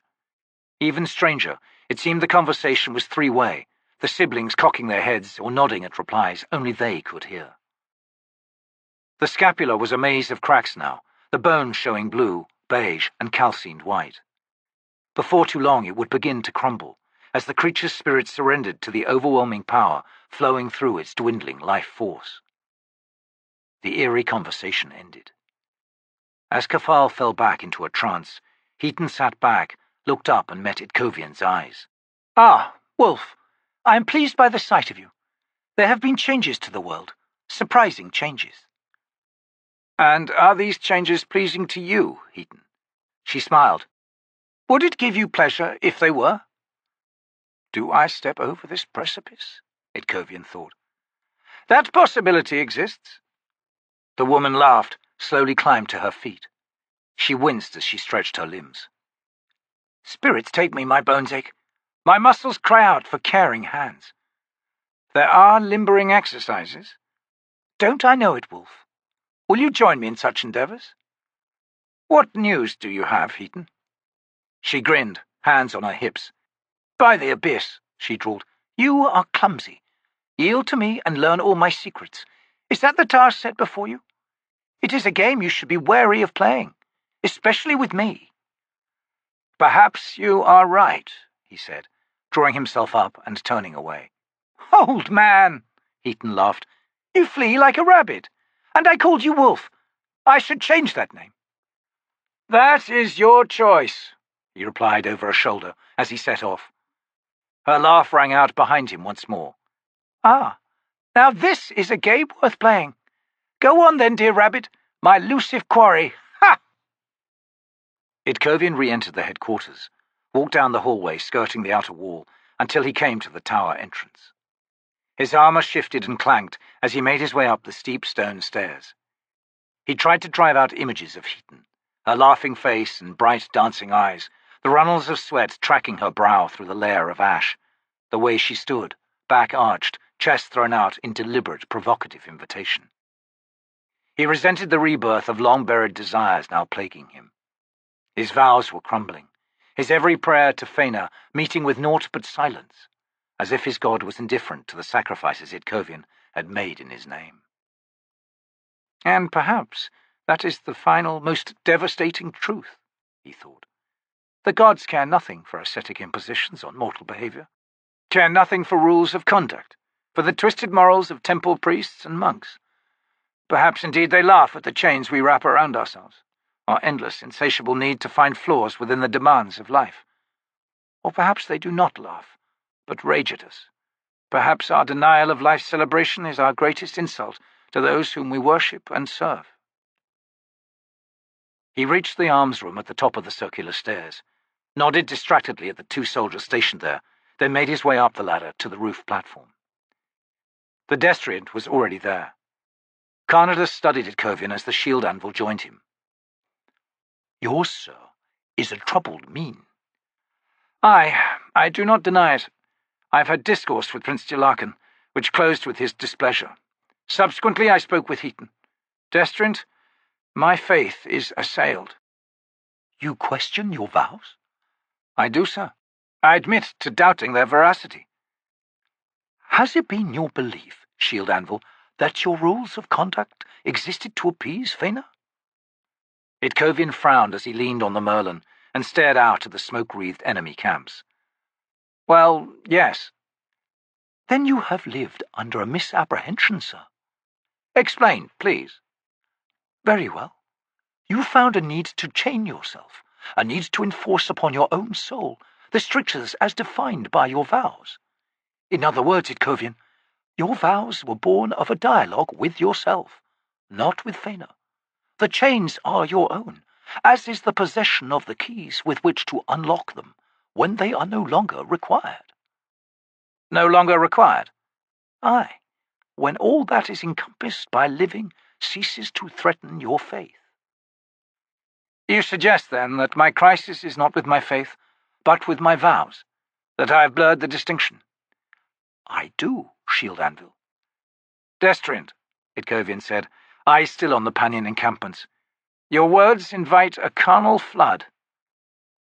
Even stranger, it seemed the conversation was 3-way, the siblings cocking their heads or nodding at replies only they could hear. The scapula was a maze of cracks now, the bones showing blue, beige, and calcined white. Before too long it would begin to crumble, as the creature's spirit surrendered to the overwhelming power flowing through its dwindling life force. The eerie conversation ended. As Kafal fell back into a trance, Heaton sat back, looked up and met Itkovian's eyes. Ah, Wolf, I am pleased by the sight of you. There have been changes to the world, surprising changes. And are these changes pleasing to you, Heaton? She smiled. Would it give you pleasure if they were? Do I step over this precipice? Itkovian thought. That possibility exists. The woman laughed, slowly climbed to her feet. She winced as she stretched her limbs. Spirits take me, my bones ache. My muscles cry out for caring hands. There are limbering exercises. Don't I know it, Wolf? Will you join me in such endeavours? What news do you have, Heaton? She grinned, hands on her hips. By the abyss, she drawled. You are clumsy. Yield to me and learn all my secrets. Is that the task set before you? It is a game you should be wary of playing, especially with me. Perhaps you are right, he said, drawing himself up and turning away. Old man, Heaton laughed. You flee like a rabbit, and I called you Wolf. I should change that name. That is your choice, he replied over her shoulder as he set off. Her laugh rang out behind him once more. Ah, now this is a game worth playing. Go on then, dear rabbit, my elusive quarry. Ha! Itkovian re-entered the headquarters, walked down the hallway skirting the outer wall until he came to the tower entrance. His armour shifted and clanked as he made his way up the steep stone stairs. He tried to drive out images of Heaton, her laughing face and bright dancing eyes, the runnels of sweat tracking her brow through the layer of ash, the way she stood, back arched, chest thrown out in deliberate, provocative invitation. He resented the rebirth of long-buried desires now plaguing him. His vows were crumbling, his every prayer to Fana meeting with naught but silence, as if his god was indifferent to the sacrifices Itkovian had made in his name. And perhaps that is the final, most devastating truth, he thought. The gods care nothing for ascetic impositions on mortal behaviour, care nothing for rules of conduct, for the twisted morals of temple priests and monks. Perhaps indeed they laugh at the chains we wrap around ourselves, our endless, insatiable need to find flaws within the demands of life. Or perhaps they do not laugh, but rage at us. Perhaps our denial of life's celebration is our greatest insult to those whom we worship and serve. He reached the arms room at the top of the circular stairs, nodded distractedly at the 2 soldiers stationed there, then made his way up the ladder to the roof platform. The Destriant was already there. Karnadas studied Itkovian as the shield anvil joined him. Yours, sir, is a troubled mien. Aye, I do not deny it. I've had discourse with Prince Jelarkan, which closed with his displeasure. Subsequently I spoke with Heaton. Destriant, my faith is assailed. You question your vows? I do, sir. I admit to doubting their veracity. Has it been your belief, Shield Anvil, that your rules of conduct existed to appease Fana? Itkovian frowned as he leaned on the merlin and stared out at the smoke-wreathed enemy camps. Well, yes. Then you have lived under a misapprehension, sir. Explain, please. Very well. You found a need to chain yourself, a need to enforce upon your own soul the strictures as defined by your vows. In other words, Itkovian, your vows were born of a dialogue with yourself, not with Fana. The chains are your own, as is the possession of the keys with which to unlock them when they are no longer required. No longer required? Aye, when all that is encompassed by living ceases to threaten your faith. You suggest, then, that my crisis is not with my faith, but with my vows, that I have blurred the distinction. I do, Shield Anvil. Destriant, Itkovian said, eyes still on the Pannion encampments. Your words invite a carnal flood.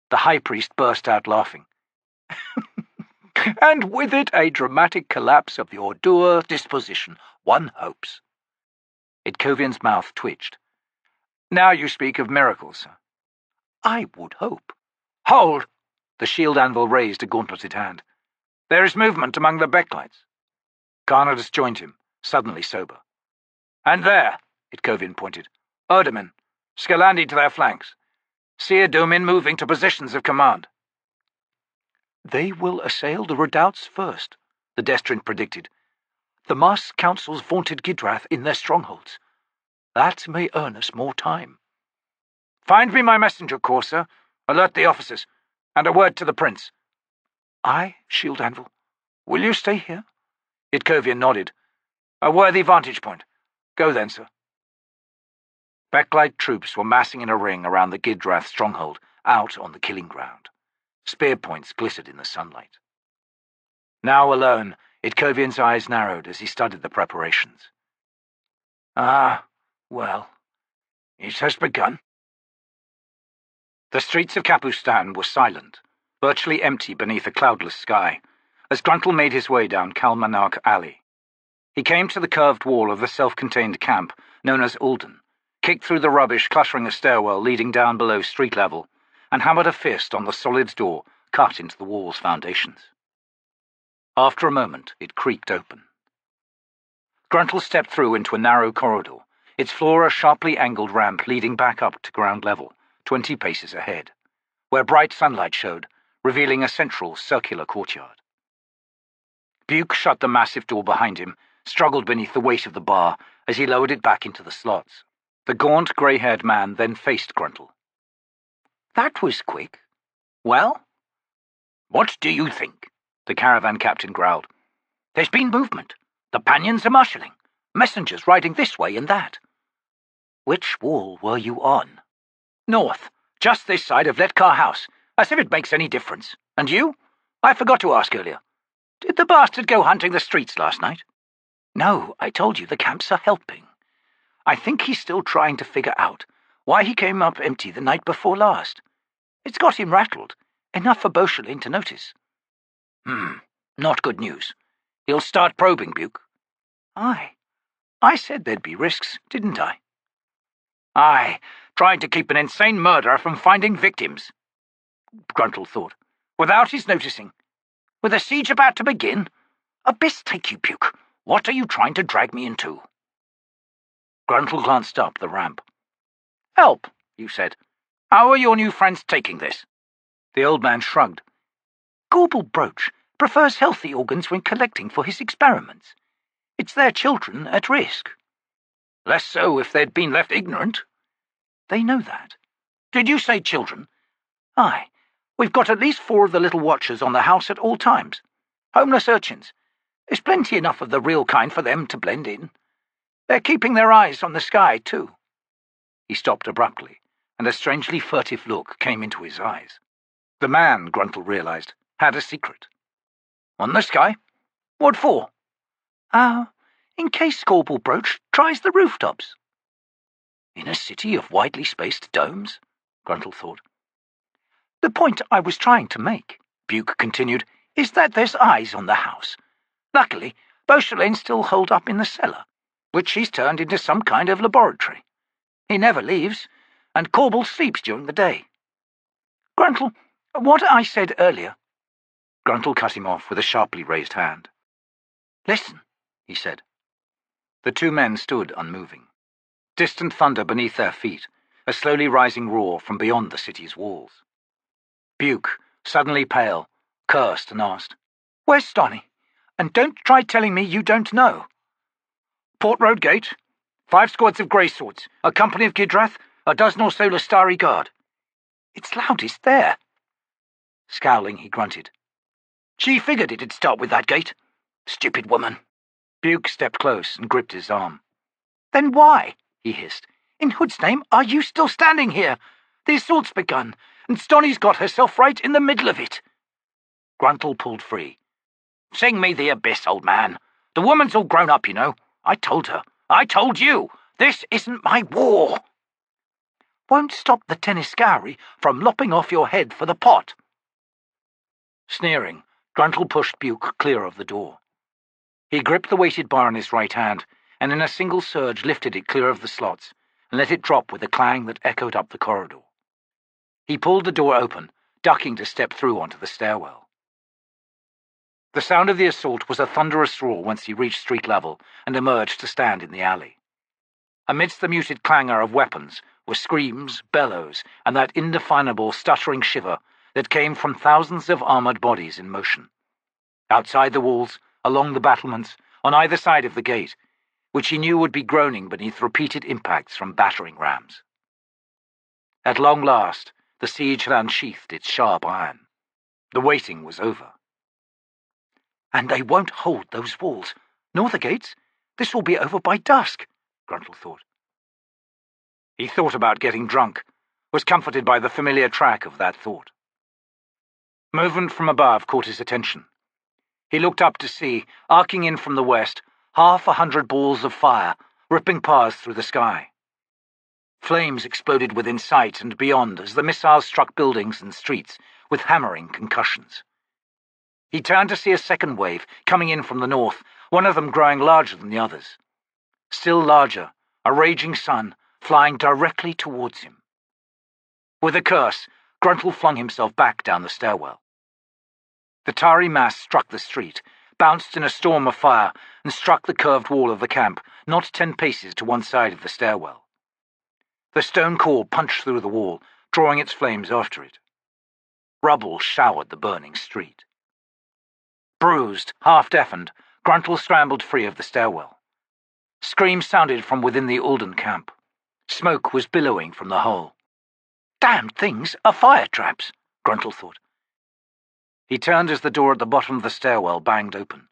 The high priest burst out laughing. And with it a dramatic collapse of your dour disposition, one hopes. Itkovian's mouth twitched. Now you speak of miracles, sir. I would hope. Hold! The shield anvil raised a gauntleted hand. There is movement among the Beklites. Karnadas joined him, suddenly sober. And there, Itkovian pointed, Erdemen, Scalandi to their flanks. Seer Domin moving to positions of command. They will assail the redoubts first, the Destriant predicted. The Mass Council's vaunted Gidrath in their strongholds. That may earn us more time. Find me my messenger corps, sir. Alert the officers. And a word to the prince. I, Shield Anvil. Will you stay here? Itkovian nodded. A worthy vantage point. Go then, sir. Beklite troops were massing in a ring around the Gidrath stronghold, out on the killing ground. Spear points glittered in the sunlight. Now alone, Itkovian's eyes narrowed as he studied the preparations. Ah, well, it has begun. The streets of Capustan were silent, virtually empty beneath a cloudless sky, as Gruntle made his way down Kalmanark Alley. He came to the curved wall of the self-contained camp known as Ulden, kicked through the rubbish cluttering a stairwell leading down below street level, and hammered a fist on the solid door cut into the wall's foundations. After a moment, it creaked open. Gruntle stepped through into a narrow corridor, its floor a sharply angled ramp leading back up to ground level, 20 paces ahead, where bright sunlight showed, revealing a central circular courtyard. Buke shut the massive door behind him, struggled beneath the weight of the bar as he lowered it back into the slots. The gaunt, grey-haired man then faced Gruntle. That was quick. Well? What do you think? The caravan captain growled. There's been movement. The Pannions are marshalling. Messengers riding this way and that. Which wall were you on? North, just this side of Letkar House, as if it makes any difference. And you? I forgot to ask earlier. Did the bastard go hunting the streets last night? No, I told you the camps are helping. I think he's still trying to figure out why he came up empty the night before last. It's got him rattled, enough for Bauchelain to notice. Not good news. He'll start probing, Buke. Aye. I said there'd be risks, didn't I? Aye, trying to keep an insane murderer from finding victims, Gruntle thought, without his noticing. With the siege about to begin? Abyss take you, Buke. What are you trying to drag me into? Gruntle glanced up the ramp. Help, you said. How are your new friends taking this? The old man shrugged. Korbal Broach prefers healthy organs when collecting for his experiments. It's their children at risk. Less so if they'd been left ignorant. They know that. Did you say children? Aye. We've got at least 4 of the little watchers on the house at all times. Homeless urchins. There's plenty enough of the real kind for them to blend in. They're keeping their eyes on the sky, too. He stopped abruptly, and a strangely furtive look came into his eyes. The man, Gruntle realized, had a secret. On the sky? What for? In case Korbal Broach tries the rooftops. In a city of widely spaced domes? Gruntle thought. The point I was trying to make, Buke continued, is that there's eyes on the house. Luckily, Bauchelain's still holed up in the cellar, which he's turned into some kind of laboratory. He never leaves, and Korbal sleeps during the day. Gruntle, what I said earlier... Gruntle cut him off with a sharply raised hand. Listen, he said. The 2 men stood unmoving. Distant thunder beneath their feet, a slowly rising roar from beyond the city's walls. Buke, suddenly pale, cursed and asked, Where's Stoney? And don't try telling me you don't know. Port Road Gate, 5 squads of grey swords, a company of Gidrath, a dozen or so Lestari Guard. It's loudest there. Scowling, he grunted. She figured it'd start with that gate. Stupid woman. Buke stepped close and gripped his arm. Then why, he hissed, in Hood's name are you still standing here? The assault's begun, and Stoney's got herself right in the middle of it. Gruntle pulled free. Sing me the abyss, old man. The woman's all grown up, you know. I told her. I told you. This isn't my war. Won't stop the Tenescowri from lopping off your head for the pot. Sneering, Gruntle pushed Buke clear of the door. He gripped the weighted bar in his right hand, and in a single surge lifted it clear of the slots, and let it drop with a clang that echoed up the corridor. He pulled the door open, ducking to step through onto the stairwell. The sound of the assault was a thunderous roar once he reached street level and emerged to stand in the alley. Amidst the muted clangor of weapons were screams, bellows, and that indefinable stuttering shiver that came from thousands of armoured bodies in motion. Outside the walls, along the battlements, on either side of the gate, which he knew would be groaning beneath repeated impacts from battering rams. At long last, the siege had unsheathed its sharp iron. The waiting was over. And they won't hold those walls, nor the gates. This will be over by dusk, Gruntle thought. He thought about getting drunk, was comforted by the familiar track of that thought. Movement from above caught his attention. He looked up to see, arcing in from the west, 100 balls of fire, ripping paths through the sky. Flames exploded within sight and beyond as the missiles struck buildings and streets with hammering concussions. He turned to see a second wave coming in from the north, one of them growing larger than the others. Still larger, a raging sun flying directly towards him. With a curse, Gruntle flung himself back down the stairwell. The tarry mass struck the street, bounced in a storm of fire, and struck the curved wall of the camp, not 10 paces to one side of the stairwell. The stone core punched through the wall, drawing its flames after it. Rubble showered the burning street. Bruised, half-deafened, Gruntle scrambled free of the stairwell. Screams sounded from within the Ulden camp. Smoke was billowing from the hole. Damned things are fire traps, Gruntle thought. He turned as the door at the bottom of the stairwell banged open.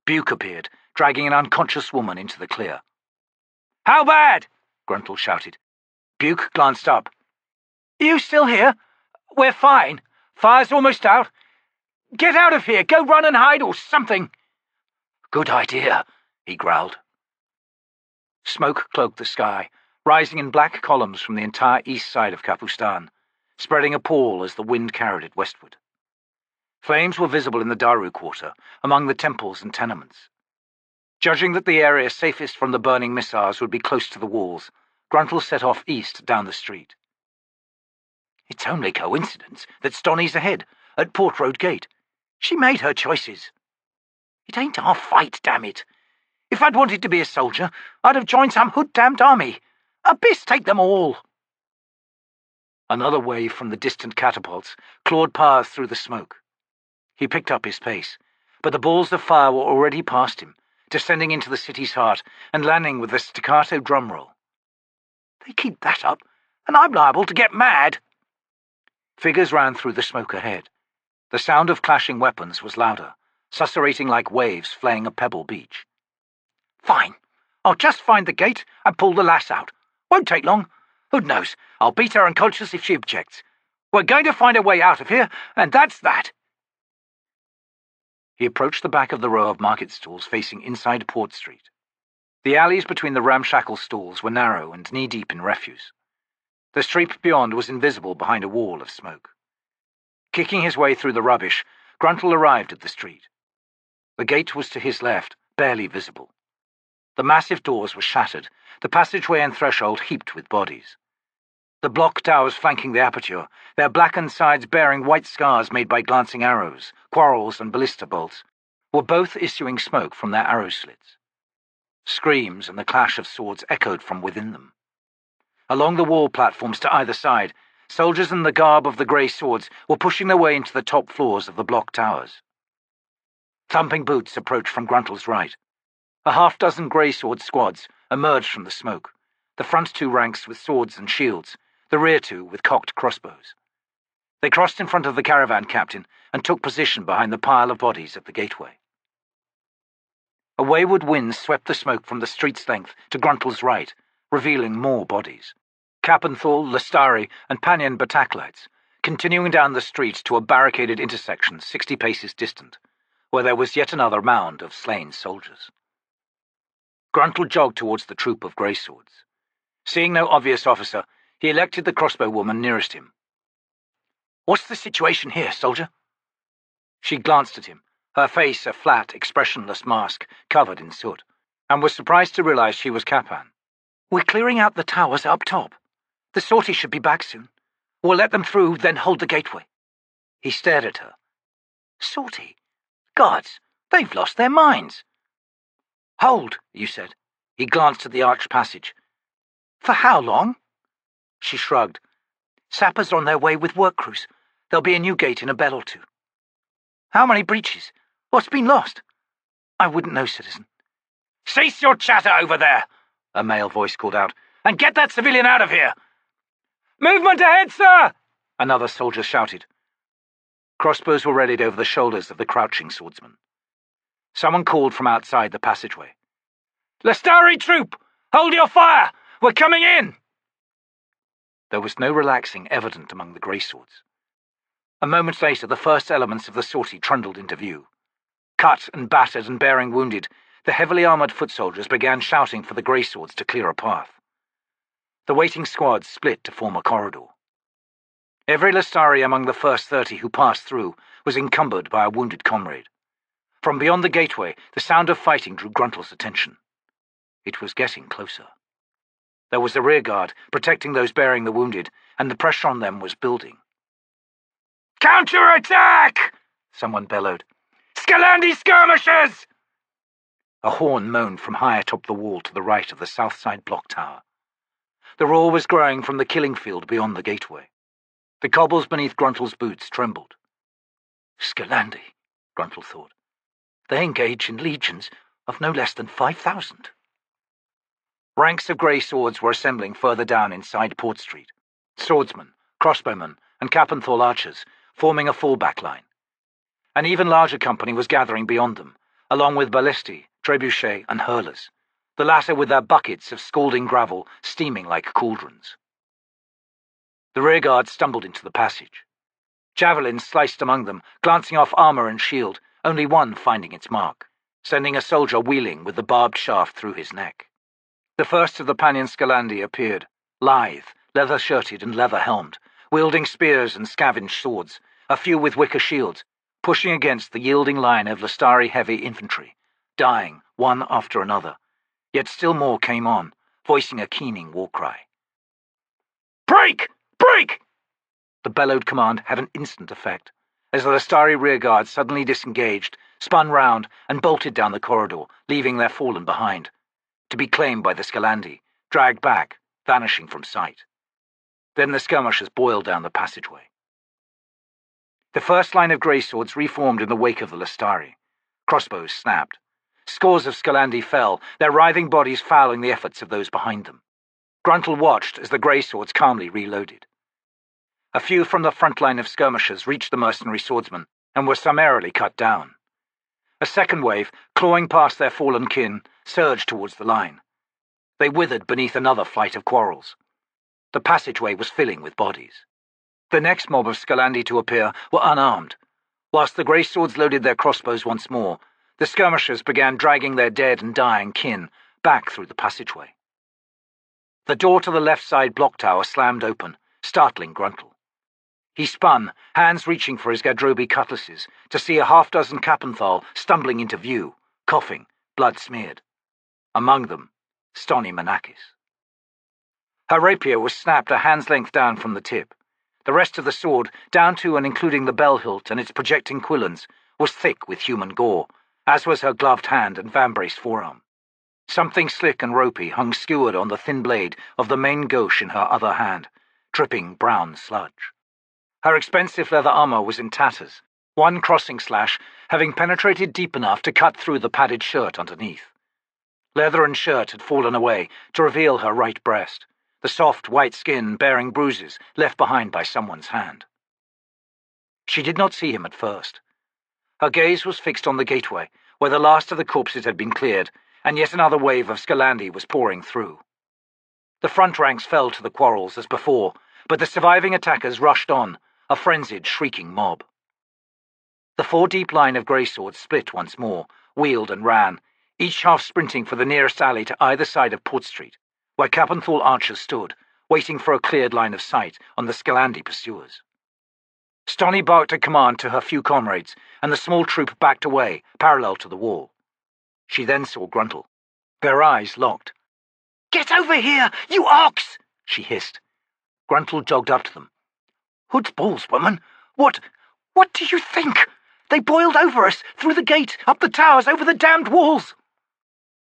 Buke appeared, dragging an unconscious woman into the clear. "How bad?" Gruntle shouted. Buke glanced up. "You still here? We're fine. Fire's almost out. Get out of here. Go run and hide or something." "Good idea," he growled. Smoke cloaked the sky, rising in black columns from the entire east side of Capustan, spreading a pall as the wind carried it westward. Flames were visible in the Daru quarter, among the temples and tenements. Judging that the area safest from the burning missiles would be close to the walls, Gruntle set off east down the street. It's only coincidence that Stoney's ahead, at Port Road Gate. She made her choices. It ain't our fight, damn it. If I'd wanted to be a soldier, I'd have joined some hood-damned army. Abyss take them all. Another wave from the distant catapults clawed paths through the smoke. He picked up his pace, but the balls of fire were already past him, descending into the city's heart and landing with a staccato drum roll. They keep that up, and I'm liable to get mad. Figures ran through the smoke ahead. The sound of clashing weapons was louder, susurrating like waves flaying a pebble beach. Fine. I'll just find the gate and pull the lass out. Won't take long. Who knows? I'll beat her unconscious if she objects. We're going to find a way out of here, and that's that. He approached the back of the row of market stalls facing inside Port Street. The alleys between the ramshackle stalls were narrow and knee-deep in refuse. The street beyond was invisible behind a wall of smoke. Kicking his way through the rubbish, Gruntle arrived at the street. The gate was to his left, barely visible. The massive doors were shattered, the passageway and threshold heaped with bodies. The block towers flanking the aperture, their blackened sides bearing white scars made by glancing arrows, quarrels and ballista bolts, were both issuing smoke from their arrow slits. Screams and the clash of swords echoed from within them. Along the wall platforms to either side, soldiers in the garb of the grey swords were pushing their way into the top floors of the block towers. Thumping boots approached from Gruntle's right. A half-dozen grey sword squads emerged from the smoke, the front 2 ranks with swords and shields, the rear 2 with cocked crossbows. They crossed in front of the caravan captain and took position behind the pile of bodies at the gateway. A wayward wind swept the smoke from the street's length to Gruntle's right, revealing more bodies. Capenthal, Lestari, and Pannion Beklites, continuing down the street to a barricaded intersection 60 paces distant, where there was yet another mound of slain soldiers. Gruntle jogged towards the troop of grey swords. Seeing no obvious officer, he elected the crossbow woman nearest him. "What's the situation here, soldier?" She glanced at him, her face a flat, expressionless mask covered in soot, and was surprised to realize she was Capan. "We're clearing out the towers up top. The sorties should be back soon. We'll let them through, then hold the gateway." He stared at her. "Sortie? Gods, they've lost their minds." "Hold," you said. He glanced at the arched passage. "For how long?" She shrugged. "Sappers are on their way with work crews. There'll be a new gate in a bell or 2. How many breaches? What's been lost?" "I wouldn't know, citizen." "Cease your chatter over there," a male voice called out, "and get that civilian out of here." "Movement ahead, sir!" another soldier shouted. Crossbows were readied over the shoulders of the crouching swordsmen. Someone called from outside the passageway. "Lestari troop! Hold your fire! We're coming in!" There was no relaxing evident among the greyswords. A moment later, the first elements of the sortie trundled into view. Cut and battered and bearing wounded, the heavily armoured foot soldiers began shouting for the greyswords to clear a path. The waiting squads split to form a corridor. Every Lestari among the first 30 who passed through was encumbered by a wounded comrade. From beyond the gateway, the sound of fighting drew Gruntle's attention. It was getting closer. There was a rearguard protecting those bearing the wounded, and the pressure on them was building. "Counter-attack!" someone bellowed. "Scalandi skirmishers!" A horn moaned from high atop the wall to the right of the south side block tower. The roar was growing from the killing field beyond the gateway. The cobbles beneath Gruntle's boots trembled. Scalandi, Gruntle thought. They engage in legions of no less than 5,000. Ranks of grey swords were assembling further down inside Port Street. Swordsmen, crossbowmen, and Capustan archers forming a fallback line. An even larger company was gathering beyond them, along with ballistae, trebuchets, and hurlers, the latter with their buckets of scalding gravel steaming like cauldrons. The rearguard stumbled into the passage. Javelins sliced among them, glancing off armour and shield, only one finding its mark, sending a soldier wheeling with the barbed shaft through his neck. The first of the Pannion Scalandi appeared, lithe, leather-shirted and leather-helmed, wielding spears and scavenged swords, a few with wicker shields, pushing against the yielding line of Lestari heavy infantry, dying one after another. Yet still more came on, voicing a keening war cry. "Break! Break!" The bellowed command had an instant effect, as the Lestari rearguard suddenly disengaged, spun round, and bolted down the corridor, leaving their fallen behind, to be claimed by the Scalandi, dragged back, vanishing from sight. Then the skirmishers boiled down the passageway. The first line of greyswords reformed in the wake of the Lestari. Crossbows snapped. Scores of Scalandi fell, their writhing bodies fouling the efforts of those behind them. Gruntle watched as the greyswords calmly reloaded. A few from the front line of skirmishers reached the mercenary swordsmen and were summarily cut down. A second wave, clawing past their fallen kin, surged towards the line. They withered beneath another flight of quarrels. The passageway was filling with bodies. The next mob of Scalandi to appear were unarmed. Whilst the greyswords loaded their crossbows once more, the skirmishers began dragging their dead and dying kin back through the passageway. The door to the left side block tower slammed open, startling Gruntle. He spun, hands reaching for his Gadrobi cutlasses, to see a half-dozen Capustan stumbling into view, coughing, blood-smeared. Among them, T'lan Imass. Her rapier was snapped a hand's length down from the tip. The rest of the sword, down to and including the bell hilt and its projecting quillons, was thick with human gore, as was her gloved hand and vambraced forearm. Something slick and ropey hung skewered on the thin blade of the main gauche in her other hand, dripping brown sludge. Her expensive leather armour was in tatters, one crossing slash having penetrated deep enough to cut through the padded shirt underneath. Leather and shirt had fallen away to reveal her right breast, the soft white skin bearing bruises left behind by someone's hand. She did not see him at first. Her gaze was fixed on the gateway, where the last of the corpses had been cleared, and yet another wave of Scalandi was pouring through. The front ranks fell to the quarrels as before, but the surviving attackers rushed on, a frenzied, shrieking mob. The four-deep line of greyswords split once more, wheeled and ran, each half sprinting for the nearest alley to either side of Port Street, where Capustan archers stood, waiting for a cleared line of sight on the Scalandi pursuers. Stony barked a command to her few comrades, and the small troop backed away, parallel to the wall. She then saw Gruntle. Their eyes locked. "Get over here, you ox!" she hissed. Gruntle jogged up to them. "Hood's balls, woman! What do you think? They boiled over us, through the gate, up the towers, over the damned walls!"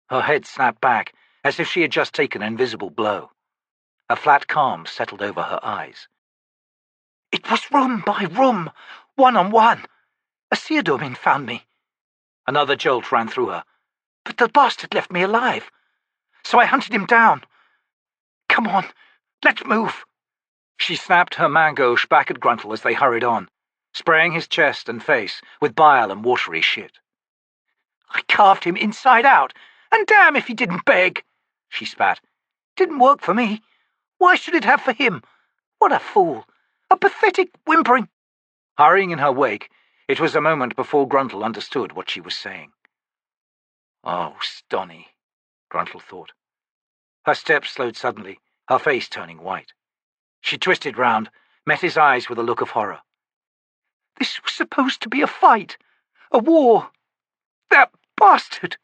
Her head snapped back, as if she had just taken an invisible blow. A flat calm settled over her eyes. "It was room by room, one-on-one. A Seer Domin found me." Another jolt ran through her. "But the bastard left me alive. So I hunted him down. Come on, let's move." She snapped her main gauche back at Gruntle as they hurried on. spraying his chest and face with bile and watery shit. I carved him inside out, and damn if he didn't beg, she spat. Didn't work for me. Why should it have for him? What a fool. A pathetic whimpering. Hurrying in her wake, it was a moment before Gruntle understood what she was saying. Oh, Stonny, Gruntle thought. Her steps slowed suddenly, her face turning white. She twisted round, met his eyes with a look of horror. This was supposed to be a fight, a war. That bastard!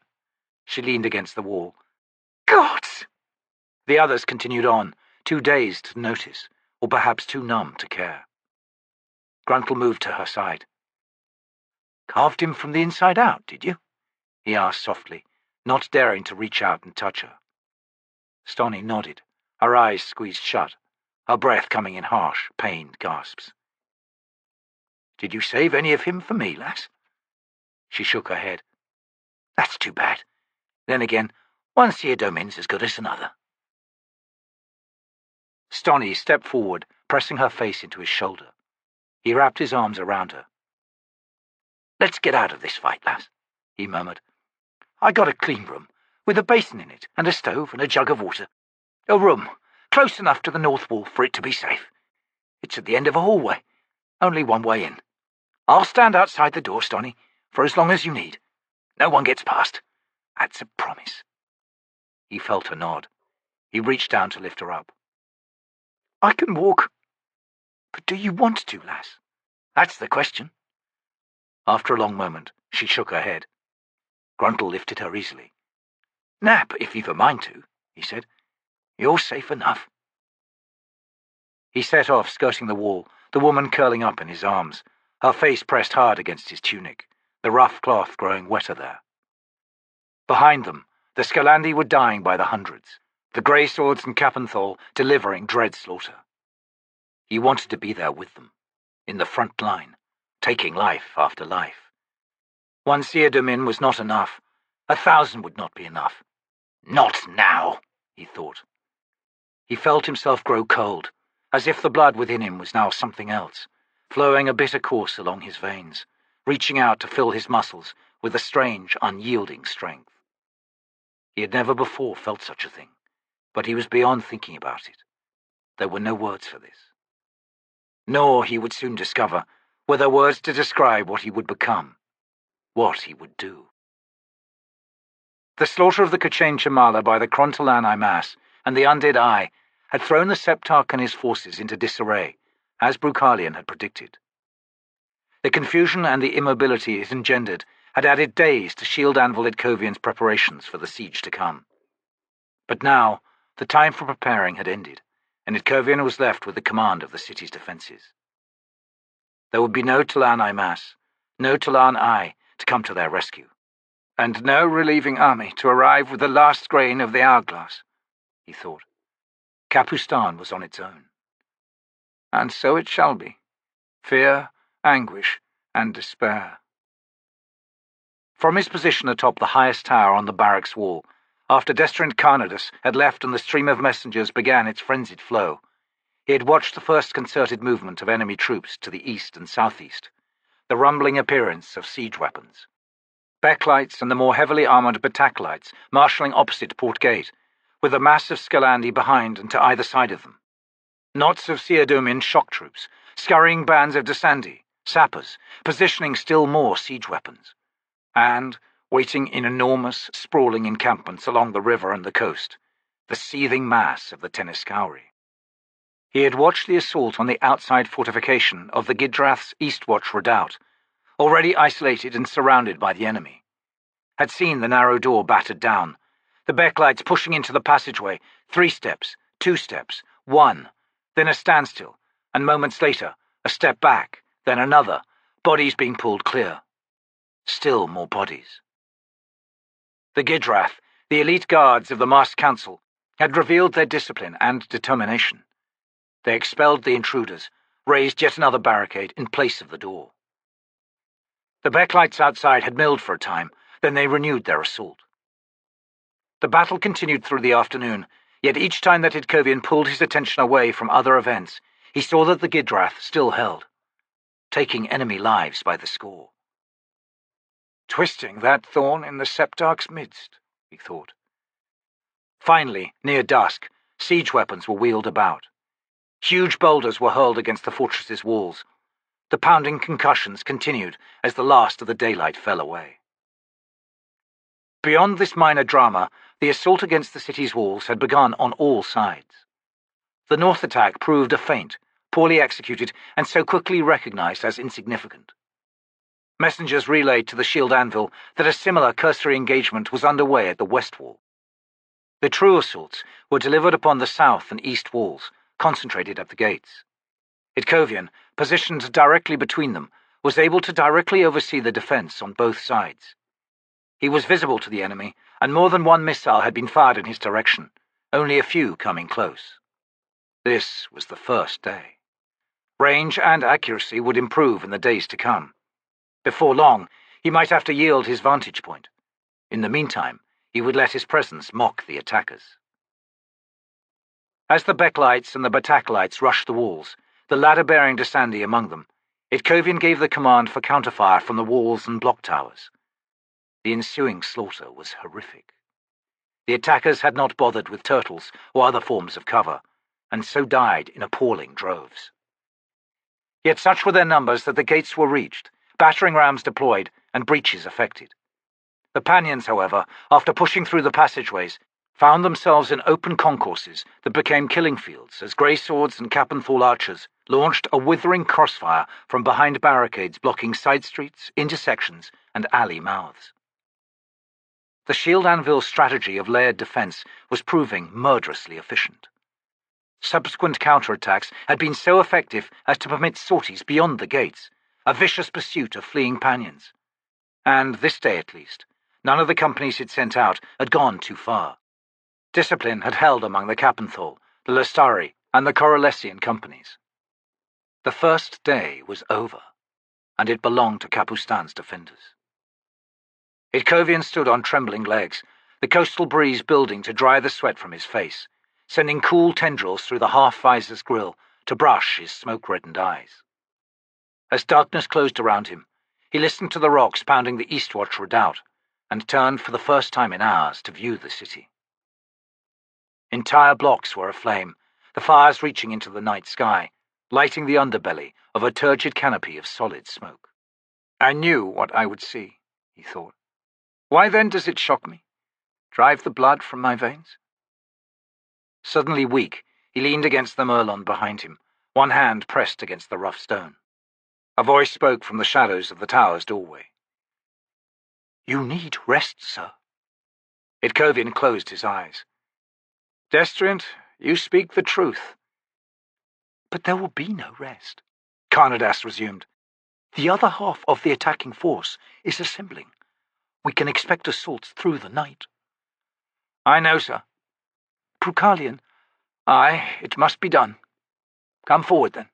She leaned against the wall. Gods! The others continued on, too dazed to notice, or perhaps too numb to care. Gruntle moved to her side. Carved him from the inside out, did you? He asked softly, not daring to reach out and touch her. Stonny nodded, her eyes squeezed shut, her breath coming in harsh, pained gasps. Did you save any of him for me, lass? She shook her head. That's too bad. Then again, one Seer Domin's as good as another. Stonny stepped forward, pressing her face into his shoulder. He wrapped his arms around her. Let's get out of this fight, lass, he murmured. I got a clean room, with a basin in it, and a stove and a jug of water. A room, close enough to the north wall for it to be safe. It's at the end of a hallway, only one way in. I'll stand outside the door, Stonny, for as long as you need. No one gets past. That's a promise. He felt her nod. He reached down to lift her up. I can walk. But do you want to, lass? That's the question. After a long moment, she shook her head. Gruntle lifted her easily. Nap, if you've a mind to, he said. You're safe enough. He set off, skirting the wall, the woman curling up in his arms, her face pressed hard against his tunic, the rough cloth growing wetter there. Behind them, the Scalandi were dying by the hundreds, the grey swords and Capustan delivering dread slaughter. He wanted to be there with them, in the front line, taking life after life. One Seer Domin was not enough. 1,000 would not be enough. Not now, he thought. He felt himself grow cold, as if the blood within him was now something else, flowing a bitter course along his veins, reaching out to fill his muscles with a strange, unyielding strength. He had never before felt such a thing, but he was beyond thinking about it. There were no words for this. Nor, he would soon discover, were there words to describe what he would become, what he would do. The slaughter of the K'chain Chamala by the T'lan Imass and the Undead Eye had thrown the Septarch and his forces into disarray, as Brukhalian had predicted. The confusion and the immobility it engendered had added days to Shield Anvil Itkovian's preparations for the siege to come. But now, the time for preparing had ended, and Itkovian was left with the command of the city's defences. There would be no T'lan Imass, no T'lan Eye to come to their rescue, and no relieving army to arrive with the last grain of the hourglass, he thought. Capustan was on its own. And so it shall be. Fear, anguish, and despair. From his position atop the highest tower on the barracks wall, after Destriant Karnadas had left and the stream of messengers began its frenzied flow, he had watched the first concerted movement of enemy troops to the east and southeast, the rumbling appearance of siege weapons. Beklites and the more heavily armoured Beklites marshalling opposite Port Gate, with a mass of Scalandi behind and to either side of them. Knots of Seer Domin shock troops, scurrying bands of Descandi, sappers, positioning still more siege weapons, and, waiting in enormous, sprawling encampments along the river and the coast, the seething mass of the Tenescowri. He had watched the assault on the outside fortification of the Gidrath's Eastwatch redoubt, already isolated and surrounded by the enemy, had seen the narrow door battered down, the Beklites pushing into the passageway, 3 steps, 2 steps, 1, then a standstill, and moments later, a step back, then another, bodies being pulled clear. Still more bodies. The Gidrath, the elite guards of the Masked Council, had revealed their discipline and determination. They expelled the intruders, raised yet another barricade in place of the door. The Beklites outside had milled for a time, then they renewed their assault. The battle continued through the afternoon, yet each time that Itkovian pulled his attention away from other events, he saw that the Gidrath still held. taking enemy lives by the score. Twisting that thorn in the Septarchs' midst, he thought. Finally, near dusk, siege weapons were wheeled about. Huge boulders were hurled against the fortress's walls. The pounding concussions continued as the last of the daylight fell away. Beyond this minor drama, the assault against the city's walls had begun on all sides. The north attack proved a feint, poorly executed and so quickly recognized as insignificant. Messengers relayed to the Shield Anvil that a similar cursory engagement was underway at the west wall. The true assaults were delivered upon the south and east walls, concentrated at the gates. Itkovian, positioned directly between them, was able to directly oversee the defense on both sides. He was visible to the enemy, and more than one missile had been fired in his direction, only a few coming close. This was the first day. Range and accuracy would improve in the days to come. Before long, he might have to yield his vantage point. In the meantime, he would let his presence mock the attackers. As the Beklites and the Bauchelites rushed the walls, the latter bearing Desandi among them, Itkovian gave the command for counterfire from the walls and block towers. The ensuing slaughter was horrific. The attackers had not bothered with turtles or other forms of cover, and so died in appalling droves. Yet such were their numbers that the gates were reached, battering rams deployed, and breaches effected. The Pannions, however, after pushing through the passageways, found themselves in open concourses that became killing fields as grey swords and cap-and-thall archers launched a withering crossfire from behind barricades blocking side streets, intersections, and alley mouths. The Shield Anvil's strategy of layered defence was proving murderously efficient. Subsequent counterattacks had been so effective as to permit sorties beyond the gates, a vicious pursuit of fleeing Pannions. And this day at least, none of the companies he'd sent out had gone too far. Discipline had held among the Capustan, the Lestari, and the Corellesian companies. The first day was over, and it belonged to Capustan's defenders. Itkovian stood on trembling legs, the coastal breeze building to dry the sweat from his face, sending cool tendrils through the half-visor's grill to brush his smoke-reddened eyes. As darkness closed around him, he listened to the rocks pounding the eastwatch redoubt, and turned for the first time in hours to view the city. Entire blocks were aflame, the fires reaching into the night sky, lighting the underbelly of a turgid canopy of solid smoke. I knew what I would see, he thought. Why then does it shock me? Drive the blood from my veins? Suddenly weak, he leaned against the merlon behind him, one hand pressed against the rough stone. A voice spoke from the shadows of the tower's doorway. You need rest, sir. Itkovian closed his eyes. Destriant, you speak the truth. But there will be no rest, Karnadas resumed. The other half of the attacking force is assembling. We can expect assaults through the night. I know, sir. Brukhalian. Aye, it must be done. Come forward, then.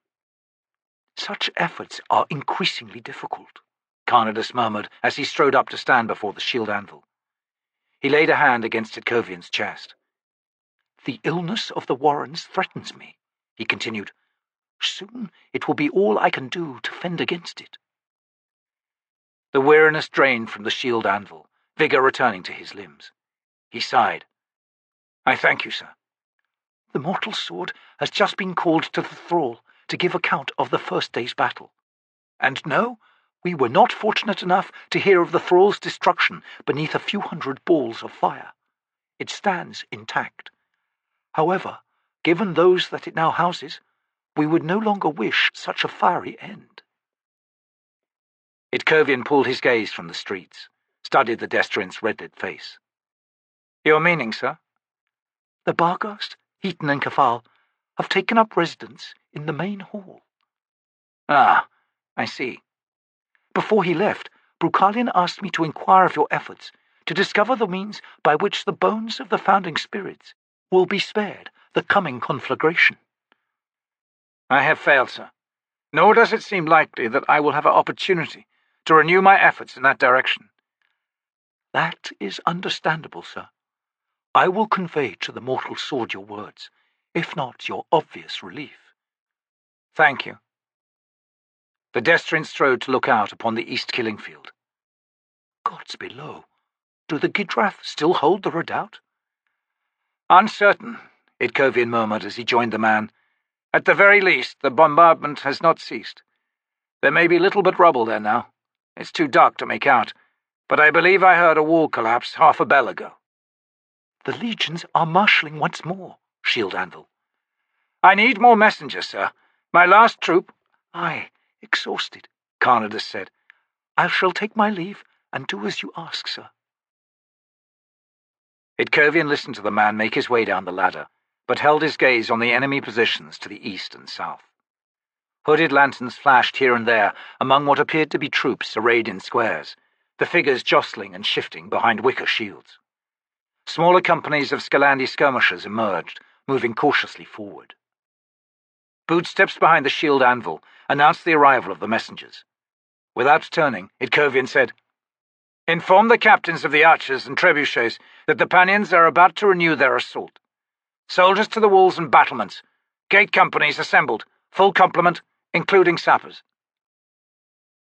Such efforts are increasingly difficult, Karnadas murmured as he strode up to stand before the shield anvil. He laid a hand against Itkovian's chest. The illness of the Warrens threatens me, he continued. Soon it will be all I can do to fend against it. The weariness drained from the shield anvil, vigour returning to his limbs. He sighed. I thank you, sir. The mortal sword has just been called to the thrall to give account of the first day's battle. And no, we were not fortunate enough to hear of the thrall's destruction beneath a few hundred balls of fire. It stands intact. However, given those that it now houses, we would no longer wish such a fiery end. Itkovian pulled his gaze from the streets, studied the Destriant's red-lit face. Your meaning, sir? The Barghast, Heaton and Kafal have taken up residence in the main hall. Ah, I see. Before he left, Brukhalian asked me to inquire of your efforts to discover the means by which the bones of the founding spirits will be spared the coming conflagration. I have failed, sir. Nor does it seem likely that I will have an opportunity to renew my efforts in that direction. That is understandable, sir. I will convey to the mortal sword your words, if not your obvious relief. Thank you. The Destriant strode to look out upon the east killing field. Gods below, do the Gidrath still hold the redoubt? Uncertain, Itkovian murmured as he joined the man. At the very least, the bombardment has not ceased. There may be little but rubble there now. It's too dark to make out, but I believe I heard a wall collapse half a bell ago. The legions are marshalling once more, Shield Anvil. I need more messengers, sir. My last troop— Aye, exhausted, Karnadas said. I shall take my leave and do as you ask, sir. Itkovian listened to the man make his way down the ladder, but held his gaze on the enemy positions to the east and south. Hooded lanterns flashed here and there among what appeared to be troops arrayed in squares, the figures jostling and shifting behind wicker shields. Smaller companies of Scalandi skirmishers emerged, moving cautiously forward. Bootsteps behind the shield anvil announced the arrival of the messengers. Without turning, Itkovian said, "Inform the captains of the archers and trebuchets that the Pannions are about to renew their assault. Soldiers to the walls and battlements. Gate companies assembled, full complement, including sappers."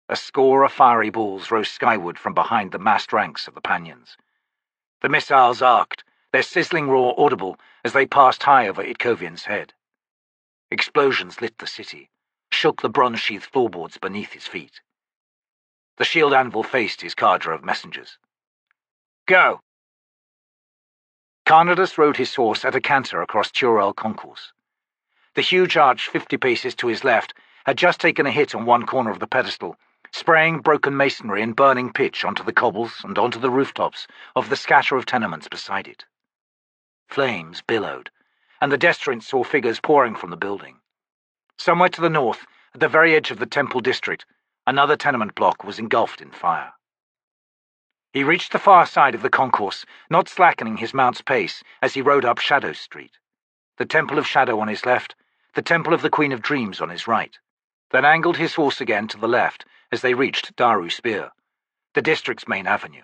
A score of fiery balls rose skyward from behind the massed ranks of the Pannions. The missiles arced, their sizzling roar audible as they passed high over Itkovian's head. Explosions lit the city, shook the bronze-sheathed floorboards beneath his feet. The shield anvil faced his cadre of messengers. "Go!" Karnadas rode his horse at a canter across Turel Concourse. The huge arch 50 paces to his left had just taken a hit on one corner of the pedestal, spraying broken masonry and burning pitch onto the cobbles and onto the rooftops of the scatter of tenements beside it. Flames billowed, and the Destriant saw figures pouring from the building. Somewhere to the north, at the very edge of the temple district, another tenement block was engulfed in fire. He reached the far side of the concourse, not slackening his mount's pace as he rode up Shadow Street. The Temple of Shadow on his left, the Temple of the Queen of Dreams on his right, then angled his horse again to the left as they reached Daru Spear, the district's main avenue.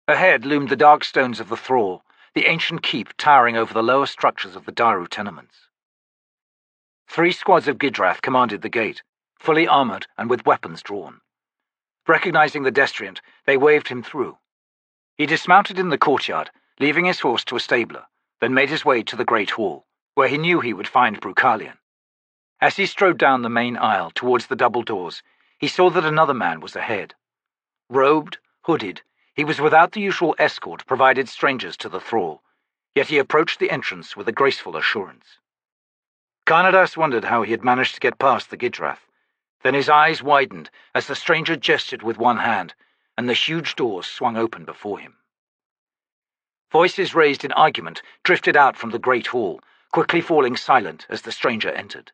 Ahead loomed the dark stones of the Thrall, the ancient keep towering over the lower structures of the Daru tenements. 3 squads of Gidrath commanded the gate, fully armoured and with weapons drawn. Recognizing the Destriant, they waved him through. He dismounted in the courtyard, leaving his horse to a stabler, then made his way to the Great Hall, where he knew he would find Brukhalian. As he strode down the main aisle towards the double doors, he saw that another man was ahead. Robed, hooded, he was without the usual escort provided strangers to the thrall, yet he approached the entrance with a graceful assurance. Karnadas wondered how he had managed to get past the Gidrath. Then his eyes widened as the stranger gestured with one hand, and the huge doors swung open before him. Voices raised in argument drifted out from the great hall, quickly falling silent as the stranger entered.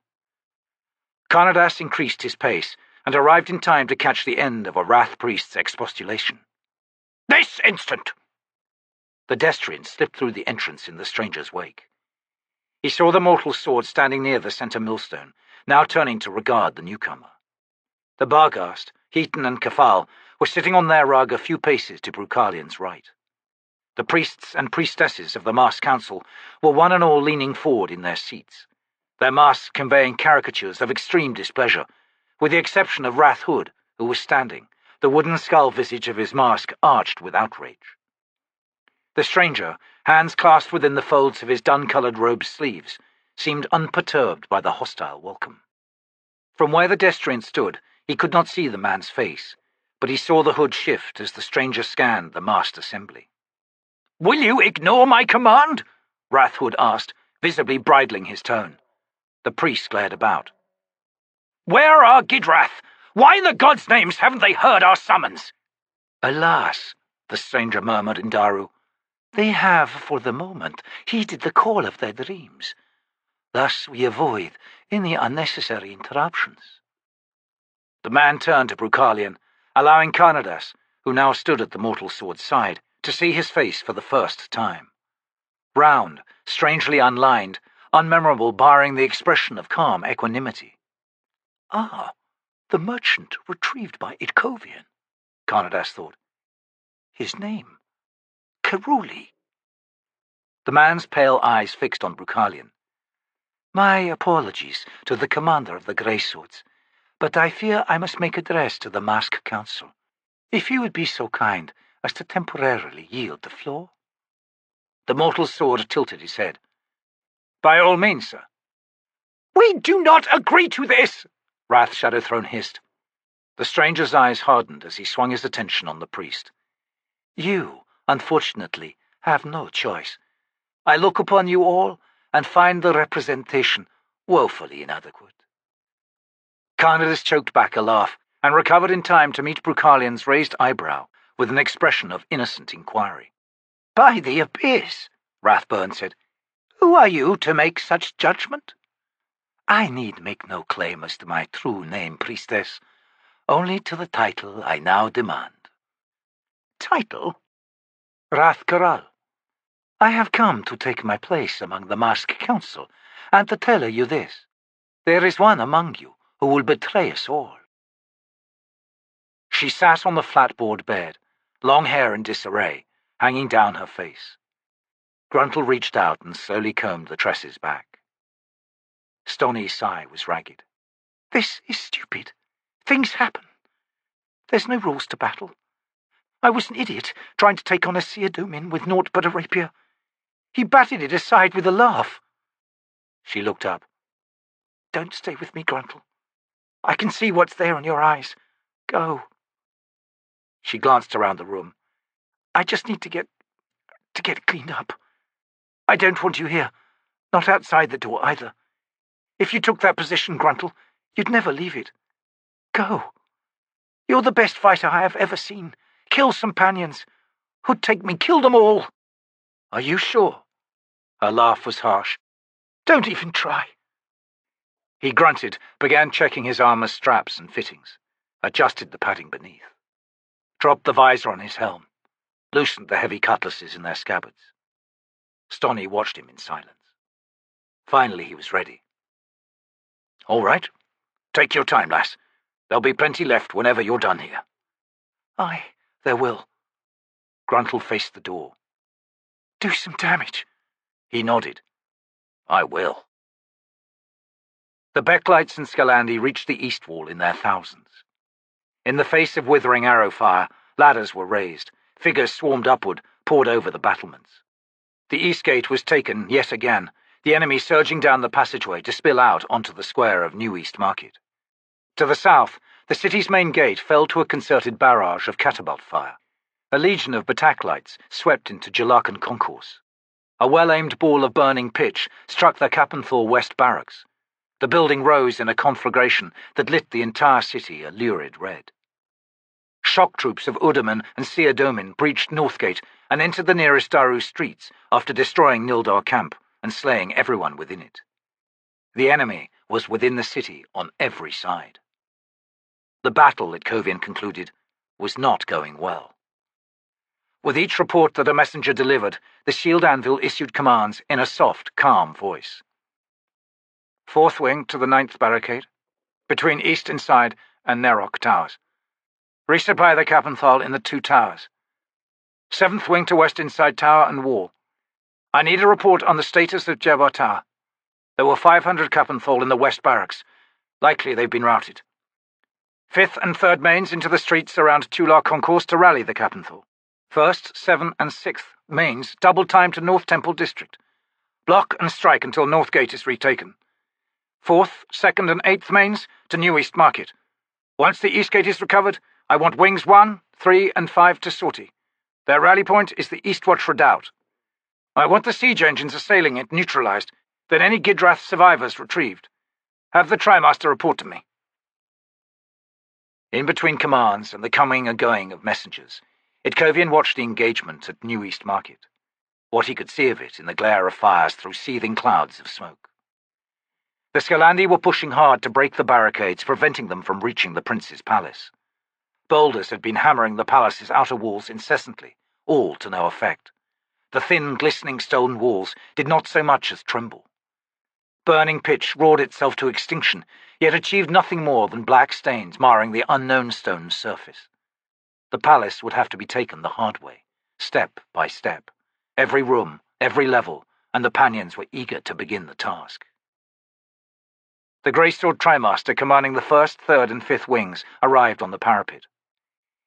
Karnadas increased his pace and arrived in time to catch the end of a wrath priest's expostulation. "This instant!" The Destriant slipped through the entrance in the stranger's wake. He saw the mortal sword standing near the center millstone, now turning to regard the newcomer. The Barghast, Heaton and Kafal were sitting on their rug a few paces to Brukhalian's right. The priests and priestesses of the masked council were one and all leaning forward in their seats, their masks conveying caricatures of extreme displeasure, with the exception of Wrath Hood, who was standing, the wooden skull visage of his mask arched with outrage. The stranger, hands clasped within the folds of his dun-coloured robe's sleeves, seemed unperturbed by the hostile welcome. From where the Destriant stood, he could not see the man's face, but he saw the hood shift as the stranger scanned the massed assembly. "Will you ignore my command?" Wrath Hood asked, visibly bridling his tone. The priest glared about. "Where are Gidrath? Why in the gods' names haven't they heard our summons?" "Alas," the stranger murmured in Daru, "they have, for the moment, heeded the call of their dreams. Thus we avoid any unnecessary interruptions." The man turned to Brukhalian, allowing Karnadas, who now stood at the mortal sword's side, to see his face for the first time. Round, strangely unlined, unmemorable barring the expression of calm equanimity. "Ah, the merchant retrieved by Itkovian," Karnadas thought. "His name? Keruli." The man's pale eyes fixed on Brukhalian. "My apologies to the commander of the Grey Swords, but I fear I must make address to the Mask Council. If you would be so kind as to temporarily yield the floor." The mortal sword tilted his head. "By all means, sir." "We do not agree to this!" Wrath Shadowthrone hissed. The stranger's eyes hardened as he swung his attention on the priest. "You, unfortunately, have no choice. I look upon you all and find the representation woefully inadequate." Karnadas choked back a laugh and recovered in time to meet Brukhalian's raised eyebrow with an expression of innocent inquiry. "By the abyss," Rathburn said, "who are you to make such judgment?" "I need make no claim as to my true name, priestess, only to the title I now demand." "Title?" "Rathkaral. I have come to take my place among the Mask Council, and to tell you this. There is one among you who will betray us all." She sat on the flat-board bed, long hair in disarray, hanging down her face. Gruntle reached out and slowly combed the tresses back. Stony's sigh was ragged. "This is stupid. Things happen. There's no rules to battle. I was an idiot trying to take on a Seer Domin with naught but a rapier. He batted it aside with a laugh." She looked up. "Don't stay with me, Gruntle. I can see what's there in your eyes. Go." She glanced around the room. "I just need to get cleaned up. I don't want you here. Not outside the door, either. If you took that position, Gruntle, you'd never leave it. Go. You're the best fighter I have ever seen. Kill some Pannions. Who'd take me? Kill them all." "Are you sure?" Her laugh was harsh. "Don't even try." He grunted, began checking his armor's straps and fittings, adjusted the padding beneath, dropped the visor on his helm, loosened the heavy cutlasses in their scabbards. Stony watched him in silence. Finally he was ready. "All right. Take your time, lass. There'll be plenty left whenever you're done here." "Aye, there will." Gruntle faced the door. "Do some damage." He nodded. "I will." The Beklites and Scalandi reached the east wall in their thousands. In the face of withering arrow fire, ladders were raised, figures swarmed upward, poured over the battlements. The east gate was taken yet again, the enemy surging down the passageway to spill out onto the square of New East Market. To the south, the city's main gate fell to a concerted barrage of catapult fire. A legion of Beklites swept into Jelarkan concourse. A well-aimed ball of burning pitch struck the Capustan West Barracks. The building rose in a conflagration that lit the entire city a lurid red. Shock troops of Udaman and Seer Domin breached Northgate and entered the nearest Daru streets after destroying Nildar Camp and slaying everyone within it. The enemy was within the city on every side. The battle, Itkovian concluded, was not going well. With each report that a messenger delivered, the Shield Anvil issued commands in a soft, calm voice. 4th Wing to the 9th Barricade, between East Inside and Nerok Towers. Resupply the Capustan in the 2 towers. 7th Wing to West Inside Tower and Wall. I need a report on the status of Jebbar Tower. There were 500 Capustan in the West Barracks. Likely they've been routed. 5th and 3rd Mains into the streets around Tular Concourse to rally the Capustan. 1st, 7th and 6th Mains double time to North Temple District. Block and strike until North Gate is retaken. 4th, 2nd and 8th Mains to New East Market. Once the East Gate is recovered, I want Wings 1, 3 and 5 to sortie. Their rally point is the Eastwatch Redoubt. I want the siege engines assailing it neutralized, then any Gidrath survivors retrieved. Have the Trimaster report to me." In between commands and the coming and going of messengers, Itkovian watched the engagement at New East Market, what he could see of it in the glare of fires through seething clouds of smoke. The Scalandi were pushing hard to break the barricades, preventing them from reaching the prince's palace. Boulders had been hammering the palace's outer walls incessantly, all to no effect. The thin, glistening stone walls did not so much as tremble. Burning pitch roared itself to extinction, yet achieved nothing more than black stains marring the unknown stone's surface. The palace would have to be taken the hard way, step by step, every room, every level, and the Pannions were eager to begin the task. The grey-sword Trimaster commanding the 1st, 3rd and 5th wings arrived on the parapet.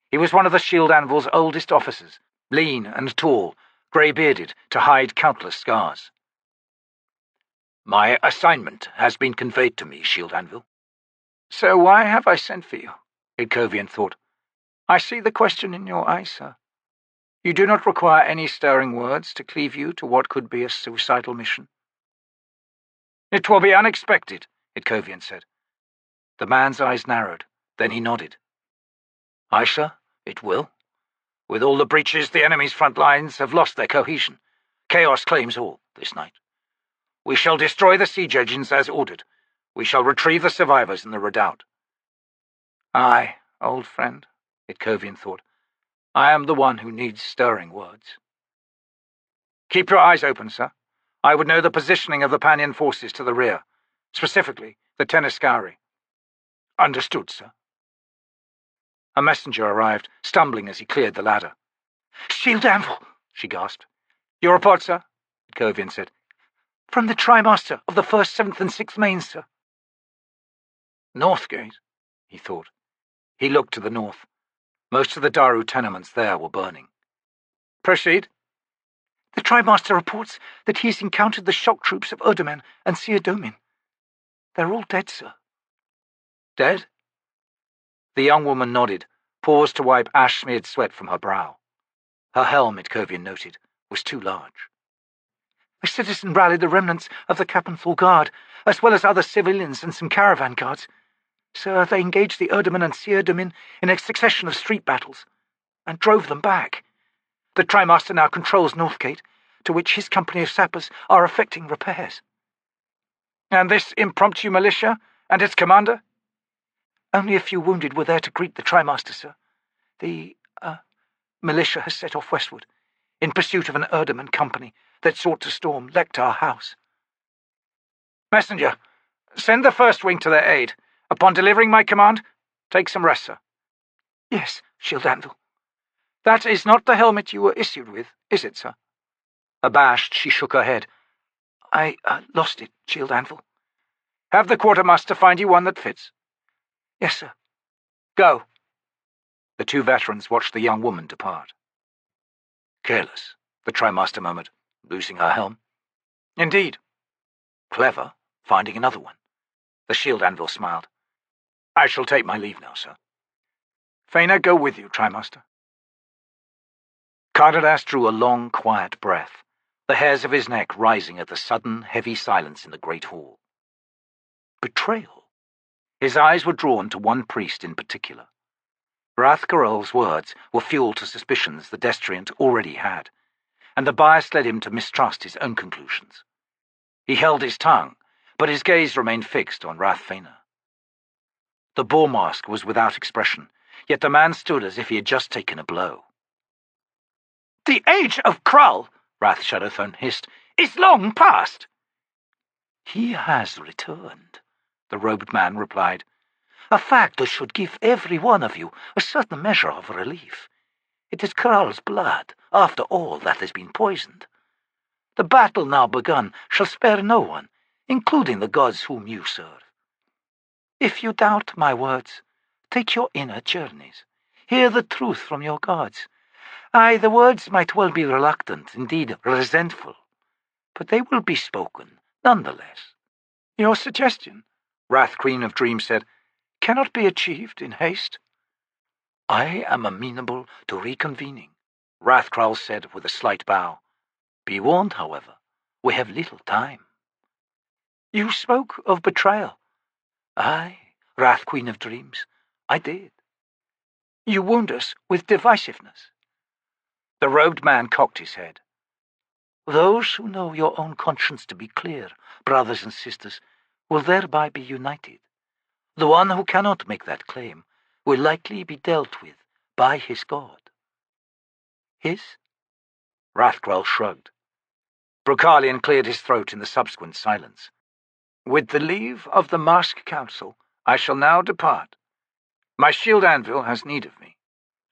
He was one of the Shield Anvil's oldest officers, lean and tall, grey-bearded to hide countless scars. My assignment has been conveyed to me, Shield Anvil. So why have I sent for you? Itkovian thought. I see the question in your eyes, sir. You do not require any stirring words to cleave you to what could be a suicidal mission. It will be unexpected, Itkovian said. The man's eyes narrowed, then he nodded. Aye, sir, it will. With all the breaches, the enemy's front lines have lost their cohesion. Chaos claims all this night. We shall destroy the siege engines as ordered. We shall retrieve the survivors in the redoubt. Aye, old friend, Itkovian thought. I am the one who needs stirring words. Keep your eyes open, sir. I would know the positioning of the Pannion forces to the rear, specifically the Tenescowri. Understood, sir. A messenger arrived, stumbling as he cleared the ladder. Shield Anvil, she gasped. Your report, sir, Itkovian said. From the Trimaster of the 1st, 7th and 6th Mains, sir. Northgate, he thought. He looked to the north. Most of the Daru tenements there were burning. Proceed. The Trimaster reports that he has encountered the shock troops of Ben and Domin. They're all dead, sir. Dead? The young woman nodded, paused to wipe ash-smeared sweat from her brow. Her helm, Itkovian noted, was too large. A citizen rallied the remnants of the Capustan Guard, as well as other civilians and some caravan guards. Sir, they engaged the Ben and Domin in a succession of street battles, and drove them back. The Trimaster now controls Northgate, to which his company of sappers are effecting repairs. And this impromptu militia and its commander? Only a few wounded were there to greet the Trimaster, sir. The, militia has set off westward, in pursuit of an Erdeman company that sought to storm Lektar House. Messenger, send the 1st wing to their aid. Upon delivering my command, take some rest, sir. Yes, Shield Anvil. That is not the helmet you were issued with, is it, sir? Abashed, she shook her head. I lost it, Shield Anvil. Have the quartermaster find you one that fits. Yes, sir. Go. The 2 veterans watched the young woman depart. Careless, the Trimaster murmured, losing her helm. Indeed. Clever, finding another one. The Shield Anvil smiled. I shall take my leave now, sir. Faina, go with you, Trimaster. Karnadas drew a long, quiet breath, the hairs of his neck rising at the sudden, heavy silence in the great hall. Betrayal. His eyes were drawn to one priest in particular. Rathgarel's words were fuel to suspicions the Destriant already had, and the bias led him to mistrust his own conclusions. He held his tongue, but his gaze remained fixed on Rathfaina. The boar mask was without expression, yet the man stood as if he had just taken a blow. The age of Krull, Rath Shadowthorn hissed, is long past. He has returned, the robed man replied. A fact that should give every one of you a certain measure of relief. It is Krull's blood, after all, that has been poisoned. The battle now begun shall spare no one, including the gods whom you serve. If you doubt my words, take your inner journeys. Hear the truth from your gods. Aye, the words might well be reluctant, indeed resentful, but they will be spoken, nonetheless. Your suggestion, Wrath Queen of Dreams said, cannot be achieved in haste. I am amenable to reconvening, Rathkral said with a slight bow. Be warned, however, we have little time. You spoke of betrayal. Aye, Wrath Queen of Dreams, I did. You wound us with divisiveness. The robed man cocked his head. Those who know your own conscience to be clear, brothers and sisters, will thereby be united. The one who cannot make that claim will likely be dealt with by his god. His? Rathgrel shrugged. Brukhalian cleared his throat in the subsequent silence. With the leave of the Mask Council, I shall now depart. My Shield Anvil has need of me.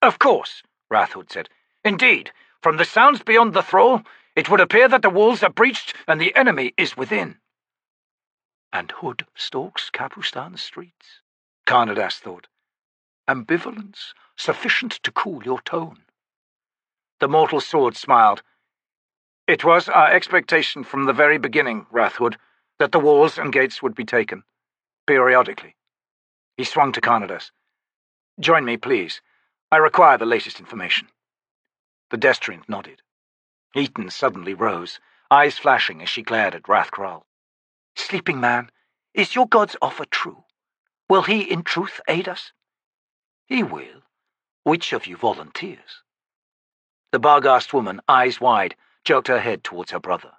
Of course, Rathhood said. Indeed, from the sounds beyond the thrall, it would appear that the walls are breached and the enemy is within. And Hood stalks Capustan's streets, Karnadas thought. Ambivalence sufficient to cool your tone. The mortal sword smiled. It was our expectation from the very beginning, Wrathwood, that the walls and gates would be taken, periodically. He swung to Karnadas. Join me, please. I require the latest information. The Destriant nodded. Eaton suddenly rose, eyes flashing as she glared at Wrathkral. Sleeping man, is your god's offer true? Will he in truth aid us? He will. Which of you volunteers? The Barghast woman, eyes wide, jerked her head towards her brother.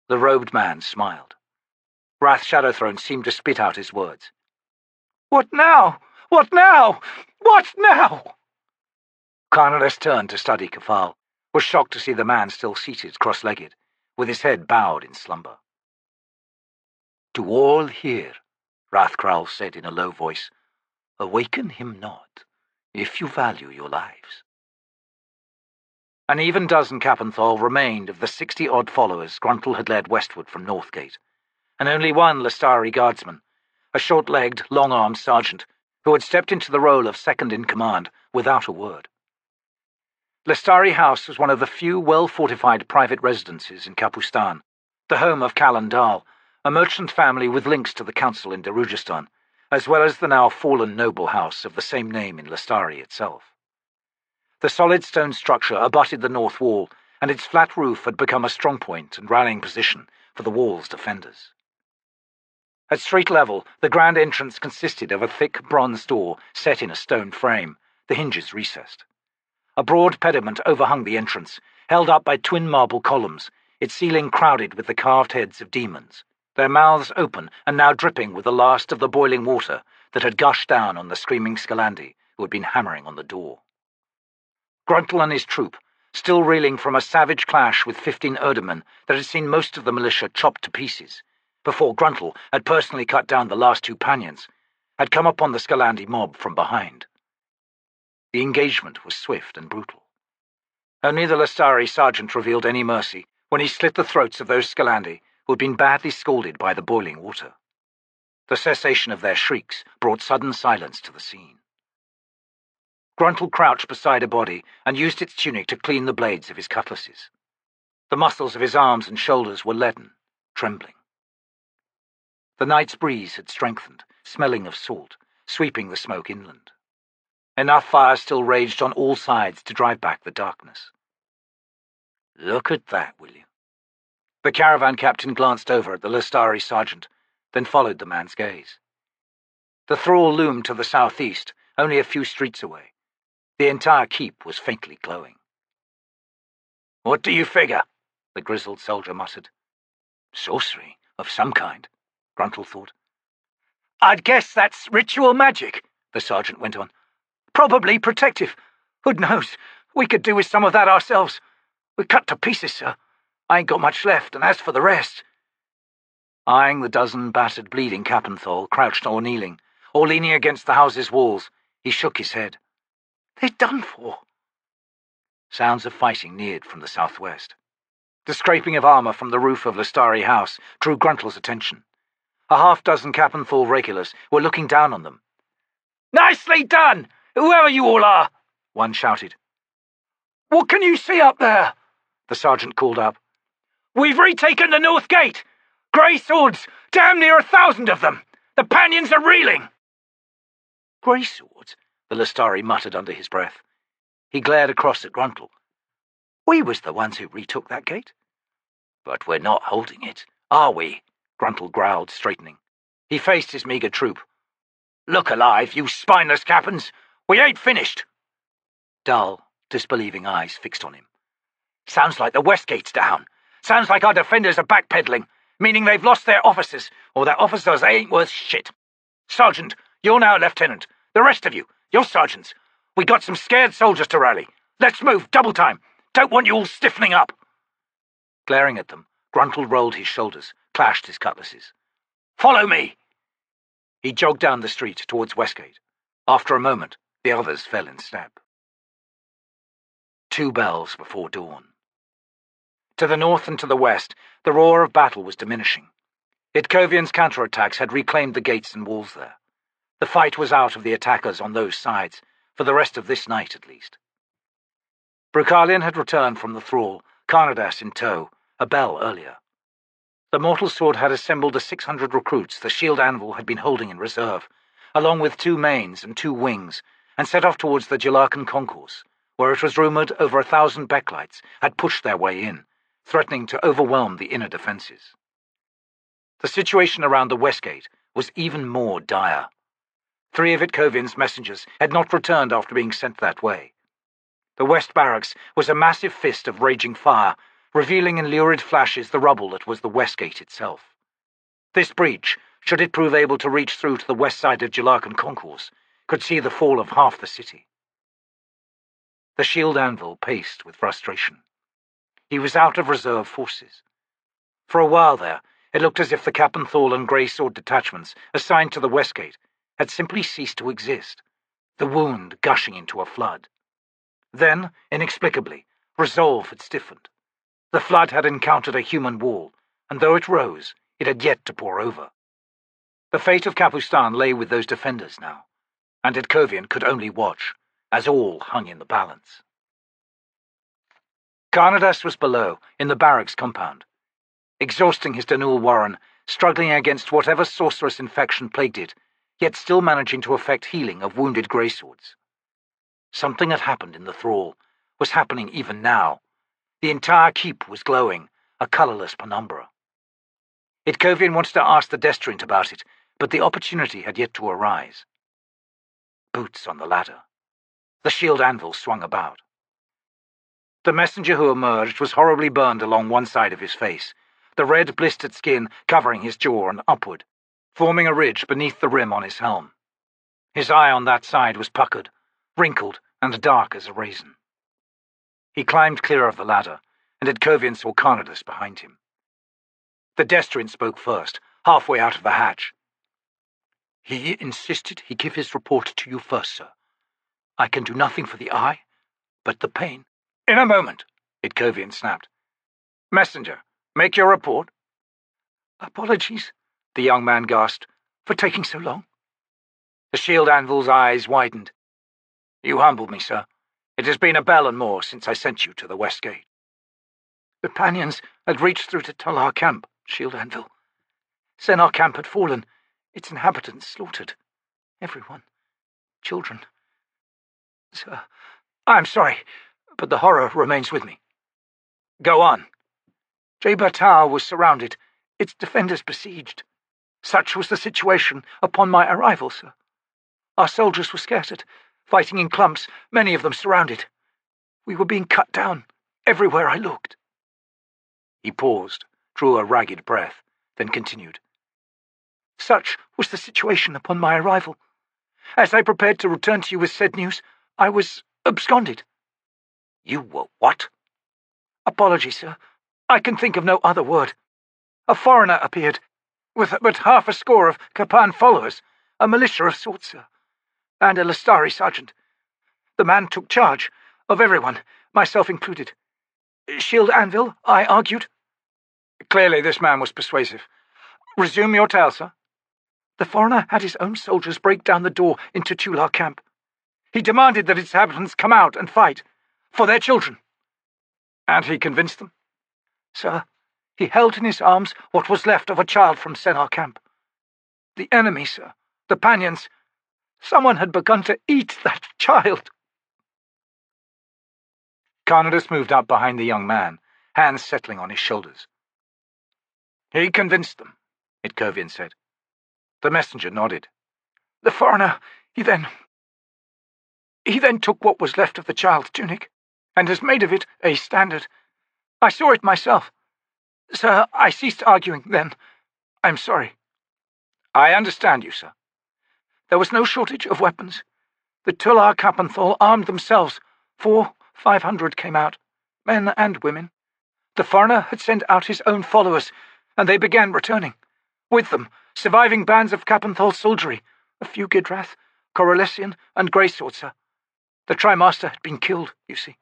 The robed man smiled. Wrath Shadowthrone seemed to spit out his words. What now? What now? What now? Karnadas turned to study Kefal, was shocked to see the man still seated cross-legged, with his head bowed in slumber. To all here, Wrathkral said in a low voice, awaken him not, if you value your lives. An even dozen Cappenthal remained of the 60-odd followers Gruntle had led westward from Northgate, and only one Lestari guardsman, a short-legged, long-armed sergeant, who had stepped into the role of second-in-command without a word. Lestari House was one of the few well-fortified private residences in Capustan, the home of Callan Dal, a merchant family with links to the council in Darujistan, as well as the now fallen noble house of the same name in Lestari itself. The solid stone structure abutted the north wall, and its flat roof had become a strong point and rallying position for the wall's defenders. At street level, the grand entrance consisted of a thick bronze door set in a stone frame, the hinges recessed. A broad pediment overhung the entrance, held up by twin marble columns, its ceiling crowded with the carved heads of demons, their mouths open and now dripping with the last of the boiling water that had gushed down on the screaming Scalandi who had been hammering on the door. Gruntle and his troop, still reeling from a savage clash with 15 Erdemen that had seen most of the militia chopped to pieces, before Gruntle had personally cut down the last 2 Pannions, had come upon the Scalandi mob from behind. The engagement was swift and brutal. Only the Lestari sergeant revealed any mercy when he slit the throats of those Scalandi who had been badly scalded by the boiling water. The cessation of their shrieks brought sudden silence to the scene. Gruntle crouched beside a body and used its tunic to clean the blades of his cutlasses. The muscles of his arms and shoulders were leaden, trembling. The night's breeze had strengthened, smelling of salt, sweeping the smoke inland. Enough fire still raged on all sides to drive back the darkness. Look at that, will you? The caravan captain glanced over at the Lestari sergeant, then followed the man's gaze. The thrall loomed to the southeast, only a few streets away. The entire keep was faintly glowing. What do you figure? The grizzled soldier muttered. Sorcery of some kind, Gruntle thought. I'd guess that's ritual magic, the sergeant went on. Probably protective. Who knows? We could do with some of that ourselves. We're cut to pieces, sir. I ain't got much left, and as for the rest... Eyeing the dozen battered, bleeding Cappenthal crouched or kneeling, or leaning against the house's walls, he shook his head. They're done for. Sounds of fighting neared from the southwest. The scraping of armour from the roof of Lestari House drew Gruntle's attention. A half-dozen Cappenthal regulars were looking down on them. Nicely done, whoever you all are, one shouted. What can you see up there? The sergeant called up. We've retaken the north gate. Grey swords, damn near 1,000 of them. The Pannions are reeling. Grey swords? The Lestari muttered under his breath. He glared across at Gruntle. We was the ones who retook that gate. But we're not holding it, are we? Gruntle growled, straightening. He faced his meagre troop. Look alive, you spineless captains. We ain't finished. Dull, disbelieving eyes fixed on him. Sounds like the west gate's down. Sounds like our defenders are backpedaling, meaning they've lost their officers, or their officers ain't worth shit. Sergeant, you're now lieutenant. The rest of you, you're sergeants. We got some scared soldiers to rally. Let's move, double time. Don't want you all stiffening up. Glaring at them, Gruntle rolled his shoulders, clashed his cutlasses. Follow me. He jogged down the street towards Westgate. After a moment, the others fell in step. 2 bells before dawn. To the north and to the west, the roar of battle was diminishing. Itkovian's counterattacks had reclaimed the gates and walls there. The fight was out of the attackers on those sides, for the rest of this night at least. Brukhalian had returned from the thrall, Karnadas in tow, a bell earlier. The mortal sword had assembled the 600 recruits the Shield Anvil had been holding in reserve, along with 2 mains and 2 wings, and set off towards the Jelarkan concourse, where it was rumoured over 1,000 Beklites had pushed their way in, threatening to overwhelm the inner defences. The situation around the west gate was even more dire. 3 of Itkovian's messengers had not returned after being sent that way. The west barracks was a massive fist of raging fire, revealing in lurid flashes the rubble that was the west gate itself. This breach, should it prove able to reach through to the west side of Jelarkan concourse, could see the fall of half the city. The Shield Anvil paced with frustration. He was out of reserve forces. For a while there, it looked as if the Capustan and Grey Sword detachments assigned to the west gate had simply ceased to exist, the wound gushing into a flood. Then, inexplicably, resolve had stiffened. The flood had encountered a human wall, and though it rose, it had yet to pour over. The fate of Capustan lay with those defenders now, and Itkovian could only watch, as all hung in the balance. Karnadas was below, in the barracks compound, exhausting his Danul warren, struggling against whatever sorcerous infection plagued it, yet still managing to effect healing of wounded greyswords. Something had happened in the thrall, was happening even now. The entire keep was glowing, a colourless penumbra. Itkovian wanted to ask the Destriant about it, but the opportunity had yet to arise. Boots on the ladder. The shield anvil swung about. The messenger who emerged was horribly burned along one side of his face, the red blistered skin covering his jaw and upward, forming a ridge beneath the rim on his helm. His eye on that side was puckered, wrinkled and dark as a raisin. He climbed clear of the ladder, and Itkovian saw Karnadas behind him. The Destriant spoke first, halfway out of the hatch. "He insisted he give his report to you first, sir. I can do nothing for the eye, but the pain—" "In a moment," Itkovian snapped. "Messenger, make your report." "Apologies," the young man gasped, "for taking so long." The shield anvil's eyes widened. "You humbled me, sir. It has been a bell and more since I sent you to the west gate." "The Pannions had reached through to Tolar camp, Shield Anvil. Senar camp had fallen, its inhabitants slaughtered. Everyone. Children. Sir, I'm sorry, but the horror remains with me." "Go on." Jaber Tower was surrounded, its defenders besieged. Such was the situation upon my arrival, sir. Our soldiers were scattered, fighting in clumps, many of them surrounded. We were being cut down, everywhere I looked. He paused, drew a ragged breath, then continued. Such was the situation upon my arrival. As I prepared to return to you with said news, I was absconded." "You were what?" "Apologies, sir. I can think of no other word. A foreigner appeared, with but half a score of Capan followers, a militia of sorts, sir, and a Lestari sergeant. The man took charge of everyone, myself included. Shield Anvil, I argued." Clearly this man was persuasive. "Resume your tale, sir." "The foreigner had his own soldiers break down the door into Tular camp. He demanded that its inhabitants come out and fight, for their children." "And he convinced them?" "Sir, he held in his arms what was left of a child from Senar camp. The enemy, sir, the Pannions, someone had begun to eat that child." Karnadas moved up behind the young man, hands settling on his shoulders. "He convinced them," Itkovian said. The messenger nodded. "The foreigner, he then took what was left of the child's tunic, and has made of it a standard. I saw it myself. Sir, I ceased arguing then. I'm sorry." "I understand you, sir." "There was no shortage of weapons. The Tular Capanthol armed themselves. 500 came out, men and women. The foreigner had sent out his own followers, and they began returning. With them, surviving bands of Capanthol soldiery, a few Gidrath, Corolesian, and Greysword, sir. The Trimaster had been killed, you see."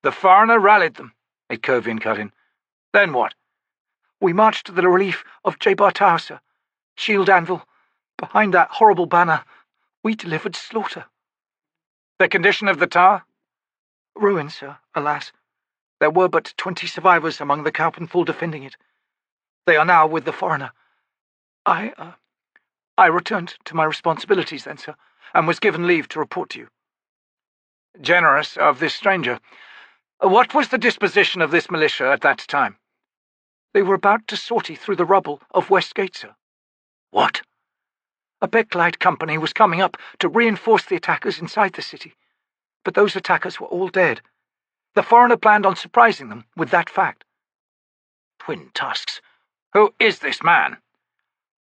"The foreigner rallied them," Itkovian cut in. "Then what?" We marched to the relief of Jabar Tower, sir. Shield Anvil. Behind that horrible banner, we delivered slaughter. The condition of the tower? Ruin, sir, alas. There were but 20 survivors among the Kaupenful defending it. They are now with the foreigner. I returned to my responsibilities then, sir, and was given leave to report to you. Generous of this stranger. What was the disposition of this militia at that time? They were about to sortie through the rubble of Westgate, sir. What? A Beklite company was coming up to reinforce the attackers inside the city, but those attackers were all dead. The foreigner planned on surprising them with that fact. Twin tusks. Who is this man?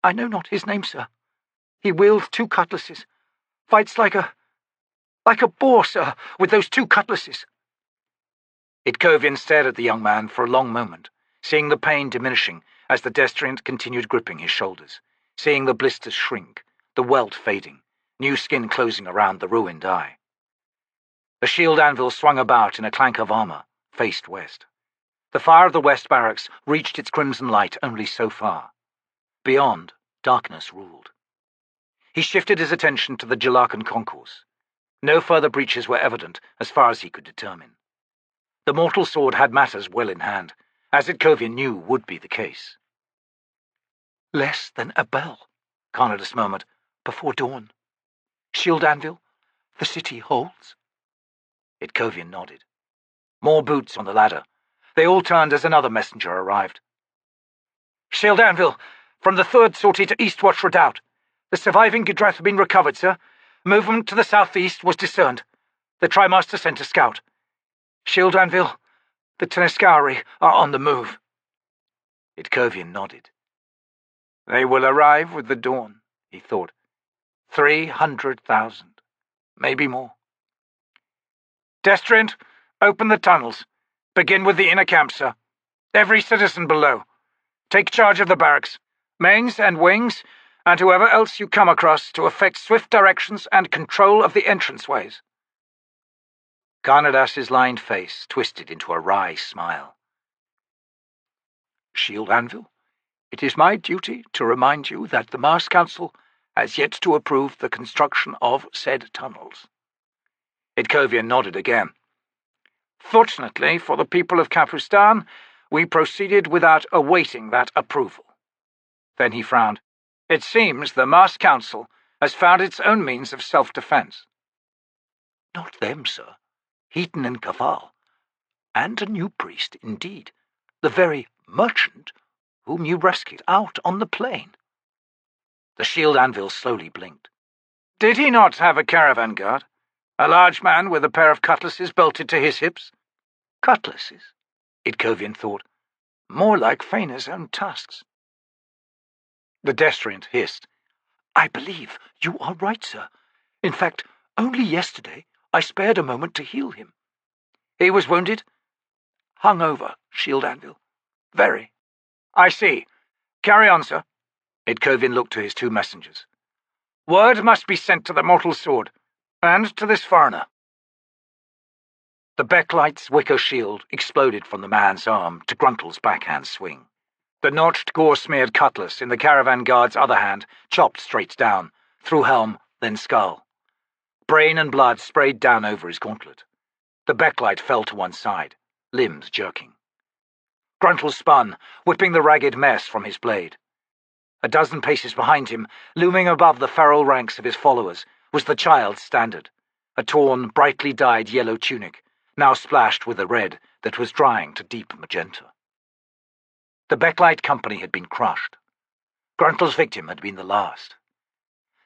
I know not his name, sir. He wields 2 cutlasses. Fights like a boar, sir, with those 2 cutlasses. Itkovian stared at the young man for a long moment, seeing the pain diminishing as the Destriant continued gripping his shoulders, seeing the blisters shrink, the welt fading, new skin closing around the ruined eye. The shield anvil swung about in a clank of armour, faced west. The fire of the west barracks reached its crimson light only so far. Beyond, darkness ruled. He shifted his attention to the Jelarkan concourse. No further breaches were evident as far as he could determine. The mortal sword had matters well in hand, as Itkovian knew would be the case. Less than a bell, Karnadas murmured, before dawn. Shield Anvil, the city holds? Itkovian nodded. More boots on the ladder. They all turned as another messenger arrived. Shield Anvil, from the 3rd sortie to Eastwatch Redoubt. The surviving Gidrath have been recovered, sir. Movement to the southeast was discerned. The Trimaster sent a scout. Shield Anvil, the Tenescowri are on the move. Itkovian nodded. They will arrive with the dawn, he thought. 300,000, maybe more. Destriant, open the tunnels. Begin with the inner camp, sir. Every citizen below. Take charge of the barracks, mains and wings, and whoever else you come across to effect swift directions and control of the entranceways. Karnadas's lined face twisted into a wry smile. Shield Anvil, it is my duty to remind you that the Mars Council has yet to approve the construction of said tunnels. Itkovian nodded again. Fortunately for the people of Capustan, we proceeded without awaiting that approval. Then he frowned. It seems the Mars Council has found its own means of self-defense. Not them, sir. Heaton and Caval. And a new priest, indeed. The very merchant whom you rescued out on the plain. The shield anvil slowly blinked. Did he not have a caravan guard? A large man with a pair of cutlasses belted to his hips? Cutlasses? Itkovian thought. More like Fena's own tusks. The Destriant hissed. I believe you are right, sir. In fact, only yesterday I spared a moment to heal him. He was wounded? Hung over, shield anvil. Very. I see. Carry on, sir. Itkovian looked to his 2 messengers. Word must be sent to the mortal sword, and to this foreigner. The Beklite's wicker shield exploded from the man's arm to Gruntle's backhand swing. The notched, gore-smeared cutlass in the caravan guard's other hand chopped straight down, through helm, then skull. Brain and blood sprayed down over his gauntlet. The Beklite fell to one side, limbs jerking. Gruntle spun, whipping the ragged mess from his blade. A dozen paces behind him, looming above the feral ranks of his followers, was the child's standard, a torn, brightly dyed yellow tunic, now splashed with a red that was drying to deep magenta. The Beklite company had been crushed. Gruntle's victim had been the last.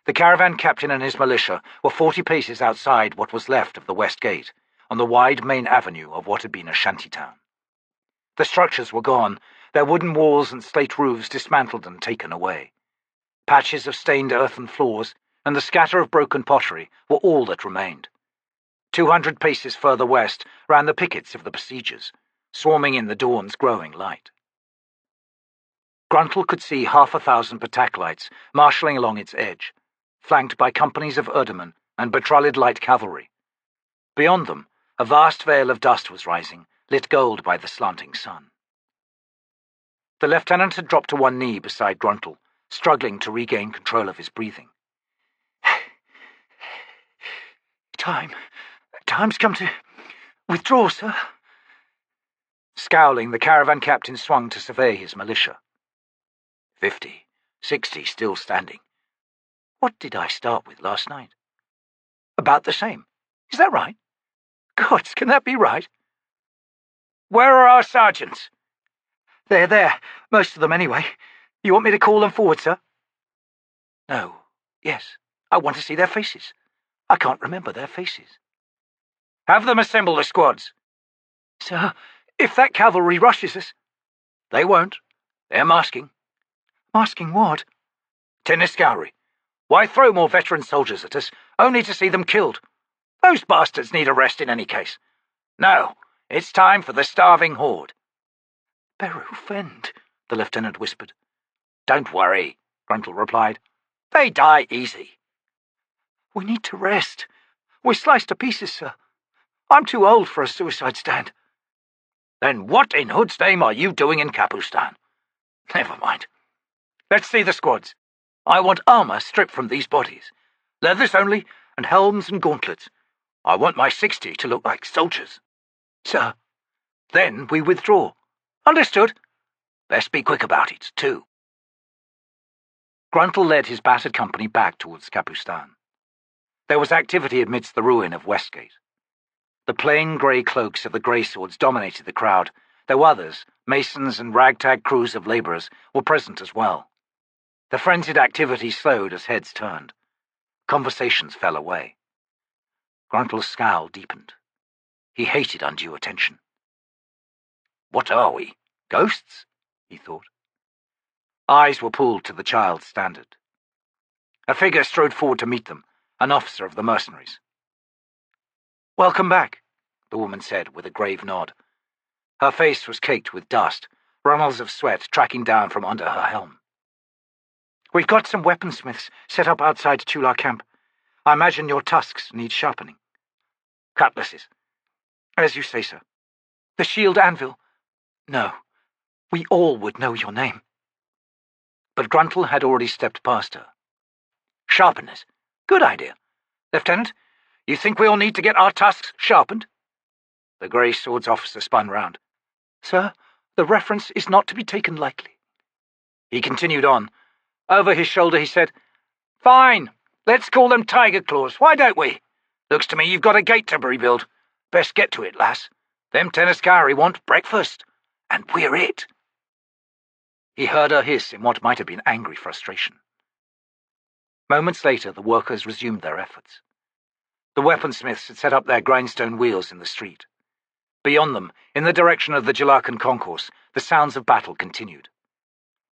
The caravan captain and his militia were 40 paces outside what was left of the west gate, on the wide main avenue of what had been a shantytown. The structures were gone, their wooden walls and slate roofs dismantled and taken away. Patches of stained earthen floors and the scatter of broken pottery were all that remained. 200 paces further west ran the pickets of the besiegers, swarming in the dawn's growing light. Gruntle could see 1,000 Beklites marshalling along its edge, flanked by companies of Erdemen and Betrallid light cavalry. Beyond them, a vast veil of dust was rising, lit gold by the slanting sun. The lieutenant had dropped to one knee beside Gruntle, struggling to regain control of his breathing. Time's come to withdraw, sir. Scowling, the caravan captain swung to survey his militia. 50, 60 still standing. What did I start with last night? About the same. Is that right? Gods, can that be right? Where are our sergeants? They're there, most of them anyway. You want me to call them forward, sir? No. Yes. I want to see their faces. I can't remember their faces. Have them assemble the squads. Sir, if that cavalry rushes us... They won't. They're masking. Masking what? Tenescowri. Why throw more veteran soldiers at us, only to see them killed? Those bastards need a rest in any case. No, it's time for the starving horde. Beru Fend, the lieutenant whispered. Don't worry, Gruntle replied. They die easy. We need to rest. We're sliced to pieces, sir. I'm too old for a suicide stand. Then what in Hood's name are you doing in Capustan? Never mind. Let's see the squads. I want armour stripped from these bodies. Leathers only, and helms and gauntlets. I want my 60 to look like soldiers. Sir. Then we withdraw. Understood? Best be quick about it, too. Gruntle led his battered company back towards Capustan. There was activity amidst the ruin of Westgate. The plain grey cloaks of the grey swords dominated the crowd, though others, masons and ragtag crews of labourers, were present as well. The frenzied activity slowed as heads turned. Conversations fell away. Gruntle's scowl deepened. He hated undue attention. What are we? Ghosts? He thought. Eyes were pulled to the child's standard. A figure strode forward to meet them, an officer of the mercenaries. Welcome back, the woman said with a grave nod. Her face was caked with dust, runnels of sweat tracking down from under her helm. We've got some weaponsmiths set up outside T'lan camp. I imagine your tusks need sharpening. Cutlasses. As you say, sir. The Shield Anvil. No. We all would know your name. But Gruntle had already stepped past her. Sharpeners. Good idea. Lieutenant, you think we all need to get our tusks sharpened? The grey swords officer spun round. Sir, the reference is not to be taken lightly. He continued on. Over his shoulder he said, Fine, let's call them tiger claws, why don't we? Looks to me you've got a gate to rebuild. Best get to it, lass. Them Tenescowri want breakfast, and we're it. He heard her hiss in what might have been angry frustration. Moments later, the workers resumed their efforts. The weaponsmiths had set up their grindstone wheels in the street. Beyond them, in the direction of the Jelarkan concourse, the sounds of battle continued.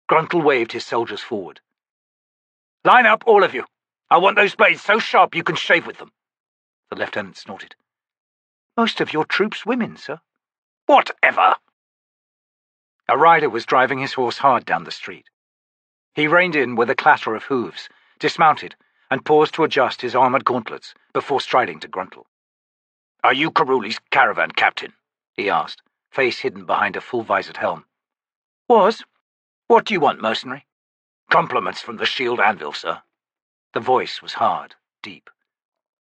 Gruntle waved his soldiers forward. Line up, all of you. I want those blades so sharp you can shave with them. The lieutenant snorted. Most of your troops women, sir. Whatever. A rider was driving his horse hard down the street. He reined in with a clatter of hooves, dismounted, and paused to adjust his armoured gauntlets before striding to Gruntle. Are you Caruli's caravan captain? He asked, face hidden behind a full-visored helm. Was. What do you want, mercenary? Compliments from the Shield Anvil, sir. The voice was hard, deep.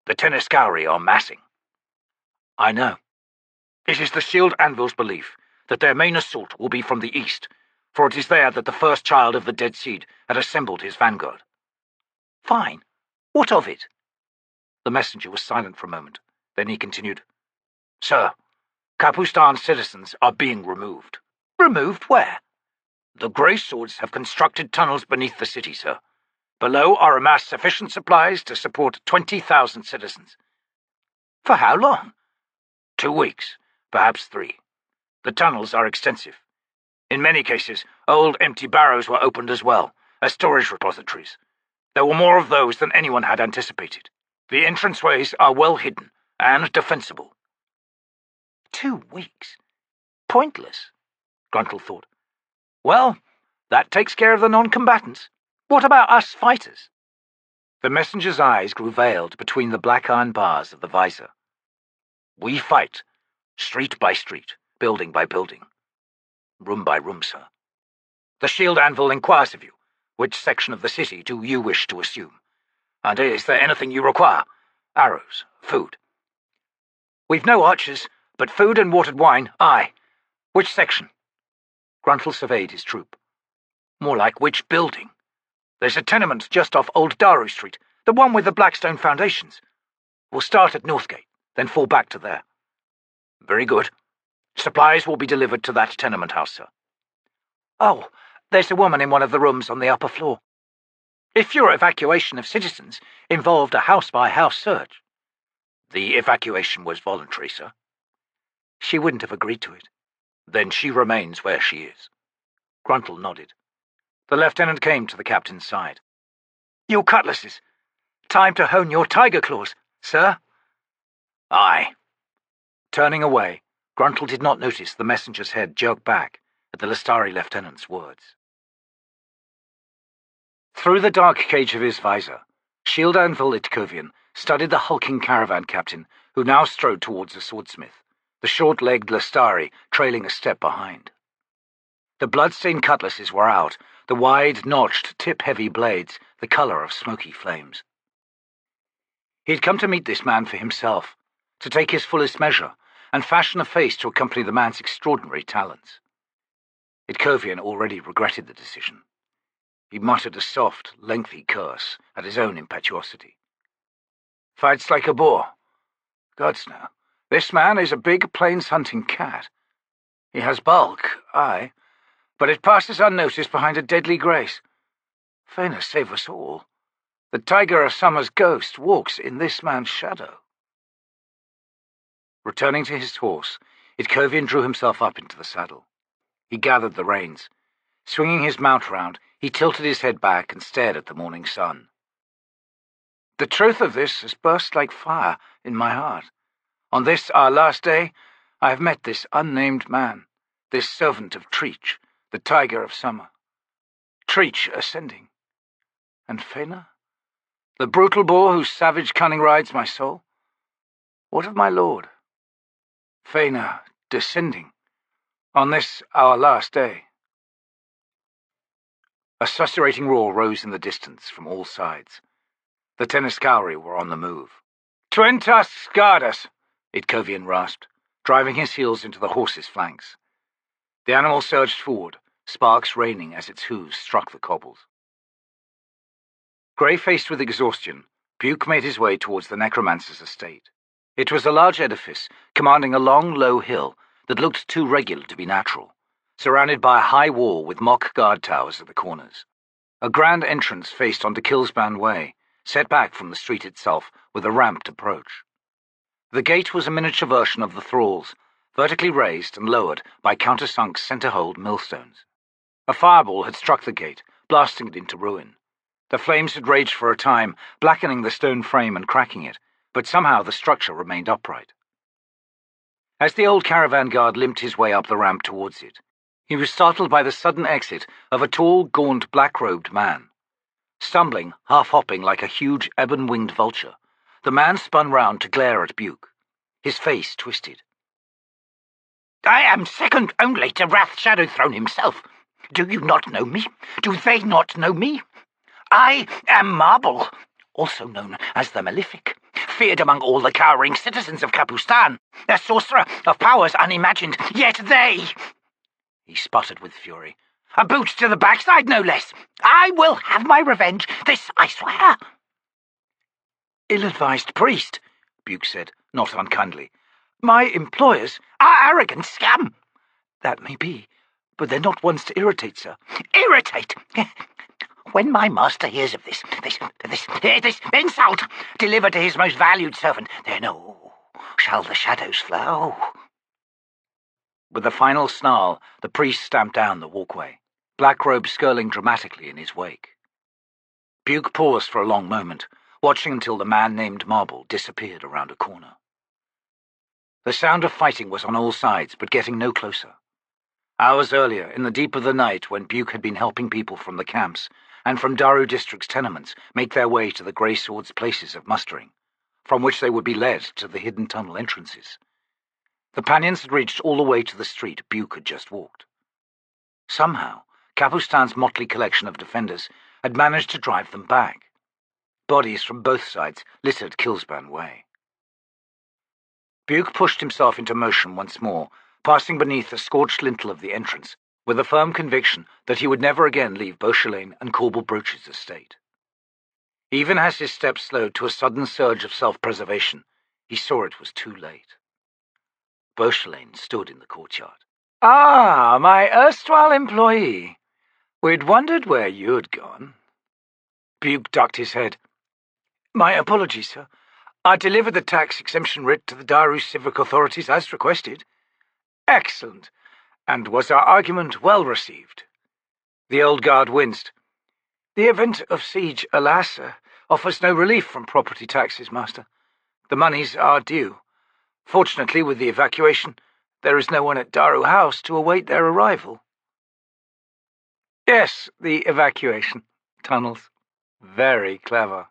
The Tenescowri are massing. I know. It is the Shield Anvil's belief that their main assault will be from the east, for it is there that the first child of the Dead Seed had assembled his vanguard. Fine. What of it? The messenger was silent for a moment. Then he continued. Sir, Capustan citizens are being removed. Removed where? The grey swords have constructed tunnels beneath the city, sir. Below are amassed sufficient supplies to support 20,000 citizens. For how long? 2 weeks, perhaps 3. The tunnels are extensive. In many cases, old empty barrows were opened as well, as storage repositories. There were more of those than anyone had anticipated. The entranceways are well hidden and defensible. 2 weeks? Pointless, Gruntle thought. Well, that takes care of the non-combatants. What about us fighters? The messenger's eyes grew veiled between the black iron bars of the visor. We fight, street by street, building by building. Room by room, sir. The Shield Anvil inquires of you, which section of the city do you wish to assume? And is there anything you require? Arrows, food. We've no archers, but food and watered wine, aye. Which section? Gruntle surveyed his troop. More like which building? There's a tenement just off Old Daru Street, the one with the blackstone foundations. We'll start at Northgate, then fall back to there. Very good. Supplies will be delivered to that tenement house, sir. Oh, there's a woman in one of the rooms on the upper floor. If your evacuation of citizens involved a house-by-house search. The evacuation was voluntary, sir. She wouldn't have agreed to it. Then she remains where she is. Gruntle nodded. The lieutenant came to the captain's side. Your cutlasses. Time to hone your tiger claws, sir. Aye. Turning away, Gruntle did not notice the messenger's head jerk back at the Lestari lieutenant's words. Through the dark cage of his visor, Shield Anvil Itkovian studied the hulking caravan captain who now strode towards the swordsmith, the short-legged Lestari trailing a step behind. The blood-stained cutlasses were out, the wide-notched, tip-heavy blades the color of smoky flames. He had come to meet this man for himself, to take his fullest measure, and fashion a face to accompany the man's extraordinary talents. Itkovian already regretted the decision. He muttered a soft, lengthy curse at his own impetuosity. Fights like a boar. Gods no, this man is a big plains-hunting cat. He has bulk, aye, but it passes unnoticed behind a deadly grace. Fana save us all. The tiger of summer's ghost walks in this man's shadow. Returning to his horse, Itkovian drew himself up into the saddle. He gathered the reins. Swinging his mount round, he tilted his head back and stared at the morning sun. The truth of this has burst like fire in my heart. On this, our last day, I have met this unnamed man, this servant of Treach, the tiger of summer. Treach ascending. And Fana? The brutal boar whose savage cunning rides my soul? What of my lord? Fana descending. On this, our last day. A susurrating roar rose in the distance from all sides. The Tenescowri were on the move. "Twentas Gardas!" Itkovian rasped, driving his heels into the horse's flanks. The animal surged forward, sparks raining as its hooves struck the cobbles. Grey-faced with exhaustion, Buke made his way towards the necromancer's estate. It was a large edifice commanding a long, low hill that looked too regular to be natural, surrounded by a high wall with mock guard towers at the corners. A grand entrance faced onto Kilsban Way, set back from the street itself with a ramped approach. The gate was a miniature version of the thralls, vertically raised and lowered by countersunk center-holed millstones. A fireball had struck the gate, blasting it into ruin. The flames had raged for a time, blackening the stone frame and cracking it, but somehow the structure remained upright. As the old caravan guard limped his way up the ramp towards it, he was startled by the sudden exit of a tall, gaunt, black-robed man. Stumbling, half-hopping like a huge ebon-winged vulture, the man spun round to glare at Buke. His face twisted. "I am second only to Wrath Shadowthrone himself. Do you not know me? Do they not know me? I am Marble, also known as the Malefic, feared among all the cowering citizens of Capustan, a sorcerer of powers unimagined, yet they—" He sputtered with fury. "A boot to the backside, no less. I will have my revenge, this I swear." "Ill-advised priest," Buke said, not unkindly. "My employers are arrogant scum." "That may be, but they're not ones to irritate, sir." "Irritate? When my master hears of this insult delivered to his most valued servant, then shall the shadows flow." With a final snarl, the priest stamped down the walkway, black robe skirling dramatically in his wake. Buke paused for a long moment, watching until the man named Marble disappeared around a corner. The sound of fighting was on all sides, but getting no closer. Hours earlier, in the deep of the night, when Buke had been helping people from the camps and from Daru District's tenements make their way to the Grey Sword's places of mustering, from which they would be led to the hidden tunnel entrances, the Pannions had reached all the way to the street Buke had just walked. Somehow, Capustan's motley collection of defenders had managed to drive them back. Bodies from both sides littered Kilsban Way. Bugh pushed himself into motion once more, passing beneath the scorched lintel of the entrance, with a firm conviction that he would never again leave Bauchelain and Korbal Broach's estate. Even as his steps slowed to a sudden surge of self-preservation, he saw it was too late. Bauchelain stood in the courtyard. "Ah, my erstwhile employee. We'd wondered where you'd gone." Bugh ducked his head. "My apologies, sir. I delivered the tax exemption writ to the Daru civic authorities as requested." "Excellent. And was our argument well received?" The old guard winced. "The event of siege, alas, offers no relief from property taxes, master. The monies are due. Fortunately, with the evacuation, there is no one at Daru House to await their arrival." "Yes, the evacuation. Tunnels. Very clever.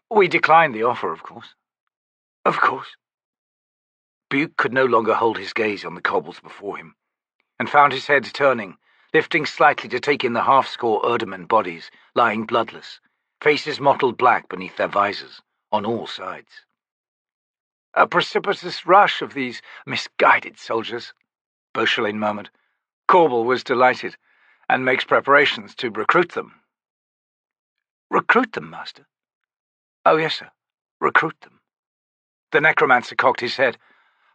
We declined the offer, of course." "Of course." Bugh could no longer hold his gaze on the cobbles before him, and found his head turning, lifting slightly to take in the half-score Erdeman bodies lying bloodless, faces mottled black beneath their visors, on all sides. "A precipitous rush of these misguided soldiers," Bauchelain murmured. "Korbal was delighted, and makes preparations to recruit them." "Recruit them, master?" "Oh, yes, sir. Recruit them." The necromancer cocked his head.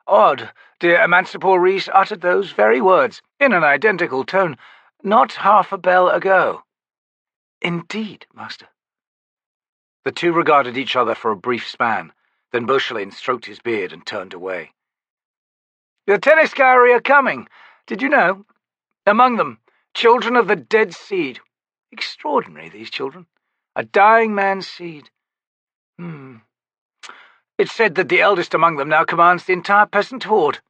"Odd, dear Emancipor Rhys uttered those very words, in an identical tone, not half a bell ago." "Indeed, master." The two regarded each other for a brief span, then Bauchelain stroked his beard and turned away. "The Tenescowri are coming. Did you know? Among them, children of the dead seed. Extraordinary, these children. A dying man's seed. It's said that the eldest among them now commands the entire peasant horde.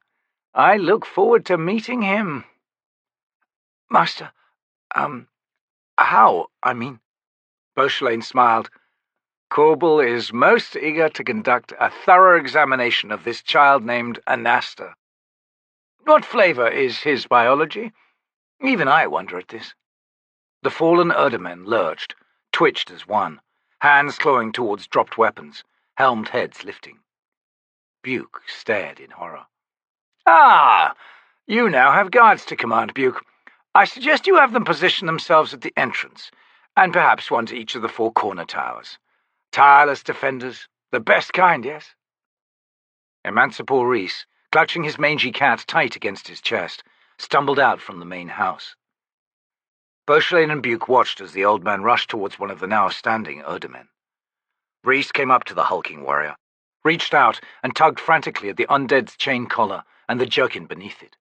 I look forward to meeting him." "Master, how, I mean?" Bauchelain smiled. "Korbal is most eager to conduct a thorough examination of this child named Anasta. What flavor is his biology? Even I wonder at this." The fallen Erdemen lurched, twitched as one, hands clawing towards dropped weapons, helmed heads lifting. Bugh stared in horror. "Ah, you now have guards to command, Bugh. I suggest you have them position themselves at the entrance, and perhaps one to each of the 4 corner towers. Tireless defenders, the best kind, yes?" Emancipor Rhys, clutching his mangy cat tight against his chest, stumbled out from the main house. Bauchelain and Bugh watched as the old man rushed towards one of the now standing Erdemen. Rhys came up to the hulking warrior, reached out and tugged frantically at the undead's chain collar and the jerkin beneath it.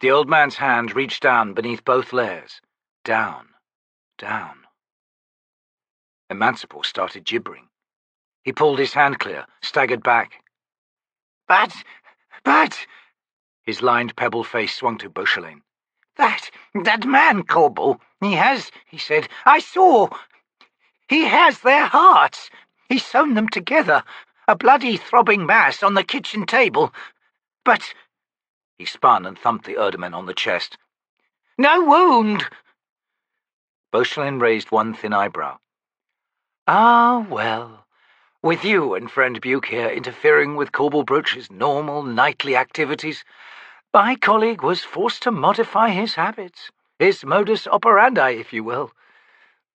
The old man's hand reached down beneath both layers. Down, down. Emancipor started gibbering. He pulled his hand clear, staggered back. But... His lined pebble face swung to Bauchelain. That man, Korbal, he said, I saw. He has their hearts. He's sewn them together, a bloody throbbing mass on the kitchen table. But... He spun and thumped the Erdeman on the chest. No wound! Bauchelain raised one thin eyebrow. Ah, well, with you and friend Bugh here interfering with Korbal Broach's normal nightly activities, my colleague was forced to modify his habits, his modus operandi, if you will.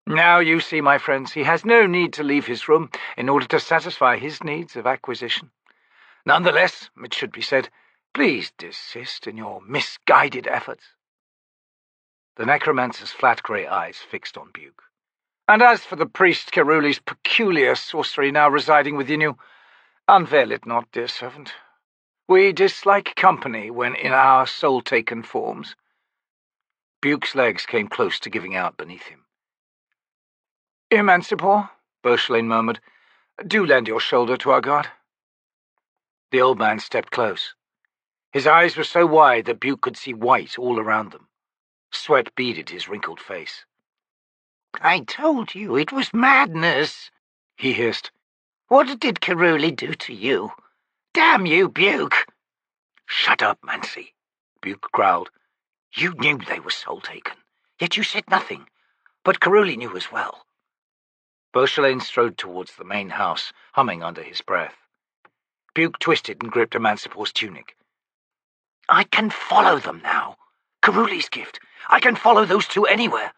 Now you see, my friends, he has no need to leave his room in order to satisfy his needs of acquisition. Nonetheless, it should be said, please desist in your misguided efforts. The necromancer's flat grey eyes fixed on Bugh. And as for the priest Keruli's peculiar sorcery now residing within you, unveil it not, dear servant. We dislike company when in our soul-taken forms. Bugh's legs came close to giving out beneath him. Emancipor, Bauchelain murmured, do lend your shoulder to our guard. The old man stepped close. His eyes were so wide that Bugh could see white all around them. Sweat beaded his wrinkled face. I told you it was madness, he hissed. What did Keruli do to you? Damn you, Bugh! Shut up, Mancy, Bugh growled. You knew they were soul-taken. Yet you said nothing, but Caruli knew as well. Bauchelain strode towards the main house, humming under his breath. Buke twisted and gripped Emansipor's tunic. I can follow them now. Caruli's gift. I can follow those two anywhere.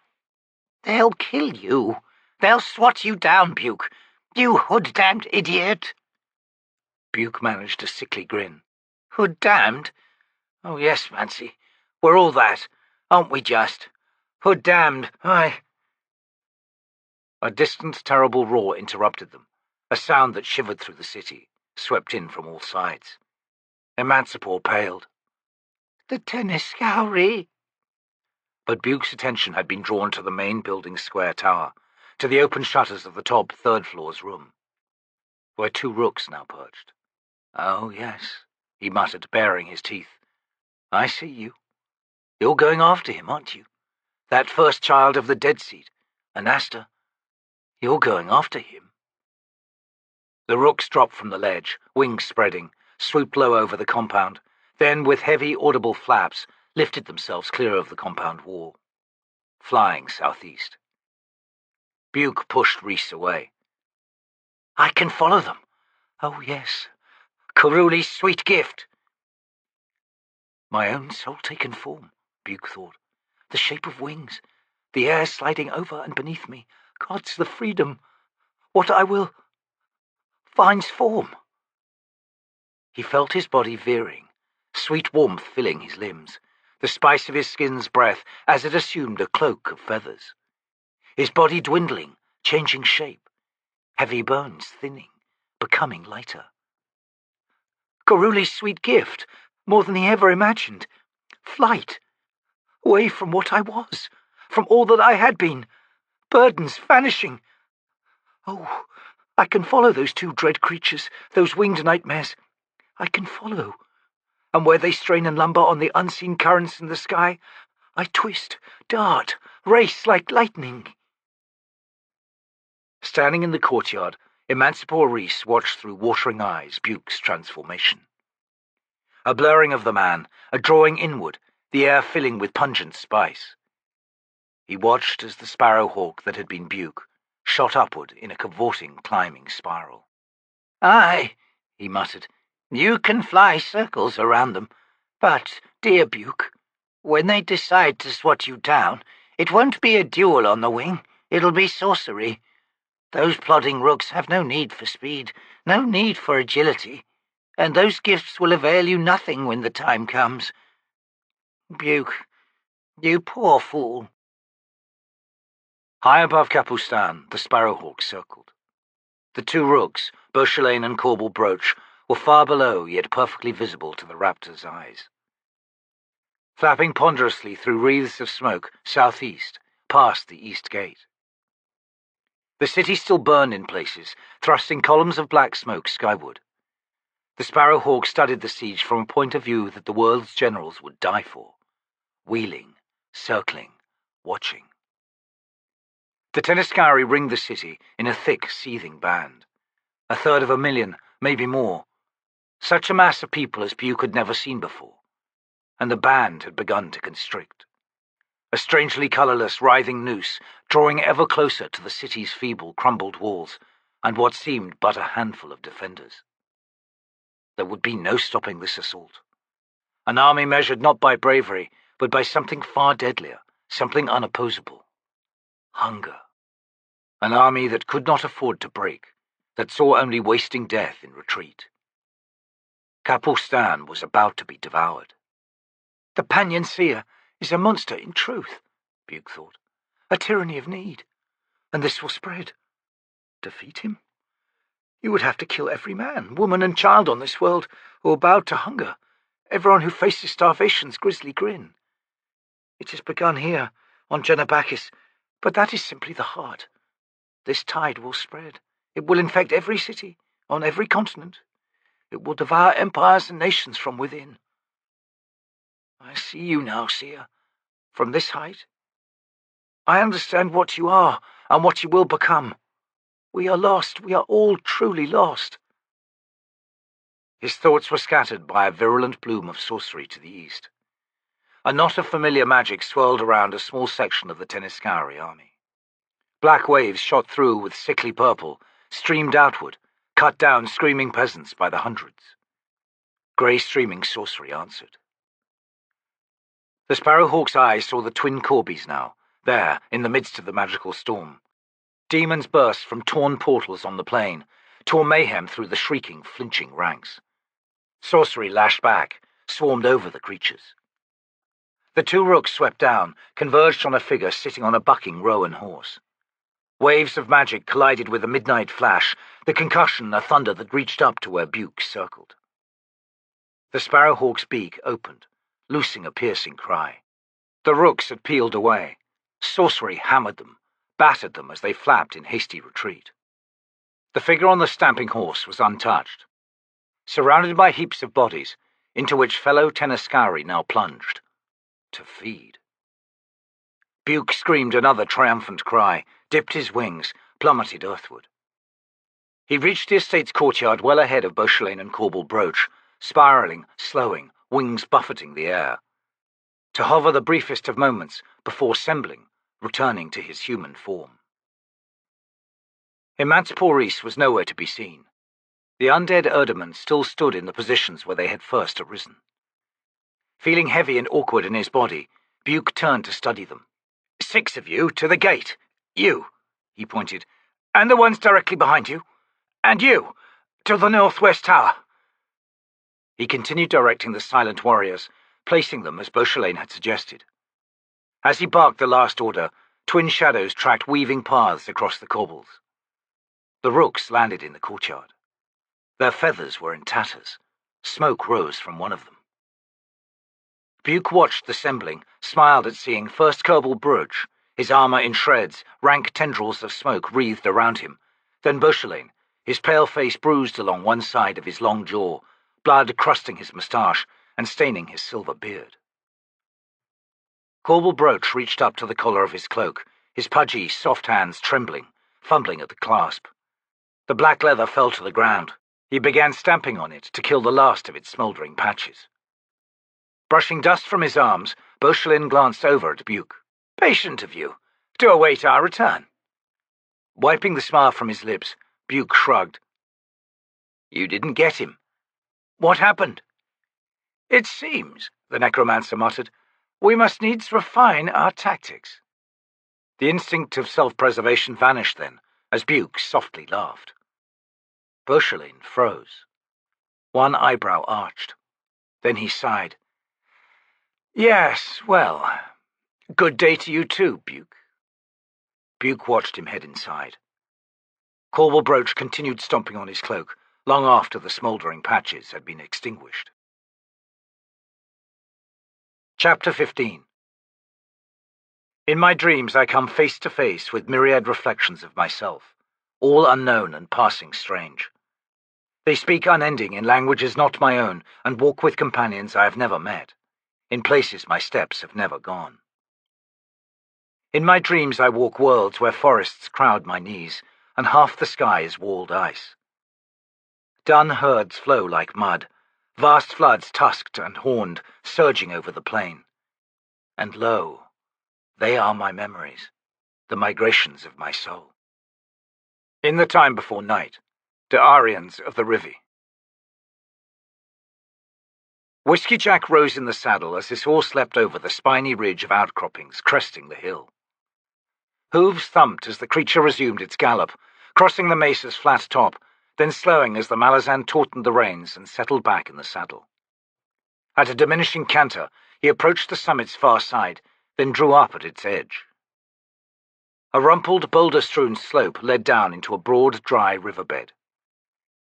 They'll kill you. They'll swat you down, Buke. You hood-damned idiot. Buke managed a sickly grin. Hood-damned? Oh, yes, Mancy. We're all that, aren't we just? Hood-damned, aye. A distant, terrible roar interrupted them, a sound that shivered through the city, swept in from all sides. Emancipor paled. The Tenescowri. But Buke's attention had been drawn to the main building's square tower, to the open shutters of the top third floor's room, where two rooks now perched. Oh, yes, he muttered, baring his teeth. I see you. You're going after him, aren't you? That first child of the Dead Seed, Anasta. You're going after him. The rooks dropped from the ledge, wings spreading, swooped low over the compound, then, with heavy, audible flaps, lifted themselves clear of the compound wall, flying southeast. Buke pushed Rhys away. I can follow them. Oh, yes. Caruli's sweet gift. My own soul-taken form, Buke thought. The shape of wings, the air sliding over and beneath me. God's the freedom. What I will finds form. He felt his body veering, sweet warmth filling his limbs, the spice of his skin's breath as it assumed a cloak of feathers. His body dwindling, changing shape, heavy bones thinning, becoming lighter. Caruli's sweet gift, more than he ever imagined. Flight, away from what I was, from all that I had been, burdens vanishing. Oh, I can follow those two dread creatures, those winged nightmares. I can follow. And where they strain and lumber on the unseen currents in the sky, I twist, dart, race like lightning. Standing in the courtyard, Emancipor Rhys watched through watering eyes Buke's transformation. A blurring of the man, a drawing inward, the air filling with pungent spice. He watched as the sparrowhawk that had been Buke shot upward in a cavorting, climbing spiral. Aye, he muttered, you can fly circles around them, but, dear Buke, when they decide to swat you down, it won't be a duel on the wing, it'll be sorcery. Those plodding rooks have no need for speed, no need for agility, and those gifts will avail you nothing when the time comes. Buke, you poor fool. High above Capustan, the sparrowhawk circled. The two rooks, Bauchelain and Korbal Broach, were far below, yet perfectly visible to the raptor's eyes. Flapping ponderously through wreaths of smoke, southeast, past the east gate. The city still burned in places, thrusting columns of black smoke skyward. The sparrowhawk studied the siege from a point of view that the world's generals would die for, wheeling, circling, watching. The Tenescowri ringed the city in a thick, seething band. 1/3 maybe more. Such a mass of people as Buke had never seen before. And the band had begun to constrict. A strangely colourless, writhing noose, drawing ever closer to the city's feeble, crumbled walls, and what seemed but a handful of defenders. There would be no stopping this assault. An army measured not by bravery, but by something far deadlier, something unopposable. Hunger. An army that could not afford to break, that saw only wasting death in retreat. Capustan was about to be devoured. The Pannion Seer is a monster in truth, Buke thought. A tyranny of need. And this will spread. Defeat him? You would have to kill every man, woman and child on this world, or bowed to hunger, everyone who faces starvation's grisly grin. It has begun here, on Genabakis, but that is simply the heart. This tide will spread. It will infect every city, on every continent. It will devour empires and nations from within. I see you now, Seer, from this height. I understand what you are and what you will become. We are lost. We are all truly lost. His thoughts were scattered by a virulent bloom of sorcery to the east. A knot of familiar magic swirled around a small section of the Tenescowri army. Black waves shot through with sickly purple, streamed outward, cut down screaming peasants by the hundreds. Grey streaming sorcery answered. The Sparrowhawk's eyes saw the twin Corbies now, there, in the midst of the magical storm. Demons burst from torn portals on the plain, tore mayhem through the shrieking, flinching ranks. Sorcery lashed back, swarmed over the creatures. The two rooks swept down, converged on a figure sitting on a bucking roan horse. Waves of magic collided with a midnight flash, the concussion a thunder that reached up to where Buk circled. The Sparrowhawk's beak opened, loosing a piercing cry. The rooks had peeled away. Sorcery hammered them, battered them as they flapped in hasty retreat. The figure on the stamping horse was untouched. Surrounded by heaps of bodies, into which fellow Tenescowri now plunged. To feed. Buk screamed another triumphant cry, dipped his wings, plummeted earthward. He reached the estate's courtyard well ahead of Bauchelain and Korbal Broach, spiralling, slowing, wings buffeting the air. To hover the briefest of moments before assembling, returning to his human form. Imance Porris was nowhere to be seen. The undead Erdemen still stood in the positions where they had first arisen. Feeling heavy and awkward in his body, Buk turned to study them. 6 of you, to the gate. You, he pointed, and the ones directly behind you. And you, to the northwest tower. He continued directing the silent warriors, placing them as Bauchelain had suggested. As he barked the last order, twin shadows tracked weaving paths across the cobbles. The rooks landed in the courtyard. Their feathers were in tatters. Smoke rose from one of them. Buk watched the assembling, smiled at seeing first Korbal Broach, his armor in shreds, rank tendrils of smoke wreathed around him, then Bauchelain, his pale face bruised along one side of his long jaw, blood crusting his moustache and staining his silver beard. Korbal Broach reached up to the collar of his cloak, his pudgy, soft hands trembling, fumbling at the clasp. The black leather fell to the ground. He began stamping on it to kill the last of its smouldering patches. Brushing dust from his arms, Bauchelain glanced over at Buk. "Patient of you, to await our return." Wiping the smile from his lips, Buk shrugged. "You didn't get him. What happened?" "It seems," the necromancer muttered, "we must needs refine our tactics." The instinct of self-preservation vanished then, as Buk softly laughed. Bauchelain froze. One eyebrow arched. Then he sighed. "Yes, well, good day to you too, Buk." Buk watched him head inside. Korbal Broach continued stomping on his cloak, long after the smouldering patches had been extinguished. Chapter 15. In my dreams I come face to face with myriad reflections of myself, all unknown and passing strange. They speak unending in languages not my own, and walk with companions I have never met, in places my steps have never gone. In my dreams I walk worlds where forests crowd my knees, and half the sky is walled ice. Dun herds flow like mud, vast floods tusked and horned, surging over the plain. And lo, they are my memories, the migrations of my soul. In the time before night, the Aryans of the Rivi. Whiskeyjack rose in the saddle as his horse leapt over the spiny ridge of outcroppings cresting the hill. Hooves thumped as the creature resumed its gallop, crossing the mesa's flat top, then slowing as the Malazan tautened the reins and settled back in the saddle. At a diminishing canter, he approached the summit's far side, then drew up at its edge. A rumpled, boulder-strewn slope led down into a broad, dry riverbed.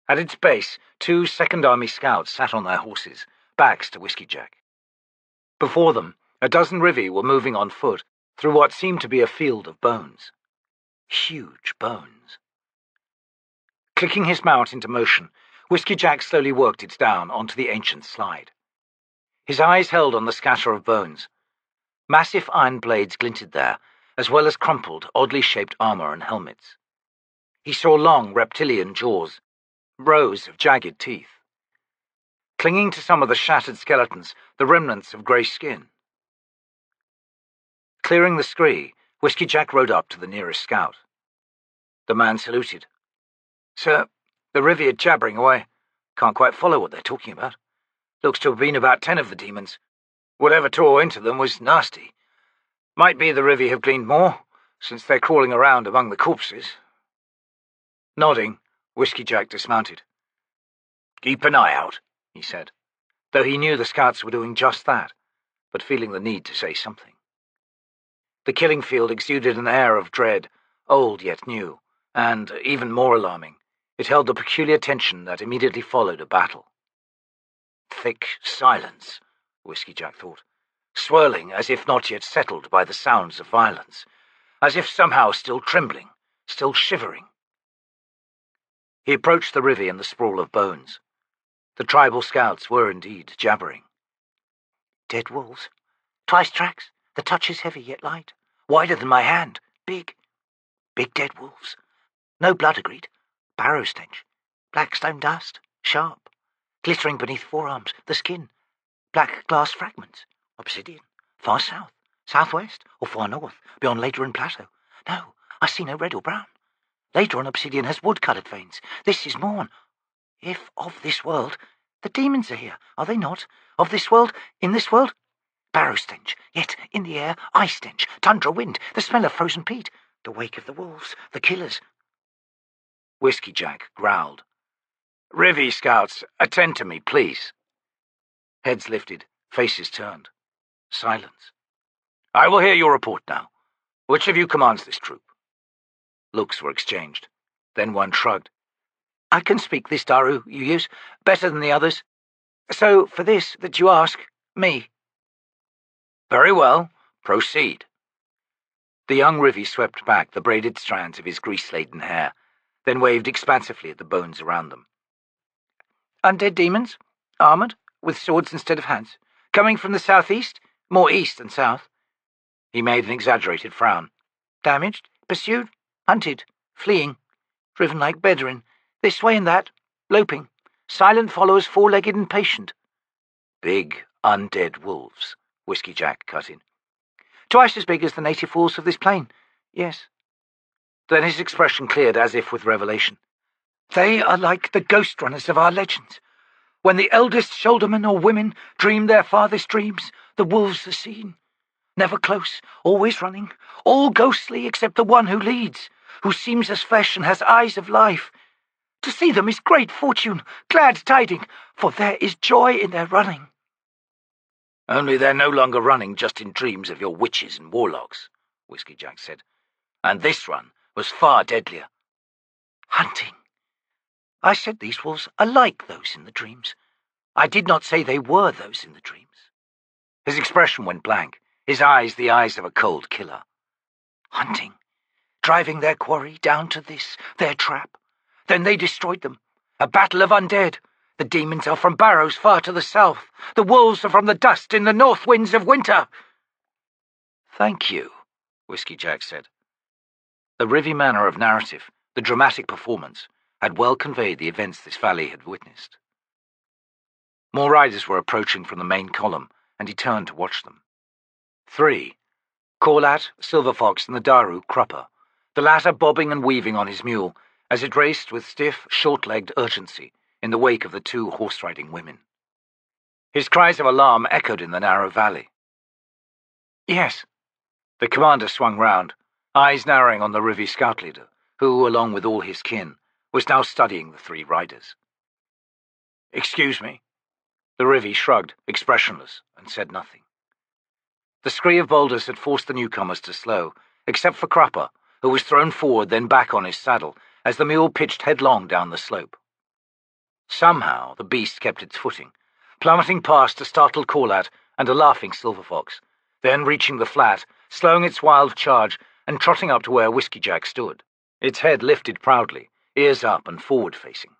At its base, 2 Second Army scouts sat on their horses, backs to Whiskeyjack. Before them, a dozen Rivi were moving on foot through what seemed to be a field of bones. Huge bones. Clicking his mount into motion, Whiskeyjack slowly worked it down onto the ancient slide. His eyes held on the scatter of bones. Massive iron blades glinted there, as well as crumpled, oddly shaped armor and helmets. He saw long reptilian jaws, rows of jagged teeth. Clinging to some of the shattered skeletons, the remnants of grey skin. Clearing the scree, Whiskeyjack rode up to the nearest scout. The man saluted. "Sir, the river are jabbering away. Can't quite follow what they're talking about. Looks to have been about 10 of the demons. Whatever tore into them was nasty. Might be the Rivi have gleaned more, since they're crawling around among the corpses." Nodding, Whiskeyjack dismounted. "Keep an eye out," he said, though he knew the scouts were doing just that, but feeling the need to say something. The killing field exuded an air of dread, old yet new, and, even more alarming, it held the peculiar tension that immediately followed a battle. Thick silence, Whiskeyjack thought, swirling as if not yet settled by the sounds of violence, as if somehow still trembling, still shivering. He approached the Rivi and the sprawl of bones. The tribal scouts were indeed jabbering. "Dead wolves. Twice tracks. The touch is heavy yet light. Wider than my hand. Big. Big dead wolves. No blood agreed. Barrow stench. Black stone dust. Sharp. Glittering beneath forearms. The skin. Black glass fragments. Obsidian. Far south. Southwest. Or far north. Beyond Ladron Plateau. No, I see no red or brown. Ladron obsidian has wood-coloured veins. This is Morn. If of this world, the demons are here, are they not? Of this world, in this world? Barrow stench, yet in the air, ice stench, tundra wind, the smell of frozen peat, the wake of the wolves, the killers." Whiskeyjack growled. "Rivi scouts, attend to me, please." Heads lifted, faces turned. Silence. "I will hear your report now. Which of you commands this troop?" Looks were exchanged. Then one shrugged. "I can speak this Daru you use, better than the others. So, for this that you ask, me." "Very well. Proceed." The young Rivi swept back the braided strands of his grease-laden hair, then waved expansively at the bones around them. "Undead demons, armoured, with swords instead of hands, coming from the southeast, more east than south." He made an exaggerated frown. "Damaged, pursued, hunted, fleeing, driven like Bedouin, this way and that, loping, silent followers, four-legged and patient." "Big, undead wolves," Whiskeyjack cut in. "Twice as big as the native wolves of this plain, yes." Then his expression cleared as if with revelation. "They are like the ghost runners of our legends. When the eldest shouldermen or women dream their farthest dreams, the wolves are seen. Never close, always running, all ghostly except the one who leads, who seems as flesh and has eyes of life. To see them is great fortune, glad tiding, for there is joy in their running." "Only they're no longer running just in dreams of your witches and warlocks," Whiskeyjack said. "And this run was far deadlier." "Hunting. I said these wolves are like those in the dreams. I did not say they were those in the dreams." His expression went blank, his eyes the eyes of a cold killer. "Hunting. Driving their quarry down to this, their trap. Then they destroyed them. A battle of undead. The demons are from barrows far to the south. The wolves are from the dust in the north winds of winter." "Thank you," Whiskeyjack said. The Rivi manner of narrative, the dramatic performance, had well conveyed the events this valley had witnessed. More riders were approaching from the main column, and he turned to watch them. 3. Corlat, Silverfox, and the Daru Crupper, the latter bobbing and weaving on his mule, as it raced with stiff, short-legged urgency in the wake of the 2 horse-riding women. His cries of alarm echoed in the narrow valley. "Yes." The commander swung round, eyes narrowing on the Rivi scout leader, who, along with all his kin, was now studying the 3 riders. "Excuse me." The Rivi shrugged, expressionless, and said nothing. The scree of boulders had forced the newcomers to slow, except for Crupper, who was thrown forward then back on his saddle as the mule pitched headlong down the slope. Somehow the beast kept its footing, plummeting past a startled Corlat and a laughing Silverfox, then reaching the flat, slowing its wild charge and trotting up to where Whiskeyjack stood, its head lifted proudly, ears up and forward-facing.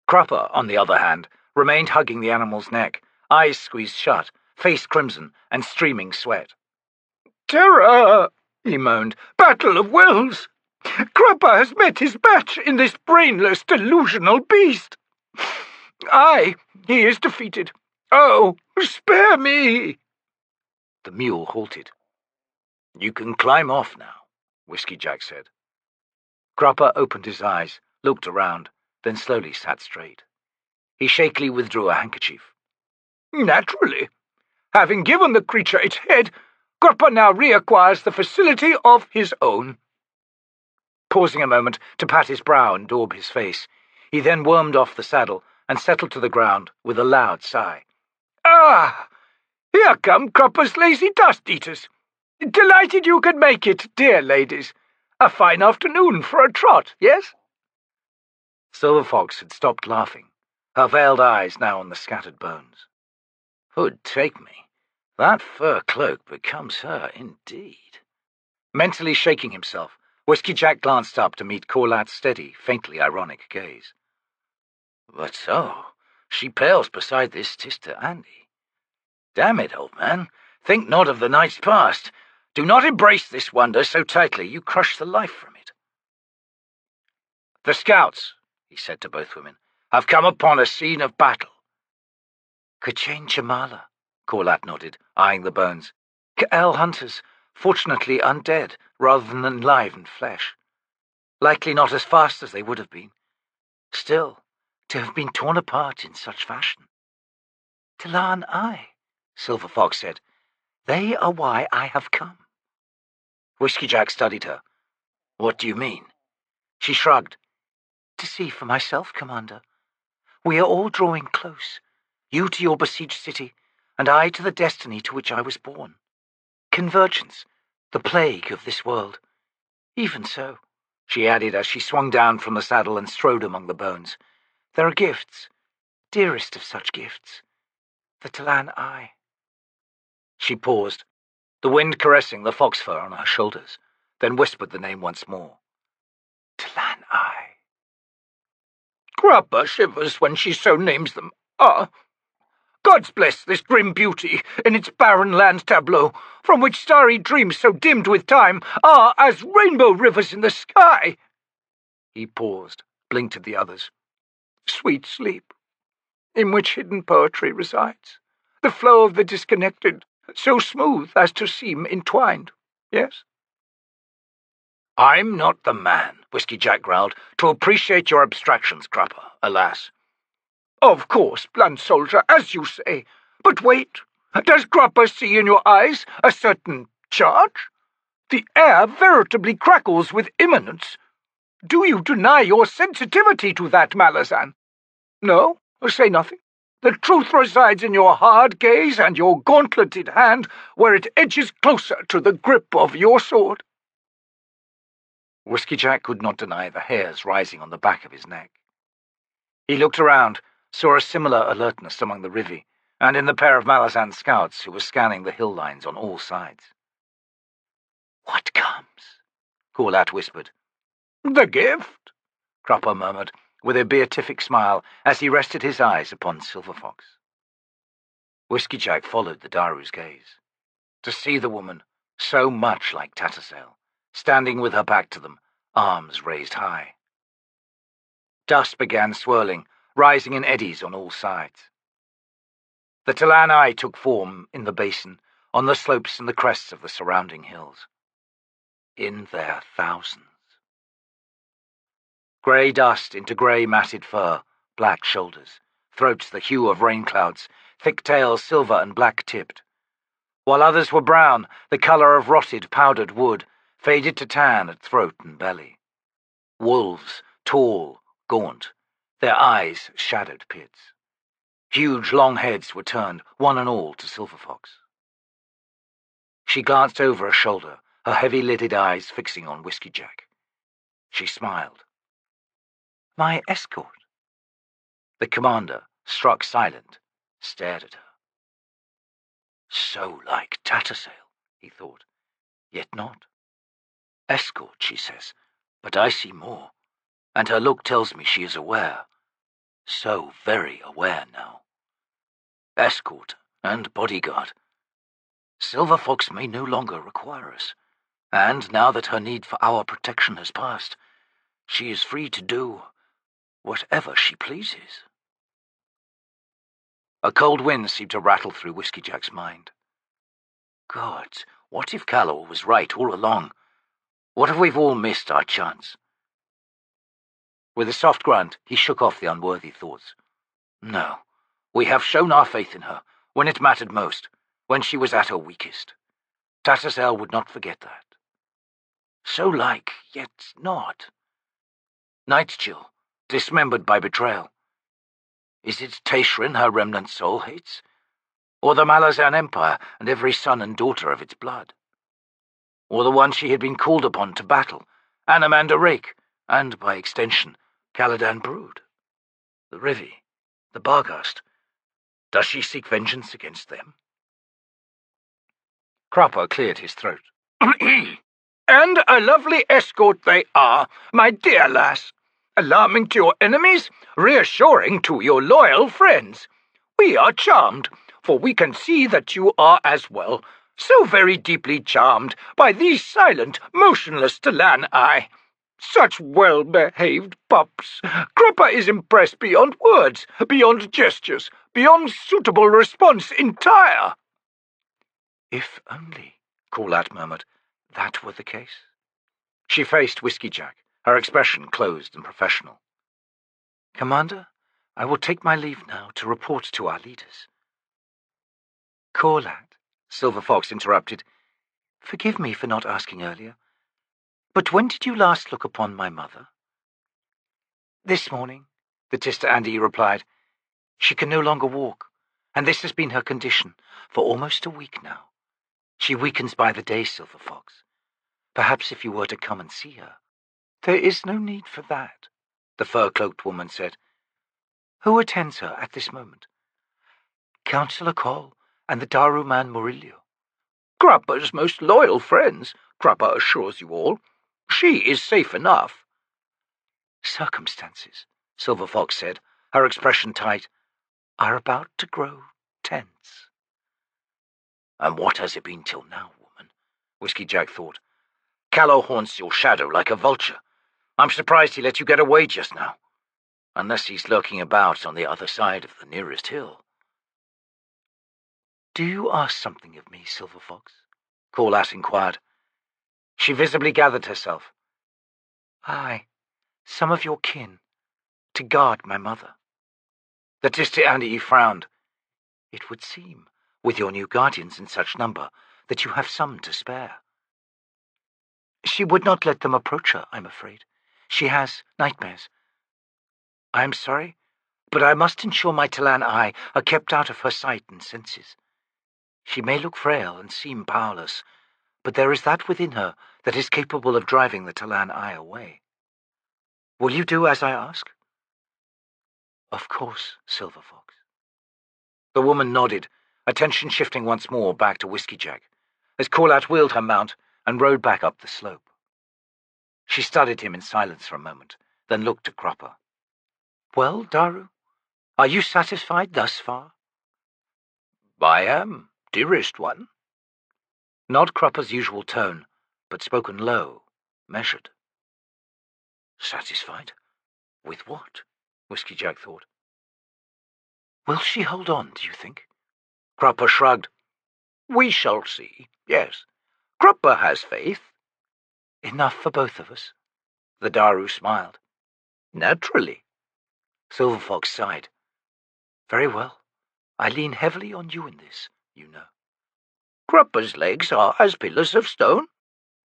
Crupper, on the other hand, remained hugging the animal's neck, eyes squeezed shut, face crimson and streaming sweat. "Terror!" he moaned. "Battle of wills! Crupper has met his match in this brainless, delusional beast. Aye, he is defeated. Oh, spare me!" The mule halted. You can climb off now, Whiskeyjack said. Gruppa opened his eyes, looked around, then slowly sat straight. He shakily withdrew a handkerchief. Naturally. Having given the creature its head, Gruppa now reacquires the facility of his own. Pausing a moment to pat his brow and daub his face, he then wormed off the saddle and settled to the ground with a loud sigh. Ah! Here come Gruppa's lazy dust-eaters. Delighted you could make it, dear ladies. A fine afternoon for a trot, yes? Silver Fox had stopped laughing, her veiled eyes now on the scattered bones. Hood take me. That fur cloak becomes her indeed. Mentally shaking himself, Whiskeyjack glanced up to meet Corlat's steady, faintly ironic gaze. But so, she pales beside this Tister Andy. Damn it, old man, think not of the nights past. Do not embrace this wonder so tightly you crush the life from it. The scouts, he said to both women, have come upon a scene of battle. K'chain Jamala, Corlat nodded, eyeing the bones. K'el hunters, fortunately undead rather than enlivened flesh. Likely not as fast as they would have been. Still, to have been torn apart in such fashion. T'lan Imass, Silver Fox said. They are why I have come. Whiskeyjack studied her. What do you mean? She shrugged. To see for myself, Commander. We are all drawing close. You to your besieged city, and I to the destiny to which I was born. Convergence, the plague of this world. Even so, she added as she swung down from the saddle and strode among the bones, there are gifts, dearest of such gifts, the T'lan Imass. She paused, the wind caressing the fox fur on her shoulders, then whispered the name once more. T'lan Imass. Gruppa shivers when she so names them. Ah! Gods bless this grim beauty in its barren land tableau, from which starry dreams so dimmed with time are as rainbow rivers in the sky. He paused, blinked at the others. Sweet sleep, in which hidden poetry resides, the flow of the disconnected, so smooth as to seem entwined, yes? I'm not the man, Whiskeyjack growled, to appreciate your abstractions, Gruppa, alas. Of course, blunt soldier, as you say. But wait, does Gruppa see in your eyes a certain charge? The air veritably crackles with imminence. Do you deny your sensitivity to that, Malazan? No? Say nothing. The truth resides in your hard gaze and your gauntleted hand, where it edges closer to the grip of your sword. Whiskeyjack could not deny the hairs rising on the back of his neck. He looked around, saw a similar alertness among the Rivi, and in the pair of Malazan's scouts who were scanning the hill lines on all sides. What comes? Corlat whispered. The gift, Gruppa murmured, with a beatific smile as he rested his eyes upon Silver Fox. Whiskeyjack followed the Daru's gaze. To see the woman, so much like Tattersail, standing with her back to them, arms raised high. Dust began swirling, rising in eddies on all sides. The T'lan Imass took form in the basin, on the slopes and the crests of the surrounding hills. In their thousands. Grey dust into grey matted fur, black shoulders, throats the hue of rain clouds, thick tails silver and black-tipped. While others were brown, the colour of rotted, powdered wood, faded to tan at throat and belly. Wolves, tall, gaunt, their eyes shadowed pits. Huge long heads were turned, one and all, to Silver Fox. She glanced over her shoulder, her heavy-lidded eyes fixing on Whiskeyjack. She smiled. My escort. The commander, struck silent, stared at her. So like Tattersail, he thought, yet not. Escort, she says, but I see more, and her look tells me she is aware. So very aware now. Escort and bodyguard. Silver Fox may no longer require us, and now that her need for our protection has passed, she is free to do whatever she pleases. A cold wind seemed to rattle through Whiskeyjack's mind. God, what if Calor was right all along? What if we've all missed our chance? With a soft grunt, he shook off the unworthy thoughts. No, we have shown our faith in her, when it mattered most, when she was at her weakest. Tassel would not forget that. So like, yet not. Night's chill, dismembered by betrayal. Is it Taishrin her remnant soul hates? Or the Malazan Empire and every son and daughter of its blood? Or the one she had been called upon to battle, Anamanda Rake, and, by extension, Caladan Brood? The Rivi, the Barghast. Does she seek vengeance against them? Cropper cleared his throat. And a lovely escort they are, my dear lass. Alarming to your enemies, reassuring to your loyal friends. We are charmed, for we can see that you are as well, so very deeply charmed by these silent, motionless T'lan Imass. Such well-behaved pups. Cropper is impressed beyond words, beyond gestures, beyond suitable response entire. If only, Corlat murmured, that were the case. She faced Whiskeyjack, her expression closed and professional. Commander, I will take my leave now to report to our leaders. Corlat, Silver Fox interrupted. Forgive me for not asking earlier, but when did you last look upon my mother? This morning, the Tista Andi replied. She can no longer walk, and this has been her condition for almost a week now. She weakens by the day, Silver Fox. Perhaps if you were to come and see her. There is no need for that, the fur-cloaked woman said. Who attends her at this moment? Councillor Coll and the Daru man Murillo. Cropper's most loyal friends, Cropper assures you all. She is safe enough. Circumstances, Silver Fox said, her expression tight, are about to grow tense. And what has it been till now, woman? Whiskeyjack thought. Callow haunts your shadow like a vulture. I'm surprised he let you get away just now. Unless he's lurking about on the other side of the nearest hill. Do you ask something of me, Silver Fox? Corlat inquired. She visibly gathered herself. Aye, some of your kin, to guard my mother. The Tista Andi frowned. It would seem, with your new guardians in such number, that you have some to spare. She would not let them approach her, I'm afraid. She has nightmares. I am sorry, but I must ensure my T'lan Imass are kept out of her sight and senses. She may look frail and seem powerless, but there is that within her that is capable of driving the T'lan Imass away. Will you do as I ask? Of course, Silver Fox. The woman nodded, attention shifting once more back to Whiskeyjack, as Corlat wheeled her mount and rode back up the slope. She studied him in silence for a moment, then looked at Cropper. Well, Daru, are you satisfied thus far? I am, dearest one. Not Cropper's usual tone, but spoken low, measured. Satisfied? With what? Whiskeyjack thought. Will she hold on, do you think? Cropper shrugged. We shall see, yes. Cropper has faith. Enough for both of us? The Daru smiled. Naturally. Silver Fox sighed. Very well. I lean heavily on you in this, you know. Cropper's legs are as pillars of stone.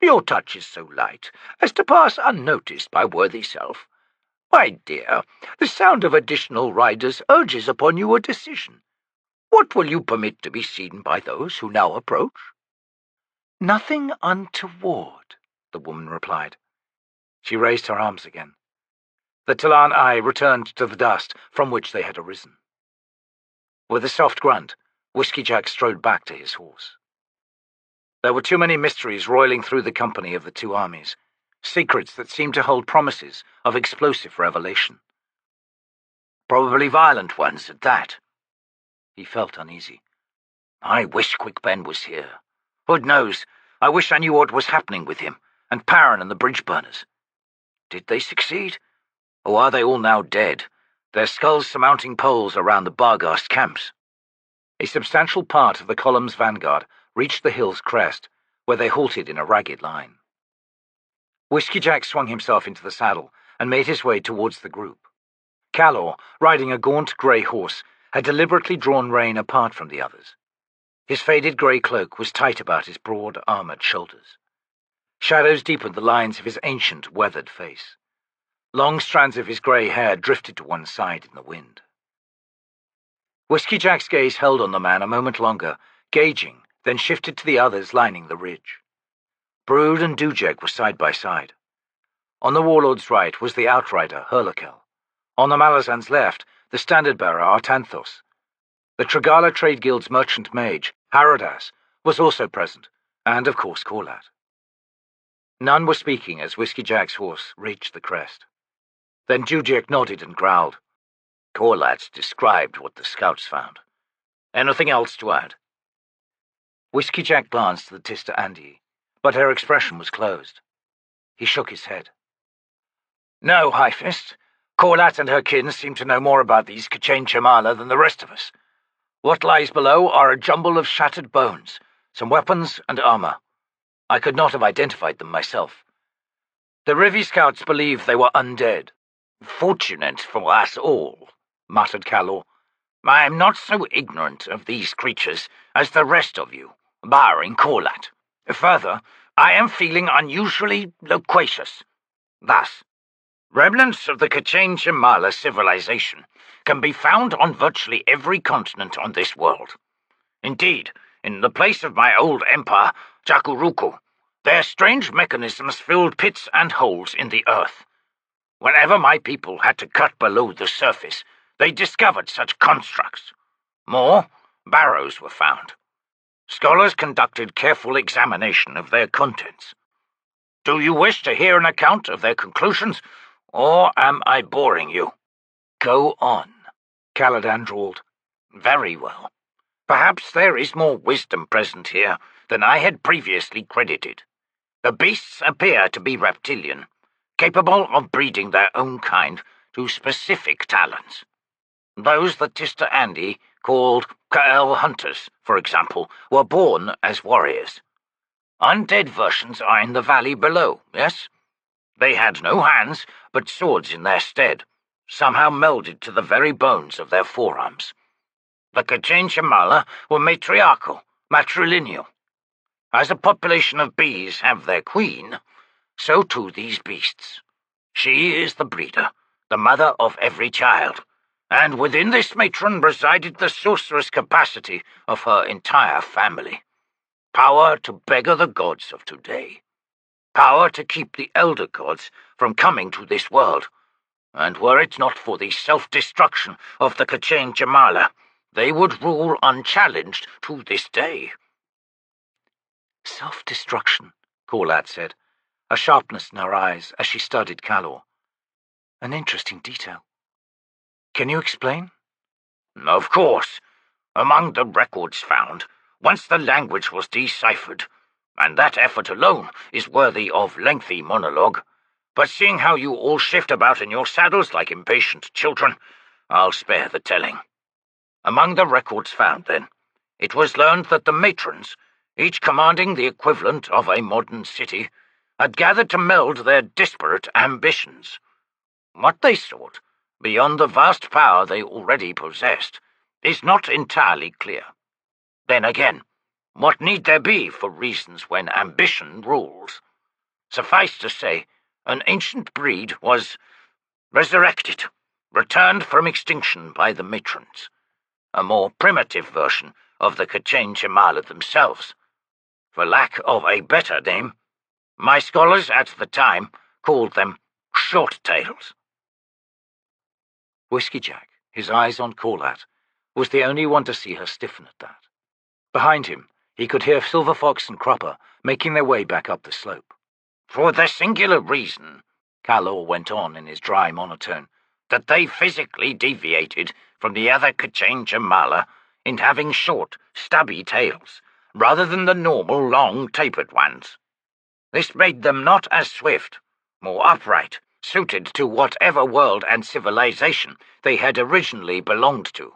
Your touch is so light as to pass unnoticed by worthy self. My dear, the sound of additional riders urges upon you a decision. What will you permit to be seen by those who now approach? Nothing untoward, the woman replied. She raised her arms again. The T'lan Imass returned to the dust from which they had arisen. With a soft grunt, Whiskeyjack strode back to his horse. There were too many mysteries roiling through the company of the two armies, secrets that seemed to hold promises of explosive revelation. Probably violent ones at that. He felt uneasy. I wish Quick Ben was here. Hood knows, I wish I knew what was happening with him, and Perrin and the bridge burners. Did they succeed? Or are they all now dead, their skulls surmounting poles around the Barghast camps? A substantial part of the column's vanguard reached the hill's crest, where they halted in a ragged line. Whiskeyjack swung himself into the saddle and made his way towards the group. Calor, riding a gaunt grey horse, had deliberately drawn rein apart from the others. His faded grey cloak was tight about his broad, armoured shoulders. Shadows deepened the lines of his ancient, weathered face. Long strands of his grey hair drifted to one side in the wind. Whiskeyjack's gaze held on the man a moment longer, gauging, then shifted to the others lining the ridge. Brood and Dujek were side by side. On the warlord's right was the outrider, Herlakel. On the Malazan's left, the standard-bearer, Artanthos. The Tragala Trade Guild's merchant mage, Haradas, was also present, and of course Korlat. None were speaking as Whiskeyjack's horse reached the crest. Then Dujek nodded and growled. Korlat's described what the scouts found. Anything else to add? Whiskeyjack glanced at the Tista Andi, but her expression was closed. He shook his head. No, High Fist. Korlat and her kin seem to know more about these K'chain Chamala than the rest of us. What lies below are a jumble of shattered bones, some weapons and armor. I could not have identified them myself. The Rivi scouts believe they were undead. Fortunate for us all, muttered Calor. I am not so ignorant of these creatures as the rest of you, barring Korlat. Further, I am feeling unusually loquacious. Thus, remnants of the K'chain Chamala civilization can be found on virtually every continent on this world. Indeed, in the place of my old empire, Jakuruku, their strange mechanisms filled pits and holes in the earth. Whenever my people had to cut below the surface, they discovered such constructs. More, barrows were found. Scholars conducted careful examination of their contents. Do you wish to hear an account of their conclusions, or am I boring you? Go on, Caladan drawled. Very well. Perhaps there is more wisdom present here than I had previously credited. The beasts appear to be reptilian, capable of breeding their own kind to specific talents. Those the Tista Andi called Ka'el hunters, for example, were born as warriors. Undead versions are in the valley below, yes? They had no hands, but swords in their stead, somehow melded to the very bones of their forearms. The K'chain Chamala were matriarchal, matrilineal. As a population of bees have their queen, so too these beasts. She is the breeder, the mother of every child, and within this matron resided the sorcerous capacity of her entire family. Power to beggar the gods of today. Power to keep the elder gods from coming to this world. And were it not for the self-destruction of the K'chain Chamala, they would rule unchallenged to this day. Self-destruction, Korlat said, a sharpness in her eyes as she studied Calor. An interesting detail. Can you explain? Of course. Among the records found, once the language was deciphered, and that effort alone is worthy of lengthy monologue, but seeing how you all shift about in your saddles like impatient children, I'll spare the telling. Among the records found, then, it was learned that the matrons, each commanding the equivalent of a modern city, had gathered to meld their disparate ambitions. What they sought, beyond the vast power they already possessed, is not entirely clear. Then again, what need there be for reasons when ambition rules? Suffice to say, an ancient breed was resurrected, returned from extinction by the matrons, a more primitive version of the K'chain Chamala themselves. For lack of a better name, my scholars at the time called them short tails. Whiskeyjack, his eyes on Korlat, was the only one to see her stiffen at that. Behind him, he could hear Silver Fox and Cropper making their way back up the slope. For the singular reason, Calor went on in his dry monotone, that they physically deviated from the other K'chain Chamala in having short, stubby tails, rather than the normal, long, tapered ones. This made them not as swift, more upright, suited to whatever world and civilization they had originally belonged to.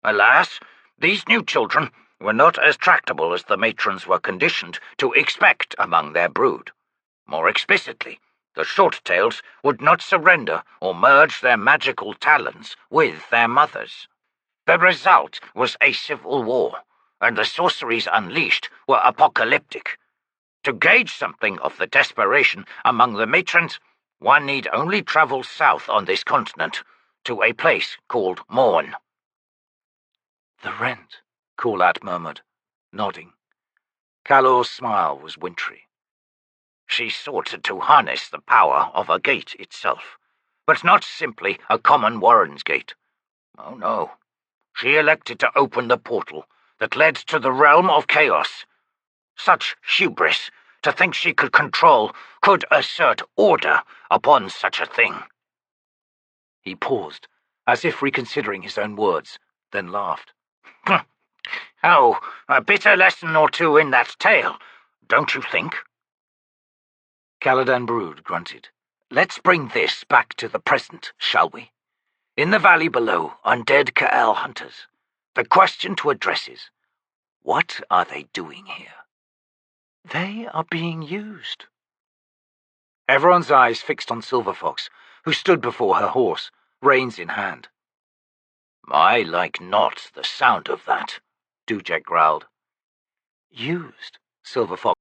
Alas, these new children were not as tractable as the matrons were conditioned to expect among their brood. More explicitly, the short-tails would not surrender or merge their magical talons with their mothers. The result was a civil war, and the sorceries unleashed were apocalyptic. To gauge something of the desperation among the matrons, one need only travel south on this continent, to a place called Morn. The rent, Kulat murmured, nodding. Kalor's smile was wintry. She sought to harness the power of a gate itself, but not simply a common warren's gate. Oh no. She elected to open the portal that led to the realm of chaos. Such hubris to think she could assert order upon such a thing. He paused, as if reconsidering his own words, then laughed. Oh, a bitter lesson or two in that tale, don't you think? Caladan Brood grunted. Let's bring this back to the present, shall we? In the valley below, undead Ka'el hunters. The question to address is, what are they doing here? They are being used. Everyone's eyes fixed on Silver Fox, who stood before her horse, reins in hand. I like not the sound of that, Dujek growled. Used, Silver Fox